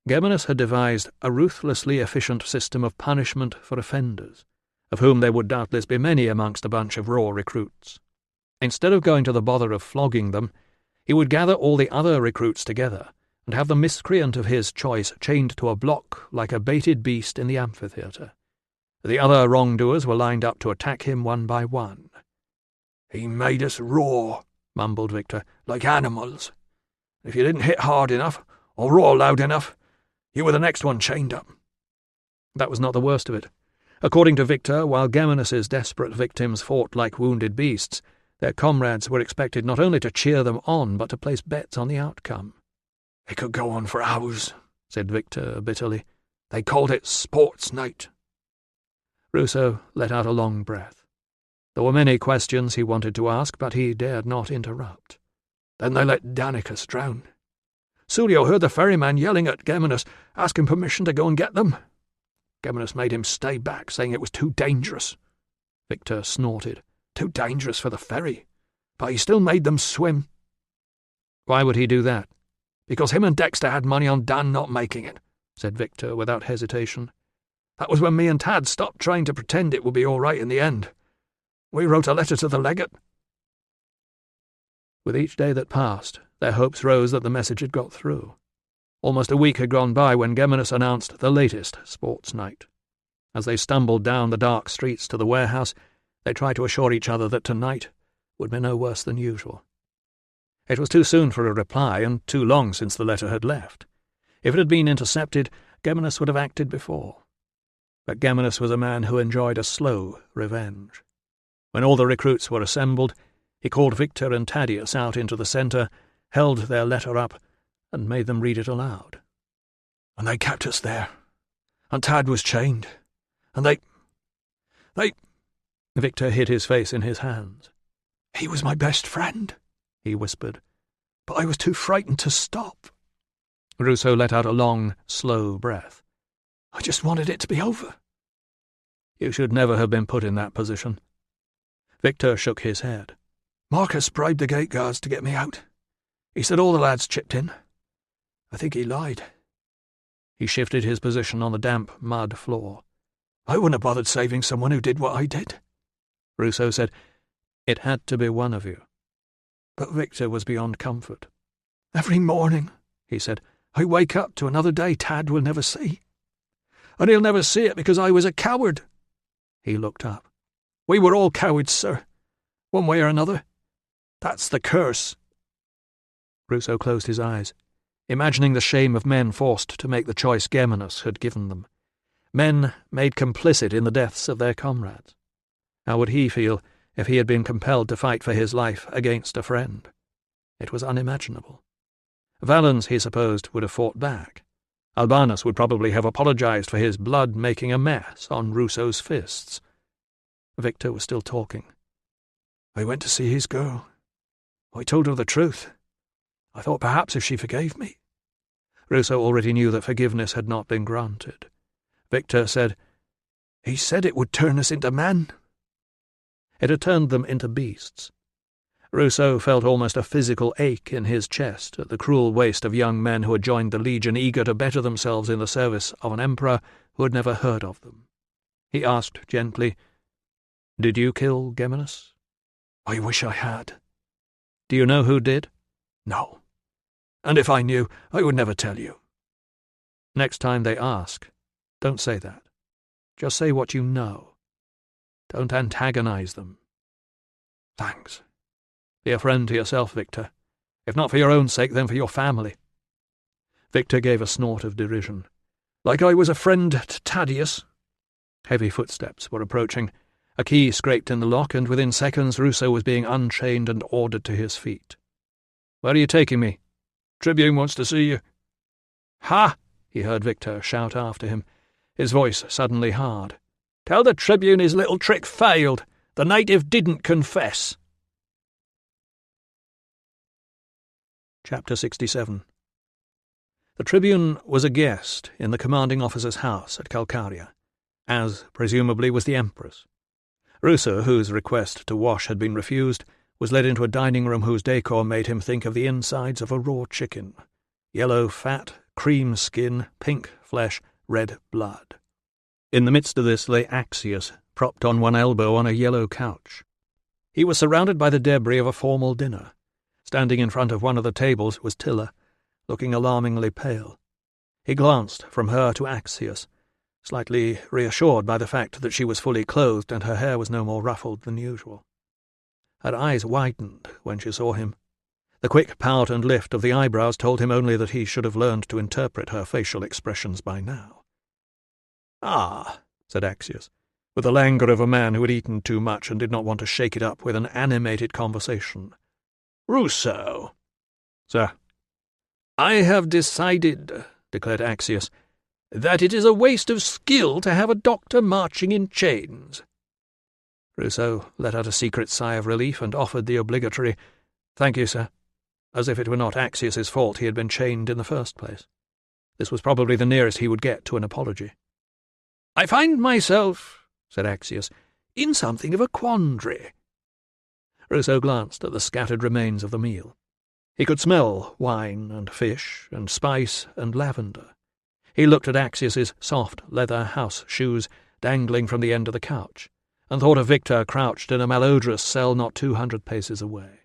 Geminus had devised a ruthlessly efficient system of punishment for offenders, of whom there would doubtless be many amongst a bunch of raw recruits. Instead of going to the bother of flogging them, he would gather all the other recruits together and have the miscreant of his choice chained to a block like a baited beast in the amphitheatre. The other wrongdoers were lined up to attack him one by one. "He made us roar," mumbled Victor, "like animals. If you didn't hit hard enough or roar loud enough, you were the next one chained up." That was not the worst of it. According to Victor, while Geminus's desperate victims fought like wounded beasts, their comrades were expected not only to cheer them on, but to place bets on the outcome. "It could go on for hours," said Victor bitterly. "They called it sports night." Ruso let out a long breath. There were many questions he wanted to ask, but he dared not interrupt. "Then they let Danicus drown. Sulio heard the ferryman yelling at Geminus, asking permission to go and get them. Geminus made him stay back, saying it was too dangerous." Victor snorted. "Too dangerous for the ferry. But he still made them swim." "Why would he do that?" "Because him and Dexter had money on Dan not making it," said Victor without hesitation. "That was when me and Tad stopped trying to pretend it would be all right in the end. We wrote a letter to the legate." With each day that passed, their hopes rose that the message had got through. Almost a week had gone by when Geminus announced the latest sports night. As they stumbled down the dark streets to the warehouse, they tried to assure each other that tonight would be no worse than usual. It was too soon for a reply, and too long since the letter had left. If it had been intercepted, Geminus would have acted before. But Geminus was a man who enjoyed a slow revenge. When all the recruits were assembled, he called Victor and Thaddeus out into the centre, held their letter up, and made them read it aloud. "And they kept us there. And Tad was chained. And they... Victor hid his face in his hands. "He was my best friend," he whispered. "But I was too frightened to stop." Ruso let out a long, slow breath. "I just wanted it to be over." "You should never have been put in that position." Victor shook his head. "Marcus bribed the gate guards to get me out. He said all the lads chipped in. I think he lied." He shifted his position on the damp mud floor. "I wouldn't have bothered saving someone who did what I did." Ruso said, "It had to be one of you." But Victor was beyond comfort. "Every morning," he said, "I wake up to another day Tad will never see. And he'll never see it because I was a coward." He looked up. "We were all cowards, sir, one way or another. That's the curse." Ruso closed his eyes, imagining the shame of men forced to make the choice Geminus had given them. Men made complicit in the deaths of their comrades. How would he feel if he had been compelled to fight for his life against a friend? It was unimaginable. Valens, he supposed, would have fought back. Albanus would probably have apologized for his blood making a mess on Ruso's fists. Victor was still talking. "I went to see his girl. I told her the truth. I thought perhaps if she forgave me." Ruso already knew that forgiveness had not been granted. Victor said, "He said it would turn us into men." It had turned them into beasts. Ruso felt almost a physical ache in his chest at the cruel waste of young men who had joined the Legion eager to better themselves in the service of an emperor who had never heard of them. He asked gently, "Did you kill Geminus?" "I wish I had." "Do you know who did?" "No. And if I knew, I would never tell you." "Next time they ask, don't say that. Just say what you know. Don't antagonize them." "Thanks." "Be a friend to yourself, Victor. If not for your own sake, then for your family." Victor gave a snort of derision. "Like I was a friend to Thaddeus." Heavy footsteps were approaching. A key scraped in the lock, and within seconds Ruso was being unchained and ordered to his feet. "Where are you taking me?" "Tribune wants to see you." "Ha!" he heard Victor shout after him, his voice suddenly hard. "Tell the Tribune his little trick failed. The native didn't confess." Chapter 67. The Tribune was a guest in the commanding officer's house at Calcaria, as, presumably, was the Empress. Ruso, whose request to wash had been refused, was led into a dining room whose decor made him think of the insides of a raw chicken. Yellow fat, cream skin, pink flesh, red blood. In the midst of this lay Axius, propped on one elbow on a yellow couch. He was surrounded by the debris of a formal dinner. Standing in front of one of the tables was Tilla, looking alarmingly pale. He glanced from her to Axius, slightly reassured by the fact that she was fully clothed and her hair was no more ruffled than usual. Her eyes widened when she saw him. The quick pout and lift of the eyebrows told him only that he should have learned to interpret her facial expressions by now. "Ah," said Axius, with the languor of a man who had eaten too much and did not want to shake it up with an animated conversation. "Ruso." "Sir." "I have decided," declared Axius, "that it is a waste of skill to have a doctor marching in chains." Ruso let out a secret sigh of relief and offered the obligatory, "Thank you, sir," as if it were not Axius's fault he had been chained in the first place. This was probably the nearest he would get to an apology. "I find myself," said Axius, "in something of a quandary." Ruso glanced at the scattered remains of the meal. He could smell wine and fish and spice and lavender. He looked at Axius's soft leather house shoes dangling from the end of the couch, and thought of Victor crouched in a malodorous cell not 200 paces away.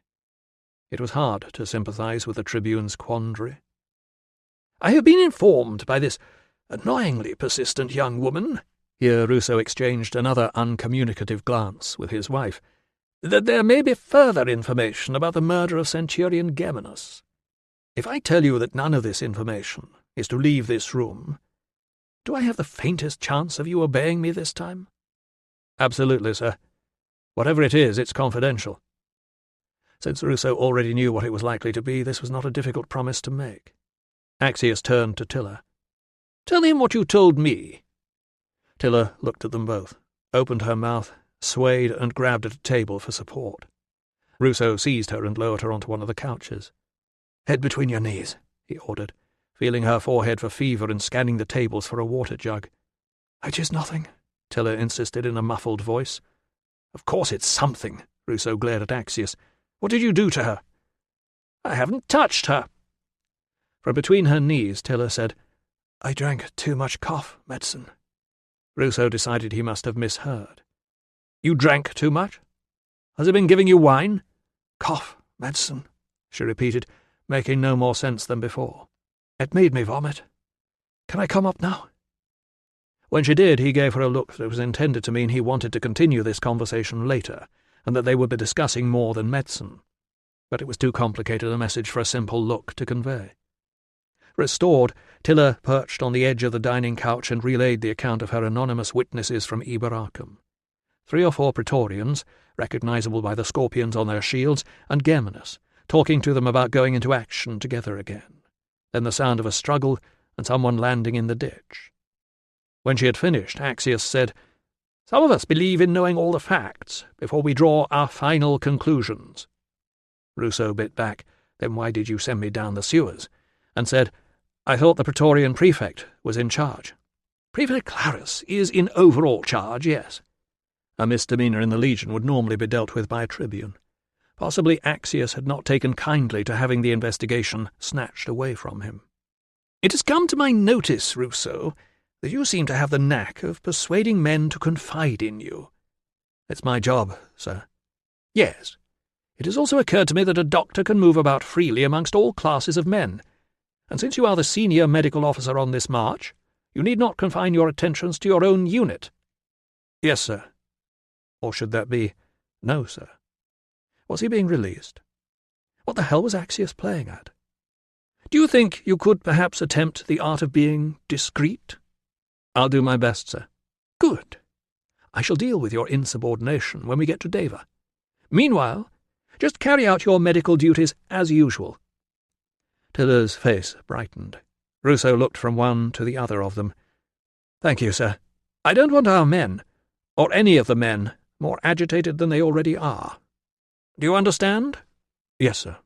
It was hard to sympathize with the Tribune's quandary. "I have been informed by this annoyingly persistent young woman," here Ruso exchanged another uncommunicative glance with his wife, "that there may be further information about the murder of Centurion Geminus. If I tell you that none of this information is to leave this room, do I have the faintest chance of you obeying me this time?" "Absolutely, sir. Whatever it is, it's confidential." Since Ruso already knew what it was likely to be, this was not a difficult promise to make. Axius turned to Tilla. "Tell him what you told me." Tilla looked at them both, opened her mouth, swayed and grabbed at a table for support. Ruso seized her and lowered her onto one of the couches. "Head between your knees," he ordered, feeling her forehead for fever and scanning the tables for a water jug. "It is nothing," Tilla insisted in a muffled voice. "Of course it's something," Ruso glared at Axius. "What did you do to her?" "I haven't touched her." From between her knees, Tilla said, "I drank too much cough medicine." Ruso decided he must have misheard. "You drank too much? Has it been giving you wine?" "Cough medicine," she repeated, making no more sense than before. "It made me vomit. Can I come up now?" When she did, he gave her a look that was intended to mean he wanted to continue this conversation later, and that they would be discussing more than medicine. But it was too complicated a message for a simple look to convey. Restored, Tilla perched on the edge of the dining couch and relayed the account of her anonymous witnesses from Iberacum. 3 or 4 Praetorians, recognizable by the scorpions on their shields, and Geminus, talking to them about going into action together again. Then the sound of a struggle, and someone landing in the ditch. When she had finished, Axius said, "Some of us believe in knowing all the facts before we draw our final conclusions." Ruso bit back, "Then why did you send me down the sewers?" and said, "I thought the Praetorian prefect was in charge." "Prefect Clarus is in overall charge, yes." A misdemeanour in the Legion would normally be dealt with by a tribune. Possibly Axius had not taken kindly to having the investigation snatched away from him. "It has come to my notice, Ruso, that you seem to have the knack of persuading men to confide in you. It's my job, sir. Yes. It has also occurred to me that a doctor can move about freely amongst all classes of men, and since you are the senior medical officer on this march, you need not confine your attentions to your own unit. Yes, sir. Or should that be, no, sir? Was he being released? What the hell was Axius playing at? Do you think you could perhaps attempt the art of being discreet? I'll do my best, sir. Good. I shall deal with your insubordination when we get to Deva. Meanwhile, just carry out your medical duties as usual. Tilla's face brightened. Ruso looked from one to the other of them. Thank you, sir. I don't want our men, or any of the men, more agitated than they already are. Do you understand? Yes, sir.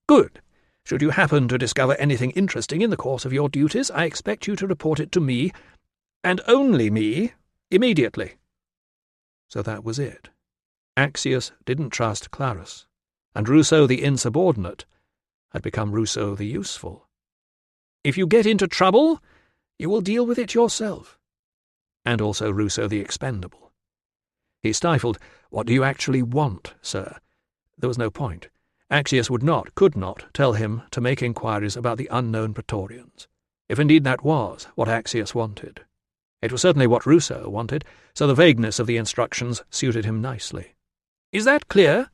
Good. Should you happen to discover anything interesting in the course of your duties, I expect you to report it to me, and only me, immediately. So that was it. Axius didn't trust Clarus, and Ruso the insubordinate had become Ruso the useful. If you get into trouble, you will deal with it yourself. And also Ruso the expendable. He stifled, "What do you actually want, sir?" There was no point. Axius could not tell him to make inquiries about the unknown Praetorians, if indeed that was what Axius wanted. It was certainly what Ruso wanted, so the vagueness of the instructions suited him nicely. Is that clear?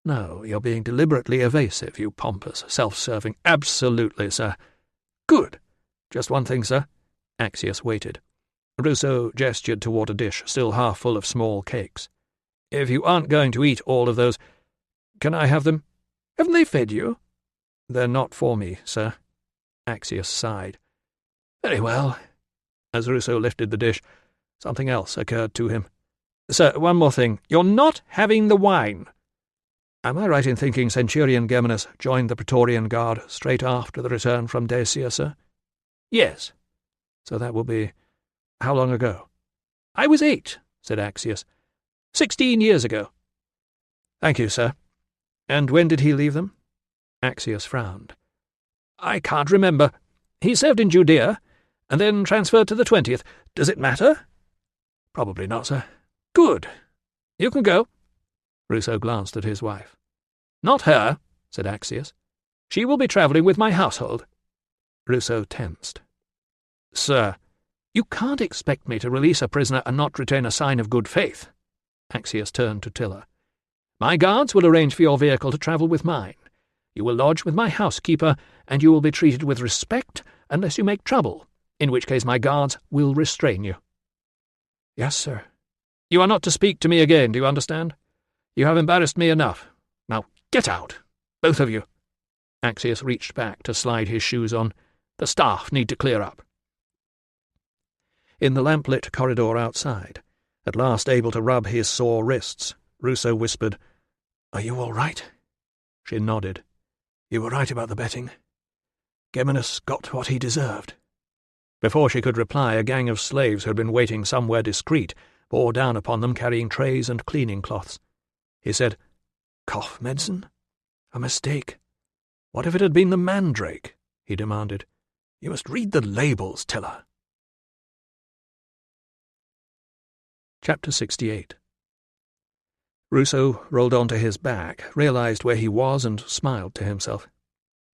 No, you're being deliberately evasive, you pompous, self-serving— Absolutely, sir. Good. Just one thing, sir. Axius waited. Ruso gestured toward a dish still half full of small cakes. If you aren't going to eat all of those, can I have them? Haven't they fed you? They're not for me, sir. Axius sighed. Very well. As Ruso lifted the dish, something else occurred to him. Sir, one more thing. You're not having the wine. Am I right in thinking Centurion Geminus joined the Praetorian Guard straight after the return from Dacia, sir? Yes. So that will be— how long ago? I was 8, said Axius. 16 years ago. Thank you, sir. And when did he leave them? Axius frowned. I can't remember. He served in Judea, and then transferred to the 20th. Does it matter? Probably not, sir. Good. You can go. Ruso glanced at his wife. Not her, said Axius. She will be travelling with my household. Ruso tensed. Sir, you can't expect me to release a prisoner and not retain a sign of good faith. Axius turned to Tilla. My guards will arrange for your vehicle to travel with mine. You will lodge with my housekeeper, and you will be treated with respect unless you make trouble, in which case my guards will restrain you. Yes, sir. You are not to speak to me again, do you understand? You have embarrassed me enough. Now get out, both of you. Axius reached back to slide his shoes on. The staff need to clear up. In the lamp-lit corridor outside, at last able to rub his sore wrists, Ruso whispered, "Are you all right?" She nodded. "You were right about the betting. Geminus got what he deserved." Before she could reply, a gang of slaves who had been waiting somewhere discreet bore down upon them carrying trays and cleaning cloths. He said, "Cough medicine? A mistake. What if it had been the mandrake?" he demanded. "You must read the labels, Tilla." Chapter 68. Ruso rolled onto his back, realized where he was, and smiled to himself.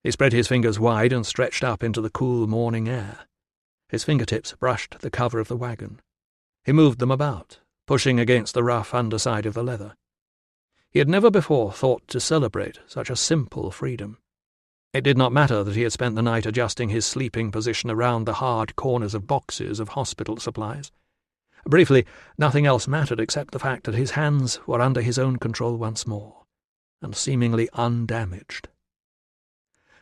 He spread his fingers wide and stretched up into the cool morning air. His fingertips brushed the cover of the wagon. He moved them about, pushing against the rough underside of the leather. He had never before thought to celebrate such a simple freedom. It did not matter that he had spent the night adjusting his sleeping position around the hard corners of boxes of hospital supplies. Briefly, nothing else mattered except the fact that his hands were under his own control once more, and seemingly undamaged.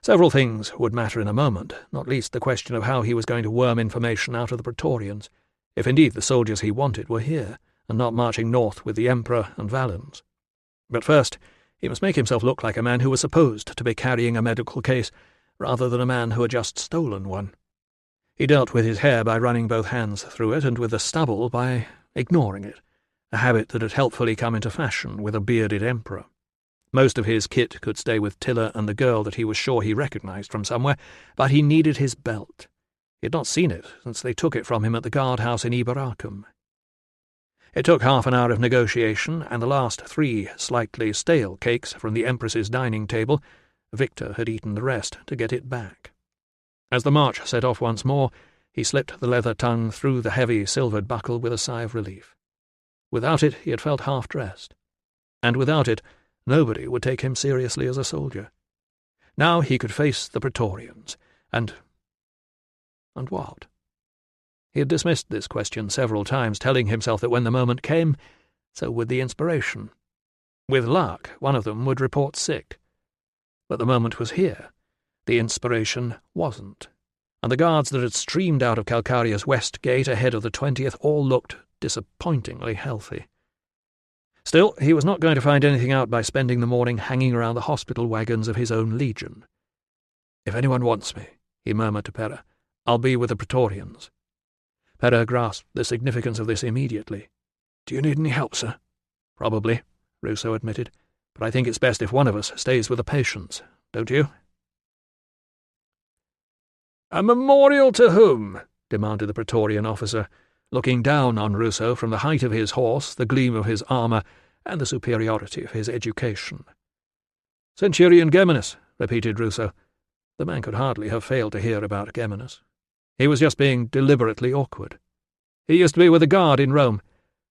Several things would matter in a moment, not least the question of how he was going to worm information out of the Praetorians, if indeed the soldiers he wanted were here, and not marching north with the Emperor and Valens. But first, he must make himself look like a man who was supposed to be carrying a medical case, rather than a man who had just stolen one. He dealt with his hair by running both hands through it, and with the stubble by ignoring it, a habit that had helpfully come into fashion with a bearded emperor. Most of his kit could stay with Tilla and the girl that he was sure he recognized from somewhere, but he needed his belt. He had not seen it since they took it from him at the guardhouse in Iberacum. It took half an hour of negotiation, and the last 3 slightly stale cakes from the Empress's dining table. Victor had eaten the rest to get it back. As the march set off once more, he slipped the leather tongue through the heavy silvered buckle with a sigh of relief. Without it he had felt half-dressed, and without it nobody would take him seriously as a soldier. Now he could face the Praetorians, and what? He had dismissed this question several times, telling himself that when the moment came, so would the inspiration. With luck, one of them would report sick. But the moment was here. The inspiration wasn't. And the guards that had streamed out of Calcaria's west gate ahead of the 20th all looked disappointingly healthy. Still, he was not going to find anything out by spending the morning hanging around the hospital wagons of his own legion. "If anyone wants me," he murmured to Pera, "I'll be with the Praetorians." Pera grasped the significance of this immediately. "Do you need any help, sir?" "Probably," Ruso admitted, "but I think it's best if one of us stays with the patients, don't you?" "A memorial to whom?" demanded the Praetorian officer, looking down on Ruso from the height of his horse, the gleam of his armour, and the superiority of his education. "Centurion Geminus," repeated Ruso. The man could hardly have failed to hear about Geminus. He was just being deliberately awkward. "He used to be with the guard in Rome.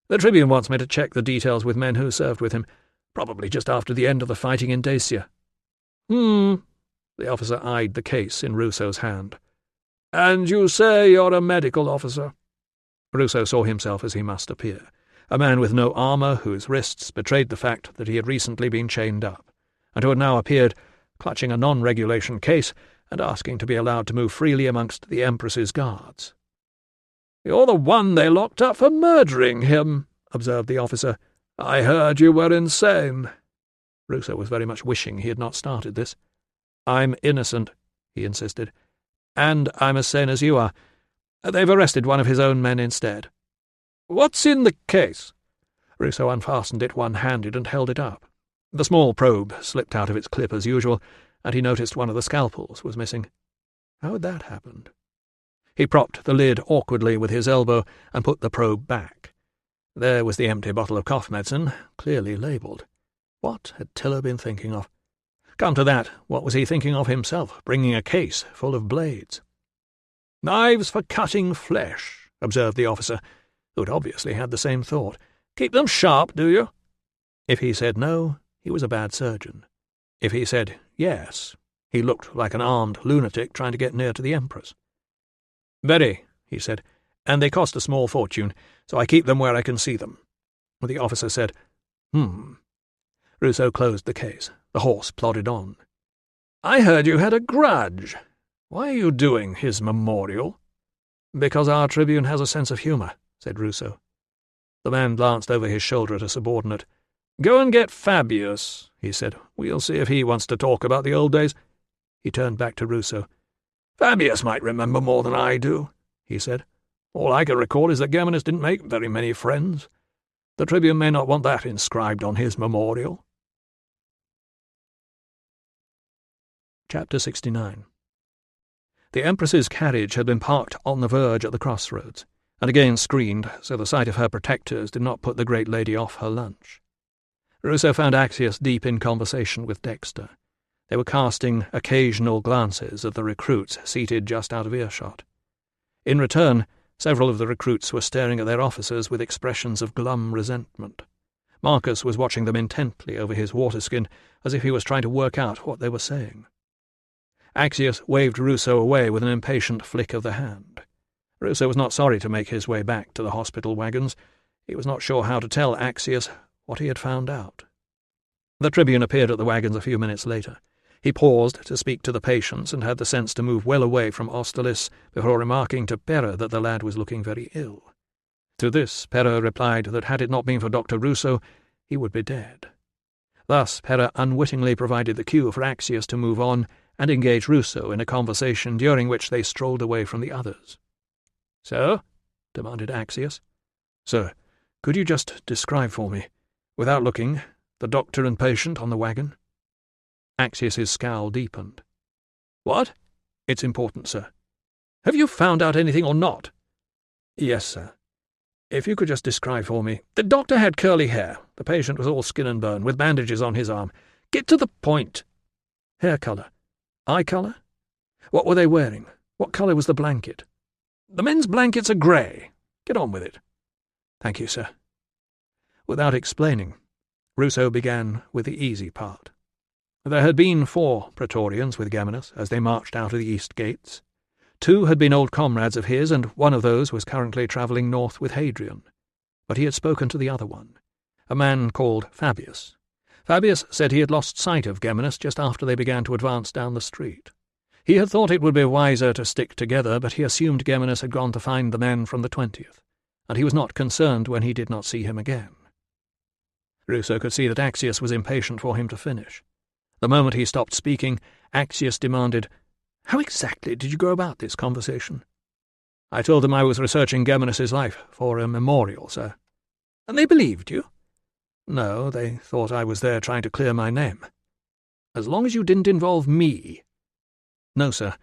The Tribune wants me to check the details with men who served with him, probably just after the end of the fighting in Dacia." The officer eyed the case in Ruso's hand. "And you say you're a medical officer?" Ruso saw himself as he must appear, a man with no armour whose wrists betrayed the fact that he had recently been chained up, and who had now appeared, clutching a non-regulation case and asking to be allowed to move freely amongst the Empress's guards. "You're the one they locked up for murdering him," observed the officer. "I heard you were insane." Ruso was very much wishing he had not started this. "I'm innocent," he insisted, "and I'm as sane as you are. They've arrested one of his own men instead." "What's in the case?" Ruso unfastened it one-handed and held it up. The small probe slipped out of its clip as usual, and he noticed one of the scalpels was missing. How had that happened? He propped the lid awkwardly with his elbow and put the probe back. There was the empty bottle of cough medicine, clearly labelled. What had Tiller been thinking of? Come to that, what was he thinking of himself, bringing a case full of blades? "Knives for cutting flesh," observed the officer, who had obviously had the same thought. "Keep them sharp, do you?" If he said no, he was a bad surgeon. If he said yes, he looked like an armed lunatic trying to get near to the Empress. "Very," he said, "and they cost a small fortune, so I keep them where I can see them." The officer said, Ruso closed the case. The horse plodded on. "I heard you had a grudge. Why are you doing his memorial?" "Because our Tribune has a sense of humour," said Ruso. The man glanced over his shoulder at a subordinate. "Go and get Fabius," he said. "We'll see if he wants to talk about the old days." He turned back to Ruso. "Fabius might remember more than I do," he said. "All I can recall is that Geminus didn't make very many friends. The Tribune may not want that inscribed on his memorial." Chapter 69. The Empress's carriage had been parked on the verge at the crossroads, and again screened, so the sight of her protectors did not put the great lady off her lunch. Ruso found Axius deep in conversation with Dexter. They were casting occasional glances at the recruits seated just out of earshot. In return, several of the recruits were staring at their officers with expressions of glum resentment. Marcus was watching them intently over his waterskin, as if he was trying to work out what they were saying. Axius waved Ruso away with an impatient flick of the hand. Ruso was not sorry to make his way back to the hospital wagons. He was not sure how to tell Axius what he had found out. The Tribune appeared at the wagons a few minutes later. He paused to speak to the patients and had the sense to move well away from Austerlitz before remarking to Pera that the lad was looking very ill. To this Pera replied that had it not been for Dr. Ruso, he would be dead. Thus Pera unwittingly provided the cue for Axius to move on and engage Ruso in a conversation during which they strolled away from the others. "So?" demanded Axius. "Sir, could you just describe for me, without looking, the doctor and patient on the wagon?" Axius's scowl deepened. "What?" "It's important, sir." Have you found out anything or not?" "Yes, sir. If you could just describe for me—" "The doctor had curly hair. The patient was all skin and bone, with bandages on his arm. Get to the point." "Hair colour. Eye colour? What were they wearing? What colour was the blanket?" "The men's blankets are grey. Get on with it." "Thank you, sir." Without explaining, Ruso began with the easy part. There had been 4 Praetorians with Geminus as they marched out of the east gates. 2 had been old comrades of his, and one of those was currently travelling north with Hadrian. But he had spoken to the other one, a man called Fabius. Fabius said he had lost sight of Geminus just after they began to advance down the street. He had thought it would be wiser to stick together, but he assumed Geminus had gone to find the men from the 20th, and he was not concerned when he did not see him again. Ruso could see that Axius was impatient for him to finish. The moment he stopped speaking, Axius demanded, "How exactly did you go about this conversation?" "I told them I was researching Geminus's life for a memorial, sir." "And they believed you?" "No, they thought I was there trying to clear my name." "As long as you didn't involve me." "No, sir.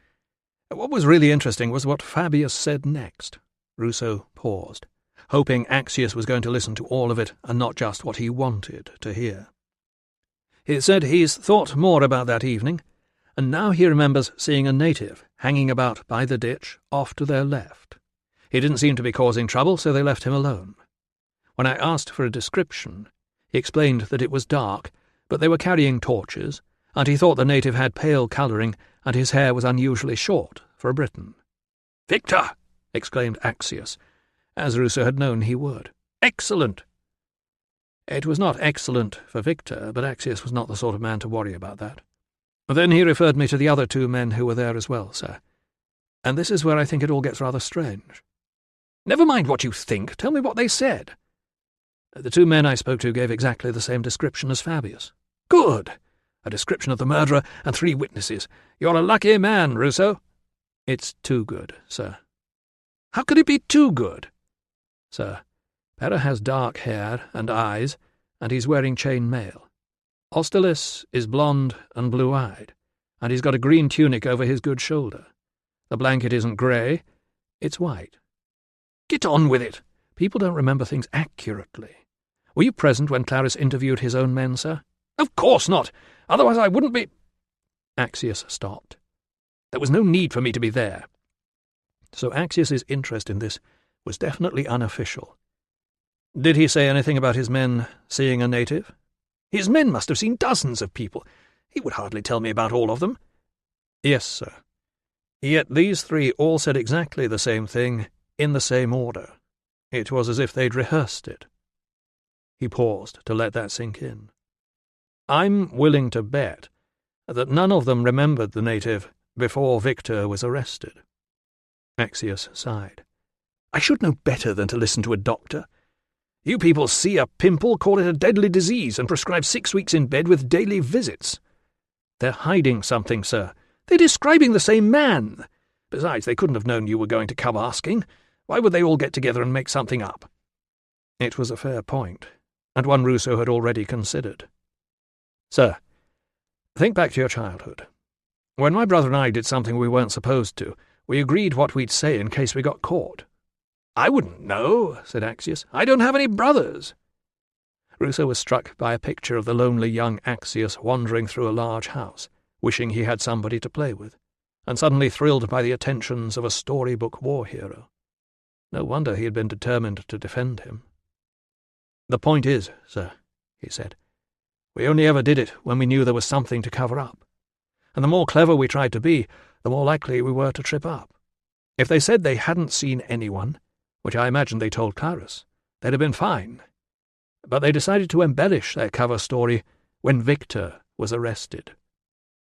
What was really interesting was what Fabius said next." Ruso paused, hoping Axius was going to listen to all of it and not just what he wanted to hear. "He said he's thought more about that evening, and now he remembers seeing a native hanging about by the ditch off to their left. He didn't seem to be causing trouble, so they left him alone. When I asked for a description, he explained that it was dark, but they were carrying torches, and he thought the native had pale colouring, and his hair was unusually short for a Briton." "Victor!" exclaimed Axius, as Ruso had known he would. "Excellent!" It was not excellent for Victor, but Axius was not the sort of man to worry about that. Then he referred me to the other 2 men who were there as well, sir. And this is where I think it all gets rather strange. "Never mind what you think. Tell me what they said." "The 2 men I spoke to gave exactly the same description as Fabius." "Good! A description of the murderer and 3 witnesses. You're a lucky man, Ruso." "It's too good, sir." "How could it be too good?" "Sir, Pera has dark hair and eyes, and he's wearing chain mail. Austerlitz is blonde and blue-eyed, and he's got a green tunic over his good shoulder. The blanket isn't grey, it's white." "Get on with it." "People don't remember things accurately. Were you present when Clarus interviewed his own men, sir?" "Of course not. Otherwise I wouldn't be—" Axius stopped. "There was no need for me to be there." So Axius's interest in this was definitely unofficial. "Did he say anything about his men seeing a native?" "His men must have seen dozens of people. He would hardly tell me about all of them." "Yes, sir. Yet these 3 all said exactly the same thing, in the same order. It was as if they'd rehearsed it." He paused to let that sink in. "I'm willing to bet that none of them remembered the native before Victor was arrested." Axius sighed. "I should know better than to listen to a doctor. You people see a pimple, call it a deadly disease, and prescribe 6 weeks in bed with daily visits. They're hiding something, sir. They're describing the same man. Besides, they couldn't have known you were going to come asking. Why would they all get together and make something up?" It was a fair point, and one Ruso had already considered. "Sir, think back to your childhood. When my brother and I did something we weren't supposed to, we agreed what we'd say in case we got caught." "I wouldn't know," said Axius. "I don't have any brothers." Ruso was struck by a picture of the lonely young Axius wandering through a large house, wishing he had somebody to play with, and suddenly thrilled by the attentions of a storybook war hero. No wonder he had been determined to defend him. "The point is, sir," he said, "we only ever did it when we knew there was something to cover up. And the more clever we tried to be, the more likely we were to trip up. If they said they hadn't seen anyone, which I imagine they told Clarus, they'd have been fine. But they decided to embellish their cover story when Victor was arrested.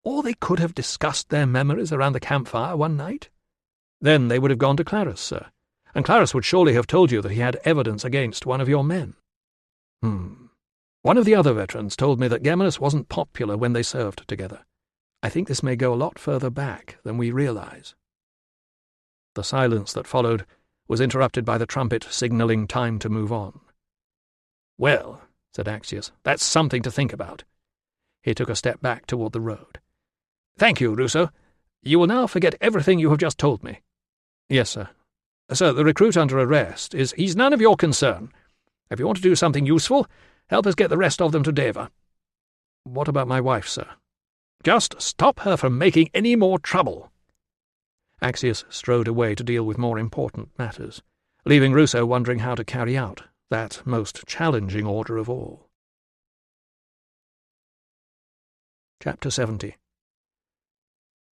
Or they could have discussed their memories around the campfire one night. Then they would have gone to Clarus, sir, and Clarus would surely have told you that he had evidence against one of your men. One of the other veterans told me that Geminus wasn't popular when they served together. I think this may go a lot further back than we realize." The silence that followed was interrupted by the trumpet signalling time to move on. "Well," said Axius, "that's something to think about." He took a step back toward the road. "Thank you, Ruso. You will now forget everything you have just told me." Yes, sir. Sir, the recruit under arrest he's none of your concern. If you want to do something useful, help us get the rest of them to Deva. What about my wife, sir? Just stop her from making any more trouble. Axius strode away to deal with more important matters, leaving Ruso wondering how to carry out that most challenging order of all. Chapter 70.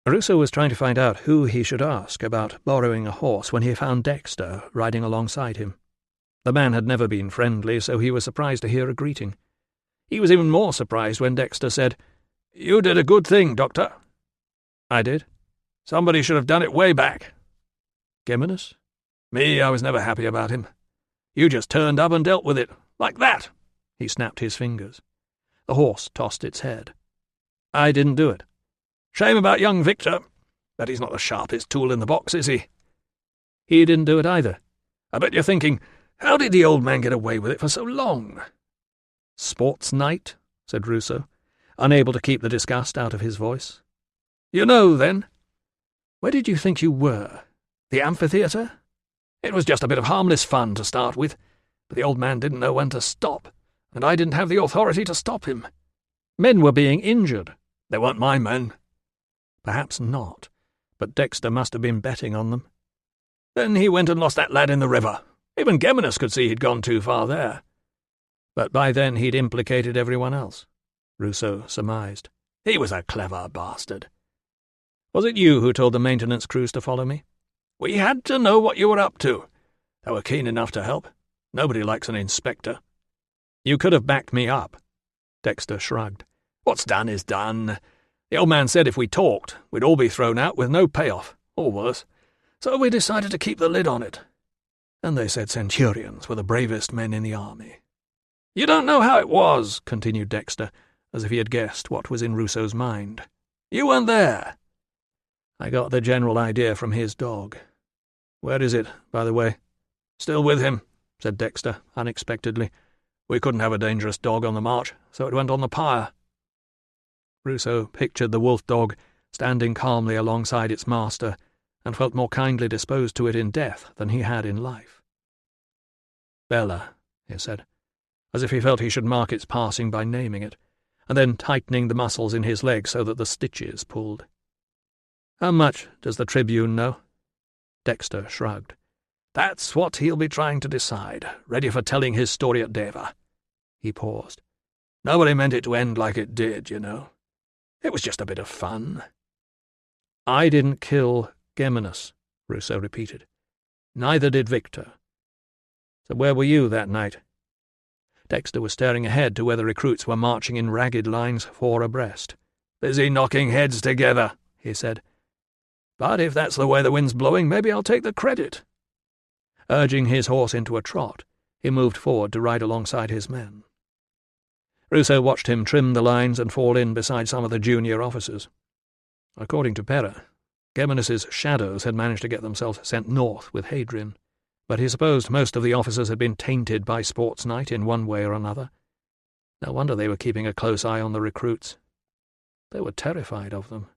Ruso was trying to find out who he should ask about borrowing a horse when he found Dexter riding alongside him. The man had never been friendly, so he was surprised to hear a greeting. He was even more surprised when Dexter said, "You did a good thing, Doctor." "I did?" "Somebody should have done it way back." "Geminus?" "Me, I was never happy about him. You just turned up and dealt with it, like that." He snapped his fingers. The horse tossed its head. "I didn't do it." "Shame about young Victor. But he's not the sharpest tool in the box, is he?" "He didn't do it either." "I bet you're thinking, how did the old man get away with it for so long?" "Sports night," said Ruso, unable to keep the disgust out of his voice. "You know, then?" "Where did you think you were? The amphitheatre?" "It was just a bit of harmless fun to start with, but the old man didn't know when to stop, and I didn't have the authority to stop him. Men were being injured." "They weren't my men." "Perhaps not, but Dexter must have been betting on them." "Then he went and lost that lad in the river. Even Geminus could see he'd gone too far there." "But by then he'd implicated everyone else," Ruso surmised. "He was a clever bastard." "Was it you who told the maintenance crews to follow me?" "We had to know what you were up to. They were keen enough to help. Nobody likes an inspector." "You could have backed me up." Dexter shrugged. "What's done is done. The old man said if we talked, we'd all be thrown out with no payoff, or worse. So we decided to keep the lid on it. And they said centurions were the bravest men in the army." "You don't know how it was," continued Dexter, as if he had guessed what was in Ruso's mind. "You weren't there." "I got the general idea from his dog. Where is it, by the way?" "Still with him," said Dexter, unexpectedly. "We couldn't have a dangerous dog on the march, so it went on the pyre." Ruso pictured the wolf dog standing calmly alongside its master, and felt more kindly disposed to it in death than he had in life. "Bella," he said, as if he felt he should mark its passing by naming it, and then tightening the muscles in his leg so that the stitches pulled. "How much does the Tribune know?" Dexter shrugged. "That's what he'll be trying to decide, ready for telling his story at Deva." He paused. "Nobody meant it to end like it did, you know. It was just a bit of fun." "I didn't kill Geminus," Ruso repeated. "Neither did Victor. So where were you that night?" Dexter was staring ahead to where the recruits were marching in ragged lines 4 abreast. "Busy knocking heads together," he said. "But if that's the way the wind's blowing, maybe I'll take the credit." Urging his horse into a trot, he moved forward to ride alongside his men. Ruso watched him trim the lines and fall in beside some of the junior officers. According to Pera, Geminus's shadows had managed to get themselves sent north with Hadrian, but he supposed most of the officers had been tainted by sports night in one way or another. No wonder they were keeping a close eye on the recruits. They were terrified of them.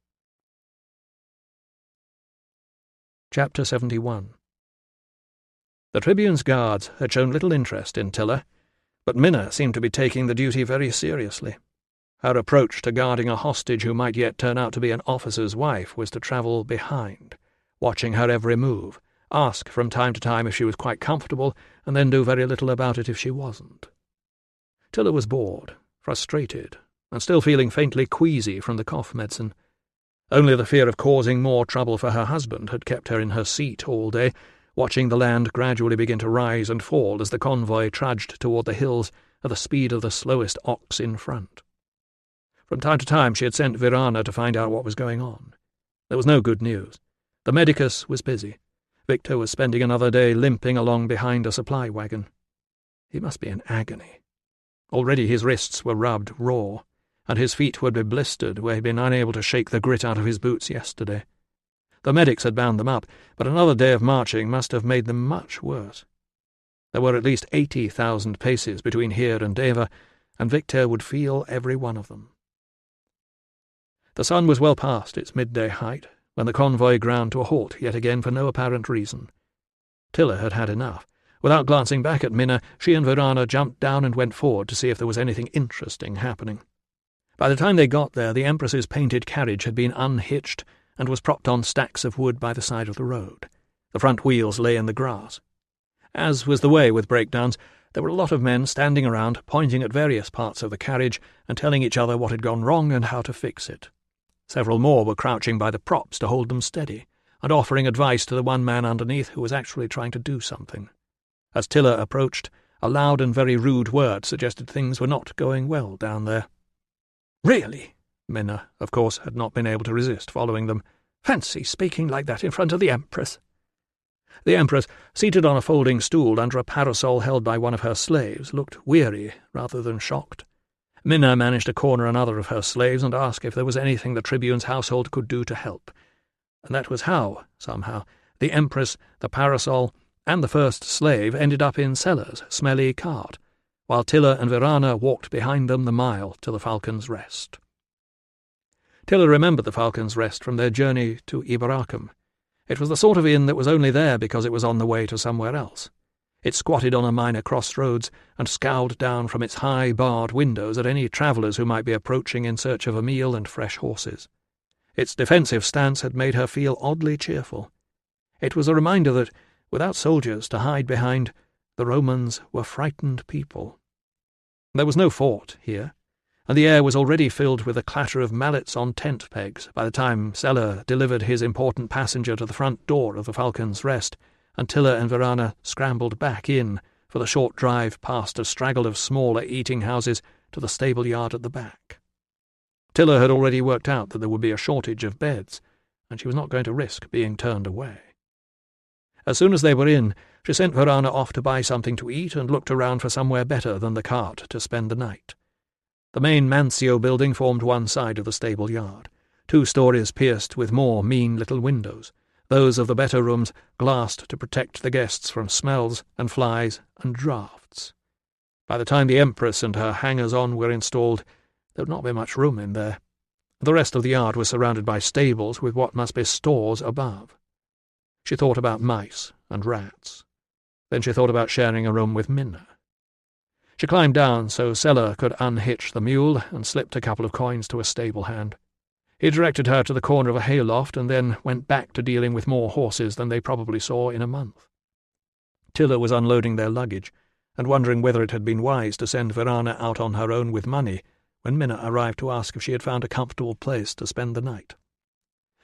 Chapter 71. The Tribune's guards had shown little interest in Tiller, but Minna seemed to be taking the duty very seriously. Her approach to guarding a hostage who might yet turn out to be an officer's wife was to travel behind, watching her every move, ask from time to time if she was quite comfortable, and then do very little about it if she wasn't. Tiller was bored, frustrated, and still feeling faintly queasy from the cough medicine. Only the fear of causing more trouble for her husband had kept her in her seat all day, watching the land gradually begin to rise and fall as the convoy trudged toward the hills at the speed of the slowest ox in front. From time to time she had sent Virana to find out what was going on. There was no good news. The medicus was busy. Victor was spending another day limping along behind a supply wagon. He must be in agony. Already his wrists were rubbed raw, and his feet would be blistered where he'd been unable to shake the grit out of his boots yesterday. The medics had bound them up, but another day of marching must have made them much worse. There were at least 80,000 paces between here and Deva, and Victor would feel every one of them. The sun was well past its midday height when the convoy ground to a halt yet again for no apparent reason. Tiller had had enough. Without glancing back at Minna, she and Verana jumped down and went forward to see if there was anything interesting happening. By the time they got there, the Empress's painted carriage had been unhitched and was propped on stacks of wood by the side of the road. The front wheels lay in the grass. As was the way with breakdowns, there were a lot of men standing around, pointing at various parts of the carriage and telling each other what had gone wrong and how to fix it. Several more were crouching by the props to hold them steady, and offering advice to the one man underneath who was actually trying to do something. As Tiller approached, a loud and very rude word suggested things were not going well down there. "Really?" Minna, of course, had not been able to resist following them. "Fancy speaking like that in front of the Empress." The Empress, seated on a folding stool under a parasol held by one of her slaves, looked weary rather than shocked. Minna managed to corner another of her slaves and ask if there was anything the Tribune's household could do to help. And that was how, somehow, the Empress, the parasol, and the first slave ended up in Sellers' smelly cart, while Tiller and Verana walked behind them the mile to the Falcon's Rest. Tiller remembered the Falcon's Rest from their journey to Iberacum. It was the sort of inn that was only there because it was on the way to somewhere else. It squatted on a minor crossroads and scowled down from its high barred windows at any travellers who might be approaching in search of a meal and fresh horses. Its defensive stance had made her feel oddly cheerful. It was a reminder that, without soldiers to hide behind, the Romans were frightened people. There was no fort here, and the air was already filled with the clatter of mallets on tent pegs by the time Seller delivered his important passenger to the front door of the Falcon's Rest, and Tiller and Verana scrambled back in for the short drive past a straggle of smaller eating houses to the stable yard at the back. Tiller had already worked out that there would be a shortage of beds, and she was not going to risk being turned away. As soon as they were in, she sent Verana off to buy something to eat and looked around for somewhere better than the cart to spend the night. The main Mancio building formed one side of the stable yard, 2 stories pierced with more mean little windows, those of the better rooms glassed to protect the guests from smells and flies and draughts. By the time the Empress and her hangers-on were installed, there would not be much room in there. The rest of the yard was surrounded by stables with what must be stores above. She thought about mice and rats. Then she thought about sharing a room with Minna. She climbed down so Seller could unhitch the mule and slipped a couple of coins to a stable hand. He directed her to the corner of a hayloft and then went back to dealing with more horses than they probably saw in a month. Tiller was unloading their luggage and wondering whether it had been wise to send Verana out on her own with money when Minna arrived to ask if she had found a comfortable place to spend the night.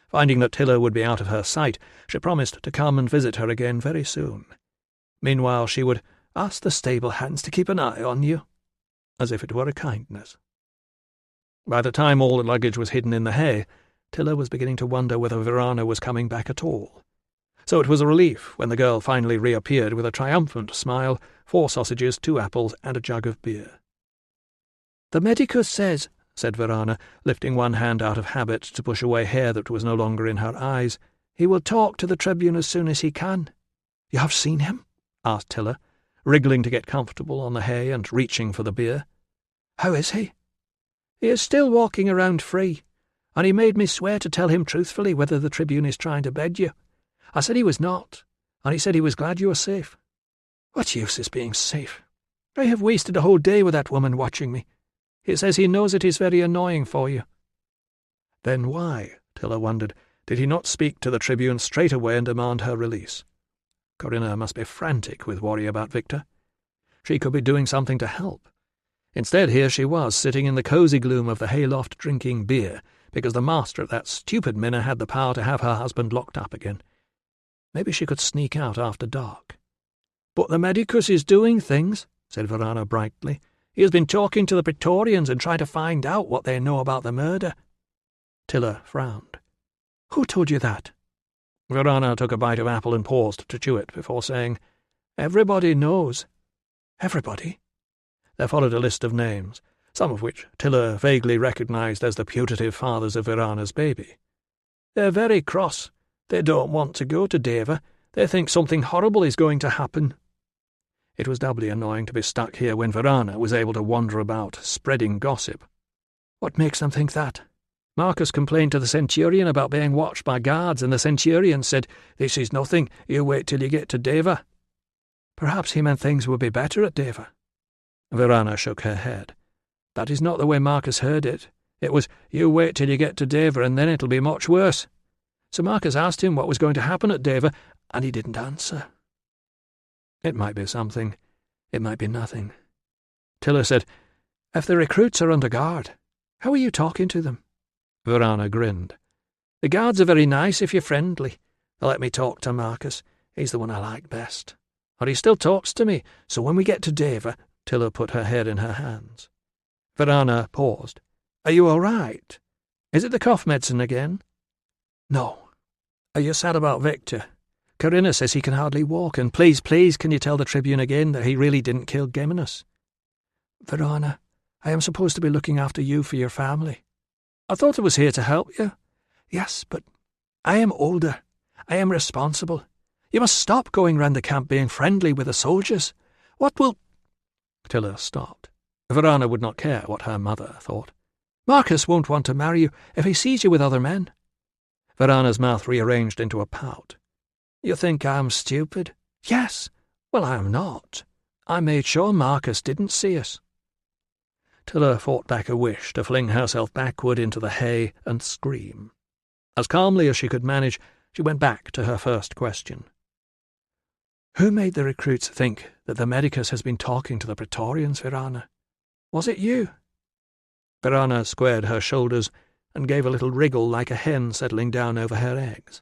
Finding that Tiller would be out of her sight, she promised to come and visit her again very soon. Meanwhile she would ask the stable hands to keep an eye on you, as if it were a kindness. By the time all the luggage was hidden in the hay, Tiller was beginning to wonder whether Verana was coming back at all. So it was a relief when the girl finally reappeared with a triumphant smile, 4 sausages, 2 apples, and a jug of beer. "The medicus says," said Verana, lifting one hand out of habit to push away hair that was no longer in her eyes, "he will talk to the Tribune as soon as he can." "You have seen him?" asked Tiller, wriggling to get comfortable on the hay and reaching for the beer. "How is he?" "He is still walking around free, and he made me swear to tell him truthfully whether the Tribune is trying to bed you. I said he was not, and he said he was glad you were safe." "What use is being safe? I have wasted a whole day with that woman watching me. He says he knows it is very annoying for you." Then why, Tiller wondered, did he not speak to the Tribune straight away and demand her release? Corinna must be frantic with worry about Victor. She could be doing something to help. Instead, here she was, sitting in the cosy gloom of the hayloft drinking beer, because the master of that stupid Minna had the power to have her husband locked up again. Maybe she could sneak out after dark. "But the medicus is doing things," said Verana brightly. "He has been talking to the Praetorians and trying to find out what they know about the murder." Tiller frowned. "Who told you that?" Verana took a bite of apple and paused to chew it before saying, "Everybody knows." "Everybody?" There followed a list of names, some of which Tiller vaguely recognized as the putative fathers of Verana's baby. "They're very cross. They don't want to go to Deva. They think something horrible is going to happen." It was doubly annoying to be stuck here when Verana was able to wander about, spreading gossip. "What makes them think that?" Marcus complained to the centurion about being watched by guards, and the centurion said, 'This is nothing, you wait till you get to Deva.' Perhaps he meant things would be better at Deva." Verana shook her head. "That is not the way Marcus heard it. It was, 'You wait till you get to Deva, and then it'll be much worse.' So Marcus asked him what was going to happen at Deva, and he didn't answer." "It might be something. It might be nothing." Tiller said, "If the recruits are under guard, how are you talking to them?" Verana grinned. "The guards are very nice if you're friendly. They let me talk to Marcus. He's the one I like best. Or he still talks to me, so when we get to Deva—" Tiller put her head in her hands. Verana paused. "Are you all right? Is it the cough medicine again?" "No." "Are you sad about Victor? Corinna says he can hardly walk, and please, can you tell the Tribune again that he really didn't kill Geminus?" "Verana, I am supposed to be looking after you for your family." "I thought I was here to help you." "Yes, but I am older. I am responsible. You must stop going round the camp being friendly with the soldiers. What will—" Tiller stopped. Verana would not care what her mother thought. "Marcus won't want to marry you if he sees you with other men." Verana's mouth rearranged into a pout. "You think I am stupid?" "Yes. Well, I am not. I made sure Marcus didn't see us." Tiller fought back a wish to fling herself backward into the hay and scream. As calmly as she could manage, she went back to her first question. "Who made the recruits think that the medicus has been talking to the Praetorians, Verana? Was it you?" Verana squared her shoulders and gave a little wriggle like a hen settling down over her eggs.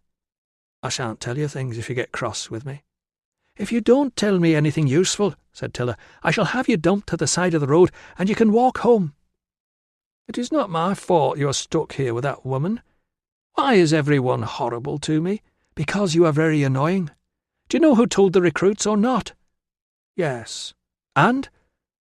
"I shan't tell you things if you get cross with me." "If you don't tell me anything useful," said Tiller, "I shall have you dumped to the side of the road, and you can walk home." "It is not my fault you are stuck here with that woman. Why is everyone horrible to me? Because you are very annoying. Do you know who told the recruits or not?" "Yes." "And?"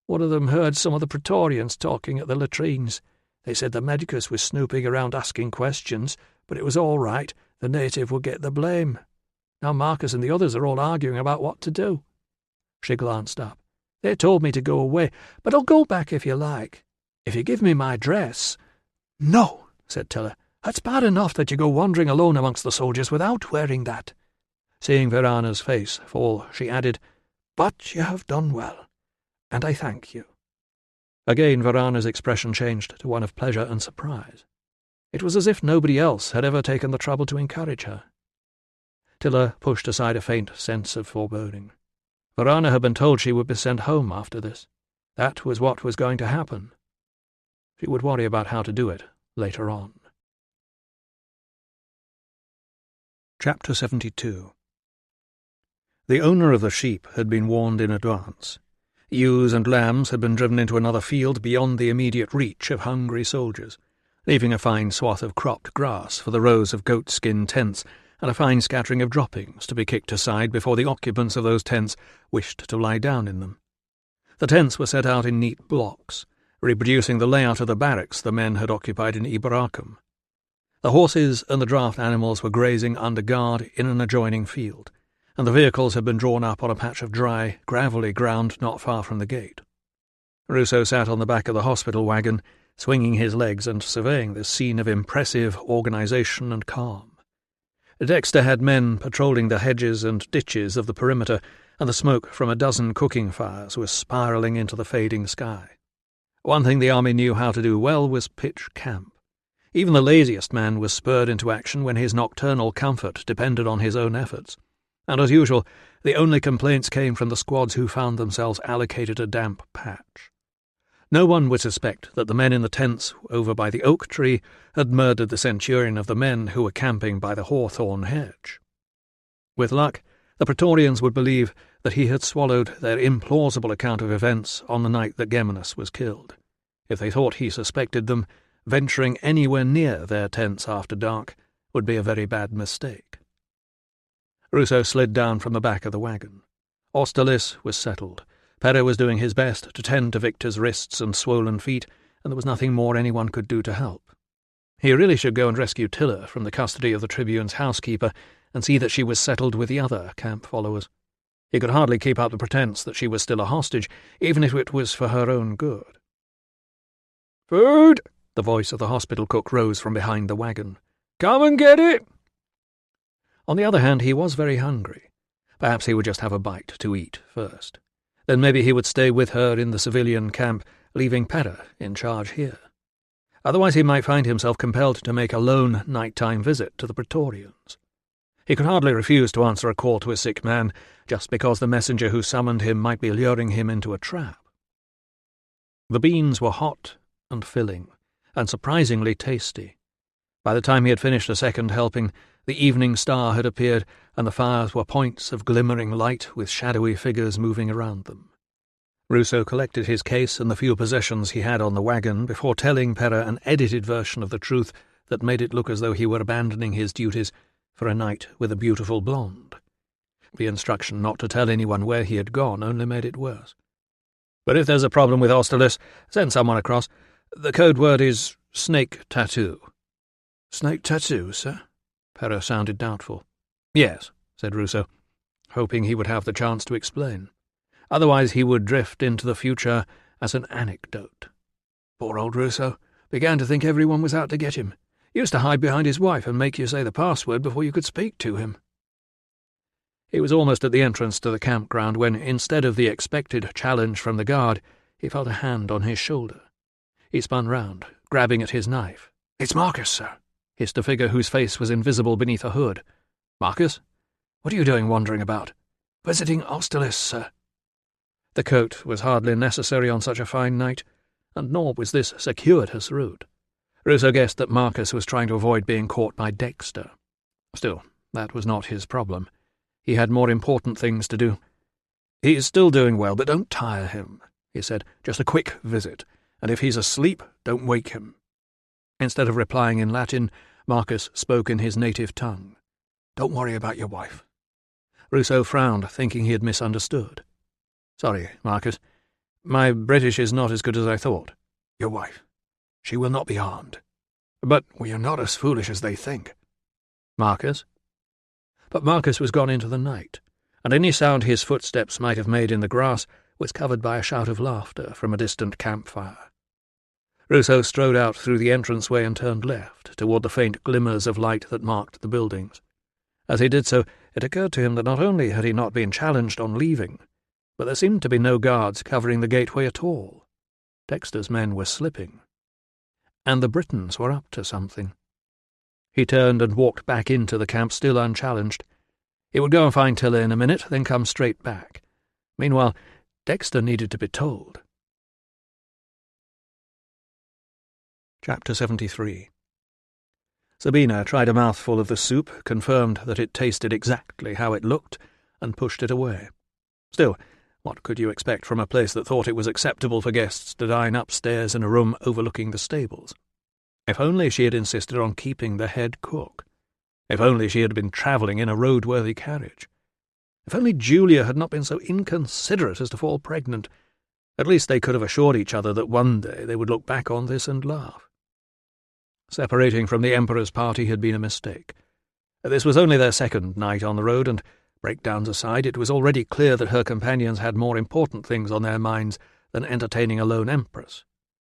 "One of them heard some of the Praetorians talking at the latrines. They said the medicus was snooping around asking questions, but it was all right. The native would get the blame. Now Marcus and the others are all arguing about what to do." She glanced up. "They told me to go away, but I'll go back if you like. If you give me my dress—" "No," said Tiller. "It's bad enough that you go wandering alone amongst the soldiers without wearing that." Seeing Verana's face fall, she added, "But you have done well, and I thank you." Again Verana's expression changed to one of pleasure and surprise. It was as if nobody else had ever taken the trouble to encourage her. Tiller pushed aside a faint sense of foreboding. Verana had been told she would be sent home after this. That was what was going to happen. She would worry about how to do it later on. Chapter 72. The owner of the sheep had been warned in advance. Ewes and lambs had been driven into another field beyond the immediate reach of hungry soldiers, leaving a fine swath of cropped grass for the rows of goatskin tents and a fine scattering of droppings to be kicked aside before the occupants of those tents wished to lie down in them. The tents were set out in neat blocks, reproducing the layout of the barracks the men had occupied in Iberacum. The horses and the draft animals were grazing under guard in an adjoining field, and the vehicles had been drawn up on a patch of dry, gravelly ground not far from the gate. Ruso sat on the back of the hospital wagon, swinging his legs and surveying this scene of impressive organisation and calm. Dexter had men patrolling the hedges and ditches of the perimeter, and the smoke from a dozen cooking fires was spiralling into the fading sky. One thing the army knew how to do well was pitch camp. Even the laziest man was spurred into action when his nocturnal comfort depended on his own efforts, and as usual, the only complaints came from the squads who found themselves allocated a damp patch. No one would suspect that the men in the tents over by the oak tree had murdered the centurion of the men who were camping by the hawthorn hedge. With luck, the Praetorians would believe that he had swallowed their implausible account of events on the night that Geminus was killed. If they thought he suspected them, venturing anywhere near their tents after dark would be a very bad mistake. Ruso slid down from the back of the wagon. Austerlitz was settled. Pere was doing his best to tend to Victor's wrists and swollen feet, and there was nothing more anyone could do to help. He really should go and rescue Tiller from the custody of the Tribune's housekeeper and see that she was settled with the other camp followers. He could hardly keep up the pretence that she was still a hostage, even if it was for her own good. "Food!" The voice of the hospital cook rose from behind the wagon. "Come and get it!" On the other hand, he was very hungry. Perhaps he would just have a bite to eat first. Then maybe he would stay with her in the civilian camp, leaving Pera in charge here. Otherwise he might find himself compelled to make a lone night-time visit to the Praetorians. He could hardly refuse to answer a call to a sick man, just because the messenger who summoned him might be luring him into a trap. The beans were hot and filling, and surprisingly tasty. By the time he had finished a second helping, the evening star had appeared, and the fires were points of glimmering light with shadowy figures moving around them. Ruso collected his case and the few possessions he had on the wagon before telling Pera an edited version of the truth that made it look as though he were abandoning his duties for a night with a beautiful blonde. The instruction not to tell anyone where he had gone only made it worse. "But if there's a problem with Austerlitz, send someone across. The code word is snake tattoo." "Snake tattoo, sir?" Pera sounded doubtful. "Yes," said Ruso, hoping he would have the chance to explain. Otherwise he would drift into the future as an anecdote. Poor old Ruso. Began to think everyone was out to get him. Used to hide behind his wife and make you say the password before you could speak to him. He was almost at the entrance to the campground when, instead of the expected challenge from the guard, he felt a hand on his shoulder. He spun round, grabbing at his knife. "It's Marcus, sir," hissed a figure whose face was invisible beneath a hood. "Marcus? What are you doing wandering about?" "Visiting Austerlitz, sir." The coat was hardly necessary on such a fine night, and nor was this circuitous route. Ruso guessed that Marcus was trying to avoid being caught by Dexter. Still, that was not his problem. He had more important things to do. "He is still doing well, but don't tire him," he said. "Just a quick visit, and if he's asleep, don't wake him." Instead of replying in Latin, Marcus spoke in his native tongue. "Don't worry about your wife." Ruso frowned, thinking he had misunderstood. "Sorry, Marcus. My British is not as good as I thought." "Your wife. She will not be harmed." "But we are not as foolish as they think." "Marcus?" But Marcus was gone into the night, and any sound his footsteps might have made in the grass was covered by a shout of laughter from a distant campfire. Ruso strode out through the entranceway and turned left, toward the faint glimmers of light that marked the buildings. As he did so, it occurred to him that not only had he not been challenged on leaving, but there seemed to be no guards covering the gateway at all. Dexter's men were slipping. And the Britons were up to something. He turned and walked back into the camp, still unchallenged. He would go and find Tiller in a minute, then come straight back. Meanwhile, Dexter needed to be told. Chapter 73. Sabina tried a mouthful of the soup, confirmed that it tasted exactly how it looked, and pushed it away. Still, what could you expect from a place that thought it was acceptable for guests to dine upstairs in a room overlooking the stables? If only she had insisted on keeping the head cook. If only she had been travelling in a roadworthy carriage. If only Julia had not been so inconsiderate as to fall pregnant. At least they could have assured each other that one day they would look back on this and laugh. Separating from the Emperor's party had been a mistake. This was only their second night on the road, and breakdowns aside, it was already clear that her companions had more important things on their minds than entertaining a lone empress.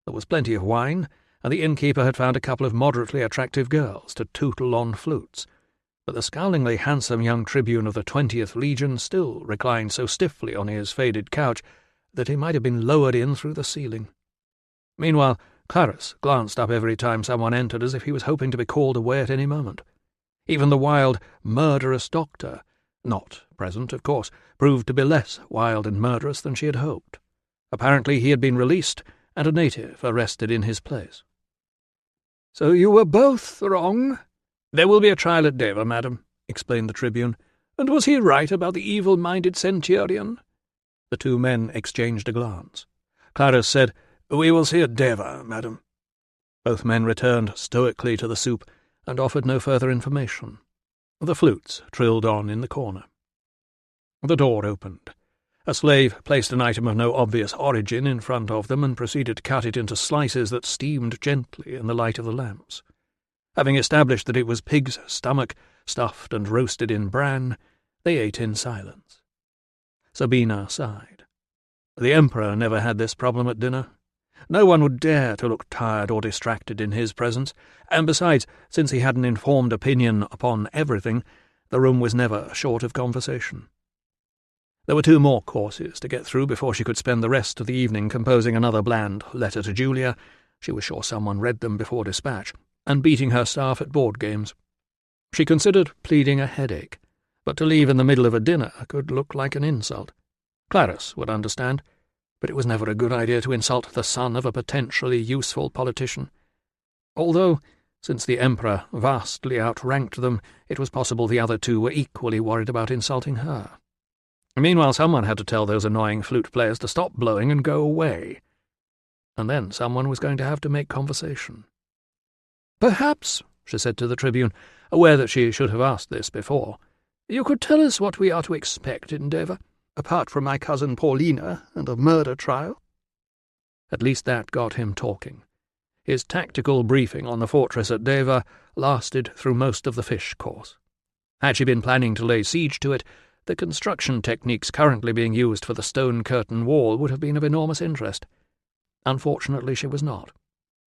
There was plenty of wine, and the innkeeper had found a couple of moderately attractive girls to tootle on flutes, but the scowlingly handsome young tribune of the 20th Legion still reclined so stiffly on his faded couch that he might have been lowered in through the ceiling. Meanwhile, Clarus glanced up every time someone entered as if he was hoping to be called away at any moment. Even the wild, murderous doctor, not present, of course, proved to be less wild and murderous than she had hoped. Apparently he had been released, and a native arrested in his place. "So you were both wrong?" "There will be a trial at Deva, madam," explained the tribune. "And was he right about the evil-minded centurion?" The two men exchanged a glance. Clarus said, "We will see at Deva, madam." Both men returned stoically to the soup and offered no further information. The flutes trilled on in the corner. The door opened. A slave placed an item of no obvious origin in front of them and proceeded to cut it into slices that steamed gently in the light of the lamps. Having established that it was pig's stomach, stuffed and roasted in bran, they ate in silence. Sabina sighed. The Emperor never had this problem at dinner. No one would dare to look tired or distracted in his presence, and besides, since he had an informed opinion upon everything, the room was never short of conversation. There were 2 more courses to get through before she could spend the rest of the evening composing another bland letter to Julia — she was sure someone read them before dispatch — and beating her staff at board games. She considered pleading a headache, but to leave in the middle of a dinner could look like an insult. Clarence would understand, but it was never a good idea to insult the son of a potentially useful politician. Although, since the Emperor vastly outranked them, it was possible the other 2 were equally worried about insulting her. Meanwhile, someone had to tell those annoying flute players to stop blowing and go away. And then someone was going to have to make conversation. "Perhaps," she said to the Tribune, aware that she should have asked this before, "you could tell us what we are to expect in Deva, apart from my cousin Paulina and a murder trial." At least that got him talking. His tactical briefing on the fortress at Deva lasted through most of the fish course. Had she been planning to lay siege to it, the construction techniques currently being used for the stone curtain wall would have been of enormous interest. Unfortunately, she was not,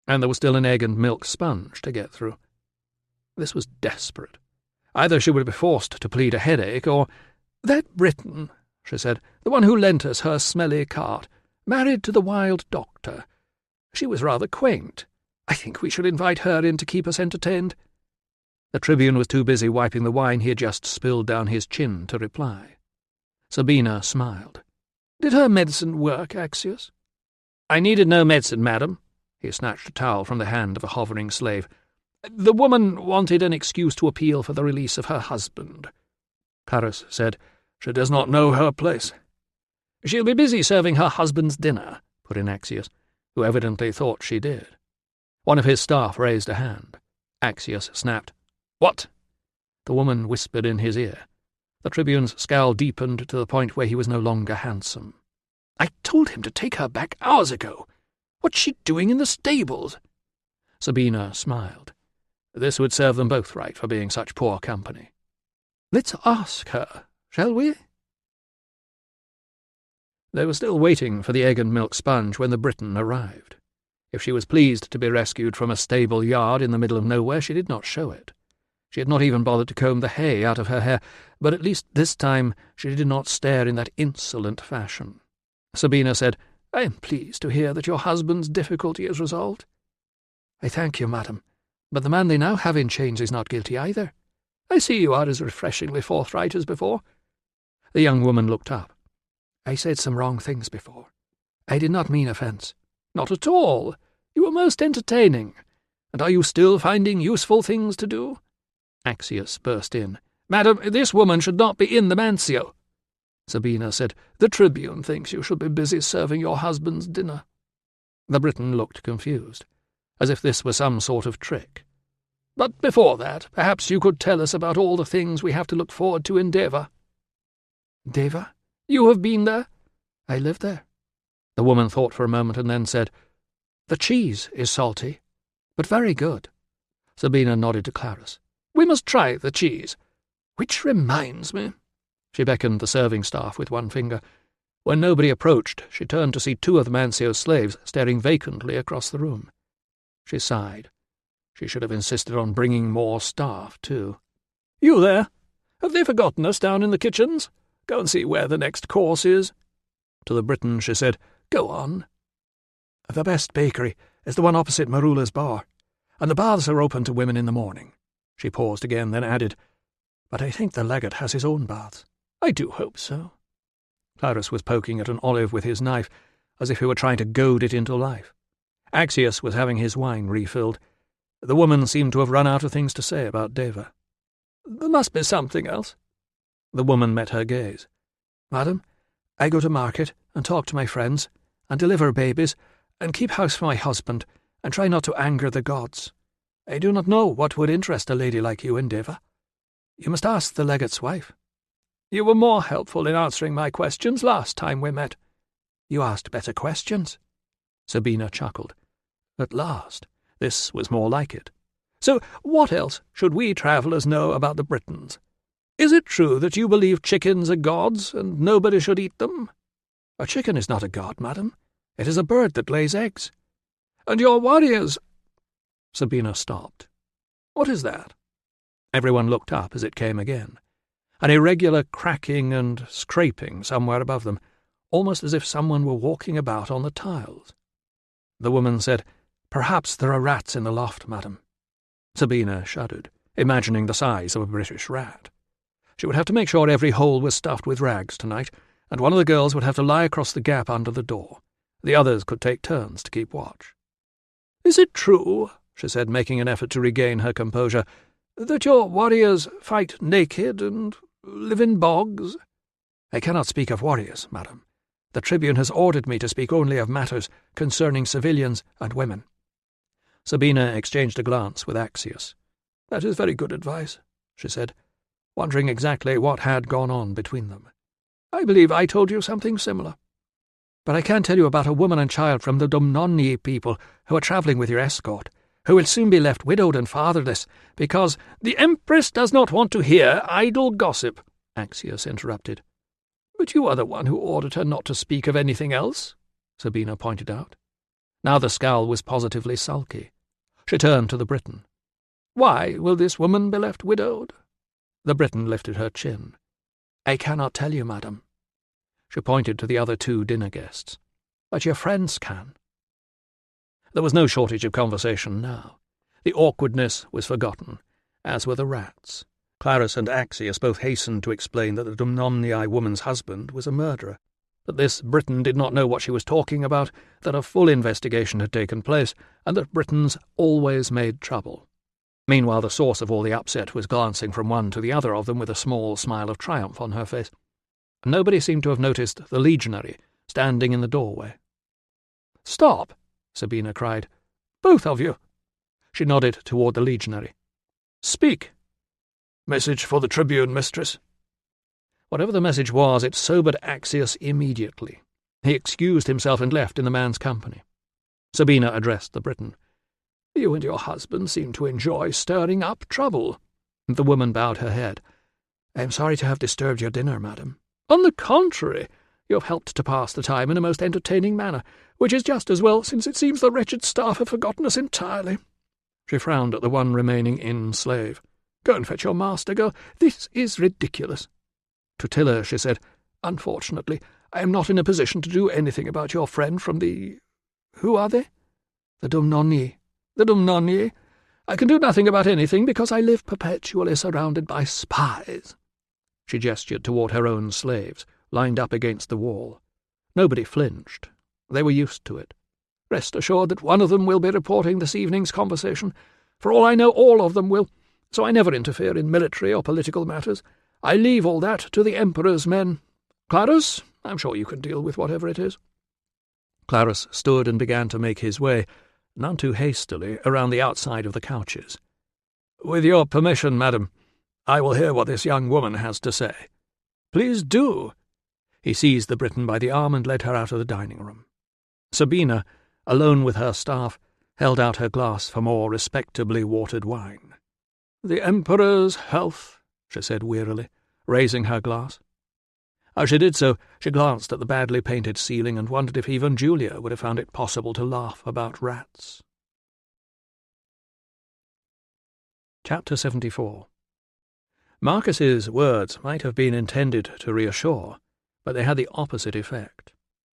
and there was still an egg and milk sponge to get through. This was desperate. Either she would be forced to plead a headache, or— "That Briton," she said, "the one who lent us her smelly cart, married to the wild doctor. She was rather quaint. I think we should invite her in to keep us entertained." The Tribune was too busy wiping the wine he had just spilled down his chin to reply. Sabina smiled. "Did her medicine work, Axius?" "I needed no medicine, madam." He snatched a towel from the hand of a hovering slave. "The woman wanted an excuse to appeal for the release of her husband." Clarence said, "She does not know her place." "She'll be busy serving her husband's dinner," put in Axius, who evidently thought she did. One of his staff raised a hand. Axius snapped, "What?" The woman whispered in his ear. The Tribune's scowl deepened to the point where he was no longer handsome. "I told him to take her back hours ago. What's she doing in the stables?" Sabina smiled. This would serve them both right for being such poor company. "Let's ask her, shall we?" They were still waiting for the egg and milk sponge when the Briton arrived. If she was pleased to be rescued from a stable yard in the middle of nowhere, she did not show it. She had not even bothered to comb the hay out of her hair, but at least this time she did not stare in that insolent fashion. Sabina said, "I am pleased to hear that your husband's difficulty is resolved." "I thank you, madam, but the man they now have in chains is not guilty either. I see you are as refreshingly forthright as before." The young woman looked up. "I said some wrong things before. I did not mean offence." "Not at all. You were most entertaining. And are you still finding useful things to do?" Axius burst in. "Madam, this woman should not be in the Mancio." Sabina said, "The Tribune thinks you should be busy serving your husband's dinner." The Briton looked confused, as if this were some sort of trick. "But before that, perhaps you could tell us about all the things we have to look forward to in Deva." "Deva? You have been there?" "I live there." The woman thought for a moment and then said, "The cheese is salty, but very good." Sabina nodded to Clarence. "We must try the cheese. Which reminds me—" She beckoned the serving staff with one finger. When nobody approached, she turned to see 2 of the Mancio's slaves staring vacantly across the room. She sighed. She should have insisted on bringing more staff, too. "You there? Have they forgotten us down in the kitchens? Go and see where the next course is." To the Briton she said, "Go on." "The best bakery is the one opposite Marula's bar, and the baths are open to women in the morning." She paused again, then added, "But I think the legate has his own baths." "I do hope so." Clarence was poking at an olive with his knife, as if he were trying to goad it into life. Axius was having his wine refilled. The woman seemed to have run out of things to say about Deva. "There must be something else." The woman met her gaze. "Madam, I go to market and talk to my friends, and deliver babies, and keep house for my husband, and try not to anger the gods. I do not know what would interest a lady like you in Deva. You must ask the legate's wife." "You were more helpful in answering my questions last time we met." "You asked better questions." Sabina chuckled. At last, this was more like it. "So what else should we travellers know about the Britons? Is it true that you believe chickens are gods, and nobody should eat them?" "A chicken is not a god, madam. It is a bird that lays eggs. And your warriors—" Sabina stopped. "What is that?" Everyone looked up as it came again, an irregular cracking and scraping somewhere above them, almost as if someone were walking about on the tiles. The woman said, "Perhaps there are rats in the loft, madam." Sabina shuddered, imagining the size of a British rat. She would have to make sure every hole was stuffed with rags tonight, and one of the girls would have to lie across the gap under the door. The others could take turns to keep watch. "Is it true," she said, making an effort to regain her composure, "that your warriors fight naked and live in bogs?" "I cannot speak of warriors, madam. The Tribune has ordered me to speak only of matters concerning civilians and women." Sabina exchanged a glance with Axius. "That is very good advice," she said, wondering exactly what had gone on between them. "I believe I told you something similar." "But I can tell you about a woman and child from the Dumnonii people who are travelling with your escort, who will soon be left widowed and fatherless, because—" "The Empress does not want to hear idle gossip," Axius interrupted. "But you are the one who ordered her not to speak of anything else," Sabina pointed out. Now the scowl was positively sulky. She turned to the Briton. "Why will this woman be left widowed?" The Briton lifted her chin. "I cannot tell you, madam." She pointed to the other 2 dinner guests. "But your friends can." There was no shortage of conversation now. The awkwardness was forgotten, as were the rats. Clarus and Axius both hastened to explain that the Dumnonii woman's husband was a murderer, that this Briton did not know what she was talking about, that a full investigation had taken place, and that Britons always made trouble. Meanwhile, the source of all the upset was glancing from one to the other of them with a small smile of triumph on her face. Nobody seemed to have noticed the legionary standing in the doorway. "Stop!" Sabina cried. "Both of you!" She nodded toward the legionary. "Speak!" "Message for the Tribune, mistress." Whatever the message was, it sobered Axius immediately. He excused himself and left in the man's company. Sabina addressed the Briton. "You and your husband seem to enjoy stirring up trouble." The woman bowed her head. "I am sorry to have disturbed your dinner, madam." "On the contrary, you have helped to pass the time in a most entertaining manner, which is just as well, since it seems the wretched staff have forgotten us entirely." She frowned at the one remaining inn slave. "Go and fetch your master, girl. This is ridiculous." To Tiller she said, "Unfortunately, I am not in a position to do anything about your friend from the— Who are they?" "The Dumnonii." "The Dumnonii? I can do nothing about anything because I live perpetually surrounded by spies." She gestured toward her own slaves, lined up against the wall. Nobody flinched. They were used to it. "Rest assured that one of them will be reporting this evening's conversation. For all I know, all of them will, so I never interfere in military or political matters. I leave all that to the Emperor's men. Clarus, I'm sure you can deal with whatever it is." Clarus stood and began to make his way, none too hastily, around the outside of the couches. "With your permission, madam, I will hear what this young woman has to say." "Please do." He seized the Briton by the arm and led her out of the dining room. Sabina, alone with her staff, held out her glass for more respectably watered wine. "The Emperor's health," she said wearily, raising her glass. As she did so, she glanced at the badly painted ceiling and wondered if even Julia would have found it possible to laugh about rats. Chapter 74. Marcus's words might have been intended to reassure, but they had the opposite effect.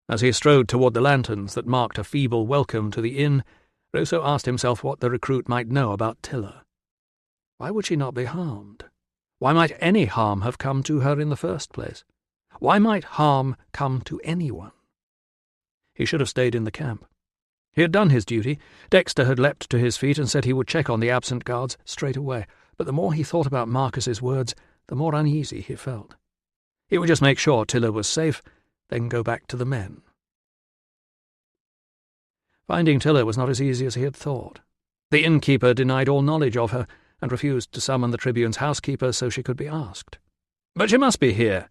As he strode toward the lanterns that marked a feeble welcome to the inn, Ruso asked himself what the recruit might know about Tiller. Why would she not be harmed? Why might any harm have come to her in the first place? Why might harm come to anyone? He should have stayed in the camp. He had done his duty. Dexter had leapt to his feet and said he would check on the absent guards straight away, but the more he thought about Marcus's words, the more uneasy he felt. He would just make sure Tiller was safe, then go back to the men. Finding Tiller was not as easy as he had thought. The innkeeper denied all knowledge of her, and refused to summon the Tribune's housekeeper so she could be asked. "But she must be here.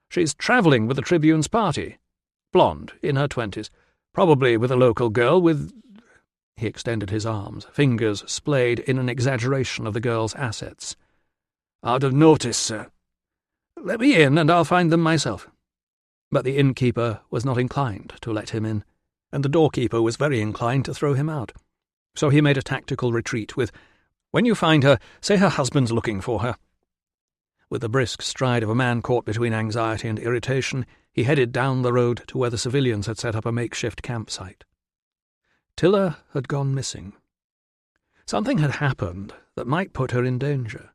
She's travelling with the Tribune's party. Blonde, in her 20s, probably with a local girl with—" He extended his arms, fingers splayed in an exaggeration of the girl's assets. "Out of notice, sir." "Let me in, and I'll find them myself." But the innkeeper was not inclined to let him in. and the doorkeeper was very inclined to throw him out. So he made a tactical retreat with, "When you find her, say her husband's looking for her." With the brisk stride of a man caught between anxiety and irritation, he headed down the road to where the civilians had set up a makeshift campsite. Tilla had gone missing. Something had happened that might put her in danger.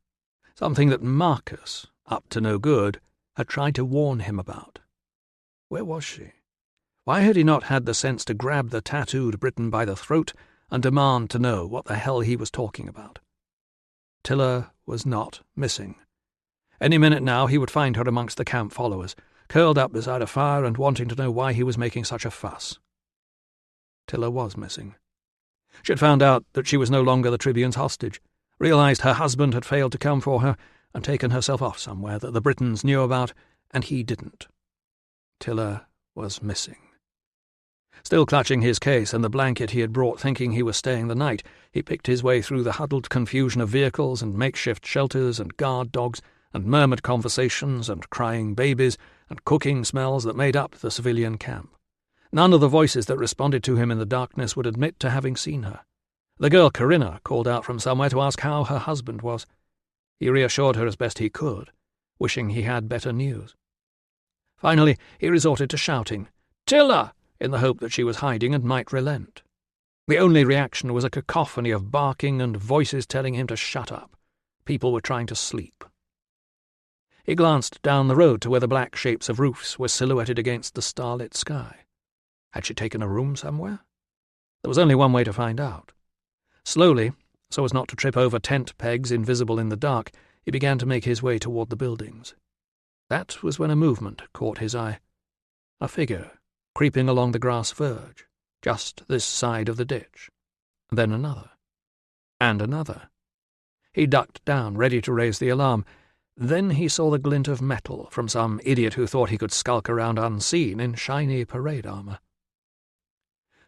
Something that Marcus, up to no good, had tried to warn him about. Where was she? Why had he not had the sense to grab the tattooed Briton by the throat and demand to know what the hell he was talking about? Tilla was not missing. Any minute now he would find her amongst the camp followers, curled up beside a fire and wanting to know why he was making such a fuss. Tilla was missing. She had found out that she was no longer the Tribune's hostage, realized her husband had failed to come for her, and taken herself off somewhere that the Britons knew about, and he didn't. Tilla was missing. Still clutching his case and the blanket he had brought thinking he was staying the night, he picked his way through the huddled confusion of vehicles and makeshift shelters and guard dogs and murmured conversations and crying babies and cooking smells that made up the civilian camp. None of the voices that responded to him in the darkness would admit to having seen her. The girl Corinna called out from somewhere to ask how her husband was. He reassured her as best he could, wishing he had better news. Finally, he resorted to shouting, "Tilla!" in the hope that she was hiding and might relent. The only reaction was a cacophony of barking and voices telling him to shut up. People were trying to sleep. He glanced down the road to where the black shapes of roofs were silhouetted against the starlit sky. Had she taken a room somewhere? There was only one way to find out. Slowly, so as not to trip over tent pegs invisible in the dark, he began to make his way toward the buildings. That was when a movement caught his eye. A figure creeping along the grass verge, just this side of the ditch. Then another. And another. He ducked down, ready to raise the alarm. Then he saw the glint of metal from some idiot who thought he could skulk around unseen in shiny parade armor.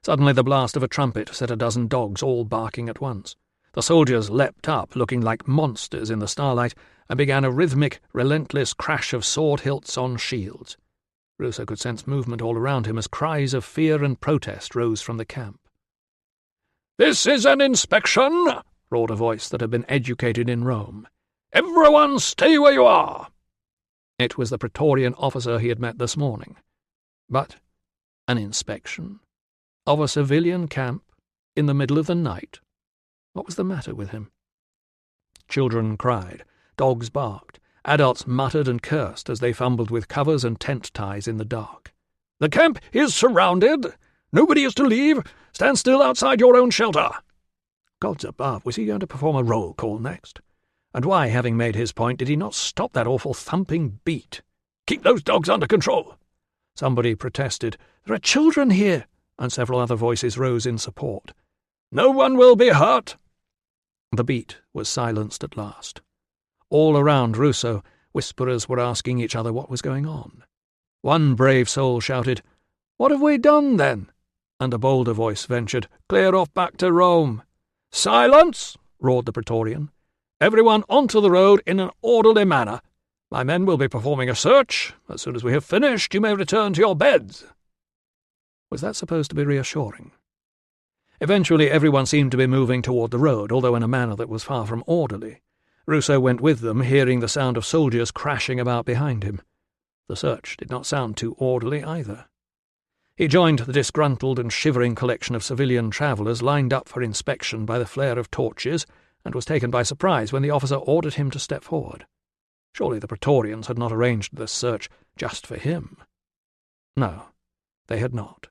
Suddenly the blast of a trumpet set a dozen dogs all barking at once. The soldiers leapt up, looking like monsters in the starlight, and began a rhythmic, relentless crash of sword hilts on shields. Ruso could sense movement all around him as cries of fear and protest rose from the camp. "This is an inspection!" roared a voice that had been educated in Rome. "Everyone stay where you are!" It was the Praetorian officer he had met this morning. But an inspection? Of a civilian camp? In the middle of the night? What was the matter with him? Children cried, dogs barked, adults muttered and cursed as they fumbled with covers and tent ties in the dark. "The camp is surrounded! Nobody is to leave! Stand still outside your own shelter!" Gods above, was he going to perform a roll call next? And why, having made his point, did he not stop that awful thumping beat? "Keep those dogs under control!" Somebody protested, "There are children here!" and several other voices rose in support. "No one will be hurt!" The beat was silenced at last. All around Ruso, whisperers were asking each other what was going on. One brave soul shouted, "What have we done, then?" And a bolder voice ventured, "Clear off back to Rome." "Silence!" roared the Praetorian. "Everyone onto the road in an orderly manner. My men will be performing a search. As soon as we have finished, you may return to your beds." Was that supposed to be reassuring? Eventually everyone seemed to be moving toward the road, although in a manner that was far from orderly. Ruso went with them, hearing the sound of soldiers crashing about behind him. The search did not sound too orderly either. He joined the disgruntled and shivering collection of civilian travellers lined up for inspection by the flare of torches, and was taken by surprise when the officer ordered him to step forward. Surely the Praetorians had not arranged this search just for him. No, they had not.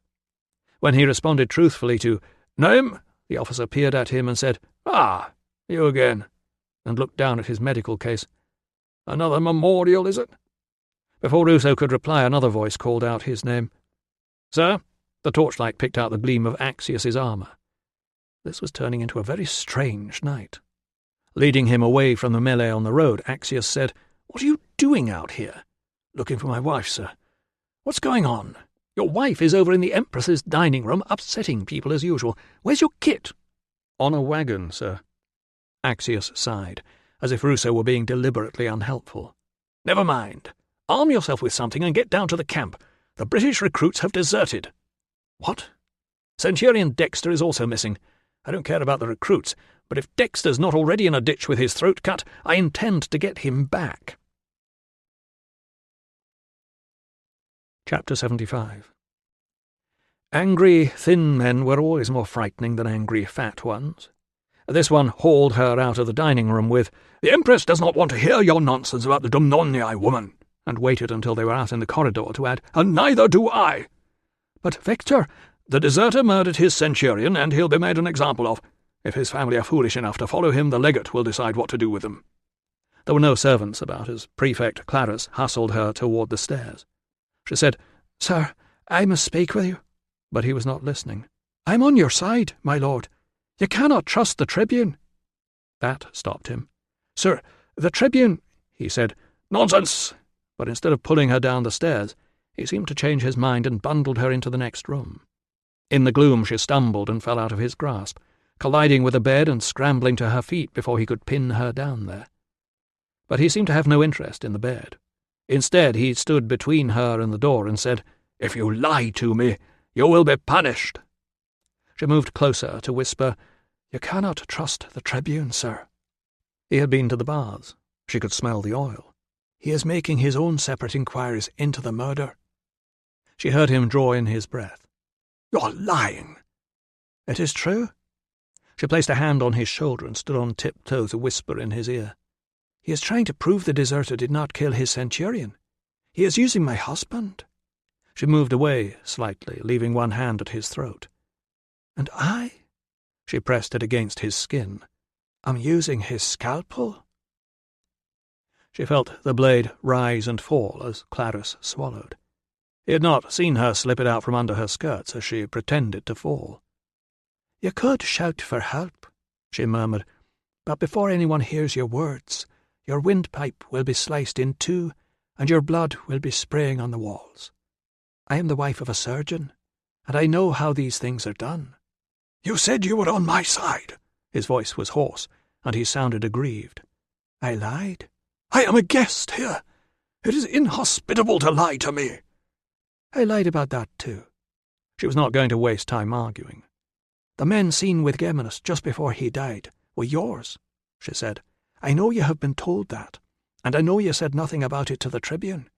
When he responded truthfully to "Name?" the officer peered at him and said, "Ah, you again," and looked down at his medical case. "Another memorial, is it?" Before Ruso could reply, another voice called out his name. "Sir?" The torchlight picked out the gleam of Axius's armour. This was turning into a very strange night. Leading him away from the melee on the road, Axius said, "What are you doing out here?" "Looking for my wife, sir." "What's going on?" "Your wife is over in the Empress's dining room, upsetting people as usual. Where's your kit?" "On a wagon, sir." Axius sighed, as if Ruso were being deliberately unhelpful. "Never mind. Arm yourself with something and get down to the camp. The British recruits have deserted." "What?" Centurion Dexter is also missing. I don't care about the recruits, but if Dexter's not already in a ditch with his throat cut, I intend to get him back." Chapter 75. Angry, thin men were always more frightening than angry, fat ones. This one hauled her out of the dining room with, "The Empress does not want to hear your nonsense about the Dumnonii woman," and waited until they were out in the corridor to add, "and neither do I." "But, Victor, "The deserter murdered his centurion, and he'll be made an example of. If his family are foolish enough to follow him, the legate will decide what to do with them." There were no servants about as Prefect Clarus hustled her toward the stairs. She said, "Sir, I must speak with you." But he was not listening. "I am on your side, my lord. You cannot trust the tribune." That stopped him. "Sir, the tribune—" he said. "Nonsense!" But instead of pulling her down the stairs, he seemed to change his mind and bundled her into the next room. In the gloom she stumbled and fell out of his grasp, colliding with the bed and scrambling to her feet before he could pin her down there. But he seemed to have no interest in the bed. Instead, he stood between her and the door and said, "If you lie to me, you will be punished." She moved closer to whisper, "You cannot trust the tribune, sir." He had been to the baths. She could smell the oil. "He is making his own separate inquiries into the murder." She heard him draw in his breath. "You're lying." "It is true." She placed a hand on his shoulder and stood on tiptoe to whisper in his ear. "He is trying to prove the deserter did not kill his centurion. He is using my husband." She moved away slightly, leaving one hand at his throat. "And I," she pressed it against his skin, "am using his scalpel." She felt the blade rise and fall as Clarus swallowed. He had not seen her slip it out from under her skirts as she pretended to fall. "You could shout for help," she murmured, "but before anyone hears your words, your windpipe will be sliced in two, and your blood will be spraying on the walls. I am the wife of a surgeon, and I know how these things are done." "You said you were on my side." His voice was hoarse, and he sounded aggrieved. "I lied." "I am a guest here. It is inhospitable to lie to me." "I lied about that too." She was not going to waste time arguing. "The men seen with Geminus just before he died were yours," she said. "I know you have been told that, and I know you said nothing about it to the tribune.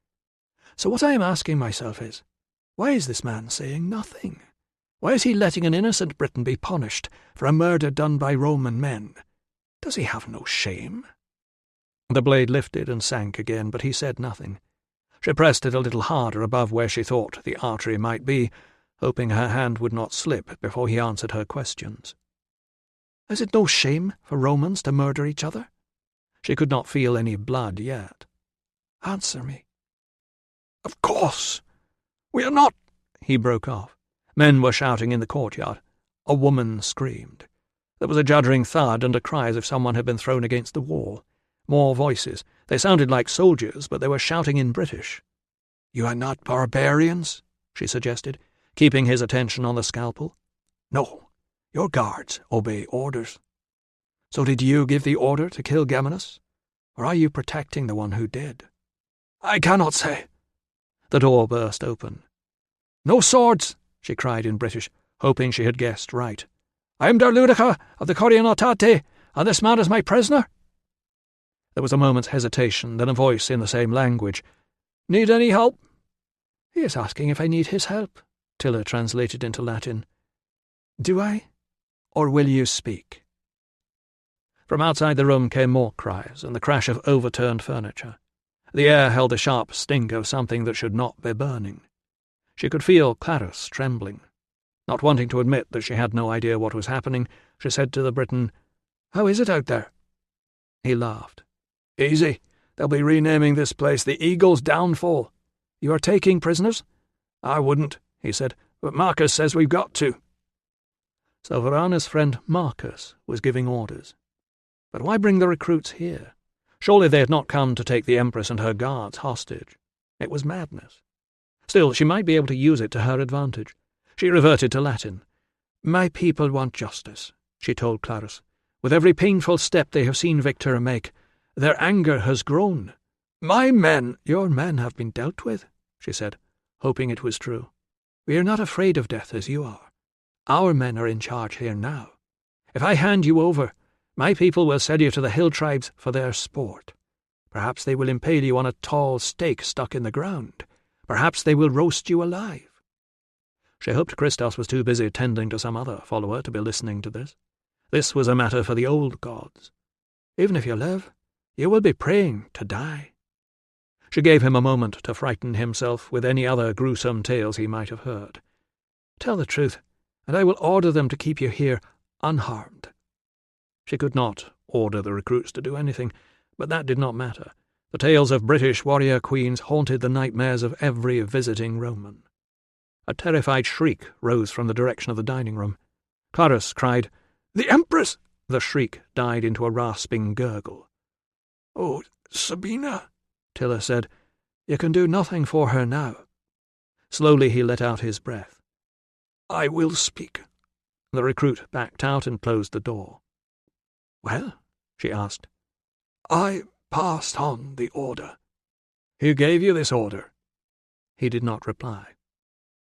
So what I am asking myself is, why is this man saying nothing? Why is he letting an innocent Briton be punished for a murder done by Roman men? Does he have no shame?" The blade lifted and sank again, but he said nothing. She pressed it a little harder above where she thought the artery might be, hoping her hand would not slip before he answered her questions. "Is it no shame for Romans to murder each other?" She could not feel any blood yet. "Answer me." "Of course. We are not—" He broke off. Men were shouting in the courtyard. A woman screamed. There was a juddering thud and a cry as if someone had been thrown against the wall. More voices. They sounded like soldiers, but they were shouting in British. "You are not barbarians?" she suggested, keeping his attention on the scalpel. "No. Your guards obey orders. So did you give the order to kill Geminus? Or are you protecting the one who did?" "I cannot say." The door burst open. "No swords!" she cried in British, hoping she had guessed right. "I am der Ludica of the Corionotate, and this man is my prisoner." There was a moment's hesitation, then a voice in the same language. "Need any help?" "He is asking if I need his help," Tilla translated into Latin. "Do I? Or will you speak?" From outside the room came more cries and the crash of overturned furniture. The air held the sharp stink of something that should not be burning. She could feel Clarus trembling. Not wanting to admit that she had no idea what was happening, she said to the Briton, "How is it out there?" He laughed. "Easy. They'll be renaming this place the Eagle's Downfall." "You are taking prisoners?" "I wouldn't," he said, "but Marcus says we've got to." So Varana's friend Marcus was giving orders. But why bring the recruits here? Surely they had not come to take the Empress and her guards hostage. It was madness. Still, she might be able to use it to her advantage. She reverted to Latin. "My people want justice," she told Clarus. "With every painful step they have seen Victor make, their anger has grown." "My men—" "Your men have been dealt with," she said, hoping it was true. "We are not afraid of death as you are. Our men are in charge here now. If I hand you over, my people will sell you to the hill tribes for their sport. Perhaps they will impale you on a tall stake stuck in the ground. Perhaps they will roast you alive. She hoped Christos was too busy tending to some other follower to be listening to this. This was a matter for the old gods. Even if you live, you will be praying to die. She gave him a moment to frighten himself with any other gruesome tales he might have heard. Tell the truth, and I will order them to keep you here unharmed. She could not order the recruits to do anything, but that did not matter. The tales of British warrior queens haunted the nightmares of every visiting Roman. A terrified shriek rose from the direction of the dining room. Clarus cried, "The Empress!" The shriek died into a rasping gurgle. "Oh, Sabina," Tilla said, "you can do nothing for her now." Slowly he let out his breath. "I will speak." The recruit backed out and closed the door. "Well?" she asked. "I passed on the order." "Who gave you this order?" He did not reply.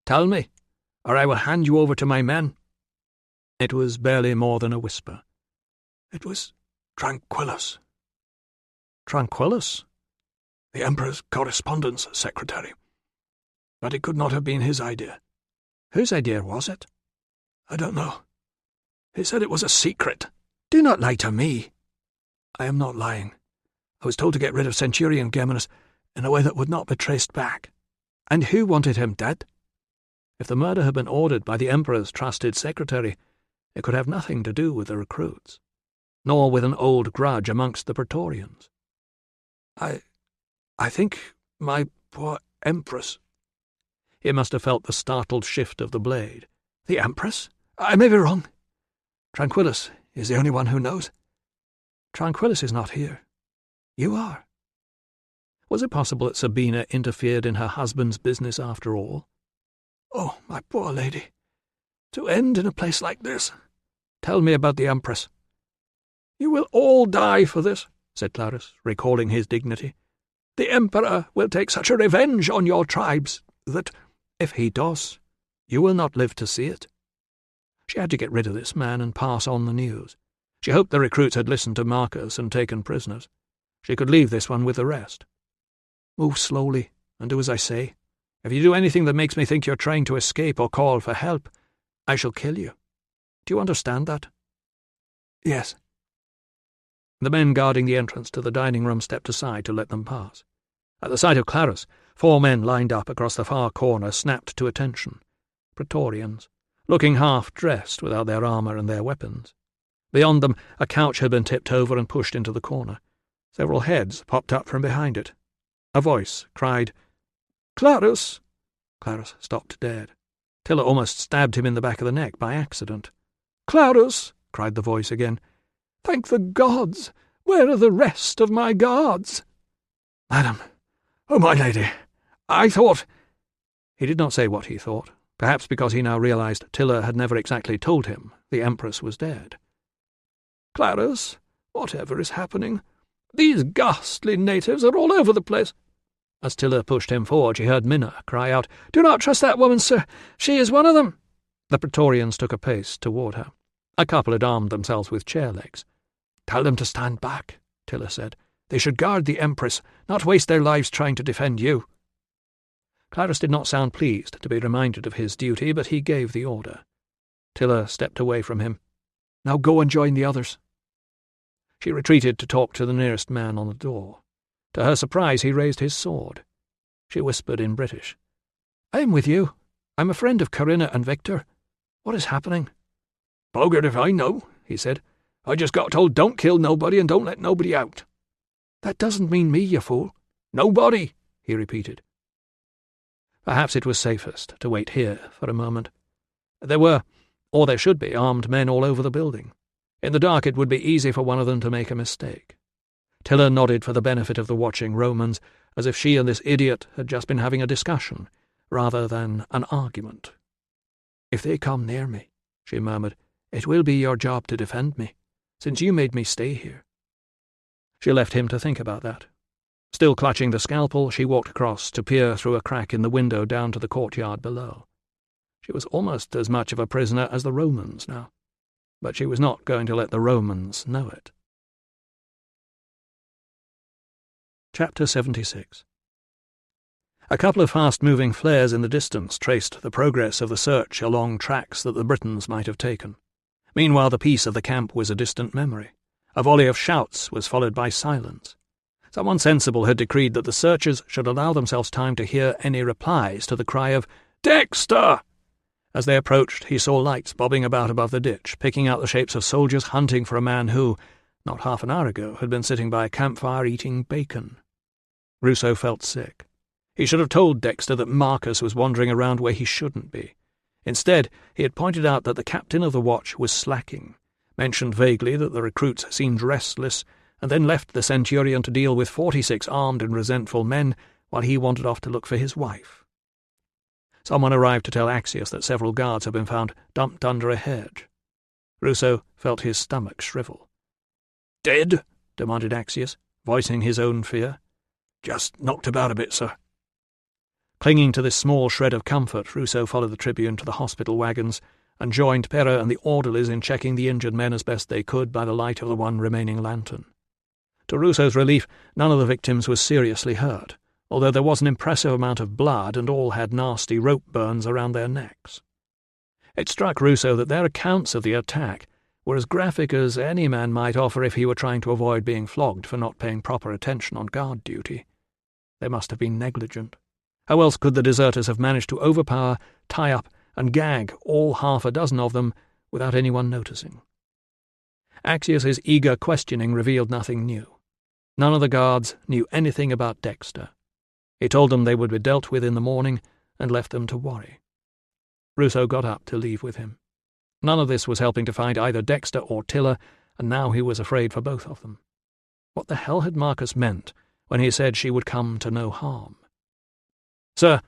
"Tell me, or I will hand you over to my men." It was barely more than a whisper. "It was Tranquillus." "Tranquillus?" "The Emperor's correspondence secretary. But it could not have been his idea." "Whose idea was it?" "I don't know. He said it was a secret." "Do not lie to me." "I am not lying. I was told to get rid of Centurion Geminus in a way that would not be traced back." "And who wanted him dead?" If the murder had been ordered by the Emperor's trusted secretary, it could have nothing to do with the recruits, nor with an old grudge amongst the Praetorians. I think my poor Empress." He must have felt the startled shift of the blade. "The Empress? I may be wrong. Tranquillus is the only one who knows." "Tranquillus is not here. You are." Was it possible that Sabina interfered in her husband's business after all? "Oh, my poor lady, to end in a place like this." "Tell me about the Empress." "You will all die for this," said Clarus, recalling his dignity. "The Emperor will take such a revenge on your tribes that—" "If he does, you will not live to see it." She had to get rid of this man and pass on the news. She hoped the recruits had listened to Marcus and taken prisoners. She could leave this one with the rest. "Move slowly, and do as I say. If you do anything that makes me think you're trying to escape or call for help, I shall kill you. Do you understand that?" "Yes." The men guarding the entrance to the dining room stepped aside to let them pass. At the sight of Clarus, 4 men lined up across the far corner snapped to attention. Praetorians, looking half-dressed without their armour and their weapons. Beyond them, a couch had been tipped over and pushed into the corner. Several heads popped up from behind it. A voice cried, "Clarus!" Clarus stopped dead. Tilla almost stabbed him in the back of the neck by accident. "Clarus!" cried the voice again. "Thank the gods! Where are the rest of my guards?" "Madam, oh my lady, I thought—" He did not say what he thought, perhaps because he now realized Tilla had never exactly told him the Empress was dead. "Clarus, whatever is happening? These ghastly natives are all over the place." As Tilla pushed him forward, she heard Minna cry out, "Do not trust that woman, sir. She is one of them." The Praetorians took a pace toward her. A couple had armed themselves with chair legs. "Tell them to stand back," Tilla said. "They should guard the Empress, not waste their lives trying to defend you." Clarus did not sound pleased to be reminded of his duty, but he gave the order. Tilla stepped away from him. "Now go and join the others." She retreated to talk to the nearest man on the door. To her surprise, he raised his sword. She whispered in British, "I am with you. I'm a friend of Corinna and Victor. What is happening?" "Boggart if I know," he said. "I just got told don't kill nobody and don't let nobody out." "That doesn't mean me, you fool." "Nobody," he repeated. Perhaps it was safest to wait here for a moment. There were, or there should be, armed men all over the building. In the dark it would be easy for one of them to make a mistake. Tilla nodded for the benefit of the watching Romans, as if she and this idiot had just been having a discussion, rather than an argument. "If they come near me," she murmured, "it will be your job to defend me, since you made me stay here." She left him to think about that. Still clutching the scalpel, she walked across to peer through a crack in the window down to the courtyard below. She was almost as much of a prisoner as the Romans now, but she was not going to let the Romans know it. Chapter 76. A couple of fast-moving flares in the distance traced the progress of the search along tracks that the Britons might have taken. Meanwhile, the peace of the camp was a distant memory. A volley of shouts was followed by silence. Someone sensible had decreed that the searchers should allow themselves time to hear any replies to the cry of "Dexter!" As they approached, he saw lights bobbing about above the ditch, picking out the shapes of soldiers hunting for a man who, not half an hour ago, had been sitting by a campfire eating bacon. Ruso felt sick. He should have told Dexter that Marcus was wandering around where he shouldn't be. Instead, he had pointed out that the captain of the watch was slacking, mentioned vaguely that the recruits seemed restless, and then left the centurion to deal with 46 armed and resentful men while he wandered off to look for his wife. Someone arrived to tell Axius that several guards had been found dumped under a hedge. Ruso felt his stomach shrivel. "Dead?" demanded Axius, voicing his own fear. "Just knocked about a bit, sir." Clinging to this small shred of comfort, Ruso followed the tribune to the hospital wagons and joined Pera and the orderlies in checking the injured men as best they could by the light of the one remaining lantern. To Ruso's relief, none of the victims was seriously hurt, although there was an impressive amount of blood and all had nasty rope burns around their necks. It struck Ruso that their accounts of the attack were as graphic as any man might offer if he were trying to avoid being flogged for not paying proper attention on guard duty. They must have been negligent. How else could the deserters have managed to overpower, tie up, and gag all half a dozen of them without anyone noticing? Axius's eager questioning revealed nothing new. None of the guards knew anything about Dexter. He told them they would be dealt with in the morning and left them to worry. Ruso got up to leave with him. None of this was helping to find either Dexter or Tiller, and now he was afraid for both of them. What the hell had Marcus meant when he said she would come to no harm? "Sir,"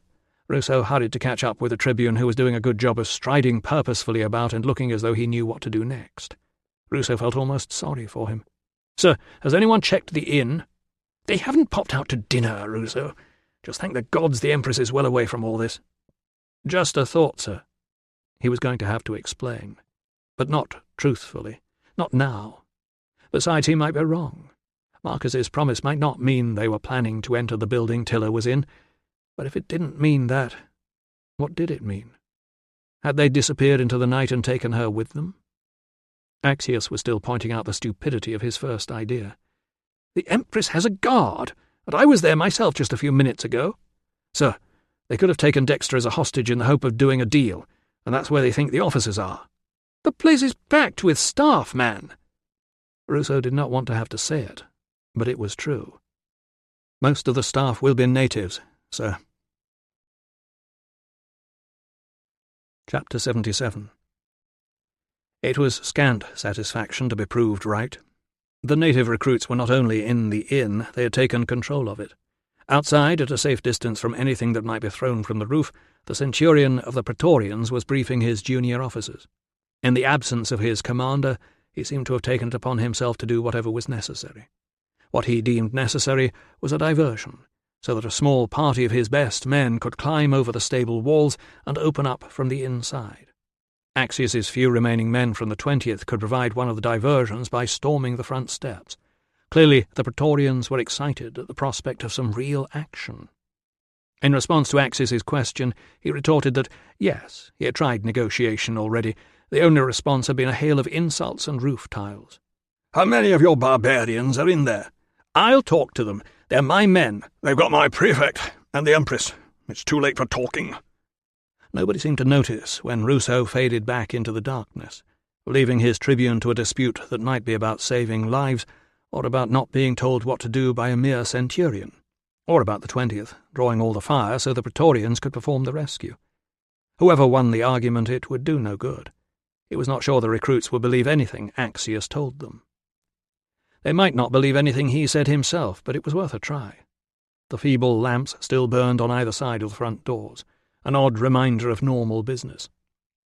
Ruso hurried to catch up with the tribune, who was doing a good job of striding purposefully about and looking as though he knew what to do next. Ruso felt almost sorry for him. "Sir, has anyone checked the inn?" "They haven't popped out to dinner, Ruso. Just thank the gods the Empress is well away from all this." "Just a thought, sir." He was going to have to explain. But not truthfully. Not now. Besides, he might be wrong. Marcus's promise might not mean they were planning to enter the building Tiller was in. But if it didn't mean that, what did it mean? Had they disappeared into the night and taken her with them? Axius was still pointing out the stupidity of his first idea. "The Empress has a guard, and I was there myself just a few minutes ago. Sir, they could have taken Dexter as a hostage in the hope of doing a deal, and that's where they think the officers are." "The place is packed with staff, man." Ruso did not want to have to say it, but it was true. "Most of the staff will be natives, sir." Chapter 77. It was scant satisfaction to be proved right. The native recruits were not only in the inn, they had taken control of it. Outside, at a safe distance from anything that might be thrown from the roof, the centurion of the Praetorians was briefing his junior officers. In the absence of his commander, he seemed to have taken it upon himself to do whatever was necessary. What he deemed necessary was a diversion, so that a small party of his best men could climb over the stable walls and open up from the inside. Axius's few remaining men from the 20th could provide one of the diversions by storming the front steps. Clearly, the Praetorians were excited at the prospect of some real action. In response to Axius's question, he retorted that, yes, he had tried negotiation already. The only response had been a hail of insults and roof tiles. "How many of your barbarians are in there?" "I'll talk to them. They're my men." "They've got my prefect and the Empress. It's too late for talking." Nobody seemed to notice when Ruso faded back into the darkness, leaving his tribune to a dispute that might be about saving lives, or about not being told what to do by a mere centurion, or about the 20th, drawing all the fire so the Praetorians could perform the rescue. Whoever won the argument, it would do no good. He was not sure the recruits would believe anything Axius told them. They might not believe anything he said himself, but it was worth a try. The feeble lamps still burned on either side of the front doors, an odd reminder of normal business.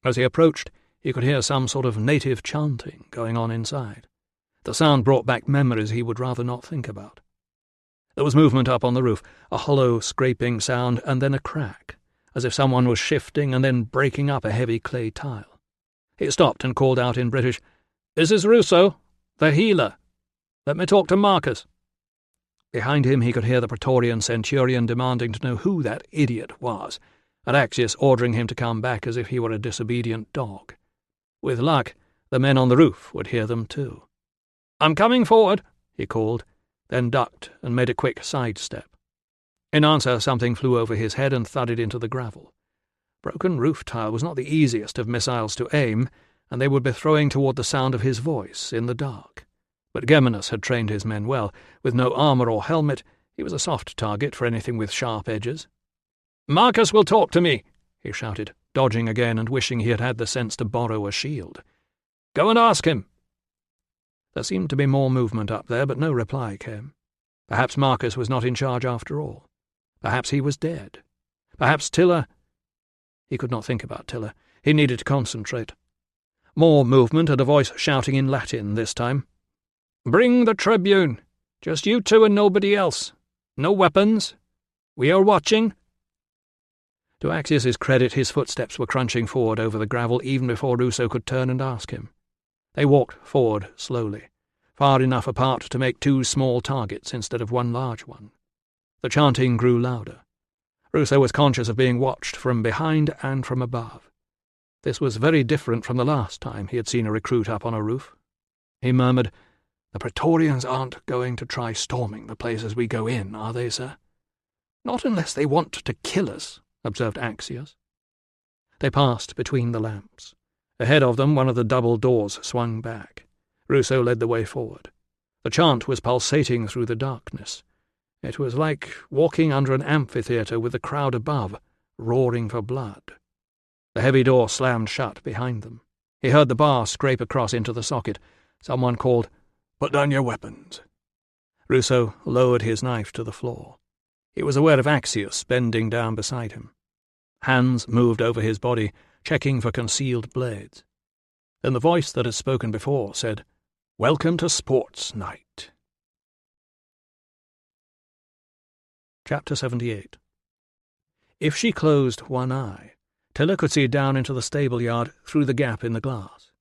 As he approached, he could hear some sort of native chanting going on inside. The sound brought back memories he would rather not think about. There was movement up on the roof, a hollow, scraping sound, and then a crack, as if someone was shifting and then breaking up a heavy clay tile. He stopped and called out in British, "This is Ruso, the healer. Let me talk to Marcus." Behind him he could hear the Praetorian centurion demanding to know who that idiot was, and Axius ordering him to come back as if he were a disobedient dog. With luck, the men on the roof would hear them too. "I'm coming forward," he called, then ducked and made a quick sidestep. In answer, something flew over his head and thudded into the gravel. Broken roof tile was not the easiest of missiles to aim, and they would be throwing toward the sound of his voice in the dark. But Geminus had trained his men well. With no armour or helmet, he was a soft target for anything with sharp edges. "Marcus will talk to me," he shouted, dodging again and wishing he had had the sense to borrow a shield. "Go and ask him." There seemed to be more movement up there, but no reply came. Perhaps Marcus was not in charge after all. Perhaps he was dead. Perhaps Tilla— He could not think about Tilla. He needed to concentrate. More movement and a voice shouting in Latin this time. "Bring the tribune. Just you two and nobody else. No weapons. We are watching." To Axius's credit, his footsteps were crunching forward over the gravel even before Ruso could turn and ask him. They walked forward slowly, far enough apart to make two small targets instead of one large one. The chanting grew louder. Ruso was conscious of being watched from behind and from above. This was very different from the last time he had seen a recruit up on a roof. He murmured, "The Praetorians aren't going to try storming the place as we go in, are they, sir?" "Not unless they want to kill us," observed Axius. They passed between the lamps. Ahead of them, one of the double doors swung back. Ruso led the way forward. The chant was pulsating through the darkness. It was like walking under an amphitheatre with the crowd above, roaring for blood. The heavy door slammed shut behind them. He heard the bar scrape across into the socket. Someone called, "Put down your weapons." Ruso lowered his knife to the floor. He was aware of Axius bending down beside him. Hands moved over his body, checking for concealed blades. Then the voice that had spoken before said, "Welcome to Sports Night." Chapter 78. If she closed one eye, Tilla could see down into the stable yard through the gap in the glass.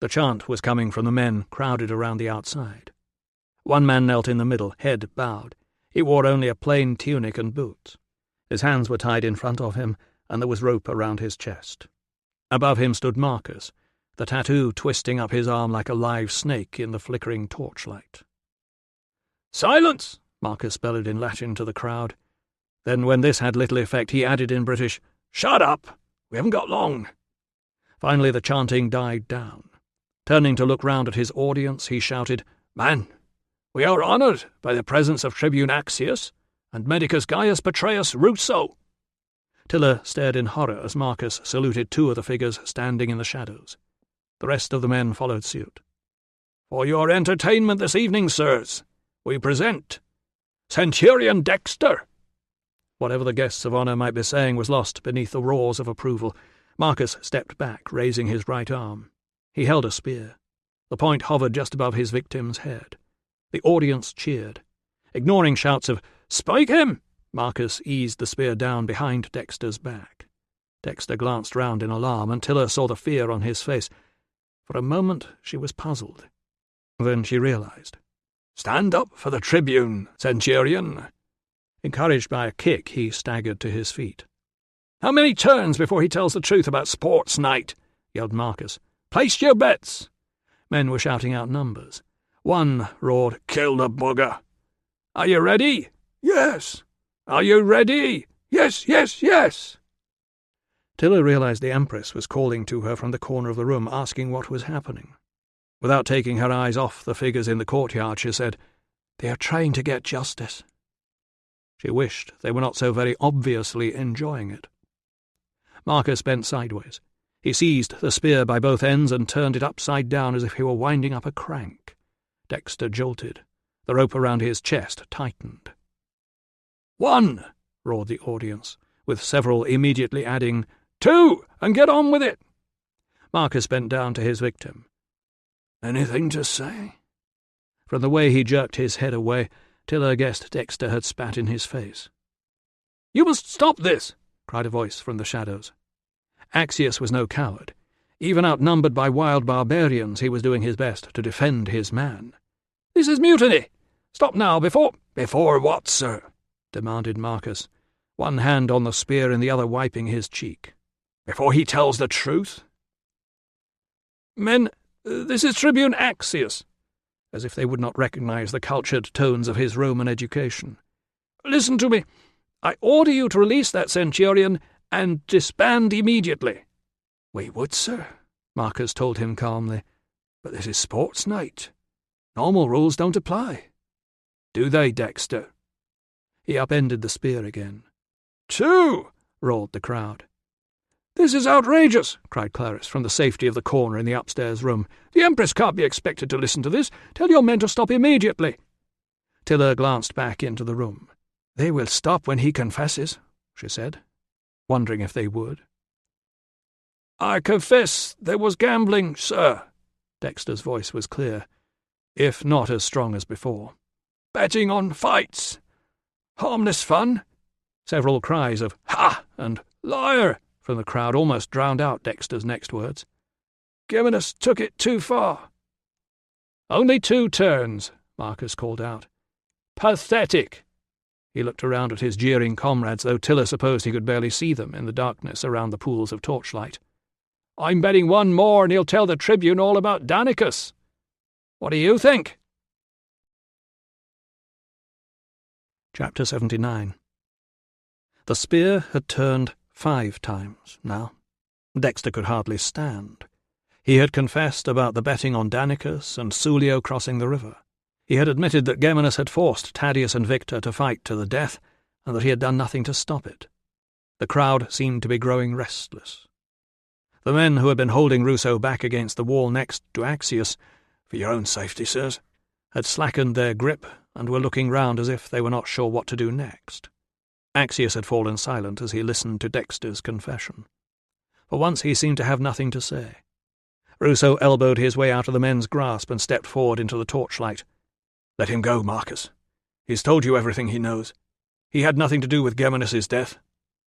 The chant was coming from the men crowded around the outside. One man knelt in the middle, head bowed. He wore only a plain tunic and boots. His hands were tied in front of him, and there was rope around his chest. Above him stood Marcus, the tattoo twisting up his arm like a live snake in the flickering torchlight. "Silence!" Marcus bellowed in Latin to the crowd. Then, when this had little effect, he added in British, "Shut up! We haven't got long." Finally the chanting died down. Turning to look round at his audience, he shouted, "Man, we are honoured by the presence of Tribune Axius and Medicus Gaius Petrius Ruso." Tilla stared in horror as Marcus saluted two of the figures standing in the shadows. The rest of the men followed suit. "For your entertainment this evening, sirs, we present Centurion Dexter." Whatever the guests of honour might be saying was lost beneath the roars of approval. Marcus stepped back, raising his right arm. He held a spear. The point hovered just above his victim's head. The audience cheered. Ignoring shouts of, "Spike him!" Marcus eased the spear down behind Dexter's back. Dexter glanced round in alarm, and Tilla saw the fear on his face. For a moment she was puzzled. Then she realized. "Stand up for the tribune, Centurion." Encouraged by a kick, he staggered to his feet. "How many turns before he tells the truth about Sports Night?" yelled Marcus. "Place your bets." Men were shouting out numbers. One roared, "Kill the bugger." "Are you ready?" "Yes." "Are you ready?" "Yes, yes, yes." Tilla realized the Empress was calling to her from the corner of the room, asking what was happening. Without taking her eyes off the figures in the courtyard, she said, "They are trying to get justice." She wished they were not so very obviously enjoying it. Marcus bent sideways. He seized the spear by both ends and turned it upside down as if he were winding up a crank. Dexter jolted. The rope around his chest tightened. "One!" roared the audience, with several immediately adding, "Two, and get on with it!" Marcus bent down to his victim. "Anything to say?" From the way he jerked his head away, Tilla guessed Dexter had spat in his face. "You must stop this!" cried a voice from the shadows. Axius was no coward. Even outnumbered by wild barbarians, he was doing his best to defend his man. "This is mutiny! Stop now, before—" "Before what, sir?" demanded Marcus, one hand on the spear and the other wiping his cheek. "Before he tells the truth?" "Men, this is Tribune Axius," as if they would not recognize the cultured tones of his Roman education. "Listen to me. I order you to release that centurion and disband immediately." "We would, sir," Marcus told him calmly, "but this is sports night. Normal rules don't apply. Do they, Dexter?" He upended the spear again. "Two!" roared the crowd. "This is outrageous!" cried Clarus from the safety of the corner in the upstairs room. "The Empress can't be expected to listen to this. Tell your men to stop immediately." Tilla glanced back into the room. "They will stop when he confesses," she said, wondering if they would. "I confess there was gambling, sir." Dexter's voice was clear, if not as strong as before. "Betting on fights. Harmless fun." Several cries of "Ha!" and "Liar!" from the crowd almost drowned out Dexter's next words. "Geminus took it too far." "Only 2 turns," Marcus called out. "Pathetic." He looked around at his jeering comrades, though Tilla supposed he could barely see them in the darkness around the pools of torchlight. "I'm betting 1 more and he'll tell the Tribune all about Danicus. What do you think?" Chapter 79. The spear had turned 5 times now. Dexter could hardly stand. He had confessed about the betting on Danicus and Sulio crossing the river. He had admitted that Geminus had forced Tadius and Victor to fight to the death, and that he had done nothing to stop it. The crowd seemed to be growing restless. The men who had been holding Ruso back against the wall next to Axius, "For your own safety, sirs," had slackened their grip and were looking round as if they were not sure what to do next. Axius had fallen silent as he listened to Dexter's confession. For once he seemed to have nothing to say. Ruso elbowed his way out of the men's grasp and stepped forward into the torchlight. "Let him go, Marcus. He's told you everything he knows. He had nothing to do with Geminus's death.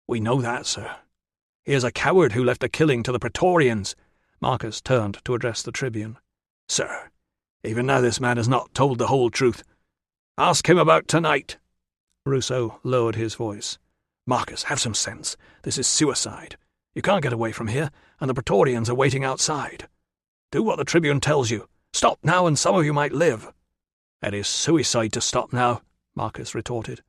We know that, sir. He is a coward who left the killing to the Praetorians." Marcus turned to address the Tribune. "Sir, even now this man has not told the whole truth. Ask him about tonight." Ruso lowered his voice. "Marcus, have some sense. This is suicide. You can't get away from here, and the Praetorians are waiting outside. Do what the Tribune tells you. Stop now, and some of you might live." "It is suicide to stop now," Marcus retorted.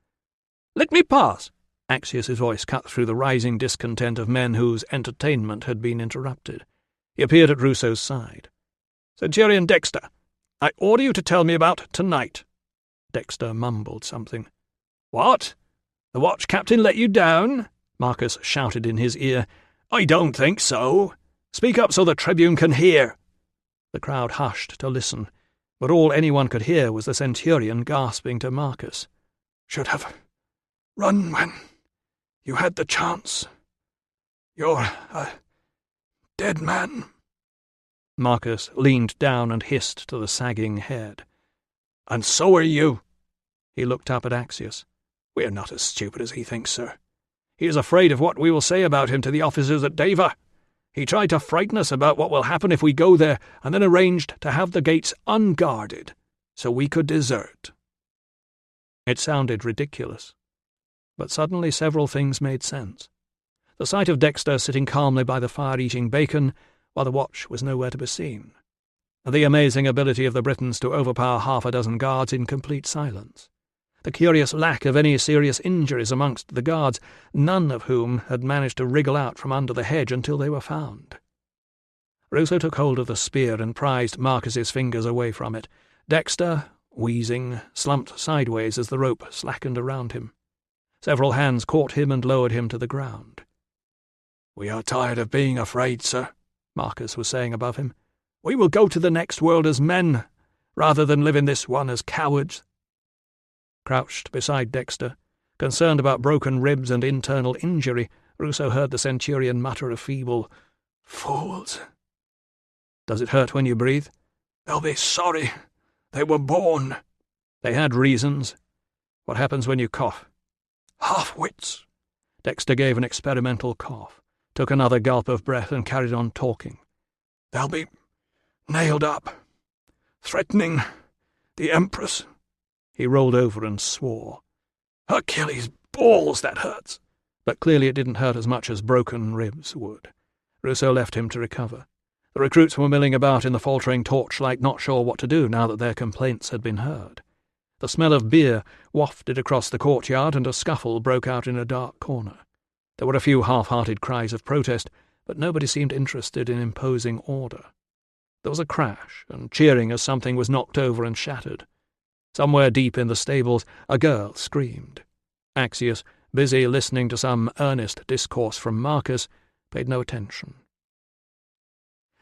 "Let me pass." Axius's voice cut through the rising discontent of men whose entertainment had been interrupted. He appeared at Ruso's side. "Centurion Dexter, I order you to tell me about tonight." Dexter mumbled something. "What? The watch captain let you down?" Marcus shouted in his ear. "I don't think so. Speak up so the Tribune can hear." The crowd hushed to listen, but all anyone could hear was the centurion gasping to Marcus. "Should have run when you had the chance. You're a dead man." Marcus leaned down and hissed to the sagging head. "And so are you." He looked up at Axius. "We are not as stupid as he thinks, sir. He is afraid of what we will say about him to the officers at Deva. He tried to frighten us about what will happen if we go there, and then arranged to have the gates unguarded, so we could desert." It sounded ridiculous, but suddenly several things made sense. The sight of Dexter sitting calmly by the fire eating bacon, while the watch was nowhere to be seen. The amazing ability of the Britons to overpower 6 guards in complete silence. The curious lack of any serious injuries amongst the guards, none of whom had managed to wriggle out from under the hedge until they were found. Ruso took hold of the spear and prized Marcus's fingers away from it. Dexter, wheezing, slumped sideways as the rope slackened around him. Several hands caught him and lowered him to the ground. "We are tired of being afraid, sir," Marcus was saying above him. "We will go to the next world as men, rather than live in this one as cowards." Crouched beside Dexter, concerned about broken ribs and internal injury, Ruso heard the centurion mutter a feeble, "Fools." "Does it hurt when you breathe?" "They'll be sorry. They were born." "They had reasons. What happens when you cough?" "Half-wits. Dexter gave an experimental cough, took another gulp of breath and carried on talking. "They'll be nailed up, threatening the Empress." He rolled over and swore. "Achilles' balls, that hurts." But clearly it didn't hurt as much as broken ribs would. Ruso left him to recover. The recruits were milling about in the faltering torchlight, not sure what to do now that their complaints had been heard. The smell of beer wafted across the courtyard, and a scuffle broke out in a dark corner. There were a few half-hearted cries of protest, but nobody seemed interested in imposing order. There was a crash and cheering as something was knocked over and shattered. Somewhere deep in the stables, a girl screamed. Axius, busy listening to some earnest discourse from Marcus, paid no attention.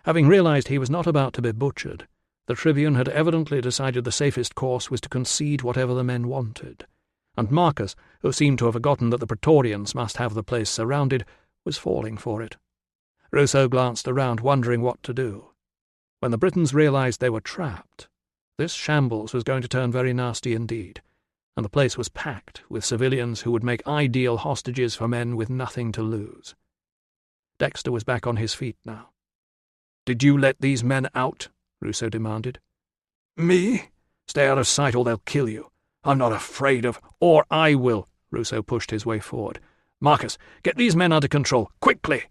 Having realized he was not about to be butchered, the Tribune had evidently decided the safest course was to concede whatever the men wanted, and Marcus, who seemed to have forgotten that the Praetorians must have the place surrounded, was falling for it. Ruso glanced around, wondering what to do. When the Britons realized they were trapped, this shambles was going to turn very nasty indeed, and the place was packed with civilians who would make ideal hostages for men with nothing to lose. Dexter was back on his feet now. "Did you let these men out?" Ruso demanded. "Me? "Stay out of sight or they'll kill you. I'm not afraid of—" "Or I will." Ruso pushed his way forward. "Marcus, get these men under control, quickly!"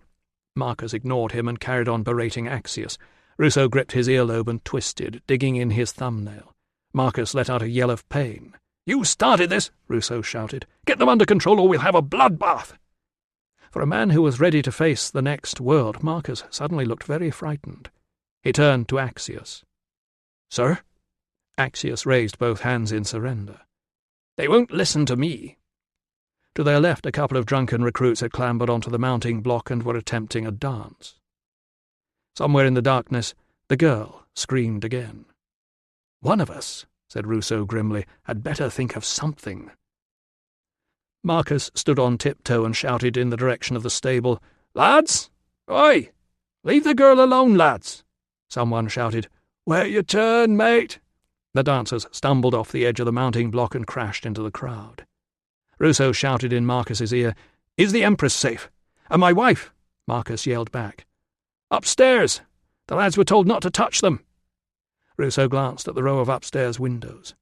Marcus ignored him and carried on berating Axius. Ruso gripped his earlobe and twisted, digging in his thumbnail. Marcus let out a yell of pain. "You started this!" Ruso shouted. "Get them under control or we'll have a bloodbath!" For a man who was ready to face the next world, Marcus suddenly looked very frightened. He turned to Axius. "Sir?" Axius raised both hands in surrender. "They won't listen to me." To their left, a couple of drunken recruits had clambered onto the mounting block and were attempting a dance. Somewhere in the darkness, the girl screamed again. "One of us," said Ruso grimly, "had better think of something." Marcus stood on tiptoe and shouted in the direction of the stable, "Lads! Oi! Leave the girl alone, lads!" Someone shouted, "Where you turn, mate!" The dancers stumbled off the edge of the mounting block and crashed into the crowd. Ruso shouted in Marcus's ear, "Is the Empress safe? And my wife?" Marcus yelled back, "Upstairs! The lads were told not to touch them." Ruso glanced at the row of upstairs windows.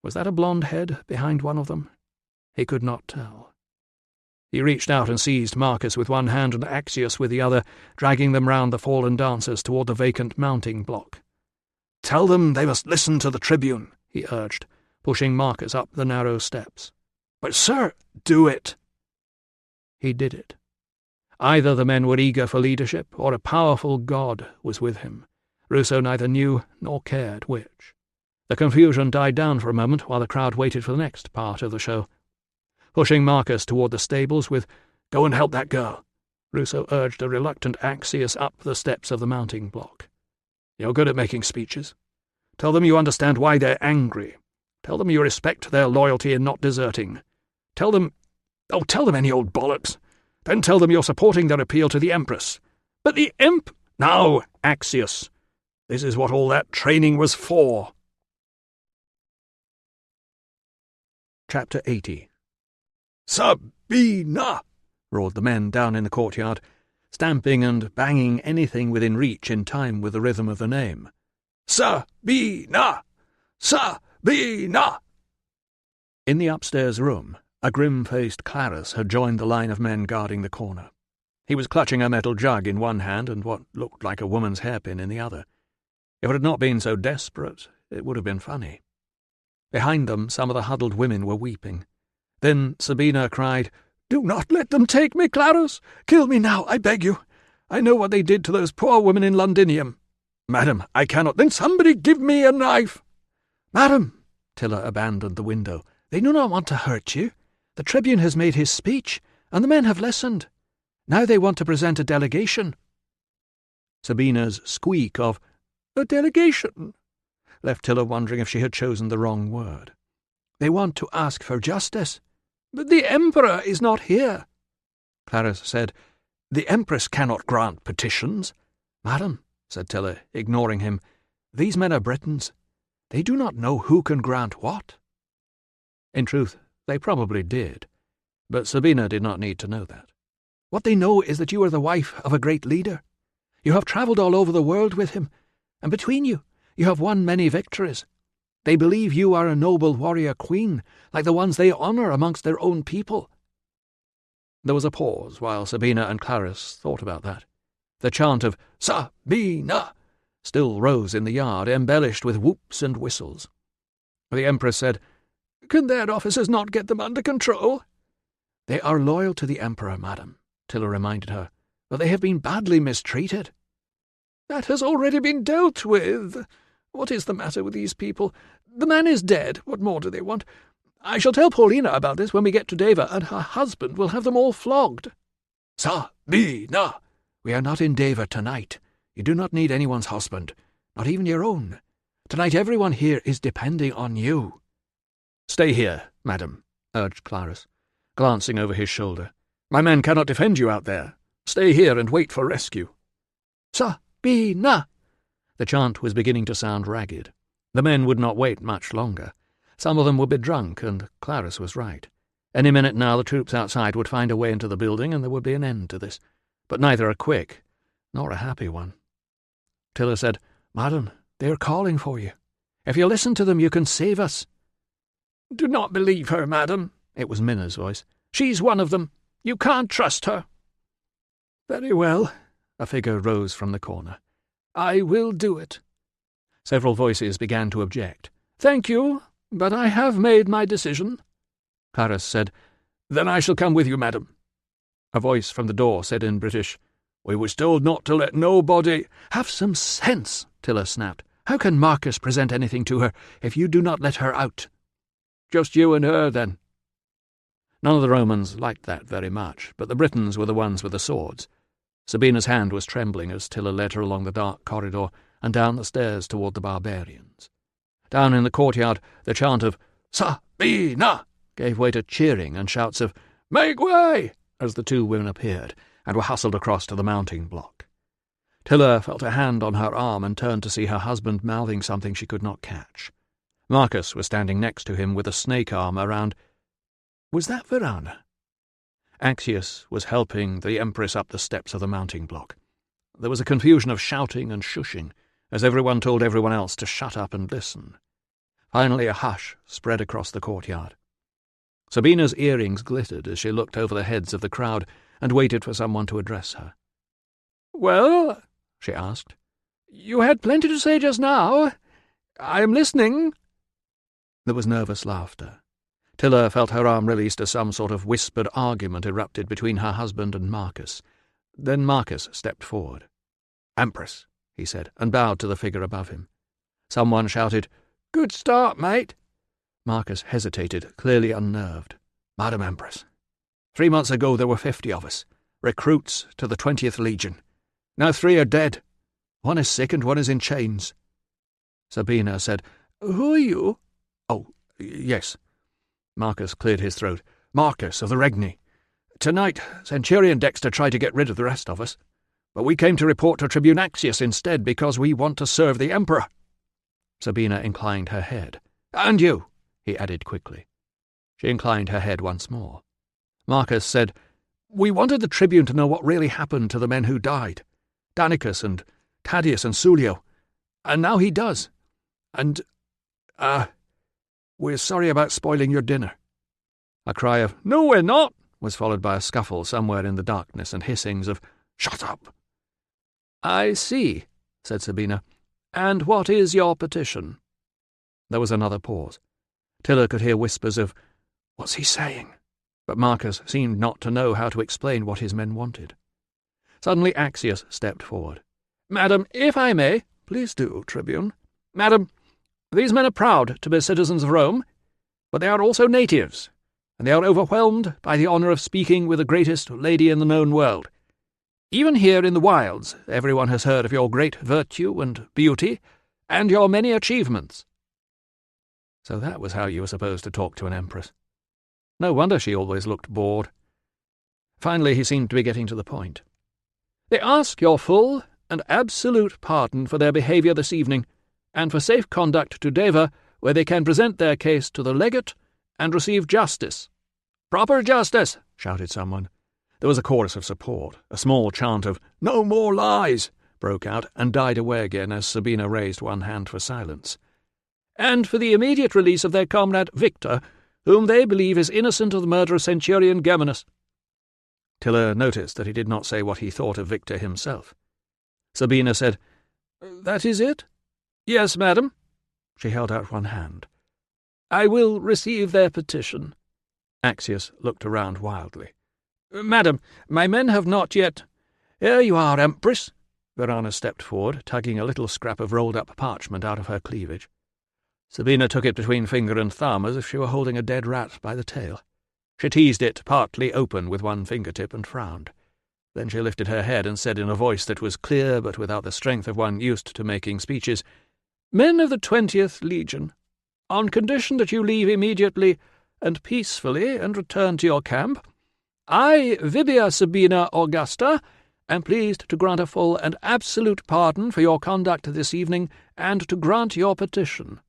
Was that a blonde head behind one of them? He could not tell. He reached out and seized Marcus with one hand and Axius with the other, dragging them round the fallen dancers toward the vacant mounting block. "Tell them they must listen to the Tribune," he urged, pushing Marcus up the narrow steps. "But, sir—" "Do it!" He did it. Either the men were eager for leadership, or a powerful god was with him. Ruso neither knew nor cared which. The confusion died down for a moment while the crowd waited for the next part of the show. Pushing Marcus toward the stables with, "Go and help that girl," Ruso urged a reluctant Axius up the steps of the mounting block. "You're good at making speeches. Tell them you understand why they're angry. Tell them you respect their loyalty in not deserting. Tell them any old bollocks. Then tell them you're supporting their appeal to the Empress." "But the Now, Axius, this is what all that training was for." Chapter 80. "Sabina!" roared the men down in the courtyard, stamping and banging anything within reach in time with the rhythm of the name. "Sabina! Sabina!" In the upstairs room, a grim-faced Clarus had joined the line of men guarding the corner. He was clutching a metal jug in one hand and what looked like a woman's hairpin in the other. If it had not been so desperate, it would have been funny. Behind them, some of the huddled women were weeping. Then Sabina cried, "Do not let them take me, Clarus! Kill me now, I beg you! I know what they did to those poor women in Londinium." "Madam, I cannot—" "Then somebody give me a knife!" "Madam," Tilla abandoned the window, "they do not want to hurt you. The Tribune has made his speech, and the men have listened. Now they want to present a delegation." Sabina's squeak of, "A delegation," left Tilla wondering if she had chosen the wrong word. "They want to ask for justice." "But the Emperor is not here." Clarus said, "The Empress cannot grant petitions." "Madam," said Tilla, ignoring him, "these men are Britons. They do not know who can grant what." In truth, they probably did. But Sabina did not need to know that. What they know is that you are the wife of a great leader. You have travelled all over the world with him, and between you have won many victories. They believe you are a noble warrior queen, like the ones they honour amongst their own people. There was a pause while Sabina and Clarisse thought about that. The chant of "Sabina" still rose in the yard, embellished with whoops and whistles. The Empress said, "Can their officers not get them under control?" "They are loyal to the Emperor, madam," Tilla reminded her, "but they have been badly mistreated." "That has already been dealt with. What is the matter with these people? The man is dead. What more do they want? I shall tell Paulina about this when we get to Deva, and her husband will have them all flogged." "Sabina! We are not in Deva tonight. You do not need anyone's husband, not even your own. Tonight everyone here is depending on you." "Stay here, madam," urged Clarisse, glancing over his shoulder. "My men cannot defend you out there. Stay here and wait for rescue." "Sabina!" The chant was beginning to sound ragged. The men would not wait much longer. Some of them would be drunk, and Clarisse was right. Any minute now the troops outside would find a way into the building, and there would be an end to this. But neither a quick nor a happy one. Tilla said, "Madam, they are calling for you. If you listen to them, you can save us." "Do not believe her, madam," it was Minna's voice. "She's one of them. You can't trust her." "Very well," a figure rose from the corner. "I will do it." Several voices began to object. "Thank you, but I have made my decision." Clarisse said, "Then I shall come with you, madam." A voice from the door said in British, "We was told not to let nobody—" "Have some sense," Tilla snapped. "How can Marcus present anything to her if you do not let her out?" "Just you and her, then." None of the Romans liked that very much, but the Britons were the ones with the swords. Sabina's hand was trembling as Tilla led her along the dark corridor and down the stairs toward the barbarians. Down in the courtyard, the chant of "Sabina" gave way to cheering and shouts of "Make way!" as the two women appeared and were hustled across to the mounting block. Tilla felt a hand on her arm and turned to see her husband mouthing something she could not catch. Marcus was standing next to him with a snake arm around— Was that Verana? Axius was helping the Empress up the steps of the mounting block. There was a confusion of shouting and shushing, as everyone told everyone else to shut up and listen. Finally a hush spread across the courtyard. Sabina's earrings glittered as she looked over the heads of the crowd and waited for someone to address her. "Well," she asked, "you had plenty to say just now. I am listening." There was nervous laughter. Tilla felt her arm released as some sort of whispered argument erupted between her husband and Marcus. Then Marcus stepped forward. "Empress," he said, and bowed to the figure above him. Someone shouted, "Good start, mate." Marcus hesitated, clearly unnerved. "Madam Empress, 3 months ago there were 50 of us, recruits to the 20th Legion. Now 3 are dead. 1 is sick and 1 is in chains." Sabina said, "Who are you?" "Oh, yes." Marcus cleared his throat. "Marcus of the Regni. Tonight, Centurion Dexter tried to get rid of the rest of us, but we came to report to Tribune Axius instead because we want to serve the Emperor." Sabina inclined her head. "And you," he added quickly. She inclined her head once more. Marcus said, "We wanted the Tribune to know what really happened to the men who died, Danicus and Tadius and Sulio, and now he does. And, we're sorry about spoiling your dinner." A cry of, "No, we're not," was followed by a scuffle somewhere in the darkness and hissings of, "Shut up." "I see," said Sabina. "And what is your petition?" There was another pause. Tilla could hear whispers of, "What's he saying?" But Marcus seemed not to know how to explain what his men wanted. Suddenly Axius stepped forward. "Madam, if I may—" "Please do, Tribune." "Madam, these men are proud to be citizens of Rome, but they are also natives, and they are overwhelmed by the honour of speaking with the greatest lady in the known world. Even here in the wilds, everyone has heard of your great virtue and beauty, and your many achievements." So that was how you were supposed to talk to an empress. No wonder she always looked bored. Finally he seemed to be getting to the point. "They ask your full and absolute pardon for their behaviour this evening, and for safe conduct to Deva, where they can present their case to the legate and receive justice." "Proper justice!" shouted someone. There was a chorus of support. A small chant of "No more lies!" broke out and died away again as Sabina raised one hand for silence. "And for the immediate release of their comrade Victor, whom they believe is innocent of the murder of Centurion Geminus." Tiller noticed that he did not say what he thought of Victor himself. Sabina said, "That is it?" "Yes, madam." She held out one hand. "I will receive their petition." Axius looked around wildly. "Madam, my men have not yet—" "Here you are, Empress." Verana stepped forward, tugging a little scrap of rolled-up parchment out of her cleavage. Sabina took it between finger and thumb as if she were holding a dead rat by the tail. She teased it partly open with one fingertip and frowned. Then she lifted her head and said in a voice that was clear but without the strength of one used to making speeches, "Men of the 20th Legion, on condition that you leave immediately and peacefully and return to your camp, I, Vibia Sabina Augusta, am pleased to grant a full and absolute pardon for your conduct this evening and to grant your petition."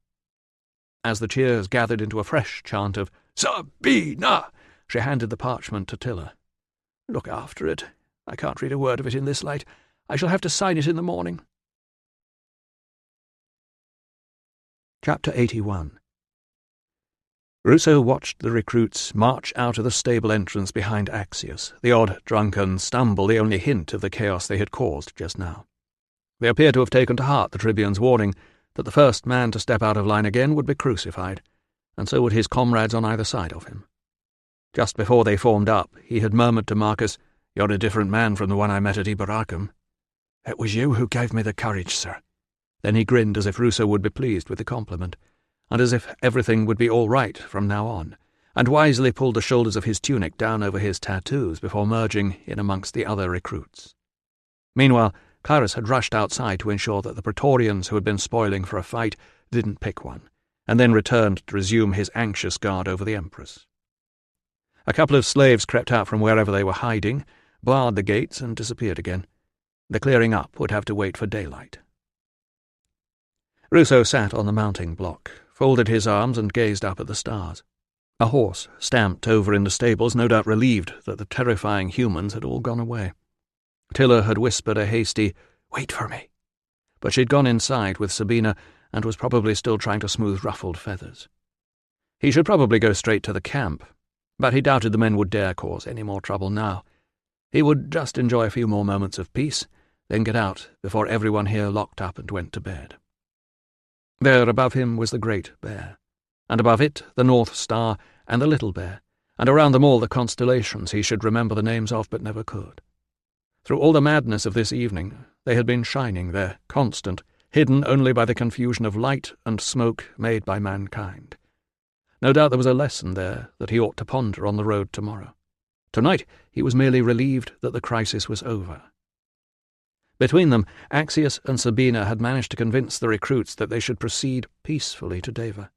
As the cheers gathered into a fresh chant of "Sabina," she handed the parchment to Tiller. "Look after it. I can't read a word of it in this light. I shall have to sign it in the morning." Chapter 81. Ruso watched the recruits march out of the stable entrance behind Axius, the odd drunken stumble the only hint of the chaos they had caused just now. They appeared to have taken to heart the tribune's warning that the first man to step out of line again would be crucified, and so would his comrades on either side of him. Just before they formed up, he had murmured to Marcus, "You're a different man from the one I met at Iberacum." "It was you who gave me the courage, sir." Then he grinned as if Ruso would be pleased with the compliment, and as if everything would be all right from now on, and wisely pulled the shoulders of his tunic down over his tattoos before merging in amongst the other recruits. Meanwhile, Clarus had rushed outside to ensure that the Praetorians who had been spoiling for a fight didn't pick one, and then returned to resume his anxious guard over the Empress. A couple of slaves crept out from wherever they were hiding, barred the gates, and disappeared again. The clearing up would have to wait for daylight. Ruso sat on the mounting block, folded his arms and gazed up at the stars. A horse, stamped over in the stables, no doubt relieved that the terrifying humans had all gone away. Tiller had whispered a hasty, "Wait for me," but she'd gone inside with Sabina and was probably still trying to smooth ruffled feathers. He should probably go straight to the camp, but he doubted the men would dare cause any more trouble now. He would just enjoy a few more moments of peace, then get out before everyone here locked up and went to bed. There above him was the Great Bear, and above it the North Star and the Little Bear, and around them all the constellations he should remember the names of but never could. Through all the madness of this evening, they had been shining there, constant, hidden only by the confusion of light and smoke made by mankind. No doubt there was a lesson there that he ought to ponder on the road tomorrow. Tonight he was merely relieved that the crisis was over. Between them, Axius and Sabina had managed to convince the recruits that they should proceed peacefully to Deva.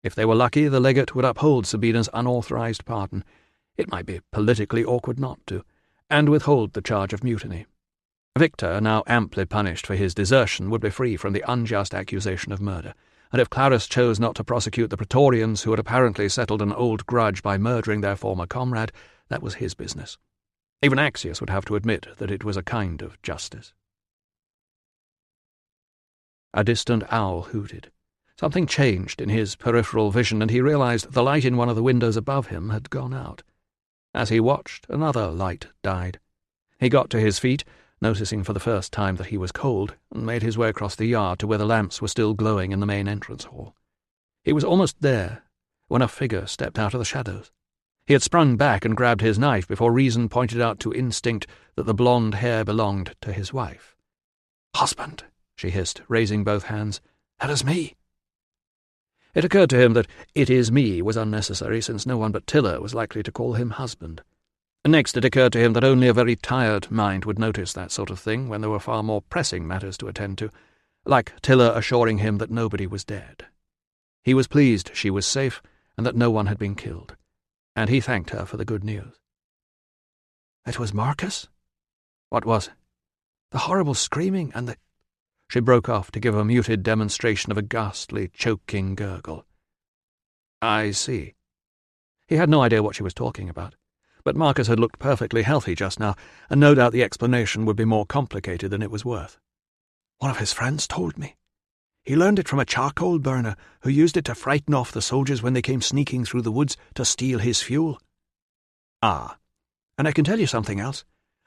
If they were lucky, the legate would uphold Sabina's unauthorized pardon. It might be politically awkward not to, and withhold the charge of mutiny. Victor, now amply punished for his desertion, would be free from the unjust accusation of murder, and if Clarus chose not to prosecute the Praetorians who had apparently settled an old grudge by murdering their former comrade, that was his business. Even Axius would have to admit that it was a kind of justice. A distant owl hooted. Something changed in his peripheral vision, and he realized the light in one of the windows above him had gone out. As he watched, another light died. He got to his feet, noticing for the first time that he was cold, and made his way across the yard to where the lamps were still glowing in the main entrance hall. He was almost there when a figure stepped out of the shadows. He had sprung back and grabbed his knife before reason pointed out to instinct that the blonde hair belonged to his wife. "Husband," she hissed, raising both hands, "that is me." It occurred to him that "it is me" was unnecessary, since no one but Tiller was likely to call him husband. Next it occurred to him that only a very tired mind would notice that sort of thing when there were far more pressing matters to attend to, like Tiller assuring him that nobody was dead. He was pleased she was safe and that no one had been killed, and he thanked her for the good news. "It was Marcus?" "What was?" "The horrible screaming and the—" She broke off to give a muted demonstration of a ghastly, choking gurgle. "I see." He had no idea what she was talking about, but Marcus had looked perfectly healthy just now, and no doubt the explanation would be more complicated than it was worth. One of his friends told me. He learned it from a charcoal burner who used it to frighten off the soldiers when they came sneaking through the woods to steal his fuel. Ah, and I can tell you something else.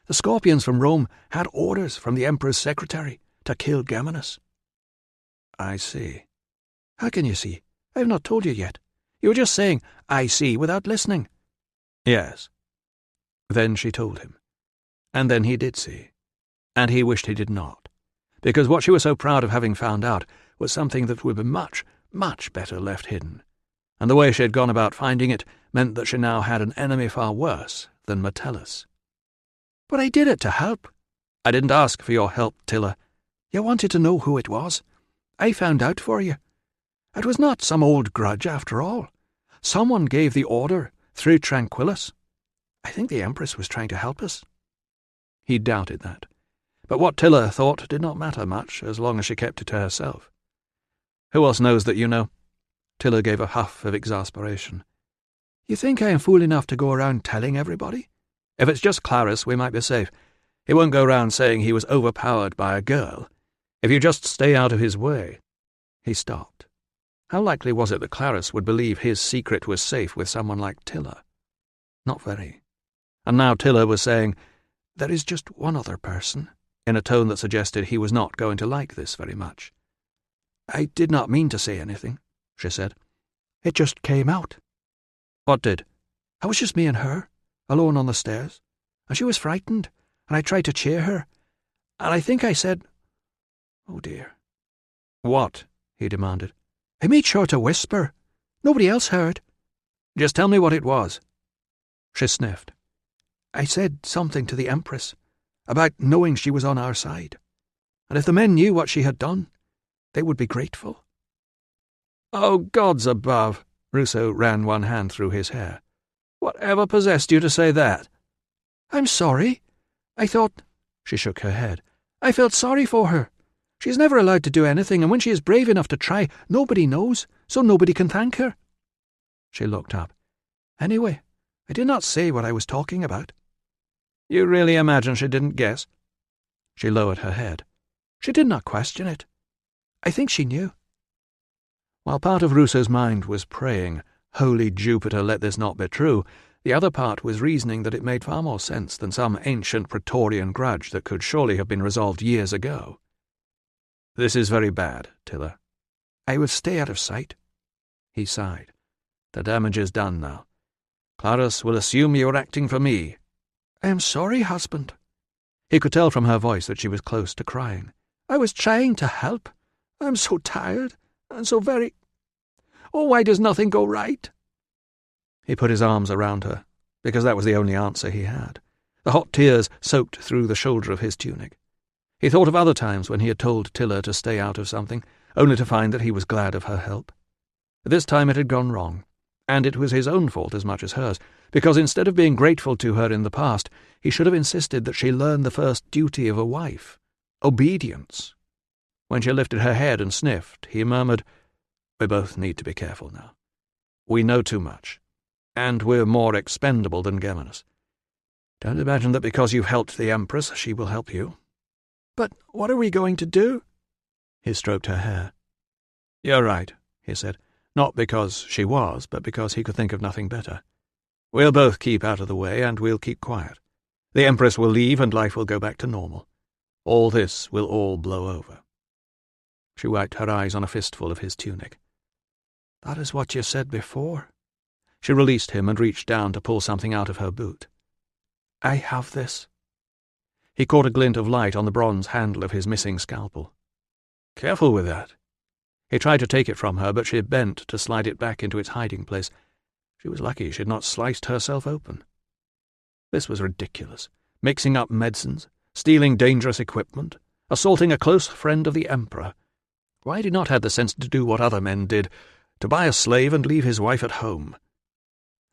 The Scorpions from Rome had orders from the Emperor's secretary to kill Geminus. I see. How can you see? I have not told you yet. You were just saying, I see, without listening. Yes. Then she told him. And then he did see. And he wished he did not, because what she was so proud of having found out was something that would be much, much better left hidden, and the way she had gone about finding it meant that she now had an enemy far worse than Metellus. But I did it to help. I didn't ask for your help, Tilla. You wanted to know who it was. I found out for you. It was not some old grudge after all. Someone gave the order through Tranquillus. I think the Empress was trying to help us. He doubted that. But what Tilla thought did not matter much as long as she kept it to herself. Who else knows that you know? Tilla gave a huff of exasperation. You think I am fool enough to go around telling everybody? If it's just Clarus, we might be safe. He won't go round saying he was overpowered by a girl. If you just stay out of his way. He stopped. How likely was it that Clarus would believe his secret was safe with someone like Tilla? Not very. And now Tilla was saying, There is just one other person, in a tone that suggested he was not going to like this very much. I did not mean to say anything, she said. It just came out. What did? It was just me and her, alone on the stairs, and she was frightened, and I tried to cheer her, and I think I said, Oh dear. What? He demanded. I made sure to whisper. Nobody else heard. Just tell me what it was. She sniffed. I said something to the Empress about knowing she was on our side, and if the men knew what she had done, they would be grateful. Oh, gods above! Ruso ran one hand through his hair. Whatever possessed you to say that? I'm sorry. I thought... She shook her head. I felt sorry for her. She is never allowed to do anything, and when she is brave enough to try, nobody knows, so nobody can thank her. She looked up. Anyway, I did not say what I was talking about. You really imagine she didn't guess? She lowered her head. She did not question it. I think she knew. While part of Ruso's mind was praying, Holy Jupiter, let this not be true, the other part was reasoning that it made far more sense than some ancient Praetorian grudge that could surely have been resolved years ago. This is very bad, Tilla. I will stay out of sight. He sighed. The damage is done now. Clarus will assume you are acting for me. I am sorry, husband. He could tell from her voice that she was close to crying. I was trying to help. I am so tired, and so very... Oh, why does nothing go right? He put his arms around her, because that was the only answer he had. The hot tears soaked through the shoulder of his tunic. He thought of other times when he had told Tilla to stay out of something, only to find that he was glad of her help. This time it had gone wrong, and it was his own fault as much as hers, because instead of being grateful to her in the past, he should have insisted that she learn the first duty of a wife, obedience. When she lifted her head and sniffed, he murmured, We both need to be careful now. We know too much, and we're more expendable than Geminus. Don't imagine that because you've helped the Empress, she will help you. But what are we going to do? He stroked her hair. You're right, he said, not because she was, but because he could think of nothing better. We'll both keep out of the way, and we'll keep quiet. The Empress will leave, and life will go back to normal. All this will all blow over. She wiped her eyes on a fistful of his tunic. That is what you said before. She released him and reached down to pull something out of her boot. I have this. He caught a glint of light on the bronze handle of his missing scalpel. Careful with that. He tried to take it from her, but she had bent to slide it back into its hiding place. She was lucky she had not sliced herself open. This was ridiculous. Mixing up medicines, stealing dangerous equipment, assaulting a close friend of the Emperor. Why had he not had the sense to do what other men did, to buy a slave and leave his wife at home?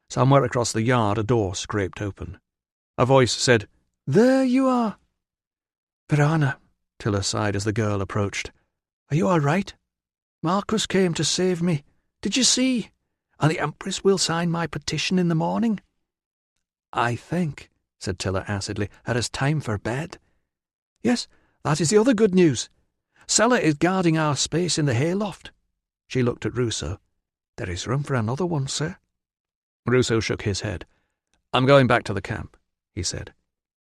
Somewhere across the yard a door scraped open. A voice said, There you are. Verana, Tilla sighed as the girl approached. Are you all right? Marcus came to save me. Did you see? and the Empress will sign my petition in the morning?" "I think," said Tiller acidly, "it is time for bed." "Yes, that is the other good news. Sella is guarding our space in the hayloft." She looked at Ruso. "There is room for another one, sir." Ruso shook his head. "I'm going back to the camp," he said.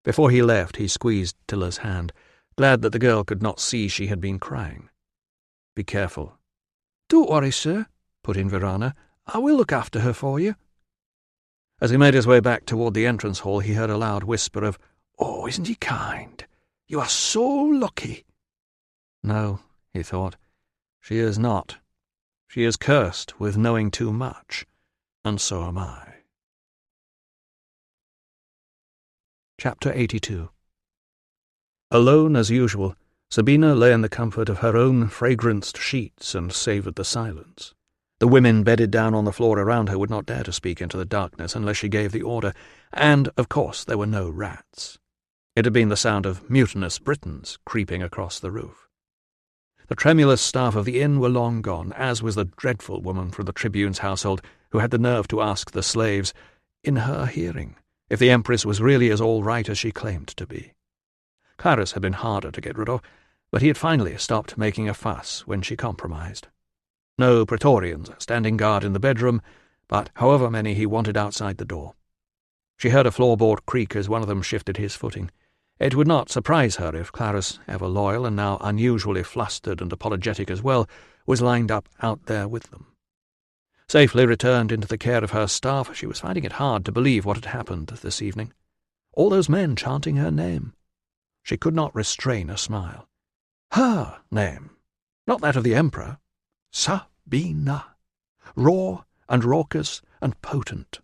Before he left, he squeezed Tiller's hand, glad that the girl could not see she had been crying. "Be careful." "Don't worry, sir," put in Verana. "I will look after her for you." As he made his way back toward the entrance hall, he heard a loud whisper of, "Oh, isn't he kind? You are so lucky." "No," he thought, "she is not. She is cursed with knowing too much, and so am I." Chapter 82. Alone as usual, Sabina lay in the comfort of her own fragranced sheets and savoured the silence. The women bedded down on the floor around her would not dare to speak into the darkness unless she gave the order, and, of course, there were no rats. It had been the sound of mutinous Britons creeping across the roof. The tremulous staff of the inn were long gone, as was the dreadful woman from the tribune's household who had the nerve to ask the slaves, in her hearing, if the Empress was really as all right as she claimed to be. Clarus had been harder to get rid of, but he had finally stopped making a fuss when she compromised. No Praetorians standing guard in the bedroom, but however many he wanted outside the door. She heard a floorboard creak as one of them shifted his footing. It would not surprise her if Clarus, ever loyal and now unusually flustered and apologetic as well, was lined up out there with them. Safely returned into the care of her staff, she was finding it hard to believe what had happened this evening. All those men chanting her name. She could not restrain a smile. Her name, not that of the Emperor. Sabina. Raw and raucous and potent.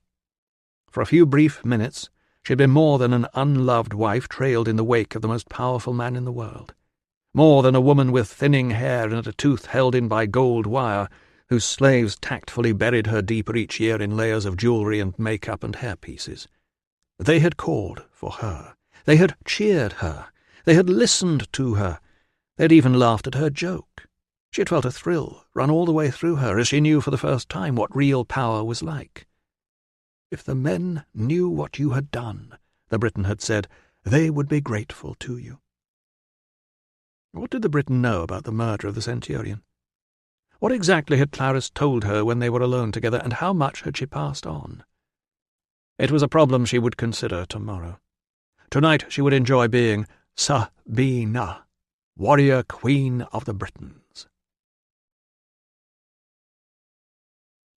For a few brief minutes, she had been more than an unloved wife trailed in the wake of the most powerful man in the world. More than a woman with thinning hair and a tooth held in by gold wire, whose slaves tactfully buried her deeper each year in layers of jewellery and make-up and hairpieces. They had called for her. They had cheered her. They had listened to her. They had even laughed at her joke. She had felt a thrill run all the way through her as she knew for the first time what real power was like. "If the men knew what you had done," the Briton had said, "they would be grateful to you." What did the Briton know about the murder of the centurion? What exactly had Clarus told her when they were alone together, and how much had she passed on? It was a problem she would consider tomorrow. Tonight she would enjoy being Sabina, warrior queen of the Britons.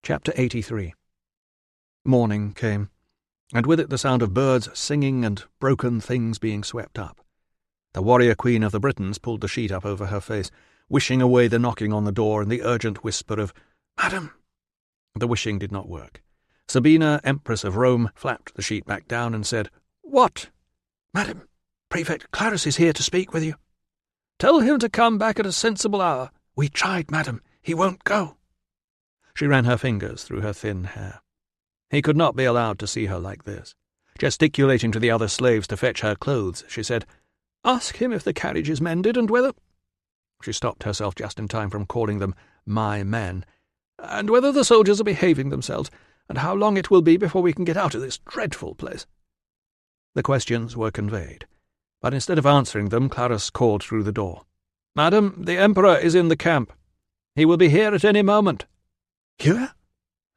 Chapter 83. Morning came, and with it the sound of birds singing and broken things being swept up. The warrior queen of the Britons pulled the sheet up over her face, wishing away the knocking on the door and the urgent whisper of, "Madam!" The wishing did not work. Sabina, Empress of Rome, flapped the sheet back down and said, "What?" "Madam, Prefect Clarus is here to speak with you." "Tell him to come back at a sensible hour." "We tried, madam. He won't go." She ran her fingers through her thin hair. He could not be allowed to see her like this. Gesticulating to the other slaves to fetch her clothes, she said, "Ask him if the carriage is mended, and whether—" She stopped herself just in time from calling them "my men," "and whether the soldiers are behaving themselves, and how long it will be before we can get out of this dreadful place." The questions were conveyed, but instead of answering them, Clarus called through the door, "Madam, the Emperor is in the camp. He will be here at any moment." "Here?"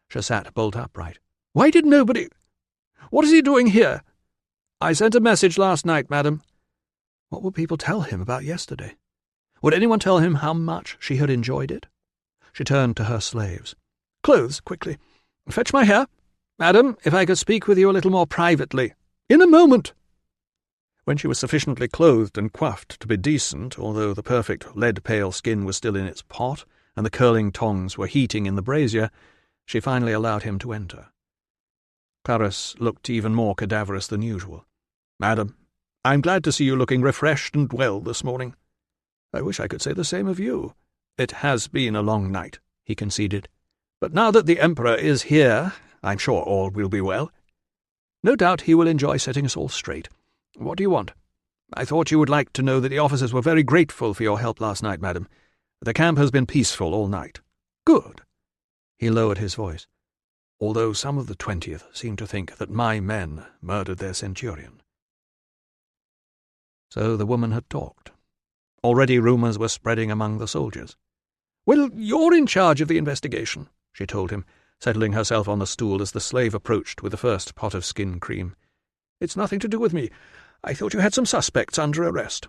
She sat bolt upright. "Why did nobody— What is he doing here?" "I sent a message last night, madam." What would people tell him about yesterday? Would anyone tell him how much she had enjoyed it? She turned to her slaves. "Clothes, quickly. Fetch my hair. Madam, if I could speak with you a little more privately." "In a moment." When she was sufficiently clothed and coiffed to be decent, although the perfect lead-pale skin was still in its pot, and the curling tongs were heating in the brazier, she finally allowed him to enter. Clarus looked even more cadaverous than usual. "Madam, I'm glad to see you looking refreshed and well this morning." "I wish I could say the same of you." "It has been a long night," he conceded. "But now that the Emperor is here, I'm sure all will be well." "No doubt he will enjoy setting us all straight. What do you want?" "I thought you would like to know that the officers were very grateful for your help last night, madam. The camp has been peaceful all night." "Good." He lowered his voice. although some of the 20th seemed to think that my men murdered their centurion. So the woman had talked. Already rumours were spreading among the soldiers. "Well, you're in charge of the investigation," she told him, settling herself on the stool as the slave approached with the first pot of skin cream. "It's nothing to do with me. I thought you had some suspects under arrest."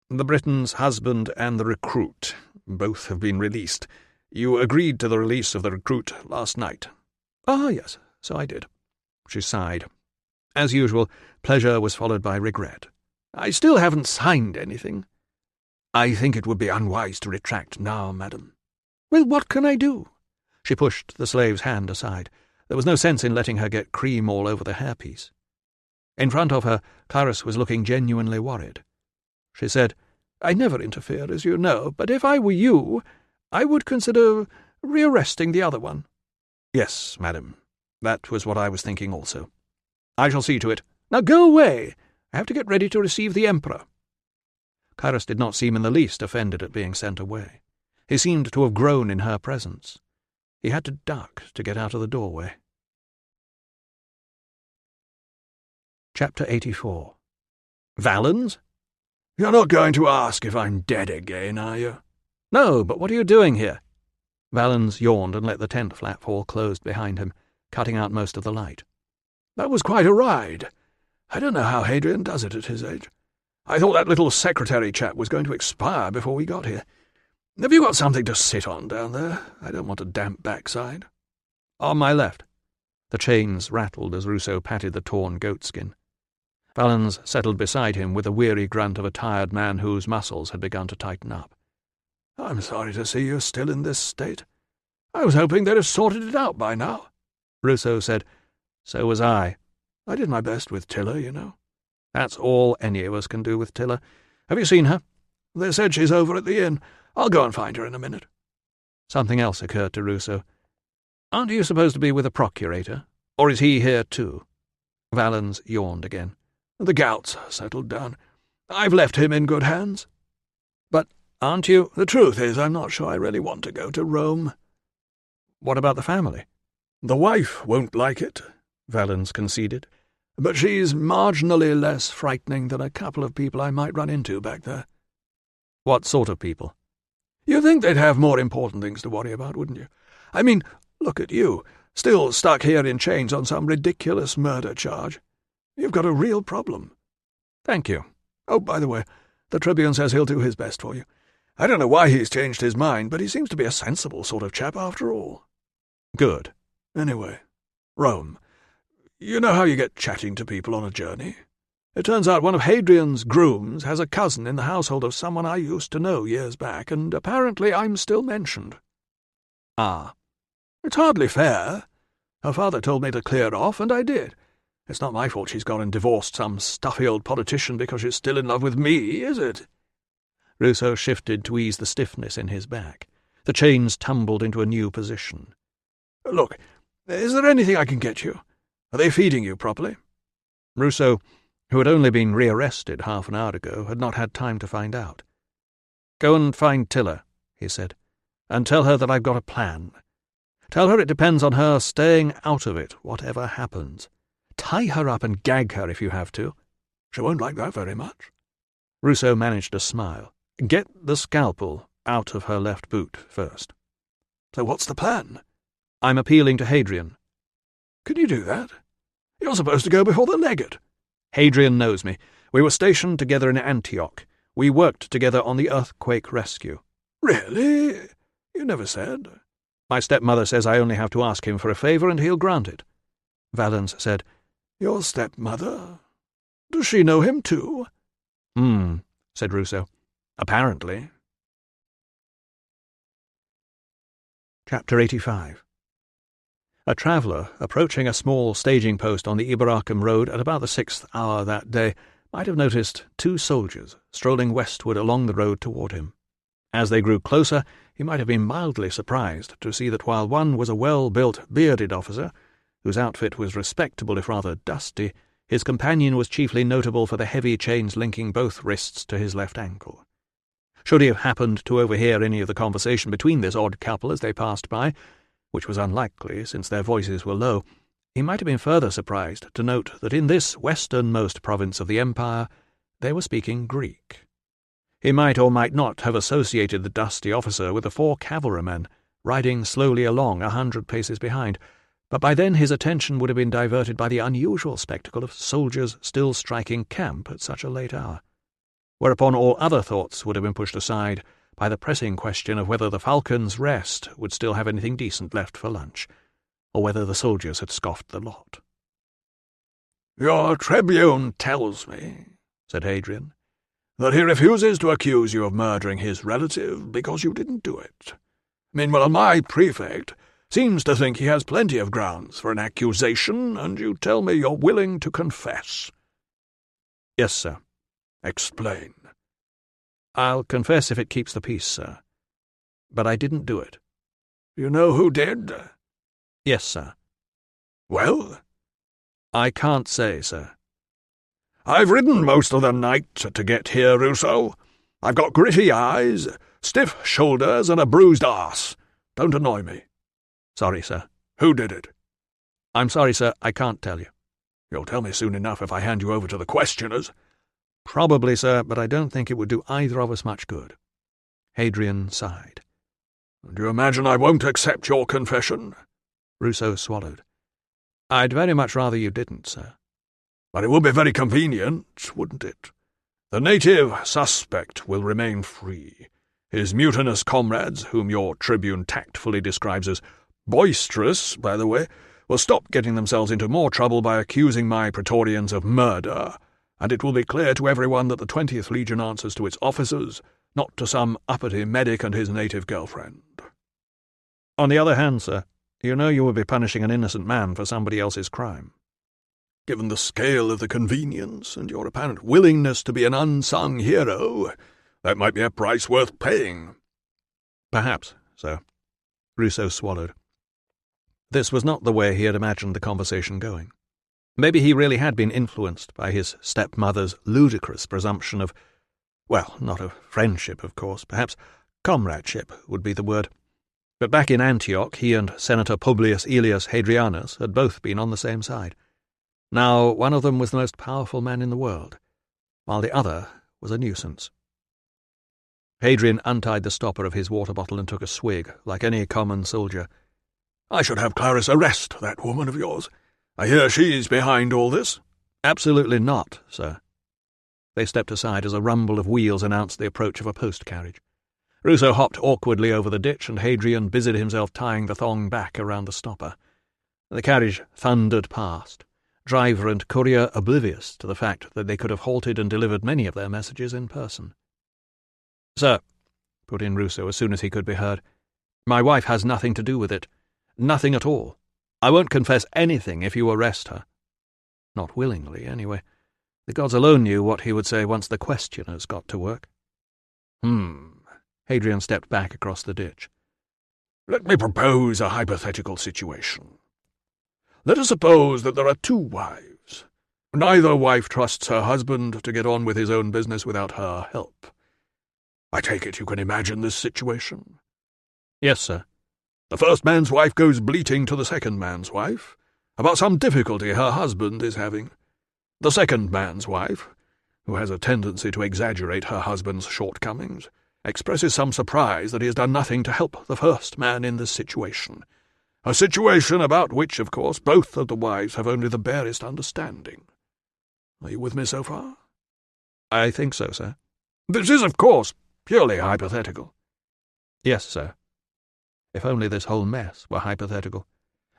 "The Briton's husband and the recruit. Both have been released. You agreed to the release of the recruit last night." "Ah, yes, so I did." She sighed. As usual, pleasure was followed by regret. "I still haven't signed anything." "I think it would be unwise to retract now, madam." "Well, what can I do?" She pushed the slave's hand aside. There was no sense in letting her get cream all over the hairpiece. In front of her, Clarus was looking genuinely worried. She said, "I never interfere, as you know, but if I were you, I would consider rearresting the other one." "Yes, madam. That was what I was thinking also." "I shall see to it. Now go away. I have to get ready to receive the Emperor." Clarus did not seem in the least offended at being sent away. He seemed to have grown in her presence. He had to duck to get out of the doorway. Chapter 84. "Valens?" "You're not going to ask if I'm dead again, are you?" "No, but what are you doing here?" Valens yawned and let the tent flap fall closed behind him, cutting out most of the light. "That was quite a ride. I don't know how Hadrian does it at his age. I thought that little secretary chap was going to expire before we got here. Have you got something to sit on down there? I don't want a damp backside." "On my left." The chains rattled as Ruso patted the torn goatskin. Valens settled beside him with the weary grunt of a tired man whose muscles had begun to tighten up. "I'm sorry to see you still in this state. I was hoping they'd have sorted it out by now." Ruso said, "So was I." "I did my best with Tilla, you know." "That's all any of us can do with Tilla. Have you seen her?" "They said she's over at the inn. I'll go and find her in a minute." Something else occurred to Ruso. "Aren't you supposed to be with the procurator? Or is he here too?" Valens yawned again. "The gout's settled down. I've left him in good hands." "But aren't you—" "The truth is, I'm not sure I really want to go to Rome." "What about the family?" "The wife won't like it," Valens conceded. "But she's marginally less frightening than a couple of people I might run into back there." "What sort of people?" "You'd think they'd have more important things to worry about, wouldn't you? I mean, look at you, still stuck here in chains on some ridiculous murder charge. You've got a real problem." "Thank you. Oh, by the way, the Tribune says he'll do his best for you. I don't know why he's changed his mind, but he seems to be a sensible sort of chap after all." "Good. Anyway, Rome. You know how you get chatting to people on a journey? It turns out one of Hadrian's grooms has a cousin in the household of someone I used to know years back, and apparently I'm still mentioned." "Ah." "It's hardly fair. Her father told me to clear off, and I did. It's not my fault she's gone and divorced some stuffy old politician because she's still in love with me, is it?" Ruso shifted to ease the stiffness in his back. The chains tumbled into a new position. "Look, is there anything I can get you? Are they feeding you properly?" Ruso, who had only been rearrested half an hour ago, had not had time to find out. "Go and find Tilla," he said, "and tell her that I've got a plan. Tell her it depends on her staying out of it, whatever happens. Tie her up and gag her if you have to." "She won't like that very much." Ruso managed a smile. "Get the scalpel out of her left boot first." "So what's the plan?" "I'm appealing to Hadrian." "Can you do that? You're supposed to go before the legate." "Hadrian knows me. We were stationed together in Antioch. We worked together on the earthquake rescue." "Really? You never said." "My stepmother says I only have to ask him for a favour and he'll grant it." Valens said, "Your stepmother? Does she know him too?" Said Ruso. "Apparently." Chapter 85. A traveller, approaching a small staging post on the Iberacum road at about the 6th hour that day, might have noticed 2 soldiers strolling westward along the road toward him. As they grew closer, he might have been mildly surprised to see that while one was a well-built, bearded officer, whose outfit was respectable if rather dusty, his companion was chiefly notable for the heavy chains linking both wrists to his left ankle. Should he have happened to overhear any of the conversation between this odd couple as they passed by, which was unlikely since their voices were low, he might have been further surprised to note that in this westernmost province of the empire they were speaking Greek. He might or might not have associated the dusty officer with the 4 cavalrymen riding slowly along 100 paces behind, but by then his attention would have been diverted by the unusual spectacle of soldiers still striking camp at such a late hour, whereupon all other thoughts would have been pushed aside by the pressing question of whether the Falcon's Rest would still have anything decent left for lunch, or whether the soldiers had scoffed the lot. "Your tribune tells me," said Hadrian, "that he refuses to accuse you of murdering his relative because you didn't do it. Meanwhile, my prefect seems to think he has plenty of grounds for an accusation, and you tell me you're willing to confess." "Yes, sir." "Explain." "I'll confess if it keeps the peace, sir. But I didn't do it." "You know who did?" "Yes, sir." "Well?" "I can't say, sir." "I've ridden most of the night to get here, Ruso. I've got gritty eyes, stiff shoulders, and a bruised arse. Don't annoy me." "Sorry, sir." "Who did it?" "I'm sorry, sir, I can't tell you." "You'll tell me soon enough if I hand you over to the questioners." "Probably, sir, but I don't think it would do either of us much good." Hadrian sighed. "Do you imagine I won't accept your confession?" Ruso swallowed. "I'd very much rather you didn't, sir." "But it would be very convenient, wouldn't it? The native suspect will remain free. His mutinous comrades, whom your tribune tactfully describes as boisterous, by the way, will stop getting themselves into more trouble by accusing my Praetorians of murder, and it will be clear to everyone that the 20th Legion answers to its officers, not to some uppity medic and his native girlfriend." "On the other hand, sir, you know you would be punishing an innocent man for somebody else's crime." "Given the scale of the convenience and your apparent willingness to be an unsung hero, that might be a price worth paying." "Perhaps, sir." Ruso swallowed. This was not the way he had imagined the conversation going. Maybe he really had been influenced by his stepmother's ludicrous presumption of, well, not of friendship, of course, perhaps comradeship would be the word. But back in Antioch, he and Senator Publius Aelius Hadrianus had both been on the same side. Now one of them was the most powerful man in the world, while the other was a nuisance. Hadrian untied the stopper of his water bottle and took a swig, like any common soldier. "I should have Clarice arrest that woman of yours. I hear she's behind all this." "Absolutely not, sir." They stepped aside as a rumble of wheels announced the approach of a post-carriage. Ruso hopped awkwardly over the ditch, and Hadrian busied himself tying the thong back around the stopper. The carriage thundered past, driver and courier oblivious to the fact that they could have halted and delivered many of their messages in person. "Sir," put in Ruso as soon as he could be heard, "my wife has nothing to do with it. Nothing at all. I won't confess anything if you arrest her." Not willingly, anyway. The gods alone knew what he would say once the questioners got to work. Hadrian stepped back across the ditch. "Let me propose a hypothetical situation. Let us suppose that there are 2 wives. Neither wife trusts her husband to get on with his own business without her help. I take it you can imagine this situation?" "Yes, sir." "The first man's wife goes bleating to the second man's wife about some difficulty her husband is having. The second man's wife, who has a tendency to exaggerate her husband's shortcomings, expresses some surprise that he has done nothing to help the first man in this situation, a situation about which, of course, both of the wives have only the barest understanding. Are you with me so far?" "I think so, sir." "This is, of course, purely hypothetical." "Yes, sir. If only this whole mess were hypothetical.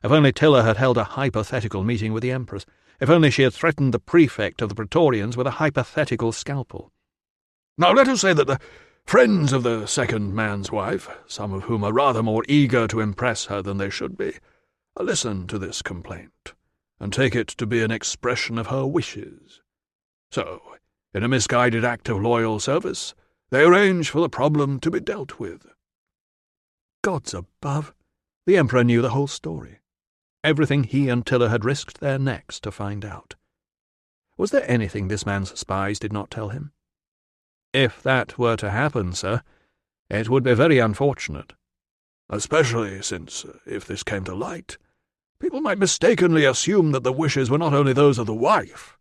If only Tilla had held a hypothetical meeting with the Empress. If only she had threatened the prefect of the Praetorians with a hypothetical scalpel. Now let us say that the friends of the second man's wife, some of whom are rather more eager to impress her than they should be, listen to this complaint, and take it to be an expression of her wishes. So, in a misguided act of loyal service, they arrange for the problem to be dealt with." Gods above! The Emperor knew the whole story. Everything he and Tilla had risked their necks to find out. Was there anything this man's spies did not tell him? If that were to happen, sir, it would be very unfortunate. especially since, if this came to light, people might mistakenly assume that the wishes were not only those of the wife,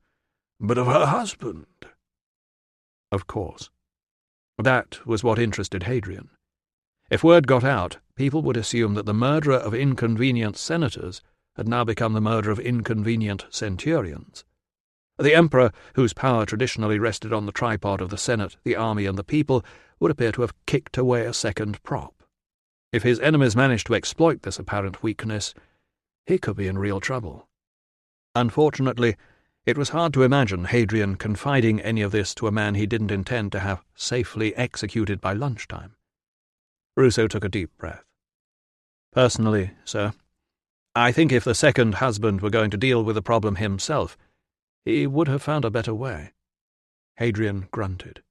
but of her husband. Of course. That was what interested Hadrian. If word got out, people would assume that the murderer of inconvenient senators had now become the murderer of inconvenient centurions. The emperor, whose power traditionally rested on the tripod of the Senate, the army, and the people, would appear to have kicked away a second prop. If his enemies managed to exploit this apparent weakness, he could be in real trouble. Unfortunately, it was hard to imagine Hadrian confiding any of this to a man he didn't intend to have safely executed by lunchtime. Ruso took a deep breath. Personally, sir, I think if the second husband were going to deal with the problem himself, he would have found a better way. Hadrian grunted.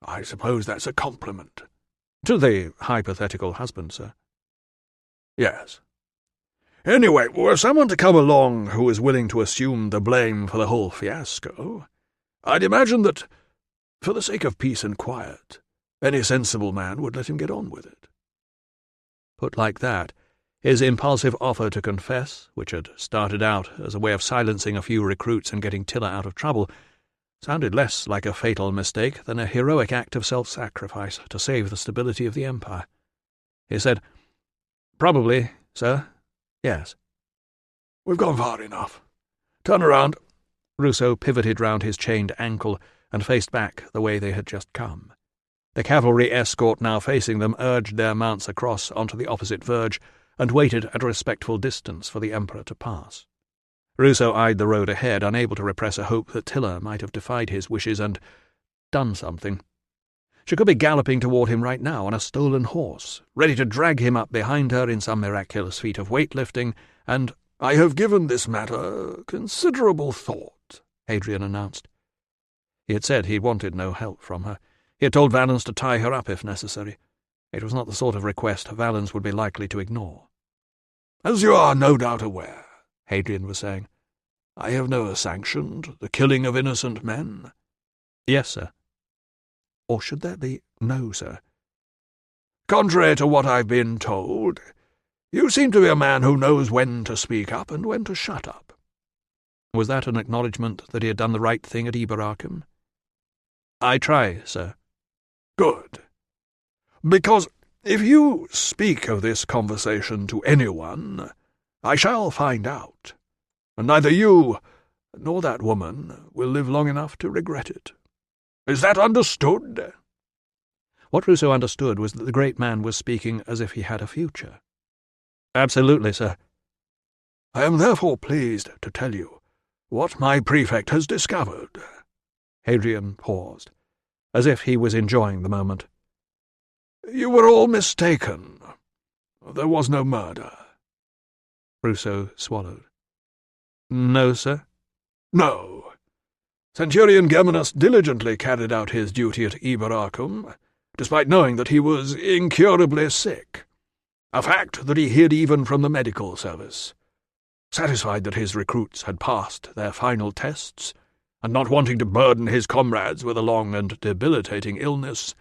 I suppose that's a compliment. To the hypothetical husband, sir. Yes. Anyway, were someone to come along who was willing to assume the blame for the whole fiasco, I'd imagine that, for the sake of peace and quiet, any sensible man would let him get on with it. Put like that, his impulsive offer to confess, which had started out as a way of silencing a few recruits and getting Tilla out of trouble, sounded less like a fatal mistake than a heroic act of self-sacrifice to save the stability of the empire. He said, "Probably, sir. Yes." "We've gone far enough. Turn around." Ruso pivoted round his chained ankle and faced back the way they had just come. The cavalry escort now facing them urged their mounts across onto the opposite verge and waited at a respectful distance for the emperor to pass. Ruso eyed the road ahead, unable to repress a hope that Tilla might have defied his wishes and done something. She could be galloping toward him right now on a stolen horse, ready to drag him up behind her in some miraculous feat of weightlifting, and "I have given this matter considerable thought," Hadrian announced. He had said he wanted no help from her. He had told Valens to tie her up if necessary. It was not the sort of request Valens would be likely to ignore. "As you are no doubt aware," Hadrian was saying, "I have never sanctioned the killing of innocent men." "Yes, sir." Or should there be "no, sir"? "Contrary to what I've been told, you seem to be a man who knows when to speak up and when to shut up." Was that an acknowledgment that he had done the right thing at Iberacum? "I try, sir." "Good. Because if you speak of this conversation to anyone, I shall find out, and neither you nor that woman will live long enough to regret it. Is that understood?" What Ruso understood was that the great man was speaking as if he had a future. "Absolutely, sir." "I am therefore pleased to tell you what my prefect has discovered." Hadrian paused, as if he was enjoying the moment. "You were all mistaken. There was no murder." Ruso swallowed. "No, sir?" "No. Centurion Geminus diligently carried out his duty at Iberacum, despite knowing that he was incurably sick, a fact that he hid even from the medical service. Satisfied that his recruits had passed their final tests, and not wanting to burden his comrades with a long and debilitating illness,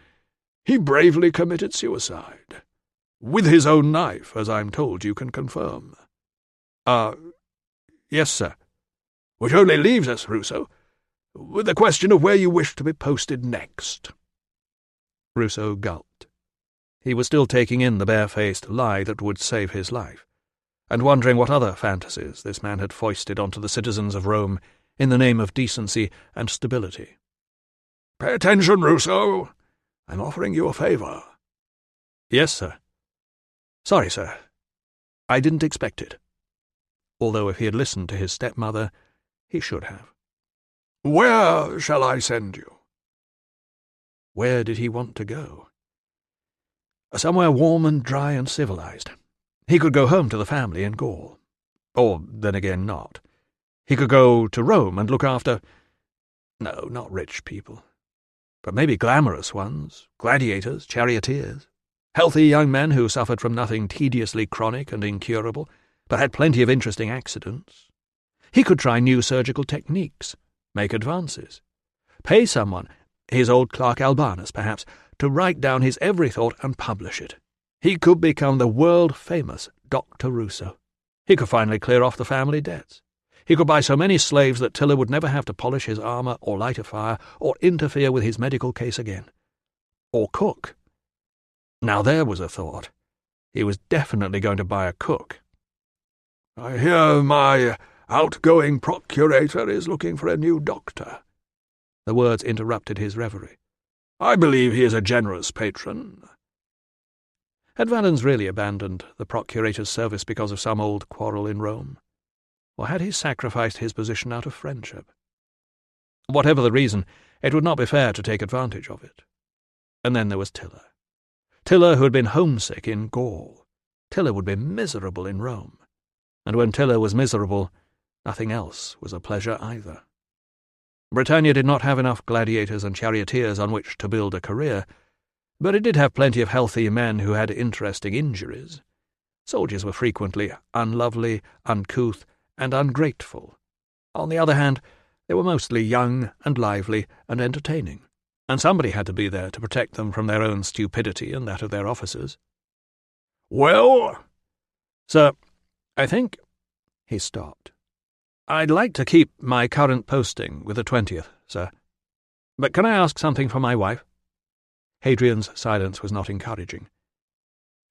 he bravely committed suicide. With his own knife, as I'm told you can confirm." Yes, sir." "Which only leaves us, Ruso, with the question of where you wish to be posted next." Ruso gulped. He was still taking in the bare-faced lie that would save his life, and wondering what other fantasies this man had foisted onto the citizens of Rome in the name of decency and stability. "Pay attention, Ruso. I'm offering you a favour." "Yes, sir." "Sorry, sir. I didn't expect it." Although if he had listened to his stepmother, he should have. "Where shall I send you?" Where did he want to go? Somewhere warm and dry and civilized. He could go home to the family in Gaul. Or, then again, not. He could go to Rome and look after— No, not rich people. But maybe glamorous ones, gladiators, charioteers, healthy young men who suffered from nothing tediously chronic and incurable, but had plenty of interesting accidents. He could try new surgical techniques, make advances, pay someone, his old clerk Albanus perhaps, to write down his every thought and publish it. He could become the world-famous Dr. Ruso. He could finally clear off the family debts. He could buy so many slaves that Tiller would never have to polish his armour or light a fire or interfere with his medical case again. Or cook. Now there was a thought. He was definitely going to buy a cook. "I hear my outgoing procurator is looking for a new doctor." The words interrupted his reverie. "I believe he is a generous patron." Had Valens really abandoned the procurator's service because of some old quarrel in Rome? Or had he sacrificed his position out of friendship? Whatever the reason, it would not be fair to take advantage of it. And then there was Tiller. Tiller, who had been homesick in Gaul. Tiller would be miserable in Rome. And when Tiller was miserable, nothing else was a pleasure either. Britannia did not have enough gladiators and charioteers on which to build a career, but it did have plenty of healthy men who had interesting injuries. Soldiers were frequently unlovely, uncouth, and ungrateful. On the other hand, they were mostly young and lively and entertaining, and somebody had to be there to protect them from their own stupidity and that of their officers. "Well?" "Sir, I think—" He stopped. "I'd like to keep my current posting with the 20th, sir. But can I ask something from my wife?" Hadrian's silence was not encouraging.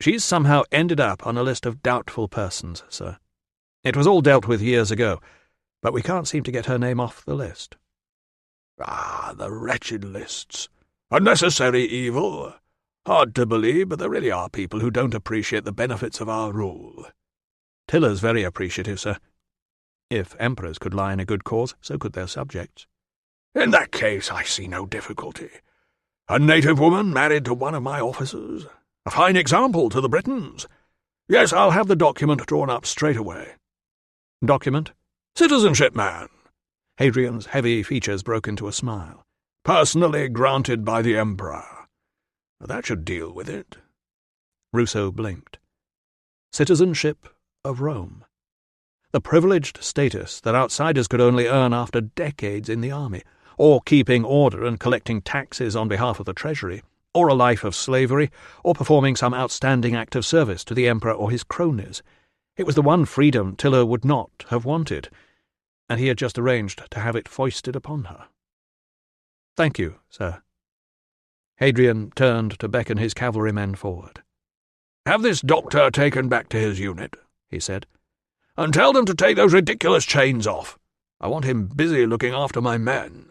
"She's somehow ended up on a list of doubtful persons, sir. It was all dealt with years ago, but we can't seem to get her name off the list." "Ah, the wretched lists. A necessary evil. Hard to believe, but there really are people who don't appreciate the benefits of our rule." "Tiller's very appreciative, sir. If emperors could lie in a good cause, so could their subjects." "In that case, I see no difficulty. A native woman married to one of my officers. A fine example to the Britons. Yes, I'll have the document drawn up straight away." "Document?" "Citizenship, man." Hadrian's heavy features broke into a smile. "Personally granted by the Emperor. That should deal with it." Ruso blinked. Citizenship of Rome. The privileged status that outsiders could only earn after decades in the army, or keeping order and collecting taxes on behalf of the treasury, or a life of slavery, or performing some outstanding act of service to the emperor or his cronies. It was the one freedom Tiller would not have wanted, and he had just arranged to have it foisted upon her. "Thank you, sir." Hadrian turned to beckon his cavalrymen forward. "Have this doctor taken back to his unit," he said, "and tell them to take those ridiculous chains off. I want him busy looking after my men."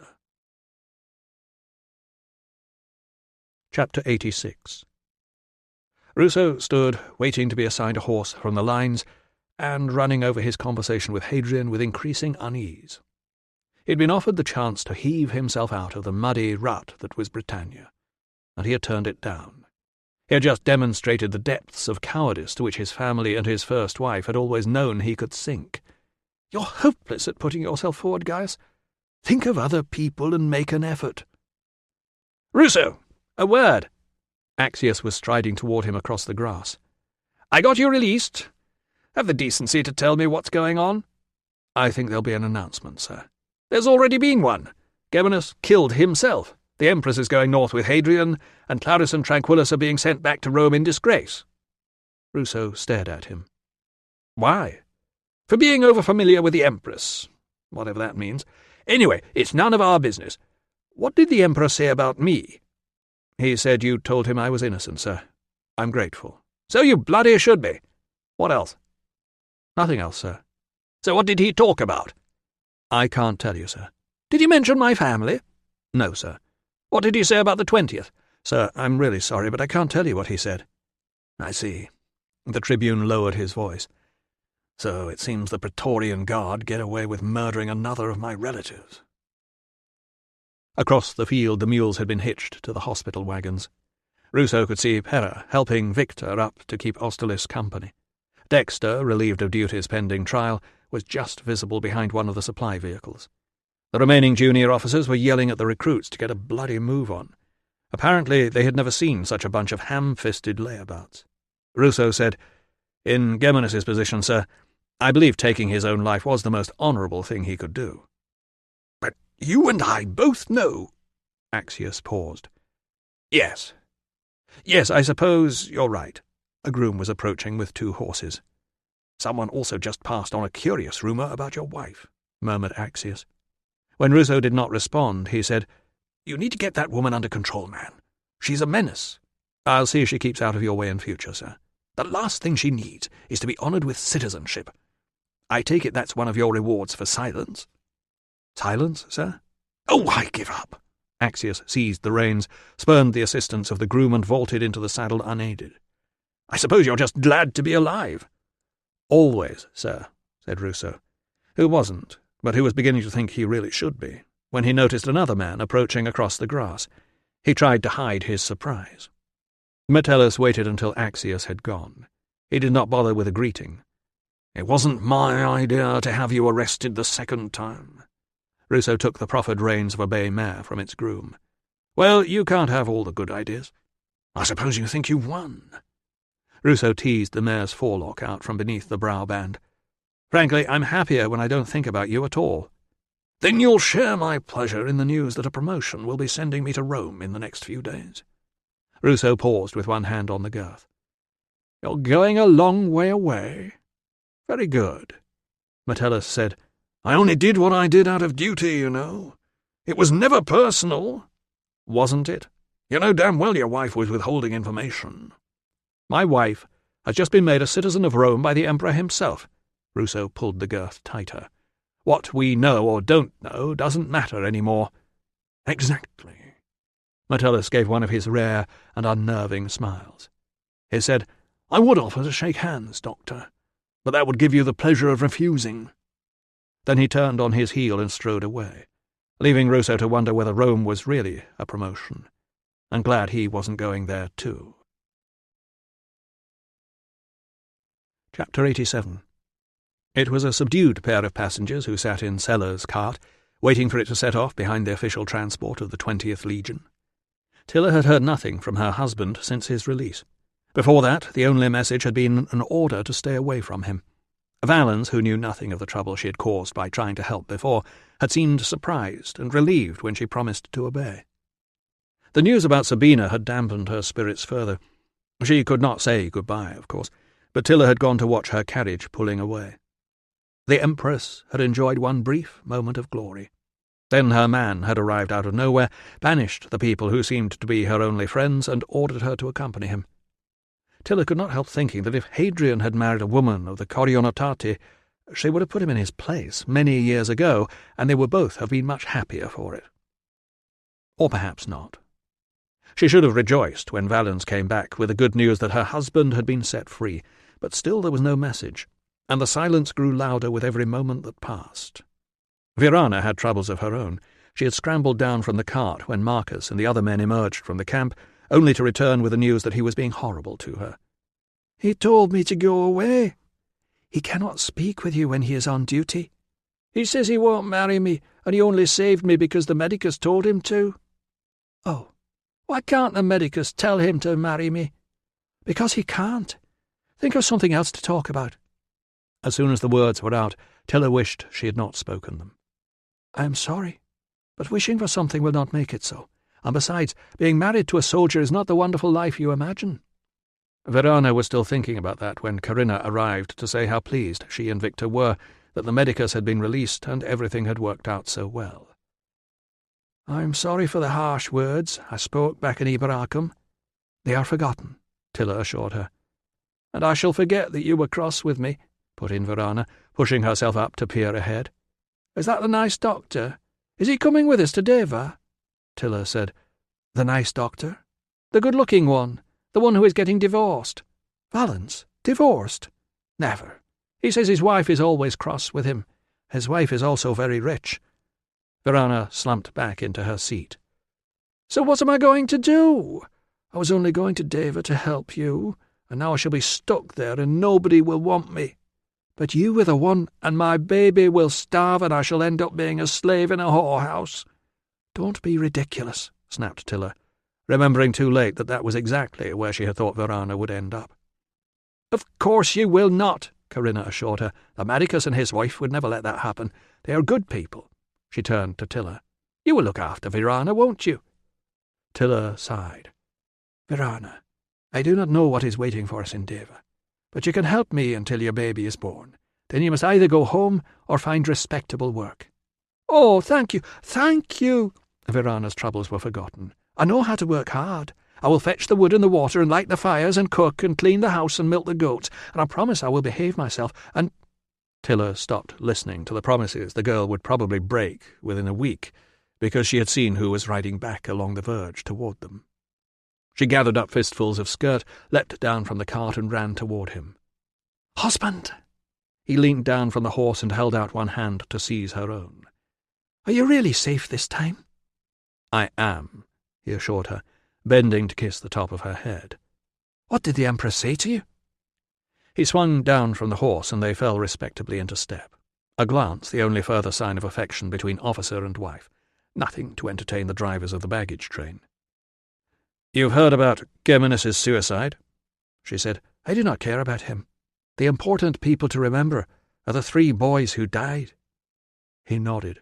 Chapter 86. Ruso stood waiting to be assigned a horse from the lines and running over his conversation with Hadrian with increasing unease. He had been offered the chance to heave himself out of the muddy rut that was Britannia, and he had turned it down. He had just demonstrated the depths of cowardice to which his family and his first wife had always known he could sink. "You're hopeless at putting yourself forward, Gaius. Think of other people and make an effort." "Ruso, a word." Axius was striding toward him across the grass. "I got you released. Have the decency to tell me what's going on." "I think there'll be an announcement, sir." "There's already been one. Geminus killed himself. The Empress is going north with Hadrian, and Claudius and Tranquillus are being sent back to Rome in disgrace." Ruso stared at him. "Why?" "For being overfamiliar with the Empress, whatever that means. Anyway, it's none of our business. What did the Emperor say about me?" "He said you told him I was innocent, sir. I'm grateful." "So you bloody should be. What else?" "Nothing else, sir." "So what did he talk about?" "I can't tell you, sir." "Did he mention my family?" "No, sir." "What did he say about the 20th? "Sir, I'm really sorry, but I can't tell you what he said." "I see." The tribune lowered his voice. "So it seems the Praetorian Guard get away with murdering another of my relatives." Across the field the mules had been hitched to the hospital wagons. Ruso could see Pera helping Victor up to keep Austerlitz company. Dexter, relieved of duties pending trial, was just visible behind one of the supply vehicles. The remaining junior officers were yelling at the recruits to get a bloody move on. Apparently they had never seen such a bunch of ham-fisted layabouts. Ruso said, "In Geminus's position, sir, I believe taking his own life was the most honourable thing he could do." "But you and I both know—" Axius paused. Yes, I suppose you're right." A groom was approaching with 2 horses. "Someone also just passed on a curious rumour about your wife," murmured Axius. When Ruso did not respond, he said, "You need to get that woman under control, man. She's a menace." "I'll see she keeps out of your way in future, sir." "The last thing she needs is to be honoured with citizenship. I take it that's one of your rewards for silence." "Silence, sir?" "Oh, I give up." Axius seized the reins, spurned the assistance of the groom, and vaulted into the saddle unaided. "I suppose you're just glad to be alive." "Always, sir," said Ruso, who wasn't, but who was beginning to think he really should be, when he noticed another man approaching across the grass. He tried to hide his surprise. Metellus waited until Axius had gone. He did not bother with a greeting. "It wasn't my idea to have you arrested the second time." Ruso took the proffered reins of a bay mare from its groom. "Well, you can't have all the good ideas. I suppose you think you've won." Ruso teased the mare's forelock out from beneath the brow band. "Frankly, I'm happier when I don't think about you at all." "Then you'll share my pleasure in the news that a promotion will be sending me to Rome in the next few days." Ruso paused with one hand on the girth. "You're going a long way away." "Very good," Metellus said. "I only did what I did out of duty, you know. It was never personal." "Wasn't it?" "You know damn well your wife was withholding information." "My wife has just been made a citizen of Rome by the Emperor himself." Ruso pulled the girth tighter. "What we know or don't know doesn't matter any more." "Exactly." Metellus gave one of his rare and unnerving smiles. He said, "I would offer to shake hands, Doctor, but that would give you the pleasure of refusing." Then he turned on his heel and strode away, leaving Ruso to wonder whether Rome was really a promotion, and glad he wasn't going there too. Chapter 87. It was a subdued pair of passengers who sat in Sellers' cart, waiting for it to set off behind the official transport of the 20th Legion. Tilla had heard nothing from her husband since his release. Before that, the only message had been an order to stay away from him. Valens, who knew nothing of the trouble she had caused by trying to help before, had seemed surprised and relieved when she promised to obey. The news about Sabina had dampened her spirits further. She could not say goodbye, of course, but Tilla had gone to watch her carriage pulling away. The Empress had enjoyed one brief moment of glory. Then her man had arrived out of nowhere, banished the people who seemed to be her only friends, and ordered her to accompany him. Tilla could not help thinking that if Hadrian had married a woman of the Corionotati, she would have put him in his place many years ago, and they would both have been much happier for it. Or perhaps not. She should have rejoiced when Valens came back with the good news that her husband had been set free, but still there was no message, and the silence grew louder with every moment that passed. Virana had troubles of her own. She had scrambled down from the cart when Marcus and the other men emerged from the camp, only to return with the news that he was being horrible to her. "He told me to go away. He cannot speak with you when he is on duty. He says he won't marry me, and he only saved me because the medicus told him to." "Oh, why can't the medicus tell him to marry me?" "Because he can't. Think of something else to talk about." As soon as the words were out, Tilla wished she had not spoken them. "I am sorry, but wishing for something will not make it so. And besides, being married to a soldier is not the wonderful life you imagine." Virana was still thinking about that when Corinna arrived to say how pleased she and Victor were that the medicus had been released and everything had worked out so well. "I'm sorry for the harsh words I spoke back in Iberacum. They are forgotten," Tilla assured her. "And I shall forget that you were cross with me," put in Virana, pushing herself up to peer ahead. "Is that the nice doctor? Is he coming with us to Deva?" Tilla said. "The nice doctor? The good-looking one? The one who is getting divorced?" "Valens? Divorced? Never. He says his wife is always cross with him. His wife is also very rich." Virana slumped back into her seat. "So what am I going to do? I was only going to Deva to help you, and now I shall be stuck there and nobody will want me. But you were the one, and my baby will starve and I shall end up being a slave in a whorehouse." "Don't be ridiculous," snapped Tilla, remembering too late that that was exactly where she had thought Virana would end up. "Of course you will not," Corinna assured her. "The medicus and his wife would never let that happen. They are good people." She turned to Tilla. "You will look after Virana, won't you?" Tilla sighed. "Virana, I do not know what is waiting for us in Deva, but you can help me until your baby is born. Then you must either go home or find respectable work." "Oh, thank you, thank you!" Virana's troubles were forgotten. "I know how to work hard. I will fetch the wood and the water and light the fires and cook and clean the house and milk the goats, and I promise I will behave myself, and—" Tiller stopped listening to the promises the girl would probably break within a week, because she had seen who was riding back along the verge toward them. She gathered up fistfuls of skirt, leapt down from the cart and ran toward him. "Husband!" He leaned down from the horse and held out one hand to seize her own. "Are you really safe this time?" "I am," he assured her, bending to kiss the top of her head. "What did the Emperor say to you?" He swung down from the horse, and they fell respectably into step. A glance, the only further sign of affection between officer and wife. Nothing to entertain the drivers of the baggage train. "You've heard about Geminus's suicide?" she said. "I do not care about him. The important people to remember are the 3 boys who died." He nodded.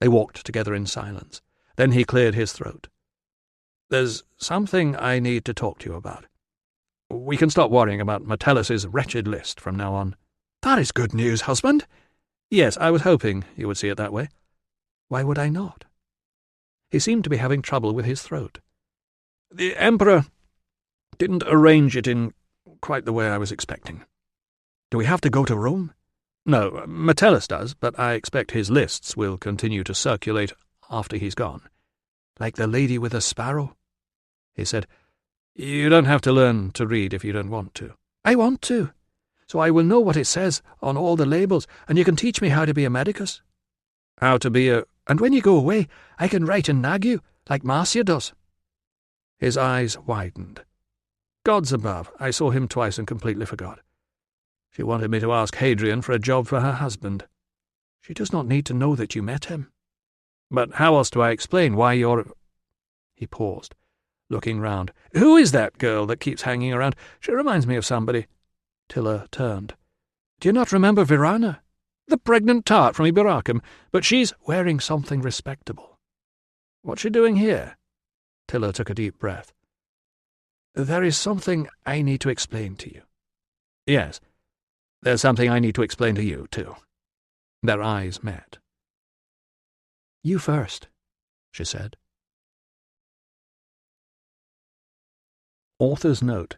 They walked together in silence. Then he cleared his throat. "There's something I need to talk to you about. We can stop worrying about Metellus's wretched list from now on." "That is good news, husband." "Yes, I was hoping you would see it that way." "Why would I not?" He seemed to be having trouble with his throat. "The Emperor didn't arrange it in quite the way I was expecting." "Do we have to go to Rome?" "No, Metellus does, but I expect his lists will continue to circulate after he's gone." "Like the lady with the sparrow?" he said. "You don't have to learn to read if you don't want to." "I want to. So I will know what it says on all the labels, and you can teach me how to be a medicus." "How to be a—" "And when you go away, I can write and nag you, like Marcia does." His eyes widened. "Gods above, I saw him twice and completely forgot. She wanted me to ask Hadrian for a job for her husband." "She does not need to know that you met him." "But how else do I explain why you're—" He paused, looking round. "Who is that girl that keeps hanging around? She reminds me of somebody." Tiller turned. "Do you not remember Virana?" "The pregnant tart from Iberacum, but she's—" "Wearing something respectable." "What's she doing here?" Tiller took a deep breath. "There is something I need to explain to you." "Yes, there's something I need to explain to you, too." Their eyes met. "You first," she said. Author's note.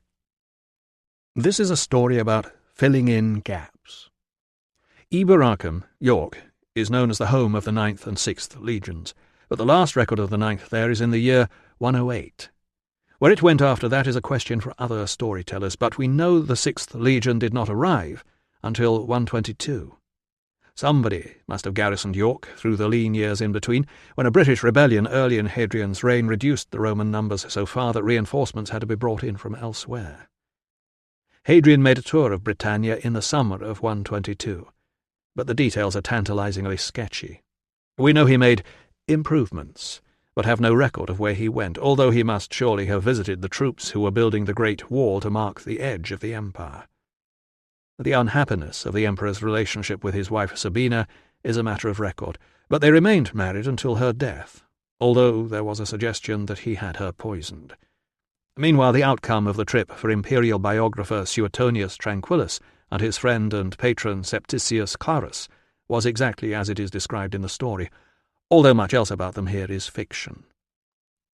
This is a story about filling in gaps. Iberacum, York, is known as the home of the 9th and 6th Legions, but the last record of the 9th there is in the year 108. Where it went after that is a question for other storytellers, but we know the 6th Legion did not arrive until 122. Somebody must have garrisoned York through the lean years in between, when a British rebellion early in Hadrian's reign reduced the Roman numbers so far that reinforcements had to be brought in from elsewhere. Hadrian made a tour of Britannia in the summer of 122, but the details are tantalizingly sketchy. We know he made improvements, but have no record of where he went, although he must surely have visited the troops who were building the Great Wall to mark the edge of the empire. The unhappiness of the emperor's relationship with his wife Sabina is a matter of record, but they remained married until her death, although there was a suggestion that he had her poisoned. Meanwhile, the outcome of the trip for imperial biographer Suetonius Tranquillus and his friend and patron Septicius Clarus was exactly as it is described in the story, although much else about them here is fiction.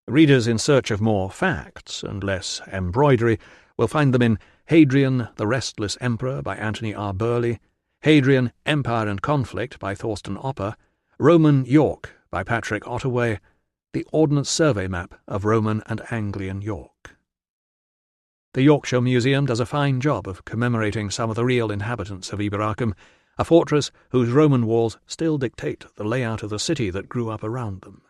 Readers in search of more facts and less embroidery will find them in Hadrian, the Restless Emperor by Anthony R. Burleigh, Hadrian, Empire and Conflict by Thorsten Opper, Roman York by Patrick Ottaway, the Ordnance Survey Map of Roman and Anglian York. The Yorkshire Museum does a fine job of commemorating some of the real inhabitants of Iberacum, a fortress whose Roman walls still dictate the layout of the city that grew up around them.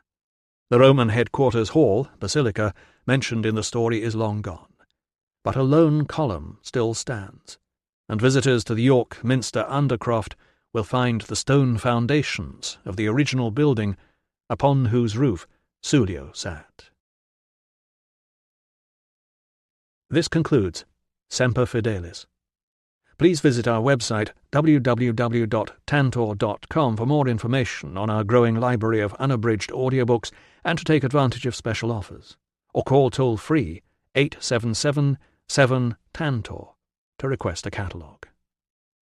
The Roman headquarters hall, basilica, mentioned in the story is long gone, but a lone column still stands, and visitors to the York Minster Undercroft will find the stone foundations of the original building upon whose roof Sulio sat. This concludes Semper Fidelis. Please visit our website www.tantor.com for more information on our growing library of unabridged audiobooks and to take advantage of special offers, or call toll-free 877 7 Tantor to request a catalogue.